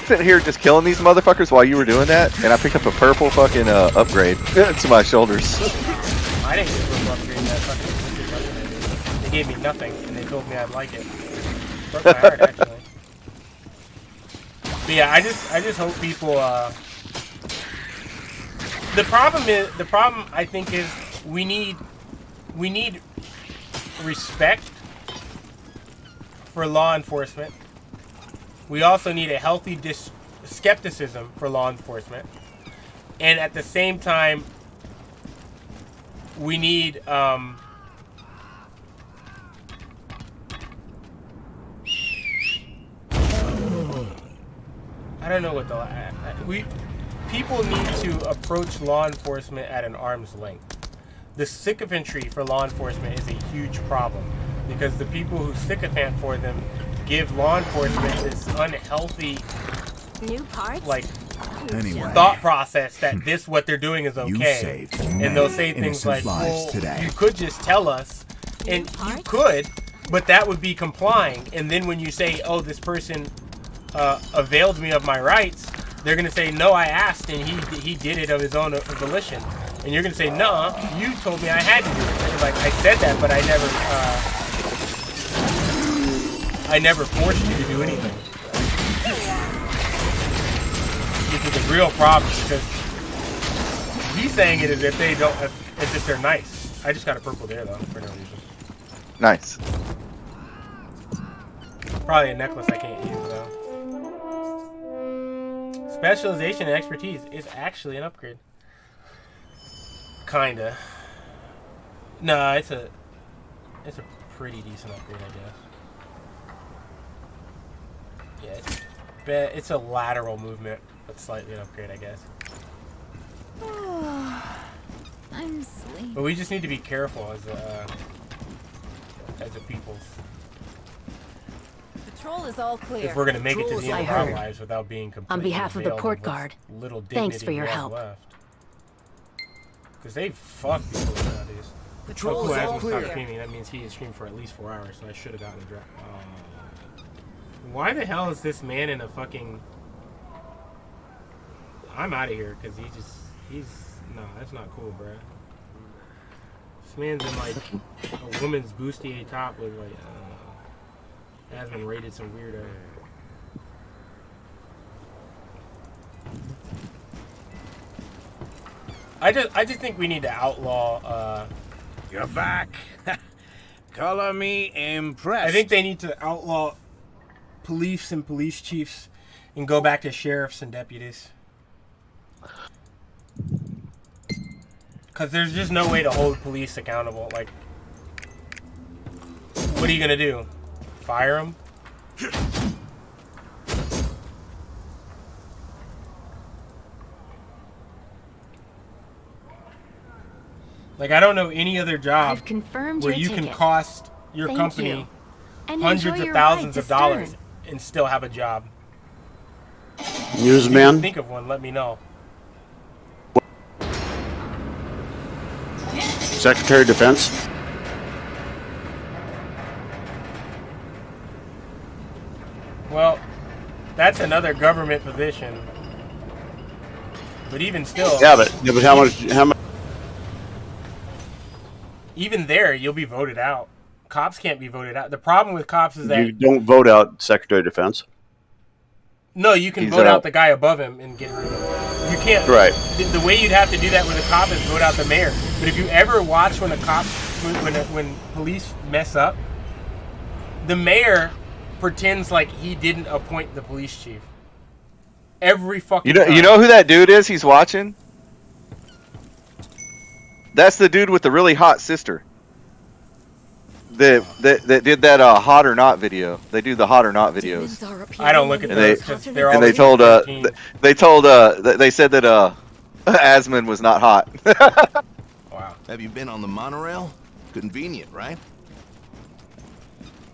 Sitting here just killing these motherfuckers while you were doing that, and I picked up a purple fucking upgrade to my shoulders. I didn't get a purple upgrade. That fucking they gave me nothing, and they told me I'd like it. Broke my heart, actually. But yeah, I just hope people. The problem I think is we need respect for law enforcement. We also need a healthy skepticism for law enforcement. And at the same time, we need... I don't know what people need to approach law enforcement at an arm's length. The sycophantry for law enforcement is a huge problem because the people who sycophant for them give law enforcement this unhealthy thought process that what they're doing is okay. And they'll say things like, well, you could just tell us. And you could, but that would be complying. And then when you say, oh, this person availed me of my rights, they're going to say, no, I asked, and he did it of his own volition. And you're going to say, no, you told me I had to do it. And like, I said that, but I never forced you to do anything. Which is a real problem because he's saying it as if they don't, as if they're nice. I just got a purple there though for no reason. Nice. Probably a necklace I can't use though. Specialization and expertise is actually an upgrade. Kinda. No, it's a pretty decent upgrade, I guess. Yeah, it's a lateral movement, but slightly an upgrade, I guess. I'm sleepy. But we just need to be careful as a peoples. Patrol is all clear. If we're gonna make it to the end of our lives without being completely On behalf of the port guard, little thanks for your help. Because they fuck people nowadays. Patrol is all clear. Streaming. That means he has streamed for at least 4 hours, so I should have gotten a drop. Why the hell is this man in a fucking... I'm out of here, because he's... No, that's not cool, bruh. This man's in, like, a woman's bustier top with, like, has been rated some weirdo. I just think we need to outlaw, You're back. Color me impressed. I think they need to outlaw police and police chiefs and go back to sheriffs and deputies. Because there's just no way to hold police accountable. Like, what are you going to do? Fire them? Like, I don't know any other job where you can cost your company hundreds of thousands of dollars and still have a job. Newsman? If you think of one, let me know. Secretary of Defense? Well, that's another government position. But even still... Yeah, but how much... Even there, you'll be voted out. Cops can't be voted out. The problem with cops is that... You don't vote out Secretary of Defense. No, you can vote out the guy above him and get rid of him. You can't... Right. The way you'd have to do that with a cop is vote out the mayor. But if you ever watch when a cop... When police mess up, the mayor pretends like he didn't appoint the police chief. Every fucking time. You know who that dude is he's watching? That's the dude with the really hot sister. That did that hot or not video. They do the hot or not videos. I don't look at those because they're all... And they said that Asmund was not hot. Wow. Have you been on the monorail? Convenient, right?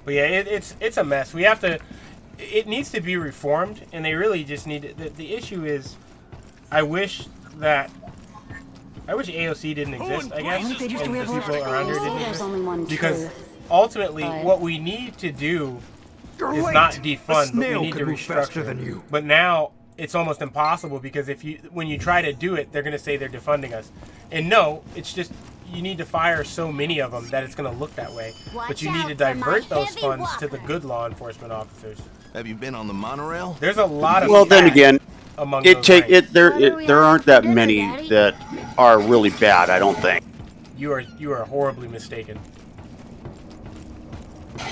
But yeah, it's a mess. We have to... It needs to be reformed, and they really just need to... The issue is, I wish AOC didn't exist, I guess, and the people around her didn't exist. Because ultimately, what we need to do is not defund, but we need to restructure. But now, it's almost impossible, because when you try to do it, they're going to say they're defunding us. And no, it's just... You need to fire so many of them that it's going to look that way. But you need to divert those funds to the good law enforcement officers. Have you been on the monorail? There's a lot of... Well, then again, there aren't that many that are really bad, I don't think. You are horribly mistaken.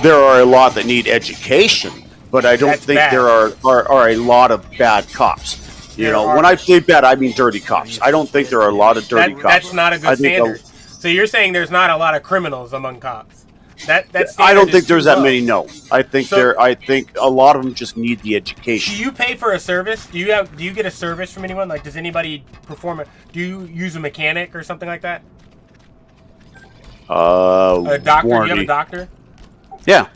There are a lot that need education, but I don't think there are a lot of bad cops. You know, when I say bad, I mean dirty cops. I don't think there are a lot of dirty cops. That's not a good standard. So you're saying there's not a lot of criminals among cops? I don't think there's that many. No, I think I think a lot of them just need the education. Do you pay for a service? Do you get a service from anyone? Like, does anybody perform? Do you use a mechanic or something like that? A doctor? Do you have a doctor? Yeah.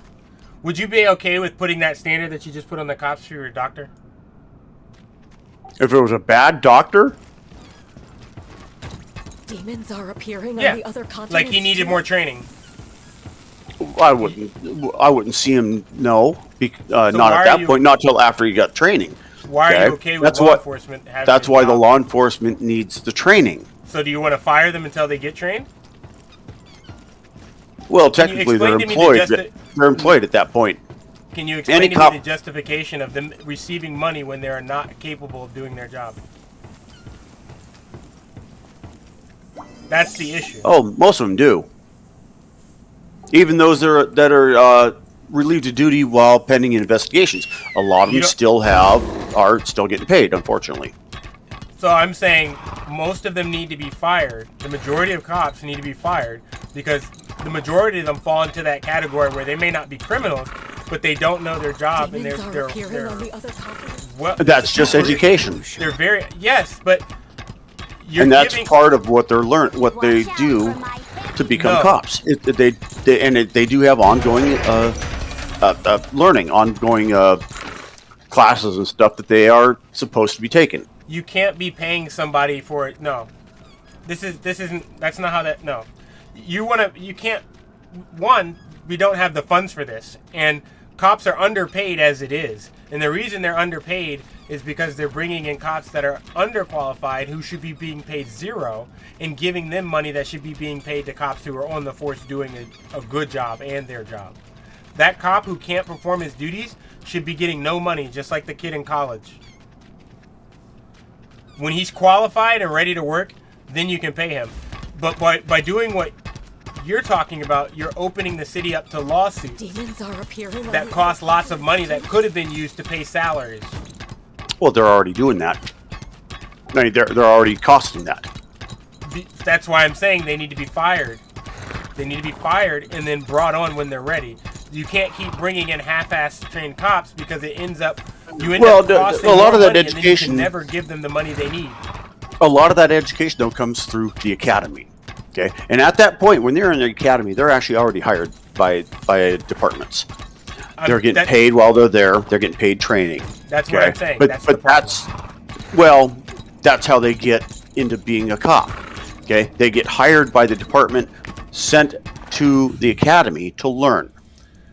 Would you be okay with putting that standard that you just put on the cops for your doctor? If it was a bad doctor? Demons are appearing on the other continents. Like he needed more training. I wouldn't see him. No, not at that point. Not till after he got training. Why are you okay with law enforcement having? That's why the law enforcement needs the training. So do you want to fire them until they get trained? Well, technically they're employed. They're employed at that point. Can you explain to me the justification of them receiving money when they are not capable of doing their job? That's the issue. Oh, most of them do. Even those that are relieved of duty while pending investigations, a lot of them still have are still getting paid, unfortunately. So I'm saying most of them need to be fired. The majority of cops need to be fired because the majority of them fall into that category where they may not be criminals, but they don't know their job and they're well, that's just education. They're very but and that's part of what what they do to become cops. They do have ongoing learning, ongoing classes and stuff that they are supposed to be taking. You can't be paying somebody for it. No, that's not how that. No, you can't. One, we don't have the funds for this, and cops are underpaid as it is. And the reason they're underpaid is because they're bringing in cops that are underqualified who should be being paid zero and giving them money that should be being paid to cops who are on the force doing a good job and their job. That cop who can't perform his duties should be getting no money, just like the kid in college. When he's qualified and ready to work, then you can pay him. But by doing what you're talking about, you're opening the city up to lawsuits that cost lots of money that could have been used to pay salaries. Well, they're already doing that. I mean, they're already costing that. That's why I'm saying they need to be fired. They need to be fired and then brought on when they're ready. You can't keep bringing in half-assed trained cops because it ends up costing a lot of that money, education. And then you can never give them the money they need. A lot of that education though comes through the academy. Okay, and at that point, when they're in the academy, they're actually already hired by departments. They're getting paid while they're there. They're getting paid training. That's what I'm saying. But that's how they get into being a cop. Okay, they get hired by the department, sent to the academy to learn,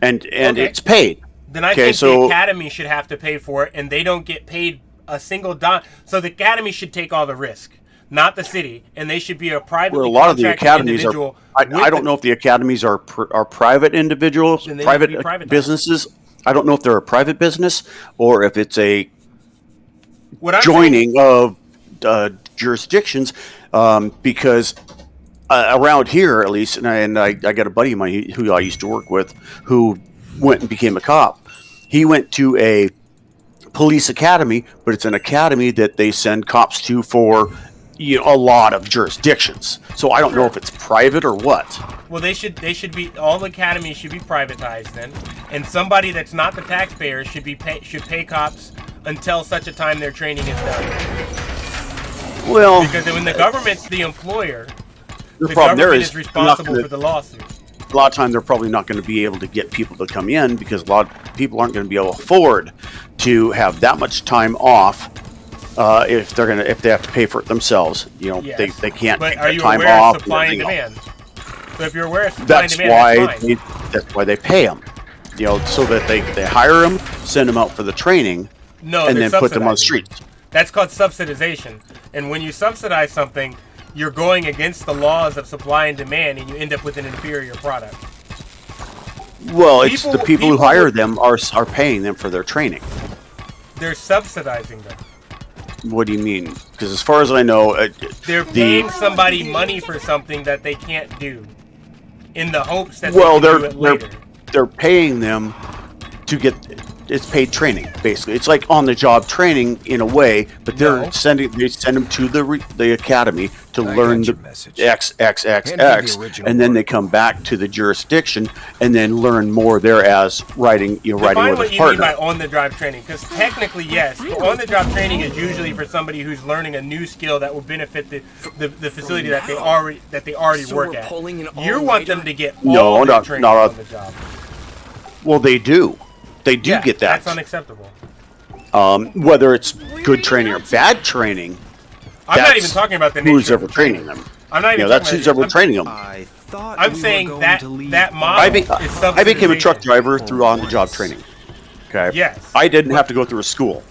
and it's paid. Then I think the academy should have to pay for it, and they don't get paid a single dime. So the academy should take all the risk, not the city, and they should be a private. Well, a lot of the academies are. I don't know if the academies are private individuals, private businesses. I don't know if they're a private business or if it's a joining of jurisdictions, because around here, at least, and I got a buddy of mine who I used to work with who went and became a cop. He went to a police academy, but it's an academy that they send cops to for a lot of jurisdictions. So I don't know if it's private or what. Well, they should be, all the academies should be privatized then, and somebody that's not the taxpayer should pay cops until such a time their training is done. Well, because when the government's the employer, the problem there is responsible for the lawsuit. A lot of time they're probably not going to be able to get people to come in because a lot of people aren't going to be able to afford to have that much time off if they have to pay for it themselves. Yes. They can't but take are you time aware off. Of supply and demand? So if you're aware of supply and demand, that's why they pay them. So that they hire them, send them out for the training, and then put them on the streets. That's called subsidization. And when you subsidize something, you're going against the laws of supply and demand, and you end up with an inferior product. Well, it's the people who hire them are paying them for their training. They're subsidizing them. What do you mean? Because as far as I know, they're paying somebody money for something that they can't do, in the hopes that they can do it later. They're paying them to get. It's paid training, basically. It's like on-the-job training in a way, but they send them to the academy to learn the XXX, and then they come back to the jurisdiction and then learn more there as riding with a partner. Define what you mean by on-the-job training, because technically, yes, but on-the-job training is usually for somebody who's learning a new skill that will benefit the facility that they already work at. You want them to get all their training on the job. Well, they do. They do get that. That's unacceptable. Whether it's good training or bad training, I'm not even talking about the who's ever training them. I'm not even. That's who's ever training them. I'm saying that model is subsidization. I became a truck driver through on-the-job training. Okay. Yes. I didn't have to go through a school.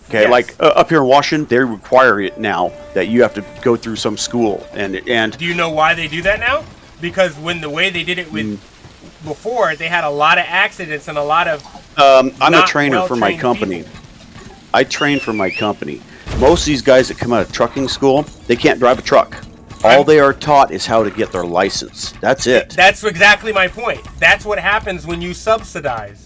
Okay. Yes. Like up here in Washington, they require it now that you have to go through some school. And do you know why they do that now? Because the way they did it with. Before, they had a lot of accidents and a lot of I'm a trainer for my company. I train for my company. Most of these guys that come out of trucking school, they can't drive a truck. All they are taught is how to get their license. That's it. That's exactly my point. That's what happens when you subsidize.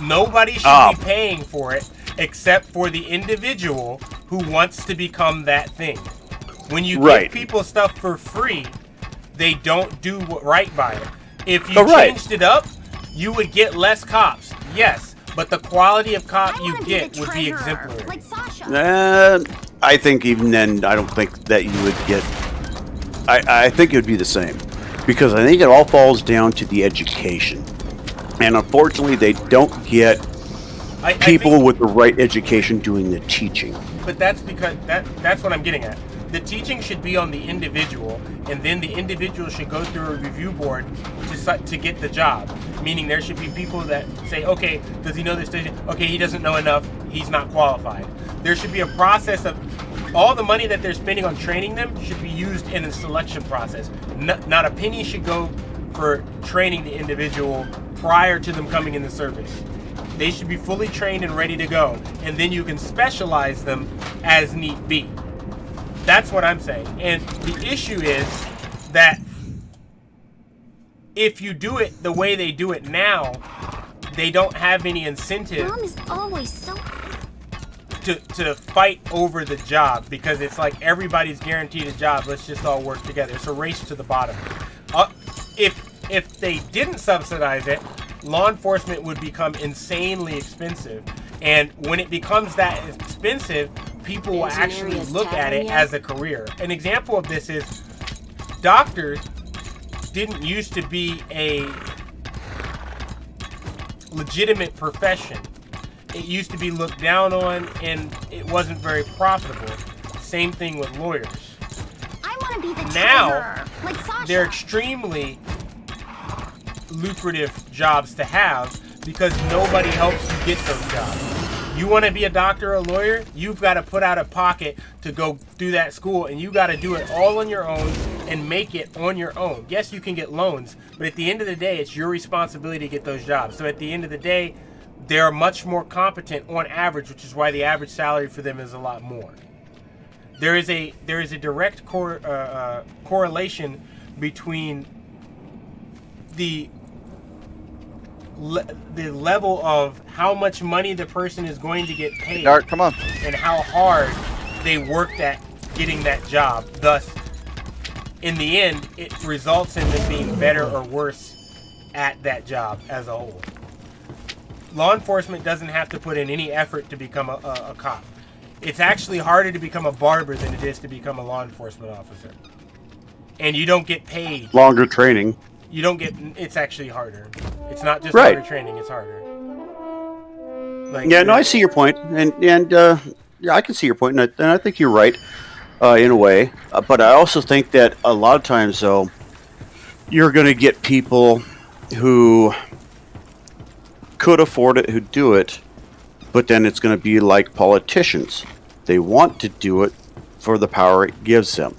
Nobody should be paying for it. except for the individual who wants to become that thing. When you Right. give people stuff for free, they don't do right by it. If you Oh, right. changed it up, you would get less cops. Yes, but the quality of cop you get would be exemplary. Like Sasha. I think even then, I don't think that you would get. I think it would be the same, because I think it all falls down to the education, and unfortunately, they don't get people with the right education doing the teaching. But that's because that's what I'm getting at. The teaching should be on the individual, and then the individual should go through a review board to get the job. Meaning there should be people that say, okay, does he know this? Okay, he doesn't know enough. He's not qualified. There should be a process of all the money that they're spending on training them should be used in a selection process. Not a penny should go for training the individual prior to them coming in the service. They should be fully trained and ready to go, and then you can specialize them as need be. That's what I'm saying. And the issue is that if you do it the way they do it now, they don't have any incentive Mom is always so... to fight over the job, because it's like everybody's guaranteed a job. Let's just all work together. It's a race to the bottom. If they didn't subsidize it, law enforcement would become insanely expensive. And when it becomes that expensive, people will actually look at it as a career. An example of this is doctors didn't used to be a legitimate profession. It used to be looked down on, and it wasn't very profitable. Same thing with lawyers. I want to be the Now, treasurer, like Sasha. they're extremely lucrative jobs to have because nobody helps you get those jobs. You want to be a doctor or a lawyer, you've got to put out a pocket to go do that school, and you got to do it all on your own and make it on your own. Yes, you can get loans, but at the end of the day, it's your responsibility to get those jobs. So at the end of the day, they're much more competent on average, which is why the average salary for them is a lot more. There is a direct correlation between the level of how much money the person is going to get paid, Ark, come on, and how hard they worked at getting that job. Thus, in the end, it results in them being better or worse at that job as a whole. Law enforcement doesn't have to put in any effort to become a cop. It's actually harder to become a barber than it is to become a law enforcement officer. And you don't get paid. Longer training. You don't get. It's actually harder. It's not just Right. harder training. It's harder. Yeah, no, I see your point, and yeah, I can see your point, and I think you're right in a way. But I also think that a lot of times, though, you're going to get people who could afford it, who do it, but then it's going to be like politicians. They want to do it for the power it gives them.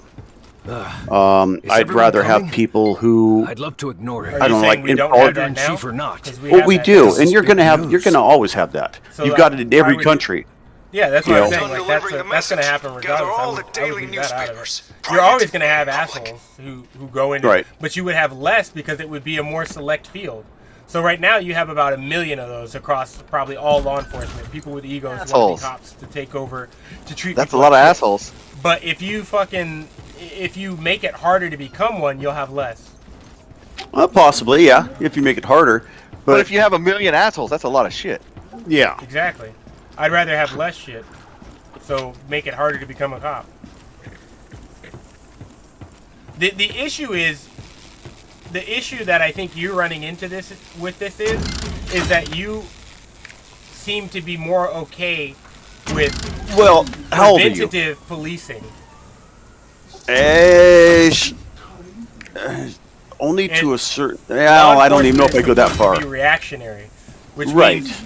I'd rather have people who I'd love to ignore it. I don't know, like in politics. Chief or not. Well, we do, and you're gonna alwave have that. So, You've got it in every country. Yeah, that's what I'm saying. Like that's going to happen regardless. I would leave that out of it. You're always going to have assholes who go into Right. it, but you would have less because it would be a more select field. So right now you have about 1 million of those across probably all law enforcement. People with egos want Assholes. to be cops to take over, to treat. That's a people lot of like shit. assholes. But if you make it harder to become one, you'll have less. Well, possibly, yeah, if you make it harder. But if you have 1 million assholes, that's a lot of shit. Yeah. Exactly. I'd rather have less shit. So make it harder to become a cop. The issue is, the issue that I think you're running into this is that you seem to be more okay with how old are you? preventative policing. Only to a certain. Yeah, I don't even know if I go that far. Be reactionary, which Right. means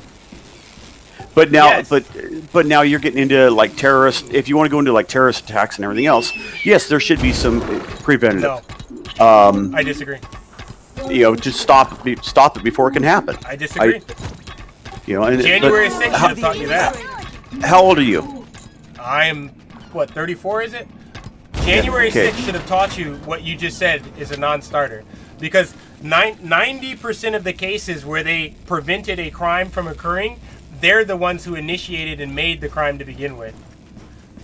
But now, Yes. but now you're getting into like terrorist. If you want to go into like terrorist attacks and everything else, yes, there should be some preventative. No. I disagree. You know, just stop it before it can happen. I disagree. January 6th should have taught you that. How old are you? I'm, what, 34 is it? January okay. 6th should have taught you what you just said is a non-starter. Because 90% of the cases where they prevented a crime from occurring, they're the ones who initiated and made the crime to begin with.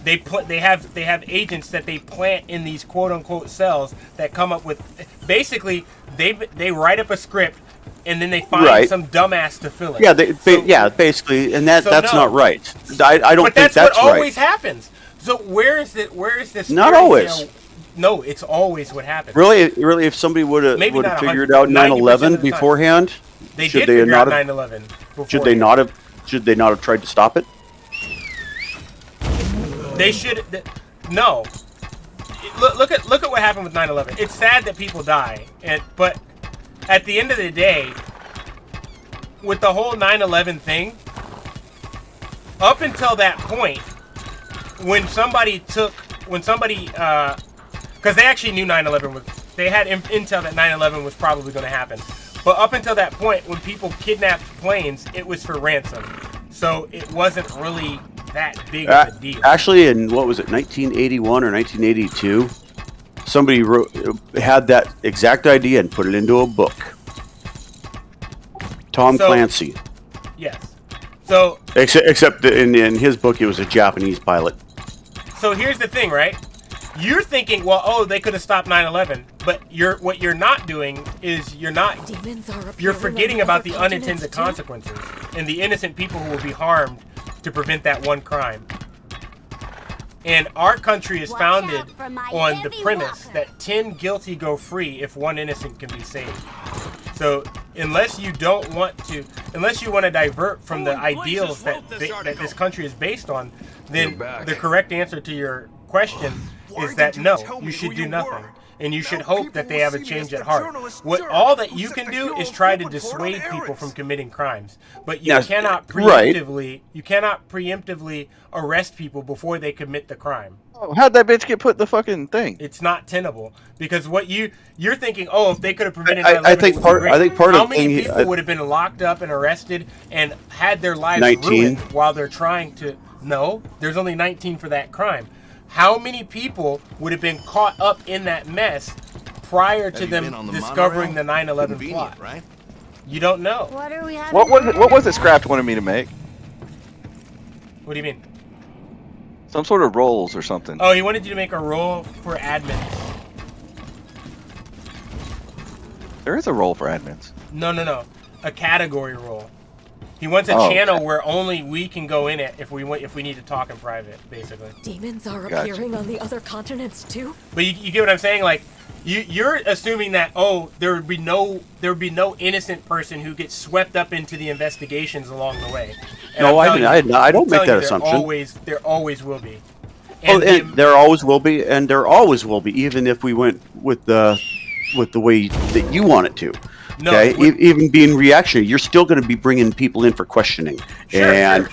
They have agents that they plant in these quote unquote cells that come up with basically they write up a script and then they find some dumbass to fill it. Yeah, basically, and that's not right. I don't think that's what always happens. So where is this? Not always. No, it's always what happens. Really, if somebody would have figured out 9/11 beforehand, they did figure out 9/11. Should they not have tried to stop it? They should. No. Look at what happened with 9/11. It's sad that people die, but at the end of the day, with the whole 9/11 thing, up until that point, when somebody, because they actually knew 9/11 was, they had intel that 9/11 was probably going to happen. But up until that point, when people kidnapped planes, it was for ransom. So it wasn't really that big of a deal. Actually, in what was it, 1981 or 1982, somebody had that exact idea and put it into a book. Tom Clancy. Yes. So except in his book, it was a Japanese pilot. So here's the thing, right? You're thinking, well, they could have stopped 9/11, but what you're not doing is you're forgetting about the unintended consequences and the innocent people who will be harmed to prevent that one crime. And our country is founded on the premise that 10 guilty go free if one innocent can be saved. So unless you want to divert from the ideals that this country is based on, then the correct answer to your question is that no, you should do nothing. And you should hope that they have a change at heart. All that you can do is try to dissuade people from committing crimes. But you cannot preemptively arrest people before they commit the crime. Oh, how'd that bitch get put in the fucking thing? It's not tenable. Because what you're thinking, if they could have prevented I think part how of many people would have been locked up and arrested and had their lives 19 ruined while they're trying to... No, there's only 19 for that crime. How many people would have been caught up in that mess prior to them discovering the 9/11 plot? Right? You don't know. What was it Scrapped wanted me to make? What do you mean? Some sort of roles or something. Oh, he wanted you to make a role for admins. There is a role for admins. No. A category role. He wants a channel where only we can go in it if we need to talk in private, basically. Demons are appearing on the other continents too. But you get what I'm saying? Like, you're assuming that there would be no innocent person who gets swept up into the investigations along the way. And no, I don't make that assumption. There always will be. And there always will be, and there always will be, even if we went with the way that you want it to. No, okay, even being reactionary, you're still going to be bringing people in for questioning, and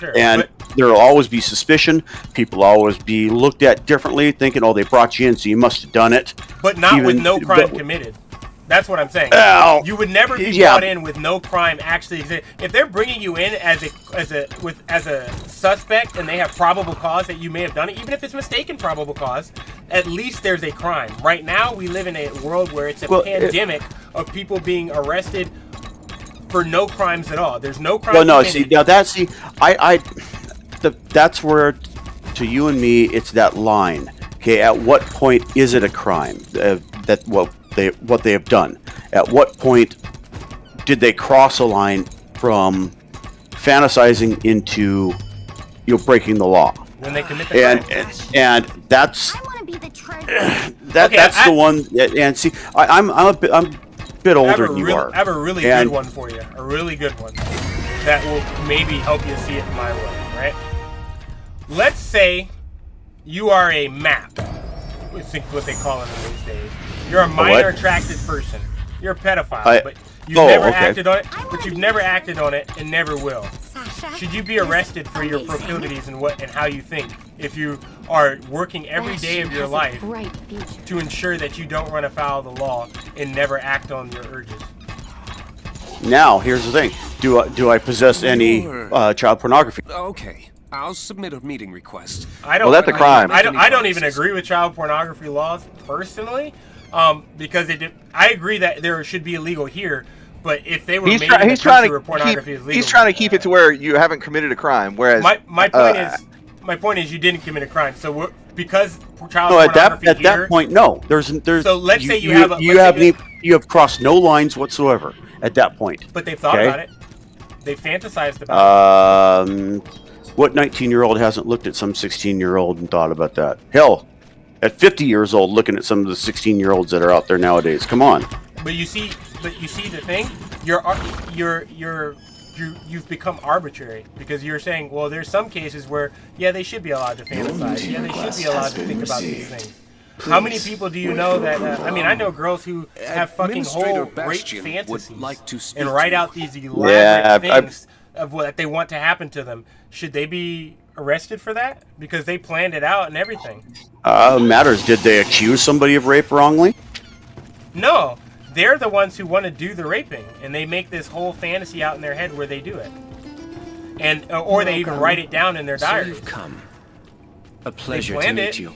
there'll always be suspicion. People will always be looked at differently, thinking, "Oh, they brought you in, so you must have done it." But not with no crime committed. That's what I'm saying. You would never be brought in with no crime actually existing. If they're bringing you in as a suspect and they have probable cause that you may have done it, even if it's mistaken probable cause, at least there's a crime. Right now, we live in a world where it's a pandemic of people being arrested for no crimes at all. There's no crime. Well, no, that's where, to you and me, it's that line. Okay, at what point is it a crime? What they have done. At what point did they cross a line from fantasizing into breaking the law? When they commit the crime. And that's the one. And see, I'm a bit older than you are. I have a really good one for you. A really good one that will maybe help you see it my way. Right? Let's say you are a map. I think what they call it in these days. You're a minor attracted person. You're a pedophile, but you've never acted on it. But you've never acted on it and never will. Should you be arrested for your proclivities and how you think if you are working every day of your life to ensure that you don't run afoul of the law and never act on your urges? Now, here's the thing: do I possess any child pornography? Okay. I'll submit a meeting request. That's a crime. I don't even agree with child pornography laws personally, because I agree that there should be illegal here, But if they were he's made trying in a to country where pornography is legal, he's trying to keep it to where you haven't committed a crime. Whereas my point is you didn't commit a crime. So because child No, pornography at that point, no. There's. So let's say you have crossed no lines whatsoever at that point. But they've thought about it. They fantasized about it. What 19-year-old hasn't looked at some 16-year-old and thought about that? Hell, at 50 years old, looking at some of the 16-year-olds that are out there nowadays. Come on. But you see the thing. You've become arbitrary because you're saying, well, there's some cases where they should be allowed to fantasize. Yeah, they should be allowed to think about these things. How many people do you know that? I know girls who have fucking whole rape fantasies and write out these elaborate things of what they want to happen to them. Should they be arrested for that because they planned it out and everything? Matters. Did they accuse somebody of rape wrongly? No, they're the ones who want to do the raping, and they make this whole fantasy out in their head where they do it, and or they even write it down in their diary. So you've come. A pleasure to meet you.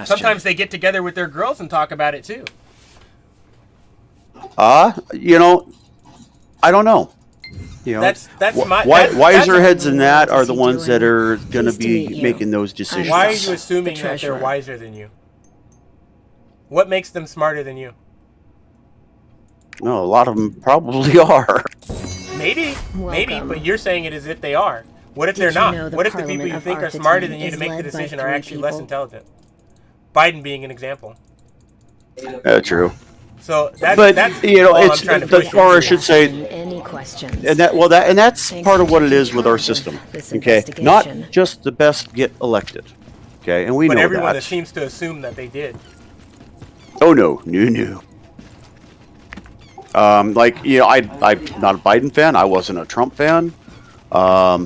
Sometimes they get together with their girls and talk about it too. I don't know. That's wiser heads than that are the ones that are going to be making those decisions. Why are you assuming that they're wiser than you? What makes them smarter than you? No, a lot of them probably are. Maybe, but you're saying it as if they are. What if they're not? What if the people you think are smarter than you to make the decision are actually less intelligent? Biden being an example. True. So that's it's or I should say, any questions. And that's part of what it is with our system. Okay, not just the best get elected. Okay, and we know that. But everyone seems to assume that they did. Oh no. I'm not a Biden fan. I wasn't a Trump fan. But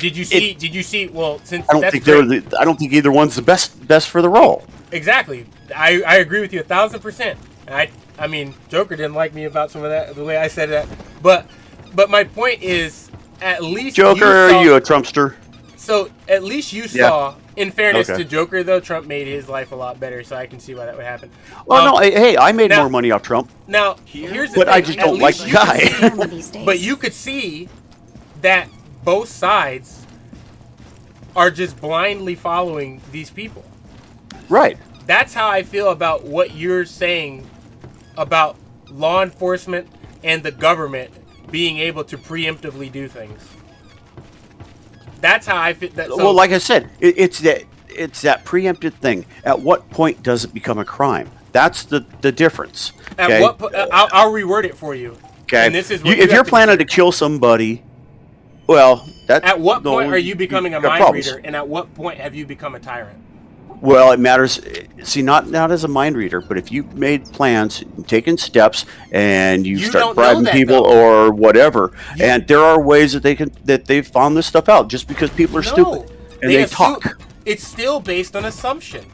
did you see? Well, since I don't think either one's the best for the role. Exactly. I agree with you 1,000%. I mean, Joker didn't like me about some of that, the way I said that. But my point is, at least Joker, are you a Trumpster? So at least you saw. In fairness to Joker, though, Trump made his life a lot better, so I can see why that would happen. Well, I made more money off Trump. Now, here's the thing. But I just don't like the guy. But you could see that both sides are just blindly following these people. Right. That's how I feel about what you're saying about law enforcement and the government being able to preemptively do things. That's how I feel. Well, like I said, it's that preempted thing. At what point does it become a crime? That's the difference. Okay? At what point? I'll reword it for you. Okay. And this is if you're planning to kill somebody, well, at what point are you becoming a mind reader, and at what point have you become a tyrant? Well, it matters. See, not as a mind reader, but if you've made plans, taken steps, and you start bribing people or whatever, and there are ways that they've found this stuff out just because people are stupid and they talk. It's still based on assumption.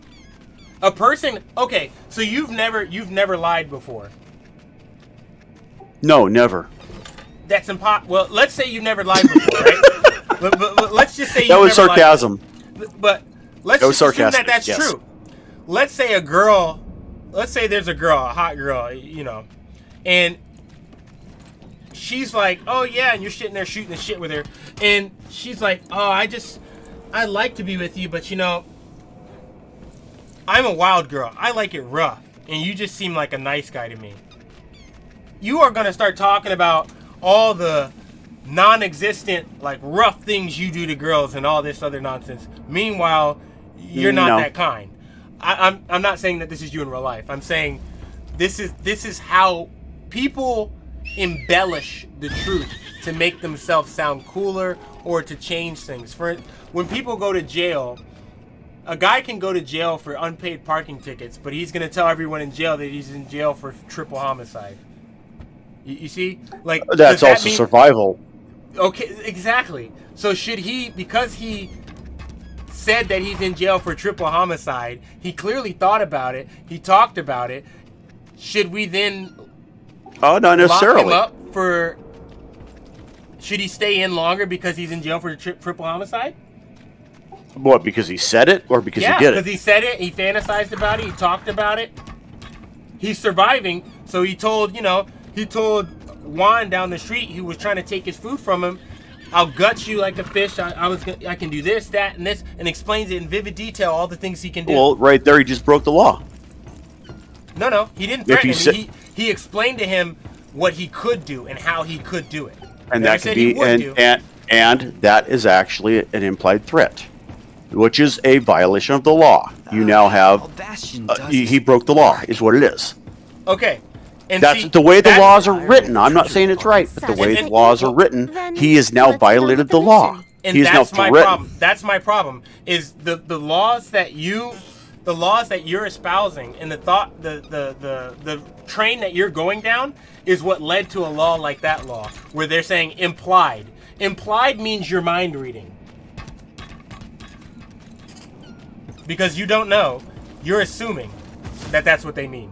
A person, okay, so you've never lied before. No, never. That's impossible. Well, let's say you've never lied before, right? but let's just say that was sarcasm. But let's just assume that that's true. Let's say there's a girl, a hot girl, and she's like, oh yeah, and you're sitting there shooting the shit with her, and she's like, oh, I like to be with you, but I'm a wild girl. I like it rough, and you just seem like a nice guy to me. You are gonna start talking about all the non-existent, like, rough things you do to girls and all this other nonsense. Meanwhile, you're not that kind. I'm not saying that this is you in real life. I'm saying this is how people embellish the truth to make themselves sound cooler or to change things. When people go to jail, a guy can go to jail for unpaid parking tickets, but he's going to tell everyone in jail that he's in jail for triple homicide. You see? Like, that's also survival. Okay, exactly. So should he, because he said that he's in jail for triple homicide, he clearly thought about it, he talked about it, should we then not necessarily lock him up for, should he stay in longer because he's in jail for triple homicide? What, because he said it or because he did it? Yeah, because he said it, he fantasized about it, he talked about it. He's surviving, so he told Juan down the street who was trying to take his food from him, I'll gut you like a fish. I can do this, that, and this, and explains it in vivid detail all the things he can do. Well, right there, he just broke the law. No, he didn't threaten him. He explained to him what he could do and how he could do it. And that could be, and that is actually an implied threat, which is a violation of the law. You now have he broke the law, is what it is. Okay. And that's the way the laws are written. I'm not saying it's right, but the way the laws are written, he has now violated the law. And he is now that's my threatened. problem. That's my problem. Is the laws that you're espousing and the train that you're going down is what led to a law like that law, where they're saying implied. Implied means you're mind reading. Because you don't know, you're assuming that that's what they mean.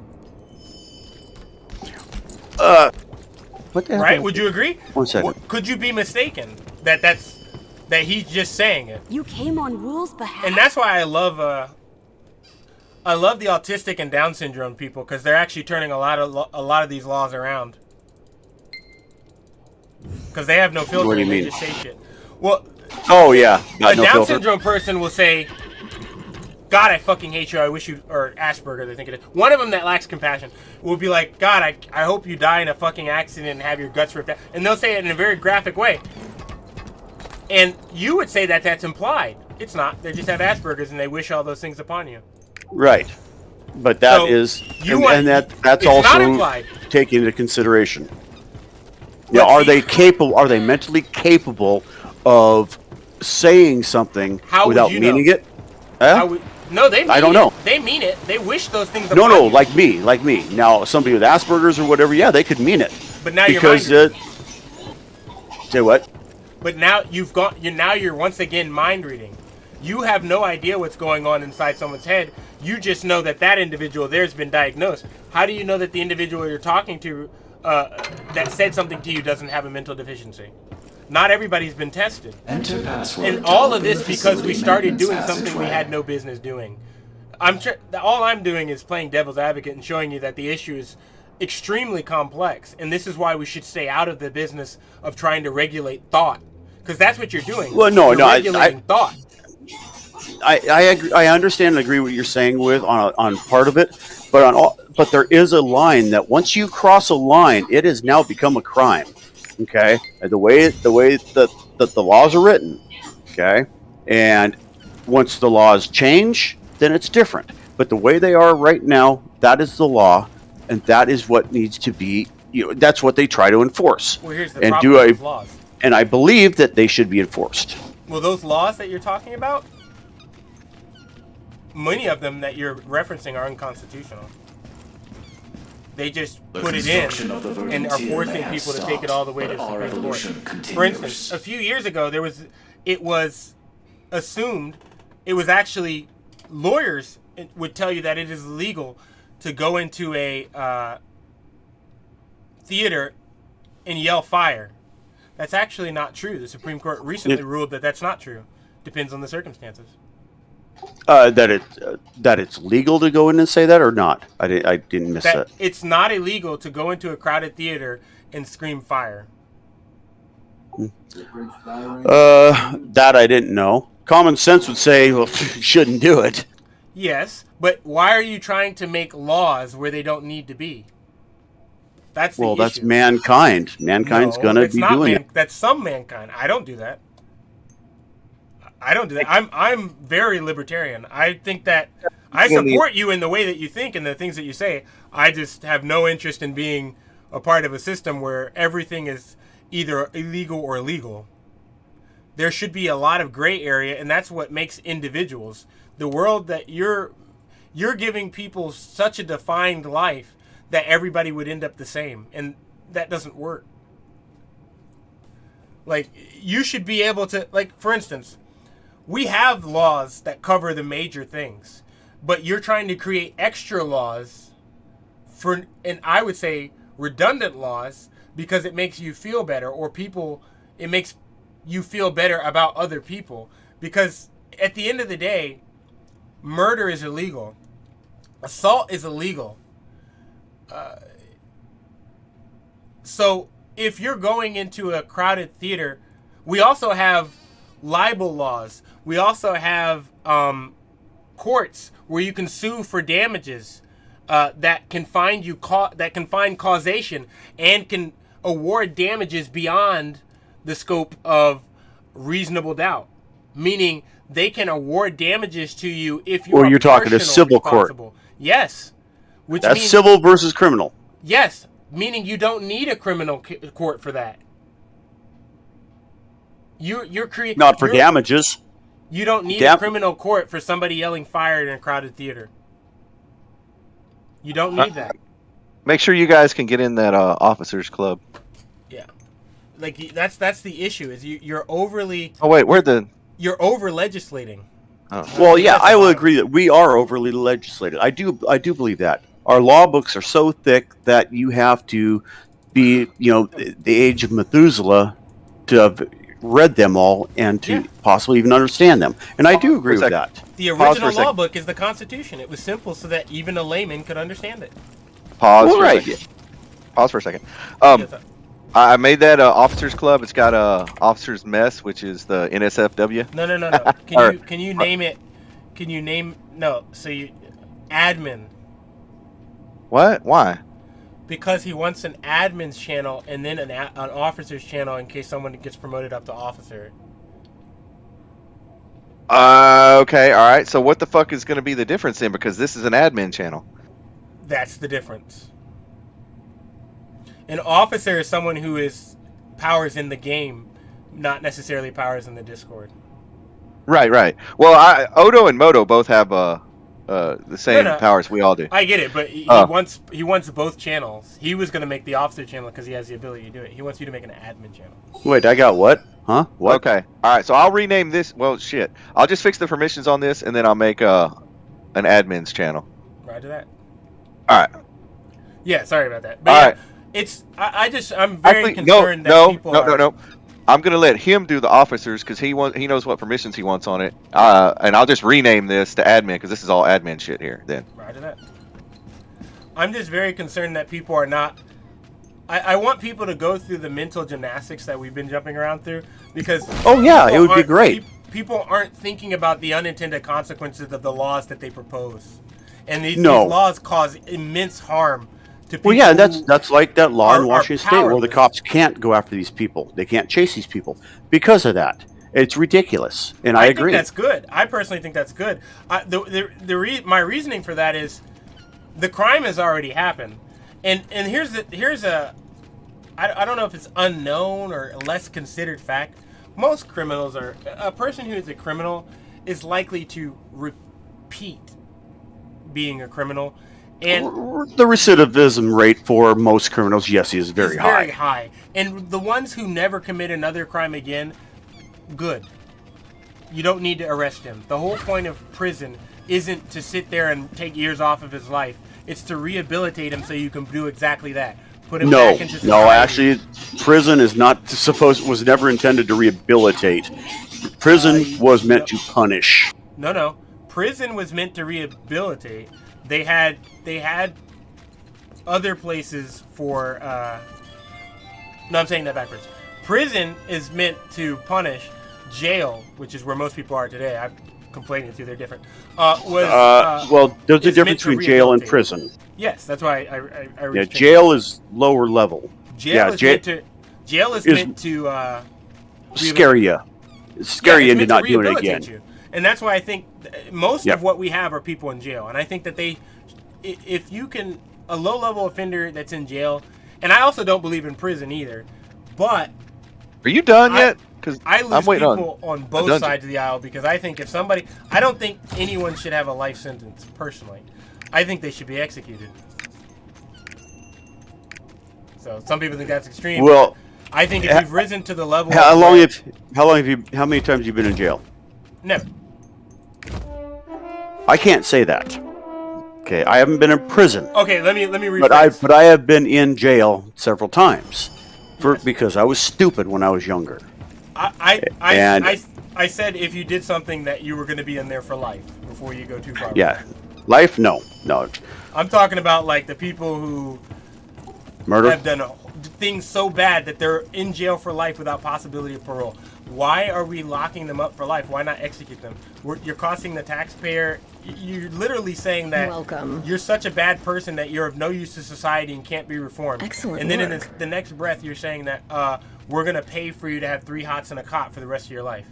What the hell? Right? Would you agree? 1 second. Could you be mistaken that he's just saying it? You came on Rule's behalf. And that's why I love the autistic and Down syndrome people, because they're actually turning a lot of these laws around. Because they have no filter. What do you and mean? They just say shit. Well. Oh yeah. A Down syndrome person will say, God, I fucking hate you. I wish you, or Asperger, they think it is. One of them that lacks compassion will be like, God, I hope you die in a fucking accident and have your guts ripped out. And they'll say it in a very graphic way. And you would say that that's implied. It's not. They just have Asperger's and they wish all those things upon you. Right. But that So, is, it's that's not also implied. taken into consideration. Now, are they capable? Are they mentally capable of saying something without meaning it? Huh? No, they mean I don't know. it. They mean it. They wish those things No, upon no, you. like me. Now, somebody with Asperger's or whatever, yeah, they could mean it. But now because you're say what? But now you're once again mind reading. You have no idea what's going on inside someone's head. You just know that individual there's been diagnosed. How do you know that the individual you're talking to that said something to you doesn't have a mental deficiency? Not everybody's been tested. Enter password. And all of this because we started doing something we had no business doing. All I'm doing is playing devil's advocate and showing you that the issue is extremely complex, and this is why we should stay out of the business of trying to regulate thought, because that's what you're doing. Well, no, you're regulating thought. I agree. I understand and agree what you're saying on part of it, but there is a line that once you cross a line, it has now become a crime. Okay, and the way that the laws are written, okay, and once the laws change, then it's different. But the way they are right now, that is the law, and that is what needs to be. That's what they try to enforce. Well, here's the problem with those laws. And I believe that they should be enforced. Well, those laws that you're talking about, many of them that you're referencing are unconstitutional. They just put it in and are forcing people to take it all the way to the Supreme Court. For instance, a few years ago, it was assumed, it was actually lawyers would tell you that it is illegal to go into a theater and yell fire. That's actually not true. The Supreme Court recently ruled that that's not true. Depends on the circumstances. That it's legal to go in and say that or not? I didn't miss that. It's not illegal to go into a crowded theater and scream fire. That I didn't know. Common sense would say, well, you shouldn't do it. Yes, but why are you trying to make laws where they don't need to be? That's the issue. That's mankind. Mankind's gonna be doing it. That's some mankind. I don't do that. I'm very libertarian. I think that I support you in the way that you think and the things that you say. I just have no interest in being a part of a system where everything is either illegal or legal. There should be a lot of gray area, and that's what makes individuals. The world that you're giving people such a defined life that everybody would end up the same, and that doesn't work. Like, you should be able to, like, for instance, we have laws that cover the major things, but you're trying to create extra laws for, and I would say redundant laws, because it makes you feel better, or it makes you feel better about other people. Because at the end of the day, murder is illegal. Assault is illegal. So if you're going into a crowded theater, we also have libel laws. We also have courts where you can sue for damages that can find causation and can award damages beyond the scope of reasonable doubt. Meaning they can award damages to you if you're. Or you're talking a civil court. Yes. That's civil versus criminal. Yes, meaning you don't need a criminal court for that. You're creating not for damages. You don't need a criminal court for somebody yelling fire in a crowded theater. You don't need that. Make sure you guys can get in that officers club. Yeah, like that's the issue is you're overly. Oh wait, where'd the? You're over legislating. Oh. Well, yeah, I will agree that we are overly legislated. I do believe that our law books are so thick that you have to be, the age of Methuselah to have read them all and to possibly even understand them. And I do agree with that. The original law book is the Constitution. It was simple so that even a layman could understand it. Pause for a second. Pause for a second. I made that officers club. It's got officers mess, which is the NSFW. No. Can you name it? Can you name admin? What? Why? Because he wants an admin's channel and then an officer's channel in case someone gets promoted up to officer. Okay, all right. So what the fuck is going to be the difference then? Because this is an admin channel. That's the difference. An officer is someone who is powers in the game, not necessarily powers in the Discord. Right. Well, Odo and Moto both have the same powers we all do. I get it, but he wants both channels. He was going to make the officer channel because he has the ability to do it. He wants you to make an admin channel. Wait, I got what? Huh? What? Okay. All right. So I'll rename this. Well, shit. I'll just fix the permissions on this, and then I'll make an admin's channel. Roger that. All right. Yeah. Sorry about that. But all right. I'm very concerned that people No. I'm gonna let him do the officers because he knows what permissions he wants on it. And I'll just rename this to admin because this is all admin shit here. Then. Roger that. I'm just very concerned that people are not. I want people to go through the mental gymnastics that we've been jumping around through because. Oh yeah, it would be great. People aren't thinking about the unintended consequences of the laws that they propose, and these laws cause immense harm. Well, yeah, that's like that law in Washington State where the cops can't go after these people. They can't chase these people because of that. It's ridiculous, and I agree. I think that's good. I personally think that's good. My reasoning for that is the crime has already happened, and here's a I don't know if it's unknown or a less considered fact. Most criminals a person who is a criminal is likely to repeat being a criminal. And the recidivism rate for most criminals, yes, is very high. Very high. And the ones who never commit another crime again, good. You don't need to arrest him. The whole point of prison isn't to sit there and take years off of his life. It's to rehabilitate him so you can do exactly that. Put him back into society. No, actually, prison is was never intended to rehabilitate. Prison was meant to punish. No. Prison was meant to rehabilitate. They had other places for. No, I'm saying that backwards. Prison is meant to punish. Jail, which is where most people are today. I'm complaining too. They're different. Well, there's a difference between jail and prison. Yes, that's why I jail is lower level. Jail is meant to scare you. Scare you into not doing it again. You. And that's why I think most of what we have are people in jail. And I think that if you can, a low-level offender that's in jail, and I also don't believe in prison either, but... Are you done yet? Because I lose people on both sides of the aisle because I think I don't think anyone should have a life sentence, personally. I think they should be executed. So some people think that's extreme. Well, I think if you've risen to the level... How many times have you been in jail? Never. I can't say that. Okay, I haven't been in prison. Okay, let me rephrase. But I have been in jail several times because I was stupid when I was younger. I said if you did something that you were going to be in there for life before you go too far. Yeah. Life? No. I'm talking about like the people who Murder? have done things so bad that they're in jail for life without possibility of parole. Why are we locking them up for life? Why not execute them? You're costing the taxpayer. You're literally saying that you're such a bad person that you're of no use to society and can't be reformed. Excellent And then in work. the next breath, you're saying that we're going to pay for you to have 3 hots and a cot for the rest of your life.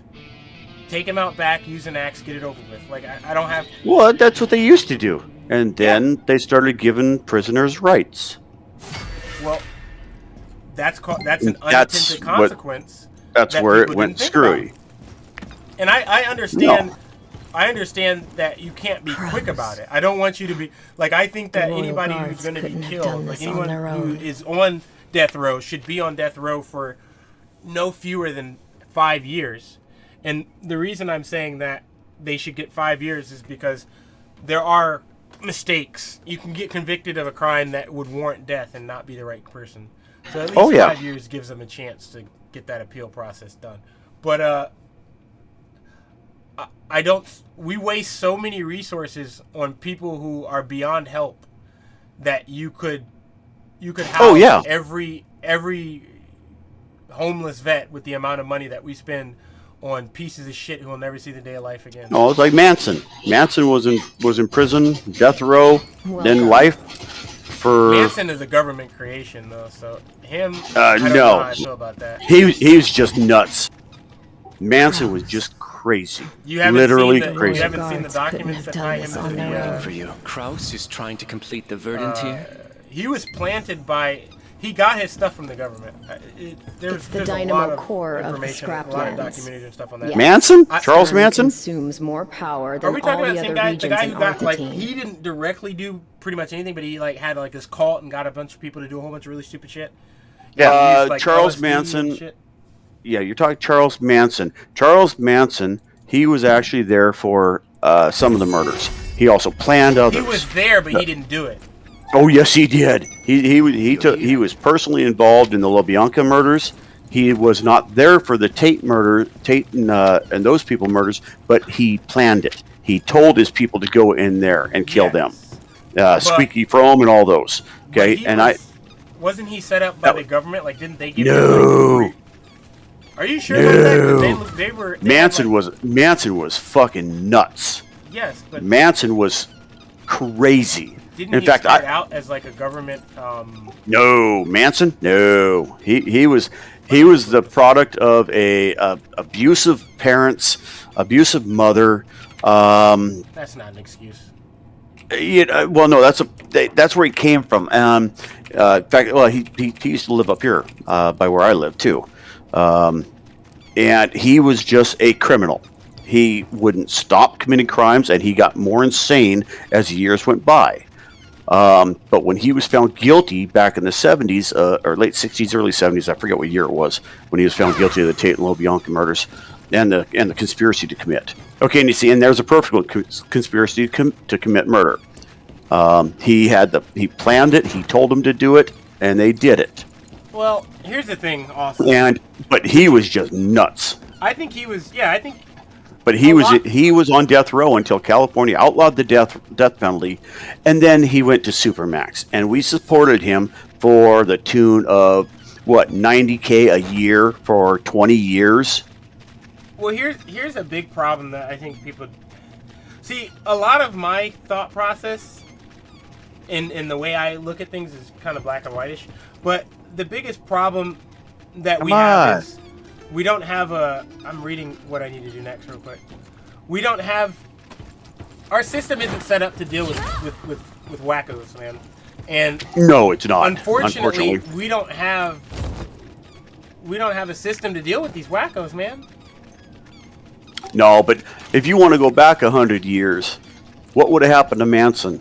Take him out back, use an axe, get it over with. Like, I don't have... Well, that's what they used to do. And then they started giving prisoners rights. Well, that's an unintended consequence. That's where it went screwy. And I understand... No. I understand that you can't be quick about it. I don't want you to be... Like, I think that anybody who's going to be killed, like anyone who is on death row, should be on death row for no fewer than 5 years. And the reason I'm saying that they should get 5 years is because there are mistakes. You can get convicted of a crime that would warrant death and not be the right person. So at least 5 years gives them a chance to get that appeal process done. But we waste so many resources on people who are beyond help that you could house every homeless vet with the amount of money that we spend on pieces of shit who will never see the day of life again. No, it's like Manson. Manson was in prison, death row, then life for... Manson is a government creation, though, so him... I don't know how I feel about that. He was just nuts. Manson was just crazy. You haven't crazy. You haven't seen the documents that tie him to the... for you. Kraus is trying to complete the Verdant here. He was planted by... He got his stuff from the government. There's the a dynamo lot of core of the information, a lot of scraplands. documentaries and stuff on that. Yeah. Manson? Charles Manson? Consumes more power than Are we talking all about the the same other guy? The regions guy in who got like Arcatine. he didn't directly do pretty much anything, but he like had like this cult and got a bunch of people to do a whole bunch of really stupid shit. Yeah, used, like, Charles LSD Manson. and shit. Yeah, you're talking Charles Manson. Charles Manson, he was actually there for some of the murders. He also planned others. He was there, but he didn't do it. Oh yes, he did. He was personally involved in the LaBianca murders. He was not there for the Tate murder, and those people murders, but he planned it. He told his people to go in there and kill them. Squeaky Frome and all those. Okay, and wasn't he set up by the government? Like, didn't they give No. him? Are you sure about that? 'Cause they were. Manson was fucking nuts. Yes, but Manson was crazy. Didn't In he fact, start out as like a government? No, Manson. No, he was the product of abusive parents, abusive mother. That's not an excuse. Well, no, that's where he came from. In fact, well, he used to live up here by where I live too, and he was just a criminal. He wouldn't stop committing crimes, and he got more insane as the years went by. But when he was found guilty back in the 70s, or late 60s, early 70s, I forget what year it was, when he was found guilty of the Tate and LaBianca murders and the conspiracy to commit. Okay, and you see, and there's a perfect conspiracy to commit murder. He planned it, he told them to do it, and they did it. Well, here's the thing, Austin. But he was just nuts. I think he was. Yeah, I think. But he was on death row until California outlawed the death penalty, and then he went to Supermax, and we supported him for the tune of what, $90K a year for 20 years. Well, here's a big problem that I think people see. A lot of my thought process in the way I look at things is kind of black and whitish, but the biggest problem that we have is we don't have a... I'm reading what I need to do next real quick. We don't have... Our system isn't set up to deal with wackos, man. And no, it's not. Unfortunately, we don't have a system to deal with these wackos, man. No, but if you want to go back 100 years, what would have happened to Manson?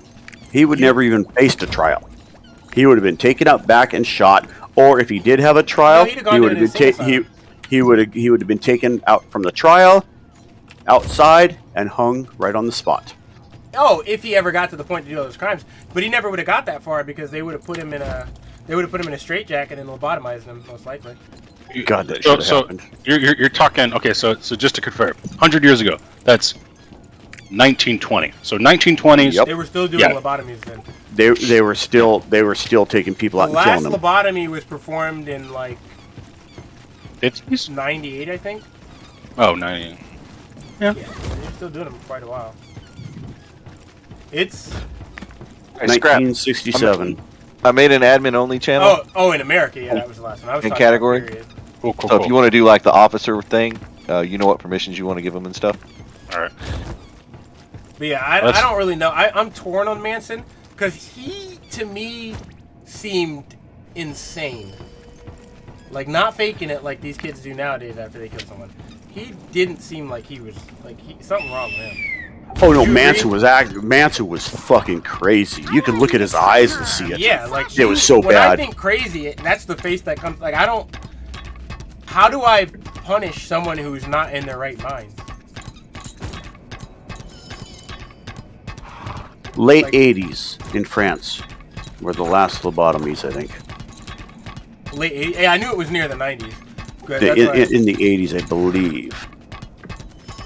He would never even faced a trial. He would have been taken out back and shot, or if he did have a trial, he would have been he would have been taken out from the trial, outside, and hung right on the spot. Oh, if he ever got to the point to do those crimes, but he never would have got that far because they would have put him in a straitjacket and lobotomized him, most likely. God, that should have happened. You're talking. Okay, so just to confirm, 100 years ago. That's 1920. So 1920s. Yep. They were still doing lobotomies then. They were still taking people out The and killing last them. lobotomy was performed in like 50s? 98, I think. Oh, 90. Yeah. They're still doing them for quite a while. It's 1967. I made an admin only channel. Oh, in America, yeah, that was the last one. I was in talking category. about period. Cool, cool, So cool. if you want to do like the officer thing, you know what permissions you want to give them and stuff. All right. But yeah, I don't really know. I'm torn on Manson because he, to me, seemed insane. Like, not faking it like these kids do nowadays after they kill someone. He didn't seem like he was, like, something wrong with him. Oh no, Manson was fucking crazy. You could look at his eyes and see it. Yeah, like, it was so when bad. I think crazy, that's the face that comes, like, how do I punish someone who's not in their right mind? Late 80s in France were the last lobotomies, I think. Late 80s? Yeah, I knew it was near the 90s. Good, In the 80s, I believe.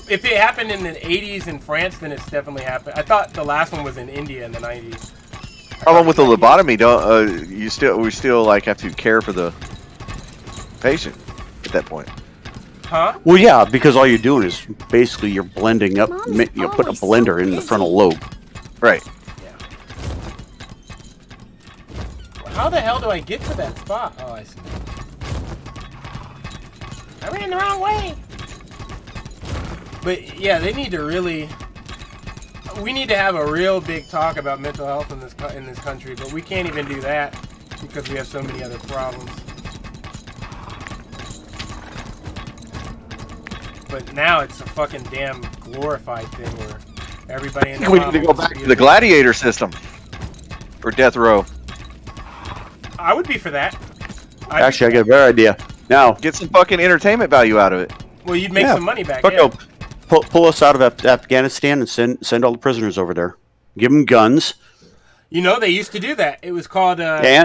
If it happened in the 80s in France, then it's definitely happened. I thought the last one was in India in the 90s. Problem with the lobotomy, we still like have to care for the patient at that point. Huh? Well, yeah, because all you're doing is basically you're blending up, you're putting a blender in the frontal lobe. Right. How the hell do I get to that spot? Oh, I see. I ran the wrong way. But yeah, they need to really. We need to have a real big talk about mental health in this country, but we can't even do that because we have so many other problems. But now it's a fucking damn glorified thing where everybody in the We need to go back to the gladiator system for death row. I would be for that. Actually, I got a better idea. Now, get some fucking entertainment value out of it. Well, you'd make some money back. Fuck Yeah. no. Pull us out of Afghanistan and send all the prisoners over there. Give them guns. You know, they used to do that. It was called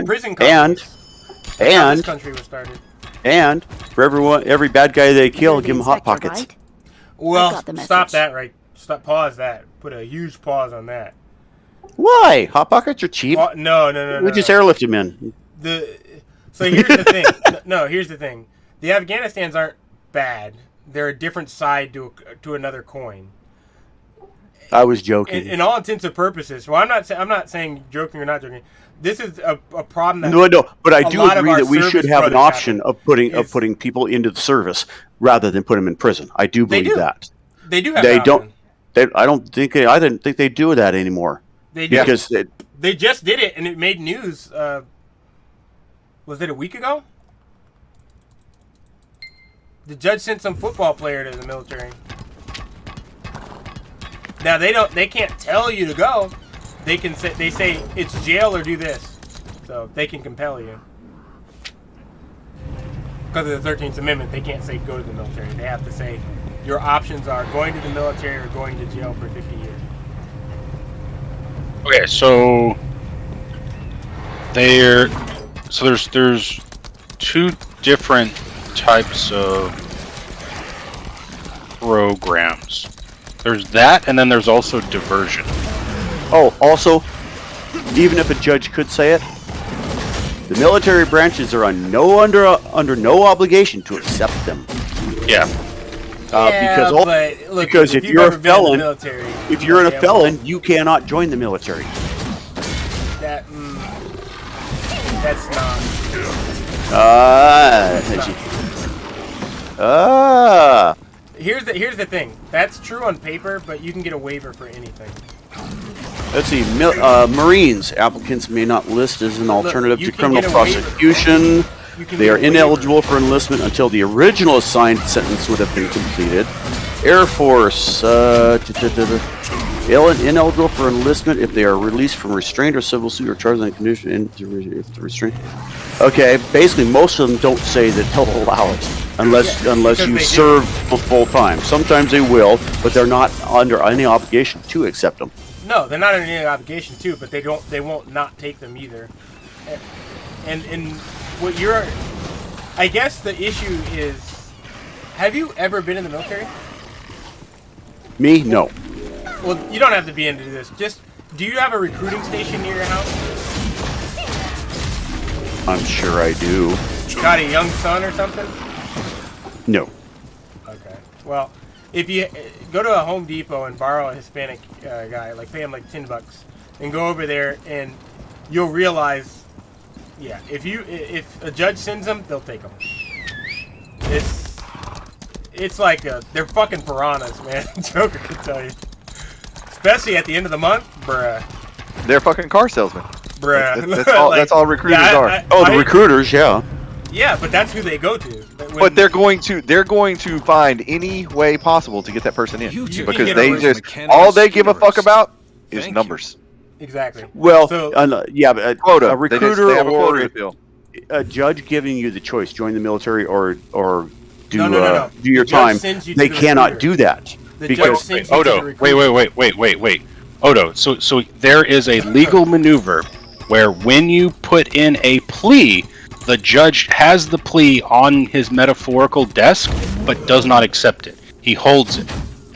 prison and this country was started. And for every bad guy they kill, give them hot pockets. Well, stop that right. Stop. Pause that. Put a huge pause on that. Why? Hot pockets are cheap. No. We just airlift them in. So here's the thing. No, here's the thing. The Afghanistans aren't bad. They're a different side to another coin. I was joking. In all intents and purposes. Well, I'm not saying joking or not joking. This is a problem that No, but I do agree that we should have an option of putting people into the service rather than put them in prison. I do believe that. They do have. They don't. I didn't think they do that anymore. They do. Because they just did it and it made news. Was it a week ago? The judge sent some football player to the military. Now they can't tell you to go. They say it's jail or do this. So they can compel you. Because of the 13th Amendment, they can't say go to the military. They have to say your options are going to the military or going to jail for 50 years. Okay, so there's two different types of programs. There's that, and then there's also diversion. Oh, also, even if a judge could say it, the military branches are under no obligation to accept them. Yeah. Because if you're a felon, if you're a felon, you cannot join the military. That's not. Here's the thing. That's true on paper, but you can get a waiver for anything. Let's see. Marines applicants may not list as an alternative to criminal prosecution. They are ineligible for enlistment until the original assigned sentence would have been completed. Air Force ineligible for enlistment if they are released from restraint or civil suit or charged on condition if the restraint. Okay, basically most of them don't say that they'll allow it unless you serve full time. Sometimes they will, but they're not under any obligation to accept them. No, they're not under any obligation to, but they won't not take them either. And what I guess the issue is, have you ever been in the military? Me? No. Well, you don't have to be into this. Just, do you have a recruiting station near your house? I'm sure I do. Got a young son or something? No. Okay. Well, if you go to a Home Depot and borrow a Hispanic guy, like pay him like $10, and go over there, and you'll realize, yeah, if a judge sends them, they'll take them. It's like they're fucking piranhas, man. Joker can tell you. Especially at the end of the month, bruh. They're fucking car salesmen. Bruh. That's all recruiters are. The recruiters, yeah. Yeah, but that's who they go to. But they're going to find any way possible to get that person in because they just all they give a fuck about is numbers. Exactly. Well, So- but Quota. a recruiter They have a quota or to fill. a judge giving you the choice: join the military or do No. do your The judge time. sends you to They the cannot recruiter. do that The because judge sends you to the Odo, recruiter. wait. Odo, so there is a legal maneuver where when you put in a plea, the judge has the plea on his metaphorical desk, but does not accept it. He holds it,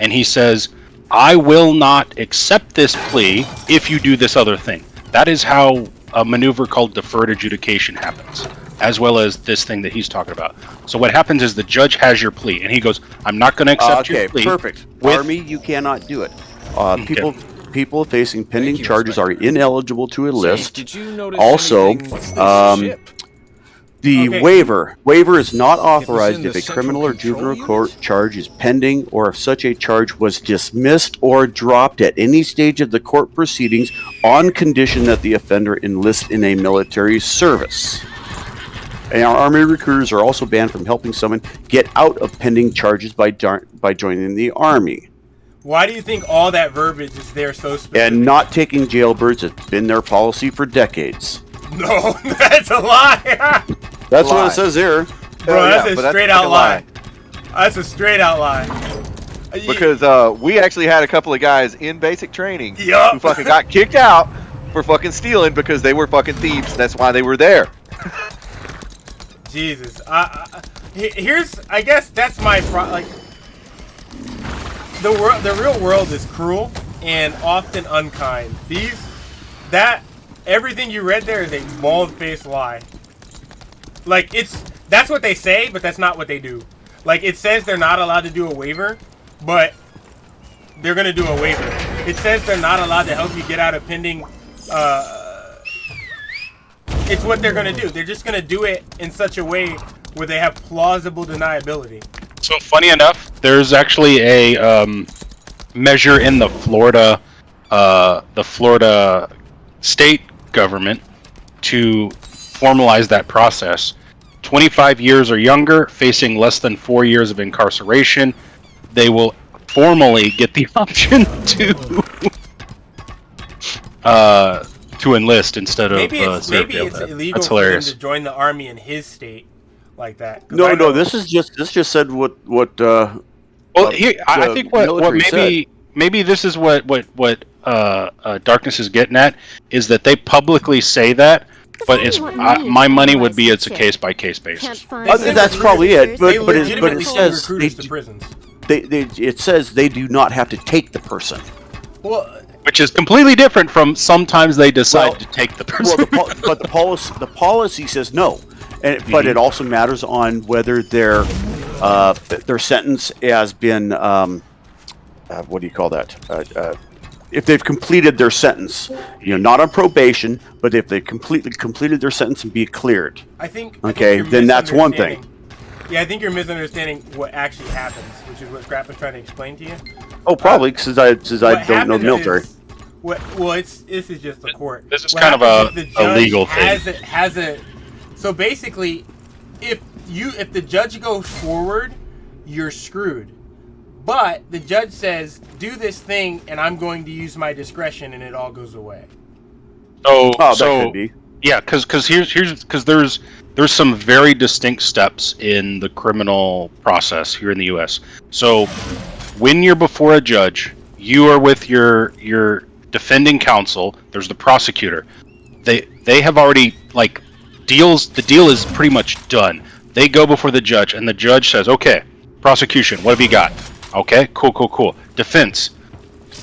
and he says, I will not accept this plea if you do this other thing. That is how a maneuver called deferred adjudication happens, as well as this thing that he's talking about. So what happens is the judge has your plea, and he goes, I'm not going to accept your plea. Perfect. Army, you cannot do it. People facing pending charges are ineligible to enlist. Did you notice Also, anything? What's this ship? the Okay. waiver is not authorized in if the a criminal central or juvenile control court charge is pending or if such a charge was dismissed or dropped at any stage of the court proceedings on condition that the offender enlists in a military service. And our Army recruiters are also banned from helping someone get out of pending charges by joining the Army. Why do you think all that verbiage is there so specific? And not taking jailbirds has been their policy for decades. No, that's a lie. That's what Lie. it says here. Bro, Hell yeah, that's but a that's straight a out fucking lie. That's a straight out lie. Because we actually had a couple of guys in basic training Yup. who fucking got kicked out for fucking stealing because they were fucking thieves. That's why they were there. Jesus. Here's, I guess that's my like. The real world is cruel and often unkind. Everything you read there is a bald-faced lie. Like, that's what they say, but that's not what they do. Like, it says they're not allowed to do a waiver, but they're gonna do a waiver. It says they're not allowed to help you get out of pending. It's what they're gonna do. They're just gonna do it in such a way where they have plausible deniability. So funny enough, there's actually a measure in the Florida state government to formalize that process. 25 years or younger, facing less than 4 years of incarceration, they will formally get the option to enlist instead of Maybe it's illegal That's for him hilarious. to join the army in his state like that. 'Cause No, this just said what. Well, here I think what maybe this is what Darkness is getting at is that they publicly say that, but it's my money would be it's a case by case basis. That's probably it. But it says recruiters to prisons. it says they do not have to take the person. Well, which is completely different from sometimes they decide to take the person. But the policy says no, but it also matters on whether their sentence has been what do you call that? If they've completed their sentence, not on probation, but if they completed their sentence and be cleared. I think then that's one thing. Yeah, I think you're misunderstanding what actually happens, which is what Scrap was trying to explain to you. Oh, probably since I don't know the military. This is just the court. This is kind of a legal thing. So basically, if the judge goes forward, you're screwed. But the judge says, do this thing, and I'm going to use my discretion, and it all goes away. That could be. Yeah, because there's some very distinct steps in the criminal process here in the U.S. So when you're before a judge, you are with your defending counsel. There's the prosecutor. They have already the deal is pretty much done. They go before the judge, and the judge says, "Okay, prosecution, what have you got? Okay, cool. Defense,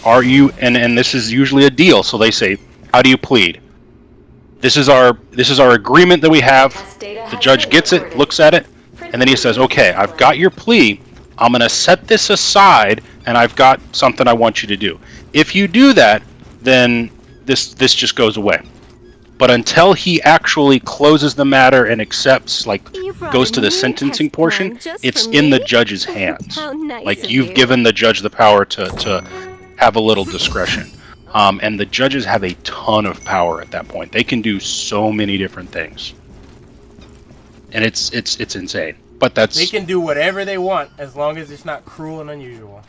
are you, and this is usually a deal, so they say, how do you plead? This is our agreement that we have. The judge gets it, looks at it, and then he says, okay, I've got your plea. I'm going to set this aside, and I've got something I want you to do. If you do that, then this just goes away. But until he actually closes the matter and accepts, like, goes to the sentencing portion, it's in the judge's hands. Like, you've given the judge the power to have a little discretion. And the judges have a ton of power at that point. They can do so many different things. And it's insane. But they can do whatever they want as long as it's not cruel and unusual.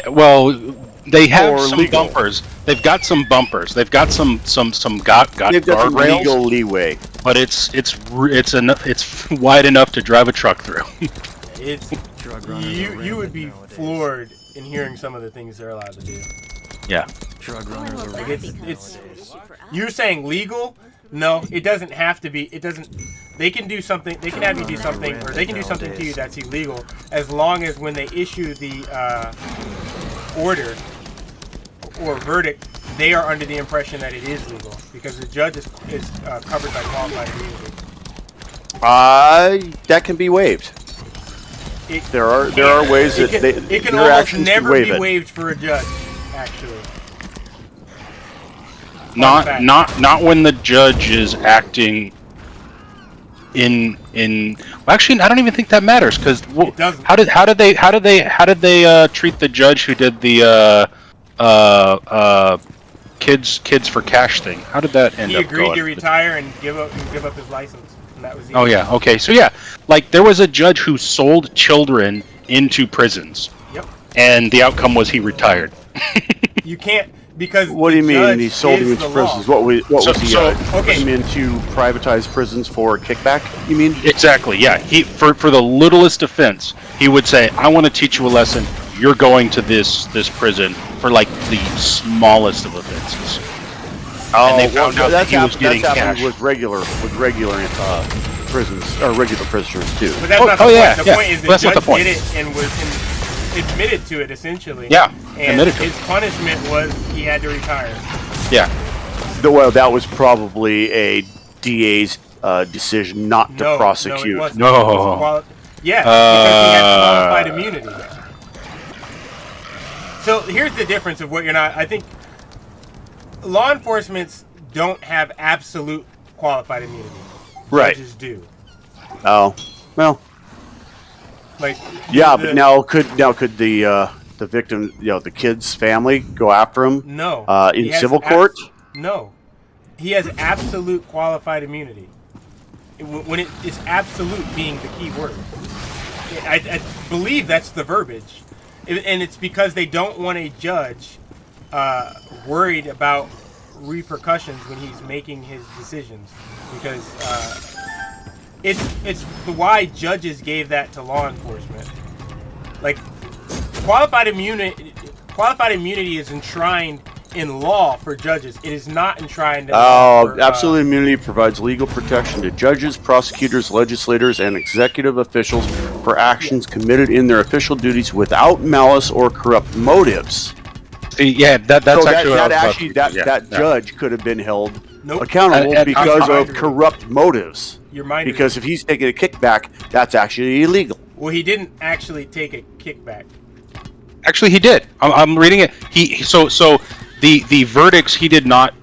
Well, they have some legal bumpers. They've got some bumpers. They've got some guardrails. Legal leeway. But it's wide enough to drive a truck through. You would be floored in hearing some of the things they're allowed to do. Yeah. Like it's you're saying legal? No, it doesn't have to be. It doesn't. They can do something. They can have you do something, or they can do something to you that's illegal, as long as when they issue the order or verdict, they are under the impression that it is legal because the judge is covered by qualified immunity. That can be waived. There are ways that it can almost never be waived for a judge. Actually, not when the judge is acting in. Well, actually, I don't even think that matters because how did they treat the judge who did the kids for cash thing? How did that end up? He agreed to retire and give up his license. And that was oh yeah, okay, so yeah, like there was a judge who sold children into prisons. Yep. And the outcome was he retired. You can't because. What do you mean he sold him into prisons? What was he? Okay. Him into privatized prisons for kickback? You mean? Exactly. Yeah. He for the littlest offense, he would say, "I want to teach you a lesson. You're going to this prison for like the smallest of offenses." Oh, and they found out that he was getting cash with regular prisons or regular prisoners too. But that's not the point. Yeah, the point is the judge did it and was admitted to it essentially. Yeah, and his punishment was he had to retire. Yeah. Well, that was probably a DA's decision not to prosecute. No. Yeah, because he had qualified immunity. So here's the difference of what you're not. I think law enforcement don't have absolute qualified immunity. Right. Judges do. Oh, well. Like yeah, but now could the victim, the kid's family, go after him? No. In civil court? No. He has absolute qualified immunity. When it is absolute being the key word, I believe that's the verbiage, and it's because they don't want a judge worried about repercussions when he's making his decisions, because it's why judges gave that to law enforcement. Like qualified immunity is enshrined in law for judges. It is not enshrined in law for, absolute immunity provides legal protection to judges, prosecutors, legislators, and executive officials for actions committed in their official duties without malice or corrupt motives. Yeah, that's actually that judge could have been held accountable because of corrupt motives. Because if he's taking a kickback, that's actually illegal. Well, he didn't actually take a kickback. Actually, he did. I'm reading it. The verdicts they did not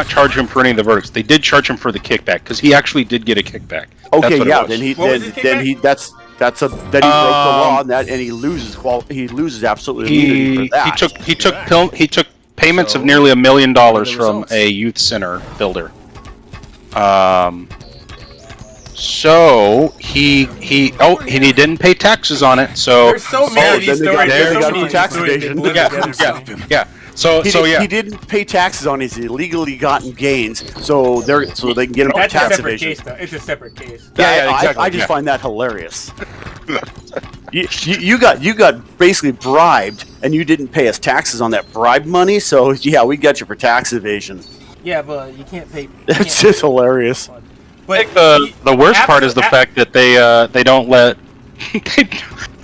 charge him for any of the verdicts. They did charge him for the kickback because he actually did get a kickback. Okay, yeah. Then he broke the law on that, and he loses absolute immunity for that. He took payments of nearly $1 million from a youth center builder. So he didn't pay taxes on it. So there's so many of these stories. Yeah. So he didn't pay taxes on his illegally gotten gains, so they can get him for tax evasion. It's a separate case. Exactly. I just find that hilarious. you got basically bribed, and you didn't pay us taxes on that bribe money. So yeah, we got you for tax evasion. Yeah, but you can't pay. That's just hilarious. But I think the worst part is the fact that they don't let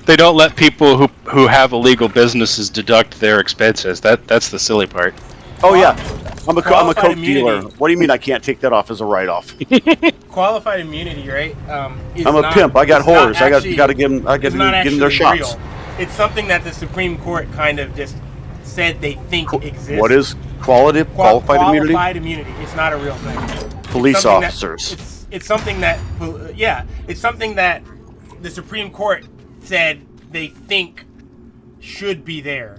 They don't let people who have illegal businesses deduct their expenses. That's the silly part. Oh yeah, I'm a Qualified coke dealer. immunity. What do you mean I can't take that off as a write-off? Qualified immunity, right? Is I'm a not- pimp. I got is not whores. I got actually- to give them. I got it's to not give them their actually shots. real. It's something that the Supreme Court kind of just said they think exists. What is qualified immunity? Qualified immunity. It's not a real thing. Police It's something that- officers. it's something that, yeah, it's something that the Supreme Court said they think should be there,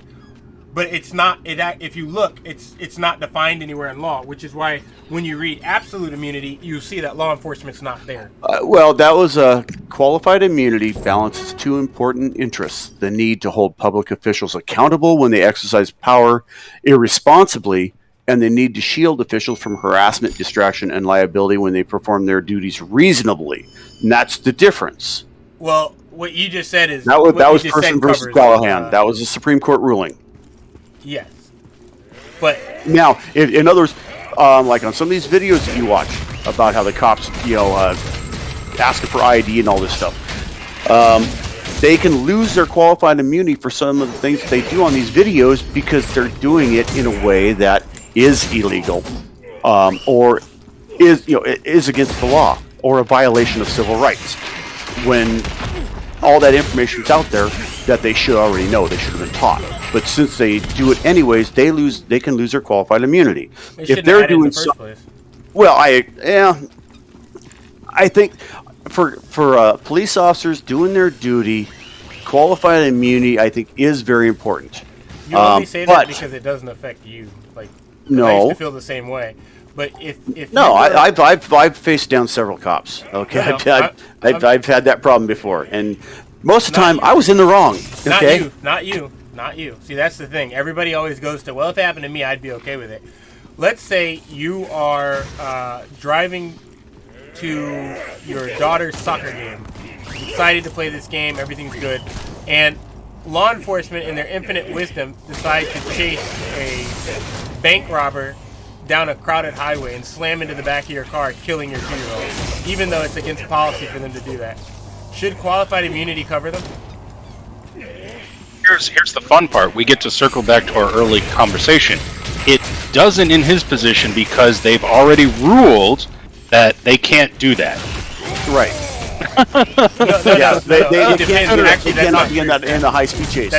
but it's not. If you look, it's not defined anywhere in law, which is why when you read absolute immunity, you see that law enforcement's not there. Well, that was qualified immunity balances two important interests: the need to hold public officials accountable when they exercise power irresponsibly, and the need to shield officials from harassment, distraction, and liability when they perform their duties reasonably. And that's the difference. Well, what you just said is That what you was just Person said versus covers, Callahan. That was a Supreme Court ruling. Yes, but Now, in other words, like on some of these videos that you watch about how the cops, asking for ID and all this stuff, they can lose their qualified immunity for some of the things that they do on these videos because they're doing it in a way that is illegal, or is against the law, or a violation of civil rights. When all that information's out there that they should already know, they should have been taught. But since they do it anyways, they can lose their qualified immunity. If they're doing something, well, I think for police officers doing their duty, qualified immunity, I think, is very important. you only say that because it doesn't affect you. Like, No. I used to feel the same way. But if No, you were- I've faced down several cops. Okay, No, I've had that problem before, and most of the time I was in the wrong. Okay, Not you. See, that's the thing. Everybody always goes to, well, if it happened to me, I'd be okay with it. Let's say you are driving to your daughter's soccer game, decided to play this game, everything's good, and law enforcement, in their infinite wisdom, decide to chase a bank robber down a crowded highway and slam into the back of your car, killing your 2-year-old, even though it's against policy for them to do that. Should qualified immunity cover them? Here's the fun part. We get to circle back to our early conversation. It doesn't in his position because they've already ruled that they can't do that. Right. They cannot be in the high-speed chase.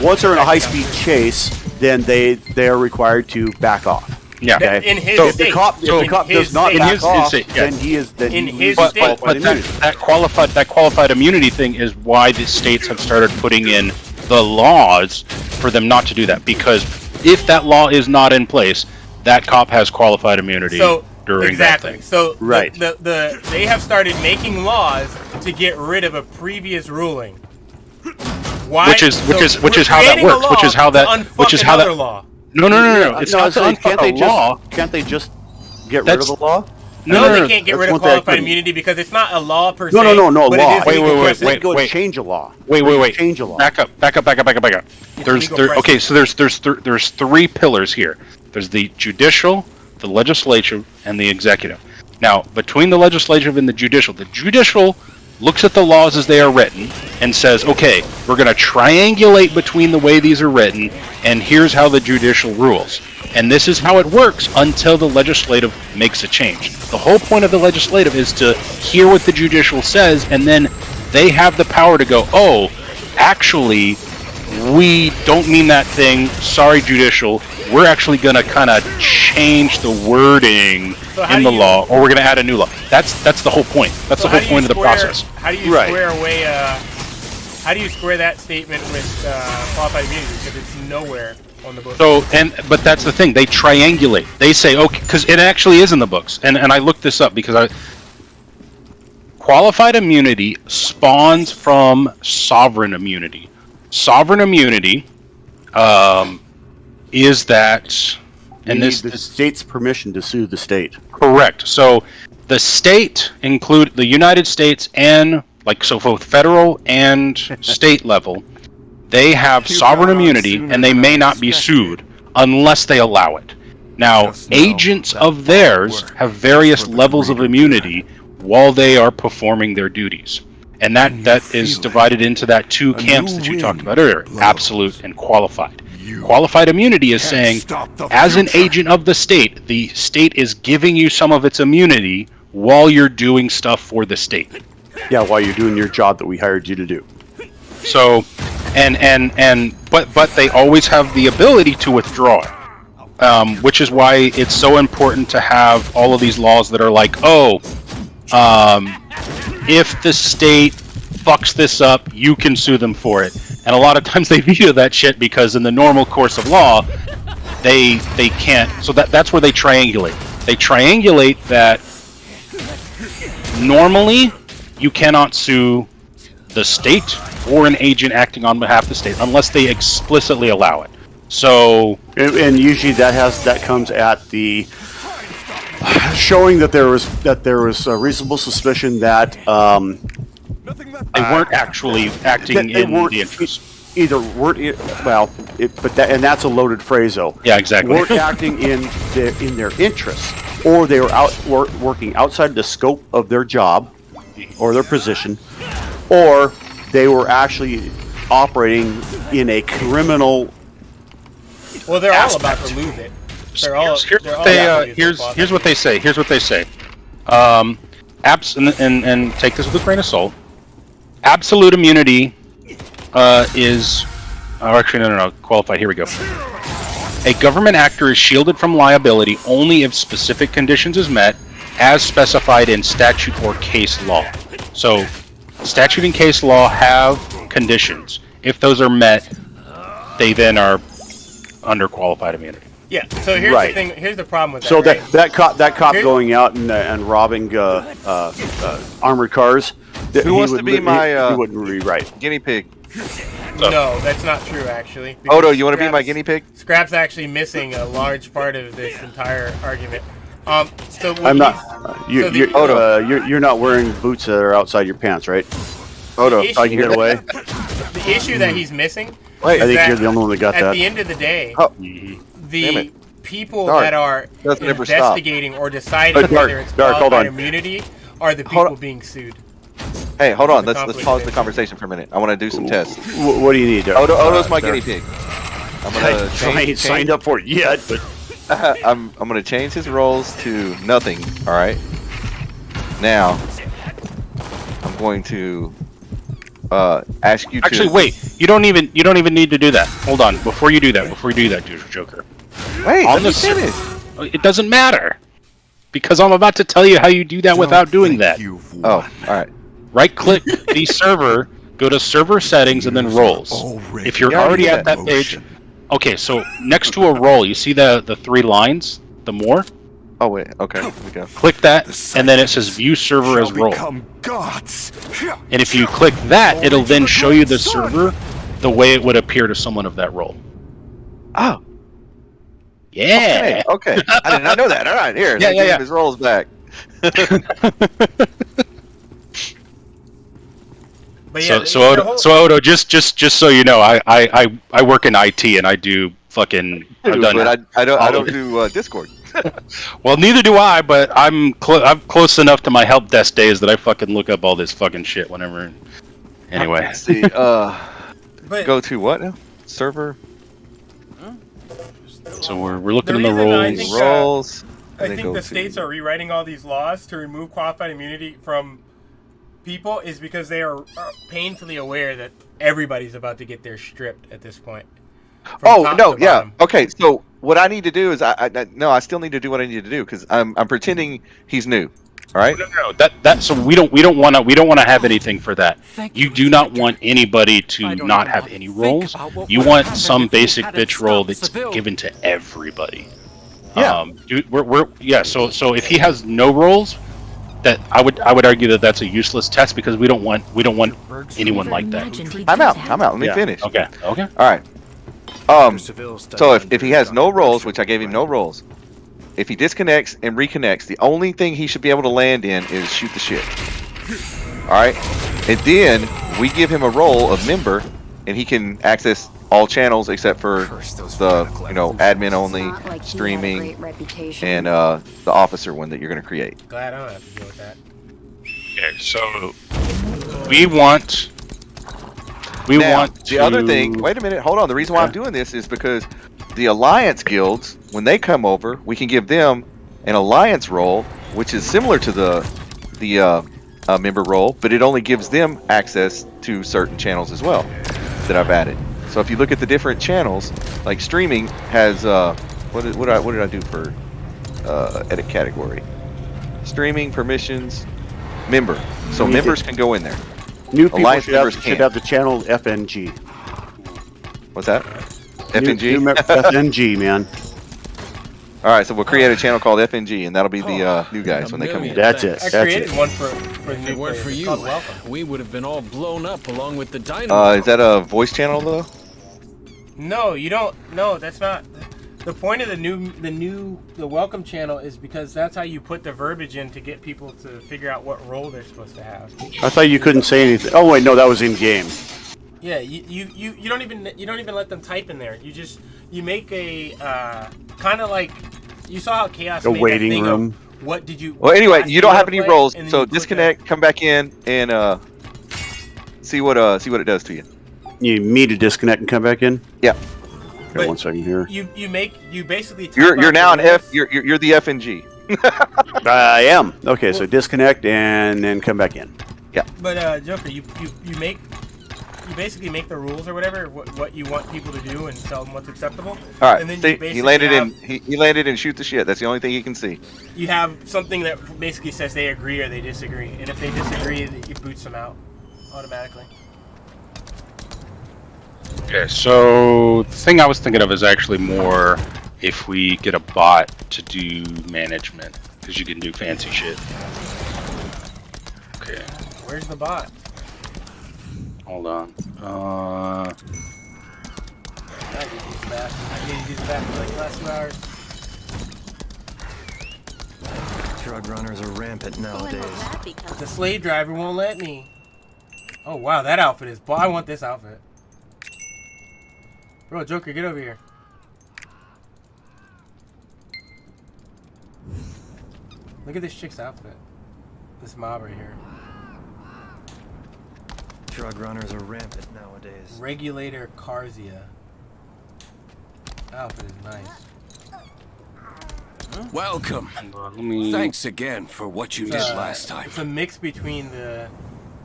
Once they're in a high-speed chase, then they are required to back off. Yeah. Okay? In his If state. the cop does not back off, then he is In his loses state. qualified immunity. That qualified immunity thing is why the states have started putting in the laws for them not to do that. Because if that law is not in place, that cop has qualified immunity during that thing. So right. They have started making laws to get rid of a previous ruling. Why? Which is how that works. Which is how that. Law. No. It's not to unfuck a law. Can't they just get rid of the law? No, they can't get rid of qualified immunity because it's not a law per se. No law. Wait. Go and change a law. Wait. Change a law. Back up. There's three pillars here. There's the judicial, the legislative, and the executive. Now, between the legislative and the judicial looks at the laws as they are written and says, okay, we're going to triangulate between the way these are written, and here's how the judicial rules. And this is how it works until the legislative makes a change. The whole point of the legislative is to hear what the judicial says, and then they have the power to go, oh, actually, we don't mean that thing. Sorry, judicial. We're actually going to kind of change the wording in the law, or we're going to add a new law. That's the whole point. That's the whole point of the process. How do you square away? How do you square that statement with qualified immunity? Because it's nowhere on the book. But that's the thing. They triangulate. They say, okay, because it actually is in the books, and I looked this up because qualified immunity spawns from sovereign immunity. Sovereign immunity is that, and the state's permission to sue the state. Correct. So the state include the United States and so both federal and state level, they have sovereign immunity and they may not be sued unless they allow it. Now, agents of theirs have various levels of immunity while they are performing their duties. And that is divided into that two camps that you talked about earlier, absolute and qualified. Qualified immunity is saying, as an agent of the state is giving you some of its immunity while you're doing stuff for the state. Yeah, while you're doing your job that we hired you to do. So, but they always have the ability to withdraw it, which is why it's so important to have all of these laws that are like, if the state fucks this up, you can sue them for it. And a lot of times they veto that shit because in the normal course of law, they can't. So that's where they triangulate. They triangulate that normally you cannot sue the state or an agent acting on behalf of the state unless they explicitly allow it. So, and usually that comes at the showing that there was a reasonable suspicion that they weren't actually acting in the interest. Either weren't and that's a loaded phrase though. Yeah, exactly. Weren't acting in their interests, or they were working outside the scope of their job or their position, or they were actually operating in a criminal. Well, they're aspect. all about to lose it. Here's what they say. Here's what they say. And take this with a grain of salt. Absolute immunity is. Oh, actually, no. Qualified. Here we go. A government actor is shielded from liability only if specific conditions is met, as specified in statute or case law. So, statute and case law have conditions. If those are met, they then are under qualified immunity. Yeah. So here's the thing. Here's the problem with that. So right? that cop going out and robbing armored cars. Who wants to be my he wouldn't rewrite guinea pig? No, that's not true, actually. Odo, you want to be my guinea pig? Scrap's actually missing a large part of this entire argument. So I'm not. You're not wearing boots that are outside your pants, right? Odo, so I can get away. The issue that he's missing. I think you're the only one that got that. At the end of the day, the people Dark. that are Doesn't ever investigating or deciding whether it's qualified immunity are the people being sued. Hey, hold on. Let's pause the conversation for a minute. I want to do some tests. What do you need? Odo's my guinea pig. I'm gonna I ain't signed up for it yet, but I'm gonna change his roles to nothing. All right. Now, I'm going to ask you to. Actually, wait. You don't even need to do that. Hold on. Before you do that, Joker. Wait. On the finish. It doesn't matter because I'm about to tell you how you do that without doing that. Oh, all right. Right-click the server, go to server settings, and then roles. If you're already at that page, okay. So next to a role, you see the three lines, the more. Oh wait. Okay. Here we go. Click that, and then it says View Server as Role. And if you click that, it'll then show you the server the way it would appear to someone of that role. Oh. Yeah. Okay. I did not know that. All right. Here. Yeah. His roles back. But yeah, so Odo, just so you know, I work in IT and I do fucking. But I don't do Discord. Well, neither do I, but I'm close enough to my help desk days that I fucking look up all this fucking shit whenever. Anyway. Let's see. Go to what now? Server. So we're looking in the roles. I think the states are rewriting all these laws to remove qualified immunity from people is because they are painfully aware that everybody's about to get their stripped at this point. Oh no, yeah, okay. So what I need to do is I still need to do what I need to do because I'm pretending he's new. All right. No. That so we don't want to have anything for that. You do not want anybody to not have any roles. You want some basic bitch role that's given to everybody. Yeah. So if he has no roles, that I would argue that that's a useless test because we don't want anyone like that. I'm out. Let me finish. Okay. All right. So if he has no roles, which I gave him no roles, if he disconnects and reconnects, the only thing he should be able to land in is shoot the shit. All right, and then we give him a role of member, and he can access all channels except for the admin only, streaming, and the officer one that you're going to create. Glad I don't have to deal with that. Okay, so We want. We now, want the other thing. Wait a minute. Hold on. The reason why I'm doing this is because the alliance guilds, when they come over, we can give them an alliance role, which is similar to the member role, but it only gives them access to certain channels as well that I've added. So if you look at the different channels, like streaming has what did I do for edit category? Streaming permissions, member. So members can go in there. New people Alliance should members have the channel FNG. What's that? FNG? FNG, man. All right, so we'll create a channel called FNG, and that'll be the new guys when they come in. That's it. I created one for the If new it weren't players. for It's you, called Welcome. we would have been all blown up along with the dynamo. Is that a voice channel though? No, you don't. No, that's not. The point of the Welcome channel is because that's how you put the verbiage in to get people to figure out what role they're supposed to have. I thought you couldn't say anything. Oh wait, no, that was in game. Yeah, you don't even let them type in there. You make a kind of like you saw how Chaos A made waiting that thing room. Of what did you? Well, anyway, last you don't game have to any play, roles, and then so you click disconnect, come back in, and see what it does to you. You need me to disconnect and come back in? Yeah. Okay, 1 second here. You basically type You're out now the an F. rules. You're the FNG. I am. Okay, so disconnect and then come back in. Yeah. But Joker, you basically make the rules or whatever what you want people to do and tell them what's acceptable. All right. And then See, you basically he landed have, he landed in shoot the shit. That's the only thing he can see. You have something that basically says they agree or they disagree, and if they disagree, it boots them out automatically. Okay, so the thing I was thinking of is actually more if we get a bot to do management, because you can do fancy shit. Okay. Where's the bot? Hold on. I need these back. I need these back for like the last 2 hours. Drug runners are rampant nowadays. The slave driver won't let me. Oh wow, that outfit is. I want this outfit. Bro, Joker, get over here. Look at this chick's outfit. This mob right here. Drug runners are rampant nowadays. Regulator Carzia. That outfit is nice. Welcome. Thanks again for what you did last time. It's a mix between the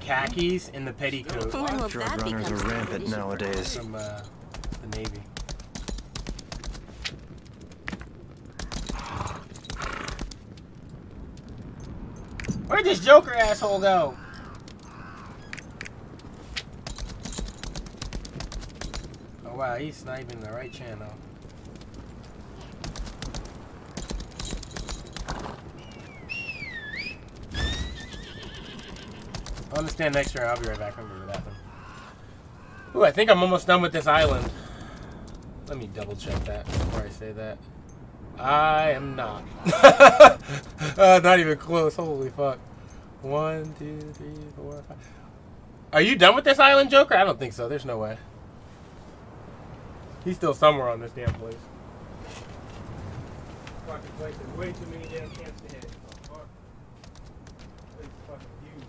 khakis and the petticoat. Drug runners are rampant nowadays. From the Navy. Where'd this Joker asshole go? Oh wow, he's sniping the right channel. I'm gonna stand next to her. I'll be right back. I'm gonna go to the bathroom. Ooh, I think I'm almost done with this island. Let me double check that before I say that. I am not. Not even close. Holy fuck. 1, 2, 3, 4, 5. Are you done with this island, Joker? I don't think so. There's no way. He's still somewhere on this damn place. Fucking place is way too many damn camps to hit. Oh, fuck. This is fucking huge.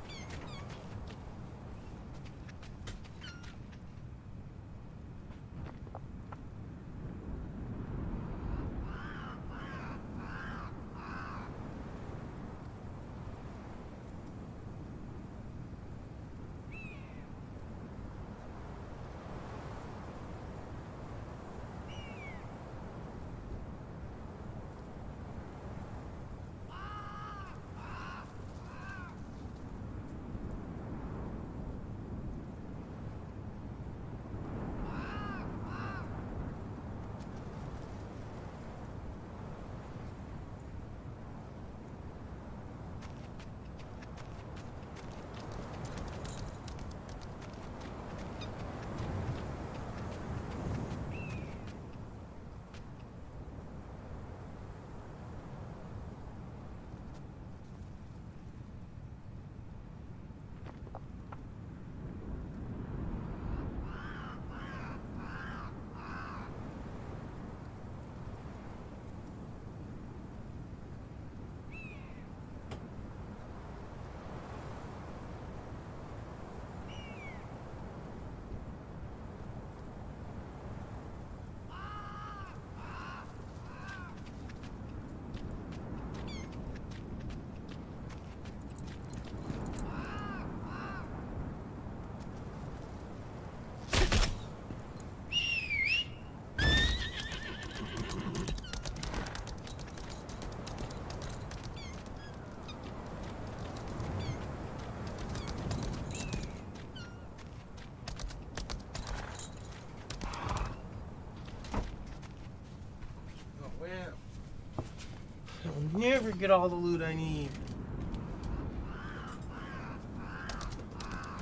never get all the loot I need.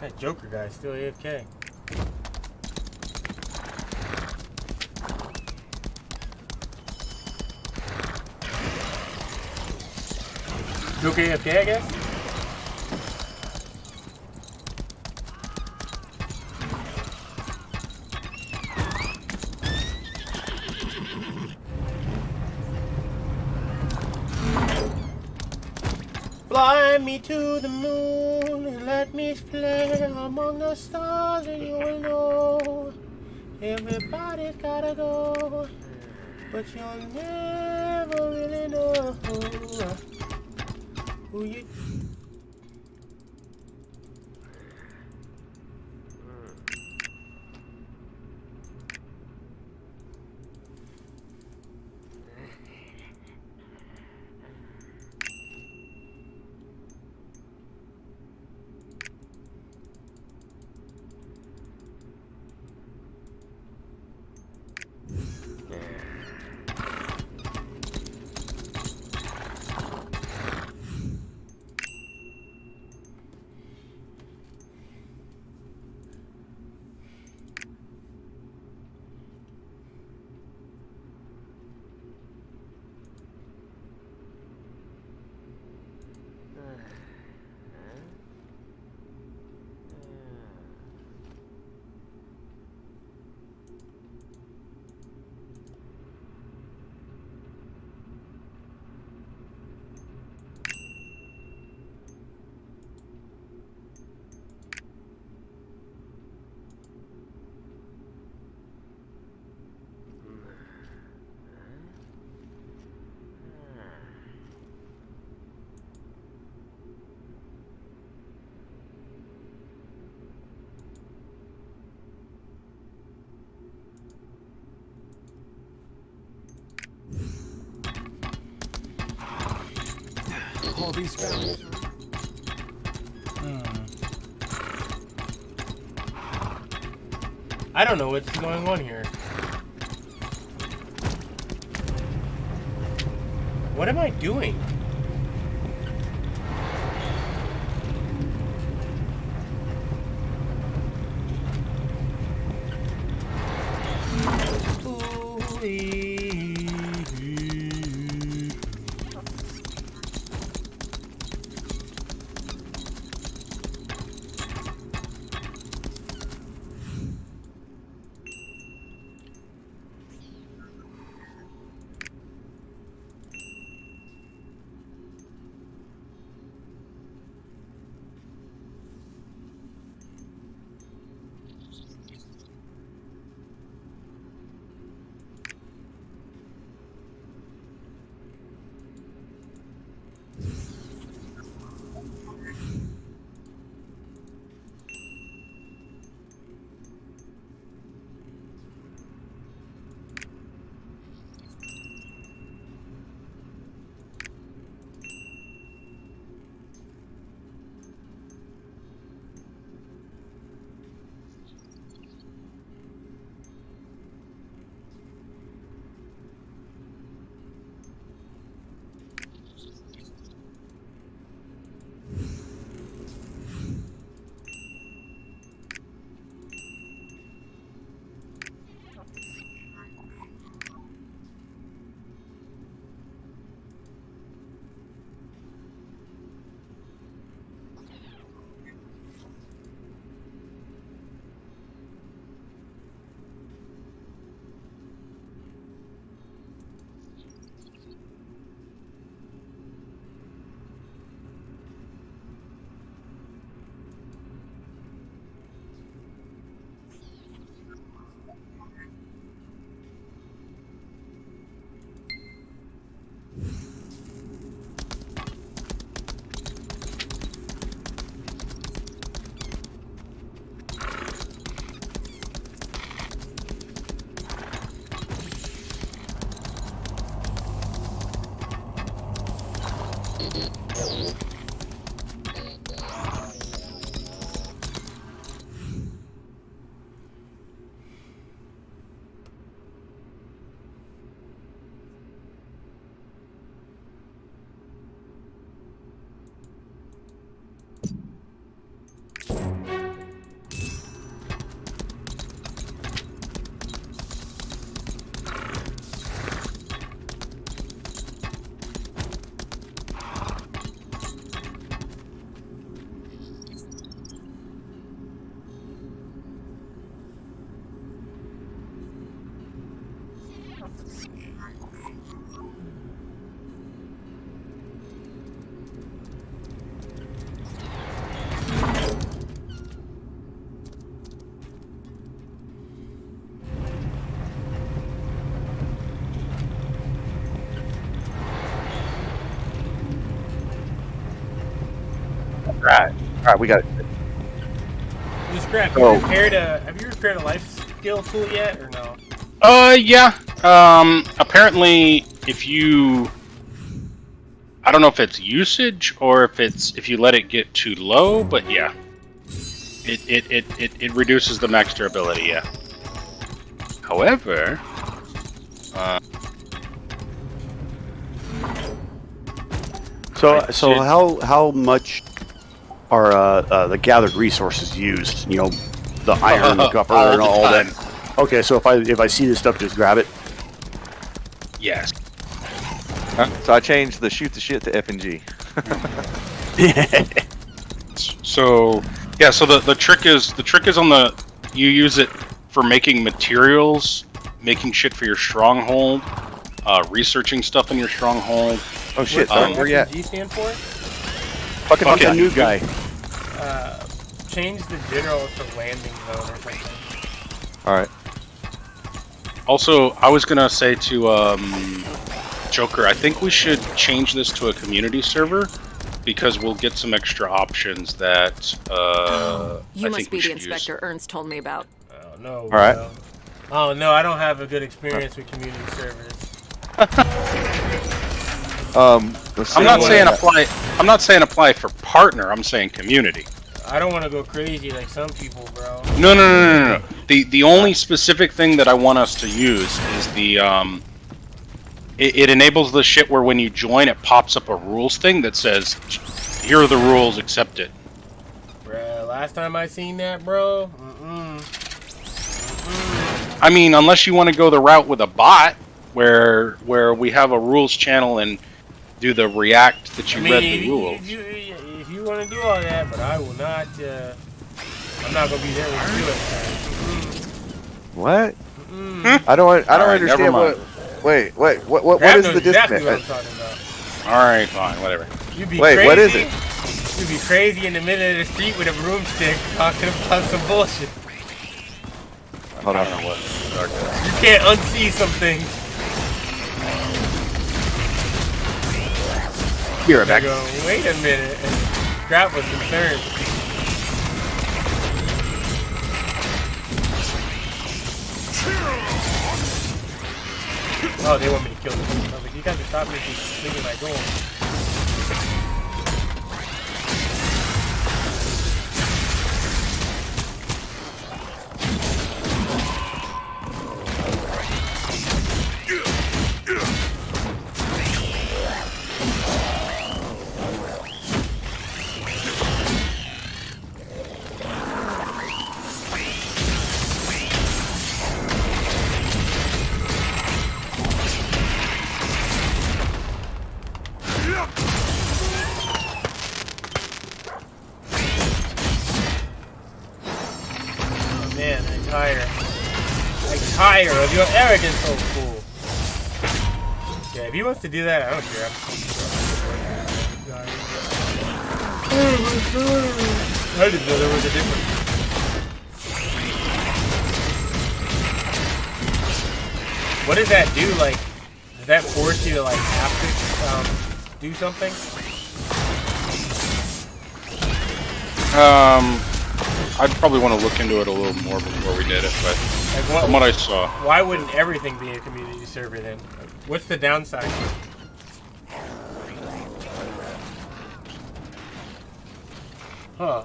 That Joker guy's still AFK. Joker AFK, I guess? Fly me to the moon and let me play among the stars, and you'll know everybody's gotta go, but you'll never really know who you. All these families. I don't know what's going on here. What am I doing? right, we got it. Hey, Scrap, Oh. have you repaired a life skill tool yet, or no? Yeah. Apparently, if you, I don't know if it's usage or if you let it get too low, but yeah, it reduces the max durability. Yeah. However, So how much are the gathered resources used? You know, the iron, the copper, All and the all time. that. Okay, so if I see this stuff, just grab it. yes. So I changed the shoot the shit to F and G. So yeah, so the trick is on the, you use it for making materials, making shit for your stronghold, researching stuff in your stronghold. Oh shit! Where you at? G stand for? Fucking Okay. new guy. Change the general to landing zone or something. All right. Also, I was gonna say to Joker, I think we should change this to a community server because we'll get some extra options that You I must think be we the should inspector use. Ernst told me about. Oh no. All right. Bro. Oh no, I don't have a good experience with community servers. Let's see I'm not what- saying apply. I'm not saying apply for partner. I'm saying community. I don't want to go crazy like some people, bro. No. The only specific thing that I want us to use is the it enables the shit where when you join, it pops up a rules thing that says, "Here are the rules. Accept it." Bruh, last time I seen that, bro. I mean, unless you want to go the route with a bot, where we have a rules channel and do the react that you read the rules. If you want to do all that, but I will not. I'm not gonna be there when you do it. What? I don't Alright, never understand mind. Wait. What Grab is knows the exactly what I'm disconnect? talking about. All right, fine, whatever. You'd be Wait, crazy. what is it? You'd be crazy in the middle of the street with a broomstick talking about some bullshit. Hold on. You can't unsee some things. Be right back. I go, wait a minute. And Scrap was concerned. Oh, they want me to kill them. I was like, you guys are stopping me from thinking my goal. Oh man, I tire of your arrogance, oh fool. Yeah, if he wants to do that, I don't care. I didn't know there was a difference. What does that do? Like, does that force you to like have to do something? I'd probably want to look into it a little more before we did it, but Like from what I saw, Why wouldn't everything be a community server then? What's the downside? Huh.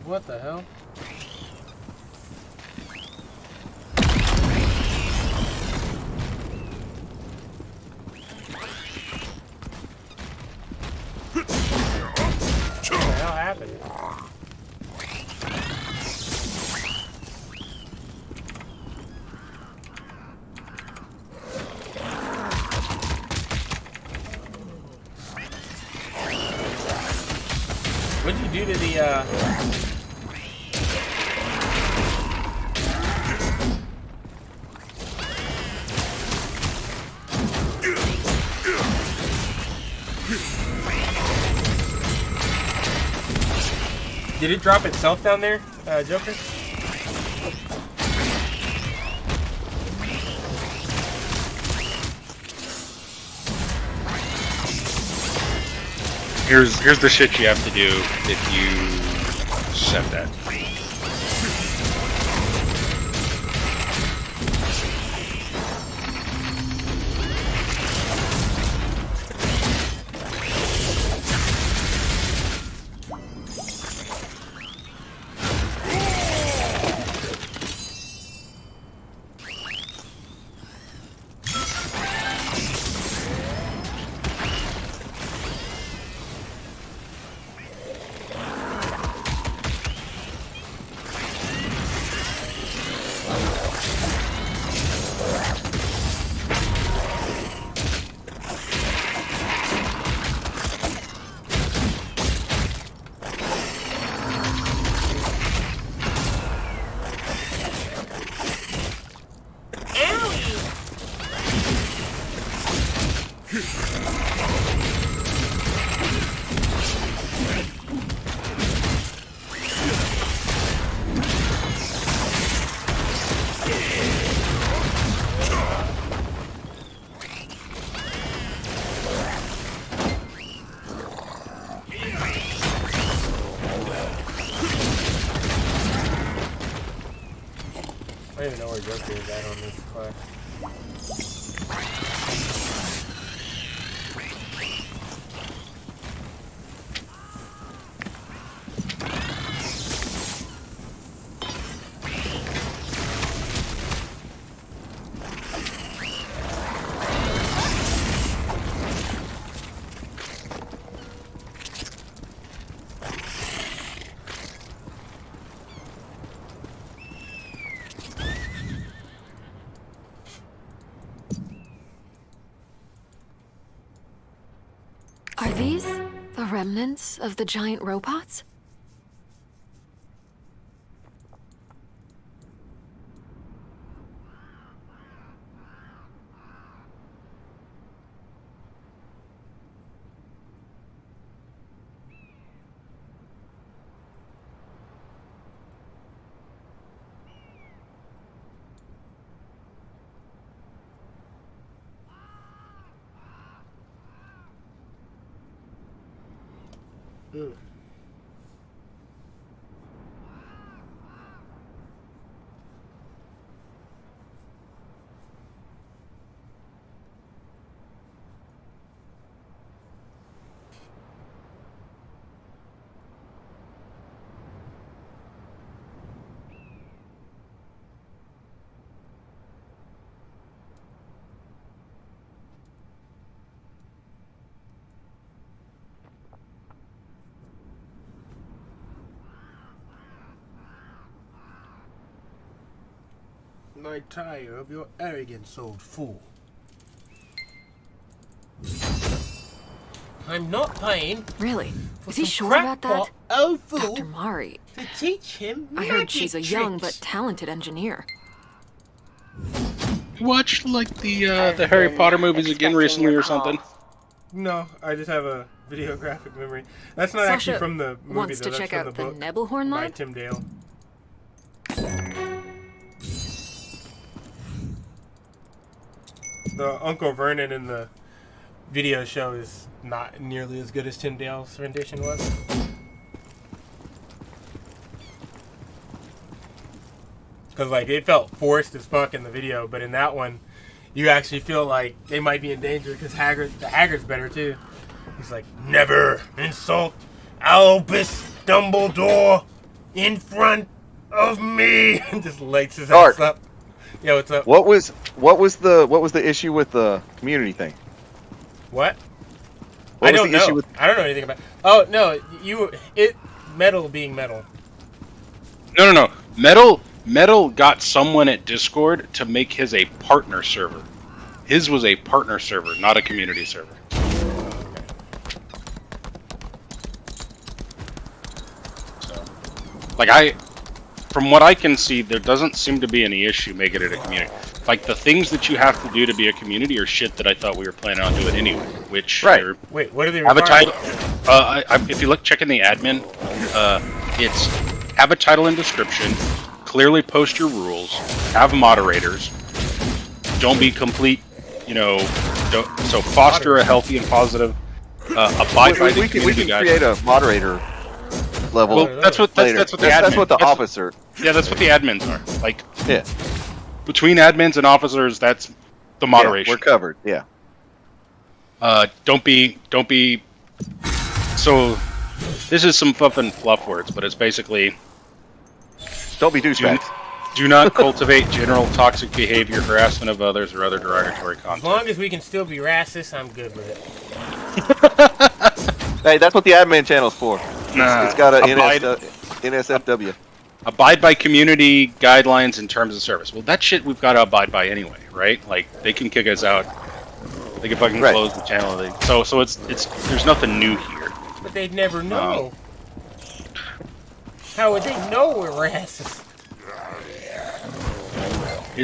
What the hell? What the hell happened? What'd you do to the, Did it drop itself down there, Joker? Here's the shit you have to do if you set that. I don't even know where Joker is at on this class. Are these the remnants of the giant robots? I tire of your arrogance, old fool. I'm not paying. Really? For Is he some sure about that? crackpot old fool Dr. Mari. to teach him I heard she's a magic young tricks. but talented engineer. You watched like the Harry Potter movies again recently or something? No, I just have a video graphic memory. That's not Sasha actually from the movie. wants though. to That's check from out the the book Nebelhorn by lab? Tim Dale. The Uncle Vernon in the video show is not nearly as good as Tim Dale's rendition was. Because, like, it felt forced as fuck in the video, but in that one, you actually feel like they might be in danger because the Haggard's better, too. He's like, never insult Albus Dumbledore in front of me! And just lights his ass up. Yeah, what's up? What was the issue with the community thing? What? What I was don't the know. issue with? I don't know anything about. Oh no, metal being metal. No. Metal got someone at Discord to make his a partner server. His was a partner server, not a community server. So, like from what I can see, there doesn't seem to be any issue making it a community. Like, the things that you have to do to be a community are shit that I thought we were planning on doing anyway. Which Wait, what are they? Have a title. If you check in the admin, it's have a title and description. Clearly post your rules. Have moderators. Don't be complete. So foster a healthy and positive. abide by the we community can guidelines. create a moderator level. Well, that's what later. that's what the that's what the that's- officer. Yeah, that's what the admins are. Like, Yeah, between admins and officers, that's the moderation. Yeah, we're covered. Yeah. Don't be. So, this is some fucking fluff words, but it's basically. Don't be douchebags. Do not cultivate general toxic behavior, harassment of others, or other derogatory As content. long as we can still be racist, I'm good with it. Hey, that's what the admin channel's for. Nah, it's got a abide- NSFW. Abide by community guidelines and terms of service. Well, that shit we've got to abide by anyway, right? Like, they can kick us out. They can fucking close the channel. So it's there's nothing new here. But they'd never know. How would they know we're racist?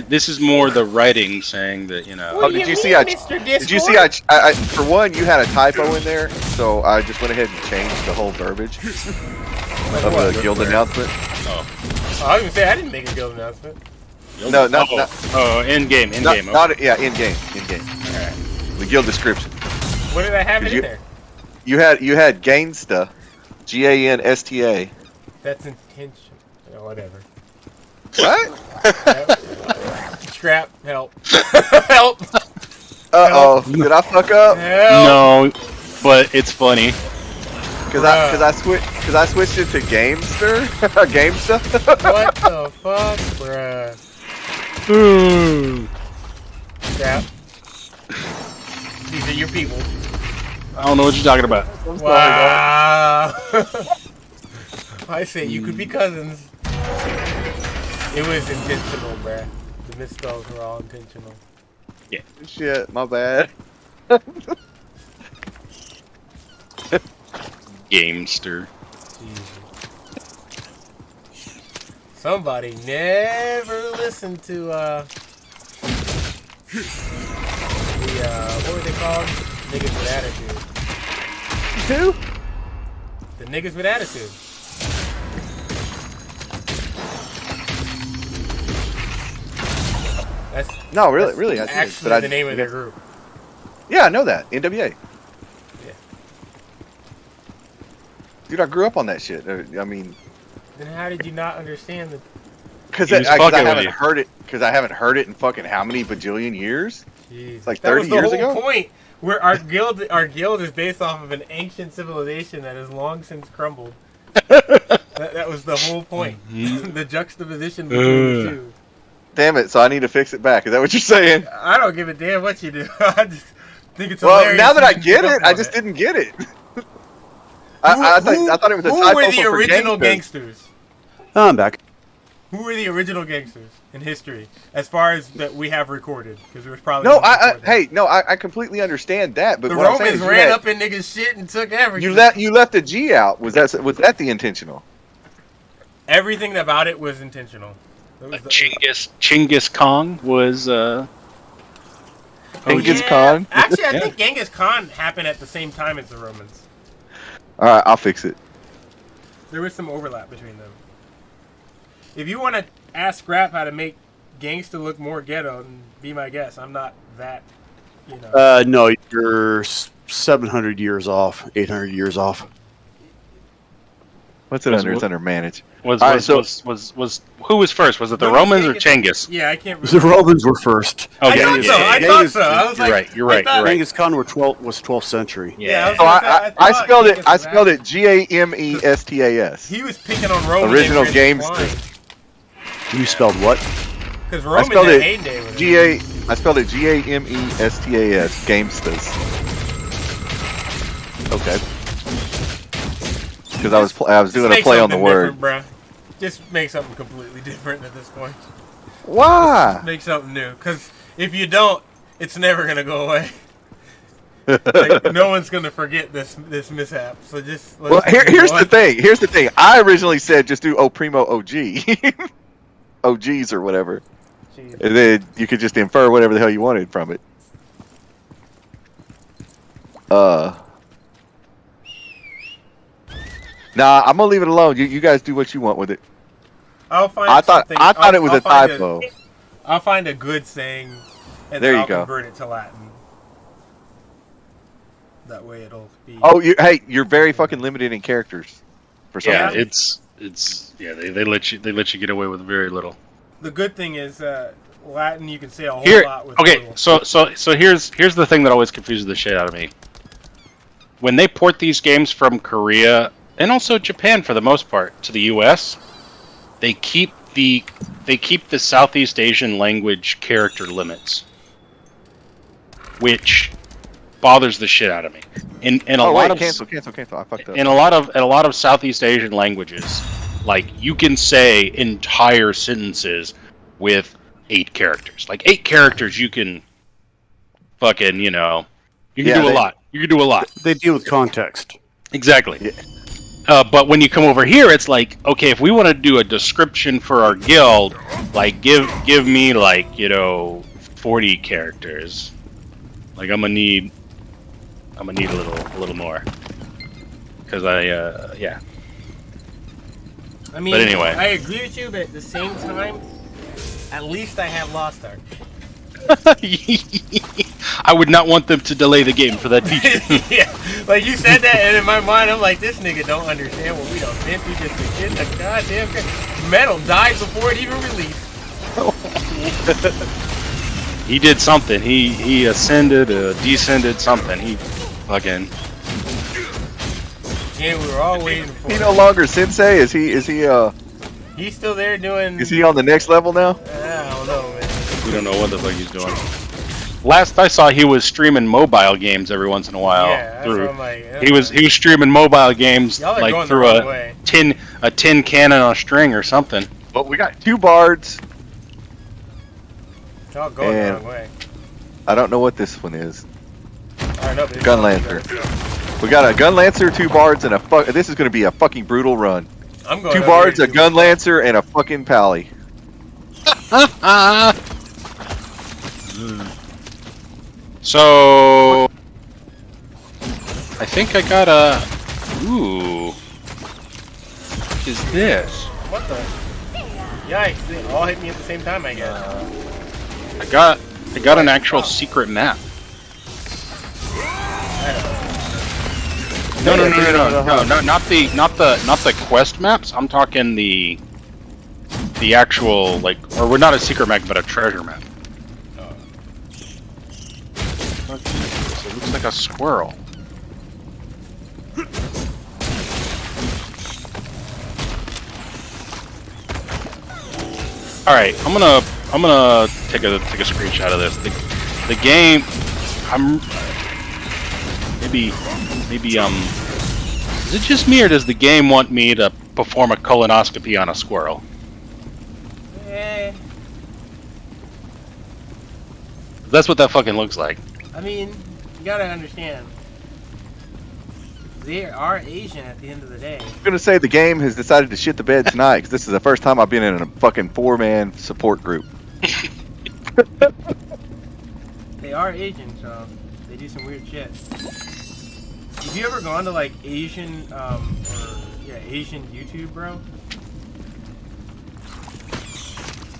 This is more the writing saying that, you know. Oh, did you see? Did you see? I for one, you had a typo in there, so I just went ahead and changed the whole verbiage of the guild announcement. Oh, I was gonna say I didn't make a guild announcement. No, not. In game. Not yeah, in game. Alright. The guild description. What did I have in there? You had Gainsta, Gansta. That's intention. Oh, whatever. What? Scrap. Help. Help. Uh-oh. Did I fuck up? Help. No, but it's funny. Cause I switched it to Gamester. Gamesta. What the fuck, bruh? Scrap. These are your people. I don't know what you're talking about. Wow. I say you could be cousins. It was intentional, bruh. The misspells were all intentional. Yeah. Shit, my bad. Gamester. Somebody never listened to what were they called? Niggas with attitude. Who? The niggas with attitude. That's really. I did, actually but the name of their group. Yeah, I know that. NWA. Yeah. Dude, I grew up on that shit. I mean, Then how did you not understand the? because I haven't heard it. Because I haven't heard it in fucking how many bajillion years? Jeez. Like that 30 was the years whole ago. point. Where our guild is based off of an ancient civilization that has long since crumbled. that was the whole point. The juxtaposition between the two. Damn it! So I need to fix it back. Is that what you're saying? I don't give a damn what you do. I just think it's Well, hilarious. now that I you get pick up it, I on just it. didn't get it. I thought it was a typo. Who were the for original gangsters. gangsters? Oh, I'm back. Who were the original gangsters in history, as far as that we have recorded? Because there was probably No, more before that. I completely understand that. But The what I'm saying Romans is ran up in niggas' shit and took everything. You left the G out. Was that the intentional? Everything about it was intentional. It was Chinggis Khan was. Genghis Yeah, Khan. Actually, I think Genghis Khan happened at the same time as the Romans. All right, I'll fix it. There was some overlap between them. If you want to ask Scrap how to make gangsta look more ghetto, then be my guest. I'm not that, you know. No, you're 700 years off, 800 years off. What's it under? It's under manage. Was All right, who was first? Was it the Romans or Chinggis? Yeah, I can't The Romans were first. Okay, I thought so. I was like, you're right. Genghis Khan was 12th century. Yeah, I spelled it. I spelled it Gamestas. He was picking on Roman. Original Gamester. You spelled what? Because I Roman spelled had it heyday with it. I spelled it Gamestas. Gamestas. Okay. Because I was doing a Make play on the something word. different, bruh. Just make something completely different at this point. Why? Make something new. Because if you don't, it's never gonna go away. Like, no one's gonna forget this mishap. So just Here's the thing. I originally said just do O Primo OG, OGs or whatever, and then you could just infer whatever the hell you wanted from it. Nah, I'm gonna leave it alone. You guys do what you want with it. I'll find. I thought it was a typo. I'll find a good saying, and There then you I'll go. convert it to Latin. That way it'll be. Oh, you're very fucking limited in characters. For some Yeah, reason. they let you get away with very little. The good thing is Latin. You can say a whole lot with okay, little. so here's the thing that always confuses the shit out of me. When they port these games from Korea and also Japan for the most part to the U.S., they keep the Southeast Asian language character limits, which bothers the shit out of me. In a lot of cancel. I fucked up. In a lot of Southeast Asian languages, like you can say entire sentences with 8 characters. Like 8 characters, you can fucking you can do a lot. You can do a lot. They deal with context. Exactly. Yeah. But when you come over here, it's like, okay, if we want to do a description for our guild, like give me like 40 characters. Like I'm gonna need a little more, because yeah. I mean, but anyway, I agree with you, but at the same time, at least I have Lost Ark. I would not want them to delay the game for that feature. Yeah, like you said that, and in my mind, I'm like, this nigga don't understand what we done been through just to get the goddamn Metal died before it even released. He did something. He ascended, descended, something. He fucking. Yeah, we were all waiting for. He no longer sensei. Is he? He's still there doing. Is he on the next level now? I don't know, man. We don't know what the fuck he's doing. Last I saw, he was streaming mobile games every once in a while. Yeah, through. That's what I'm like, He was streaming mobile games like through a tin can on a string or something. Well, we got 2 bards. Y'all going the wrong way. I don't know what this one is. I know, Gun Lancer. We got a Gun Lancer, 2 bards, and this is going to be a fucking brutal run. I'm going 2 bards, a Gun Lancer, and a fucking pally. So I think I got a. Ooh. What is this? What the? Yikes! They all hit me at the same time, I guess. I got an actual secret map. No, not the quest maps. I'm talking the actual or we're not a secret map, but a treasure map. It looks like a squirrel. All right, I'm gonna take a screenshot of this. The game, maybe is it just me or does the game want me to perform a colonoscopy on a squirrel? That's what that fucking looks like. I mean, you gotta understand. They are Asian at the end of the day. I'm gonna say the game has decided to shit the bed tonight because this is the first time I've been in a fucking 4-man support group. They are Asian, so they do some weird shit. Have you ever gone to like Asian Asian YouTube, bro?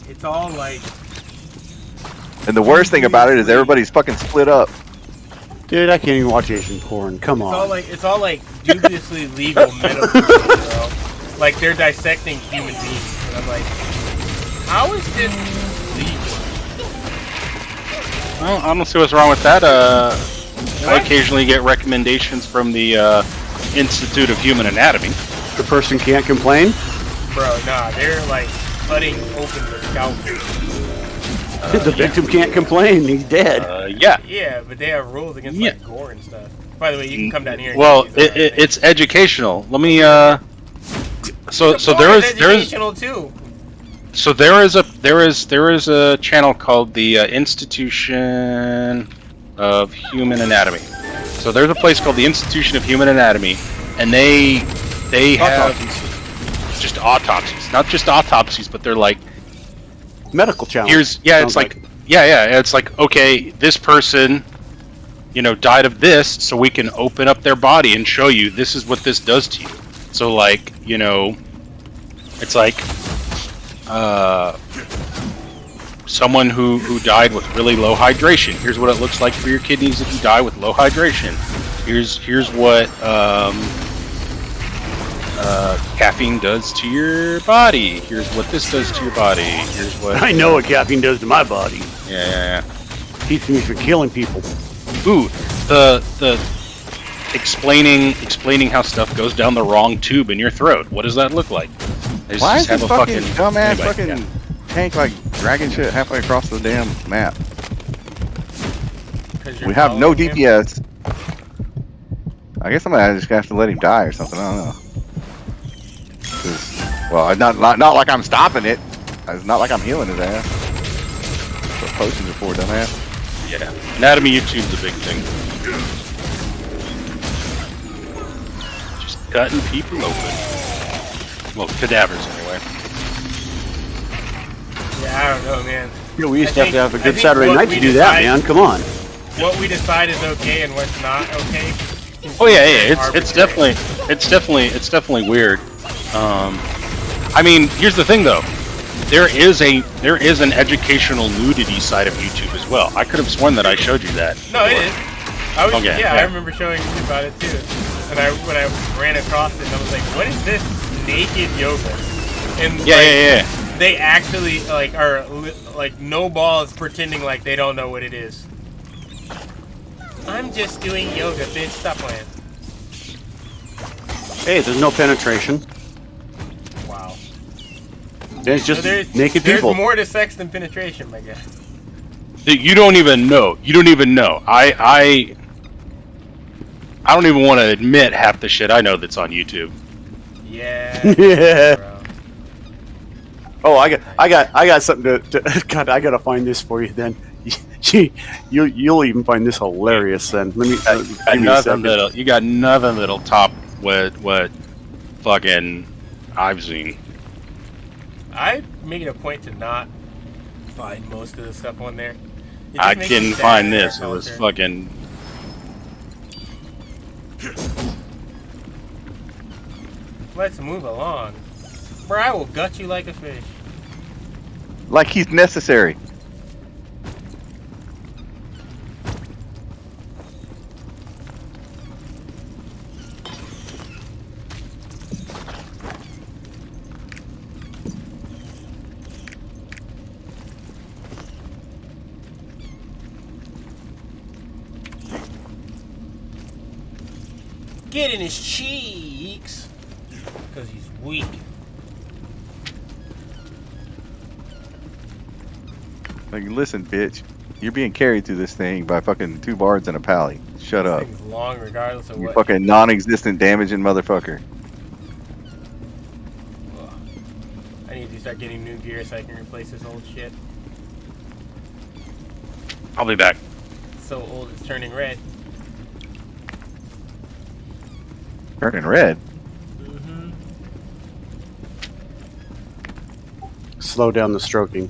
It's all like. And the worst thing about it is everybody's fucking split up. Dude, I can't even watch Asian porn. Come on. It's all like dubiously legal medical shit, bro. Like they're dissecting human beings, and I'm like, how is this legal? Well, I don't see what's wrong with that. I occasionally get recommendations from the Institute of Human Anatomy. The person can't complain? Bro, nah, they're like cutting open the scalp. The victim can't complain. He's dead. Yeah. Yeah, but they have rules against like gore and stuff. By the way, you can come down here. And well, it's educational. Let me. So there is educational too. So there is a channel called the Institution of Human Anatomy. So there's a place called the Institution of Human Anatomy, and they have just autopsies, not just autopsies, but they're like medical challenge. It's like okay, this person, died of this, so we can open up their body and show you this is what this does to you. So like, it's like someone who died with really low hydration. Here's what it looks like for your kidneys if you die with low hydration. Here's what caffeine does to your body. Here's what this does to your body. Here's what I know what caffeine does to my body. Yeah. Keeps me from killing people. Ooh, the explaining how stuff goes down the wrong tube in your throat. What does that look like? They Why is just this have a fucking dumbass anyway, fucking yeah. tank like dragging shit halfway across the damn map? 'Cause you're We have no following him. DPS. I guess I'm gonna just have to let him die or something. I don't know. 'Cause, well, I'm not like I'm stopping it. It's not like I'm healing his ass. That's what potions are for, dumbass. Yeah, anatomy YouTube's a big thing. Just cutting people open. Well, cadavers anyway. Yeah, I don't know, man. Yeah, we used I to have think a good Saturday what night we to do that, decide- man. Come on. What we decide is okay and what's not okay. Oh yeah. It's definitely weird. I mean, here's the thing though. There is an educational nudity side of YouTube as well. I could have sworn that I showed you that. No, it is. I was, Okay, yeah, yeah. I remember showing you about it too. And when I ran across it, I was like, "What is this naked yoga?" And Yeah. they actually like are like no balls pretending like they don't know what it is. I'm just doing yoga, bitch. Stop playing. Hey, there's no penetration. Wow. There's just there's people. more to sex than penetration, my guy. You don't even know. I don't even want to admit half the shit I know that's on YouTube. Yeah. Yeah. Oh, I got something to God, I gotta find this for you then. You'll even find this hilarious then. Let me give me a second. You got nothing that'll top what fucking I've seen. I make it a point to not find most of the stuff on there. It just I makes me didn't sad find in our this. It was culture. fucking. Let's move along. Bro, I will gut you like a fish. Like he's necessary. Get in his cheeks. Because he's weak. Like, listen, bitch. You're being carried through this thing by fucking 2 bards and a pally. Shut up. This thing's long regardless of You what. fucking non-existent damaging motherfucker. I need to start getting new gear so I can replace this old shit. I'll be back. It's so old it's turning red. Turning red. Slow down the stroking.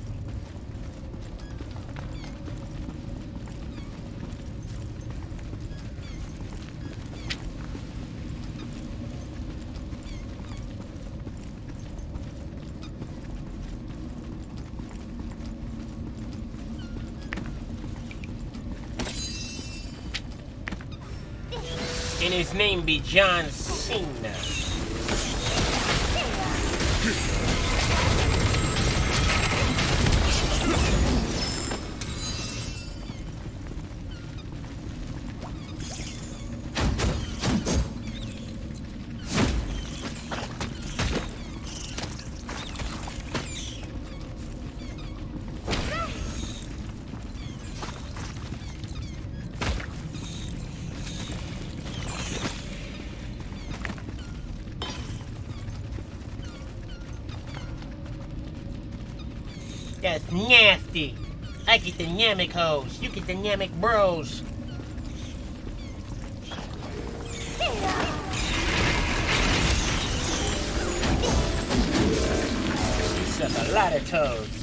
And his name be John Cena. That's nasty. I get the Namek hoes. You get the Namek bros. You suck a lot of toads.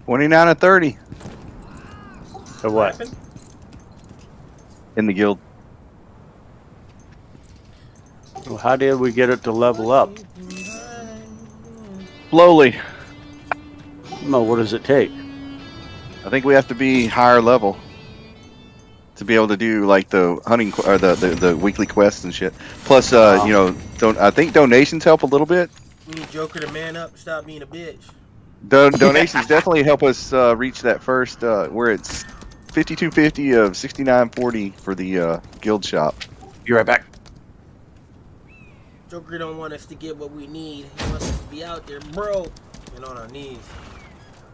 29 and 30 Of what? in the guild. Well, how did we get it to level up? Slowly. No, what does it take? I think we have to be higher level to be able to do like the hunting or the weekly quests and shit. Plus, you know, I think donations help a little bit. We need Joker to man up and stop being a bitch. Donations definitely help us reach that first. Where it's 5250 of 6940 for the guild shop. Be right back. Joker don't want us to get what we need. He wants us to be out there, bro, and on our knees.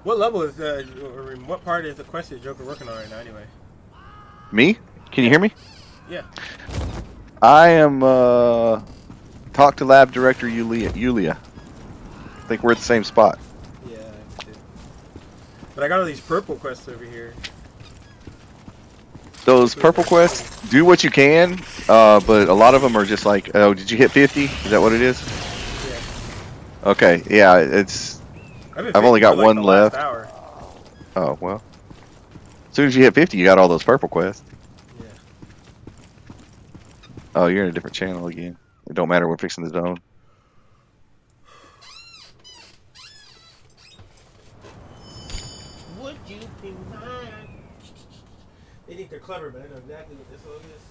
What level is what part is the quest is Joker working on right now, anyway? Me? Can you hear me? Yeah. I am talk to lab director Yulia. I think we're at the same spot. Yeah, I did. But I got all these purple quests over here. Those purple quests, do what you can, but a lot of them are just like, oh, did you hit 50? Is that what it is? Yeah. Okay, yeah, it's. I've only got one left. Oh well. As soon as you hit 50, you got all those purple quests. Yeah. Oh, you're in a different channel again. It don't matter. We're fixing the zone. Would you be mine? They think they're clever, but I know exactly what this song is.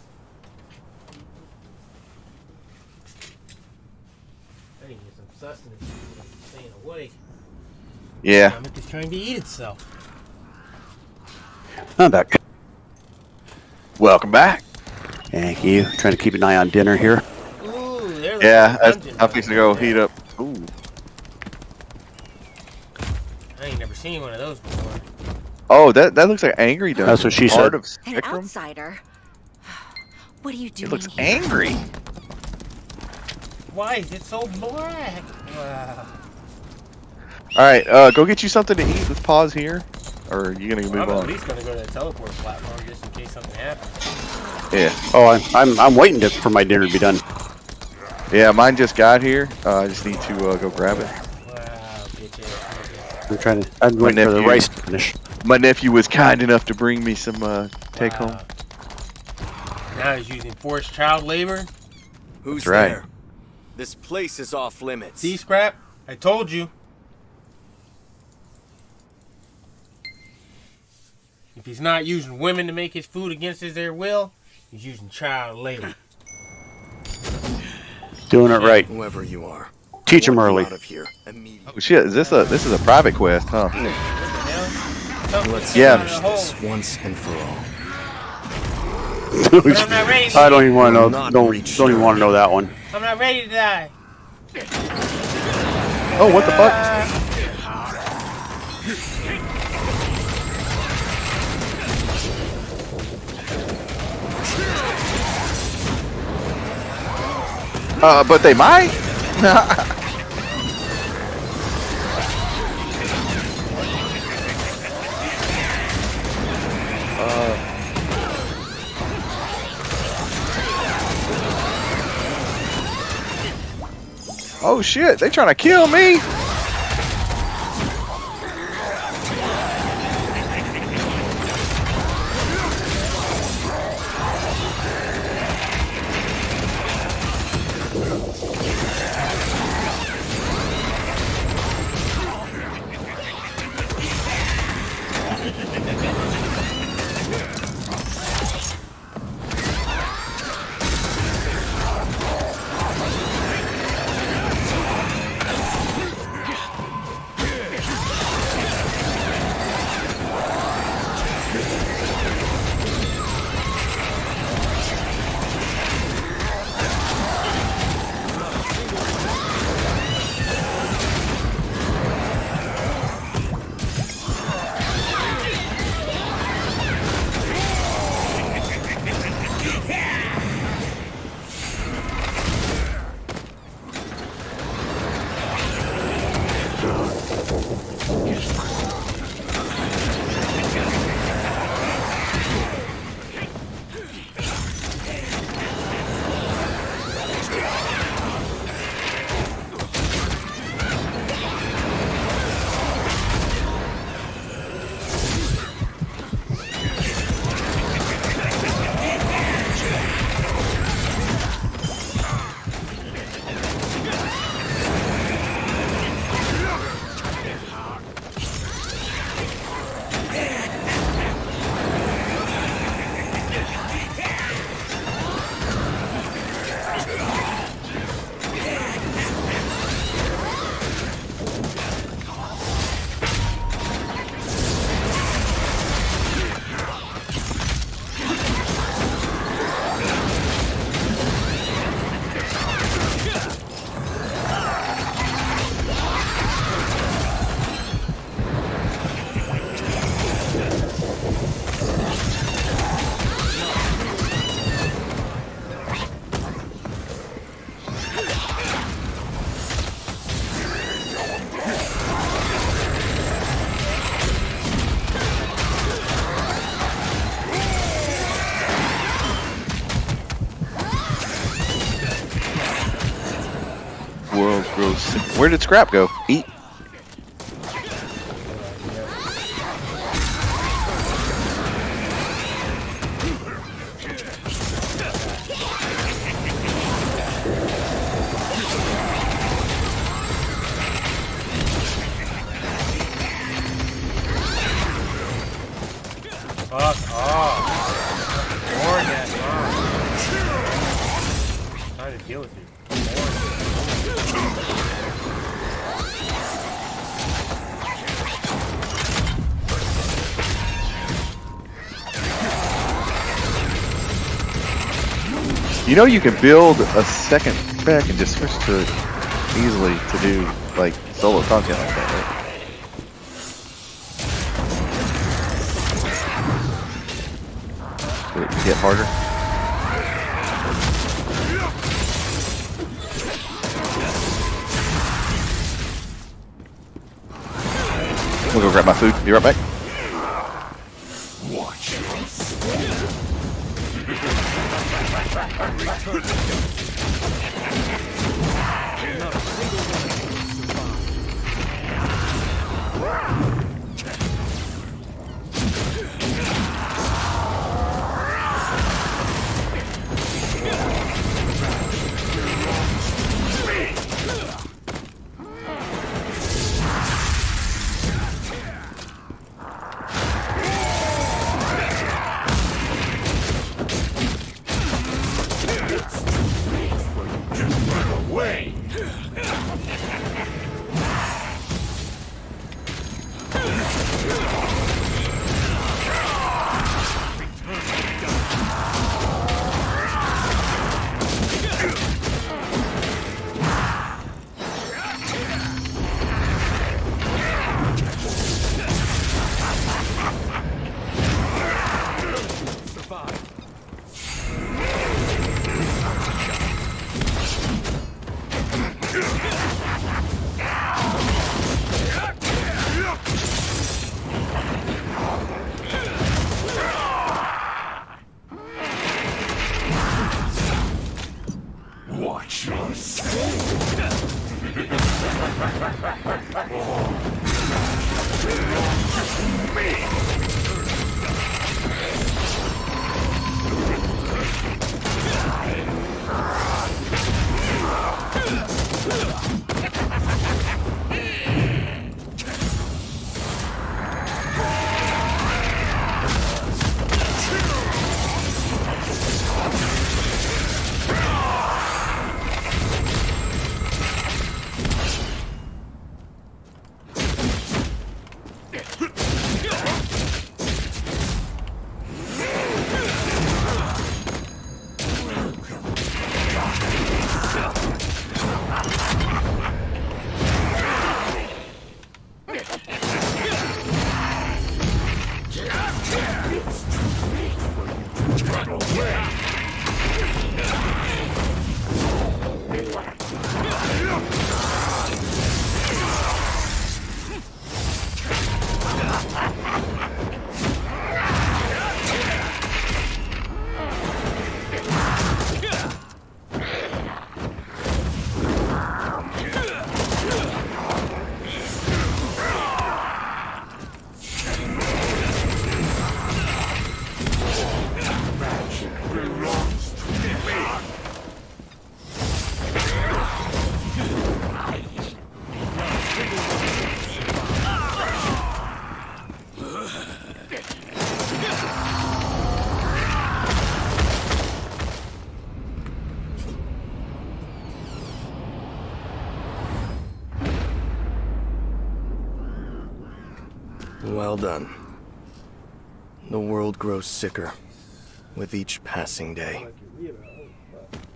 I need to get some sustenance. Staying awake. Yeah. The stomach is trying to eat itself. I'm back. Welcome back. Thank you. Trying to keep an eye on dinner here. Ooh, there's Yeah, I'm fixing to go heat up. Ooh. I ain't never seen one of those before. Oh, that looks like Angry Dungeon. That's what she Part said. Of An Spectrum? outsider? What are you doing It looks here? angry. Why is it so black? Wow. All right, go get you something to eat. Let's pause here. Or are you gonna move I'm on? at least gonna go to the teleport platform just in case something happens. Yeah. Oh, I'm waiting for my dinner to be done. Yeah, mine just got here. I just need to go grab it. Wow, I'm waiting for the rice to finish. My nephew was kind enough to bring me some take home. Now he's using forced child labor. Who's That's right. there? This place is off limits. See, Scrap? I told you. If he's not using women to make his food against their will, he's using child labor. Doing it right. Whoever you are. Teach him early. Out of here immediately. Oh shit! This is a private quest, huh? Let's Yeah. finish this once and for all. I don't even want to know. Don't even want to know that one. I'm not ready to die. Oh, what the fuck? But they might. Oh shit, they trying to kill me. Where did Scrap go? Eat. Fuck off. More that I'm trying to deal with you. You know you can build a second spec and just switch to it easily to do like solo content like that, right? Will it get harder? I'm gonna go grab my food. Be right back. Watch Well done. The world grows sicker with each passing day.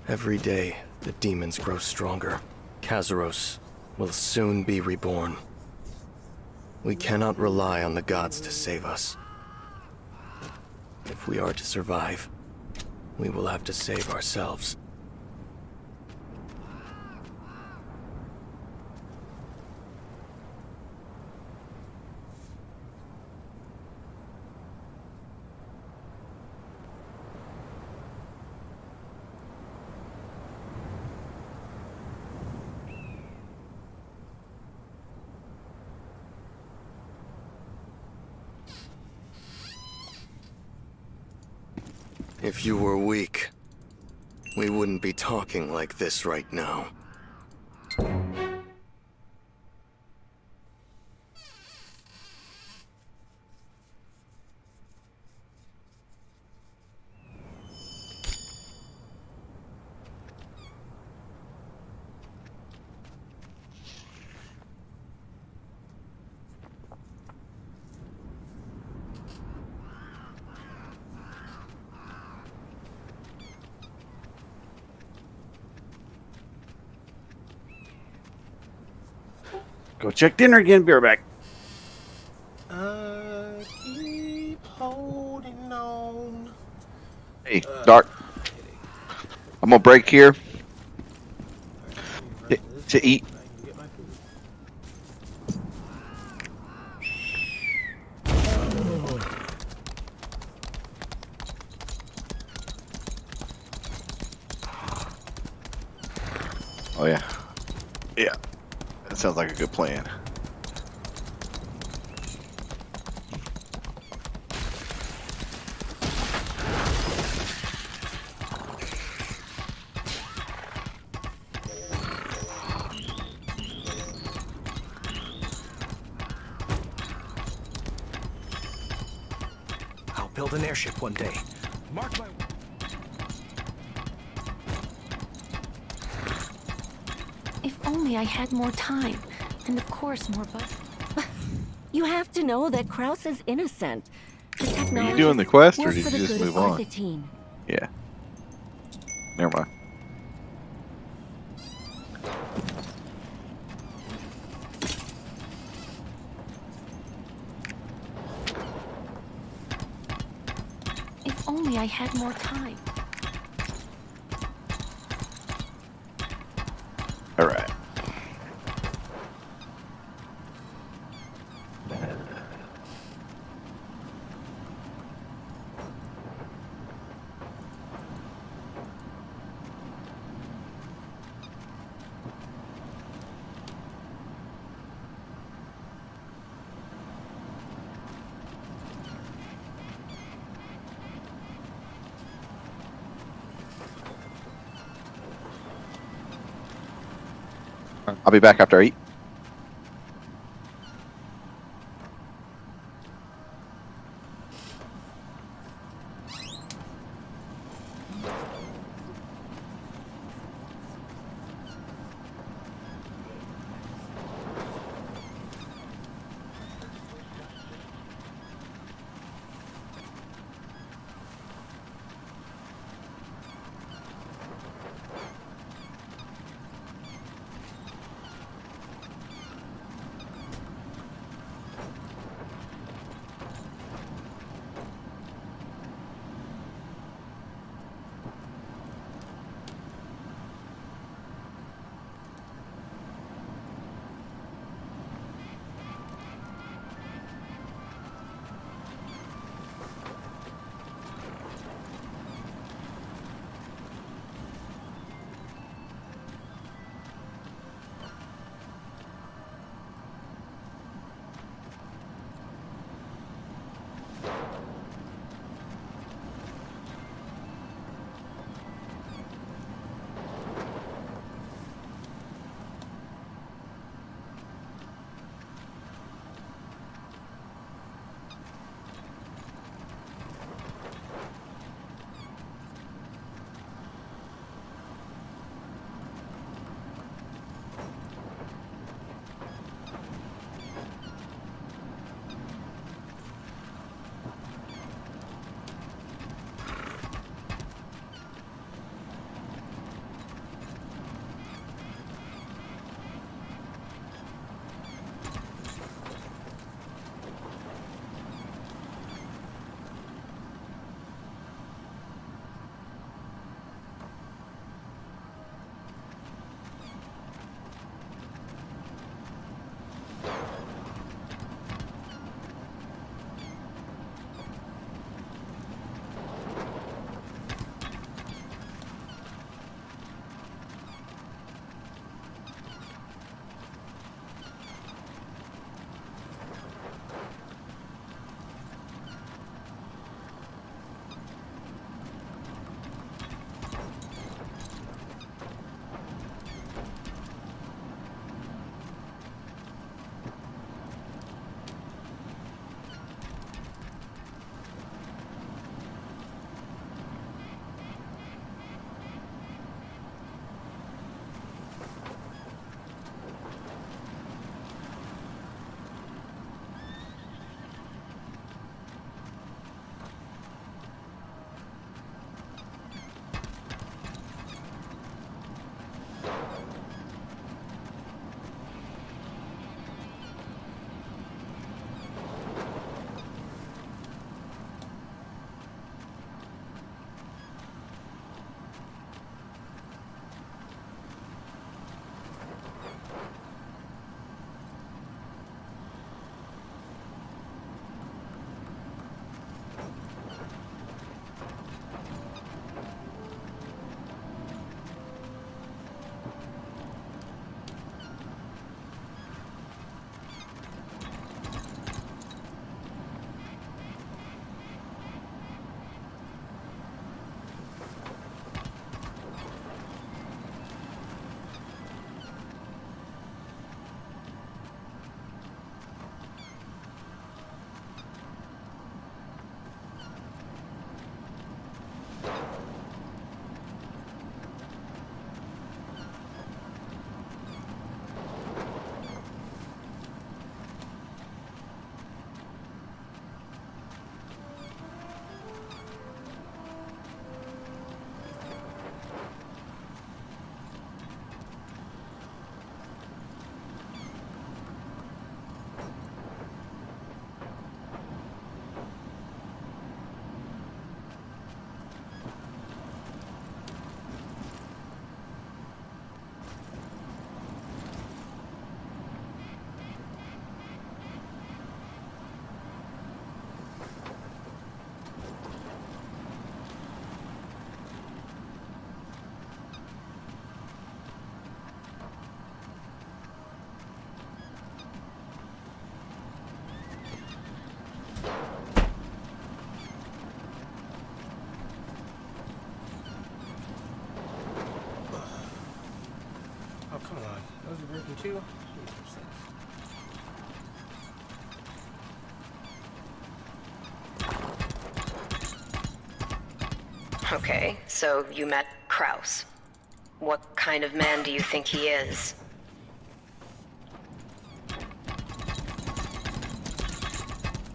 Every day, the demons grow stronger. Kazaros will soon be reborn. We cannot rely on the gods to save us. If we are to survive, we will have to save ourselves. If you were weak, we wouldn't be talking like this right now. Go check dinner again. Be right back. Keep holding on. Hey, Dark. I'm gonna break here to eat. Oh yeah, yeah. That sounds like a good plan. I'll build an airship one day. Mark my... If only I had more time. And of course, more You have to know that Kraus is innocent. Are you doing the quest, or work did for you the just good move of on? Arthitine. Yeah. Never mind. If only I had more time. All right. I'll be back after I eat. too? Okay, so you met Kraus. What kind of man do you think he is?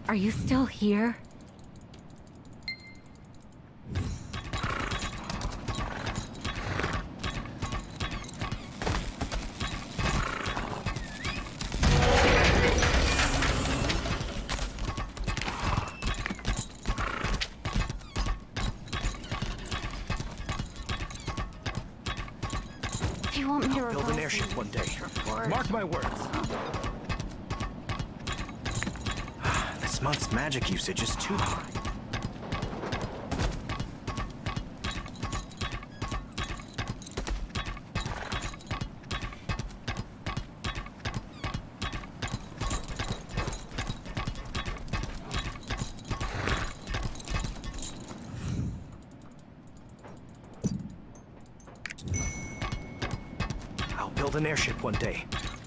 Are you still here? Do you want me to I'll build an airship one day. Mark my words. This month's magic usage is too high. I'll build an airship one day.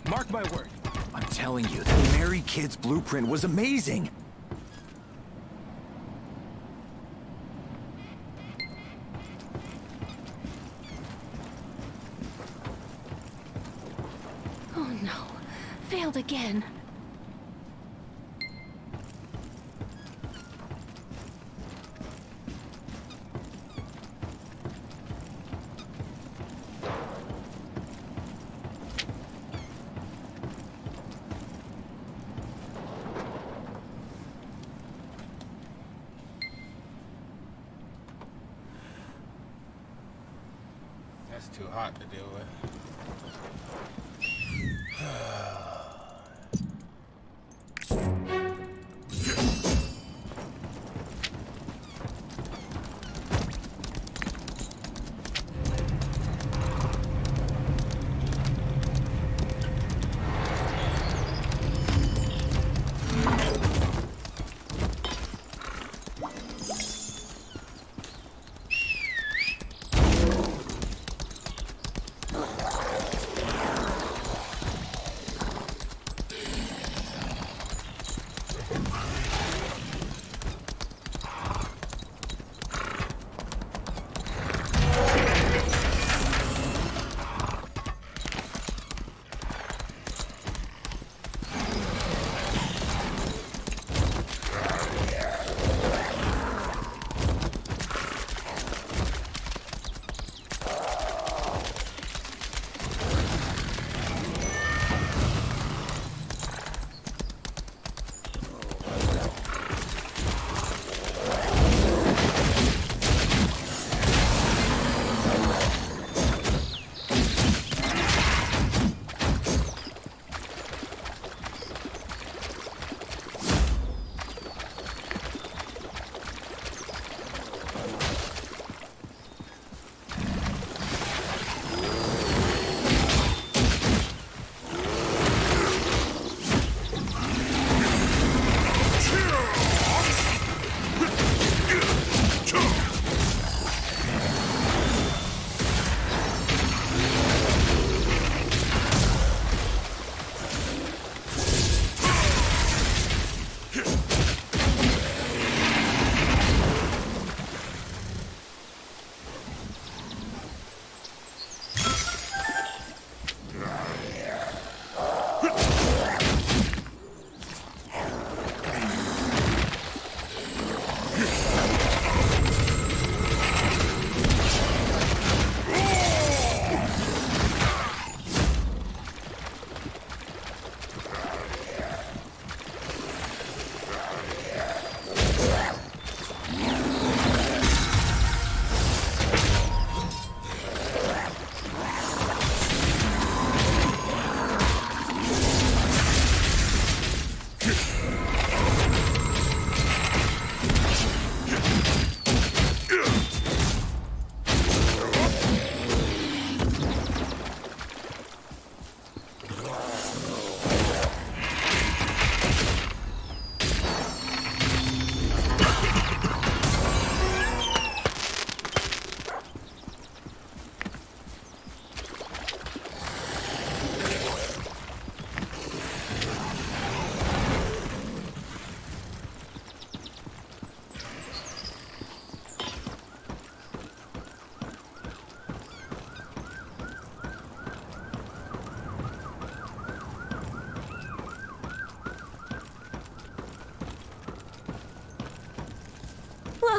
Mark my word. I'm telling you, that Mary Kid's blueprint was amazing. Oh no. Failed again. That's too hot to deal with.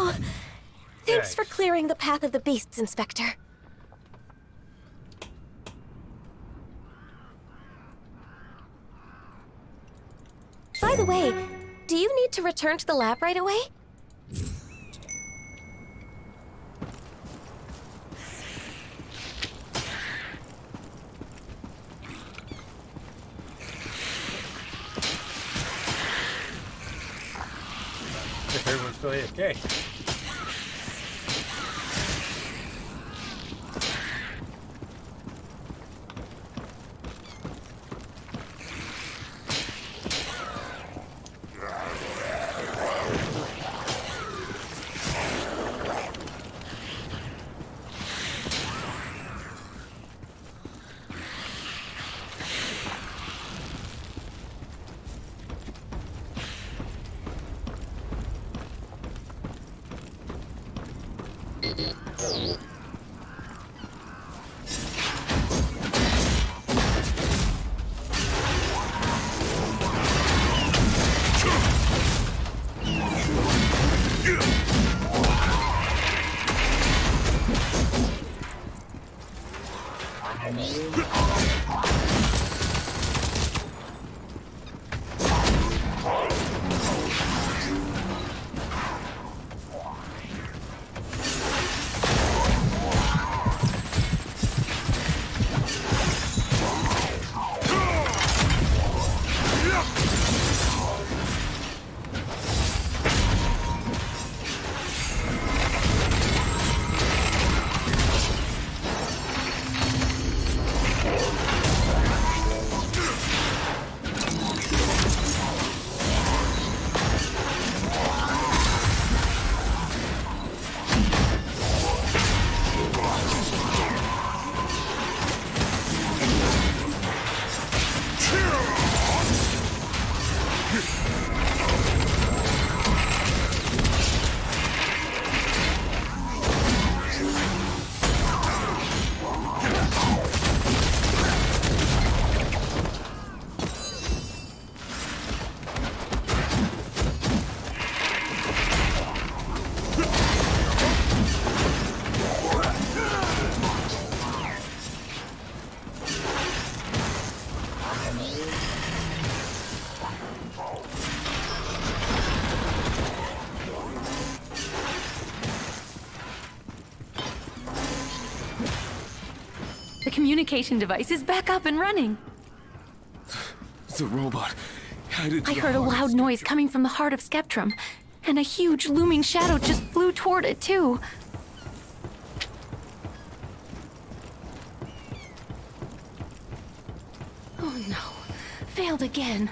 Oh, thanks for clearing the path of the beasts, Inspector. By the way, do you need to return to the lab right away? If everyone's still AFK. The communication device is back up and running. The robot headed to I the heard a heart of loud noise coming from the heart of Skeptrum, and a huge looming shadow just flew toward it, too. Oh no, failed again.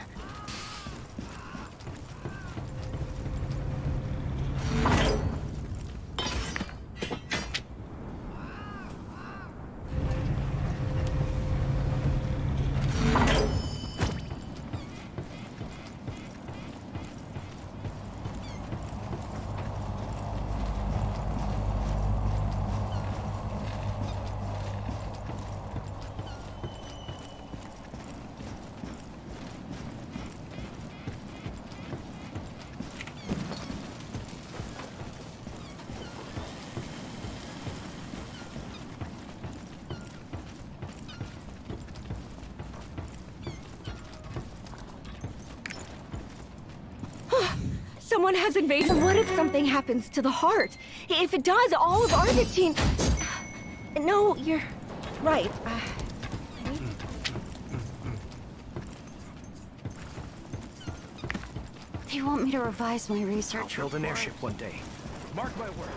Someone has invaded. And what if something happens to the heart? If it does, all of Argentine... No, you're right. They want me to revise my research. I'll build an airship one day. Mark my word.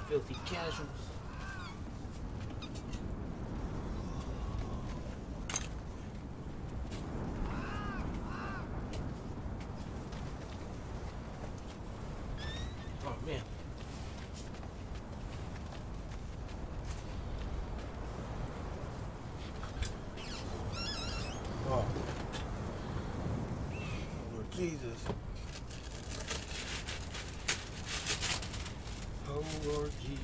Filthy casuals. Oh man. Oh. Lord Jesus. Oh Lord Jesus.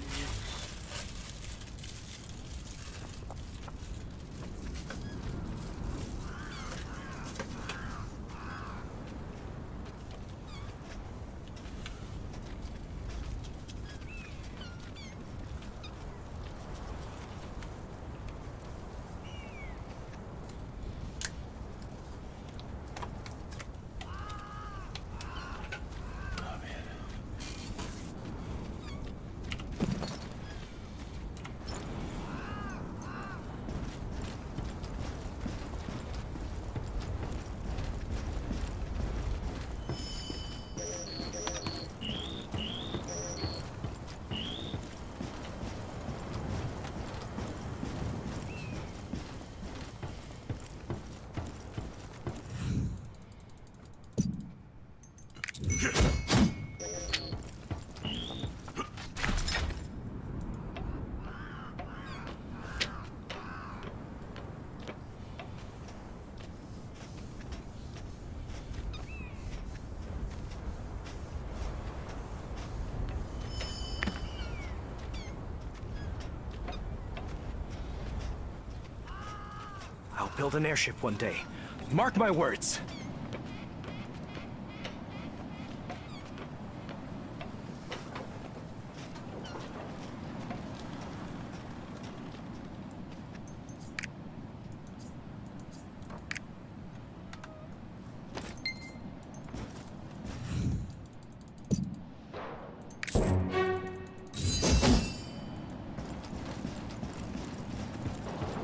I'll build an airship one day. Mark my words.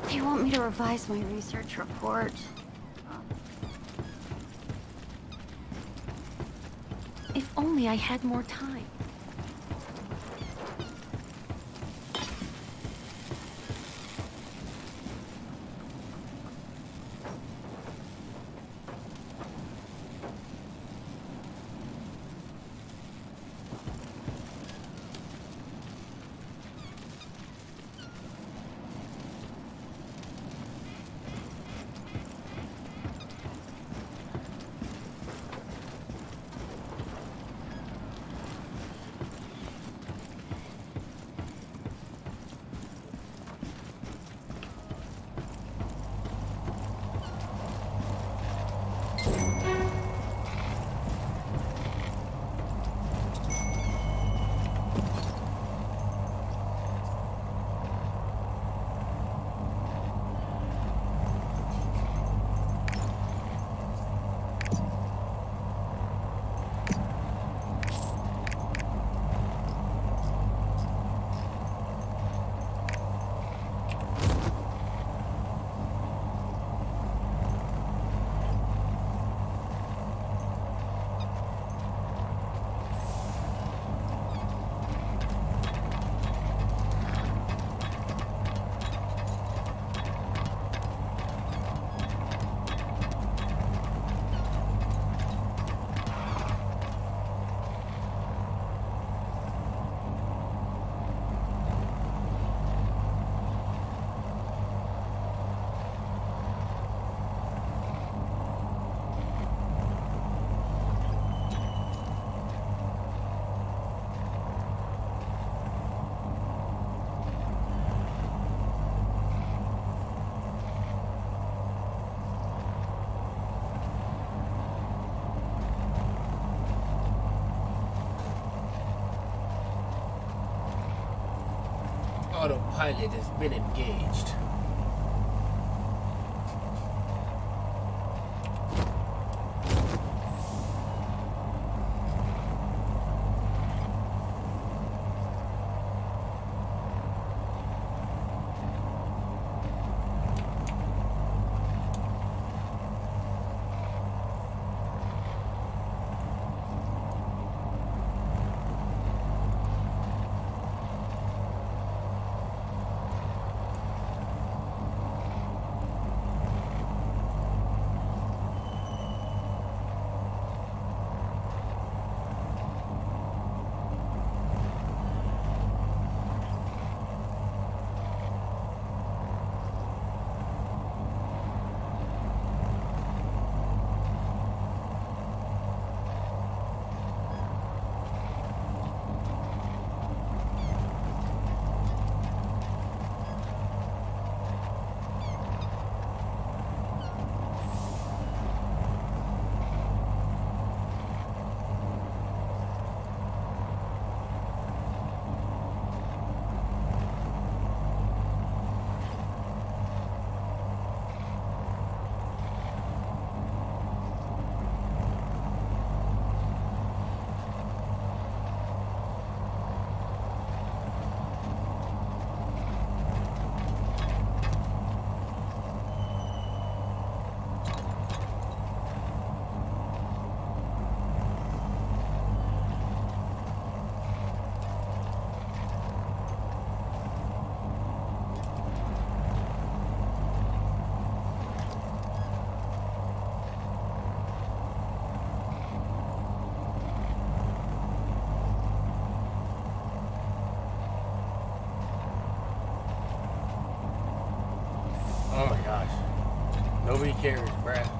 They want me to revise my research report. If only I had more time. Autopilot has been engaged. Nobody cares, bruh.